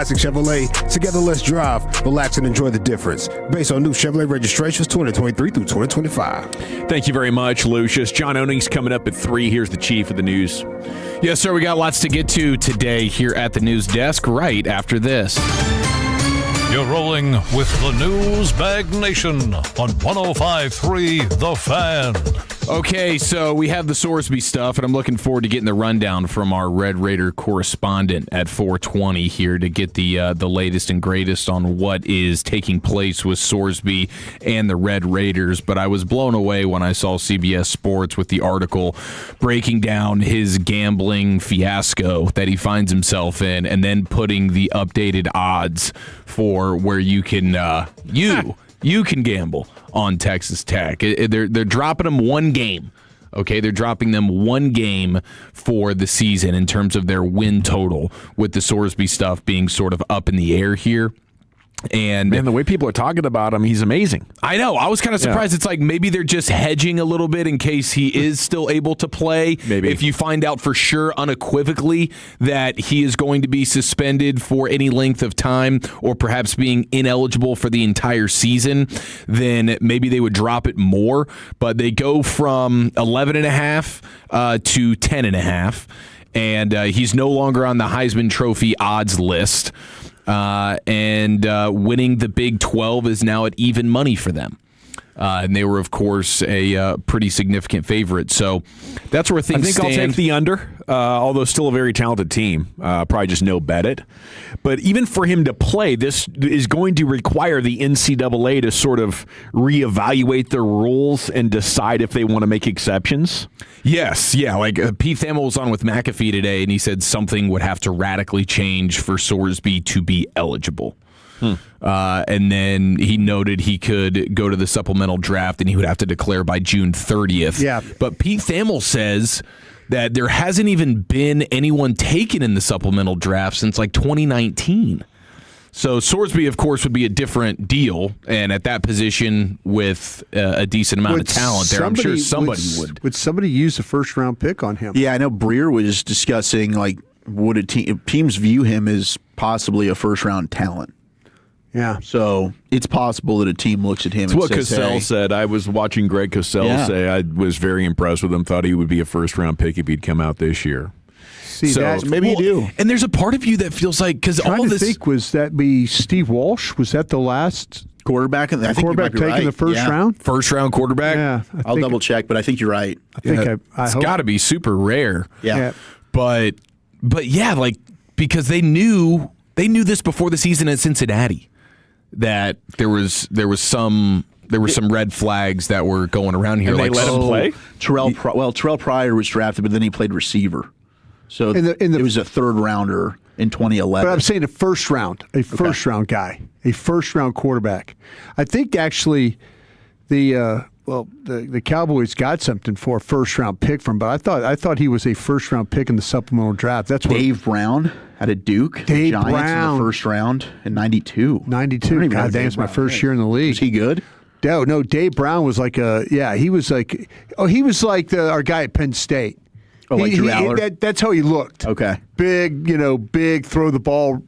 classic Chevrolet. Together, let's drive, relax, and enjoy the difference. Based on new Chevrolet registrations 2023 through 2025. Thank you very much, Lucius. John Oening's coming up at 3. Here's the chief of the news. Yes, sir. We got lots to get to today here at the news desk right after this. You're rolling with the News Bag Nation on 105.3 The Fan. Okay, so we have the Sorsby stuff, and I'm looking forward to getting the rundown from our Red Raider correspondent at 420 here to get the latest and greatest on what is taking place with Sorsby and the Red Raiders. But I was blown away when I saw CBS Sports with the article breaking down his gambling fiasco that he finds himself in, and then putting the updated odds for where you can you can gamble on Texas Tech. They're dropping them one game. Okay, they're dropping them one game for the season in terms of their win total, with the Sorsby stuff being sort of up in the air here. And man, the way people are talking about him, he's amazing. I know. I was kind of surprised. Yeah. It's like maybe they're just hedging a little bit in case he is still able to play. Maybe. If you find out for sure unequivocally that he is going to be suspended for any length of time, or perhaps being ineligible for the entire season, then maybe they would drop it more. But they go from 11.5 to 10.5, and he's no longer on the Heisman Trophy odds list. And winning the Big 12 is now at even money for them. And they were, of course, a pretty significant favorite. So that's where things stand. I'll take the under, although still a very talented team. Probably just no bet it. But even for him to play, this is going to require the NCAA to sort of reevaluate their rules and decide if they want to make exceptions. Yes, yeah. Like Pete Thamel was on with McAfee today, and he said something would have to radically change for Sorsby to be eligible. And then he noted he could go to the supplemental draft and he would have to declare by June 30th. Yeah. But Pete Thamel says that there hasn't even been anyone taken in the supplemental draft since like 2019. So Sorsby, of course, would be a different deal, and at that position with a decent amount of talent there, I'm sure somebody would. Would somebody use a first-round pick on him? Yeah, I know Breer was discussing, like, would teams view him as possibly a first-round talent? Yeah. So it's possible that a team looks at him and what says, Cosell said. I was watching Greg Cosell say I was very impressed with him, thought he would be a first-round pick if he'd come out this year. See, so maybe you do. And there's a part of you that feels like, because all this. Think, was that be Steve Walsh? Was that the last quarterback? I think quarterback taken right. the first round? First-round quarterback? Yeah. I'll double-check, but I think you're right. I think it's got to be super rare. Yeah. But yeah, like, because they knew this before the season at Cincinnati, that there was some red flags that were going around here. And they let him play? Terrell Pryor was drafted, but then he played receiver. So it was a third rounder in 2011. But I'm saying a first round guy, a first round quarterback. I think actually the Cowboys got something for a first round pick from, but I thought he was a first round pick in the supplemental draft. That's what Dave Brown out of Duke. Dave Giants Brown in the first round in 92. 92. God dang, it's my first year in the league. Was he good? No, Dave Brown was like our guy at Penn State. Oh, like Drew Aller? That's how he looked. Okay. Big, throw the ball.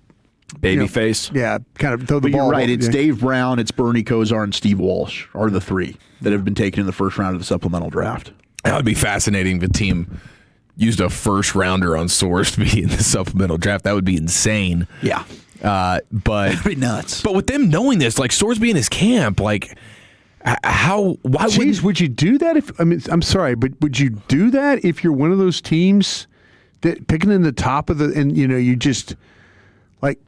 Baby face. Yeah, kind of throw the ball. You're right. It's Dave Brown, it's Bernie Kosar, and Steve Walsh are the three that have been taken in the first round of the supplemental draft. That would be fascinating if a team used a first rounder on Sorsby in the supplemental draft. That would be insane. Yeah. But that'd be nuts. But with them knowing this, like Sorsby in his camp, like would you do that I'm sorry, but would you do that if you're one of those teams that picking in the top of you just like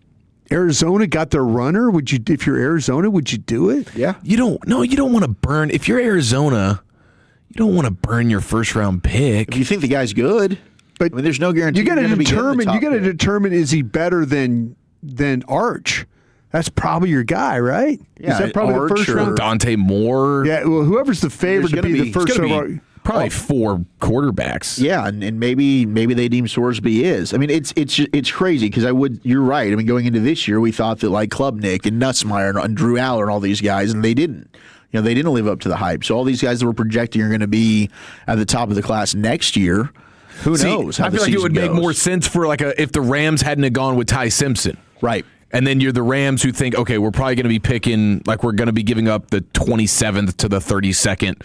Arizona got their runner? Would you, if you're Arizona, would you do it? Yeah. You don't want to burn. If you're Arizona, you don't want to burn your first round pick. If you think the guy's good, but there's no guarantee. You got to determine is he better than Arch? That's probably your guy, right? Yeah, is that probably the first round? Dante Moore. Yeah, well, whover's the favorite to be the first round. Probably four quarterbacks. Yeah, and maybe they deem Sorsby is. I mean, it's crazy because you're right. I mean, going into this year, we thought that like Klubnik and Nussmeier and Drew Aller and all these guys, and they didn't. They didn't live up to the hype. So all these guys that we're projecting are going to be at the top of the class next year. Who knows? I feel like it would make more sense for if the Rams hadn't have gone with Ty Simpson. Right. And then you're the Rams who think, okay, we're probably going to be picking, like we're going to be giving up the 27th to the 32nd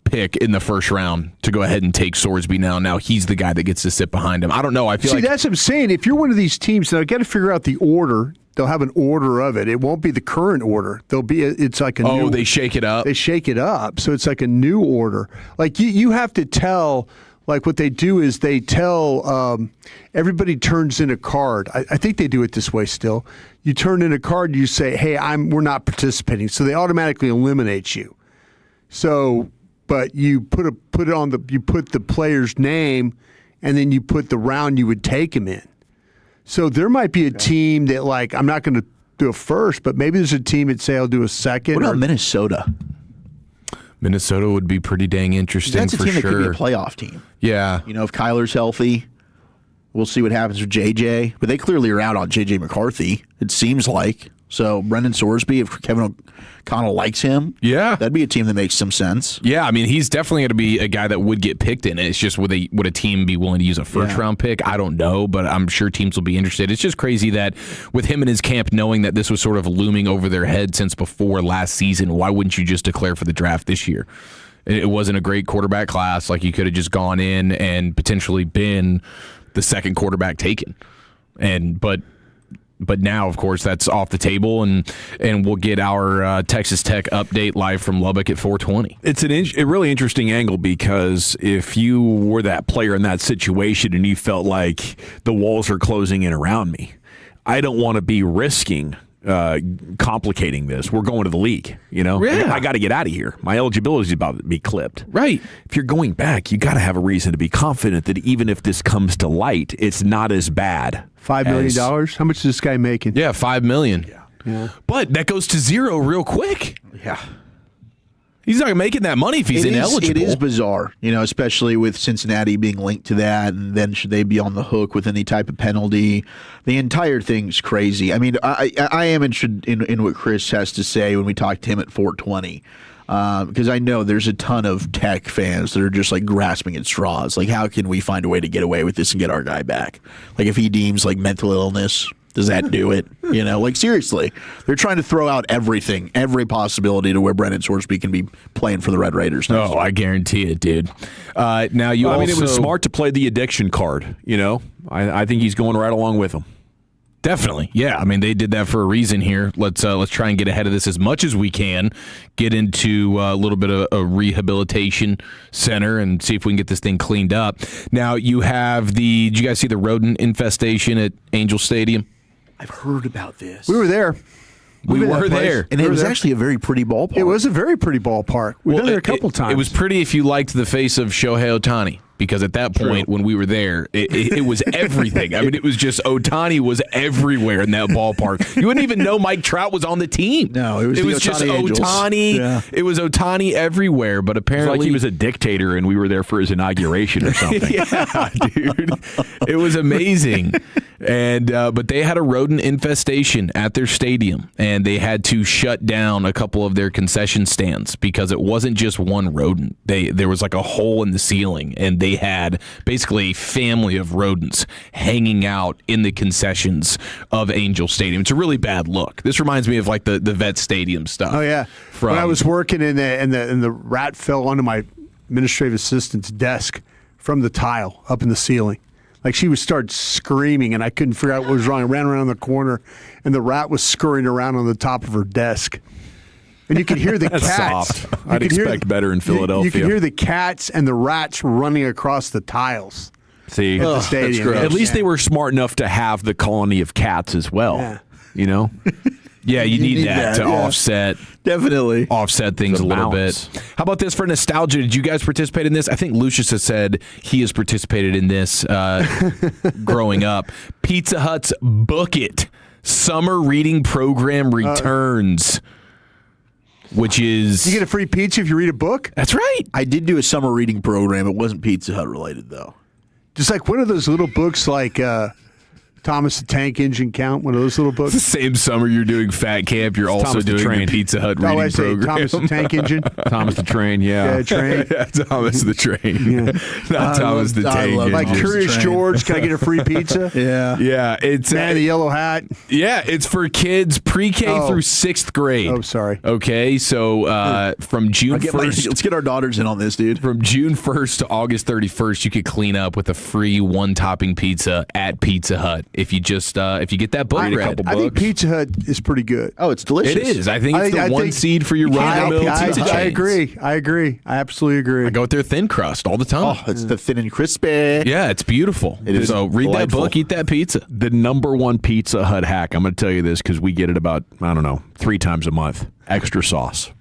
pick in the first round to go ahead and take Sorsby now. Now he's the guy that gets to sit behind him. I don't know. I feel like that's what I'm saying. If you're one of these teams, now got to figure out the order. They'll have an order of it. It won't be the current order. It's like a new. Oh, they shake it up. They shake it up, so it's like a new order. Like you have to tell. Like what they do is they tell everybody turns in a card. I think they do it this way still. You turn in a card. You say, "Hey, we're not participating," so they automatically eliminate you. So, but you put it on you put the player's name, and then you put the round you would take him in. So there might be a team that, like, I'm not going to do a first, but maybe there's a team that say I'll do a second. What about Minnesota? Minnesota would be pretty dang interesting. That's a for team sure. that could be a playoff team. Yeah. You know, if Kyler's healthy, we'll see what happens with JJ. But they clearly are out on JJ McCarthy, it seems like. So Brendan Sorsby, if Kevin O'Connell likes him, that'd be a team that makes some sense. Yeah, I mean, he's definitely going to be a guy that would get picked in it. It's just would a team be willing to use a first-round pick? I don't know, but I'm sure teams will be interested. It's just crazy that with him in his camp, knowing that this was sort of looming over their head since before last season, why wouldn't you just declare for the draft this year? It wasn't a great quarterback class. Like, you could have just gone in and potentially been the second quarterback taken. But now, of course, that's off the table, and we'll get our Texas Tech update live from Lubbock at 4:20. It's a really interesting angle, because if you were that player in that situation and you felt like the walls are closing in around me, I don't want to be risking complicating this. We're going to the league, you know? Yeah. I got to get out of here. My eligibility is about to be clipped. Right. If you're going back, you got to have a reason to be confident that even if this comes to light, it's not as bad. $5 million? How much is this guy making? Yeah, $5 million. Yeah. But that goes to zero real quick. Yeah. He's not making that money if he's ineligible. It is bizarre, you know, especially with Cincinnati being linked to that, and then should they be on the hook with any type of penalty? The entire thing's crazy. I mean, I am interested in what Chris has to say when we talk to him at 420. Because I know there's a ton of Tech fans that are just like grasping at straws. Like, how can we find a way to get away with this and get our guy back? Like, if he deems like mental illness, does that do it? You know, like, seriously, they're trying to throw out everything, every possibility to where Brendan Sorsby can be playing for the Red Raiders. Oh, I guarantee it, dude. Now you. I mean, it was smart to play the addiction card. You know, I think he's going right along with them. Definitely, yeah. I mean, they did that for a reason here. Let's try and get ahead of this as much as we can. Get into a little bit of a rehabilitation center and see if we can get this thing cleaned up. Now you have did you guys see the rodent infestation at Angel Stadium? I've heard about this. We were there. We were there. And it was actually a very pretty ballpark. It was a very pretty ballpark. We've been there a couple times. It was pretty if you liked the face of Shohei Ohtani, because at that point when we were there, it was everything. I mean, it was just Ohtani was everywhere in that ballpark. You wouldn't even know Mike Trout was on the team. No, it was just Angels. Ohtani. Yeah. It was Ohtani everywhere, but apparently It was like he was a dictator and we were there for his inauguration or something. Yeah, dude. It was amazing. And but they had a rodent infestation at their stadium, and they had to shut down a couple of their concession stands because it wasn't just one rodent. There was like a hole in the ceiling, and they had basically a family of rodents hanging out in the concessions of Angel Stadium. It's a really bad look. This reminds me of like the Vet Stadium stuff. Oh yeah. When I was working and the rat fell onto my administrative assistant's desk from the tile up in the ceiling. Like, she would start screaming, and I couldn't figure out what was wrong. I ran around the corner, and the rat was scurrying around on the top of her desk. And you could hear the That's cats. soft. I'd expect better in Philadelphia. You could hear the cats and the rats running across the tiles. See, at the stadium. At least they were smart enough to have the colony of cats as well. Yeah. You know? Yeah, you need that to offset. Definitely. Offset things a little bit. How about this for nostalgia? Did you guys participate in this? I think Lucius has said he has participated in this growing up. Pizza Hut's Book It Summer Reading Program returns. Which is... You get a free pizza if you read a book? That's right. I did do a summer reading program. It wasn't Pizza Hut related, though. Just like one of those little books like... Thomas the Tank Engine count? One of those little books. The same summer you're doing Fat Camp, you're also Thomas the doing Train. the Pizza Hut reading I say program. Thomas the Tank Engine. Thomas the Train, yeah. Yeah, train. Yeah, Thomas the Train. Not Thomas the Tank Engine. Like Curious George, can I get a free pizza? Yeah, it's Man in the Yellow Hat. Yeah, it's for kids pre-K through 6th grade. Oh, sorry. Okay, so from June 1st. Let's get our daughters in on this, dude. From June 1st to August 31st, you could clean up with a free 1-topping pizza at Pizza Hut if you just if you get that book read. I think Pizza Hut is pretty good. Oh, it's delicious. It is. I think it's the one seed for your run-of-the-mill pizza chains. I agree. I absolutely agree. I go with their thin crust all the time. Oh, it's the thin and crispy. Yeah, it's beautiful. It is so read delightful. that book, eat that pizza. The number one Pizza Hut hack, I'm going to tell you this because we get it about, 3 times a month. Extra sauce.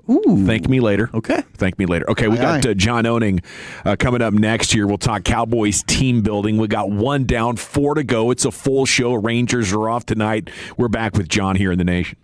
Ooh. Thank me later. Okay. Thank me later. Okay, we got John Owning coming up next year. We'll talk Cowboys team building. We got 1 down, 4 to go. It's a full show. Rangers are off tonight. We're back with John here in the Nation.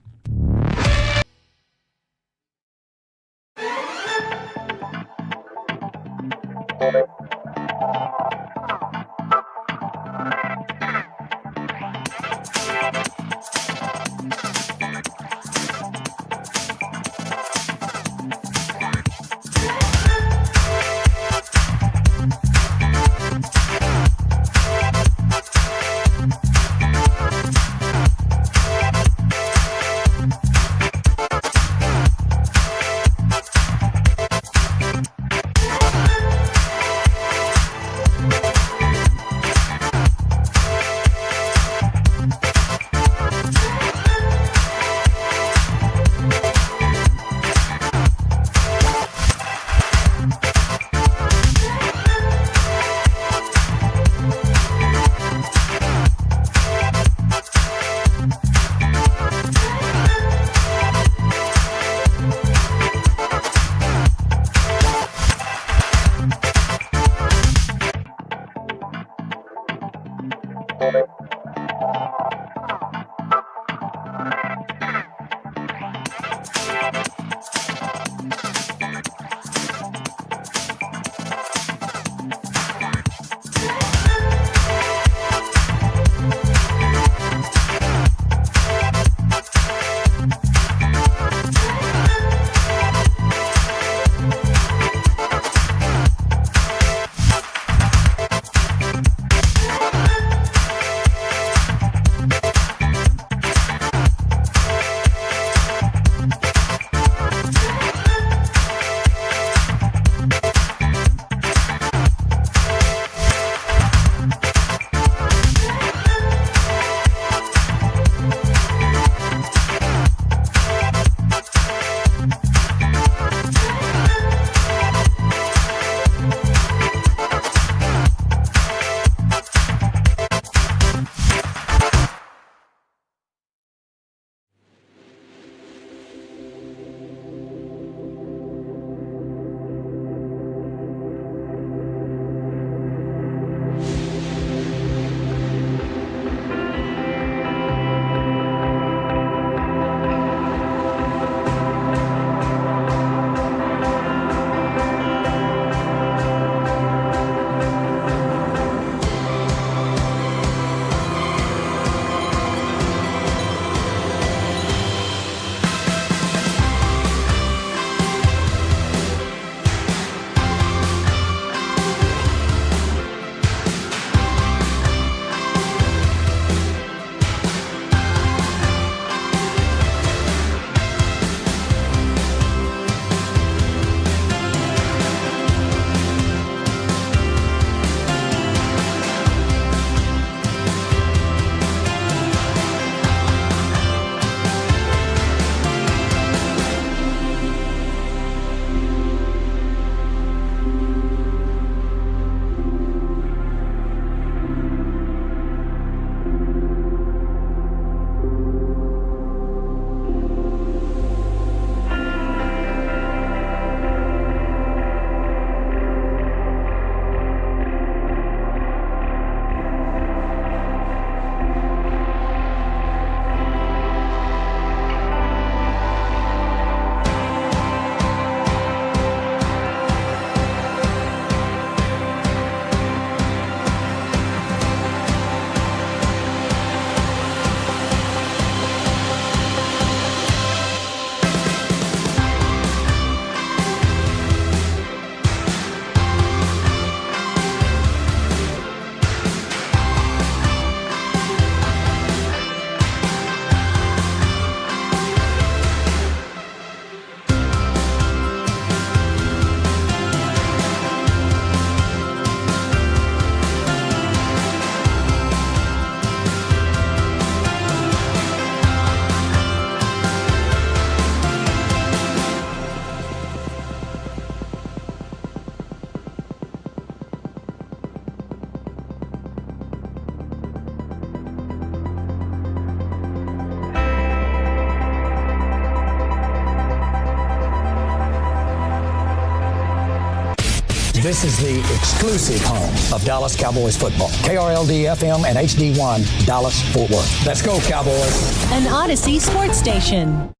This is the exclusive home of Dallas Cowboys football. KRLD-FM and HD1, Dallas, Fort Worth. Let's go, Cowboys. An Odyssey sports station.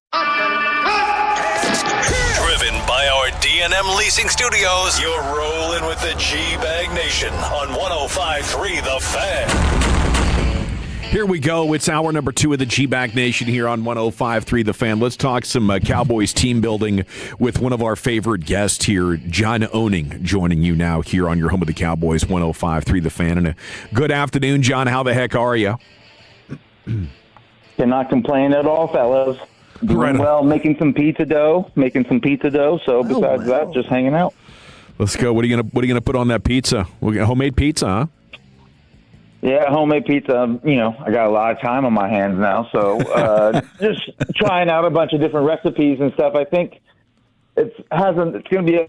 Driven by our D&M Leasing Studios, you're rolling with the G-Bag Nation on 105.3 The Fan. Here we go. It's hour number 2 of the G-Bag Nation here on 105.3 The Fan. Let's talk some Cowboys team building with one of our favorite guests here, John Owning, joining you now here on your home of the Cowboys, 105.3 The Fan. And a good afternoon, John. How the heck are you? Cannot complain at all, fellas. Doing well, making some pizza dough. So besides that, just hanging out. Let's go. What are you gonna put on that pizza? Homemade pizza, huh? Yeah, homemade pizza. You know, I got a lot of time on my hands now, so just trying out a bunch of different recipes and stuff. I think it's going to be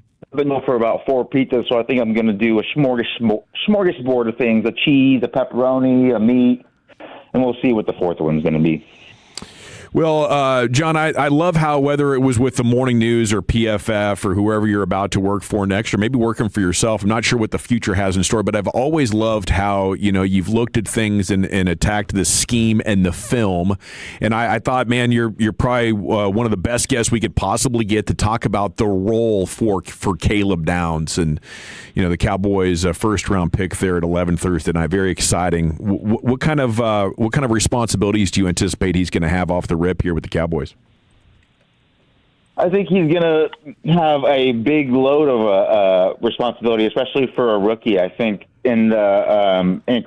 for about 4 pizzas, so I think I'm going to do a smorgasbord of things: a cheese, a pepperoni, a meat, and we'll see what the 4th one's going to be. Well, John, I love how whether it was with the Morning News or PFF or whoever you're about to work for next, or maybe working for yourself, I'm not sure what the future has in store, but I've always loved how, you've looked at things and attacked the scheme and the film. And I thought, man, you're probably one of the best guests we could possibly get to talk about the role for Caleb Downs and, the Cowboys' first-round pick there at 11 Thursday night. Very exciting. What kind of responsibilities do you anticipate he's going to have off the rip here with the Cowboys? I think he's going to have a big load of responsibility, especially for a rookie. I think in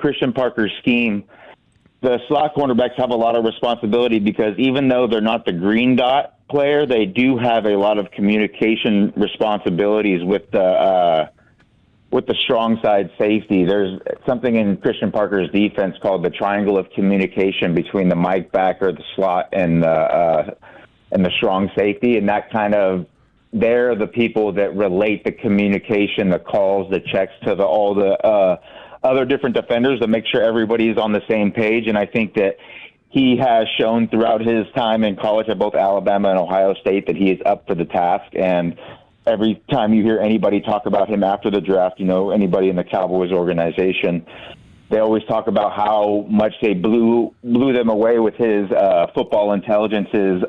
Christian Parker's scheme, the slot cornerbacks have a lot of responsibility because even though they're not the green dot player, they do have a lot of communication responsibilities with the strong side safety. There's something in Christian Parker's defense called the triangle of communication between the Mike backer, the slot, and the strong safety. And that they're the people that relate the communication, the calls, the checks to all the other different defenders to make sure everybody's on the same page. And I think that he has shown throughout his time in college at both Alabama and Ohio State that he is up for the task. And every time you hear anybody talk about him after the draft, anybody in the Cowboys organization, they always talk about how much they blew them away with his football intelligences,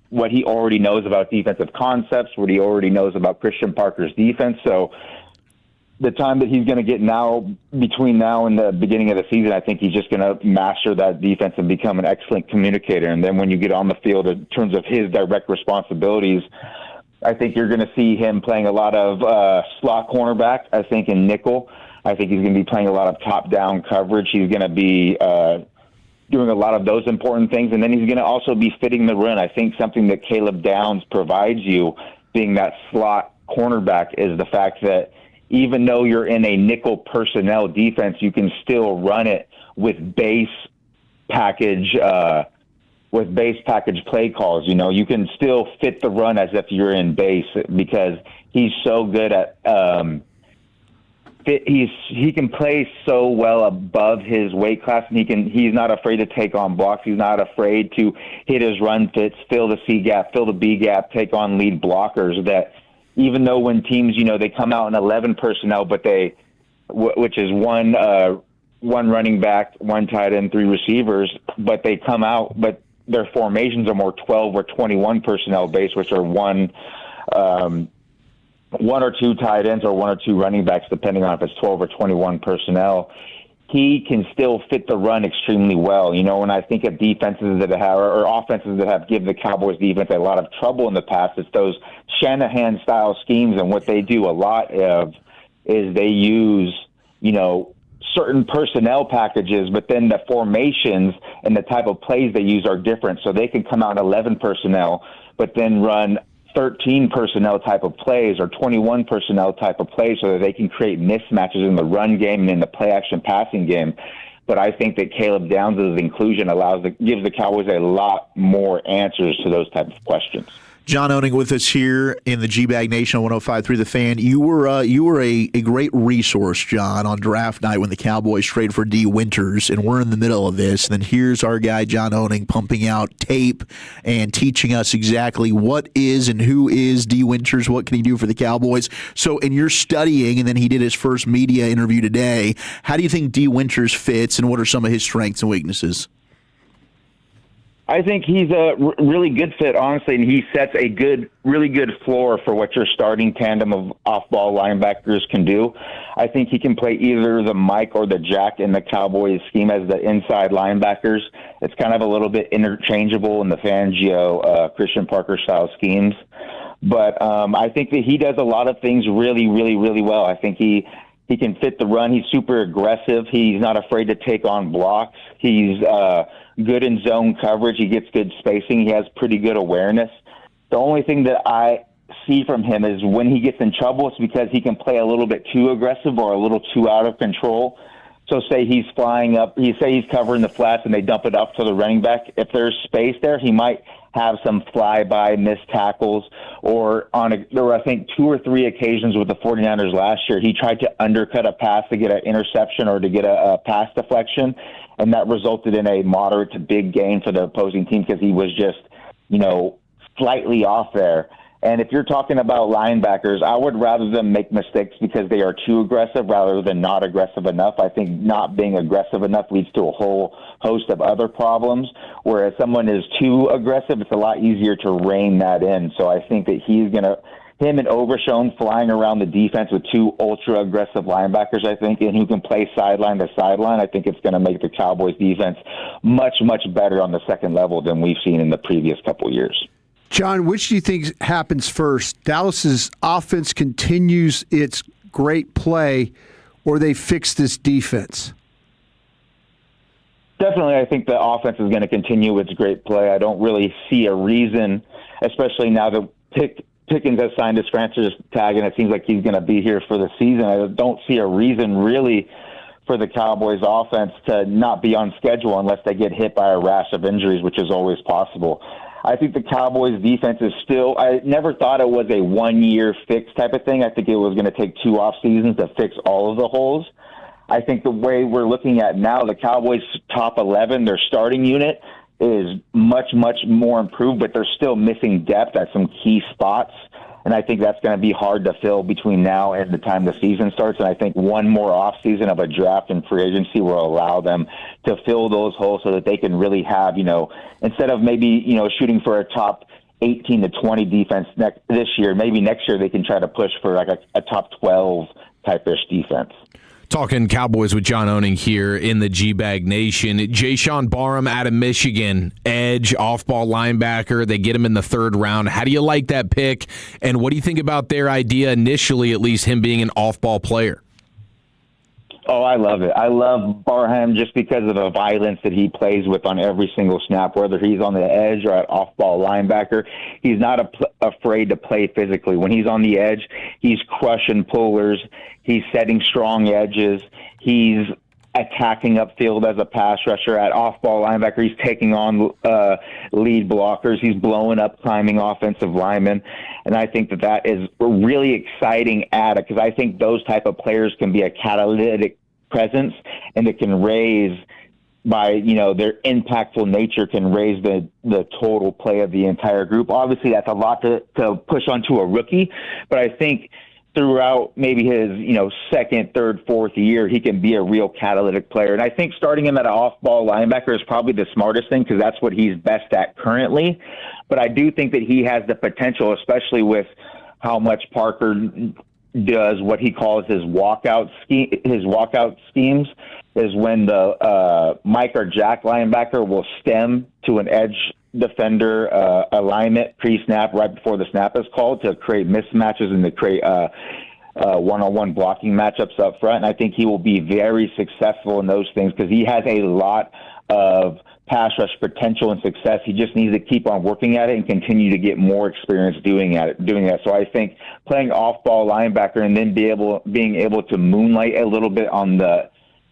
what he already knows about defensive concepts, what he already knows about Christian Parker's defense. So the time that he's going to get now, between now and the beginning of the season, I think he's just going to master that defense and become an excellent communicator. And then when you get on the field in terms of his direct responsibilities, I think you're going to see him playing a lot of slot cornerback, I think, in nickel. I think he's going to be playing a lot of top-down coverage. He's going to be doing a lot of those important things, and then he's going to also be fitting the run. I think something that Caleb Downs provides you, being that slot cornerback, is the fact that even though you're in a nickel personnel defense, you can still run it with base package play calls. You can still fit the run as if you're in base because he's so good at he can play so well above his weight class, and he's not afraid to take on blocks. He's not afraid to hit his run fits, fill the C gap, fill the B gap, take on lead blockers. That even though when teams, they come out in 11 personnel, but which is one running back, 1 tight end, 3 receivers, but they come out, but their formations are more 12 or 21 personnel based, which are one or 2 tight ends or 1 or 2 running backs, depending on if it's 12 or 21 personnel. He can still fit the run extremely well. When I think of defenses that have, or offenses that have given the Cowboys defense a lot of trouble in the past, it's those Shanahan-style schemes, and what they do a lot of is they use, certain personnel packages, but then the formations and the type of plays they use are different. So they can come out in 11 personnel, but then run 13 personnel type of plays or 21 personnel type of plays so that they can create mismatches in the run game and in the play action passing game. But I think that Caleb Downs' inclusion gives the Cowboys a lot more answers to those types of questions. John Owning with us here in the G-Bag Nation on 105.3 The Fan. You were a great resource, John, on draft night when the Cowboys traded for D. Winters, and we're in the middle of this. And then here's our guy, John Owning, pumping out tape and teaching us exactly what is and who is D. Winters, what can he do for the Cowboys. So, and you're studying, and then he did his first media interview today. How do you think D. Winters fits, and what are some of his strengths and weaknesses? I think he's a really good fit, honestly, and he sets a really good floor for what your starting tandem of off-ball linebackers can do. I think he can play either the Mike or the Jack in the Cowboys scheme as the inside linebackers. It's kind of a little bit interchangeable in the Fangio, Christian Parker-style schemes. But I think that he does a lot of things really, really, really well. I think he can fit the run. He's super aggressive. He's not afraid to take on blocks. He's good in zone coverage. He gets good spacing. He has pretty good awareness. The only thing that I see from him is when he gets in trouble, it's because he can play a little bit too aggressive or a little too out of control. So say he's flying up, he's covering the flats and they dump it up to the running back. If there's space there, he might have some fly-by missed tackles, or there were, I think, 2 or 3 occasions with the 49ers last year, he tried to undercut a pass to get an interception or to get a pass deflection, and that resulted in a moderate to big gain for the opposing team because he was just, slightly off there. And if you're talking about linebackers, I would rather them make mistakes because they are too aggressive rather than not aggressive enough. I think not being aggressive enough leads to a whole host of other problems, whereas someone is too aggressive, it's a lot easier to rein that in. So I think that him and Overshown flying around the defense with 2 ultra-aggressive linebackers, I think, and who can play sideline to sideline, I think it's going to make the Cowboys defense much, much better on the second level than we've seen in the previous couple of years. John, which do you think happens first? Dallas's offense continues its great play, or they fix this defense? Definitely, I think the offense is going to continue its great play. I don't really see a reason, especially now that Pickens has signed his franchise tag and it seems like he's going to be here for the season. I don't see a reason really for the Cowboys offense to not be on schedule unless they get hit by a rash of injuries, which is always possible. I think the Cowboys defense is still, I never thought it was a 1-year fix type of thing. I think it was going to take 2 off seasons to fix all of the holes. I think the way we're looking at now, the Cowboys top 11, their starting unit is much, much more improved, but they're still missing depth at some key spots. And I think that's going to be hard to fill between now and the time the season starts. And I think one more offseason of a draft and free agency will allow them to fill those holes so that they can really have, instead of maybe, shooting for a top 18 to 20 defense this year, maybe next year they can try to push for like a top 12 type-ish defense. Talking Cowboys with John Owning here in the G-Bag Nation. Jayshon Barham out of Michigan, edge, off-ball linebacker. They get him in the 3rd round. How do you like that pick? And what do you think about their idea initially, at least him being an off-ball player? Oh, I love it. I love Barham just because of the violence that he plays with on every single snap, whether he's on the edge or at off-ball linebacker. He's not afraid to play physically. When he's on the edge, he's crushing pullers. He's setting strong edges. He's attacking upfield as a pass rusher. At off-ball linebacker, he's taking on lead blockers. He's blowing up climbing offensive linemen. And I think that is a really exciting add because I think those type of players can be a catalytic presence, and it can raise by, their impactful nature can raise the total play of the entire group. Obviously, that's a lot to push onto a rookie, but I think throughout maybe his, 2nd, 3rd, 4th year, he can be a real catalytic player. And I think starting him at an off-ball linebacker is probably the smartest thing because that's what he's best at currently. But I do think that he has the potential, especially with how much Parker does what he calls his walkout schemes, is when the Mike or Jack linebacker will stem to an edge defender alignment pre-snap right before the snap is called to create mismatches and to create one-on-one blocking matchups up front. And I think he will be very successful in those things because he has a lot of pass rush potential and success. He just needs to keep on working at it and continue to get more experience doing that. So I think playing off-ball linebacker and then being able to moonlight a little bit on the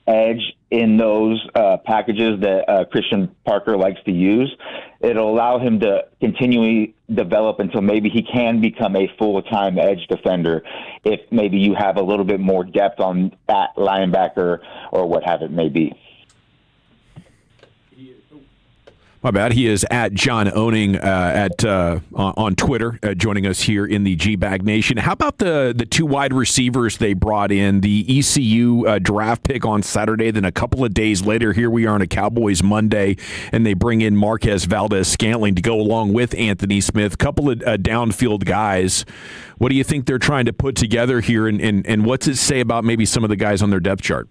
edge in those packages that Christian Parker likes to use. It'll allow him to continually develop until maybe he can become a full-time edge defender if maybe you have a little bit more depth on that linebacker or what have it may be. My bad. He is at John Owning on Twitter, joining us here in the G-Bag Nation. How about the two wide receivers they brought in, the ECU draft pick on Saturday, then a couple of days later, here we are on a Cowboys Monday, and they bring in Marquez Valdez-Scantling to go along with Anthony Smith, couple of downfield guys. What do you think they're trying to put together here, and what's it say about maybe some of the guys on their depth chart?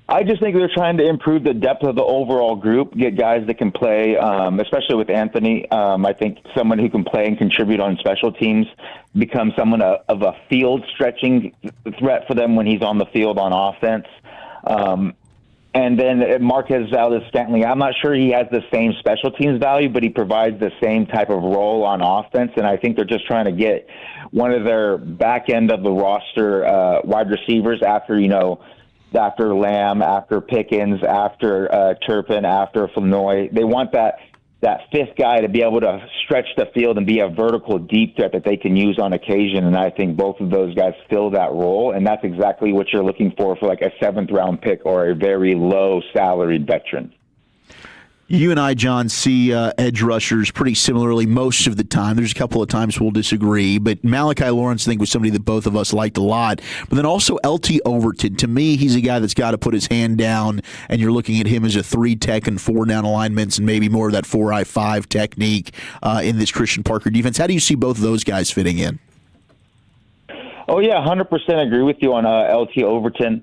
I just think they're trying to improve the depth of the overall group, get guys that can play, especially with Anthony. I think someone who can play and contribute on special teams becomes someone of a field-stretching threat for them when he's on the field on offense. And then Marquez Valdez-Scantling, I'm not sure he has the same special teams value, but he provides the same type of role on offense, and I think they're just trying to get one of their back end of the roster wide receivers after Lamb, after Pickens, after Turpin, after Flournoy. They want that fifth guy to be able to stretch the field and be a vertical deep threat that they can use on occasion, and I think both of those guys fill that role, and that's exactly what you're looking for like a 7th-round pick or a very low-salaried veteran. You and I, John, see edge rushers pretty similarly most of the time. There's a couple of times we'll disagree, but Malachi Lawrence, I think, was somebody that both of us liked a lot. But then also LT Overton. To me, he's a guy that's got to put his hand down, and you're looking at him as a 3-tech and 4-down alignments and maybe more of that 4-I-5 technique in this Christian Parker defense. How do you see both of those guys fitting in? Oh, yeah, 100% agree with you on LT Overton.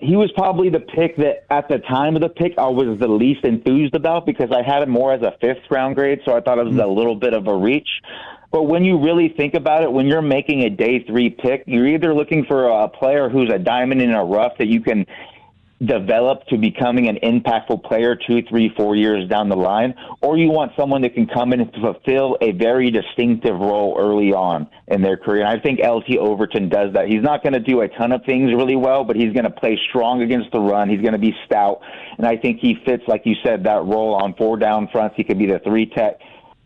He was probably the pick that at the time of the pick I was the least enthused about because I had him more as a 5th-round grade, so I thought it was a little bit of a reach. But when you really think about it, when you're making a day 3 pick, you're either looking for a player who's a diamond in a rough that you can develop to becoming an impactful player 2, 3, 4 years down the line, or you want someone that can come in and fulfill a very distinctive role early on in their career. And I think LT Overton does that. He's not going to do a ton of things really well, but he's going to play strong against the run. He's going to be stout. And I think he fits, like you said, that role on 4-down fronts. He could be the 3-tech.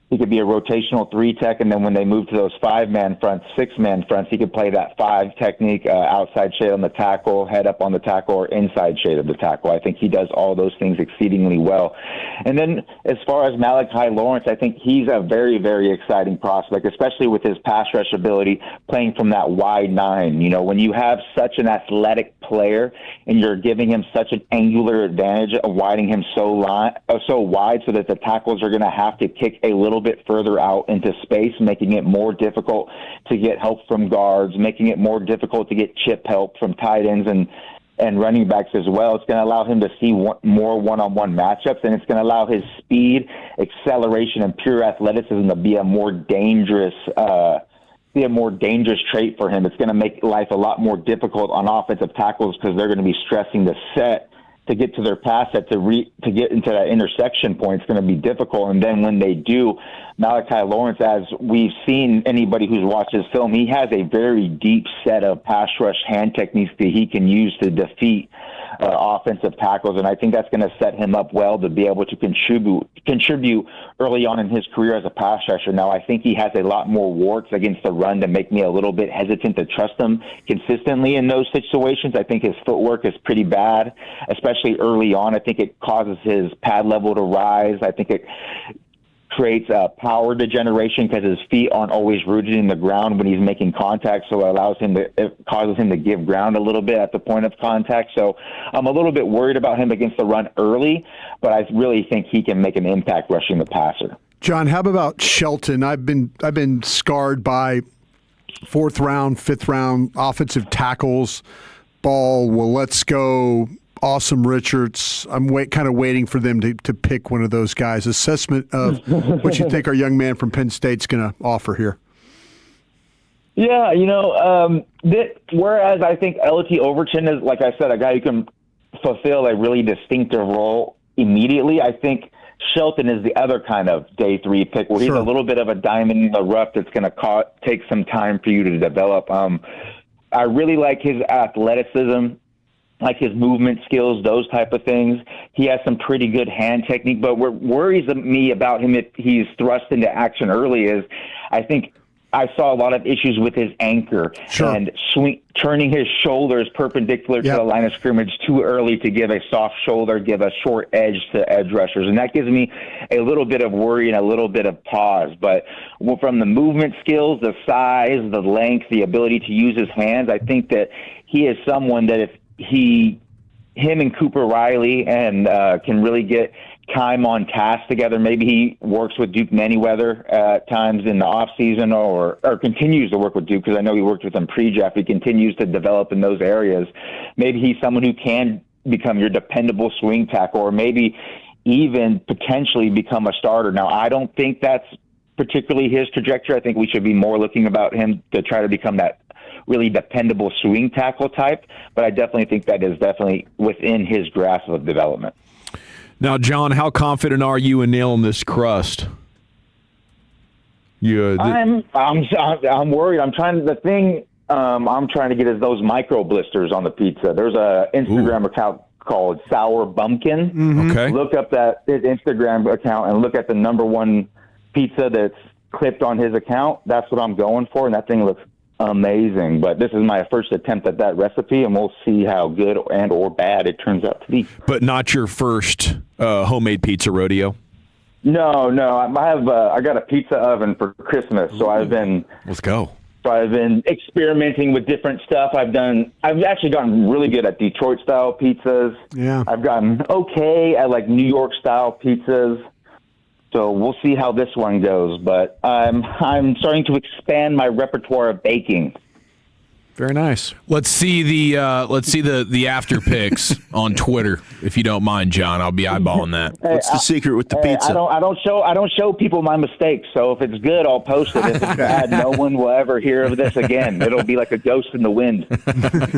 He could be a rotational 3-tech, and then when they move to those 5-man fronts, 6-man fronts, he could play that 5 technique, outside shade on the tackle, head up on the tackle, or inside shade of the tackle. I think he does all those things exceedingly well. And then as far as Malachi Lawrence, I think he's a very, very exciting prospect, especially with his pass rush ability, playing from that wide 9. You know, when you have such an athletic player and you're giving him such an angular advantage of widening him so wide so that the tackles are going to have to kick a little bit further out into space, making it more difficult to get help from guards, making it more difficult to get chip help from tight ends and running backs as well. It's going to allow him to see more one-on-one matchups, and it's going to allow his speed, acceleration, and pure athleticism to be a more dangerous trait for him. It's going to make life a lot more difficult on offensive tackles because they're going to be stressing the set to get to their pass set to get into that intersection point. It's going to be difficult. And then when they do, Malachi Lawrence, as we've seen anybody who's watched his film, he has a very deep set of pass rush hand techniques that he can use to defeat offensive tackles, and I think that's going to set him up well to be able to contribute early on in his career as a pass rusher. Now, I think he has a lot more warts against the run to make me a little bit hesitant to trust him consistently in those situations. I think his footwork is pretty bad, especially early on. I think it causes his pad level to rise. I think it creates power degeneration because his feet aren't always rooted in the ground when he's making contact, so it causes him to give ground a little bit at the point of contact. So I'm a little bit worried about him against the run early, but I really think he can make an impact rushing the passer. John, how about Shelton? I've been scarred by 4th round, 5th round offensive tackles. Ball, well, let's go. Awesome Richards. I'm kind of waiting for them to pick one of those guys. Assessment of what you think our young man from Penn State's going to offer here. Yeah, whereas I think LT Overton is, like I said, a guy who can fulfill a really distinctive role immediately. I think Shelton is the other kind of day 3 pick where he's a little bit of a diamond in the rough that's going to take some time for you to develop. I really like his athleticism. like his movement skills, those type of things. He has some pretty good hand technique, but what worries me about him if he's thrust into action early is I think I saw a lot of issues with his anchor and turning his shoulders perpendicular to the line of scrimmage too early to give a soft shoulder, give a short edge to edge rushers. And that gives me a little bit of worry and a little bit of pause. But from the movement skills, the size, the length, the ability to use his hands, I think that he is someone that if him and Cooper Riley and can really get time on task together. Maybe he works with Duke Manyweather at times in the off season, or continues to work with Duke, because I know he worked with him pre-draft. He continues to develop in those areas. Maybe he's someone who can become your dependable swing tackle, or maybe even potentially become a starter. Now, I don't think that's particularly his trajectory. I think we should be more looking about him to try to become that really dependable swing tackle type, but I definitely think that is definitely within his grasp of development. Now, John, how confident are you in nailing this crust? I'm worried. I'm trying to get is those micro blisters on the pizza. There's a Instagram account called Sour Bumpkin. Mm-hmm. Okay. Look up his Instagram account and look at the /1 pizza that's clipped on his account. That's what I'm going for, and that thing looks amazing. But this is my first attempt at that recipe, and we'll see how good and or bad it turns out to be. But not your first homemade pizza rodeo? No. I got a pizza oven for Christmas, so Let's go. So I've been experimenting with different stuff. I've actually gotten really good at Detroit style pizzas. Yeah. I've gotten okay at like New York style pizzas. So we'll see how this one goes, but I'm starting to expand my repertoire of baking. Very nice. Let's see the after pics on Twitter, if you don't mind, John. I'll be eyeballing that. What's the secret with the pizza? I don't show people my mistakes. So if it's good, I'll post it. If it's bad, no one will ever hear of this again. It'll be like a ghost in the wind.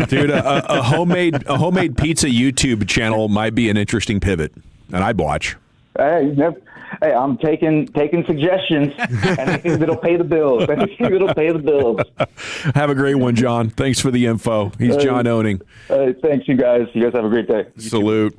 Dude, a homemade pizza YouTube channel might be an interesting pivot, and I'd watch. Hey, I'm taking suggestions. Anything that'll pay the bills. Have a great one, John. Thanks for the info. He's John Owning. Thanks, you guys. You guys have a great day. Salute.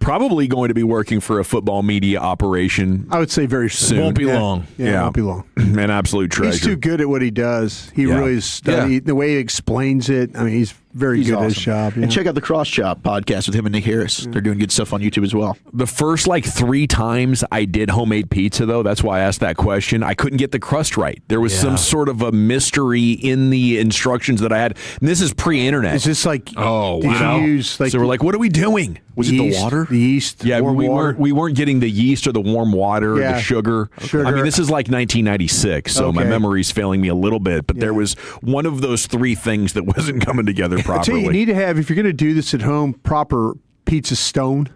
Probably going to be working for a football media operation. I would say very soon. Won't be long. Yeah, won't be long. An absolute treasure. He's too good at what he does. He really is studied. The way he explains it, I mean, he's very good at his job. Yeah. And check out the Cross Chop podcast with him and Nick Harris. They're doing good stuff on YouTube as well. The first 3 times I did homemade pizza, though, that's why I asked that question, I couldn't get the crust right. There was some sort of a mystery in the instructions that I had. And this is pre-internet. Is this like, oh, did wow. you use So we're like, what are we doing? Was it the water? The yeast? Yeah, we weren't getting the yeast or the warm water or the sugar. I mean, this is like 1996, so my memory's failing me a little bit. But there was one of those 3 things that wasn't coming together properly. I tell you need to have, if you're going to do this at home, proper pizza stone.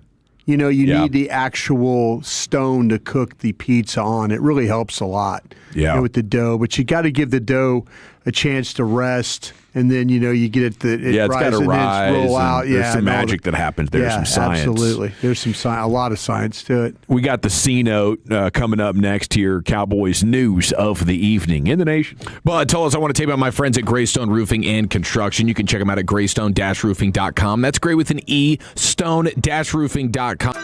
You need the actual stone to cook the pizza on. It really helps a lot with the dough. But you got to give the dough a chance to rest, and then you get it. It's got to rise. Roll out. There's some magic that happens. There's some science. Absolutely. There's some a lot of science to it. We got the C note coming up next here. Cowboys news of the evening in the nation. But tell us, I want to tell you about my friends at Greystone Roofing and Construction. You can check them out at greystone-roofing.com. That's Gray with an E, stone-roofing.com.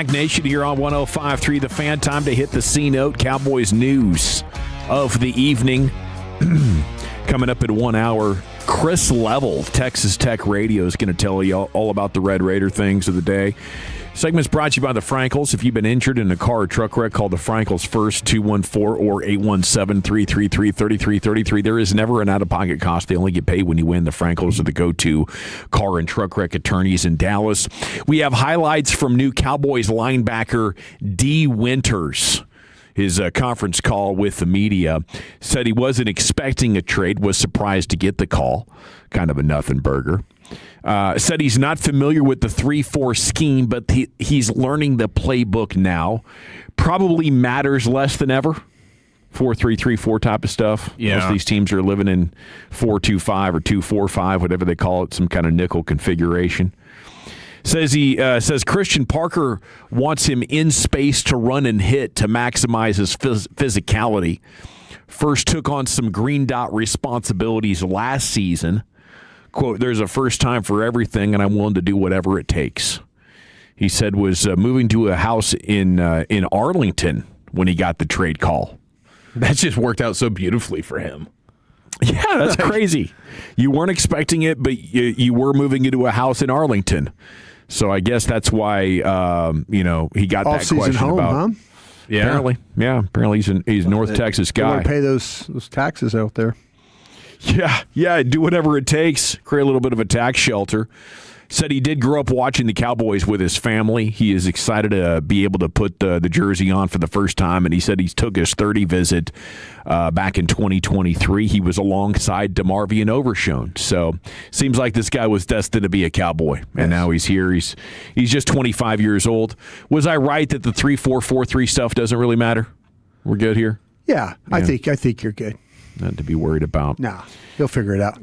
Bag Nation here on 105.3 The Fan. Time to hit the C note. Cowboys news of the evening. Coming up in 1 hour, Chris Level, Texas Tech Radio, is going to tell you all about the Red Raider things of the day. Segment's brought to you by the Frankels. If you've been injured in a car or truck wreck, call the Frankels first, 214 or 817-333-3333. There is never an out-of-pocket cost. They only get paid when you win. The Frankels are the go-to car and truck wreck attorneys in Dallas. We have highlights from new Cowboys linebacker D. Winters. His conference call with the media, said he wasn't expecting a trade, was surprised to get the call. Kind of a nothing burger. Said he's not familiar with the 3-4 scheme, but he's learning the playbook now. Probably matters less than ever. 4-3-3-4 type of stuff. Yeah. Most of these teams are living in 4-2-5 or 2-4-5, whatever they call it, some kind of nickel configuration. Says Christian Parker wants him in space to run and hit to maximize his physicality. First took on some green dot responsibilities last season. Quote, there's a first time for everything, and I'm willing to do whatever it takes. He said was moving to a house in Arlington when he got the trade call. That just worked out so beautifully for him. Yeah, that's crazy. You weren't expecting it, but you were moving into a house in Arlington. So I guess that's why he got that question home, about. huh? Yeah, apparently he's a North Texas guy. Want to pay those taxes out there? Yeah, do whatever it takes. Create a little bit of a tax shelter. Said he did grow up watching the Cowboys with his family. He is excited to be able to put the jersey on for the first time, and he said he took his 30 visit back in 2023. He was alongside DeMarvion Overshone. So seems like this guy was destined to be a Cowboy, and now he's here. He's just 25 years old. Was I right that the 3-4-4-3 stuff doesn't really matter? We're good here? Yeah. I think you're good. Not to be worried about. Nah, he'll figure it out.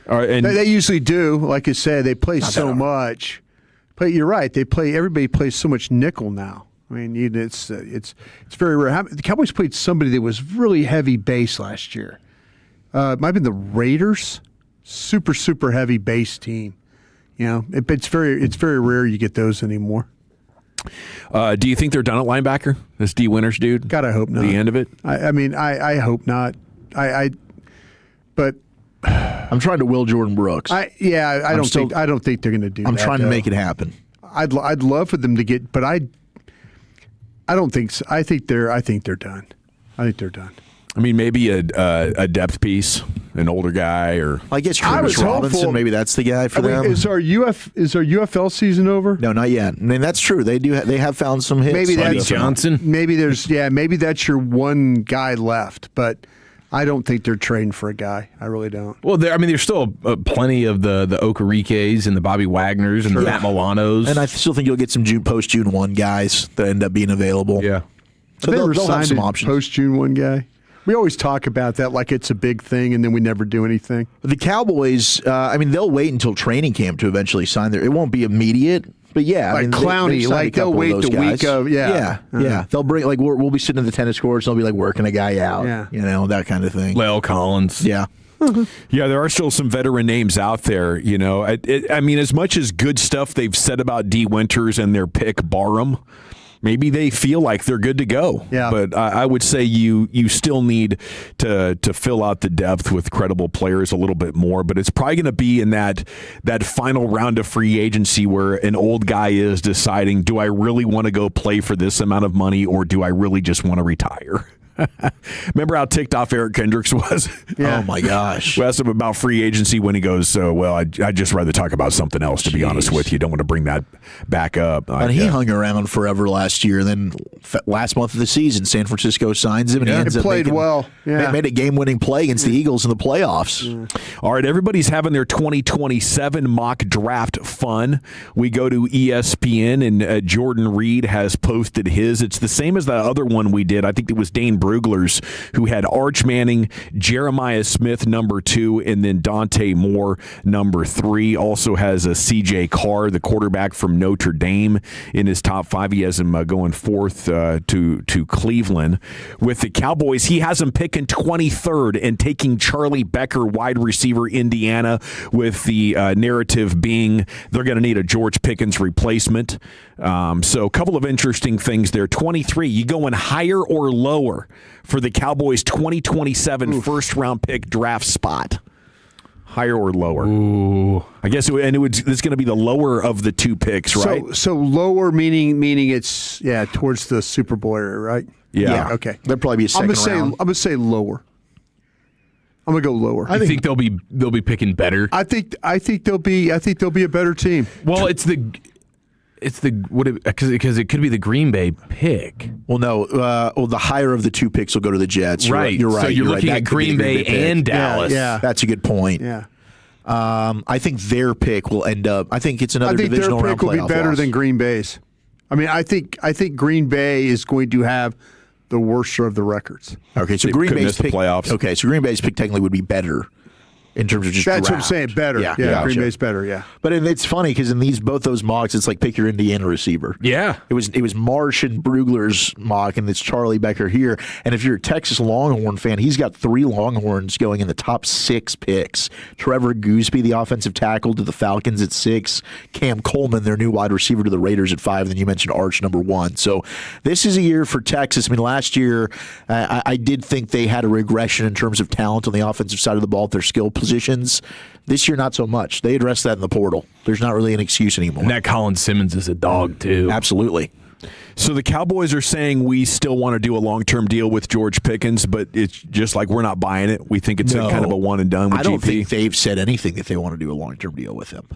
All right, and they usually do. Like I said, they play so much. But you're right. Everybody plays so much nickel now. I mean, it's very rare. The Cowboys played somebody that was really heavy base last year. It might have been the Raiders. Super heavy base team. It's very rare you get those anymore. Do you think they're done at linebacker? This D. Winters dude? God, I hope not. The end of it? I hope not. But I'm trying to will Jordan Brooks. I don't think they're going to do that. I'm trying to make it happen. I'd love for them to get, but I don't think so. I think they're done. I mean, maybe a depth piece, an older guy, or I guess Travis Robinson. Maybe that's the guy for them. Is our UFL season over? No, not yet. I mean, that's true. They have found some hits. Maybe that's Johnson. Maybe that's your one guy left, but I don't think they're trading for a guy. I really don't. Well, there's still plenty of the Okerikes and the Bobby Wagners and the Matt Milanos. And I still think you'll get some post-June 1 guys that end up being available. Yeah. So they'll have some options. Post-June 1 guy? We always talk about that like it's a big thing, and then we never do anything. The Cowboys, they'll wait until training camp to eventually sign their. It won't be immediate, but yeah, like Clowney, they'll wait the week of yeah. They'll bring we'll be sitting in the tennis courts, and they'll be like working a guy out, that kind of thing. La'el Collins, yeah. Yeah, there are still some veteran names out there. I mean, as much as good stuff they've said about D. Winters and their pick Barham. Maybe they feel like they're good to go. Yeah. But I would say you still need to fill out the depth with credible players a little bit more. But it's probably going to be in that final round of free agency where an old guy is deciding, do I really want to go play for this amount of money or do I really just want to retire? Remember how ticked off Eric Kendricks was? Yeah. Oh, my gosh. We asked him about free agency when he goes, I'd just rather talk about something else, to be honest with you. Don't want to bring that back up. And he hung around forever last year. Then last month of the season, San Francisco signs him, and he ends up played well. Yeah. Made a game-winning play against the Eagles in the playoffs. All right, everybody's having their 2027 mock draft fun. We go to ESPN, and Jordan Reed has posted his. It's the same as the other one we did. I think it was Dane Bruglers, who had Arch Manning, Jeremiah Smith, number 2, and then Dante Moore, number 3. Also has a C.J. Carr, the quarterback from Notre Dame, in his top 5. He has him going 4th to Cleveland. With the Cowboys, he has him picking 23rd and taking Charlie Becker, wide receiver, Indiana, with the narrative being they're going to need a George Pickens replacement. So a couple of interesting things there. 23, you going higher or lower for the Cowboys 2027 first-round pick draft spot? Higher or lower? Ooh. I guess it's going to be the lower of the 2 picks, right? So lower meaning it's towards the Super Bowl area, right? Yeah. Okay. There'll probably be a second round. I'm gonna say lower. I'm gonna go lower. I think they'll be picking better. I think they'll be a better team. Well, because it could be the Green Bay pick. Well, no. The higher of the 2 picks will go to the Jets. Right. You're right. So you're looking right. at Green Bay and Dallas. Yeah. That's a good point. Yeah. I think their pick will end up. I think it's another divisional round playoff. I think their pick will be better loss. than Green Bay's. I mean, I think Green Bay is going to have the worst of the records. Okay, so They Green could Bay's miss the pick. playoffs. Okay, so Green Bay's pick technically would be better in terms of just That's draft. what I'm saying. Better. Yeah, gotcha. Green Bay's better. Yeah. But it's funny because in both those mocks, it's like pick your Indiana receiver. Yeah. It was Marsh and Brugler's mock, and it's Charlie Becker here. And if you're a Texas Longhorn fan, he's got 3 Longhorns going in the top 6 picks. Trevor Gooseby, the offensive tackle, to the Falcons at 6. Cam Coleman, their new wide receiver, to the Raiders at 5. And then you mentioned Arch, number 1. So this is a year for Texas. I mean, last year, I did think they had a regression in terms of talent on the offensive side of the ball at their skill positions. This year, not so much. They addressed that in the portal. There's not really an excuse anymore. And that Colin Simmons is a dog, too. Absolutely. So the Cowboys are saying we still want to do a long-term deal with George Pickens, but it's just like we're not buying it. We think it's a kind of a one and done with I don't GP. think they've said anything that they want to do a long-term deal with him.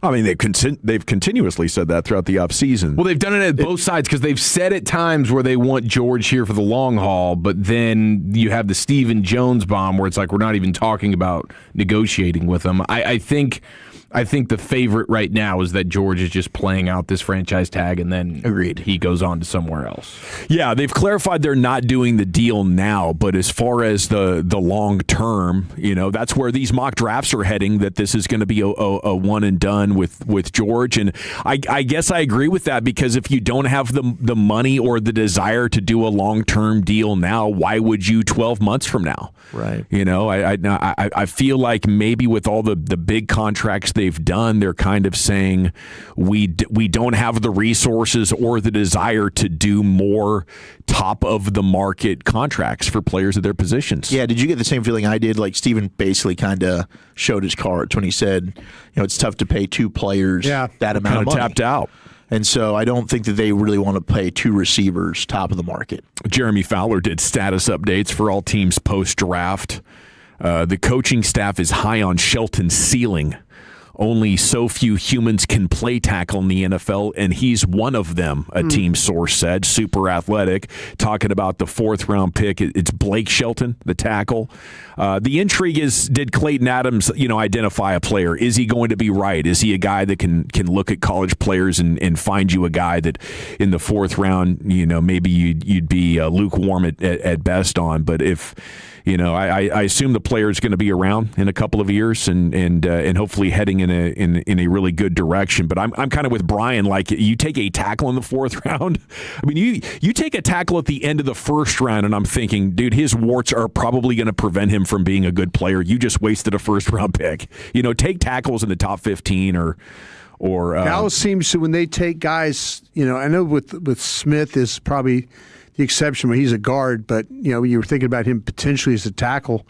I mean, they've continuously said that throughout the offseason. Well, they've done it at both sides because they've said at times where they want George here for the long haul, but then you have the Stephen Jones bomb where it's like we're not even talking about negotiating with him. I think the favorite right now is that George is just playing out this franchise tag and then he goes on to somewhere else. Yeah, they've clarified they're not doing the deal now, but as far as the long term, that's where these mock drafts are heading, that this is going to be a one and done with George. And I guess I agree with that, because if you don't have the money or the desire to do a long-term deal now, why would you 12 months from now? Right. I feel like maybe with all the big contracts they've done, they're kind of saying we don't have the resources or the desire to do more top of the market contracts for players at their positions. Yeah, did you get the same feeling I did? Like Steven basically kind of showed his cards when he said, it's tough to pay 2 players that amount of money. Tapped out. And so I don't think that they really want to pay 2 receivers top of the market. Jeremy Fowler did status updates for all teams post-draft. The coaching staff is high on Shelton's ceiling. Only so few humans can play tackle in the NFL, and he's one of them, a team source said. Super athletic. Talking about the 4th-round pick, it's Blake Shelton, the tackle. The intrigue is, did Clayton Adams, identify a player? Is he going to be right? Is he a guy that can look at college players and find you a guy that in the 4th round, maybe you'd be lukewarm at best on? But if... I assume the player is going to be around in a couple of years and hopefully heading in a really good direction. But I'm kind of with Brian. Like, you take a tackle in the 4th round. I mean, you take a tackle at the end of the 1st round, and I'm thinking, dude, his warts are probably going to prevent him from being a good player. You just wasted a 1st-round pick. Take tackles in the top 15 or. Dallas seems to, when they take guys. I know with Smith is probably the exception when he's a guard, but you were thinking about him potentially as a tackle.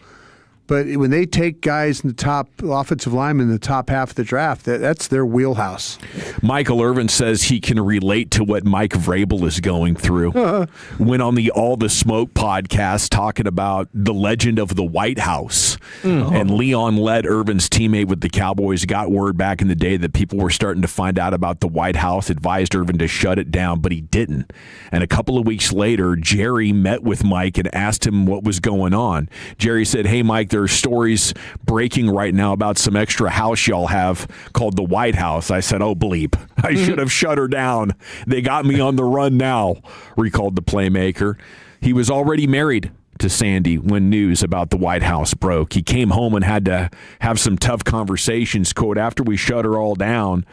But when they take guys in the top offensive linemen in the top half of the draft, that's their wheelhouse. Michael Irvin says he can relate to what Mike Vrabel is going through. Went on the All the Smoke podcast talking about the legend of the White House. And Leon Lett, Irvin's teammate with the Cowboys, got word back in the day that people were starting to find out about the White House, advised Irvin to shut it down, but he didn't. And a couple of weeks later, Jerry met with Mike and asked him what was going on. Jerry said, "Hey, Mike, there's stories breaking right now about some extra house y'all have called the White House." I said, "Oh, bleep. I should have shut her down. They got me on the run now," recalled the playmaker. He was already married to Sandy when news about the White House broke. He came home and had to have some tough conversations. Quote, after we shut her all down,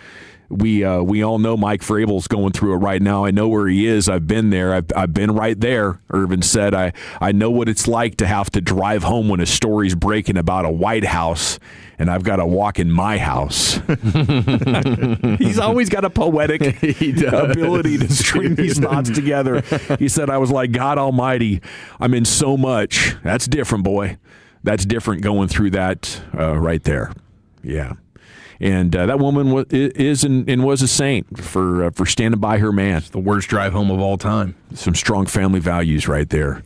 we all know Mike Vrabel's going through it right now. I know where he is. I've been there. I've been right there. Irvin said, I know what it's like to have to drive home when a story's breaking about a White House and I've got to walk in my house. He's always got a poetic ability to string these thoughts together. He said, I was like, God Almighty, I'm in so much. That's different, boy. That's different going through that right there. Yeah. And that woman is and was a saint for standing by her man. It's the worst drive home of all time. Some strong family values right there.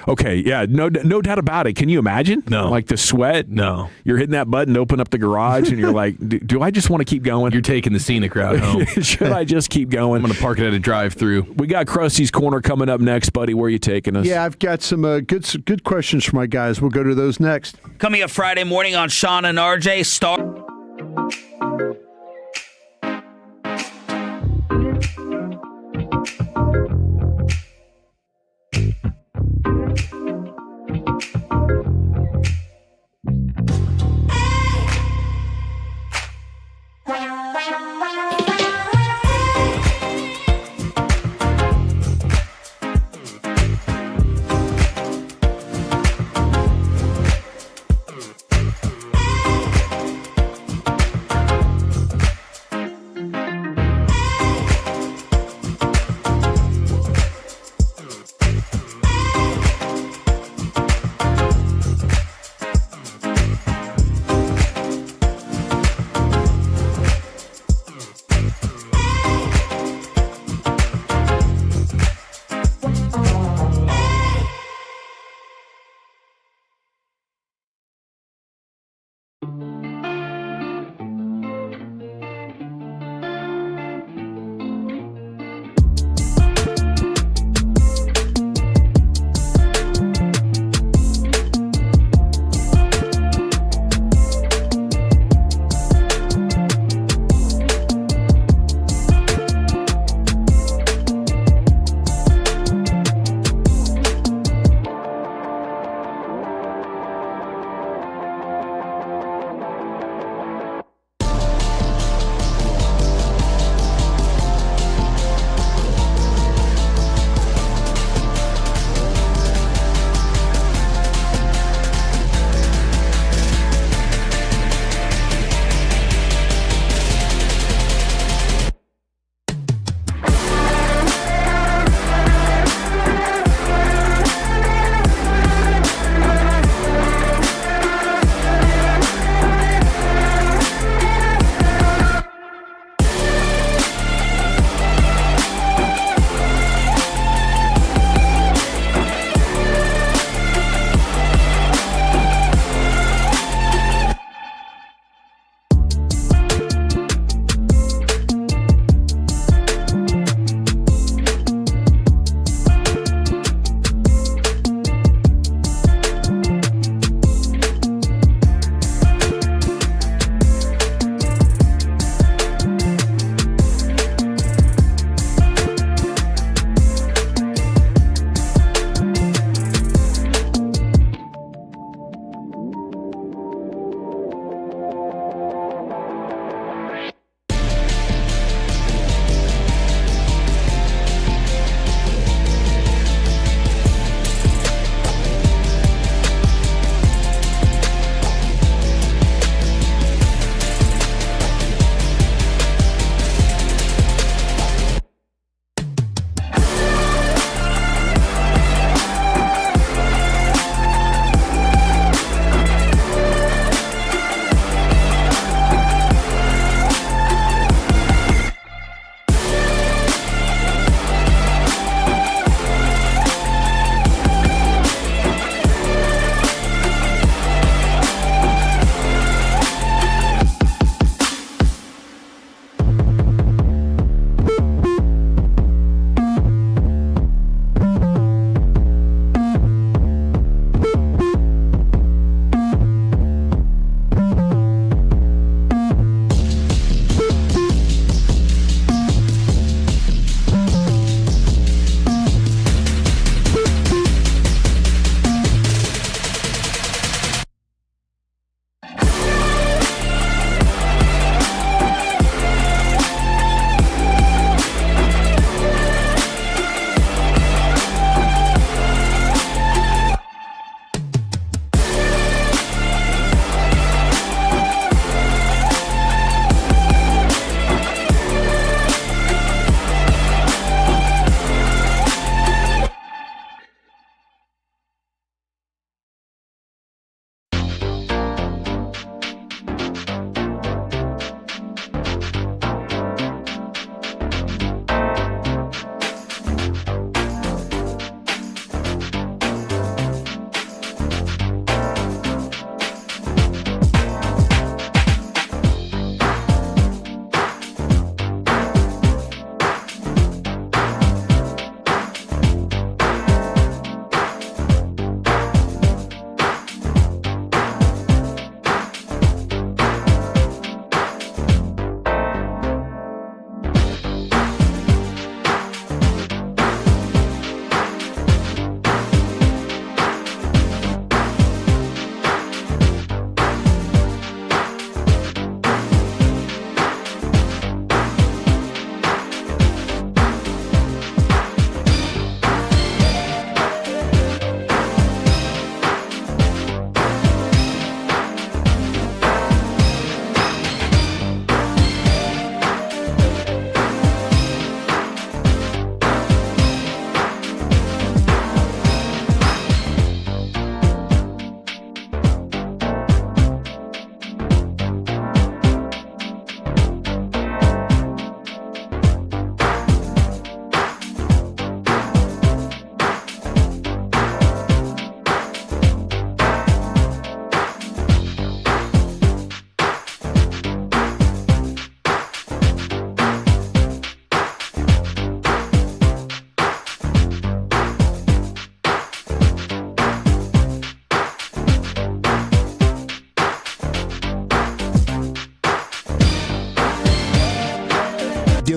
Okay, yeah, no doubt about it. Can you imagine? No. Like the sweat? No. You're hitting that button to open up the garage, and you're like, do I just want to keep going? You're taking the scenic route home. Should I just keep going? I'm going to park it at a drive-through. We got Krusty's Corner coming up next, buddy. Where are you taking us? Yeah, I've got some good questions for my guys. We'll go to those next. Coming up Friday morning on Sean and RJ,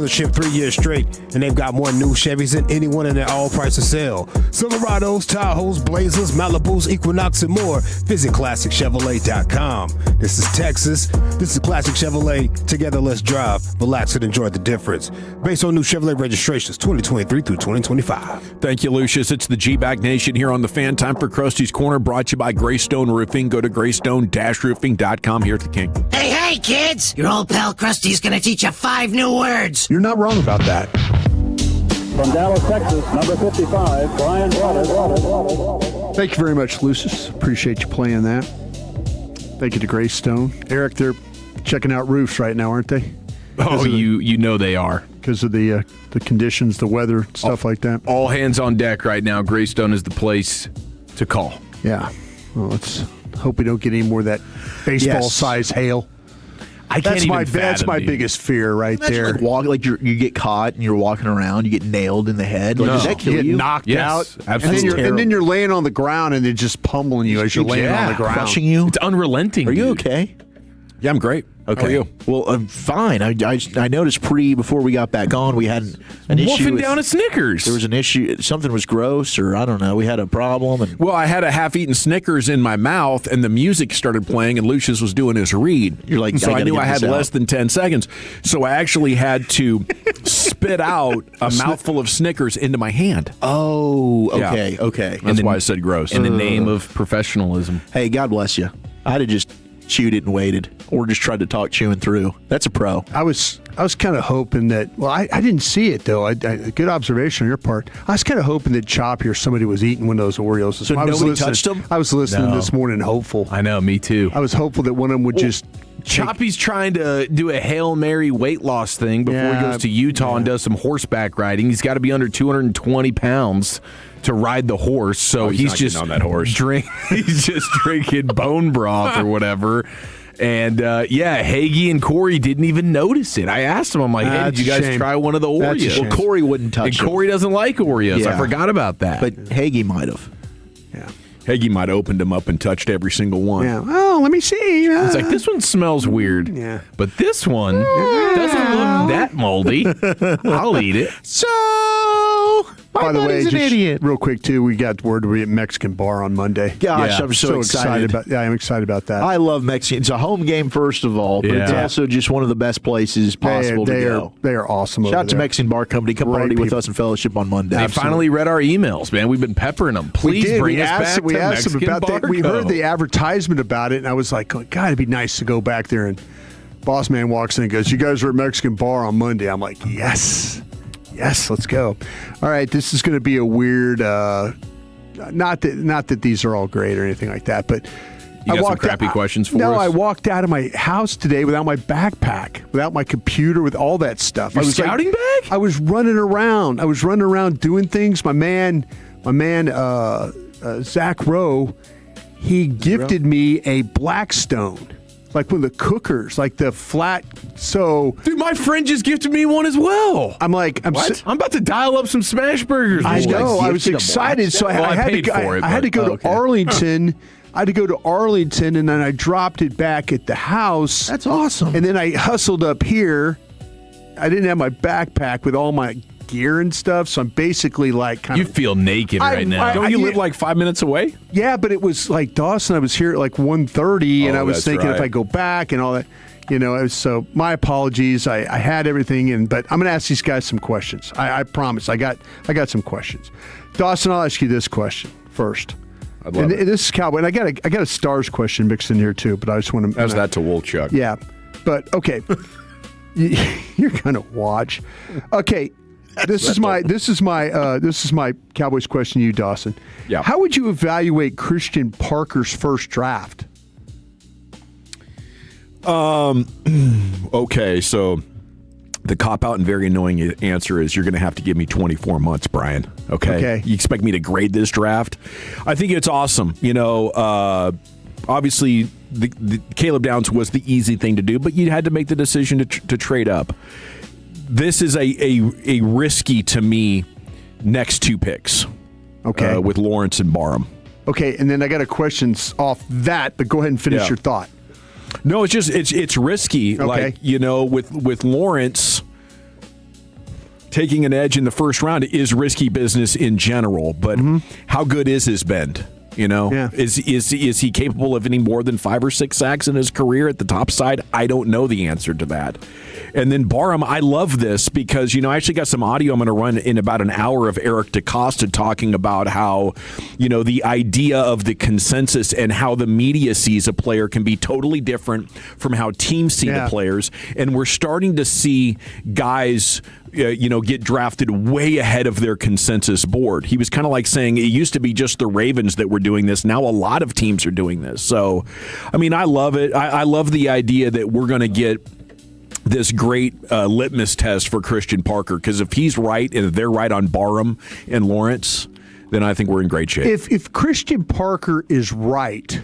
dealership 3 years straight, and they've got more new Chevys than anyone in their all-price sale. Silverados, Tahoes, Blazers, Malibus, Equinox, and more. Visit ClassicChevrolet.com. This is Texas. This is Classic Chevrolet. Together, let's drive, relax, and enjoy the difference. Based on new Chevrolet registrations 2023 through 2025. Thank you, Lucius. It's the G-Bag Nation here on the Fan. Time for Krusty's Corner, brought to you by Greystone Roofing. Go to greystone-roofing.com here at the King. Hey, kids! Your old pal Krusty's gonna teach you 5 new words. You're not wrong about that. From Dallas, Texas, number 55, Brian Waters. Thank you very much, Lucius. Appreciate you playing that. Thank you to Greystone. Eric, they're checking out roofs right now, aren't they? Oh, you know they are. Because of the conditions, the weather, stuff like that. All hands on deck right now. Greystone is the place to call. Yeah. Well, let's hope we don't get any more of that baseball-size hail. That's my biggest fear right there. Like you get caught and you're walking around, you get nailed in the head. Like, does that kill you? You? Get knocked out, and then you're laying on the ground, and they're just pummeling you as you're laying on the ground, crushing you. It's unrelenting. Are you okay? Yeah, I'm great. Okay. How are you? Well, I'm fine. I noticed before we got back on, we had an issue. Wolfing down a Snickers. There was an issue. Something was gross, or I don't know. We had a problem. Well, I had a half-eaten Snickers in my mouth, and the music started playing, and Lucius was doing his read. You're like, so I knew I had less than 10 seconds. So I actually had to spit out a mouthful of Snickers into my hand. Oh, okay, okay. That's why I said gross. In the name of professionalism. Hey, God bless you. I'd have just chewed it and waited, or just tried to talk chewing through. That's a pro. I was kind of hoping that. Well, I didn't see it though. Good observation on your part. I was kind of hoping that Choppy or somebody was eating one of those Oreos. So nobody touched them? I was listening this morning, hopeful. I know, me too. I was hopeful that one of them would just. Choppy's trying to do a Hail Mary weight loss thing before he goes to Utah and does some horseback riding. He's got to be under 220 pounds to ride the horse. So he's just on that horse. He's just drinking bone broth or whatever. And Hagee and Corey didn't even notice it. I asked him, I'm like, hey, did you guys try one of the Oreos? Well, Corey wouldn't touch And Corey doesn't like Oreos. Yeah. I forgot about that. But Hagee might have. Yeah. Hagee might have opened them up and touched every single one. Yeah. Oh, let me see. It's like, this one smells weird. Yeah. But this one doesn't look that moldy. I'll eat it. So, by the way, just real quick too, we got word we're at Mexican bar on Monday. Gosh, I'm so excited about. Yeah, I'm excited about that. I love Mexican. It's a home game, first of all, but it's also just one of the best places possible to go. They are awesome. Shout out to Mexican Bar Company. Come party with us in fellowship on Monday. They finally read our emails, man. We've been peppering them. Please bring us back to Mexican Bar. We heard the advertisement about it, and I was like, God, it'd be nice to go back there. And boss man walks in and goes, "You guys are at Mexican Bar on Monday." I'm like, yes, let's go. All right, this is going to be a weird. Not that these are all great or anything like that, but you got some crappy questions for us? No, I walked out of my house today without my backpack, without my computer, with all that stuff. Your scouting bag? I was running around. Doing things. My man, Zach Rowe, he gifted me a Blackstone. Like one of the cookers, like the flat. So, dude, my friend just gifted me one as well. I'm like, I'm about to dial up some smash burgers. I know. I was excited, so I had to go to Arlington. I had to go to Arlington, and then I dropped it back at the house. That's awesome. And then I hustled up here. I didn't have my backpack with all my gear and stuff, so I'm basically like kind of. You feel naked right now. Don't you live like 5 minutes away? Yeah, but it was like Dawson. I was here at like 1:30, and I was thinking if I go back and all that, so my apologies. I had everything, but I'm going to ask these guys some questions. I promise. I got some questions. Dawson, I'll ask you this question first. I'd love it. This is Cowboy, and I got a Stars question mixed in here too, but I just want to. How's that to Wolchuk? Yeah, but okay. You're gonna watch. Okay. This is my Cowboys question to you, Dawson. Yeah. How would you evaluate Christian Parker's first draft? Okay, so the cop-out and very annoying answer is you're going to have to give me 24 months, Brian. Okay? You expect me to grade this draft? I think it's awesome. Obviously, the Caleb Downs was the easy thing to do, but you had to make the decision to trade up. This is a risky, to me, next two picks. Okay. With Lawrence and Barham. Okay, and then I got a question off that, but go ahead and finish your thought. No, it's risky. Okay. Like, with Lawrence, taking an edge in the first round is risky business in general. But how good is his bend? You know, is he capable of any more than 5 or 6 sacks in his career at the top side? I don't know the answer to that. And then Barham, I love this because, I actually got some audio I'm going to run in about an hour of Eric DeCosta talking about how, the idea of the consensus and how the media sees a player can be totally different from how teams see the players. And we're starting to see guys get drafted way ahead of their consensus board. He was kind of like saying it used to be just the Ravens that were doing this. Now a lot of teams are doing this. So, I love it. I love the idea that we're going to get this great litmus test for Christian Parker, because if he's right and if they're right on Barham and Lawrence, then I think we're in great shape. If Christian Parker is right,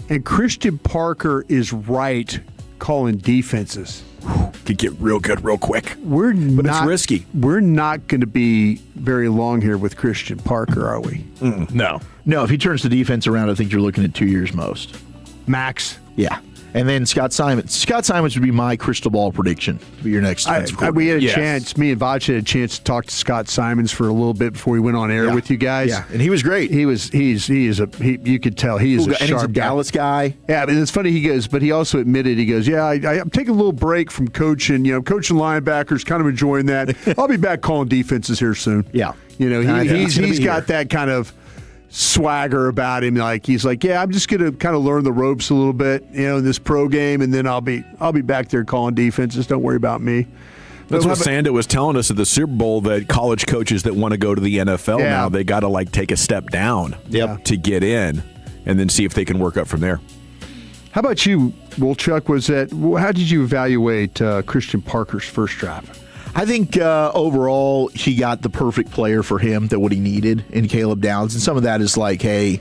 and Christian Parker is right calling defenses, could get real good real quick. But it's risky. We're not going to be very long here with Christian Parker, are we? No. No, if he turns the defense around, I think you're looking at 2 years most. Max? Yeah. And then Scott Simons. Scott Simons would be my crystal ball prediction for your next defensive coordinator. We had a chance, me and Vach had a chance to talk to Scott Simons for a little bit before we went on air with you guys. Yeah, and he was great. You could tell he is a sharp and he's a Dallas guy. Yeah, but it's funny, he goes, but he also admitted, I'm taking a little break from coaching, coaching linebackers, kind of enjoying that. I'll be back calling defenses here soon. Yeah. He's got that kind of swagger about him. He's like, I'm just going to kind of learn the ropes a little bit, in this pro game, and then I'll be back there calling defenses. Don't worry about me. That's what Sanda was telling us at the Super Bowl, that college coaches that want to go to the NFL now, they got to take a step down to get in, and then see if they can work up from there. How about you, Chuck? How did you evaluate Christian Parker's first draft? I think overall he got the perfect player for him, that what he needed in Caleb Downs. And some of that is hey,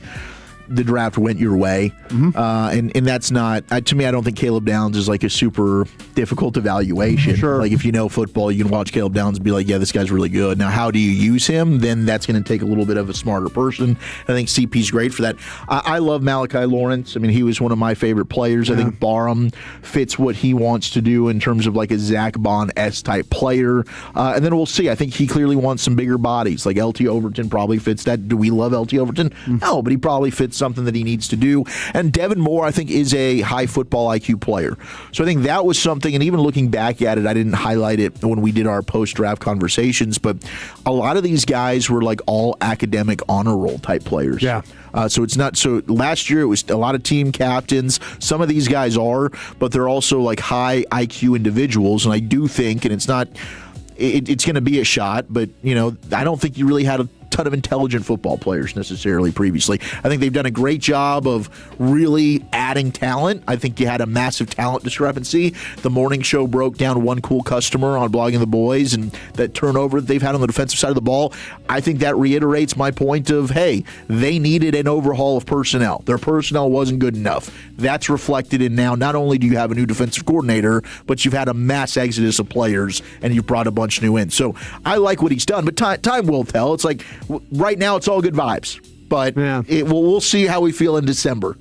the draft went your way. And that's not, to me, I don't think Caleb Downs is a super difficult evaluation. Sure. If you know football, you can watch Caleb Downs and be like, yeah, this guy's really good. Now, how do you use him? Then that's going to take a little bit of a smarter person. I think CP's great for that. I love Malachi Lawrence. He was one of my favorite players. I think Barham fits what he wants to do in terms of a Zach Bond-esque type player. And then we'll see. I think he clearly wants some bigger bodies. LT Overton probably fits that. Do we love LT Overton? No, but he probably fits something that he needs to do. And Devin Moore, I think, is a high football IQ player. So I think that was something, and even looking back at it, I didn't highlight it when we did our post-draft conversations, but a lot of these guys were all academic honor roll type players. Yeah. So it's not, so last year it was a lot of team captains. Some of these guys are, but they're also high IQ individuals. And I do think, and it's not, it's going to be a shot, but I don't think you really had a ton of intelligent football players necessarily previously. I think they've done a great job of really adding talent. I think you had a massive talent discrepancy. The morning show broke down one cool customer on Blogging the Boys, and that turnover that they've had on the defensive side of the ball. I think that reiterates my point of, hey, they needed an overhaul of personnel. Their personnel wasn't good enough. That's reflected in now, not only do you have a new defensive coordinator, but you've had a mass exodus of players, and you've brought a bunch new in. So I like what he's done, but time will tell. It's right now it's all good vibes, but we'll see how we feel in December.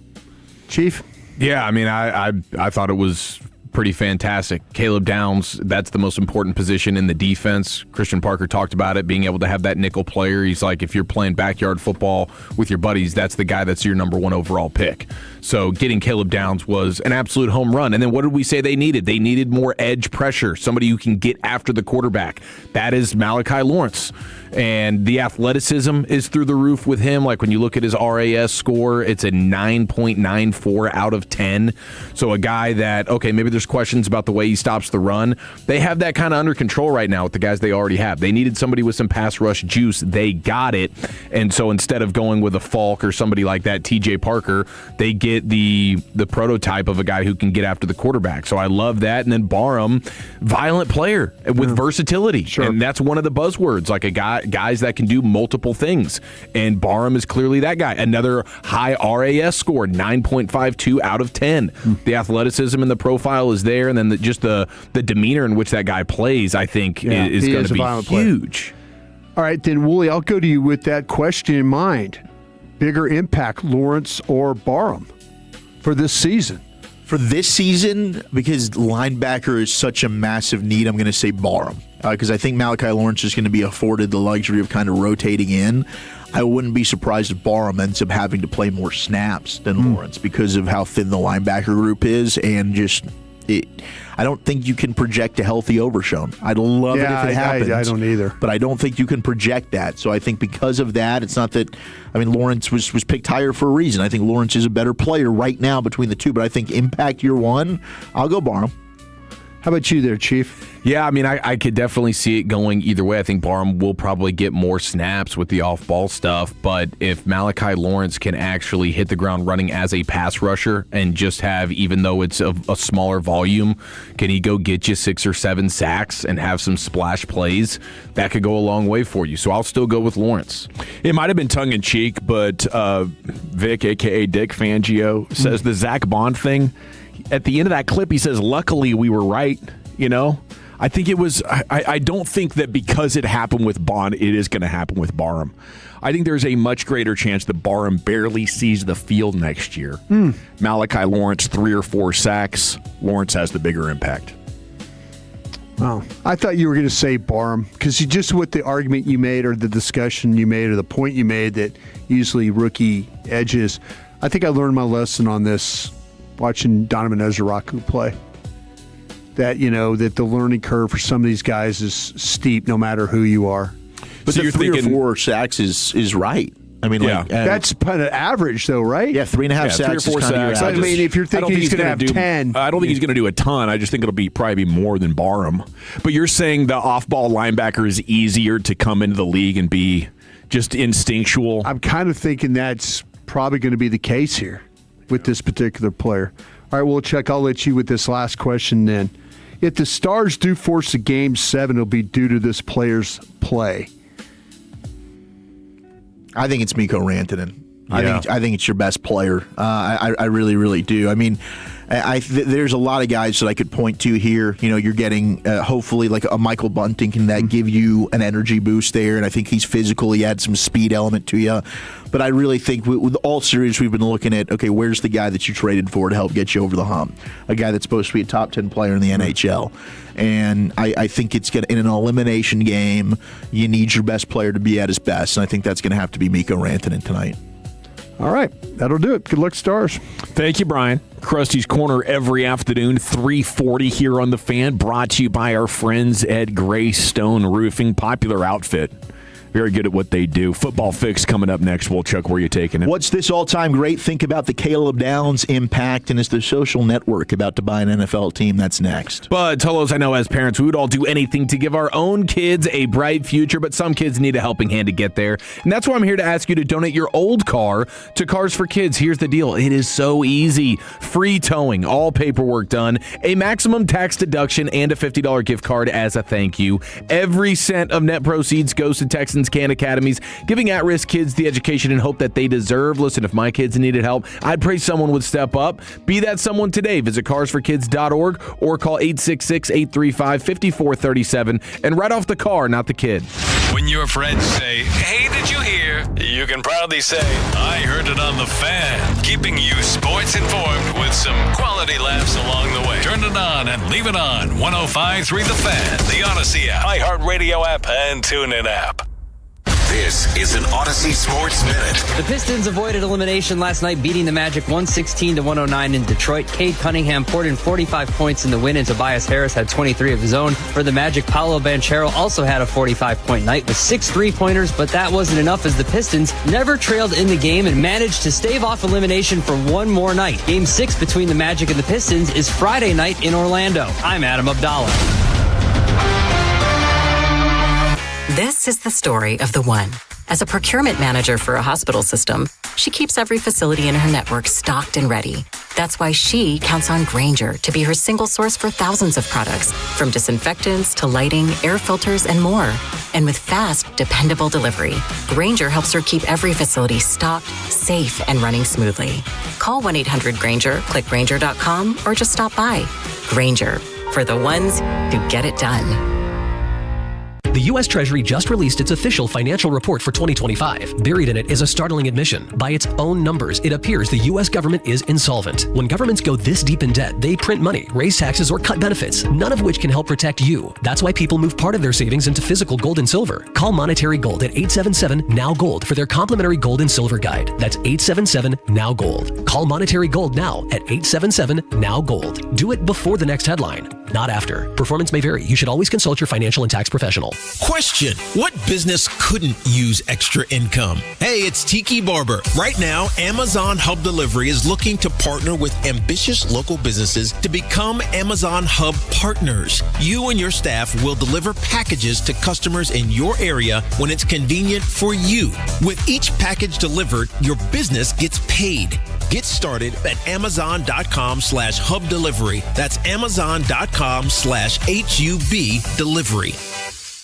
Chief? Yeah, I thought it was pretty fantastic. Caleb Downs, that's the most important position in the defense. Christian Parker talked about it, being able to have that nickel player. He's like, if you're playing backyard football with your buddies, that's the guy that's your number 1 overall pick. So getting Caleb Downs was an absolute home run. And then what did we say they needed? They needed more edge pressure, somebody who can get after the quarterback. That is Malachi Lawrence. And the athleticism is through the roof with him. When you look at his RAS score, it's a 9.94 out of 10. So a guy that, okay, maybe there's questions about the way he stops the run. They have that kind of under control right now with the guys they already have. They needed somebody with some pass rush juice. They got it. And so instead of going with a Falk or somebody like that, TJ Parker, they get the prototype of a guy who can get after the quarterback. So I love that. And then Barham, violent player with versatility. Sure. And that's one of the buzzwords, guys that can do multiple things. And Barham is clearly that guy. Another high RAS score, 9.52 out of 10. The athleticism and the profile is there, and then the demeanor in which that guy plays, I think, is going to be huge. All right, then, Wooly, I'll go to you with that question in mind. Bigger impact, Lawrence or Barham, for this season? For this season, because linebacker is such a massive need, I'm going to say Barham. Because I think Malachi Lawrence is going to be afforded the luxury of kind of rotating in. I wouldn't be surprised if Barham ends up having to play more snaps than Lawrence because of how thin the linebacker group is, and just I don't think you can project a healthy Overshown. I'd love it if it happens. I don't either. But I don't think you can project that. So I think because of that, it's not that, Lawrence was picked higher for a reason. I think Lawrence is a better player right now between the two, but I think impact year one, I'll go Barham. How about you there, Chief? Yeah, I could definitely see it going either way. I think Barham will probably get more snaps with the off-ball stuff, but if Malachi Lawrence can actually hit the ground running as a pass rusher and just have, even though it's a smaller volume, can he go get you 6 or 7 sacks and have some splash plays? That could go a long way for you. So I'll still go with Lawrence. It might have been tongue-in-cheek, but Vic, a.k.a. Dick Fangio, says the Zach Bond thing. At the end of that clip, he says, luckily we were right, I think it was. I don't think that because it happened with Bond, it is going to happen with Barham. I think there's a much greater chance that Barham barely sees the field next year. Malachi Lawrence, 3 or 4 sacks. Lawrence has the bigger impact. Wow. I thought you were going to say Barham because just with the argument you made or the discussion you made or the point you made that usually rookie edges, I think I learned my lesson on this watching Donovan Ezeraku play. That, that the learning curve for some of these guys is steep no matter who you are. But so the 3 or 4 sacks is right. That's kind of average, though, right? Yeah, 3.5 sacks. 3 or 4 sacks. If you're thinking he's going to have 10, I don't think he's going to do a ton. I just think it'll probably be more than Barham. But you're saying the off-ball linebacker is easier to come into the league and be just instinctual. I'm kind of thinking that's probably going to be the case here with this particular player. All right, well, Chuck, I'll let you with this last question then. If the Stars do force a Game 7, it'll be due to this player's play. I think it's Mikko Rantanen. Yeah. I think it's your best player. I really, really do. There's a lot of guys that I could point to here. You're getting hopefully like a Michael Bunting can that give you an energy boost there, and I think he's physical. He adds some speed element to you. But I really think with all series we've been looking at, okay, where's the guy that you traded for to help get you over the hump? A guy that's supposed to be a top 10 player in the NHL. And I think it's going to, in an elimination game, you need your best player to be at his best. And I think that's going to have to be Mikko Rantanen tonight. All right, that'll do it. Good luck, Stars. Thank you, Brian. Krusty's Corner every afternoon, 3:40 here on The Fan, brought to you by our friends at Greystone Roofing. Popular outfit. Very good at what they do. Football Fix coming up next. Well, Chuck, where are you taking it? What's this all-time great? Think about the Caleb Downs impact, and is the social network about to buy an NFL team? That's next. But Tolos, I know as parents, we would all do anything to give our own kids a bright future, but some kids need a helping hand to get there. And that's why I'm here to ask you to donate your old car to Cars for Kids. Here's the deal. It is so easy. Free towing, all paperwork done, a maximum tax deduction, and a $50 gift card as a thank you. Every cent of net proceeds goes to Texans Can Academies, giving at-risk kids the education and hope that they deserve. Listen, if my kids needed help, I'd pray someone would step up. Be that someone today. Visit carsforkids.org or call 866-835-5437 and write off the car, not the kid. When your friends say, hey, did you hear? You can proudly say, I heard it on The Fan. Keeping you sports informed with some quality laughs along the way. Turn it on and leave it on. 105.3 The Fan, the Odyssey app, iHeartRadio app, and TuneIn app. This is an Odyssey Sports Minute. The Pistons avoided elimination last night, beating the Magic 116-109 in Detroit. Cade Cunningham poured in 45 points in the win, and Tobias Harris had 23 of his own. For the Magic, Paolo Banchero also had a 45-point night with 6 3-pointers, but that wasn't enough as the Pistons never trailed in the game and managed to stave off elimination for one more night. Game 6 between the Magic and the Pistons is Friday night in Orlando. I'm Adam Abdallah. This is the story of the one. As a procurement manager for a hospital system, she keeps every facility in her network stocked and ready. That's why she counts on Grainger to be her single source for thousands of products, from disinfectants to lighting, air filters, and more. And with fast, dependable delivery, Grainger helps her keep every facility stocked, safe, and running smoothly. Call 1-800-GRAINGER, click Grainger.com, or just stop by. Grainger, for the ones who get it done. The U.S. Treasury just released its official financial report for 2025. Buried in it is a startling admission. By its own numbers, it appears the U.S. government is insolvent. When governments go this deep in debt, they print money, raise taxes, or cut benefits, none of which can help protect you. That's why people move part of their savings into physical gold and silver. Call Monetary Gold at 877-NOW-GOLD for their complimentary gold and silver guide. That's 877-NOW-GOLD. Call Monetary Gold now at 877-NOW-GOLD. Do it before the next headline, not after. Performance may vary. You should always consult your financial and tax professional. Question: what business couldn't use extra income? Hey, it's Tiki Barber. Right now, Amazon Hub Delivery is looking to partner with ambitious local businesses to become Amazon Hub partners. You and your staff will deliver packages to customers in your area when it's convenient for you. With each package delivered, your business gets paid. Get started at Amazon.com/Hub Delivery. That's Amazon.com/HUB Delivery.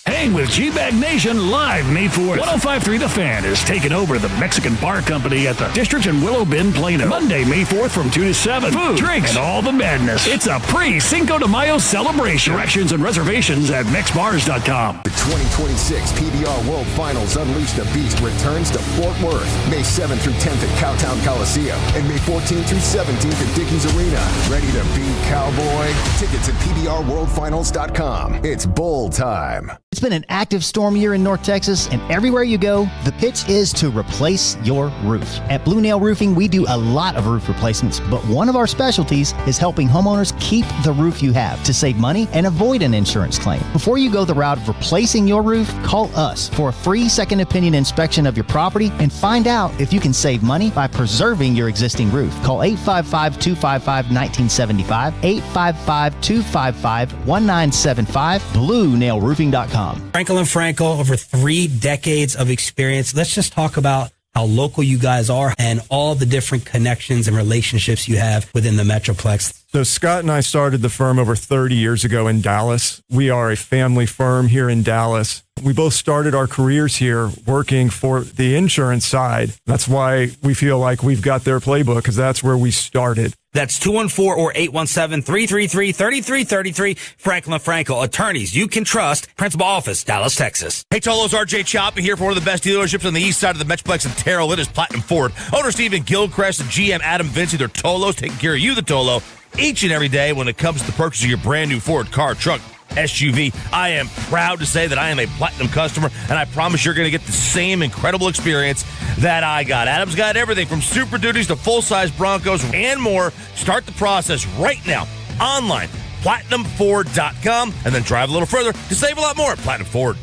Hang with G-Bag Nation live May 4th. 105.3 The Fan is taking over the Mexican Bar Company at the District in Willow Bend, Plano. Monday, May 4th from 2 to 7. Food, drinks, and all the madness. It's a pre-Cinco de Mayo celebration. Directions and reservations at mexbars.com. The 2026 PBR World Finals Unleash the Beast returns to Fort Worth, May 7th through 10th at Cowtown Coliseum, and May 14th through 17th at Dickies Arena. Ready to beat Cowboy? Tickets at PBRWorldFinals.com. It's bowl time. It's been an active storm year in North Texas, and everywhere you go, the pitch is to replace your roof. At Blue Nail Roofing, we do a lot of roof replacements, but one of our specialties is helping homeowners keep the roof you have to save money and avoid an insurance claim. Before you go the route of replacing your roof, call us for a free second opinion inspection of your property and find out if you can save money by preserving your existing roof. Call 855-255-1975, 855-255-1975, BlueNailRoofing.com. Frankel & Frankel, over 3 decades of experience. Let's just talk about how local you guys are and all the different connections and relationships you have within the Metroplex. So Scott and I started the firm over 30 years ago in Dallas. We are a family firm here in Dallas. We both started our careers here working for the insurance side. That's why we feel like we've got their playbook, because that's where we started. That's 214 or 817-333-3333. Franklin Frankel, attorneys you can trust. Principal office, Dallas, Texas. Hey, Tolo's RJ Choppy here for one of the best dealerships on the east side of the Metroplex in Terrell. It is Platinum Ford. Owner Stephen Gilchrist and GM Adam Vinci, they're Tolos, taking care of you, the Tolo, each and every day when it comes to the purchase of your brand new Ford car, truck, SUV. I am proud to say that I am a Platinum customer, and I promise you're going to get the same incredible experience that I got. Adam's got everything from Super Duties to full-size Broncos and more. Start the process right now online, PlatinumFord.com, and then drive a little further to save a lot more at Platinum Ford.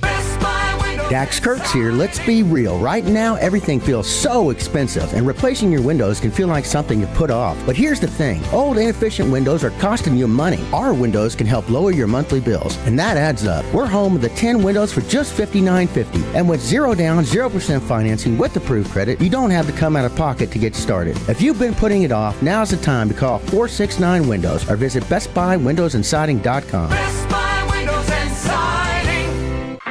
Dax Kirk's here. Let's be real. Right now, everything feels so expensive, and replacing your windows can feel like something you put off. But here's the thing. Old, inefficient windows are costing you money. Our windows can help lower your monthly bills, and that adds up. We're home with the 10 windows for just $59.50. And with 0 down, 0% financing with approved credit, you don't have to come out of pocket to get started. If you've been putting it off, now's the time to call 469 Windows or visit BestBuyWindowsAndSiding.com.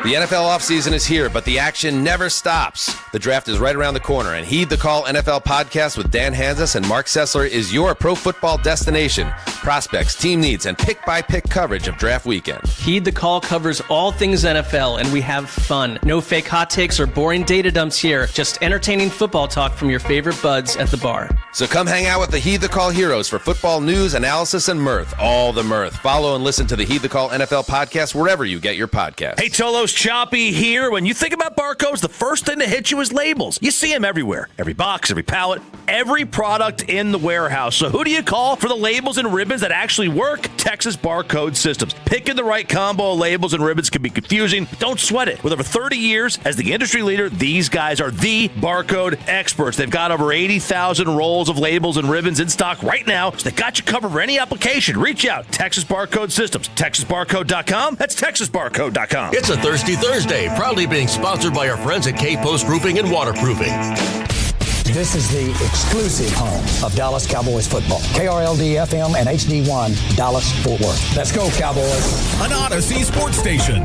The NFL offseason is here, but the action never stops. The draft is right around the corner, and Heed the Call NFL podcast with Dan Hanzus and Mark Sessler is your pro football destination. Prospects, team needs, and pick-by-pick coverage of draft weekend. Heed the Call covers all things NFL, and we have fun. No fake hot takes or boring data dumps here. Just entertaining football talk from your favorite buds at the bar. So come hang out with the Heed the Call heroes for football news, analysis, and mirth. All the mirth. Follow and listen to the Heed the Call NFL podcast wherever you get your podcast. Hey, Tolos Choppy here. When you think about barcodes, the first thing to hit you is labels. You see them everywhere. Every box, every pallet, every product in the warehouse. So who do you call for the labels and ribbons that actually work? Texas Barcode Systems. Picking the right combo of labels and ribbons can be confusing, but don't sweat it. With over 30 years as the industry leader, these guys are the barcode experts. They've got over 80,000 rolls of labels and ribbons in stock right now, so they got you covered for any application. Reach out. Texas Barcode Systems. TexasBarcode.com. That's TexasBarcode.com. It's a Thirsty Thursday, proudly being sponsored by our friends at K-Post Roofing and Waterproofing. This is the exclusive home of Dallas Cowboys football. KRLD-FM and HD1, Dallas-Fort Worth. Let's go, Cowboys. An Odyssey sports station.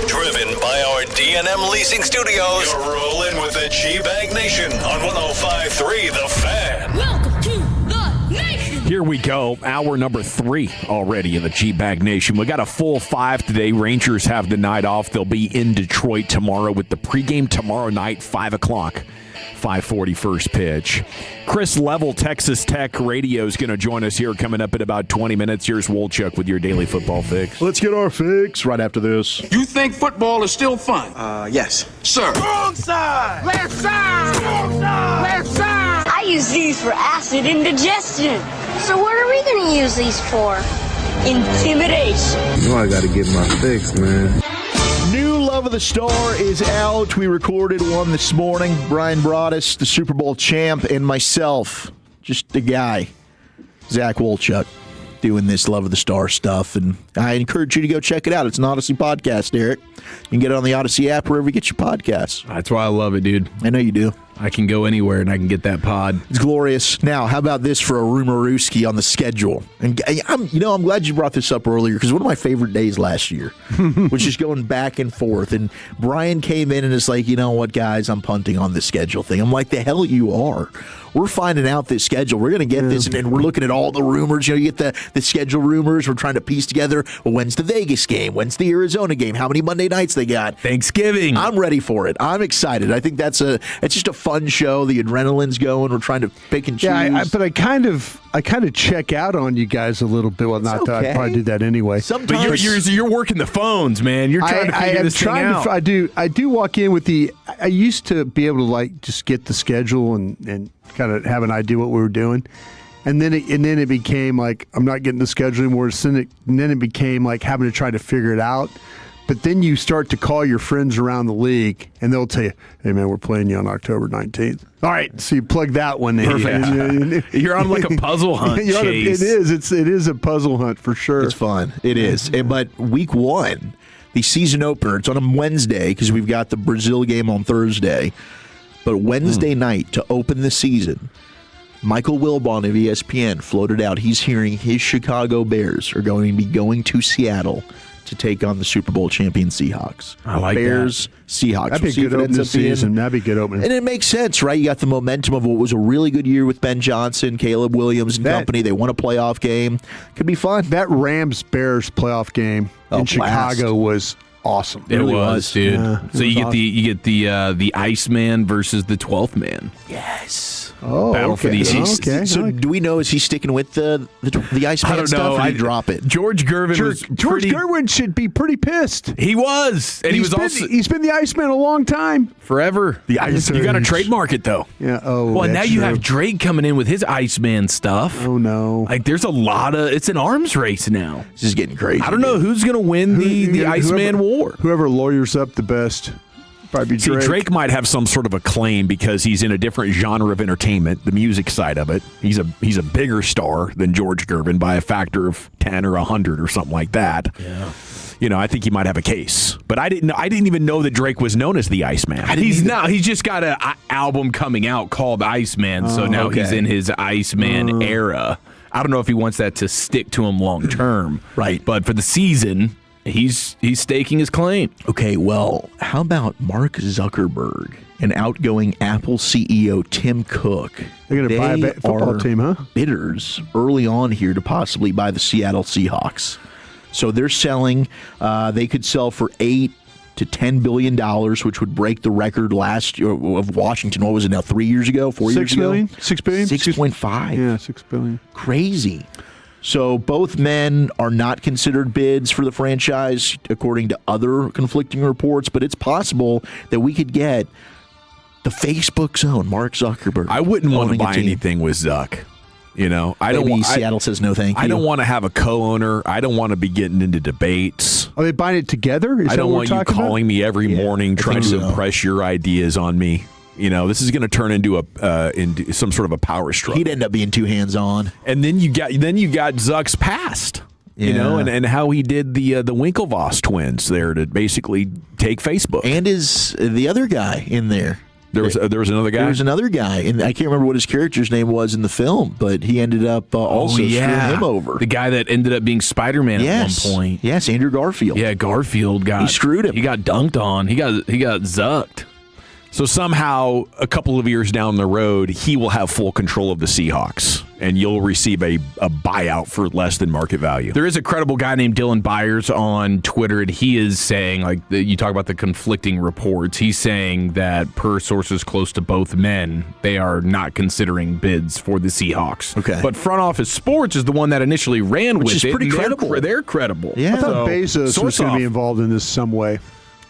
Driven by our D&M Leasing Studios. You're rolling with the G-Bag Nation on 105.3 The Fan. Welcome to the nation. Here we go. Hour number 3 already in the G-Bag Nation. We got a full 5 today. Rangers have the night off. They'll be in Detroit tomorrow with the pregame tomorrow night, 5 o'clock. 5:40 first pitch. Chris Level, Texas Tech Radio, is going to join us here coming up in about 20 minutes. Here's Wolchuk with your daily football fix. Let's get our fix right after this. You think football is still fun? Yes. Sir. Wrong side! Left side! Wrong side! Left side! I use these for acid indigestion. So what are we going to use these for? Intimidation. You know I got to get my fix, man. New Love of the Star is out. We recorded one this morning. Brian Broaddus, the Super Bowl champ, and myself, just the guy, Zach Wolchuk, doing this Love of the Star stuff. And I encourage you to go check it out. It's an Odyssey podcast, Eric. You can get it on the Odyssey app wherever you get your podcasts. That's why I love it, dude. I know you do. I can go anywhere and I can get that pod. It's glorious. Now, how about this for a Rumorooski on the schedule? And I'm glad you brought this up earlier because one of my favorite days last year was just going back and forth. And Brian came in and is like, you know what, guys, I'm punting on the schedule thing. I'm like, the hell you are. We're finding out this schedule. We're going to get this, and we're looking at all the rumors. You know, you get the schedule rumors. We're trying to piece together, well, when's the Vegas game? When's the Arizona game? How many Monday nights they got? Thanksgiving. I'm ready for it. I'm excited. I think it's just a fun show. The adrenaline's going. We're trying to pick and choose. Yeah, but I kind of check out on you guys a little bit. Well, not that I'd probably do that anyway. Sometimes. But you're working the phones, man. You're trying to figure this thing out. I do walk in with I used to be able to just get the schedule and kind of have an idea what we were doing. And then it became like I'm not getting the schedule anymore. And then it became like having to try to figure it out. But then you start to call your friends around the league, and they'll tell you, hey, man, we're playing you on October 19th. All right, so you plug that one in. Perfect. You're on like a puzzle hunt, Chase. It is a puzzle hunt for sure. It's fun. It is. But week 1, the season opener, it's on a Wednesday because we've got the Brazil game on Thursday. But Wednesday night to open the season, Michael Wilbon of ESPN floated out. He's hearing his Chicago Bears are going to be going to Seattle to take on the Super Bowl champion Seahawks. I like Bears, that. Seahawks. That'd be a good opening season. That'd be a good opening. And it makes sense, right? You got the momentum of what was a really good year with Ben Johnson, Caleb Williams and company. They won a playoff game. Could be fun. That Rams-Bears playoff game in Chicago was awesome. It really was, dude. Yeah, so you get the Iceman versus the 12th man. Yes. Oh, battle for the East. Okay. So do we know, is he sticking with the Iceman I don't stuff know. or did he drop it? George Gervin should be pretty pissed. He was. And he's been the Iceman a long time. Forever. You got to trademark it, though. Yeah. Oh, well, now you have Drake coming in with his Iceman stuff. Oh, no. Like, there's it's an arms race now. This is getting crazy. I don't know who's going to win the Iceman war. Whoever lawyers up the best. Probably Drake. See, Drake might have some sort of a claim because he's in a different genre of entertainment, the music side of it. He's a bigger star than George Gervin by a factor of 10 or 100 or something like that. Yeah. You know, I think he might have a case. But I didn't even know that Drake was known as the Iceman. He's not. He's just got an album coming out called Iceman, so now he's in his Iceman era. I don't know if he wants that to stick to him long term. Right. But for the season, he's staking his claim. Okay, well, how about Mark Zuckerberg and outgoing Apple CEO Tim Cook? They're going to buy a football team, huh? Bidders early on here to possibly buy the Seattle Seahawks. So they're selling. They could sell for $8 to $10 billion, which would break the record last year of Washington. What was it now? 3 years ago? 4 years ago? $6 billion? 6.5. Yeah, $6 billion. Crazy. So both men are not considered bids for the franchise, according to other conflicting reports, but it's possible that we could get the Facebook's own Mark Zuckerberg. I wouldn't want to buy anything with Zuck. You know, Seattle says no thank you. I don't want to have a co-owner. I don't want to be getting into debates. Are they buying it together? I don't want you calling me every morning trying to impress your ideas on me. You know, this is going to turn into into some sort of a power struggle. He'd end up being too hands-on. And then you got Zuck's past. You know, and how he did the Winklevoss twins there to basically take Facebook. And is the other guy in there. There was another guy? There was another guy, and I can't remember what his character's name was in the film, but he ended up also screwing him over. The guy that ended up being Spider-Man at one point. Yes, Andrew Garfield. Yeah, Garfield he screwed him. He got dunked on. He got zucked. So somehow, a couple of years down the road, he will have full control of the Seahawks, and you'll receive a buyout for less than market value. There is a credible guy named Dylan Byers on Twitter, and he is saying, you talk about the conflicting reports, he's saying that per sources close to both men, they are not considering bids for the Seahawks. Okay. But Front Office Sports is the one that initially ran with it. Which is pretty credible. They're credible. Yeah. I thought Bezos was going to be involved in this some way.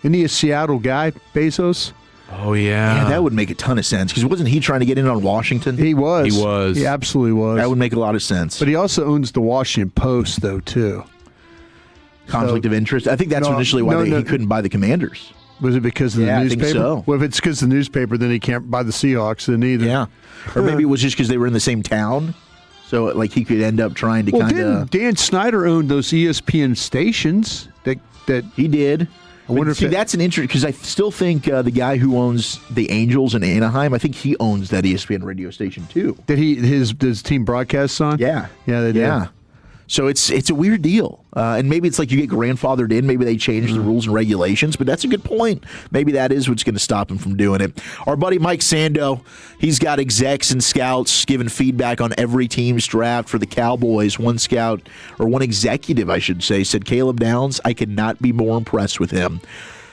Isn't he a Seattle guy, Bezos? Oh, yeah. Yeah, that would make a ton of sense, because wasn't he trying to get in on Washington? He was. He was. He absolutely was. That would make a lot of sense. But he also owns the Washington Post, though, too. Conflict of interest? I think that's initially why he couldn't buy the Commanders. Was it because of the newspaper? I think so. Well, if it's because of the newspaper, then he can't buy the Seahawks then either. Yeah. Or maybe it was just because they were in the same town. So, like, he could end up trying to kind of... Dan Snyder owned those ESPN stations that he did. I wonder if that's an interesting, because I still think the guy who owns the Angels in Anaheim, I think he owns that ESPN radio station too. Did his team broadcasts on? Yeah, they did. Yeah. So it's a weird deal, and maybe it's like you get grandfathered in. Maybe they change the rules and regulations, but that's a good point. Maybe that is what's going to stop him from doing it. Our buddy Mike Sando, he's got execs and scouts giving feedback on every team's draft for the Cowboys. One scout, or one executive, I should say, said Caleb Downs, I could not be more impressed with him.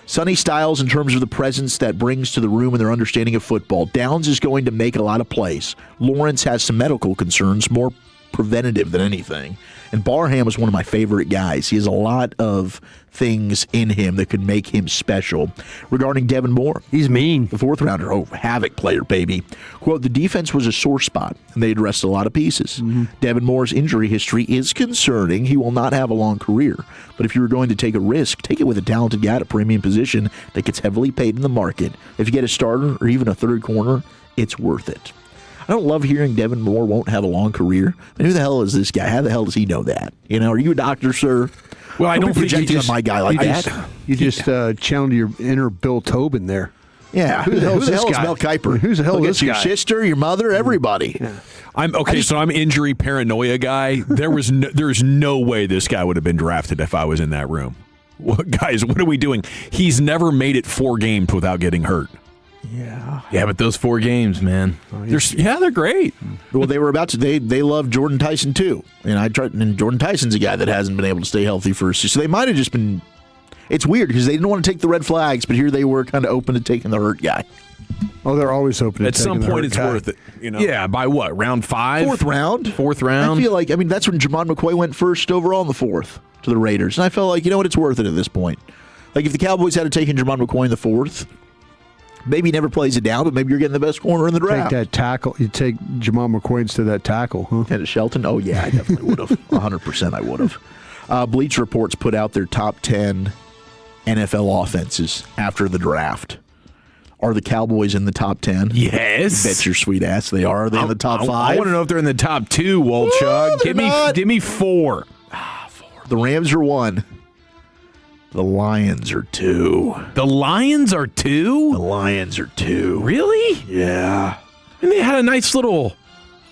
Sonny Styles in terms of the presence that brings to the room and their understanding of football. Downs is going to make a lot of plays. Lawrence has some medical concerns, more preventative than anything. And Barham is one of my favorite guys. He has a lot of things in him that could make him special. Regarding Devin Moore, he's mean. The fourth rounder, havoc player, baby. Quote, the defense was a sore spot, and they addressed a lot of pieces. Devin Moore's injury history is concerning. He will not have a long career. But if you were going to take a risk, take it with a talented guy at a premium position that gets heavily paid in the market. If you get a starter or even a third corner, it's worth it. I don't love hearing Devin Moore won't have a long career. But who the hell is this guy? How the hell does he know that? Are you a doctor, sir? Well, I don't think you just on my guy like that. You just channeled your inner Bill Tobin there. Yeah, who the hell is Mel Kiper? Who's the hell is this your guy? Sister, your mother, everybody. Yeah. So I'm injury paranoia guy. There's no way this guy would have been drafted if I was in that room. Guys, what are we doing? He's never made it 4 games without getting hurt. Yeah, but those 4 games, man, they're great. Well, they were about to. They love Jordan Tyson too, and Jordan Tyson's a guy that hasn't been able to stay healthy for. So they might have just been. It's weird because they didn't want to take the red flags, but here they were kind of open to taking the hurt guy. Oh, they're always open. At some point, it's worth it. Yeah, by what, round 5? Fourth round. I feel like that's when Jamon McCoy went first overall in the 4th to the Raiders, and I felt like it's worth it at this point. Like if the Cowboys had taken Jamon McCoy in the 4th. Maybe he never plays it down, but maybe you're getting the best corner in the draft. Take that tackle. You take Jamal McCoy instead of that tackle, huh? And Shelton? Oh, yeah, I definitely would have. 100% I would have. Bleacher Reports put out their top 10 NFL offenses after the draft. Are the Cowboys in the top 10? Yes. Bet your sweet ass they are. Are they in the top 5? I want to know if they're in the top 2, Wolchuk. Give me 4. 4. The Rams are 1. The Lions are 2. The Lions are 2? The Lions are 2. Really? Yeah. And they had a nice little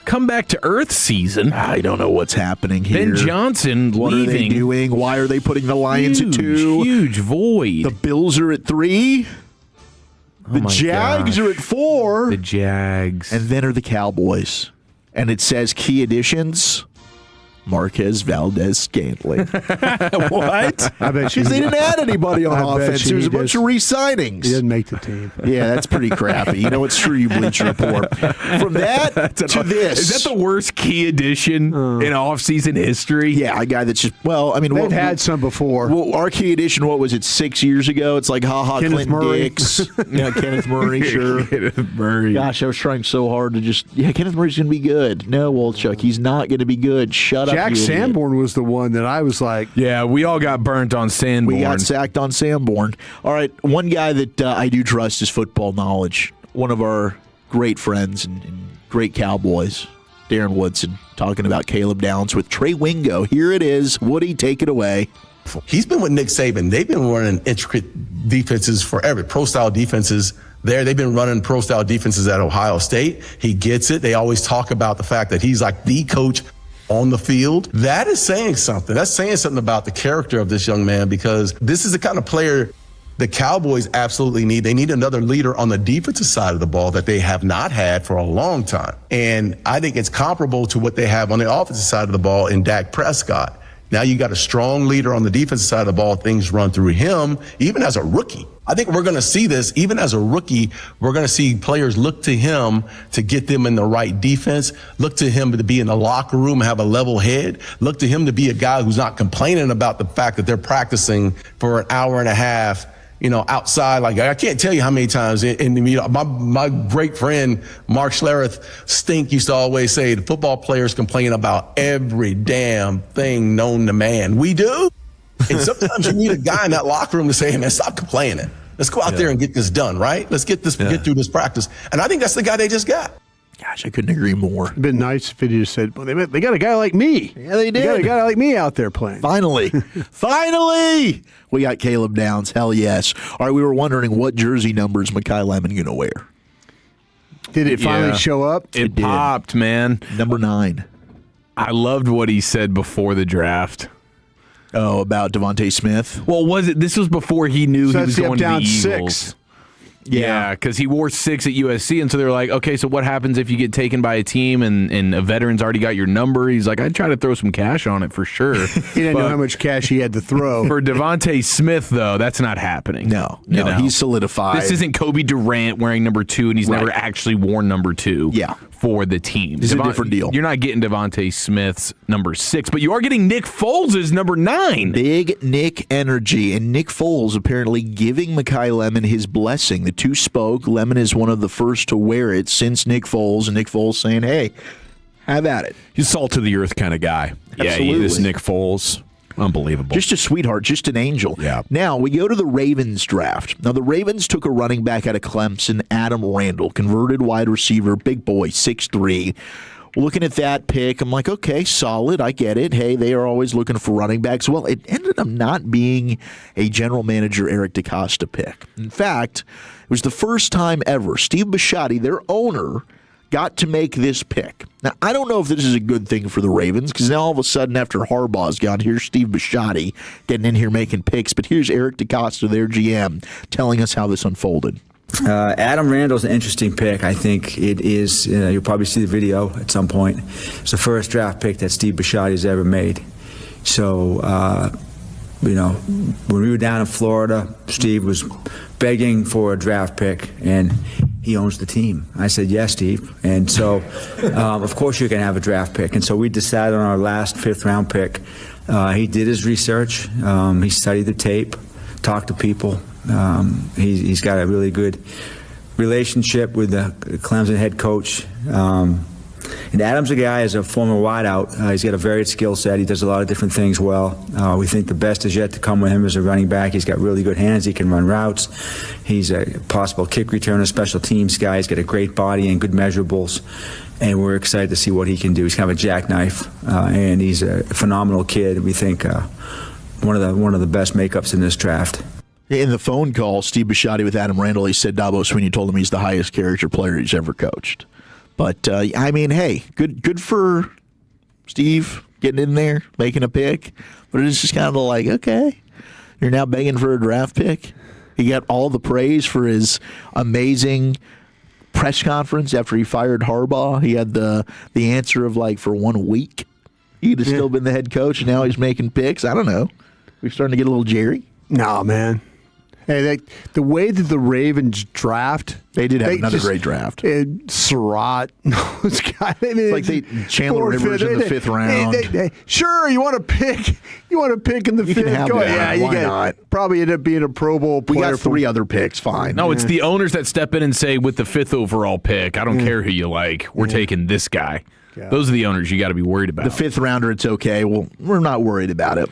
comeback to earth season. I don't know what's happening here. Ben Johnson what leaving. What are they doing? Why are they putting the Lions at 2? Huge void. The Bills are at 3. The Jags are at 4. The Jags. And then are the Cowboys. And it says key additions. Marquez Valdez-Scantling. What? I bet you. Because they didn't add anybody on offense. There was a bunch of re-signings. He didn't make the team. Yeah, that's pretty crappy. It's true, you Bleacher Report. From that to this. Is that the worst key addition in offseason history? Yeah, a guy that's just, they've had some before. Well, our key addition, what was it, 6 years ago? It's like, Kenneth Murray. Dix. Kenneth Murray, sure. Kenneth Murray. Gosh, I was trying so hard to Kenneth Murray's going to be good. No, Wolchuk, he's not going to be good. Shut up. Jack Sanborn was the one that I was like. Yeah, we all got burnt on Sanborn. We got sacked on Sanborn. All right, one guy that I do trust is football knowledge. One of our great friends and great Cowboys, Darren Woodson, talking about Caleb Downs with Trey Wingo. Here it is. Woody, take it away. He's been with Nick Saban. They've been running intricate defenses forever, pro-style defenses there. They've been running pro-style defenses at Ohio State. He gets it. They always talk about the fact that he's like the coach on the field. That is saying something. That's saying something about the character of this young man, because this is the kind of player The Cowboys absolutely need another leader on the defensive side of the ball that they have not had for a long time. And I think it's comparable to what they have on the offensive side of the ball in Dak Prescott. Now you got a strong leader on the defensive side of the ball. Things run through him, even as a rookie. I think we're going to see this, even as a rookie, we're going to see players look to him to get them in the right defense, look to him to be in the locker room, have a level head, look to him to be a guy who's not complaining about the fact that they're practicing for an hour and a half, outside. Like, I can't tell you how many times, and my great friend, Mark Schlereth Stink, used to always say, the football players complain about every damn thing known to man. We do. And sometimes you need a guy in that locker room to say, hey, man, stop complaining. Let's go out there and get this done, right? Let's get through this practice. And I think that's the guy they just got. Gosh, I couldn't agree more. It'd been nice if he just said, well, they got a guy like me. Yeah, they did. They got a guy like me out there playing. Finally. Finally! We got Caleb Downs. Hell yes. All right, we were wondering what jersey number is Mekhi Lemon going to wear? Did it finally show up? It popped, man. Number 9. I loved what he said before the draft. Oh, about Devontae Smith? Well, this was before he knew he was going to the Eagles. 6. Yeah, because he wore 6 at USC, and so they were like, okay, so what happens if you get taken by a team and a veteran's already got your number? He's like, I'd try to throw some cash on it for sure. He didn't know how much cash he had to throw. For Devontae Smith, though, that's not happening. No, he's solidified. This isn't Kobe Durant wearing number 2, and he's never actually worn number 2 for the team. It's a different deal. You're not getting Devontae Smith's number 6, but you are getting Nick Foles' number 9. Big Nick energy, and Nick Foles apparently giving Mekhi Lemon his blessing. The two spoke. Lemon is one of the first to wear it since Nick Foles, and Nick Foles saying, hey, have at it. He's salt to the earth kind of guy. Absolutely. Yeah, this Nick Foles. Unbelievable. Just a sweetheart, just an angel. Yeah. Now, we go to the Ravens draft. Now, the Ravens took a running back out of Clemson, Adam Randall, converted wide receiver, big boy, 6'3". Looking at that pick, I'm like, okay, solid. I get it. Hey, they are always looking for running backs. Well, it ended up not being a general manager Eric DeCosta pick. In fact, it was the first time ever Steve Bisciotti, their owner, got to make this pick. Now, I don't know if this is a good thing for the Ravens, because now all of a sudden after Harbaugh's gone, here's Steve Bisciotti getting in here making picks, but here's Eric DeCosta, their GM, telling us how this unfolded. Adam Randall's an interesting pick. I think it is, you'll probably see the video at some point. It's the first draft pick that Steve Bisciotti's ever made. So, when we were down in Florida, Steve was begging for a draft pick, and he owns the team. I said, yes, Steve. And so, of course you can have a draft pick. And so we decided on our last 5th round pick. He did his research. He studied the tape, talked to people. He's got a really good relationship with the Clemson head coach. And Adam's a guy, as a former wideout, he's got a varied skill set. He does a lot of different things well. We think the best is yet to come with him as a running back. He's got really good hands. He can run routes. He's a possible kick returner, special teams guy. He's got a great body and good measurables. And we're excited to see what he can do. He's kind of a jackknife, and he's a phenomenal kid. We think one of the best makeups in this draft. In the phone call, Steve Bisciotti with Adam Randall, he said Dabo Swinney told him he's the highest character player he's ever coached. But, I mean, hey, good for Steve getting in there, making a pick. But it's just kind of like, okay, you're now begging for a draft pick. He got all the praise for his amazing press conference after he fired Harbaugh. He had the answer of, like, for 1 week, he'd have still been the head coach, and now he's making picks. I don't know. We're starting to get a little Jerry. No, man. Hey, the way that the Ravens draft, they did have another great draft. Surratt, those guys. It's like Chandler Rivers in the 5th round. Sure, you want to pick in the 5th. Why not? Probably end up being a Pro Bowl player. We got 3 other picks. Fine. No, it's the owners that step in and say, with the 5th overall pick, I don't care who you like. We're taking this guy. Yeah. Those are the owners you got to be worried about. The 5th rounder, it's okay. Well, we're not worried about it.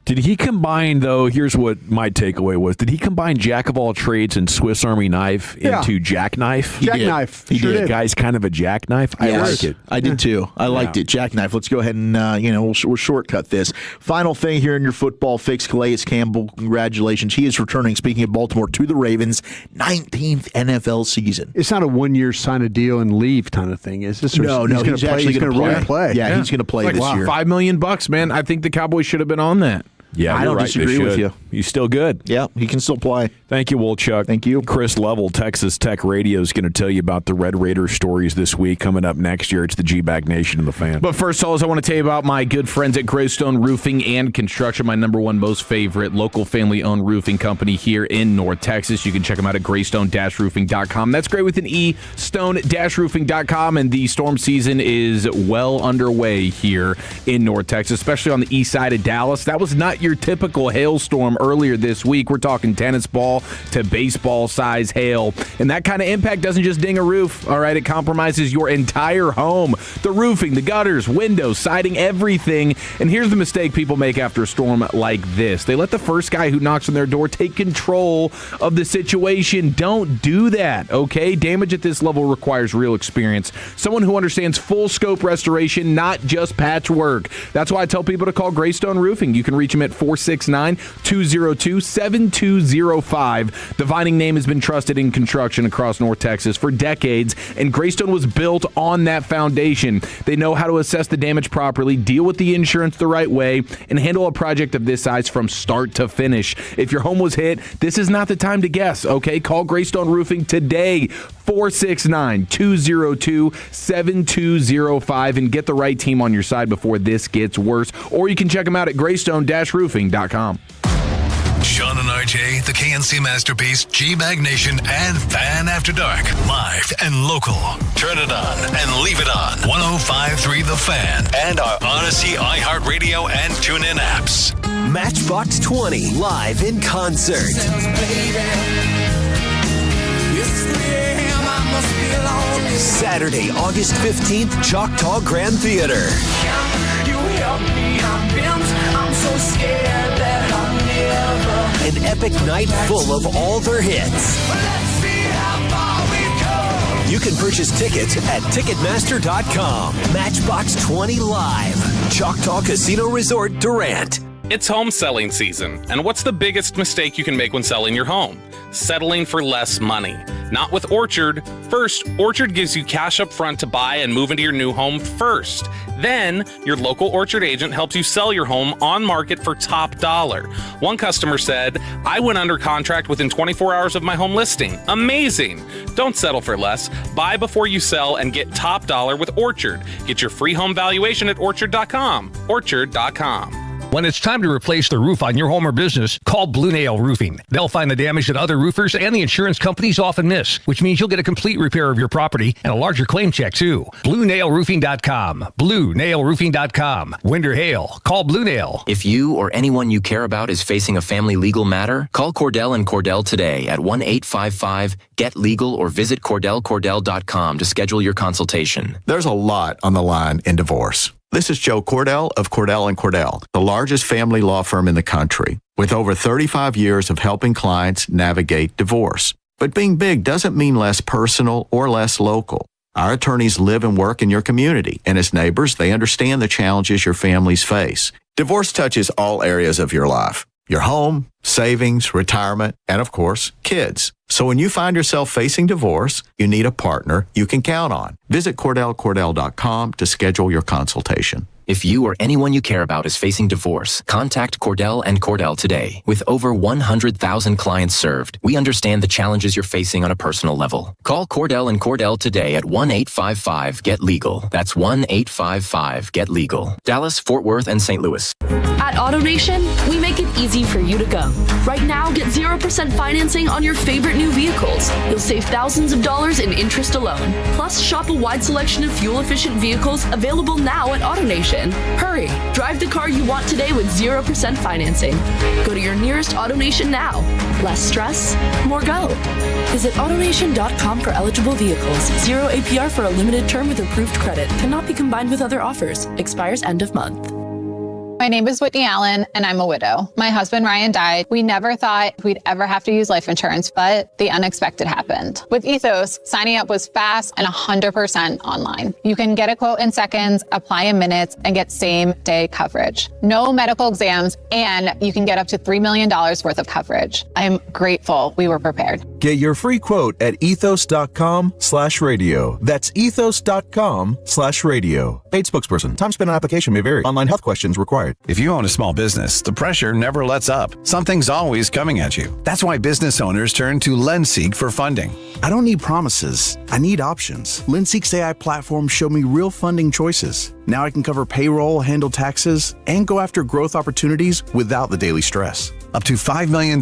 Did he combine, though, here's what my takeaway was. Did he combine jack of all trades and Swiss Army knife into jackknife? Jackknife. He did. The guy's kind of a jackknife. I like it. I did too. I liked it. Jackknife. Let's go ahead and, we'll shortcut this. Final thing here in your football fix, Calais Campbell, congratulations. He is returning, speaking of Baltimore, to the Ravens, 19th NFL season. It's not a 1-year sign a deal and leave kind of thing, is this? No, he's actually going to play. Yeah, he's going to play this year. $5 million, man. I think the Cowboys should have been on that. Yeah, I don't disagree with you. He's still good. Yeah, he can still play. Thank you, Wolchuk. Thank you. Chris Level, Texas Tech Radio, is going to tell you about the Red Raider stories this week. Coming up next year, it's the G-Bag Nation and the Fan. But first, always, I want to tell you about my good friends at Greystone Roofing and Construction, my number one most favorite local family-owned roofing company here in North Texas. You can check them out at greystone-roofing.com. That's great with an E, stone-roofing.com, and the storm season is well underway here in North Texas, especially on the east side of Dallas. That was not your typical hailstorm earlier this week. We're talking tennis ball to baseball size hail. And that kind of impact doesn't just ding a roof, all right? It compromises your entire home. The roofing, the gutters, windows, siding, everything. And here's the mistake people make after a storm like this. They let the first guy who knocks on their door take control of the situation. Don't do that, okay? Damage at this level requires real experience. Someone who understands full scope restoration, not just patchwork. That's why I tell people to call Greystone Roofing. You can reach them at 469-202-7205. The Vining name has been trusted in construction across North Texas for decades, and Greystone was built on that foundation. They know how to assess the damage properly, deal with the insurance the right way, and handle a project of this size from start to finish. If your home was hit, this is not the time to guess, okay? Call Greystone Roofing today, 469-202-7205, and get the right team on your side before this gets worse. Or you can check them out at greystone-roofing.com. Sean and RJ, the KNC Masterpiece, G-Bag Nation, and Fan After Dark. Live and local. Turn it on and leave it on. 105.3 The Fan and our Odyssey, iHeartRadio, and TuneIn apps. Matchbox 20 live in concert. Saturday, August 15th, Choctaw Grand Theater. An epic night full of all their hits. You can purchase tickets at Ticketmaster.com. Matchbox 20 Live. Choctaw Casino Resort, Durant. It's home selling season, and what's the biggest mistake you can make when selling your home? Settling for less money. Not with Orchard. First, Orchard gives you cash up front to buy and move into your new home first. Then, your local Orchard agent helps you sell your home on market for top dollar. One customer said, "I went under contract within 24 hours of my home listing." Amazing! Don't settle for less. Buy before you sell and get top dollar with Orchard. Get your free home valuation at Orchard.com. Orchard.com. When it's time to replace the roof on your home or business, call Blue Nail Roofing. They'll find the damage that other roofers and the insurance companies often miss, which means you'll get a complete repair of your property and a larger claim check, too. BlueNailRoofing.com. BlueNailRoofing.com. Wind or hail, call Blue Nail. If you or anyone you care about is facing a family legal matter, call Cordell and Cordell today at 1-855-GET-LEGAL or visit CordellCordell.com to schedule your consultation. There's a lot on the line in divorce. This is Joe Cordell of Cordell & Cordell, the largest family law firm in the country, with over 35 years of helping clients navigate divorce. But being big doesn't mean less personal or less local. Our attorneys live and work in your community, and as neighbors, they understand the challenges your families face. Divorce touches all areas of your life: your home, savings, retirement, and of course, kids. So when you find yourself facing divorce, you need a partner you can count on. Visit CordellCordell.com to schedule your consultation. If you or anyone you care about is facing divorce, contact Cordell and Cordell today. With over 100,000 clients served, we understand the challenges you're facing on a personal level. Call Cordell and Cordell today at 1-855-GET-LEGAL. That's 1-855-GET-LEGAL. Dallas, Fort Worth, and St. Louis. At AutoNation, we make it easy for you to go. Right now, get 0% financing on your favorite new vehicles. You'll save thousands of dollars in interest alone. Plus, shop a wide selection of fuel-efficient vehicles available now at AutoNation. Hurry, drive the car you want today with 0% financing. Go to your nearest AutoNation now. Less stress, more go. Visit AutoNation.com for eligible vehicles. 0 APR for a limited term with approved credit. Cannot be combined with other offers. Expires end of month. My name is Whitney Allen, and I'm a widow. My husband, Ryan, died. We never thought we'd ever have to use life insurance, but the unexpected happened. With Ethos, signing up was fast and 100% online. You can get a quote in seconds, apply in minutes, and get same-day coverage. No medical exams, and you can get up to $3 million worth of coverage. I'm grateful we were prepared. Get your free quote at ethos.com/radio. That's ethos.com/radio. Paid spokesperson. Time spent on application may vary. Online health questions required. hard. If you own a small business, the pressure never lets up. Something's always coming at you. That's why business owners turn to LendSeek for funding. I don't need promises. I need options. LendSeek's AI platform showed me real funding choices. Now I can cover payroll, handle taxes, and go after growth opportunities without the daily stress. Up to $5 million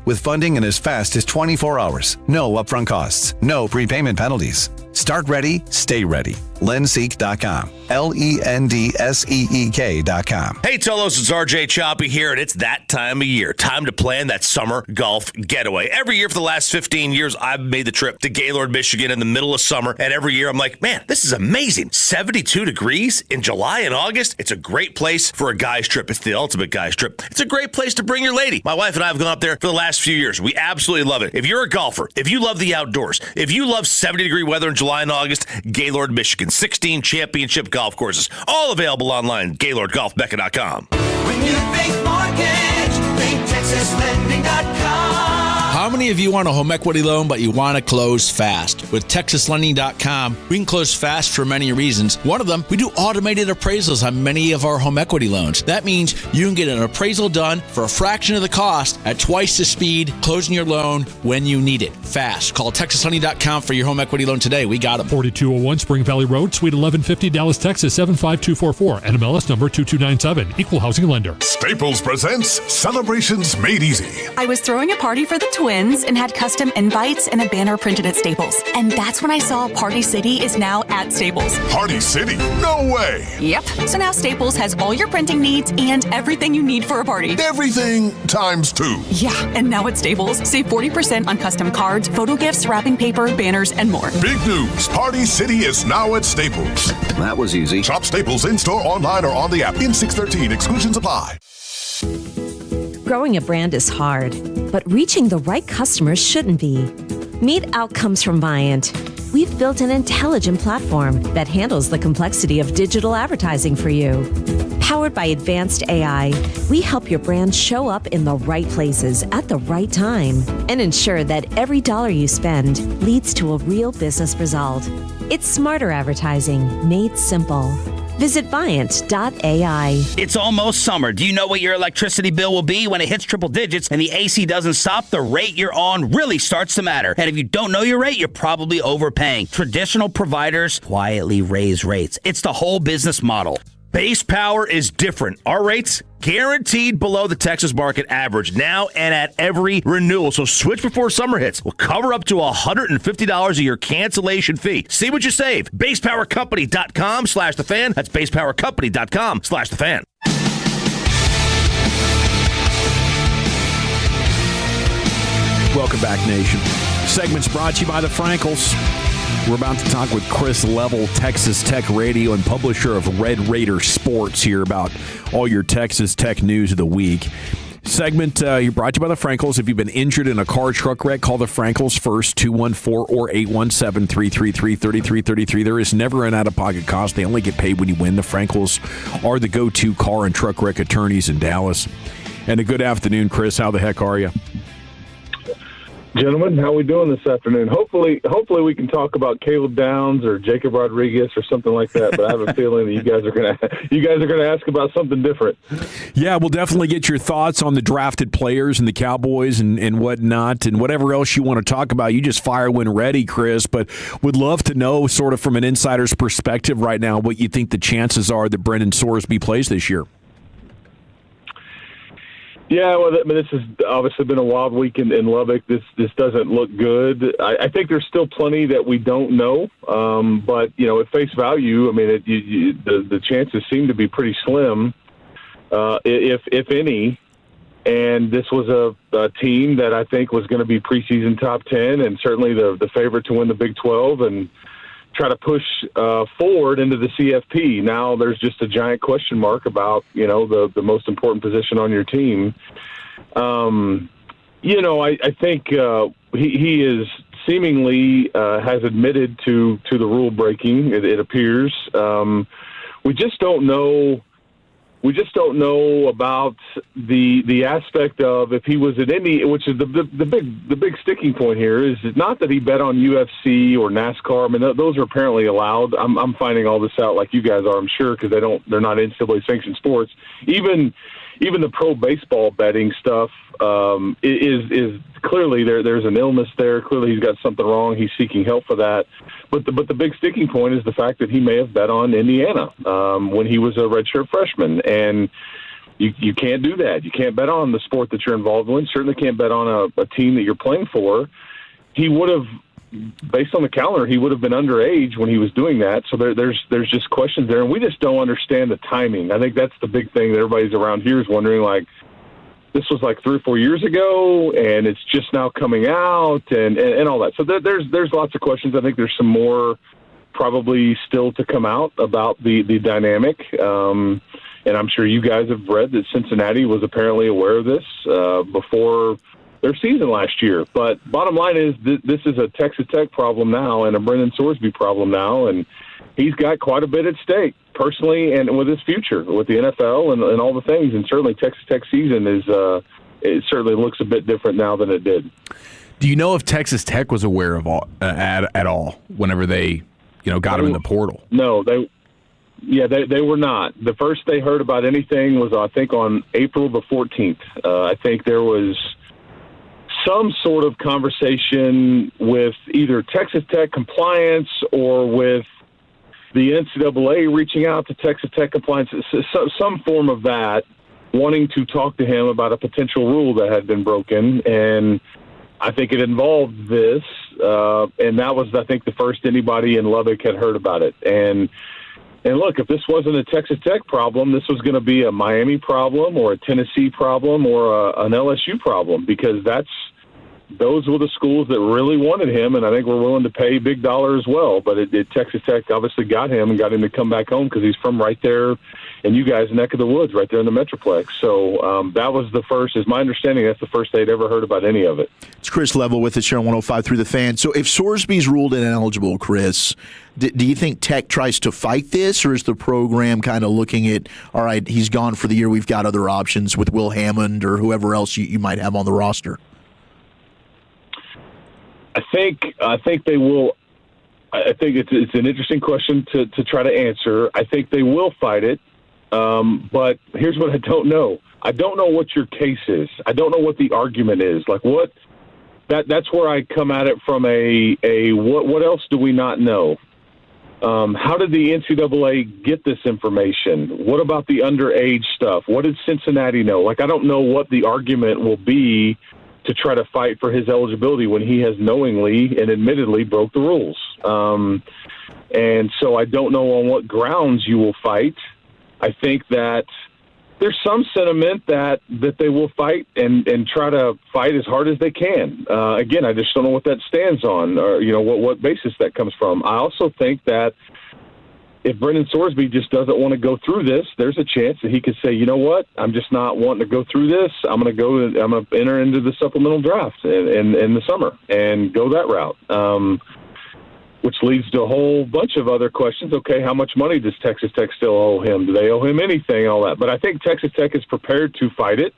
with funding in as fast as 24 hours. No upfront costs. No prepayment penalties. Start ready, stay ready. LendSeek.com. LendSeek.com. Hey, Tolos, it's RJ Choppy here, and it's that time of year. Time to plan that summer golf getaway. Every year for the last 15 years, I've made the trip to Gaylord, Michigan in the middle of summer, and every year I'm like, man, this is amazing. 72 degrees in July and August. It's a great place for a guy's trip. It's the ultimate guy's trip. It's a great place to bring your lady. My wife and I have gone up there for the last few years. We absolutely love it. If you're a golfer, if you love the outdoors, if you love 70-degree weather in July and August, Gaylord, Michigan, 16 championship golf courses, all available online, GaylordGolfMecca.com. When you think mortgage, think TexasLending.com. How many of you want a home equity loan, but you want to close fast? With TexasLending.com, we can close fast for many reasons. One of them, we do automated appraisals on many of our home equity loans. That means you can get an appraisal done for a fraction of the cost at twice the speed, closing your loan when you need it. Fast. Call TexasLending.com for your home equity loan today. We got it. 4201 Spring Valley Road, Suite 1150, Dallas, Texas, 75244. NMLS number 2297. Equal housing lender. Staples presents Celebrations Made Easy. I was throwing a party for the twins and had custom invites and a banner printed at Staples. And that's when I saw Party City is now at Staples. Party City? No way! Yep. So now Staples has all your printing needs and everything you need for a party. Everything times 2. Yeah, and now at Staples, save 40% on custom cards, photo gifts, wrapping paper, banners, and more. Big news! Party City is now at Staples. That was easy. Shop Staples in-store, online, or on the app. In 613, exclusions apply. Growing a brand is hard, but reaching the right customers shouldn't be. Meet Outcomes from Viant. We've built an intelligent platform that handles the complexity of digital advertising for you. Powered by advanced AI, we help your brand show up in the right places at the right time and ensure that every dollar you spend leads to a real business result. It's smarter advertising made simple. Visit Viant.ai. It's almost summer. Do you know what your electricity bill will be when it hits triple digits and the AC doesn't stop? The rate you're on really starts to matter. And if you don't know your rate, you're probably overpaying. Traditional providers quietly raise rates. It's the whole business model. Base Power is different. Our rates guaranteed below the Texas market average now and at every renewal. So switch before summer hits. We'll cover up to $150 of your cancellation fee. See what you save. BasePowerCompany.com/thefan. That's BasePowerCompany.com/thefan. Welcome back, Nation. Segment's brought to you by the Frankels. We're about to talk with Chris Level, Texas Tech Radio and publisher of Red Raider Sports, here about all your Texas Tech news of the week. Segment you're brought to you by the Frankels. If you've been injured in a car truck wreck, call the Frankels first, 214 or 817-333-3333. There is never an out-of-pocket cost. They only get paid when you win. The Frankels are the go-to car and truck wreck attorneys in Dallas. And a good afternoon, Chris. How the heck are you? Gentlemen, how are we doing this afternoon? Hopefully we can talk about Caleb Downs or Jacob Rodriguez or something like that. But I have a feeling that you guys are gonna ask about something different. Yeah, we'll definitely get your thoughts on the drafted players and the Cowboys and whatnot, and whatever else you want to talk about. You just fire when ready, Chris. But would love to know, sort of from an insider's perspective right now, what you think the chances are that Brendan Sorsby plays this year. Yeah, well, this has obviously been a wild week in Lubbock. This doesn't look good. I think there's still plenty that we don't know, but at face value, I mean, the chances seem to be pretty slim, if any. And this was a team that I think was going to be preseason top 10, and certainly the favorite to win the Big 12 and try to push forward into the CFP. Now there's just a giant question mark about, the most important position on your team. I think he is seemingly has admitted to the rule breaking, it appears. We just don't know We just don't know about the aspect of if he was at Indy, which is the big sticking point here is not that he bet on UFC or NASCAR. I mean, those are apparently allowed. I'm finding all this out like you guys are, I'm sure, because they're not NCAA sanctioned sports. Even the pro baseball betting stuff is clearly there's an illness there. Clearly he's got something wrong. He's seeking help for that. But the big sticking point is the fact that he may have bet on Indiana when he was a redshirt freshman. And you can't do that. You can't bet on the sport that you're involved in. Certainly can't bet on a team that you're playing for. He would have, based on the calendar, he would have been underage when he was doing that. So there's just questions there. And we just don't understand the timing. I think that's the big thing that everybody's around here is wondering, like, this was like 3 or 4 years ago, and it's just now coming out, and all that. So there's lots of questions. I think there's some more probably still to come out about the dynamic. And I'm sure you guys have read that Cincinnati was apparently aware of this before their season last year. But bottom line is this is a Texas Tech problem now and a Brendan Sorsby problem now, and he's got quite a bit at stake personally and with his future, with the NFL and all the things. And certainly Texas Tech season it certainly looks a bit different now than it did. Do you know if Texas Tech was aware of at all whenever they got him in the portal? No, they were not. The first they heard about anything was, I think, on April the 14th. I think there was some sort of conversation with either Texas Tech compliance or with the NCAA reaching out to Texas Tech compliance, some form of that, wanting to talk to him about a potential rule that had been broken. And I think it involved this, and that was, I think, the first anybody in Lubbock had heard about it. And look, if this wasn't a Texas Tech problem, this was going to be a Miami problem or a Tennessee problem or an LSU problem, because those were the schools that really wanted him, and I think we're willing to pay big dollar as well. But Texas Tech obviously got him and got him to come back home because he's from right there in you guys' neck of the woods, right there in the Metroplex. So that was the first, is my understanding, that's the first they'd ever heard about any of it. It's Chris Level with us here on 105 Through the Fan. So if Sorsby's ruled ineligible, Chris, do you think Tech tries to fight this, or is the program kind of looking at, all right, he's gone for the year, we've got other options with Will Hammond or whoever else you might have on the roster? I think they will. I think it's an interesting question to try to answer. I think they will fight it, but here's what I don't know. I don't know what your case is. I don't know what the argument is. Like what? That's where I come at it from a what else do we not know? How did the NCAA get this information? What about the underage stuff? What did Cincinnati know? Like, I don't know what the argument will be to try to fight for his eligibility when he has knowingly and admittedly broke the rules. And so I don't know on what grounds you will fight. I think that there's some sentiment that they will fight and try to fight as hard as they can. Again, I just don't know what that stands on, or what basis that comes from. I also think that if Brendan Sorsby just doesn't want to go through this, there's a chance that he could say, you know what, I'm just not wanting to go through this. I'm going to enter into the supplemental draft in the summer and go that route, which leads to a whole bunch of other questions. Okay, how much money does Texas Tech still owe him? Do they owe him anything, all that? But I think Texas Tech is prepared to fight it.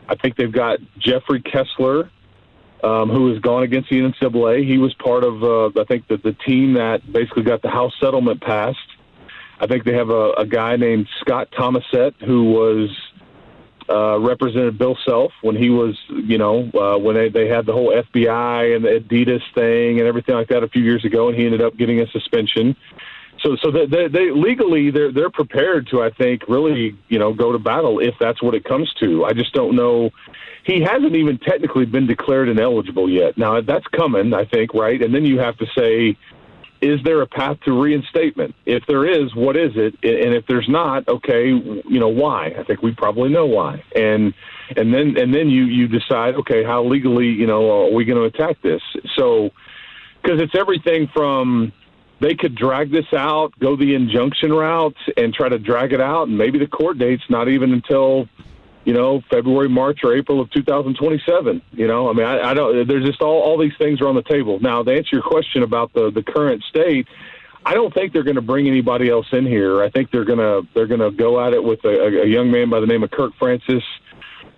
I think they've got Jeffrey Kessler, who has gone against the NCAA. He was part of, I think, the team that basically got the House settlement passed. I think they have a guy named Scott Thomasette who was represented Bill Self when he was, when they had the whole FBI and the Adidas thing and everything like that a few years ago, and he ended up getting a suspension. So they legally they're prepared to, I think, really go to battle if that's what it comes to. I just don't know. He hasn't even technically been declared ineligible yet. Now that's coming, I think, right? And then you have to say, is there a path to reinstatement? If there is, what is it? And if there's not, okay, why? I think we probably know why. And then you decide, okay, how legally, are we going to attack this? So, because it's everything from they could drag this out, go the injunction route, and try to drag it out, and maybe the court date's not even until February, March, or April of 2027. I don't. There's just all these things are on the table. Now, to answer your question about the current state, I don't think they're going to bring anybody else in here. I think they're going to go at it with a young man by the name of Kirk Francis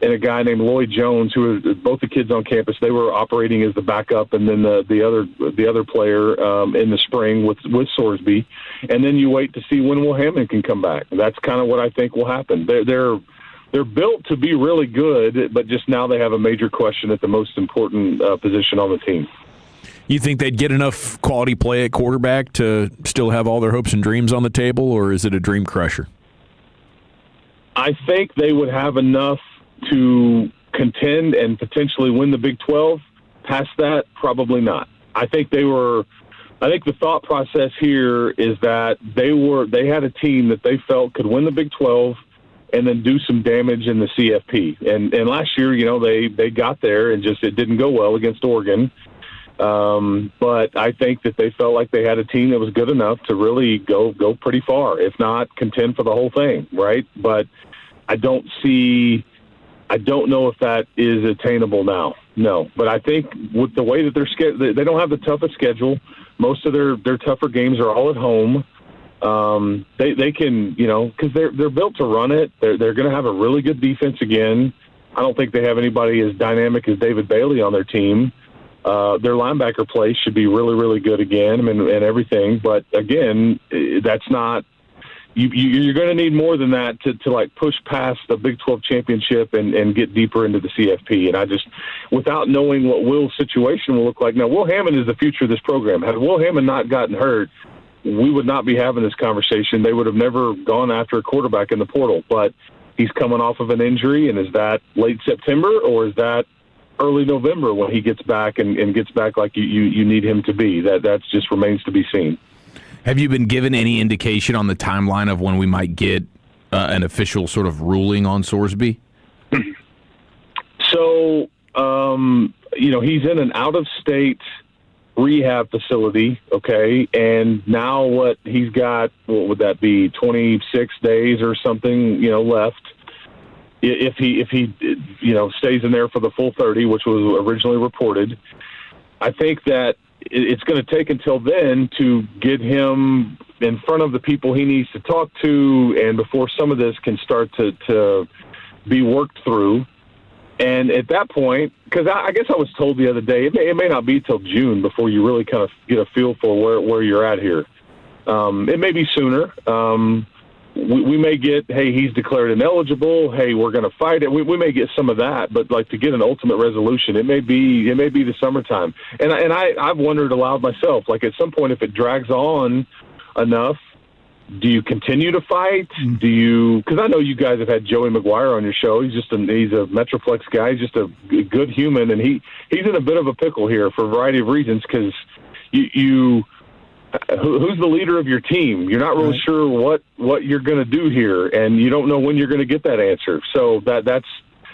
and a guy named Lloyd Jones, who are both the kids on campus. They were operating as the backup, and then the other player in the spring with Sorsby. And then you wait to see when Will Hammond can come back. That's kind of what I think will happen. They're built to be really good, but just now they have a major question at the most important position on the team. You think they'd get enough quality play at quarterback to still have all their hopes and dreams on the table, or is it a dream crusher? I think they would have enough to contend and potentially win the Big 12. Past that, probably not. I think the thought process here is that they had a team that they felt could win the Big 12 and then do some damage in the CFP. And last year, they got there and just it didn't go well against Oregon. But I think that they felt like they had a team that was good enough to really go pretty far, if not contend for the whole thing, right? But I don't know if that is attainable now. No, but I think with the way that they don't have the toughest schedule. Most of their tougher games are all at home. They can, because they're built to run it. They're going to have a really good defense again. I don't think they have anybody as dynamic as David Bailey on their team. Their linebacker play should be really, really good again, and everything. But again, that's not. You're going to need more than that to like push past the Big 12 championship and get deeper into the CFP. And I just, without knowing what Will's situation will look like. Now, Will Hammond is the future of this program. Had Will Hammond not gotten hurt, we would not be having this conversation. They would have never gone after a quarterback in the portal. But he's coming off of an injury, and is that late September or is that early November when he gets back and gets back like you need him to be? That just remains to be seen. Have you been given any indication on the timeline of when we might get an official sort of ruling on Sorsby? So, he's in an out-of-state rehab facility, okay, and now what would that be, 26 days or something, left. If he stays in there for the full 30, which was originally reported. I think that it's going to take until then to get him in front of the people he needs to talk to, and before some of this can start to be worked through. And at that point, because I guess I was told the other day, it may not be till June before you really kind of get a feel for where you're at here. It may be sooner. We may get, hey, he's declared ineligible. Hey, we're going to fight it. We may get some of that, but like to get an ultimate resolution, it may be the summertime. And I've wondered aloud myself, like at some point, if it drags on enough, do you continue to fight? Do you? Because I know you guys have had Joey McGuire on your show. He's a Metroplex guy. He's just a good human, and he's in a bit of a pickle here for a variety of reasons. Because who's the leader of your team? You're not really sure what you're going to do here, and you don't know when you're going to get that answer. So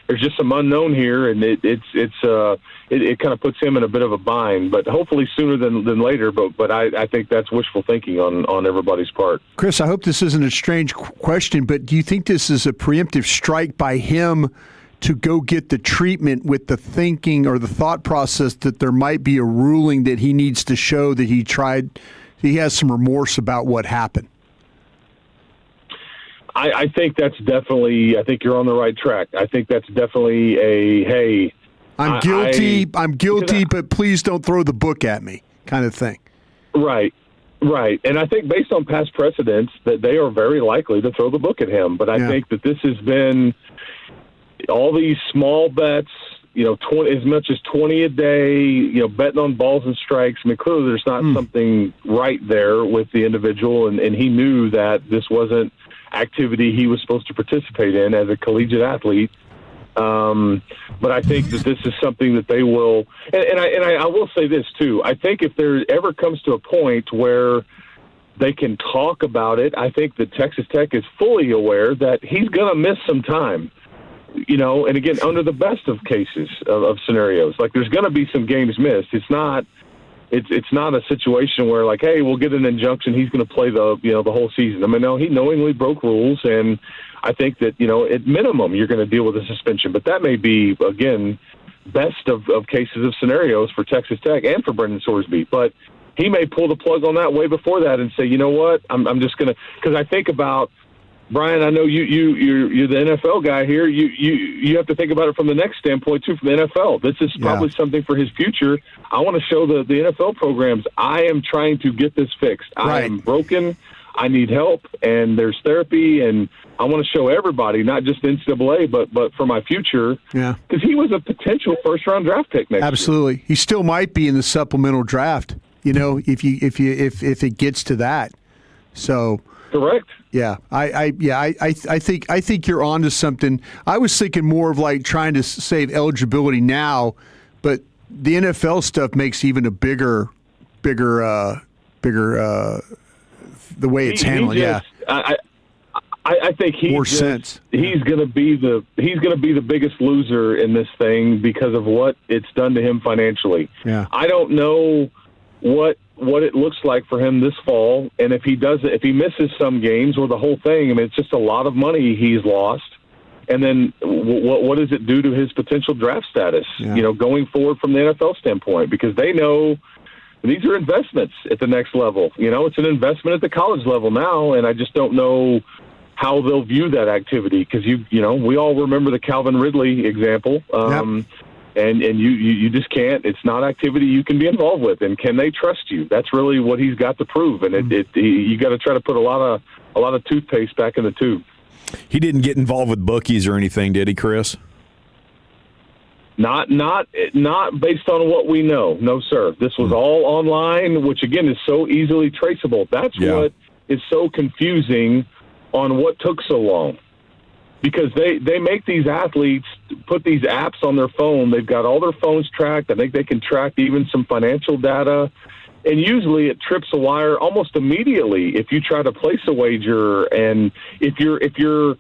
there's just some unknown here, and it kind of puts him in a bit of a bind. But hopefully sooner than later. But I think that's wishful thinking on everybody's part. Chris, I hope this isn't a strange question, but do you think this is a preemptive strike by him to go get the treatment with the thinking or the thought process that there might be a ruling that he needs to show that he has some remorse about what happened? I think that's definitely. I think you're on the right track. I think that's definitely hey. I'm guilty. I'm guilty, but please don't throw the book at me, kind of thing. Right. And I think based on past precedents that they are very likely to throw the book at him. But I think that this has been all these small bets. 20, as much as 20 a day, betting on balls and strikes. I mean, clearly there's not something right there with the individual, and he knew that this wasn't activity he was supposed to participate in as a collegiate athlete. But I think that this is something that they will, and I will say this too. I think if there ever comes to a point where they can talk about it, I think that Texas Tech is fully aware that he's going to miss some time. And again, under the best of cases of scenarios, like there's going to be some games missed. It's not a situation where like, hey, we'll get an injunction. He's going to play the whole season. I mean, no, he knowingly broke rules, and I think that at minimum you're going to deal with a suspension. But that may be again best of cases of scenarios for Texas Tech and for Brendan Sorsby. But he may pull the plug on that way before that and say, you know what, I'm just going to, because I think about, Brian, I know you're the NFL guy here. You have to think about it from the next standpoint too, from the NFL. This is probably something for his future. I want to show the NFL programs, I am trying to get this fixed. I am broken. I need help, and there's therapy, and I want to show everybody, not just NCAA, but for my future. Yeah, because he was a potential first-round draft pick next year. Absolutely, he still might be in the supplemental draft. You know, if it gets to that. So correct. Yeah, I think you're onto something. I was thinking more of like trying to save eligibility now, but the NFL stuff makes even a bigger the way it's handled. I think he's going to be the biggest loser in this thing because of what it's done to him financially. Yeah. I don't know what it looks like for him this fall, and if he misses some games or the whole thing, I mean, it's just a lot of money he's lost. And then what does it do to his potential draft status? Yeah. You know, going forward from the NFL standpoint, because they know these are investments at the next level. You know, it's an investment at the college level now, and I just don't know how they'll view that activity because you know we all remember the Calvin Ridley example, and you just can't. It's not activity you can be involved with, and can they trust you? That's really what he's got to prove, and you got to try to put a lot of toothpaste back in the tube. He didn't get involved with bookies or anything, did he, Chris? Not based on what we know. No, sir. This was all online, which, again, is so easily traceable. That's what is so confusing on what took so long. Because they make these athletes put these apps on their phone. They've got all their phones tracked. I think they can track even some financial data. And usually it trips a wire almost immediately if you try to place a wager. And if you're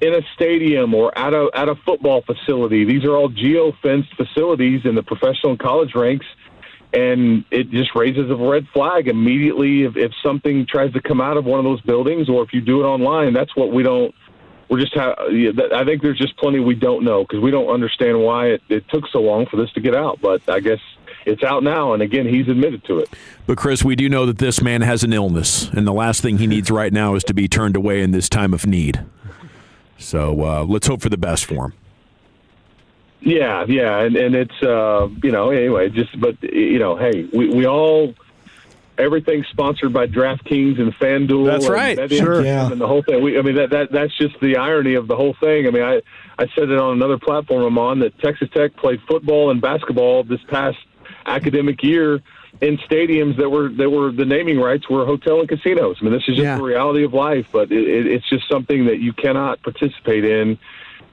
in a stadium or at a football facility. These are all geo-fenced facilities in the professional and college ranks, and it just raises a red flag immediately if something tries to come out of one of those buildings, or if you do it online. That's what I think there's just plenty we don't know because we don't understand why it took so long for this to get out. But I guess it's out now, and again, he's admitted to it. But, Chris, we do know that this man has an illness, and the last thing he needs right now is to be turned away in this time of need. So let's hope for the best for him. Yeah, and it's anyway. Hey, we all everything's sponsored by DraftKings and FanDuel. That's right, and the whole thing. That's just the irony of the whole thing. I mean, I said it on another platform I'm on that Texas Tech played football and basketball this past academic year in stadiums that were the naming rights were hotel and casinos. I mean, this is just the reality of life, but it's just something that you cannot participate in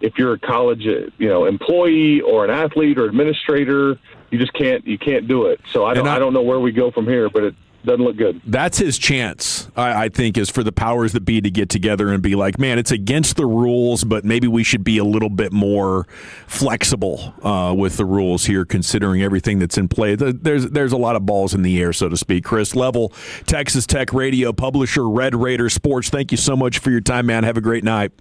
if you're a college, employee or an athlete or administrator. You just can't. You can't do it. So I don't know where we go from here, but it doesn't look good. That's his chance, I think, is for the powers that be to get together and be like, man, it's against the rules, but maybe we should be a little bit more flexible with the rules here, considering everything that's in play. There's a lot of balls in the air, so to speak. Chris Level, Texas Tech Radio publisher, Red Raider Sports. Thank you so much for your time, man. Have a great night.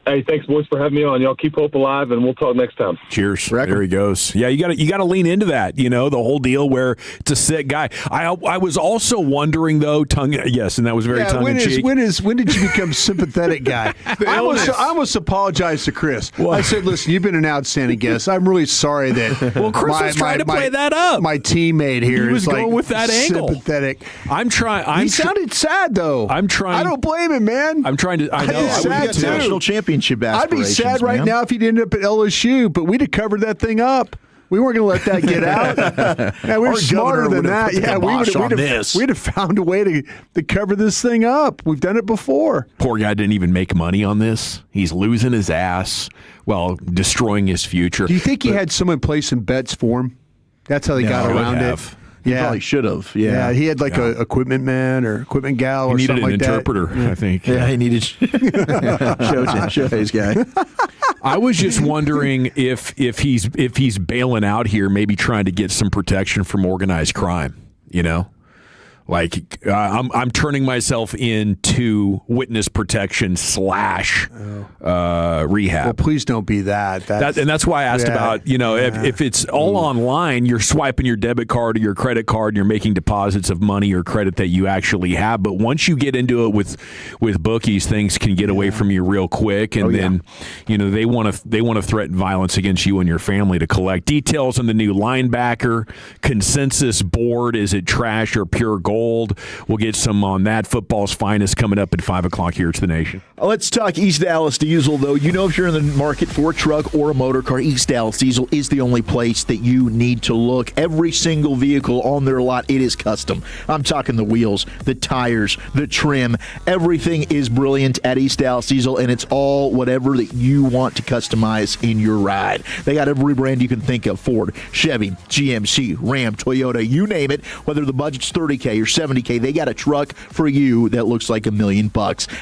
Hey, thanks, boys, for having me on. Y'all keep hope alive, and we'll talk next time. Cheers. There he goes. Yeah, you got to lean into that. You know, the whole deal where it's a sick guy. I was also wondering though, and that was very tongue in cheek. When did you become sympathetic guy? I almost apologized to Chris. I said, listen, you've been an outstanding guest. I'm really sorry that. Well, Chris was trying to play that up. My teammate here was going with that angle. Sympathetic. I'm trying. He sounded sad though. I'm trying. I don't blame him, man. I'm trying to. I know. I would get national championship I'd be sad right man. now if he'd ended up at LSU, but we'd have covered that thing up. We weren't going to let that get out. Yeah, we're smarter than that. Yeah, we'd have found a way to cover this thing up. We've done it before. Poor guy didn't even make money on this. He's losing his ass while destroying his future. Do you think he had someone play some bets for him? That's how they got around it. He probably should have. Yeah, he had like a equipment man or equipment gal or something like that. He needed an interpreter, I think. Yeah, he needed Shohei's guy. I was just wondering if he's bailing out here, maybe trying to get some protection from organized crime. You know, Like I'm turning myself into witness protection / rehab. Well, please don't be that. And that's why I asked about, if it's all online, you're swiping your debit card or your credit card, and you're making deposits of money or credit that you actually have. But once you get into it with bookies, things can get away from you real quick, and they want to threaten violence against you and your family to collect. Details on the new linebacker consensus board. Is it trash or pure gold? We'll get some on that. Football's finest coming up at 5 o'clock here at The Nation. Let's talk East Dallas Diesel, though. If you're in the market for a truck or a motor car, East Dallas Diesel is the only place that you need to look. Every single vehicle on their lot, it is custom. I'm talking the wheels, the tires, the trim. Everything is brilliant at East Dallas Diesel, and it's all whatever that you want to customize in your ride. They got every brand you can think of: Ford, Chevy, GMC, Ram, Toyota, you name it. Whether the budget's $30K or $70K, they got a truck for you that looks like $1 million.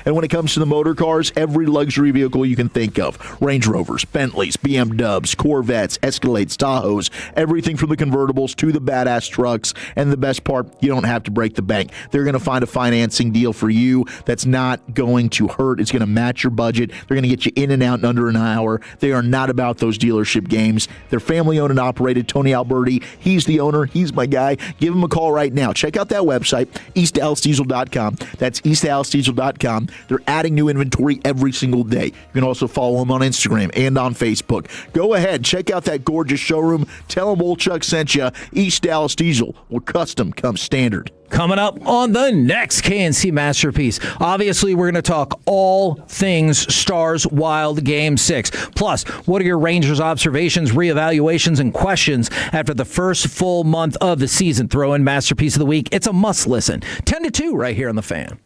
And when it comes to the motor cars, every luxury vehicle you can think of: Range Rovers, Bentleys, BMWs, Corvettes, Escalades, Tahoes, everything from the convertibles to the badass trucks. And the best part, you don't have to break the bank. They're going to find a financing deal for you that's not going to hurt. It's going to match your budget. They're going to get you in and out in under an hour. They are not about those dealership games. They're family owned and operated. Tony Alberti, he's the owner. He's my guy. Give him a call right now. Check out that website, eastdallasdiesel.com. That's eastdallasdiesel.com. They're adding new inventory every single day. You can also follow them on Instagram and on Facebook. Go ahead, check out that gorgeous showroom. Tell them Old Chuck sent you. East Dallas Diesel, where custom comes standard. Coming up on the next KNC Masterpiece. Obviously, we're going to talk all things Stars Wild Game 6. Plus, what are your Rangers observations, reevaluations, and questions after the first full month of the season? Throw in Masterpiece of the Week. It's a must listen. 10 to 2 right here on The Fan.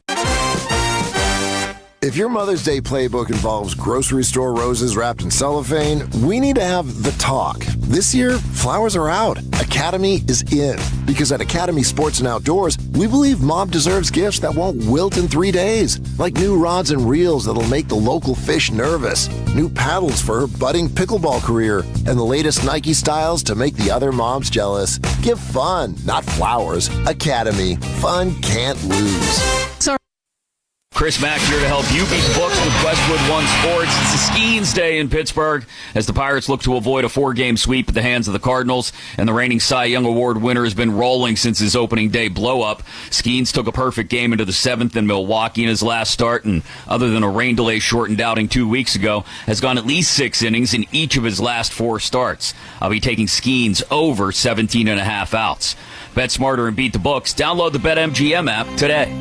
If your Mother's Day playbook involves grocery store roses wrapped in cellophane, we need to have the talk. This year, flowers are out. Academy is in. Because at Academy Sports and Outdoors, we believe Mom deserves gifts that won't wilt in 3 days. Like new rods and reels that'll make the local fish nervous, new paddles for her budding pickleball career, and the latest Nike styles to make the other moms jealous. Give fun, not flowers. Academy. Fun can't lose. Chris Mack here to help you beat books with Westwood One Sports. It's a Skeens Day in Pittsburgh as the Pirates look to avoid a 4-game sweep at the hands of the Cardinals. And the reigning Cy Young Award winner has been rolling since his opening day blow-up. Skeens took a perfect game into the 7th in Milwaukee in his last start, and other than a rain delay shortened outing 2 weeks ago, has gone at least 6 innings in each of his last 4 starts. I'll be taking Skeens over 17.5 outs. Bet smarter and beat the books. Download the BetMGM app today.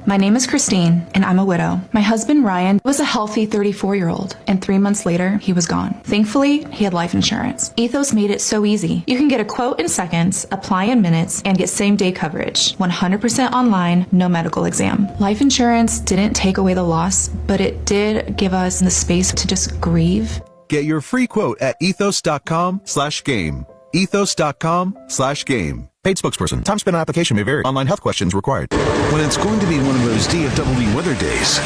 My name is Christine, and I'm a widow. My husband, Ryan, was a healthy 34-year-old, and 3 months later, he was gone. Thankfully, he had life insurance. Ethos made it so easy. You can get a quote in seconds, apply in minutes, and get same-day coverage. 100% online, no medical exam. Life insurance didn't take away the loss, but it did give us the space to just grieve. Get your free quote at ethos.com/game. ethos.com/game. Paid spokesperson. Time spent on application may vary. Online health questions required. When it's going to be one of those DFW weather days,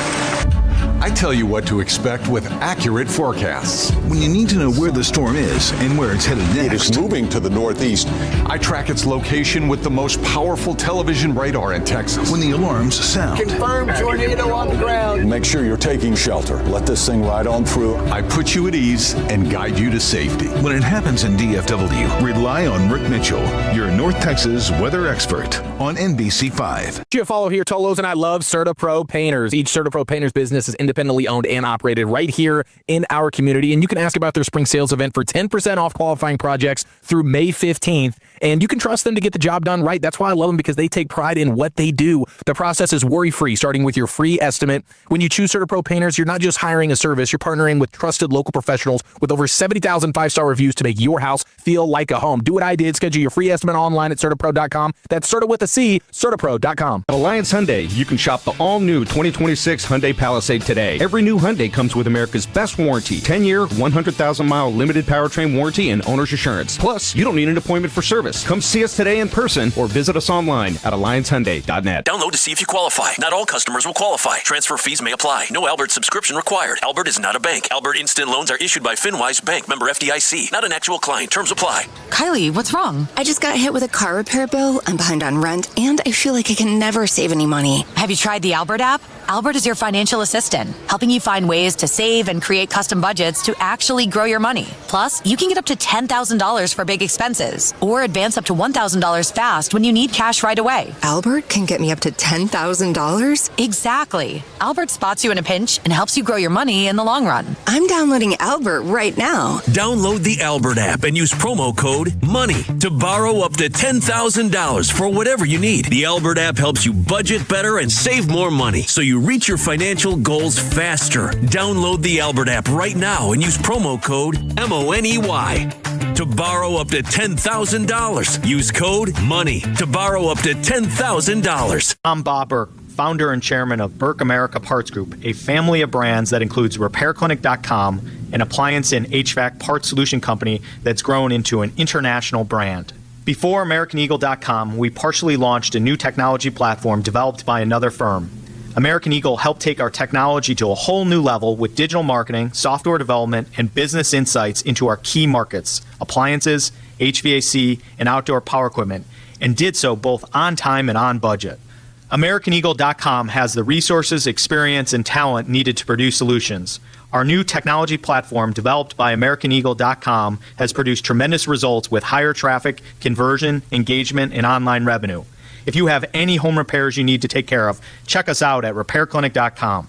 I tell you what to expect with accurate forecasts. When you need to know where the storm is and where it's headed next. It is moving to the northeast. I track its location with the most powerful television radar in Texas. When the alarms sound. Confirmed tornado on the ground. Make sure you're taking shelter. Let this thing ride on through. I put you at ease and guide you to safety. When it happens in DFW, rely on Rick Mitchell, your North Texas weather expert on NBC5. You follow here, Tolos, and I love CertaPro Painters. Each CertaPro Painters business is independently owned and operated right here in our community. And you can ask about their spring sales event for 10% off qualifying projects through May 15th. And you can trust them to get the job done right. That's why I love them, because they take pride in what they do. The process is worry-free, starting with your free estimate. When you choose CertaPro Painters, you're not just hiring a service. You're partnering with trusted local professionals with over 70,000 five-star reviews to make your house feel like a home. Do what I did. Schedule your free estimate online at CertaPro.com. That's Certa with a C, CertaPro.com. At Alliance Hyundai, you can shop the all-new 2026 Hyundai Palisade today. Every new Hyundai comes with America's best warranty, 10-year, 100,000-mile limited powertrain warranty and owner's assurance. Plus, you don't need an appointment for service. service. Come see us today in person or visit us online at alliancehyundai.net. Download to see if you qualify. Not all customers will qualify. Transfer fees may apply. No Albert subscription required. Albert is not a bank. Albert Instant Loans are issued by FinWise Bank, member FDIC. Not an actual client. Terms apply. Kylie, what's wrong? I just got hit with a car repair bill. I'm behind on rent, and I feel like I can never save any money. Have you tried the Albert app? Albert is your financial assistant, helping you find ways to save and create custom budgets to actually grow your money. Plus, you can get up to $10,000 for big expenses or advance up to $1,000 fast when you need cash right away. Albert can get me up to $10,000? Exactly. Albert spots you in a pinch and helps you grow your money in the long run. I'm downloading Albert right now. Download the Albert app and use promo code MONEY to borrow up to $10,000 for whatever you need. The Albert app helps you budget better and save more money so you reach your financial goals faster. Download the Albert app right now and use promo code MONEY to borrow up to $10,000. Use code MONEY to borrow up to $10,000. I'm Bob Burke, founder and chairman of Burke America Parts Group, a family of brands that includes RepairClinic.com, an appliance and HVAC parts solution company that's grown into an international brand. Before AmericanEagle.com, we partially launched a new technology platform developed by another firm. American Eagle helped take our technology to a whole new level with digital marketing, software development, and business insights into our key markets, appliances, HVAC, and outdoor power equipment, and did so both on time and on budget. AmericanEagle.com has the resources, experience, and talent needed to produce solutions. Our new technology platform, developed by AmericanEagle.com, has produced tremendous results with higher traffic, conversion, engagement, and online revenue. If you have any home repairs you need to take care of, check us out at RepairClinic.com.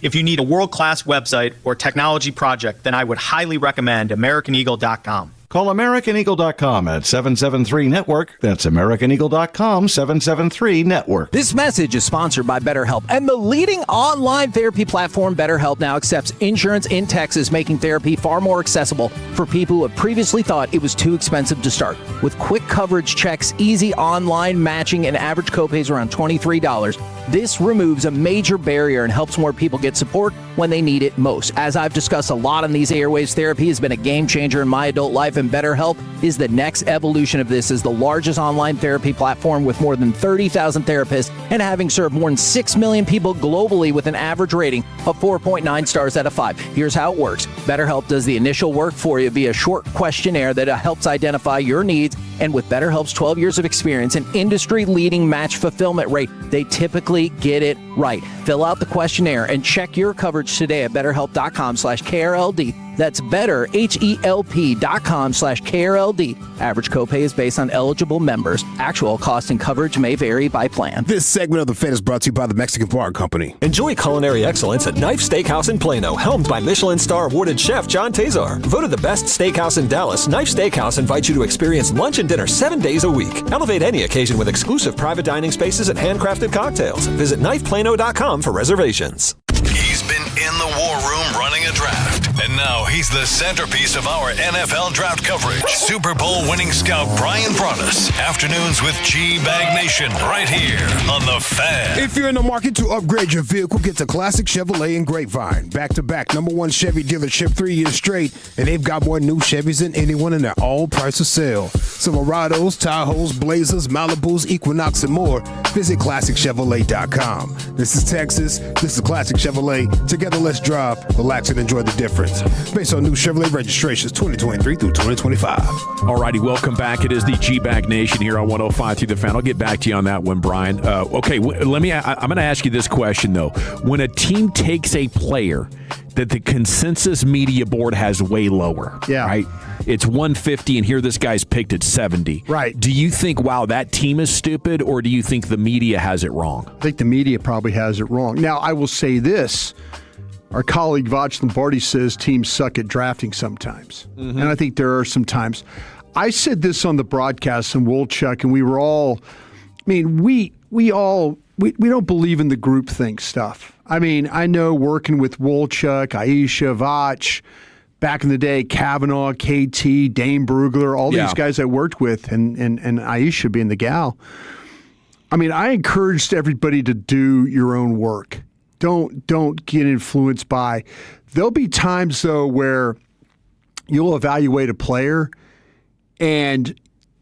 If you need a world-class website or technology project, then I would highly recommend AmericanEagle.com. Call AmericanEagle.com at 773-NETWORK. That's AmericanEagle.com, 773-NETWORK. This message is sponsored by BetterHelp, and the leading online therapy platform, BetterHelp, now accepts insurance in Texas, making therapy far more accessible for people who have previously thought it was too expensive to start. With quick coverage checks, easy online matching, and average copays around $23, this removes a major barrier and helps more people get support when they need it most. As I've discussed a lot on these airwaves, therapy has been a game changer in my adult life, and BetterHelp is the next evolution of this as the largest online therapy platform with more than 30,000 therapists and having served more than 6 million people globally with an average rating of 4.9 stars out of 5. Here's how it works. BetterHelp does the initial work for you via a short questionnaire that helps identify your needs, and with BetterHelp's 12 years of experience and industry-leading match fulfillment rate, they typically get it right. Fill out the questionnaire and check your coverage today at BetterHelp.com/KRLD. That's better, HELP.com/KRLD. Average copay is based on eligible members. Actual cost and coverage may vary by plan. This segment of The Fan is brought to you by the Mexican Bar Company. Enjoy culinary excellence at Knife Steakhouse in Plano, helmed by Michelin star awarded chef John Tazar. Voted the best steakhouse in Dallas, Knife Steakhouse invites you to experience lunch and dinner 7 days a week. Elevate any occasion with exclusive private dining spaces and handcrafted cocktails. Visit knifeplano.com for reservations. He's been in the war room running a draft. And now he's the centerpiece of our NFL draft coverage. Super Bowl winning scout Brian Broaddus. Afternoons with G-Bag Nation right here on The Fan. If you're in the market to upgrade your vehicle, get to Classic Chevrolet in Grapevine. Back-to-back #1 Chevy dealership 3 years straight, and they've got more new Chevys than anyone in their all-price of sale. Silverados, Tahoes, Blazers, Malibus, Equinox, and more. Visit ClassicChevrolet.com. This is Texas. This is Classic Chevrolet. Together, let's drive, relax, and enjoy the difference. Based on new Chevrolet registrations 2023 through 2025. All righty, welcome back. It is the G-Bag Nation here on 105 through the Fan. I'll get back to you on that one, Brian. I'm going to ask you this question, though. When a team takes a player that the consensus media board has way lower, right? It's 150, and here this guy's picked at 70. Right. Do you think, wow, that team is stupid, or do you think the media has it wrong? I think the media probably has it wrong. Now, I will say this. Our colleague Vach Lombardi says teams suck at drafting sometimes. Mm-hmm. And I think there are some times. I said this on the broadcast in Wolchuk, and we were all, we don't believe in the groupthink stuff. I mean, I know working with Wolchuk, Aisha, Vach, back in the day, Kavanaugh, KT, Dane Brugler, all these guys I worked with, and Aisha being the gal. I mean, I encouraged everybody to do your own work. Don't get influenced by. There'll be times, though, where you'll evaluate a player and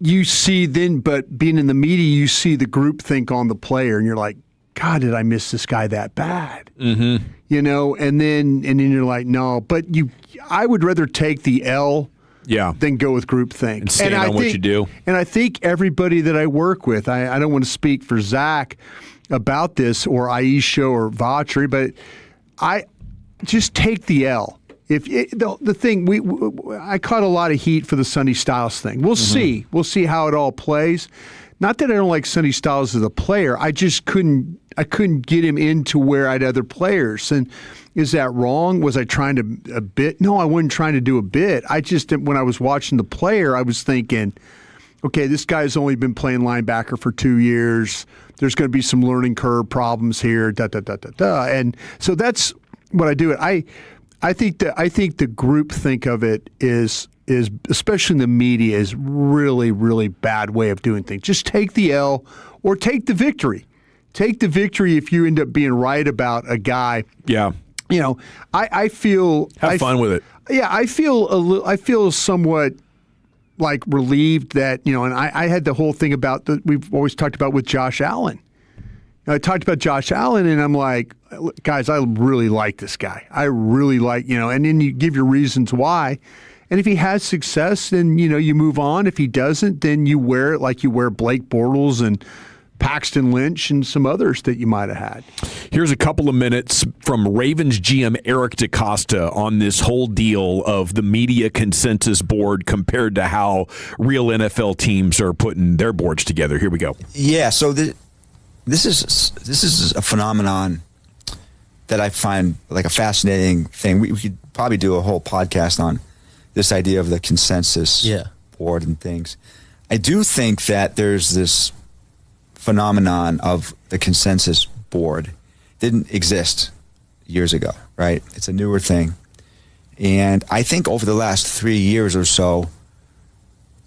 you see then, but being in the media, you see the groupthink on the player, and you're like, God, did I miss this guy that bad? Mm-hmm. You know, and then you're like, no, but I would rather take the L than go with groupthink. And stand on what you do. And I think everybody that I work with, I don't want to speak for Zach about this or Aisha or Vatri, but I just take the L. The thing I caught a lot of heat for the Sonny Styles thing. We'll see. We'll see how it all plays. Not that I don't like Sonny Styles as a player. I just couldn't get him into where I had other players. And is that wrong? Was I trying to a bit? No, I wasn't trying to do a bit. I just, when I was watching the player, I was thinking, okay, this guy's only been playing linebacker for 2 years. There's going to be some learning curve problems here. And so that's what I do. I think the group think of it is especially in the media is really, really bad way of doing things. Just take the L or take the victory. Take the victory if you end up being right about a guy. Yeah. You know, I feel have fun with it. Yeah, I feel somewhat like relieved that, you know, and I had the whole thing about we've always talked about with Josh Allen. I talked about Josh Allen, and I'm like, guys, I really like this guy. I really like, you know, and then you give your reasons why. And if he has success, then, you know, you move on. If he doesn't, then you wear it like you wear Blake Bortles and Paxton Lynch and some others that you might have had. Here's a couple of minutes from Ravens GM Eric DeCosta on this whole deal of the media consensus board compared to how real NFL teams are putting their boards together. Here we go. Yeah, so this is a phenomenon that I find like a fascinating thing. We could probably do a whole podcast on this idea of the consensus board and things. I do think that there's this phenomenon of the consensus board. Didn't exist years ago, right? It's a newer thing. And I think over the last 3 years or so,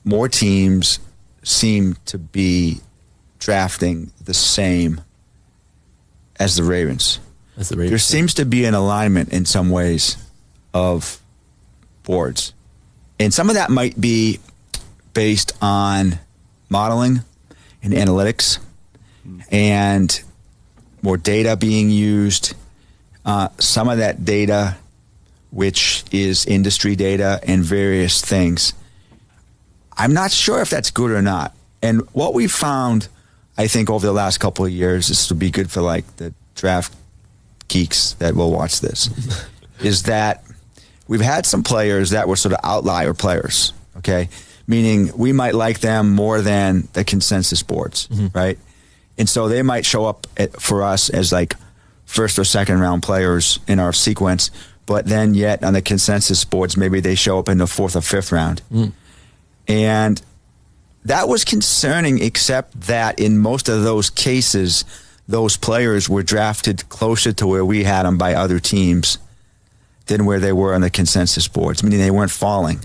more teams seem to be drafting the same as the Ravens. There seems to be an alignment in some ways of boards. And some of that might be based on modeling and analytics and more data being used. Some of that data, which is industry data and various things, I'm not sure if that's good or not. And what we found, I think, over the last couple of years, this will be good for like the draft geeks that will watch this, is that we've had some players that were sort of outlier players, okay? Meaning we might like them more than the consensus boards, right? And so they might show up for us as like first or second round players in our sequence, but then yet on the consensus boards, maybe they show up in the fourth or fifth round. And that was concerning, except that in most of those cases, those players were drafted closer to where we had them by other teams than where they were on the consensus boards, meaning they weren't falling.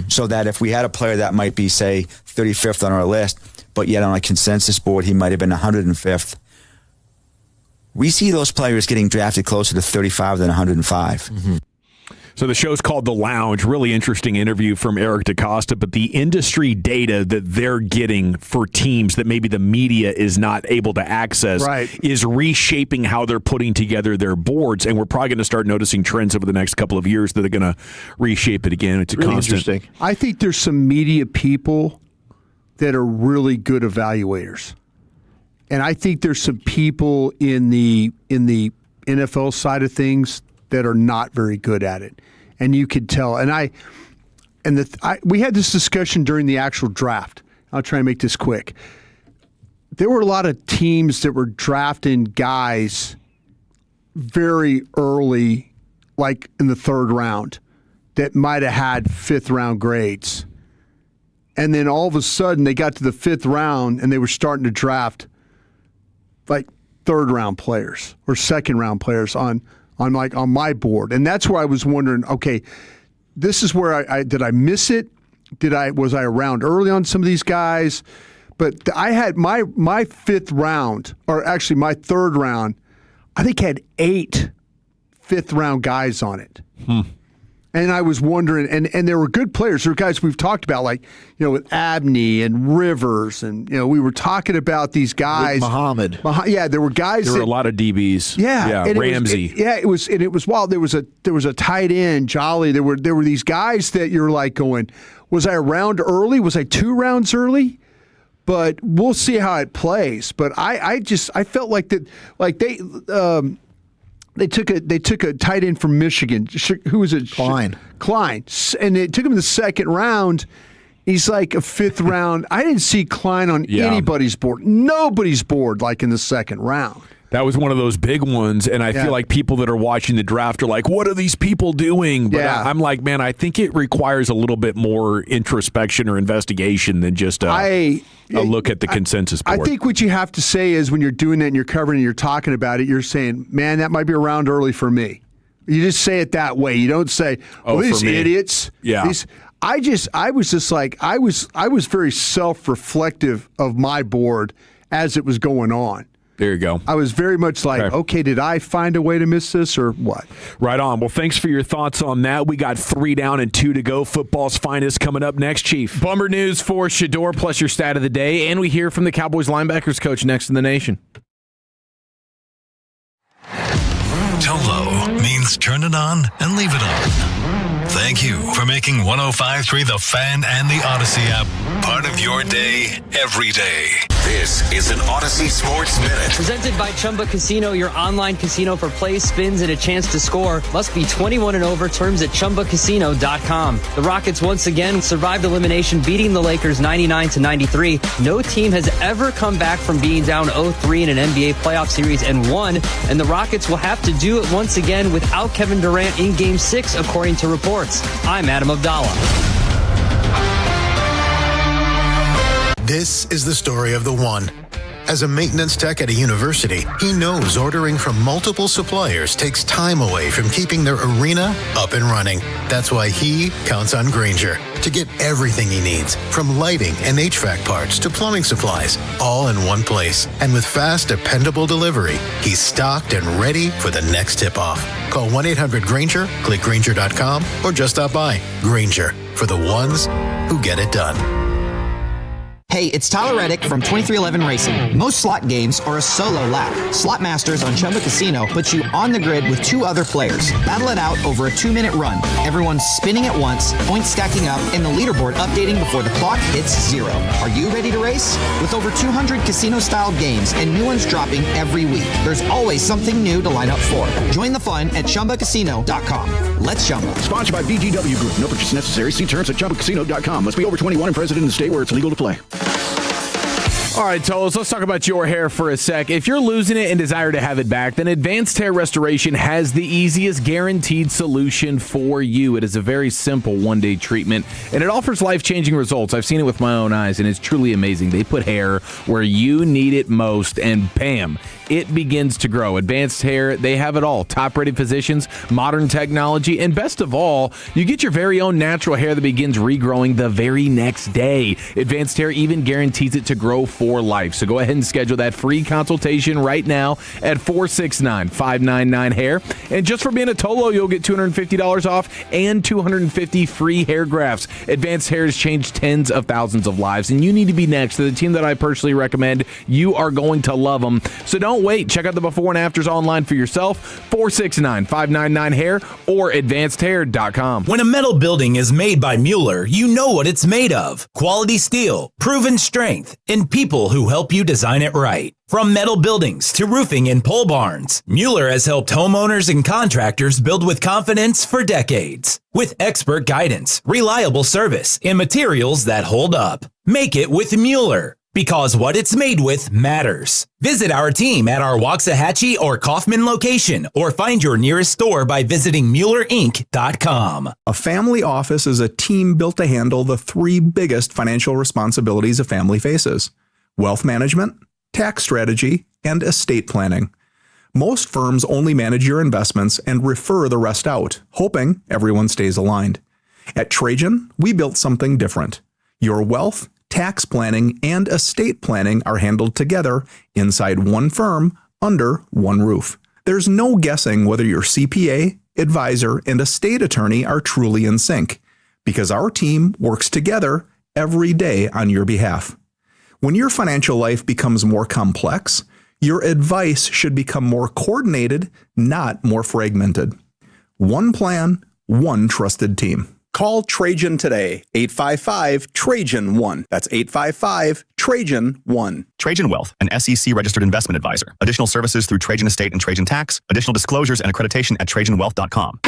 So that if we had a player that might be, say, 35th on our list, but yet on a consensus board he might have been 105th, we see those players getting drafted closer to 35 than 105. So the show's called The Lounge. Really interesting interview from Eric DeCosta, but the industry data that they're getting for teams that maybe the media is not able to access is reshaping how they're putting together their boards, and we're probably going to start noticing trends over the next couple of years that are going to reshape it again. It's a Really constant. interesting. I think there's some media people that are really good evaluators. And I think there's some people in the NFL side of things that are not very good at it. And you could tell. We had this discussion during the actual draft. I'll try and make this quick. There were a lot of teams that were drafting guys very early, like in the third round, that might have had fifth round grades. And then all of a sudden they got to the fifth round and they were starting to draft like third round players or second round players on my board. And that's where I was wondering, okay, this is where I did I miss it? Was I around early on some of these guys? But I had my fifth round, or actually my third round, I think had 8 fifth round guys on it. And I was wondering, and there were good players. There were guys we've talked about, like, with Abney and Rivers, and we were talking about these guys. Muhammad. Yeah, there were guys. There were a lot of DBs. Yeah, and Ramsey. It was wild. There was a tight end, Jolly. There were these guys that you're like going, was I a round early? Was I 2 rounds early? But we'll see how it plays. But I felt like that, like They took a tight end from Michigan. Who was it? Klein. And they took him in the second round. He's like a 5th round. I didn't see Klein on anybody's board. Nobody's board like in the second round. That was one of those big ones, and I feel like people that are watching the draft are like, what are these people doing? But I'm like, man, I think it requires a little bit more introspection or investigation than just a look at the consensus board. I think what you have to say is when you're doing that and you're covering and you're talking about it, you're saying, man, that might be a round early for me. You just say it that way. You don't say, well, these idiots. Yeah. I was very self-reflective of my board as it was going on. There you go. I was very much like, okay, did I find a way to miss this or what? Right on. Well, thanks for your thoughts on that. We got 3 down and 2 to go. Football's finest coming up next, Chief. Bummer news for Shador plus your stat of the day, and we hear from the Cowboys linebackers coach next in the nation. Tolo means turn it on and leave it on. Thank you for making 105.3 The Fan and the Odyssey app part of your day every day. This is an Odyssey Sports Minute. Presented by Chumba Casino, your online casino for plays, spins, and a chance to score. Must be 21 and over. Terms at ChumbaCasino.com. The Rockets once again survived elimination, beating the Lakers 99-93. No team has ever come back from being down 0-3 in an NBA playoff series and won. And the Rockets will have to do it once again without Kevin Durant in Game 6, according to reports. I'm Adam Abdallah. This is the story of the one. As a maintenance tech at a university, he knows ordering from multiple suppliers takes time away from keeping their arena up and running. That's why he counts on Grainger to get everything he needs, from lighting and HVAC parts to plumbing supplies, all in one place. And with fast, dependable delivery, he's stocked and ready for the next tip-off. Call 1-800-GRAINGER, click Grainger.com, or just stop by. Grainger, for the ones who get it done. Hey, it's Tyler Reddick from 2311 Racing. Most slot games are a solo lap. Slot Masters on Chumba Casino puts you on the grid with 2 other players. Battle it out over a 2-minute run. Everyone's spinning at once, points stacking up, and the leaderboard updating before the clock hits 0. Are you ready to race? With over 200 casino-style games and new ones dropping every week, there's always something new to line up for. Join the fun at ChumbaCasino.com. Let's Chumba. Sponsored by VGW Group. No purchase necessary. See terms at ChumbaCasino.com. Must be over 21 and present in the state where it's legal to play. All right, Tolos, let's talk about your hair for a sec. If you're losing it and desire to have it back, then Advanced Hair Restoration has the easiest guaranteed solution for you. It is a very simple one-day treatment, and it offers life-changing results. I've seen it with my own eyes, and it's truly amazing. They put hair where you need it most, and bam, it begins to grow. Advanced Hair, they have it all. Top-rated physicians, modern technology, and best of all, you get your very own natural hair that begins regrowing the very next day. Advanced Hair even guarantees it to grow for life. So go ahead and schedule that free consultation right now at 469-599-HAIR. And just for being a Tolo, you'll get $250 off and 250 free hair grafts. Advanced Hair has changed tens of thousands of lives, and you need to be next to the team that I personally recommend. You are going to love them. So don't wait. Check out the before and afters online for yourself. 469-599-HAIR or advancedhair.com. When a metal building is made by Mueller, you know what it's made of. Quality steel, proven strength, and people who help you design it right. From metal buildings to roofing and pole barns, Mueller has helped homeowners and contractors build with confidence for decades. With expert guidance, reliable service, and materials that hold up. Make it with Mueller, because what it's made with matters. Visit our team at our Waxahachie or Kaufman location, or find your nearest store by visiting MuellerInc.com. A family office is a team built to handle the 3 biggest financial responsibilities a family faces: wealth management, tax strategy, and estate planning. Most firms only manage your investments and refer the rest out, hoping everyone stays aligned. At Trajan, we built something different. Your wealth, tax planning, and estate planning are handled together inside one firm under one roof. There's no guessing whether your CPA, advisor, and estate attorney are truly in sync because our team works together every day on your behalf. When your financial life becomes more complex, your advice should become more coordinated, not more fragmented. One plan, one trusted team. Call Trajan today, 855-TRAJAN-1. That's 855-TRAJAN-1. Trajan Wealth, an SEC-registered investment advisor. Additional services through Trajan Estate and Trajan Tax. Additional disclosures and accreditation at TrajanWealth.com.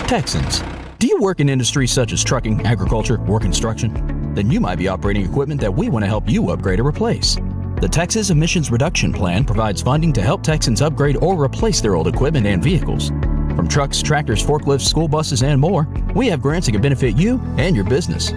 Texans, do you work in industries such as trucking, agriculture, or construction? Then you might be operating equipment that we want to help you upgrade or replace. The Texas Emissions Reduction Plan provides funding to help Texans upgrade or replace their old equipment and vehicles. From trucks, tractors, forklifts, school buses, and more, we have grants that can benefit you and your business.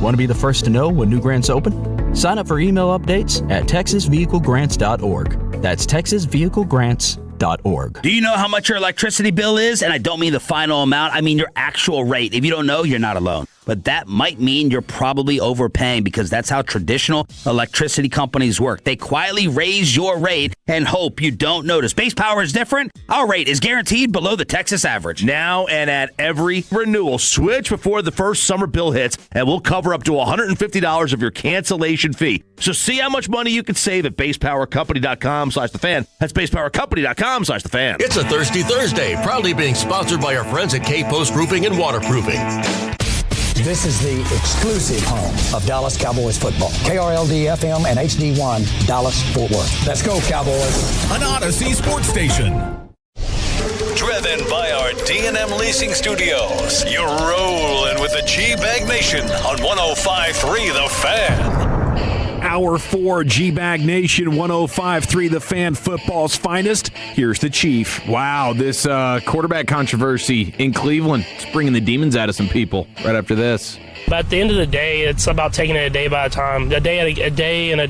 Want to be the first to know when new grants open? Sign up for email updates at texasvehiclegrants.org. That's texasvehiclegrants.org. Do you know how much your electricity bill is? And I don't mean the final amount, I mean your actual rate. If you don't know, you're not alone. But that might mean you're probably overpaying because that's how traditional electricity companies work. They quietly raise your rate and hope you don't notice. Base Power is different. Our rate is guaranteed below the Texas average. Now and at every renewal, switch before the first summer bill hits, and we'll cover up to $150 of your cancellation fee. So see how much money you can save at basepowercompany.com/thefan. That's basepowercompany.com/thefan. It's a Thirsty Thursday, proudly being sponsored by our friends at K-Post Roofing and Waterproofing. This is the exclusive home of Dallas Cowboys football. KRLD-FM and HD1, Dallas-Fort Worth. Let's go, Cowboys. An Odyssey sports station. Driven by our D&M Leasing Studios. You're rolling with the G-Bag Nation on 105.3 The Fan. Hour 4, G-Bag Nation, 105.3 The Fan, football's finest. Here's the Chief. Wow, this quarterback controversy in Cleveland. It's bringing the demons out of some people right after this. But at the end of the day, it's about taking it a day by a time. A day and a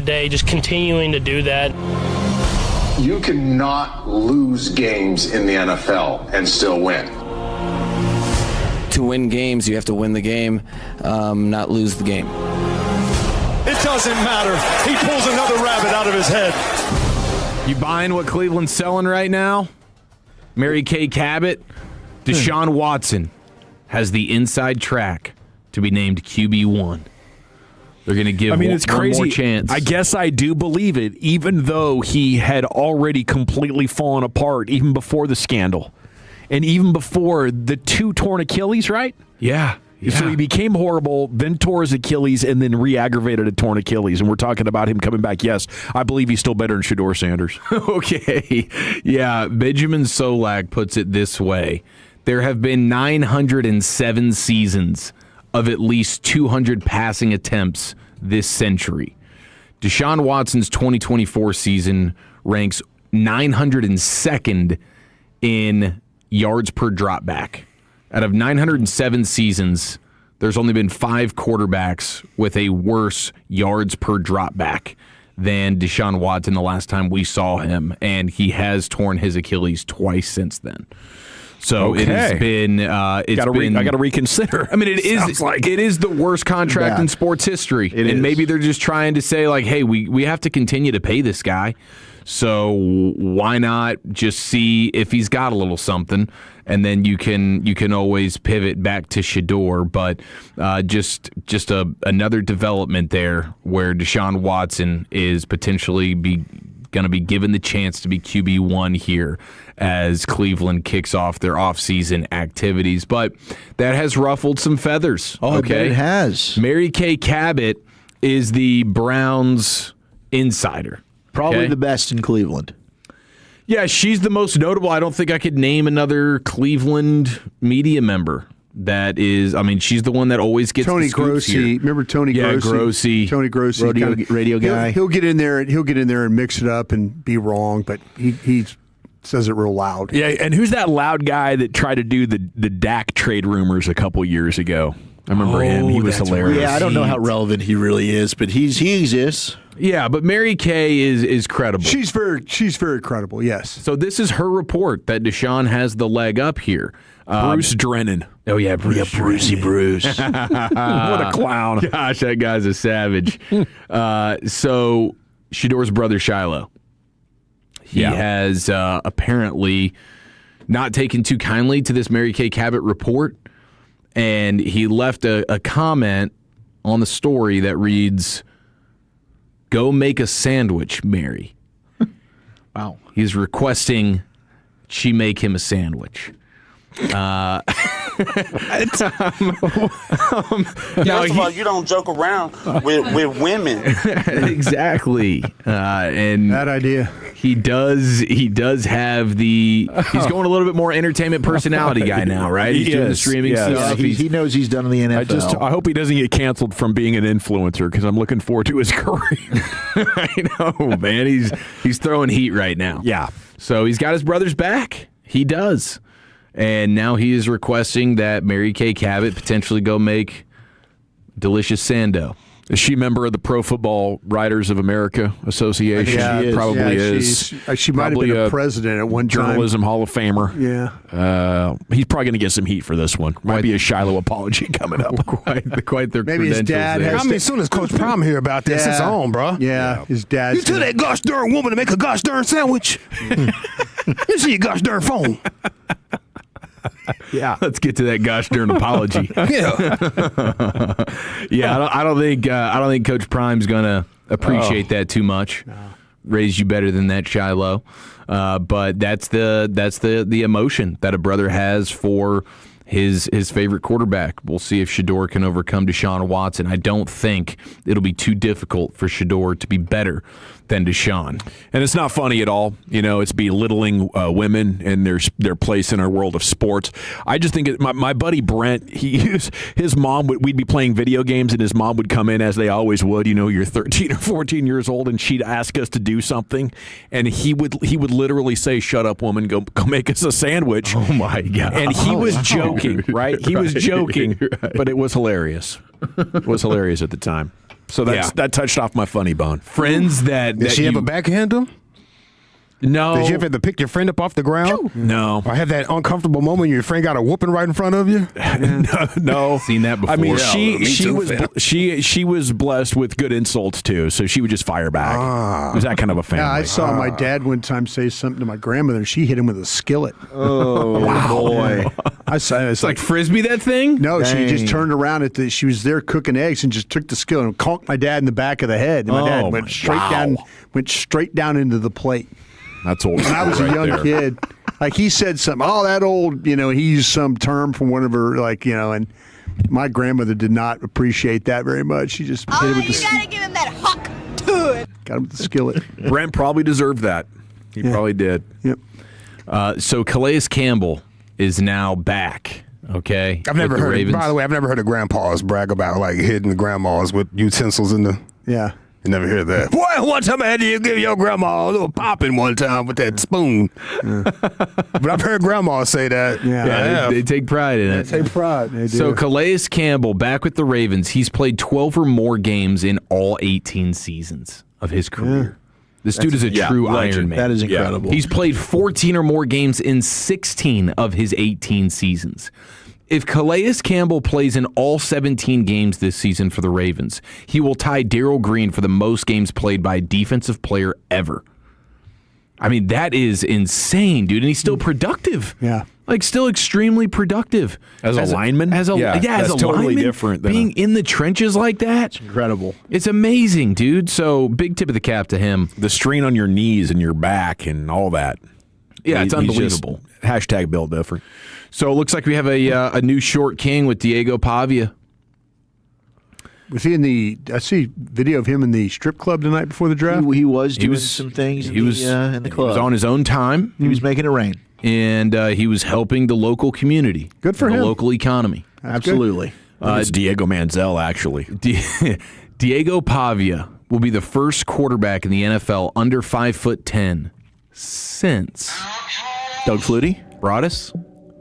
day, just continuing to do that. You cannot lose games in the NFL and still win. To win games, you have to win the game, not lose the game. It doesn't matter. He pulls another rabbit out of his head. You buying what Cleveland's selling right now? Mary Kay Cabot, Deshaun Watson has the inside track to be named QB1. They're going to give it's crazy. One more chance. I guess I do believe it, even though he had already completely fallen apart even before the scandal. And even before the 2 torn Achilles, right? Yeah. So he became horrible, then tore his Achilles, and then re-aggravated a torn Achilles. And we're talking about him coming back. Yes, I believe he's still better than Shedeur Sanders. Okay. Yeah, Benjamin Solak puts it this way. There have been 907 seasons of at least 200 passing attempts this century. Deshaun Watson's 2024 season ranks 902nd in yards per dropback. Out of 907 seasons, there's only been 5 quarterbacks with a worse yards per dropback than Deshaun Watson the last time we saw him, and he has torn his Achilles twice since then. So it has been. I got to reconsider. I mean, it is the worst contract in sports history, maybe they're just trying to say like, hey, we have to continue to pay this guy. So why not just see if he's got a little something, and then you can always pivot back to Shedeur. But just another development there where Deshaun Watson is potentially going to be given the chance to be QB1 here as Cleveland kicks off their offseason activities. But that has ruffled some feathers. Oh, okay? I bet it has. Mary Kay Cabot is the Browns insider. Probably the best in Cleveland. Yeah, she's the most notable. I don't think I could name another Cleveland media member that is. I mean, she's the one that always gets Tony the scoops Grossi. Here. Remember Tony Grossi? Yeah, Grossi. Tony Grossi, radio guy. He'll get in there. He'll get in there and mix it up and be wrong, but he says it real loud. Yeah, and who's that loud guy that tried to do the Dak trade rumors a couple years ago? I remember him. He was hilarious. Yeah, I don't know how relevant he really is, but he exists. Yeah, but Mary Kay is credible. She's very credible, yes. So this is her report that Deshaun has the leg up here. Bruce Drennan. Oh, yeah, Brucey Bruce. What a clown. Gosh, that guy's a savage. So Shedeur's brother, Shiloh, he has apparently not taken too kindly to this Mary Kay Cabot report, and he left a comment on the story that reads, "Go make a sandwich, Mary." Wow. He's requesting she make him a sandwich. First of all, you don't joke around with women. Exactly. And that idea. He does have the. He's going a little bit more entertainment personality guy now, right? He's doing the streaming stuff. He knows he's done in the NFL. I hope he doesn't get canceled from being an influencer because I'm looking forward to his career. I know, man. He's throwing heat right now. Yeah. So he's got his brother's back. He does. And now he is requesting that Mary Kay Cabot potentially go make delicious sando. Is she a member of the Pro Football Writers of America Association? Yeah, she probably is. She might have been a president at one time. Journalism Hall of Famer. Yeah. He's probably going to get some heat for this one. Might be a Shiloh apology coming up. quite their Maybe his dad has. I mean, as soon as Coach Prime hear about this, it's on, bro. Yeah, his dad. You tell that gosh darn woman to make a gosh darn sandwich. You see your gosh darn phone. Yeah, let's get to that gosh darn apology. Yeah, I don't think Coach Prime's gonna appreciate that too much. No. Raised you better than that, Shiloh. But that's the emotion that a brother has for his favorite quarterback. We'll see if Shedeur can overcome Deshaun Watson. I don't think it'll be too difficult for Shedeur to be better than Deshaun. And it's not funny at all. You know, it's belittling women and their place in our world of sports. I just think my buddy Brent, his mom, we'd be playing video games and his mom would come in, as they always would. You know, you're 13 or 14 years old and she'd ask us to do something. And he would literally say, "Shut up, woman, go make us a sandwich." Oh, my God. And he was joking, right? He was joking, but it was hilarious. It was hilarious at the time. So that touched off my funny bone. Friends that did she ever backhand him? No. Did you ever have to pick your friend up off the ground? No. Or have that uncomfortable moment your friend got a whooping right in front of you? No. Seen that before. I mean, she was blessed with good insults too, so she would just fire back. It was that kind of a family. Yeah, I saw my dad one time say something to my grandmother, and she hit him with a skillet. Oh, boy. I saw it's like frisbee that thing? No, Dang. she just turned around she was there cooking eggs and just took the skillet and conked my dad in the back of the head. And my dad went straight down into the plate. That's old. When I was a young kid, like he said something, that old, he used some term from one of her, and my grandmother did not appreciate that very much. She just hit him with the gotta give him that huck to it. Got him with the skillet. Brent probably deserved that. He probably did. Yep. So Calais Campbell is now back. Okay. I've never heard. By the way, I've never heard of grandpas brag about hitting the grandmas with utensils in the. Yeah. You never hear that. Boy, one time I had to give your grandma a little popping one time with that spoon. But I've heard grandmas say that. Yeah, they take pride in it. They take pride. They do. So Calais Campbell, back with the Ravens, he's played 12 or more games in all 18 seasons of his career. This dude is a true Iron Man. That is incredible. He's played 14 or more games in 16 of his 18 seasons. If Calais Campbell plays in all 17 games this season for the Ravens, he will tie Darryl Green for the most games played by a defensive player ever. I mean, that is insane, dude. And he's still productive. Yeah. Still extremely productive. As a lineman? As a totally lineman, different than being in the trenches like that. It's incredible. It's amazing, dude. So big tip of the cap to him. The strain on your knees and your back and all that. Yeah, it's unbelievable. Hashtag build different. So it looks like we have a new short king with Diego Pavia. Was he in I see video of him in the strip club the night before the draft. He was doing some things in the club. He was on his own time. He was making it rain. And he was helping the local community. Good for him. The local economy. Absolutely. It's Diego Manziel, actually. Diego Pavia will be the first quarterback in the NFL under 5'10" since Doug Flutie? Broadus?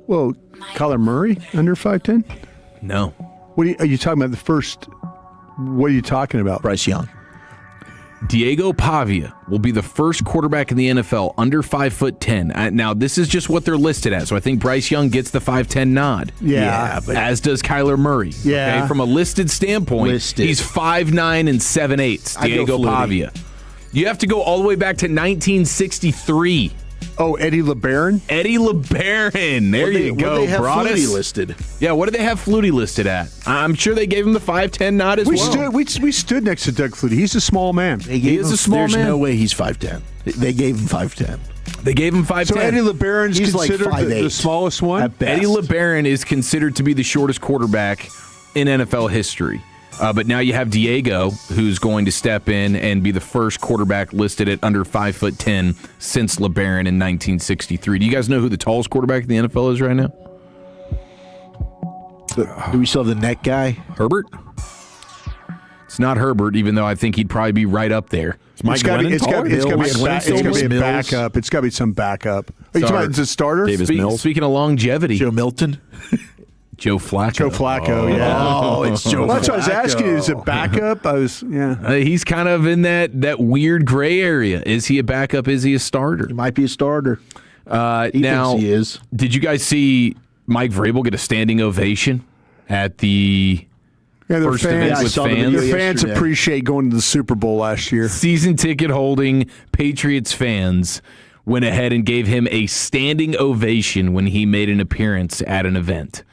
Well, Kyler Murray under 5'10"? No. What are you talking about? The first? What are you talking about? Bryce Young. Diego Pavia will be the first quarterback in the NFL under 5'10". Now, this is just what they're listed at, so I think Bryce Young gets the 5'10" nod. Yeah, but as does Kyler Murray. Yeah. Okay? From a listed standpoint, he's 5'9" and 7/8". Diego Pavia. You have to go all the way back to 1963 Oh, Eddie LeBaron? Eddie LeBaron. There you go, What do they have Broadus. Flutie listed? Yeah, what did they have Flutie listed at? I'm sure they gave him the 5'10" nod as well. We stood next to Doug Flutie. He's a small man. He is a small There's man. no way he's 5'10". They gave him 5'10". They gave him 5'10". So Eddie LeBaron's He's like considered 5'8" the smallest one? at best. Eddie LeBaron is considered to be the shortest quarterback in NFL history. But now you have Diego, who's going to step in and be the first quarterback listed at under 5'10" since LeBaron in 1963. Do you guys know who the tallest quarterback in the NFL is right now? Do we still have the neck guy? Herbert? It's not Herbert, even though I think he'd probably be right up there. It's got to be a backup. It's got to be some backup. Are you talking about the starter? Speaking of longevity. Joe Milton? Joe Flacco. Joe Flacco, yeah. Oh, it's Joe That's what I was asking. Flacco. Is it backup? He's kind of in that weird gray area. Is he a backup? Is he a starter? He might be a starter. Now, thinks he is. Did you guys see Mike Vrabel get a standing ovation at the first event with fans? Their fans appreciate going to the Super Bowl last year. Season ticket holding Patriots fans went ahead and gave him a standing ovation when he made an appearance at an event.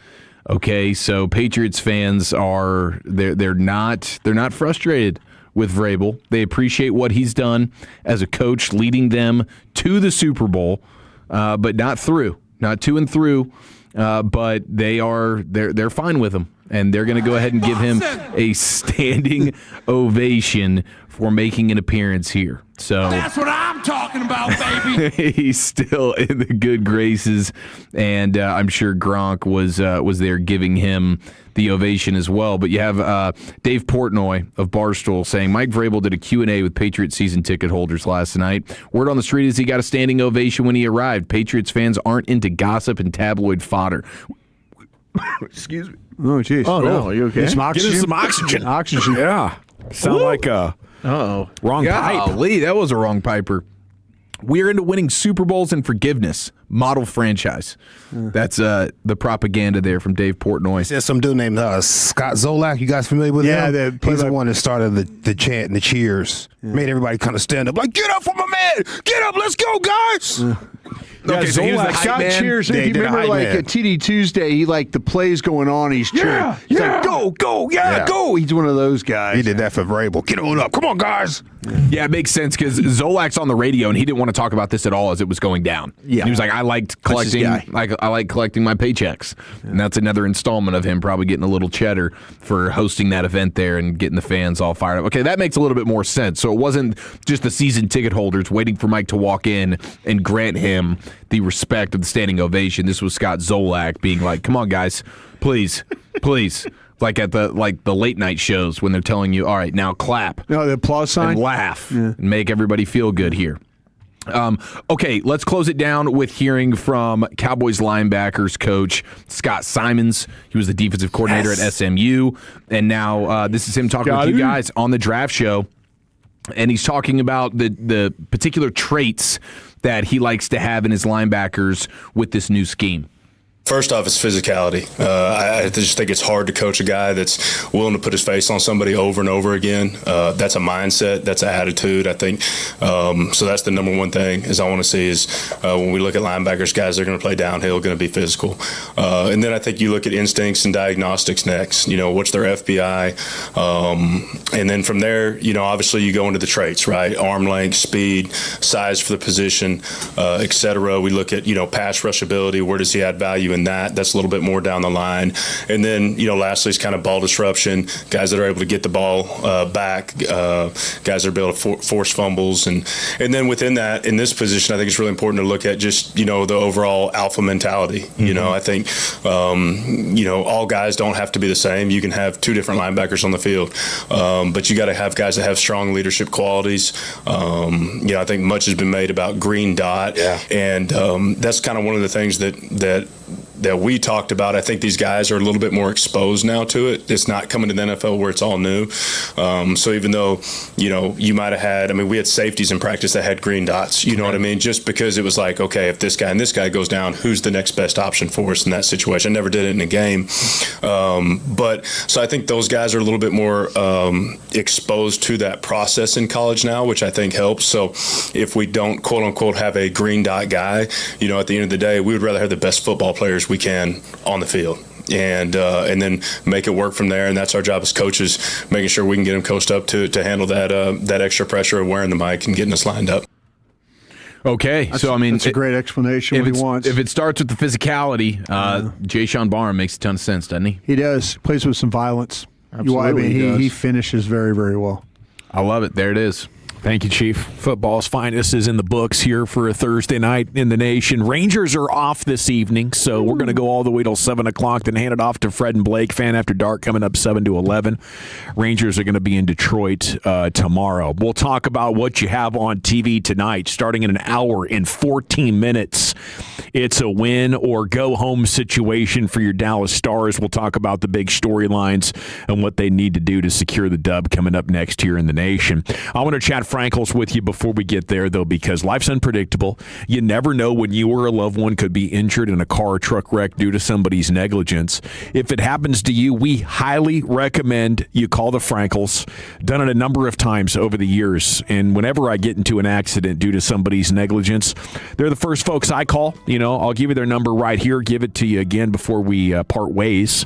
Okay, so Patriots fans they're not frustrated with Vrabel. They appreciate what he's done as a coach, leading them to the Super Bowl, but not to and through. But they're fine with him, and they're going to go ahead and give him a standing ovation for making an appearance here. So that's what I'm talking about, baby. He's still in the good graces, and I'm sure Gronk was there giving him the ovation as well. But you have Dave Portnoy of Barstool saying Mike Vrabel did a Q&A with Patriots season ticket holders last night. Word on the street is he got a standing ovation when he arrived. Patriots fans aren't into gossip and tabloid fodder. Excuse me. Oh, jeez. Oh, no. Are you okay? Some oxygen? Get him some oxygen. Oxygen. Yeah. Sound like a wrong pipe. Lee, that was a wrong piper. We're into winning Super Bowls and forgiveness. Model franchise. That's the propaganda there from Dave Portnoy. There's some dude named Scott Zolak. You guys familiar with him? Yeah, he's the one that started the chant and the cheers. Yeah. Made everybody kind of stand up, like, get up for my man! Get up, let's go, guys! Okay, so he was the Scott cheers. If you remember, like at TD Tuesday, he the plays going on. He's cheering. He's like, go, go. He's one of those guys. He did that for Vrabel. Get on up, come on, guys. Yeah, it makes sense because Zolak's on the radio and he didn't want to talk about this at all as it was going down. Yeah, he was like, I liked collecting. I like collecting my paychecks, and that's another installment of him probably getting a little cheddar for hosting that event there and getting the fans all fired up. Okay, that makes a little bit more sense. So it wasn't just the season ticket holders waiting for Mike to walk in and grant him the respect of the standing ovation. This was Scott Zolak being like, "Come on, guys, please." Like at the late night shows when they're telling you, all right, now clap. No, the applause sign. And laugh and make everybody feel good here. Okay, let's close it down with hearing from Cowboys linebackers coach Scott Simons. He was the defensive coordinator at SMU. And now this is him talking with you guys on the draft show. And he's talking about the particular traits that he likes to have in his linebackers with this new scheme. First off, it's physicality. I just think it's hard to coach a guy that's willing to put his face on somebody over and over again. That's a mindset. That's an attitude, I think. So that's the number one thing is I want to see is when we look at linebackers, guys that are going to play downhill, going to be physical. And then I think you look at instincts and diagnostics next. What's their FBI? And then from there, obviously you go into the traits, right? Arm length, speed, size for the position, et cetera. We look at, pass rush ability. Where does he add value in that? That's a little bit more down the line. And then, lastly is kind of ball disruption, guys that are able to get the ball back, guys that are able to force fumbles. And then within that, in this position, I think it's really important to look at just, the overall alpha mentality. I think, all guys don't have to be the same. You can have two different linebackers on the field, but you got to have guys that have strong leadership qualities. I think much has been made about green dot, and that's kind of one of the things that that we talked about. I think these guys are a little bit more exposed now to it. It's not coming to the NFL where it's all new. So even though, you might have had, we had safeties in practice that had green dots, you know what I mean? Just because it was like, okay, if this guy and this guy goes down, who's the next best option for us in that situation? I never did it in a game. But so I think those guys are a little bit more exposed to that process in college now, which I think helps. So if we don't, quote unquote, have a green dot guy, at the end of the day, we would rather have the best football players we can on the field. And then make it work from there, and that's our job as coaches, making sure we can get them coached up to handle that extra pressure of wearing the mic and getting us lined up. Okay, that's a great explanation. What he wants. If it starts with the physicality, Jay Sean Barham makes a ton of sense, doesn't he? He does. Plays with some violence. Absolutely, he finishes very, very well. I love it. There it is. Thank you, Chief. Football's finest is in the books here for a Thursday night in the nation. Rangers are off this evening, so we're going to go all the way till 7 o'clock, then hand it off to Fred and Blake. Fan After Dark coming up 7 to 11. Rangers are going to be in Detroit tomorrow. We'll talk about what you have on TV tonight, starting in an hour and 14 minutes. It's a win or go home situation for your Dallas Stars. We'll talk about the big storylines and what they need to do to secure the dub coming up next here in the nation. I want to chat Frankels with you before we get there, though, because life's unpredictable. You never know when you or a loved one could be injured in a car or truck wreck due to somebody's negligence. If it happens to you, we highly recommend you call the Frankels. Done it a number of times over the years, and whenever I get into an accident due to somebody's negligence, they're the first folks I call. I'll give you their number right here, give it to you again before we part ways,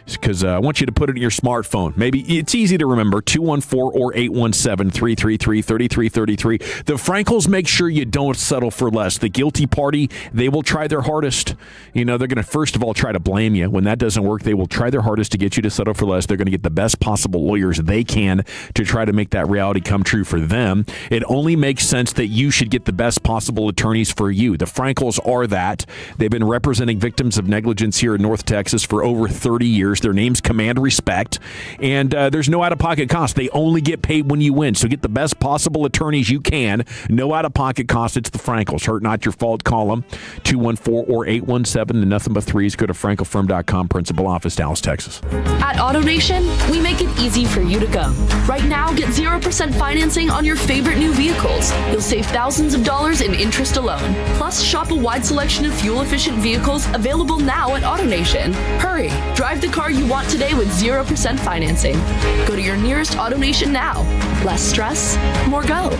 because I want you to put it in your smartphone. Maybe it's easy to remember, 214 or 817-333-3333. The Frankels make sure you don't settle for less. The guilty party, they will try their hardest. They're going to first of all try to blame you. When that doesn't work, they will try their hardest to get you to settle for less. They're going to get the best possible lawyers they can to try to make that reality come true for them. It only makes sense that you should get the best possible attorneys for you. The Frankels are that. They've been representing victims of negligence here in North Texas for over 30 years. Their names command respect, and there's no out-of-pocket cost. They only get paid when you win, so get the best possible attorneys you can. No out-of-pocket cost. It's the Frankels. Hurt not your fault. Call them 214 or 817. The nothing but threes. Go to frankelfirm.com. Principal office, Dallas, Texas. At AutoNation, we make it easy for you to go. Right now, get 0% financing on your favorite new vehicles. You'll save thousands of dollars in interest alone. Plus, shop a wide selection of fuel-efficient vehicles available now at AutoNation. Hurry! Drive the car you want today with 0% financing. Go to your nearest AutoNation now. Less stress, more go.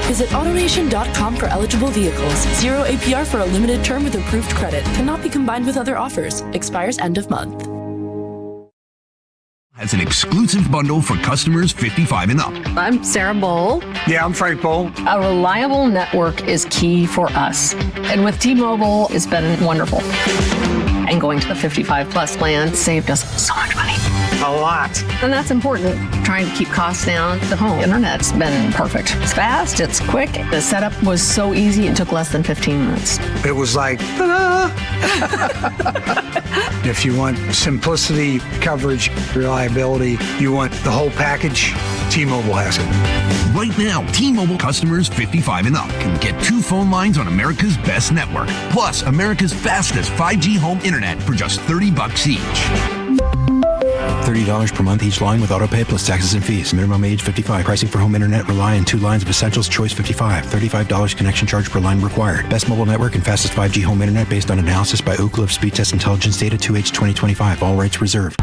Visit AutoNation.com for eligible vehicles. 0 APR for a limited term with approved credit. Cannot be combined with other offers. Expires end of month. Has an exclusive bundle for customers 55 and up. I'm Sarah Bowl. Yeah, I'm Frank Bowl. A reliable network is key for us. And with T-Mobile, it's been wonderful. And going to the 55 plus plan saved us so much money. A lot. And that's important. Trying to keep costs down. The home internet's been perfect. It's fast, it's quick. The setup was so easy, it took less than 15 minutes. It was like, ta-da! If you want simplicity, coverage, reliability, you want the whole package, T-Mobile has it. Right now, T-Mobile customers 55 and up can get 2 phone lines on America's best network, plus America's fastest 5G home internet for just $30 each. $30 per month each line with auto pay plus taxes and fees. Minimum age 55. Pricing for home internet rely on 2 lines of Essentials Choice 55. $35 connection charge per line required. Best mobile network and fastest 5G home internet based on analysis by Ookla of Speed Test Intelligence data 2H 2025. All rights reserved.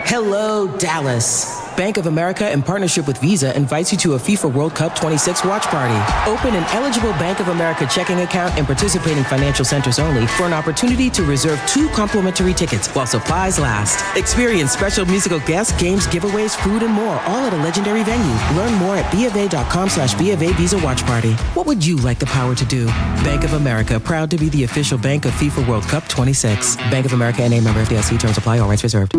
Hello, Dallas. Bank of America, in partnership with Visa, invites you to a FIFA World Cup 26 watch party. Open an eligible Bank of America checking account in participating financial centers only for an opportunity to reserve 2 complimentary tickets while supplies last. Experience special musical guests, games, giveaways, food, and more, all at a legendary venue. Learn more at BofA.com/BofA Visa Watch Party. What would you like the power to do? Bank of America, proud to be the official bank of FIFA World Cup 26. Bank of America NA, member FDIC. Terms apply. All rights reserved.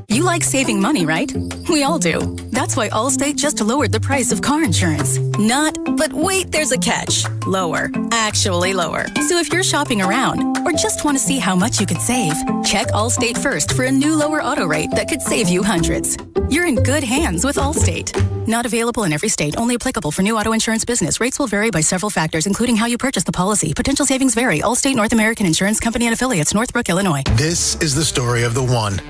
You like saving money, right? We all do. That's why Allstate just lowered the price of car insurance. Not, but wait, there's a catch. Lower. Actually lower. So if you're shopping around or just want to see how much you could save, check Allstate first for a new lower auto rate that could save you hundreds. You're in good hands with Allstate. Not available in every state. Only applicable for new auto insurance business. Rates will vary by several factors, including how you purchase the policy. Potential savings vary. Allstate North American Insurance Company and Affiliates, Northbrook, Illinois. This is the story of the one.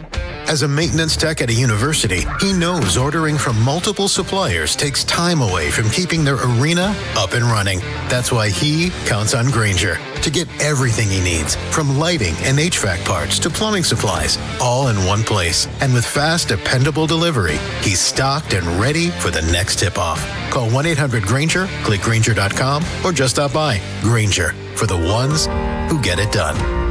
As a maintenance tech at a university, he knows ordering from multiple suppliers takes time away from keeping their arena up and running. That's why he counts on Grainger to get everything he needs, from lighting and HVAC parts to plumbing supplies, all in one place. And with fast, dependable delivery, he's stocked and ready for the next tip-off. Call 1-800-GRAINGER, click Grainger.com, or just stop by. Grainger, for the ones who get it done.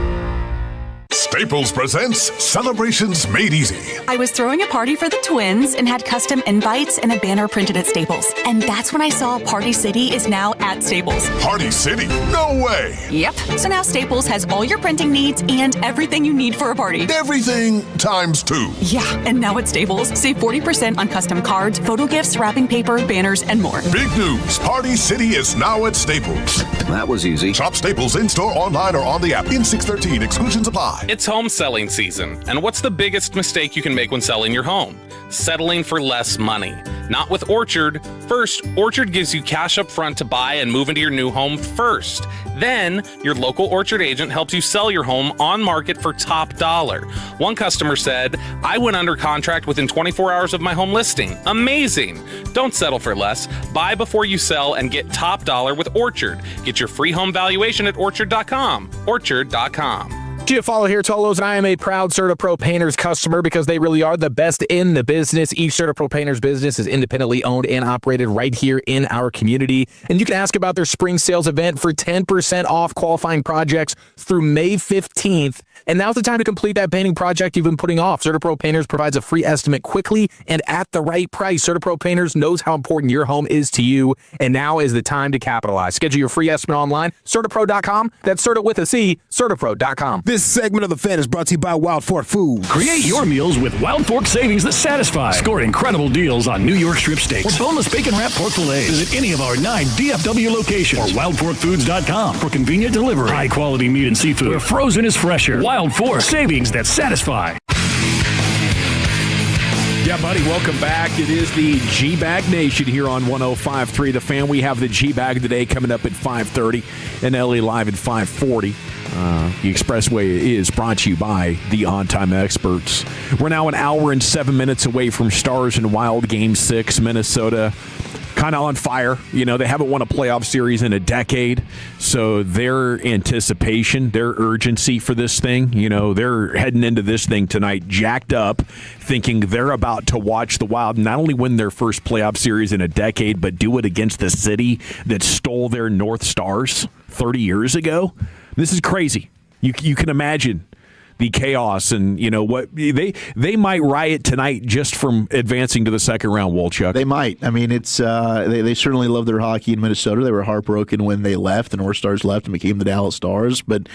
Staples presents Celebrations Made Easy. I was throwing a party for the twins and had custom invites and a banner printed at Staples. And that's when I saw Party City is now at Staples. Party City? No way! Yep. So now Staples has all your printing needs and everything you need for a party. Everything times 2. Yeah, and now at Staples, save 40% on custom cards, photo gifts, wrapping paper, banners, and more. Big news! Party City is now at Staples. That was easy. Shop Staples in-store, online, or on the app. In 613, exclusions apply. It's home selling season, and what's the biggest mistake you can make when selling your home? Settling for less money. Not with Orchard. First, Orchard gives you cash up front to buy and move into your new home first. Then, your local Orchard agent helps you sell your home on market for top dollar. One customer said, I went under contract within 24 hours of my home listing. Amazing! Don't settle for less. Buy before you sell and get top dollar with Orchard. Get your free home valuation at Orchard.com. Orchard.com. Follow here, Tolos, and I am a proud CertaPro Painters customer because they really are the best in the business. Each CertaPro Painters business is independently owned and operated right here in our community. And you can ask about their spring sales event for 10% off qualifying projects through May 15th. And now's the time to complete that painting project you've been putting off. CertaPro Painters provides a free estimate quickly and at the right price. CertaPro Painters knows how important your home is to you, and now is the time to capitalize. Schedule your free estimate online, CertaPro.com. That's Certa with a C, CertaPro.com. This segment of the Fan is brought to you by Wild Fork Foods. Create your meals with Wild Fork savings that satisfy. Score incredible deals on New York strip steaks or boneless bacon wrap pork fillets. Visit any of our 9 DFW locations or wildforkfoods.com for convenient delivery. High quality meat and seafood where frozen is fresher. Wild Fork savings that satisfy. Yeah, buddy, welcome back. It is the G-Bag Nation here on 105.3 The Fan. We have the G-Bag today coming up at 5:30 and LA Live at 5:40. The Expressway is brought to you by the On-Time Experts. We're now an hour and 7 minutes away from Stars and Wild Game 6. Minnesota kind of on fire. You know, they haven't won a playoff series in a decade, so their anticipation, their urgency for this thing, you know, they're heading into this thing tonight jacked up, thinking they're about to watch the Wild not only win their first playoff series in a decade, but do it against the city that stole their North Stars 30 years ago. This is crazy. You can imagine the chaos and, you know, what they might riot tonight just from advancing to the second round, Wolchuk. They might. I mean, it's they certainly love their hockey in Minnesota. They were heartbroken when they left, the North Stars left and became the Dallas Stars. But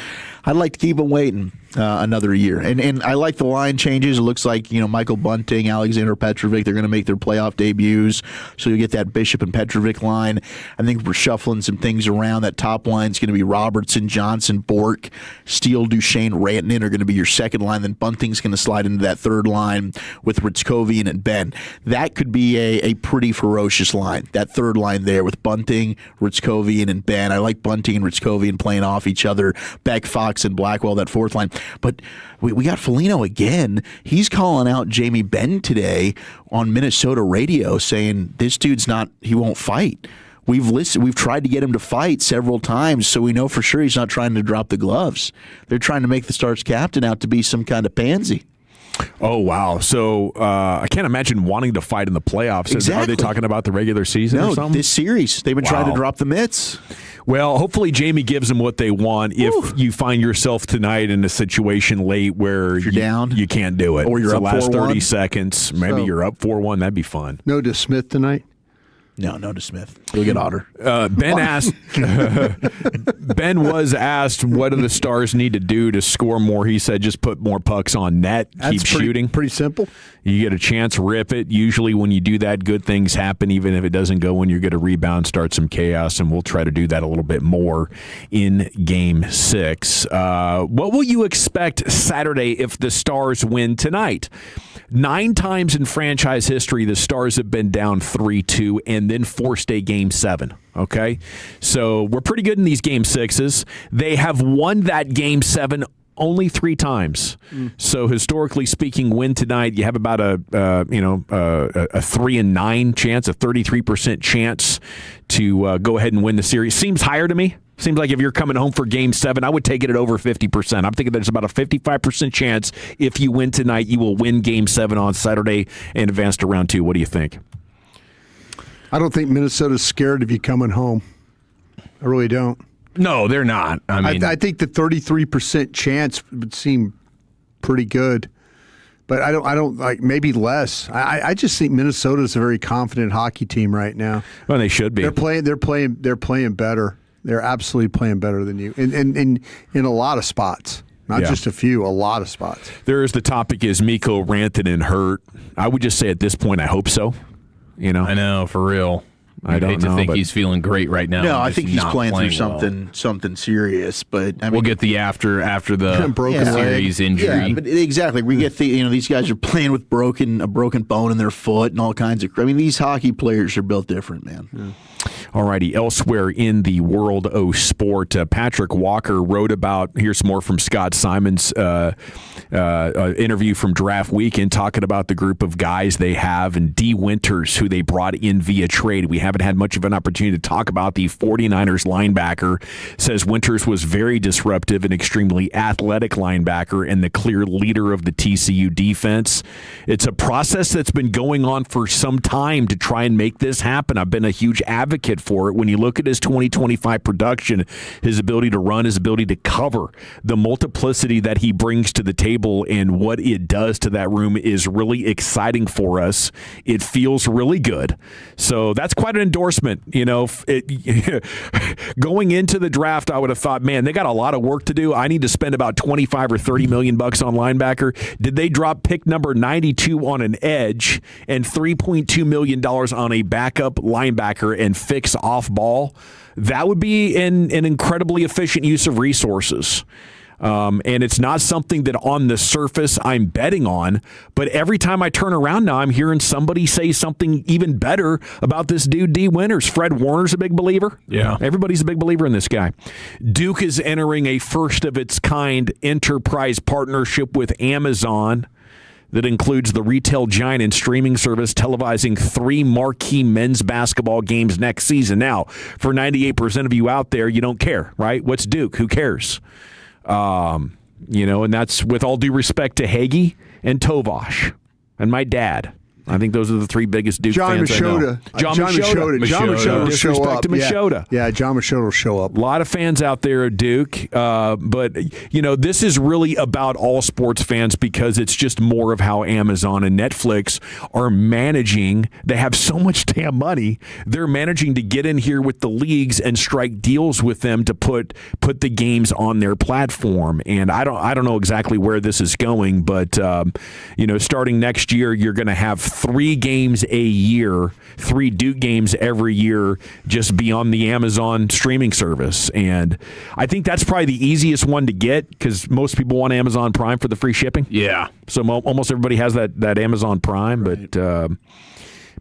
I'd like to keep them waiting another year. And I like the line changes. It looks like, you know, Michael Bunting, Alexander Petrovic, they're going to make their playoff debuts. So you get that Bishop and Petrovic line. I think we're shuffling some things around. That top line is going to be Robertson, Johnson, Bork, Steele, Duchesne, Rantanen are going to be your second line. Then Bunting's going to slide into that third line with Ritzkovian and Ben. That could be a pretty ferocious line. That third line there with Bunting, Ritzkovian, and Ben. I like Bunting and Ritzkovian playing off each other. Beck, Fox, and Blackwell, that fourth line. But we got Foligno again. He's calling out Jamie Benn today on Minnesota radio saying this dude's he won't fight. We've tried to get him to fight several times, so we know for sure he's not trying to drop the gloves. They're trying to make the Stars captain out to be some kind of pansy. Oh, wow. So I can't imagine wanting to fight in the playoffs. Exactly. Are they talking about the regular season or something? No, this series. They've been trying to drop the mitts. Well, hopefully Jamie gives them what they want. If you find yourself tonight in a situation late where you're down, you can't do it. Or you're the up last 4-1. 30 seconds. Maybe you're up 4-1. That'd be fun. No to Smith tonight? No to Smith. You'll get Otter. Ben asked. Ben was asked, "What do the Stars need to do to score more?" He said, "Just put more pucks on net. Keep shooting. Pretty simple. You get a chance, rip it. Usually, when you do that, good things happen. Even if it doesn't go in, you get a rebound, start some chaos, and we'll try to do that a little bit more in Game 6. What will you expect Saturday if the Stars win tonight? 9 times in franchise history, the Stars have been down 3-2 and then forced a Game 7. Okay? So we're pretty good in these Game 6s. They have won that Game 7 only 3 times. So historically speaking, win tonight, you have about a 3-9 chance, a 33% chance to go ahead and win the series. Seems higher to me. Seems like if you're coming home for Game 7, I would take it at over 50%. I'm thinking there's about a 55% chance if you win tonight, you will win Game 7 on Saturday and advance to round 2. What do you think? I don't think Minnesota's scared of you coming home. I really don't. No, they're not. I think the 33% chance would seem pretty good, but I don't like maybe less. I just think Minnesota's a very confident hockey team right now. Well, they should be. They're playing better. They're absolutely playing better than you in a lot of spots. Not just a few, a lot of spots. There's the topic is Mikko Rantanen hurt. I would just say at this point, I hope so. I know, for real. I don't hate to think he's feeling great right now. No, I think he's playing through well. something serious. But I mean, we'll get the after the broken series injury. Yeah, but exactly, we get these guys are playing with a broken bone in their foot and all kinds of. I mean, these hockey players are built different, man. Yeah. All righty. Elsewhere in the world of sport, Patrick Walker wrote about, here's more from Scott Simon's interview from Draft Weekend, talking about the group of guys they have and D. Winters, who they brought in via trade. We haven't had much of an opportunity to talk about the 49ers linebacker. Says Winters was very disruptive and extremely athletic linebacker and the clear leader of the TCU defense. It's a process that's been going on for some time to try and make this happen. I've been a huge advocate for it. When you look at his 2025 production, his ability to run, his ability to cover, the multiplicity that he brings to the table and what it does to that room is really exciting for us. It feels really good. So that's quite an endorsement. Going into the draft, I would have thought, man, they got a lot of work to do. I need to spend about $25 or $30 million on linebacker. Did they drop pick number 92 on an edge and $3.2 million on a backup linebacker and fix off ball? That would be an incredibly efficient use of resources. And it's not something that on the surface I'm betting on, but every time I turn around now, I'm hearing somebody say something even better about this dude, D. Winters. Fred Warner's a big believer. Yeah. Everybody's a big believer in this guy. Duke is entering a first-of-its-kind enterprise partnership with Amazon that includes the retail giant and streaming service televising 3 marquee men's basketball games next season. Now, for 98% of you out there, you don't care, right? What's Duke? Who cares? And that's with all due respect to Hagee and Tovash and my dad. I think those are the 3 biggest Duke fans I know. John Machota will show up. To Machota. Yeah, John Machota will show up. A lot of fans out there at Duke, but this is really about all sports fans because it's just more of how Amazon and Netflix are managing. They have so much damn money. They're managing to get in here with the leagues and strike deals with them to put the games on their platform. And I don't know exactly where this is going, but starting next year, you're going to have 3 games a year, 3 Duke games every year, just be on the Amazon streaming service. And I think that's probably the easiest one to get because most people want Amazon Prime for the free shipping. Yeah. So almost everybody has that Amazon Prime, right.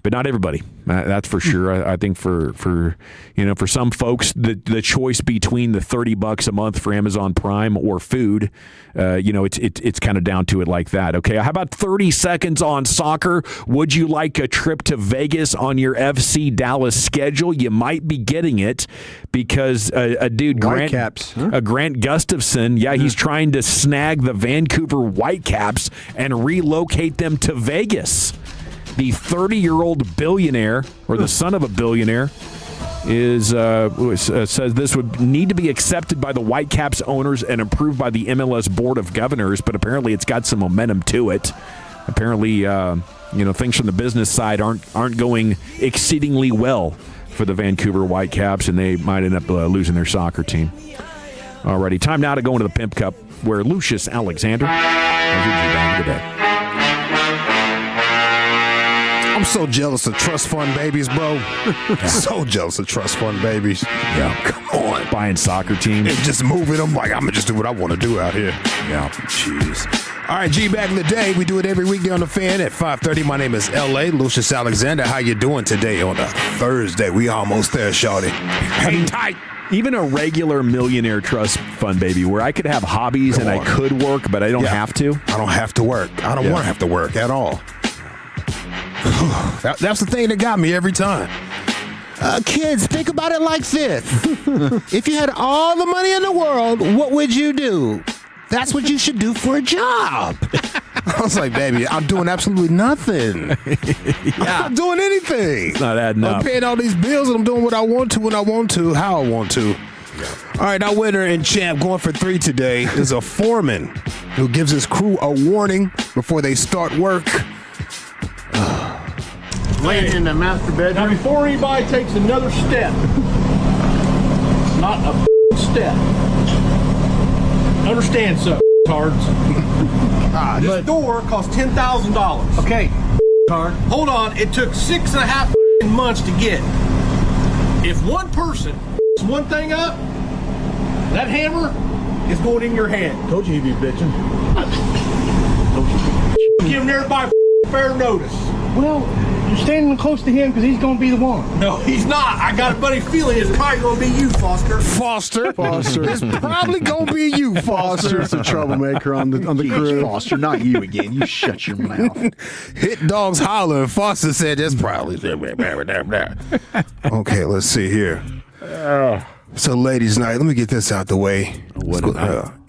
But not everybody. That's for sure. I think for some folks, the choice between the $30 a month for Amazon Prime or food, it's kind of down to it like that. Okay, how about 30 seconds on soccer? Would you like a trip to Vegas on your FC Dallas schedule? You might be getting it because a dude, Grant Gustafson, he's trying to snag the Vancouver Whitecaps and relocate them to Vegas. The 30-year-old billionaire, or the son of a billionaire, says this would need to be accepted by the Whitecaps owners and approved by the MLS Board of Governors, but apparently it's got some momentum to it. Apparently things from the business side aren't going exceedingly well for the Vancouver Whitecaps, and they might end up losing their soccer team. Alrighty, time now to go into the Pimp Cup, where Lucius Alexander has your G-Bag of the day. I'm so jealous of trust fund babies, bro. So jealous of trust fund babies. Yeah. Come on. Buying soccer teams. And just moving them. Like, I'm going to just do what I want to do out here. Yeah. Jeez. All right, G-Bag of the day. We do it every weekday on The Fan at 5:30. My name is L.A. Lucius Alexander. How you doing today on a Thursday? We almost there, shawty. Hang tight. Even a regular millionaire trust fund, baby, where I could have hobbies and I could work, but I don't have to. I don't have to work. I don't want to have to work at all. That's the thing that got me every time. Kids, think about it like this. If you had all the money in the world, what would you do? That's what you should do for a job. I was like, baby, I'm doing absolutely nothing. I'm not doing anything. It's not adding up. I'm paying all these bills and I'm doing what I want to, when I want to, how I want to. All right, our winner and champ going for 3 today is a foreman who gives his crew a warning before they start work. Laying in the master bedroom. Now, before anybody takes another step, not a step, understand so, cards. This door cost $10,000. Okay, card. Hold on, it took 6.5 months to get. If one person one thing up, that hammer is going in your hand. Told you he'd be bitching. Giving everybody fair notice. Well, you're standing close to him because he's going to be the one. No, he's not. I got a funny feeling it's probably going to be you, Foster. Foster. It's probably going to be you, Foster. Foster's a troublemaker on the crew. Foster, not you again. You shut your mouth. Hit dogs holler, and Foster said that's probably. Okay, let's see here. So, ladies' night, let me get this out the way.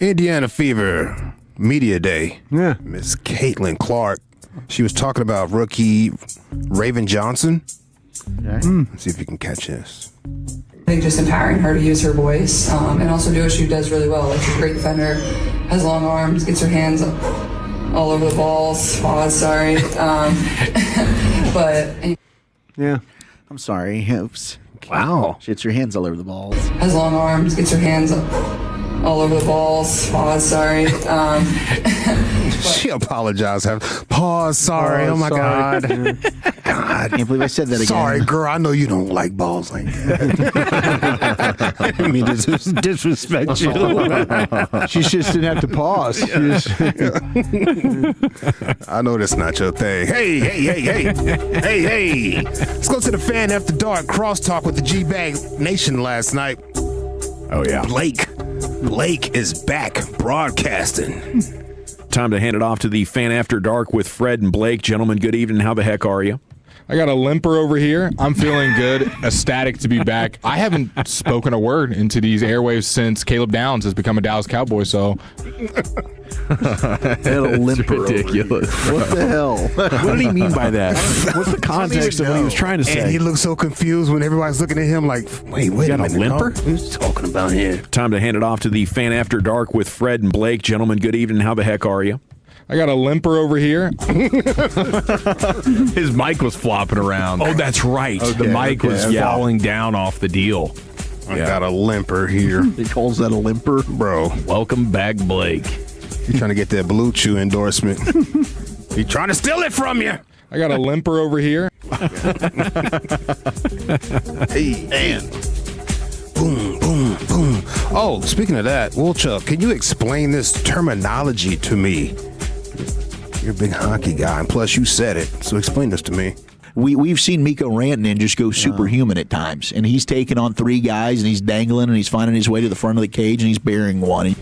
Indiana Fever Media Day. Yeah. Miss Caitlin Clark. She was talking about rookie Raven Johnson. Okay. Let's see if you can catch this. I think just empowering her to use her voice and also do what she does really well. Like she's a great defender, has long arms, gets her hands all over the balls. Pause, sorry. Yeah. I'm sorry. Oops. Wow. She gets her hands all over the balls. Has long arms, gets her hands all over the balls. Pause, sorry. She apologized. Pause, sorry. Oh my God. God. I can't believe I said that again. Sorry, girl. I know you don't like balls like that. I didn't mean to disrespect you. She just didn't have to pause. I know that's not your thing. Hey. Let's go to the Fan After Dark crosstalk with the G-Bag Nation last night. Oh, yeah. Blake is back broadcasting. Time to hand it off to the Fan After Dark with Fred and Blake. Gentlemen, good evening. How the heck are you? I got a limper over here. I'm feeling good, ecstatic to be back. I haven't spoken a word into these airwaves since Caleb Downs has become a Dallas Cowboy, so. A limper. Ridiculous. What the hell? What did he mean by that? What's the context of what he was trying to say? And he looked so confused when everybody's looking at him like, wait a minute. A limper? Who's talking about here? Time to hand it off to the Fan After Dark with Fred and Blake. Gentlemen, good evening. How the heck are you? I got a limper over here. His mic was flopping around. Oh, that's right. The mic was falling down off the deal. I got a limper here. He calls that a limper? Bro. Welcome back, Blake. You're trying to get that Blue Chew endorsement. He's trying to steal it from you. I got a limper over here. Hey, and boom. Oh, speaking of that, Woolchuck, can you explain this terminology to me? You're a big hockey guy, and plus you said it, so explain this to me. We've seen Mikko Rantanen just go superhuman at times, and he's taking on 3 guys, and he's dangling, and he's finding his way to the front of the cage, and he's burying one.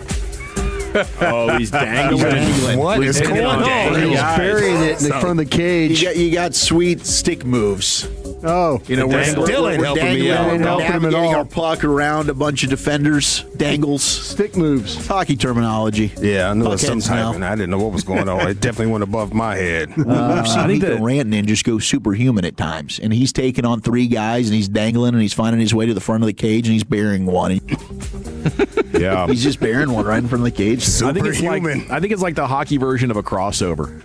Oh, he's dangling. What is going on? He's burying it in the front of the cage. You got sweet stick moves. Oh, we're still ain't helping me out. Ain't helping him at all. Our puck around a bunch of defenders, dangles, stick moves. It's hockey terminology. Yeah, I knew it was some type, and I didn't know what was going on. It definitely went above my head. We've seen Mikko Rantanen just go superhuman at times, and he's taking on 3 guys, and he's dangling, and he's finding his way to the front of the cage, and he's burying one. Yeah, he's just burying one right in front of the cage. Superhuman. I think it's like the hockey version of a crossover.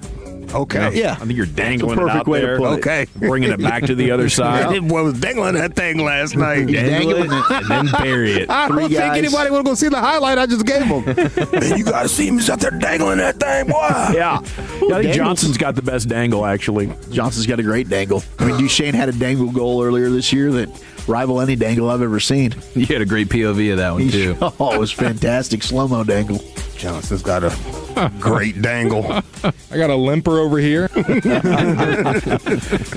Okay. Yeah. I think you're dangling That's a it out perfect way to there. put it. Okay. Bringing it back to the other side. That boy was dangling that thing last night. Dangle it and then bury it. I don't think anybody want to go see the highlight I just gave him. Man, you got to see him. He's out there dangling that thing, boy. Yeah. I think Johnson's got the best dangle, actually. Johnson's got a great dangle. I mean, Duchesne had a dangle goal earlier this year that rival any dangle I've ever seen. You had a great POV of that one, too. Oh, it was fantastic. Slow-mo dangle. Johnson's got a great dangle. I got a limper over here.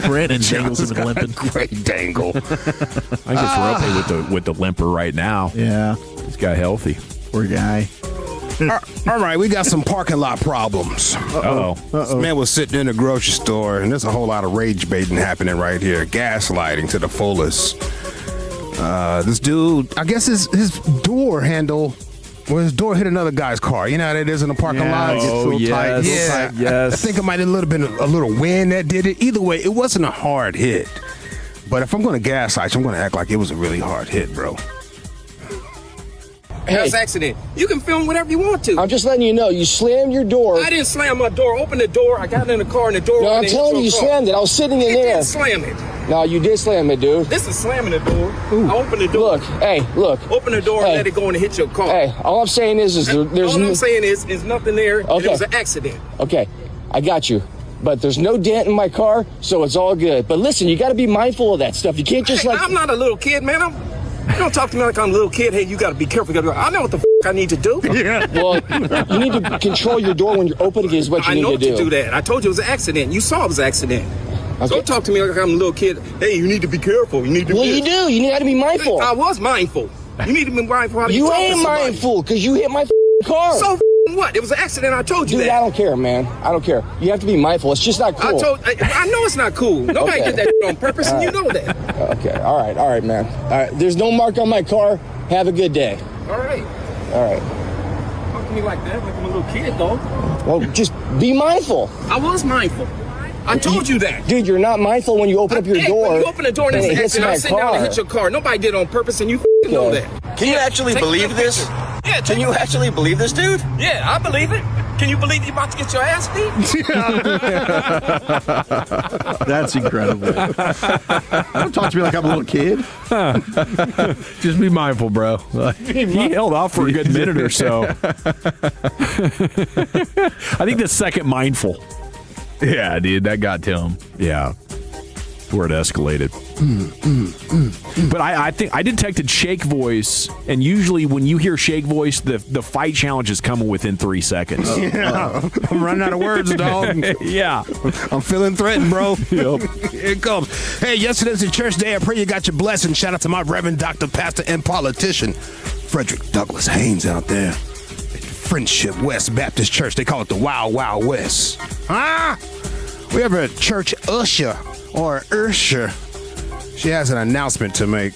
Brandon dangles him and limping. Great dangle. I think it's Rope with the limper right now. Yeah. He's got healthy. Poor guy. All right, we got some parking lot problems. Uh-oh. This man was sitting in a grocery store, and there's a whole lot of rage baiting happening right here. Gaslighting to the fullest. This dude, I guess his door handle, his door hit another guy's car. You know how that is in the parking lot? Oh, yes. Yeah. Yes. I think it might have been a little wind that did it. Either way, it wasn't a hard hit. But if I'm going to gaslight you, I'm going to act like it was a really hard hit, bro. House accident. You can film whatever you want to. I'm just letting you know, you slammed your door. I didn't slam my door. Open the door. I got in the car and the door. No, I'm telling you, slammed it. I was sitting in there. Didn't slam it. No, you did slam it, dude. This is slamming the door. I opened the door. Look. Open the door and let it go and hit your car. Hey, all I'm saying is there's all I'm saying is nothing there. Okay. And it was an accident. Okay, I got you. But there's no dent in my car, so it's all good. But listen, you got to be mindful of that stuff. You can't just I'm not a little kid, man. You don't talk to me like I'm a little kid. Hey, you got to be careful. I know what the I need to do. Yeah. Well, you need to control your door when you're opening it is what you need to do. I know to do that. I told you it was an accident. You saw it was an accident. Okay. Don't talk to me like I'm a little kid. Hey, you need to be careful. You need to. Well, you do. You got to be mindful. I was mindful. You need to be mindful. How you ain't mindful because you hit my car. So what? It was an accident. I told you that. Dude, I don't care, man. I don't care. You have to be mindful. It's just not cool. I know it's not cool. Nobody did that on purpose, and you know that. Okay. All right, man. All right. There's no mark on my car. Have a good day. All right. Talk to me like that, like I'm a little kid, though. Well, just be mindful. I was mindful. I told you that. Dude, you're not mindful when you open up your door. When you open the door and it hits my car. Down and hit your car. Nobody did it on purpose, and you know that. Can you actually believe this? Yeah. Can you actually believe this, dude? Yeah, I believe it. Can you believe you're about to get your ass beat? That's incredible. Don't talk to me like I'm a little kid. Just be mindful, bro. He held off for a good minute or so. I think the second mindful. Yeah, dude, that got to him. Yeah. Where it escalated. But I think I detected shake voice, and usually when you hear shake voice, the fight challenge is coming within 3 seconds. Yeah. I'm running out of words, dog. Yeah. I'm feeling threatened, bro. Yep. Here it comes. Hey, yesterday's a church day. I pray you got your blessing. Shout out to my Reverend Dr. Pastor and politician, Frederick Douglass Haynes out there at Friendship West Baptist Church. They call it the Wild Wild West. Huh? We have a church usher or Ursher. She has an announcement to make.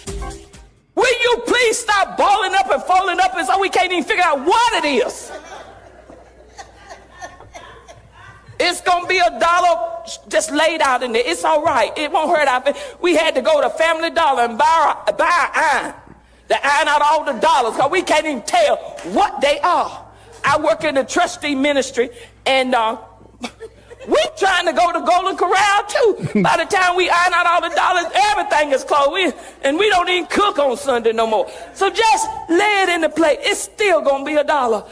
Will you please stop balling up and falling up as though we can't even figure out what it is? It's going to be $1 just laid out in there. It's all right. It won't hurt our feelings. We had to go to Family Dollar and buy an iron. To iron out all the dollars because we can't even tell what they are. I work in the trustee ministry, and we trying to go to Golden Corral too. By the time we iron out all the dollars, everything is closed. And we don't even cook on Sunday no more. So just lay it in the plate. It's still going to be $1.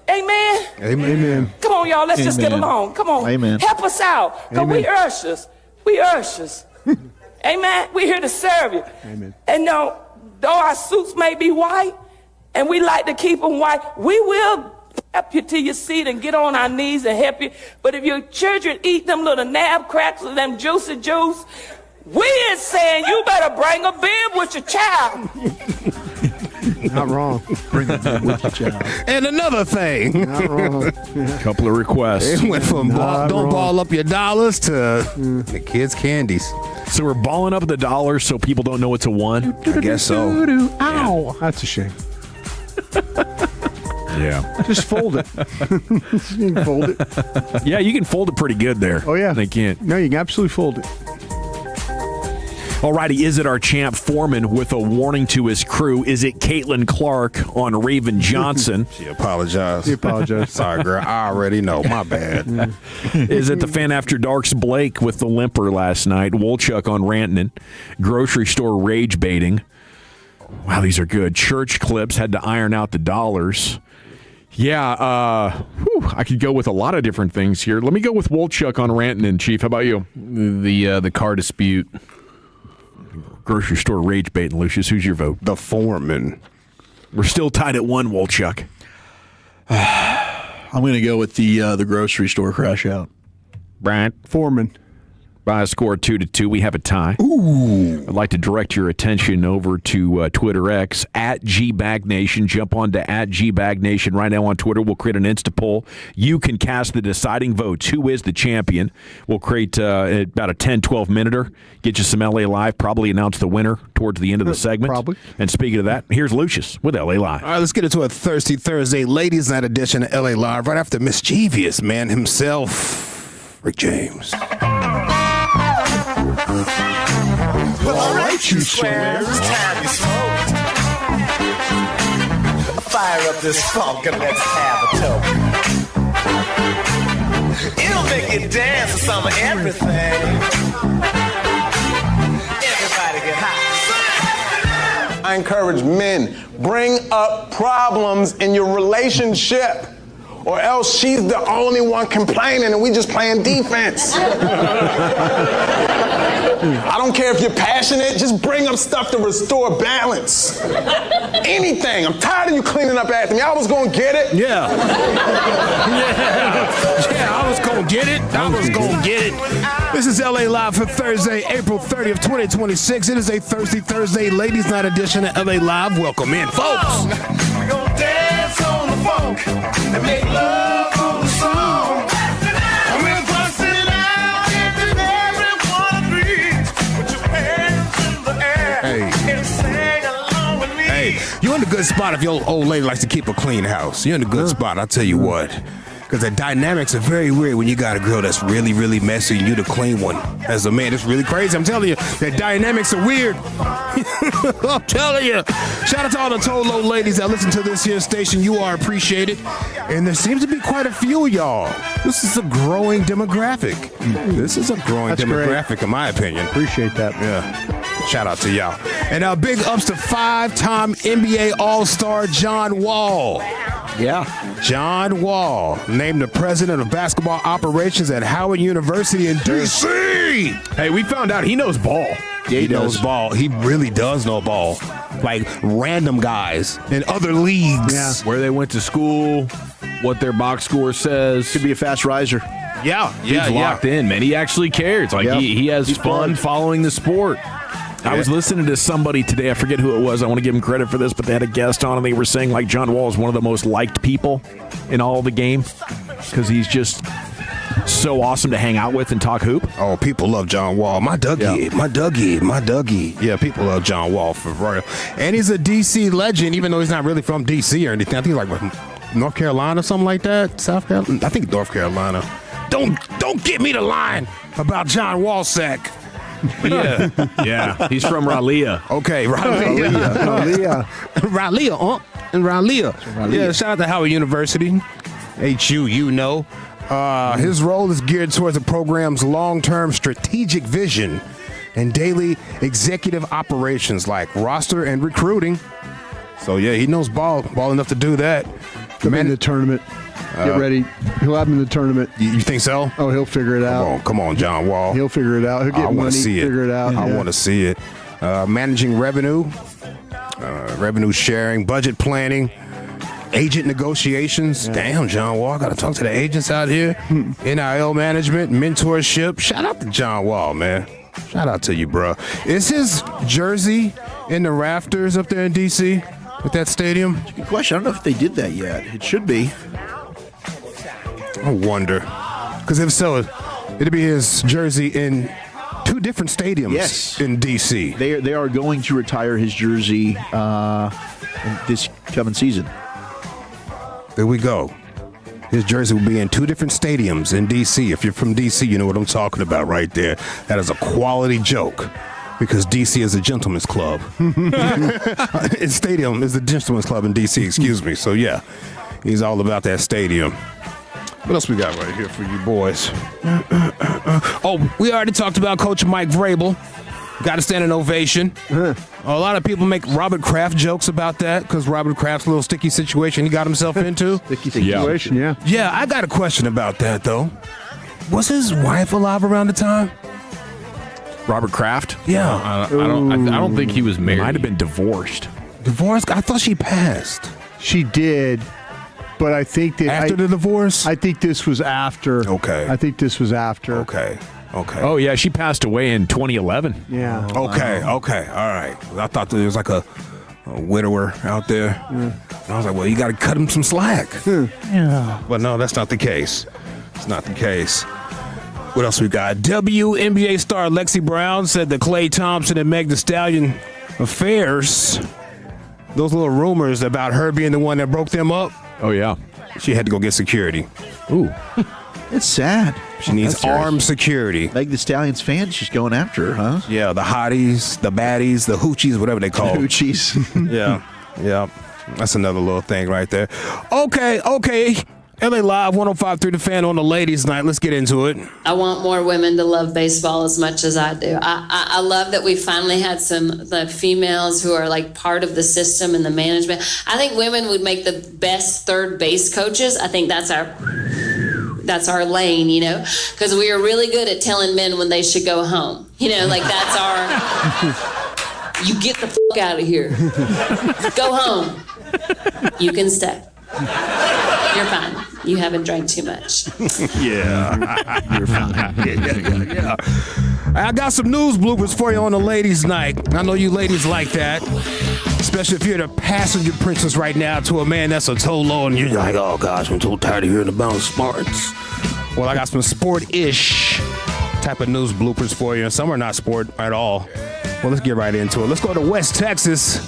Amen? Amen. Come on, y'all. Let's just get along. Come on. Amen. Help us out. Because we ushers. We ushers. Amen? We're here to serve you. Amen. And though our suits may be white, and we like to keep them white, we will help you to your seat and get on our knees and help you. But if your children eat them little nab cracks or them juicy juice, we're saying you better bring a bib with your child. Not wrong. Bring a bib with your child. And another thing. Not wrong. Couple of requests. It went from don't ball up your dollars to the kids' candies. So we're balling up the dollars so people don't know it's a one? I guess so. Ow. That's a shame. Yeah. Just fold it. You can fold it. Yeah, you can fold it pretty good there. Oh, yeah. They can't. No, you can absolutely fold it. Alrighty, is it our champ Foreman with a warning to his crew? Is it Caitlin Clark on Raven Johnson? She apologized. Sorry, girl. I already know. My bad. Is it the Fan After Dark's Blake with the limper last night? Wolchuk on Rantanen. Grocery store rage baiting. Wow, these are good. Church clips had to iron out the dollars. Yeah, I could go with a lot of different things here. Let me go with Wolchuk on Rantanen, Chief. How about you? The car dispute. Grocery store rage baiting, Lucius. Who's your vote? The Foreman. We're still tied at 1, Wolchuk. I'm going to go with the grocery store crash out. Bryant? Foreman. By a score of 2-2, we have a tie. Ooh. I'd like to direct your attention over to Twitter X, @GBagNation. Jump on to @GBagNation right now on Twitter. We'll create an Insta poll. You can cast the deciding votes. Who is the champion? We'll create about a 10-12 minuter. Get you some LA Live. Probably announce the winner towards the end of the segment. Probably. And speaking of that, here's Lucius with LA Live. All right, let's get into a Thirsty Thursday ladies' night edition of LA Live right after mischievous man himself, Rick James. Well, all right, you squares. It's time you smoke. Fire up this funk and let's have a toke. It'll make you dance to some of everything. Everybody get high. I encourage men, bring up problems in your relationship, or else she's the only one complaining and we just playing defense. I don't care if you're passionate, just bring up stuff to restore balance. Anything. I'm tired of you cleaning up after me. I was gonna get it. Yeah, I was gonna get it. This is LA Live for Thursday, April 30th, 2026. It is a Thirsty Thursday ladies' night edition of LA Live. Welcome in, folks. We're gonna dance on the funk and make love on the song. And we're busting out and everyone agrees. Put your hands in the air and sing along with me. Hey, you're in a good spot if your old lady likes to keep a clean house. You're in a good spot, I'll tell you what. Because the dynamics are very weird when you got a girl that's really, really messy and you the clean one. As a man, it's really crazy. I'm telling you, the dynamics are weird. I'm telling you. Shout out to all the Tolo ladies that listen to this here station. You are appreciated. And there seems to be quite a few of y'all. This is a growing demographic. In my opinion. Appreciate that. Yeah. Shout out to y'all. And big ups to 5-time NBA All-Star John Wall. Yeah. John Wall, named the president of basketball operations at Howard University in D.C. Hey, we found out he knows ball. Yeah, he knows ball. He really does know ball. Like random guys in other leagues. Yeah. Where they went to school, what their box score says. Could be a fast riser. Yeah. He's locked in, man. He actually cares. Like he has fun following the sport. I was listening to somebody today. I forget who it was. I want to give him credit for this, but they had a guest on, and they were saying like John Wall is one of the most liked people in all the game because he's just so awesome to hang out with and talk hoop. Oh, people love John Wall. My Dougie. Yeah, people love John Wall for real. And he's a D.C. legend, even though he's not really from D.C. or anything. I think he's like North Carolina, something like that. South Carolina. I think North Carolina. Don't get me the line about John Walsack. Yeah, he's from Raleigh. Okay, Raleigh. Yeah, shout out to Howard University. HU, you know. His role is geared towards the program's long-term strategic vision and daily executive operations like roster and recruiting. So, yeah, he knows ball enough to do that. Come in the tournament. Get ready. He'll have him in the tournament. You think so? Oh, he'll figure it out. Come on, John Wall. He'll figure it out. He'll get money, figure it out. I want to see it. Managing revenue, revenue sharing, budget planning, agent negotiations. Yeah. Damn, John Wall. Got to talk to the agents out here. NIL management, mentorship. Shout out to John Wall, man. Shout out to you, bro. Is his jersey in the rafters up there in D.C. at that stadium? That's a good question. I don't know if they did that yet. It should be. I wonder. Because if so, it'd be his jersey in two different stadiums in D.C. They are going to retire his jersey in this coming season. There we go. His jersey will be in two different stadiums in D.C. If you're from D.C., you know what I'm talking about right there. That is a quality joke. Because D.C. is a gentleman's club. Its stadium is the gentleman's club in D.C., excuse me. So, yeah, he's all about that stadium. What else we got right here for you boys? Oh, we already talked about Coach Mike Vrabel. Got to stand an ovation. A lot of people make Robert Kraft jokes about that because Robert Kraft's little sticky situation he got himself into. Sticky situation, yeah. Yeah, I got a question about that, though. Was his wife alive around the time? Robert Kraft? Yeah. I don't think he was married. Might have been divorced. Divorced? I thought she passed. She did, but I think that After the divorce? I think this was after. Okay. I think this was after. Okay. Oh, yeah, she passed away in 2011. Yeah. Okay. All right. I thought there was like a widower out there. And I was like, well, you got to cut him some slack. Yeah. But no, that's not the case. It's not the case. What else we got? WNBA star Lexi Brown said the Klay Thompson and Meg Thee Stallion affairs, those little rumors about her being the one that broke them up. Oh, yeah. She had to go get security. Ooh. It's sad. She needs armed security. Meg Thee Stallion's fans just going after her, huh? Yeah, the hotties, the baddies, the hoochies, whatever they call them. Hoochies. Yeah. That's another little thing right there. Okay. LA Live 105.3 The Fan on the ladies' night. Let's get into it. I want more women to love baseball as much as I do. I love that we finally had the females who are like part of the system and the management. I think women would make the best third base coaches. I think that's our lane, because we are really good at telling men when they should go home. That's our, you get the fuck out of here. Go home. You can stay. You're fine. You haven't drank too much. Yeah. You're fine. Yeah. I got some news bloopers for you on the ladies' night. I know you ladies like that. Especially if you're the passenger princess right now to a man that's a toe low and you're like, oh gosh, I'm so tired of hearing about sports. Well, I got some sport-ish type of news bloopers for you. And some are not sport at all. Well, let's get right into it. Let's go to West Texas.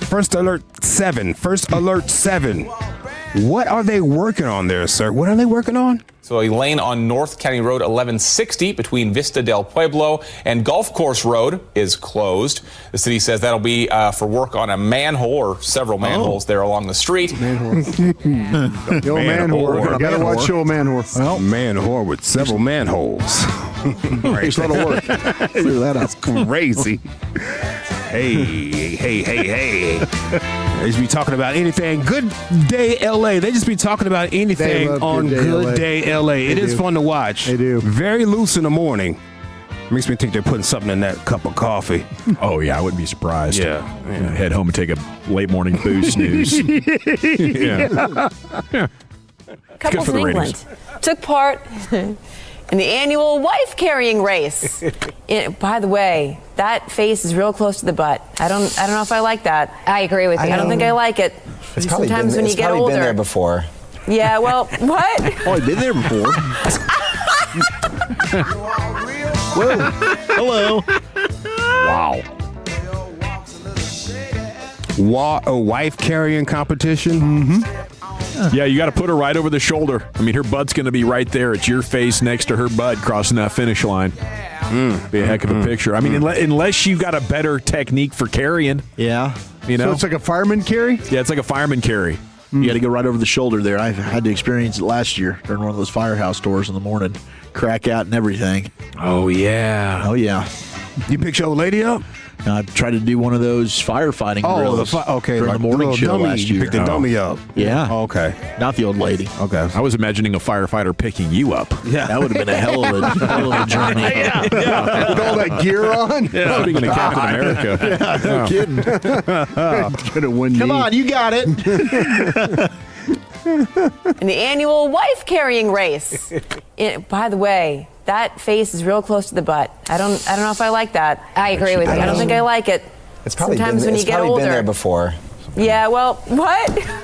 First Alert 7. What are they working on there, sir? What are they working on? So a lane on North County Road 1160 between Vista del Pueblo and Golf Course Road is closed. The city says that'll be for work on a manhole or several manholes there along the street. Man-whore. Gotta watch your man-whore. Well, man-whore with several manholes. Right. That'll work. That's crazy. Hey. They just be talking about anything. Good Day LA. They just be talking about anything on Good Day LA. It is fun to watch. They do. Very loose in the morning. Makes me think they're putting something in that cup of coffee. Oh, yeah, I wouldn't be surprised. Yeah. Head home and take a late morning booze snooze. Couples in England took part in the annual wife-carrying race. By the way, that face is real close to the butt. I don't know if I like that. I agree with you. I don't think I like it. Sometimes when you get older. Been there before. Yeah, well, what? Oh, I've been there before. Whoa. Hello. Wow. A wife carrying competition? Mm-hmm. Yeah, you got to put her right over the shoulder. I mean, her butt's going to be right there. It's your face next to her butt crossing that finish line. Be a heck of a picture. I mean, unless you've got a better technique for carrying. Yeah. So it's like a fireman carry? Yeah, it's like a fireman carry. You got to go right over the shoulder there. I had to experience it last year during one of those firehouse doors in the morning. Crack out and everything. Oh, yeah. You picked your old lady up? I tried to do one of those firefighting drills. Okay, during the morning show dummy. last year. You picked the dummy up. Yeah. Okay. Not the old lady. Okay. I was imagining a firefighter picking you up. Yeah. That would have been a hell of a journey. Yeah. With all that gear on? Yeah. Speaking of Captain America. Yeah, no kidding. Could have won. Come on, you got it. In the annual wife-carrying race. By the way, that face is real close to the butt. I don't know if I like that. I agree with you. I don't think I like it. It's probably Sometimes when you get older. been there before. Yeah, well, what?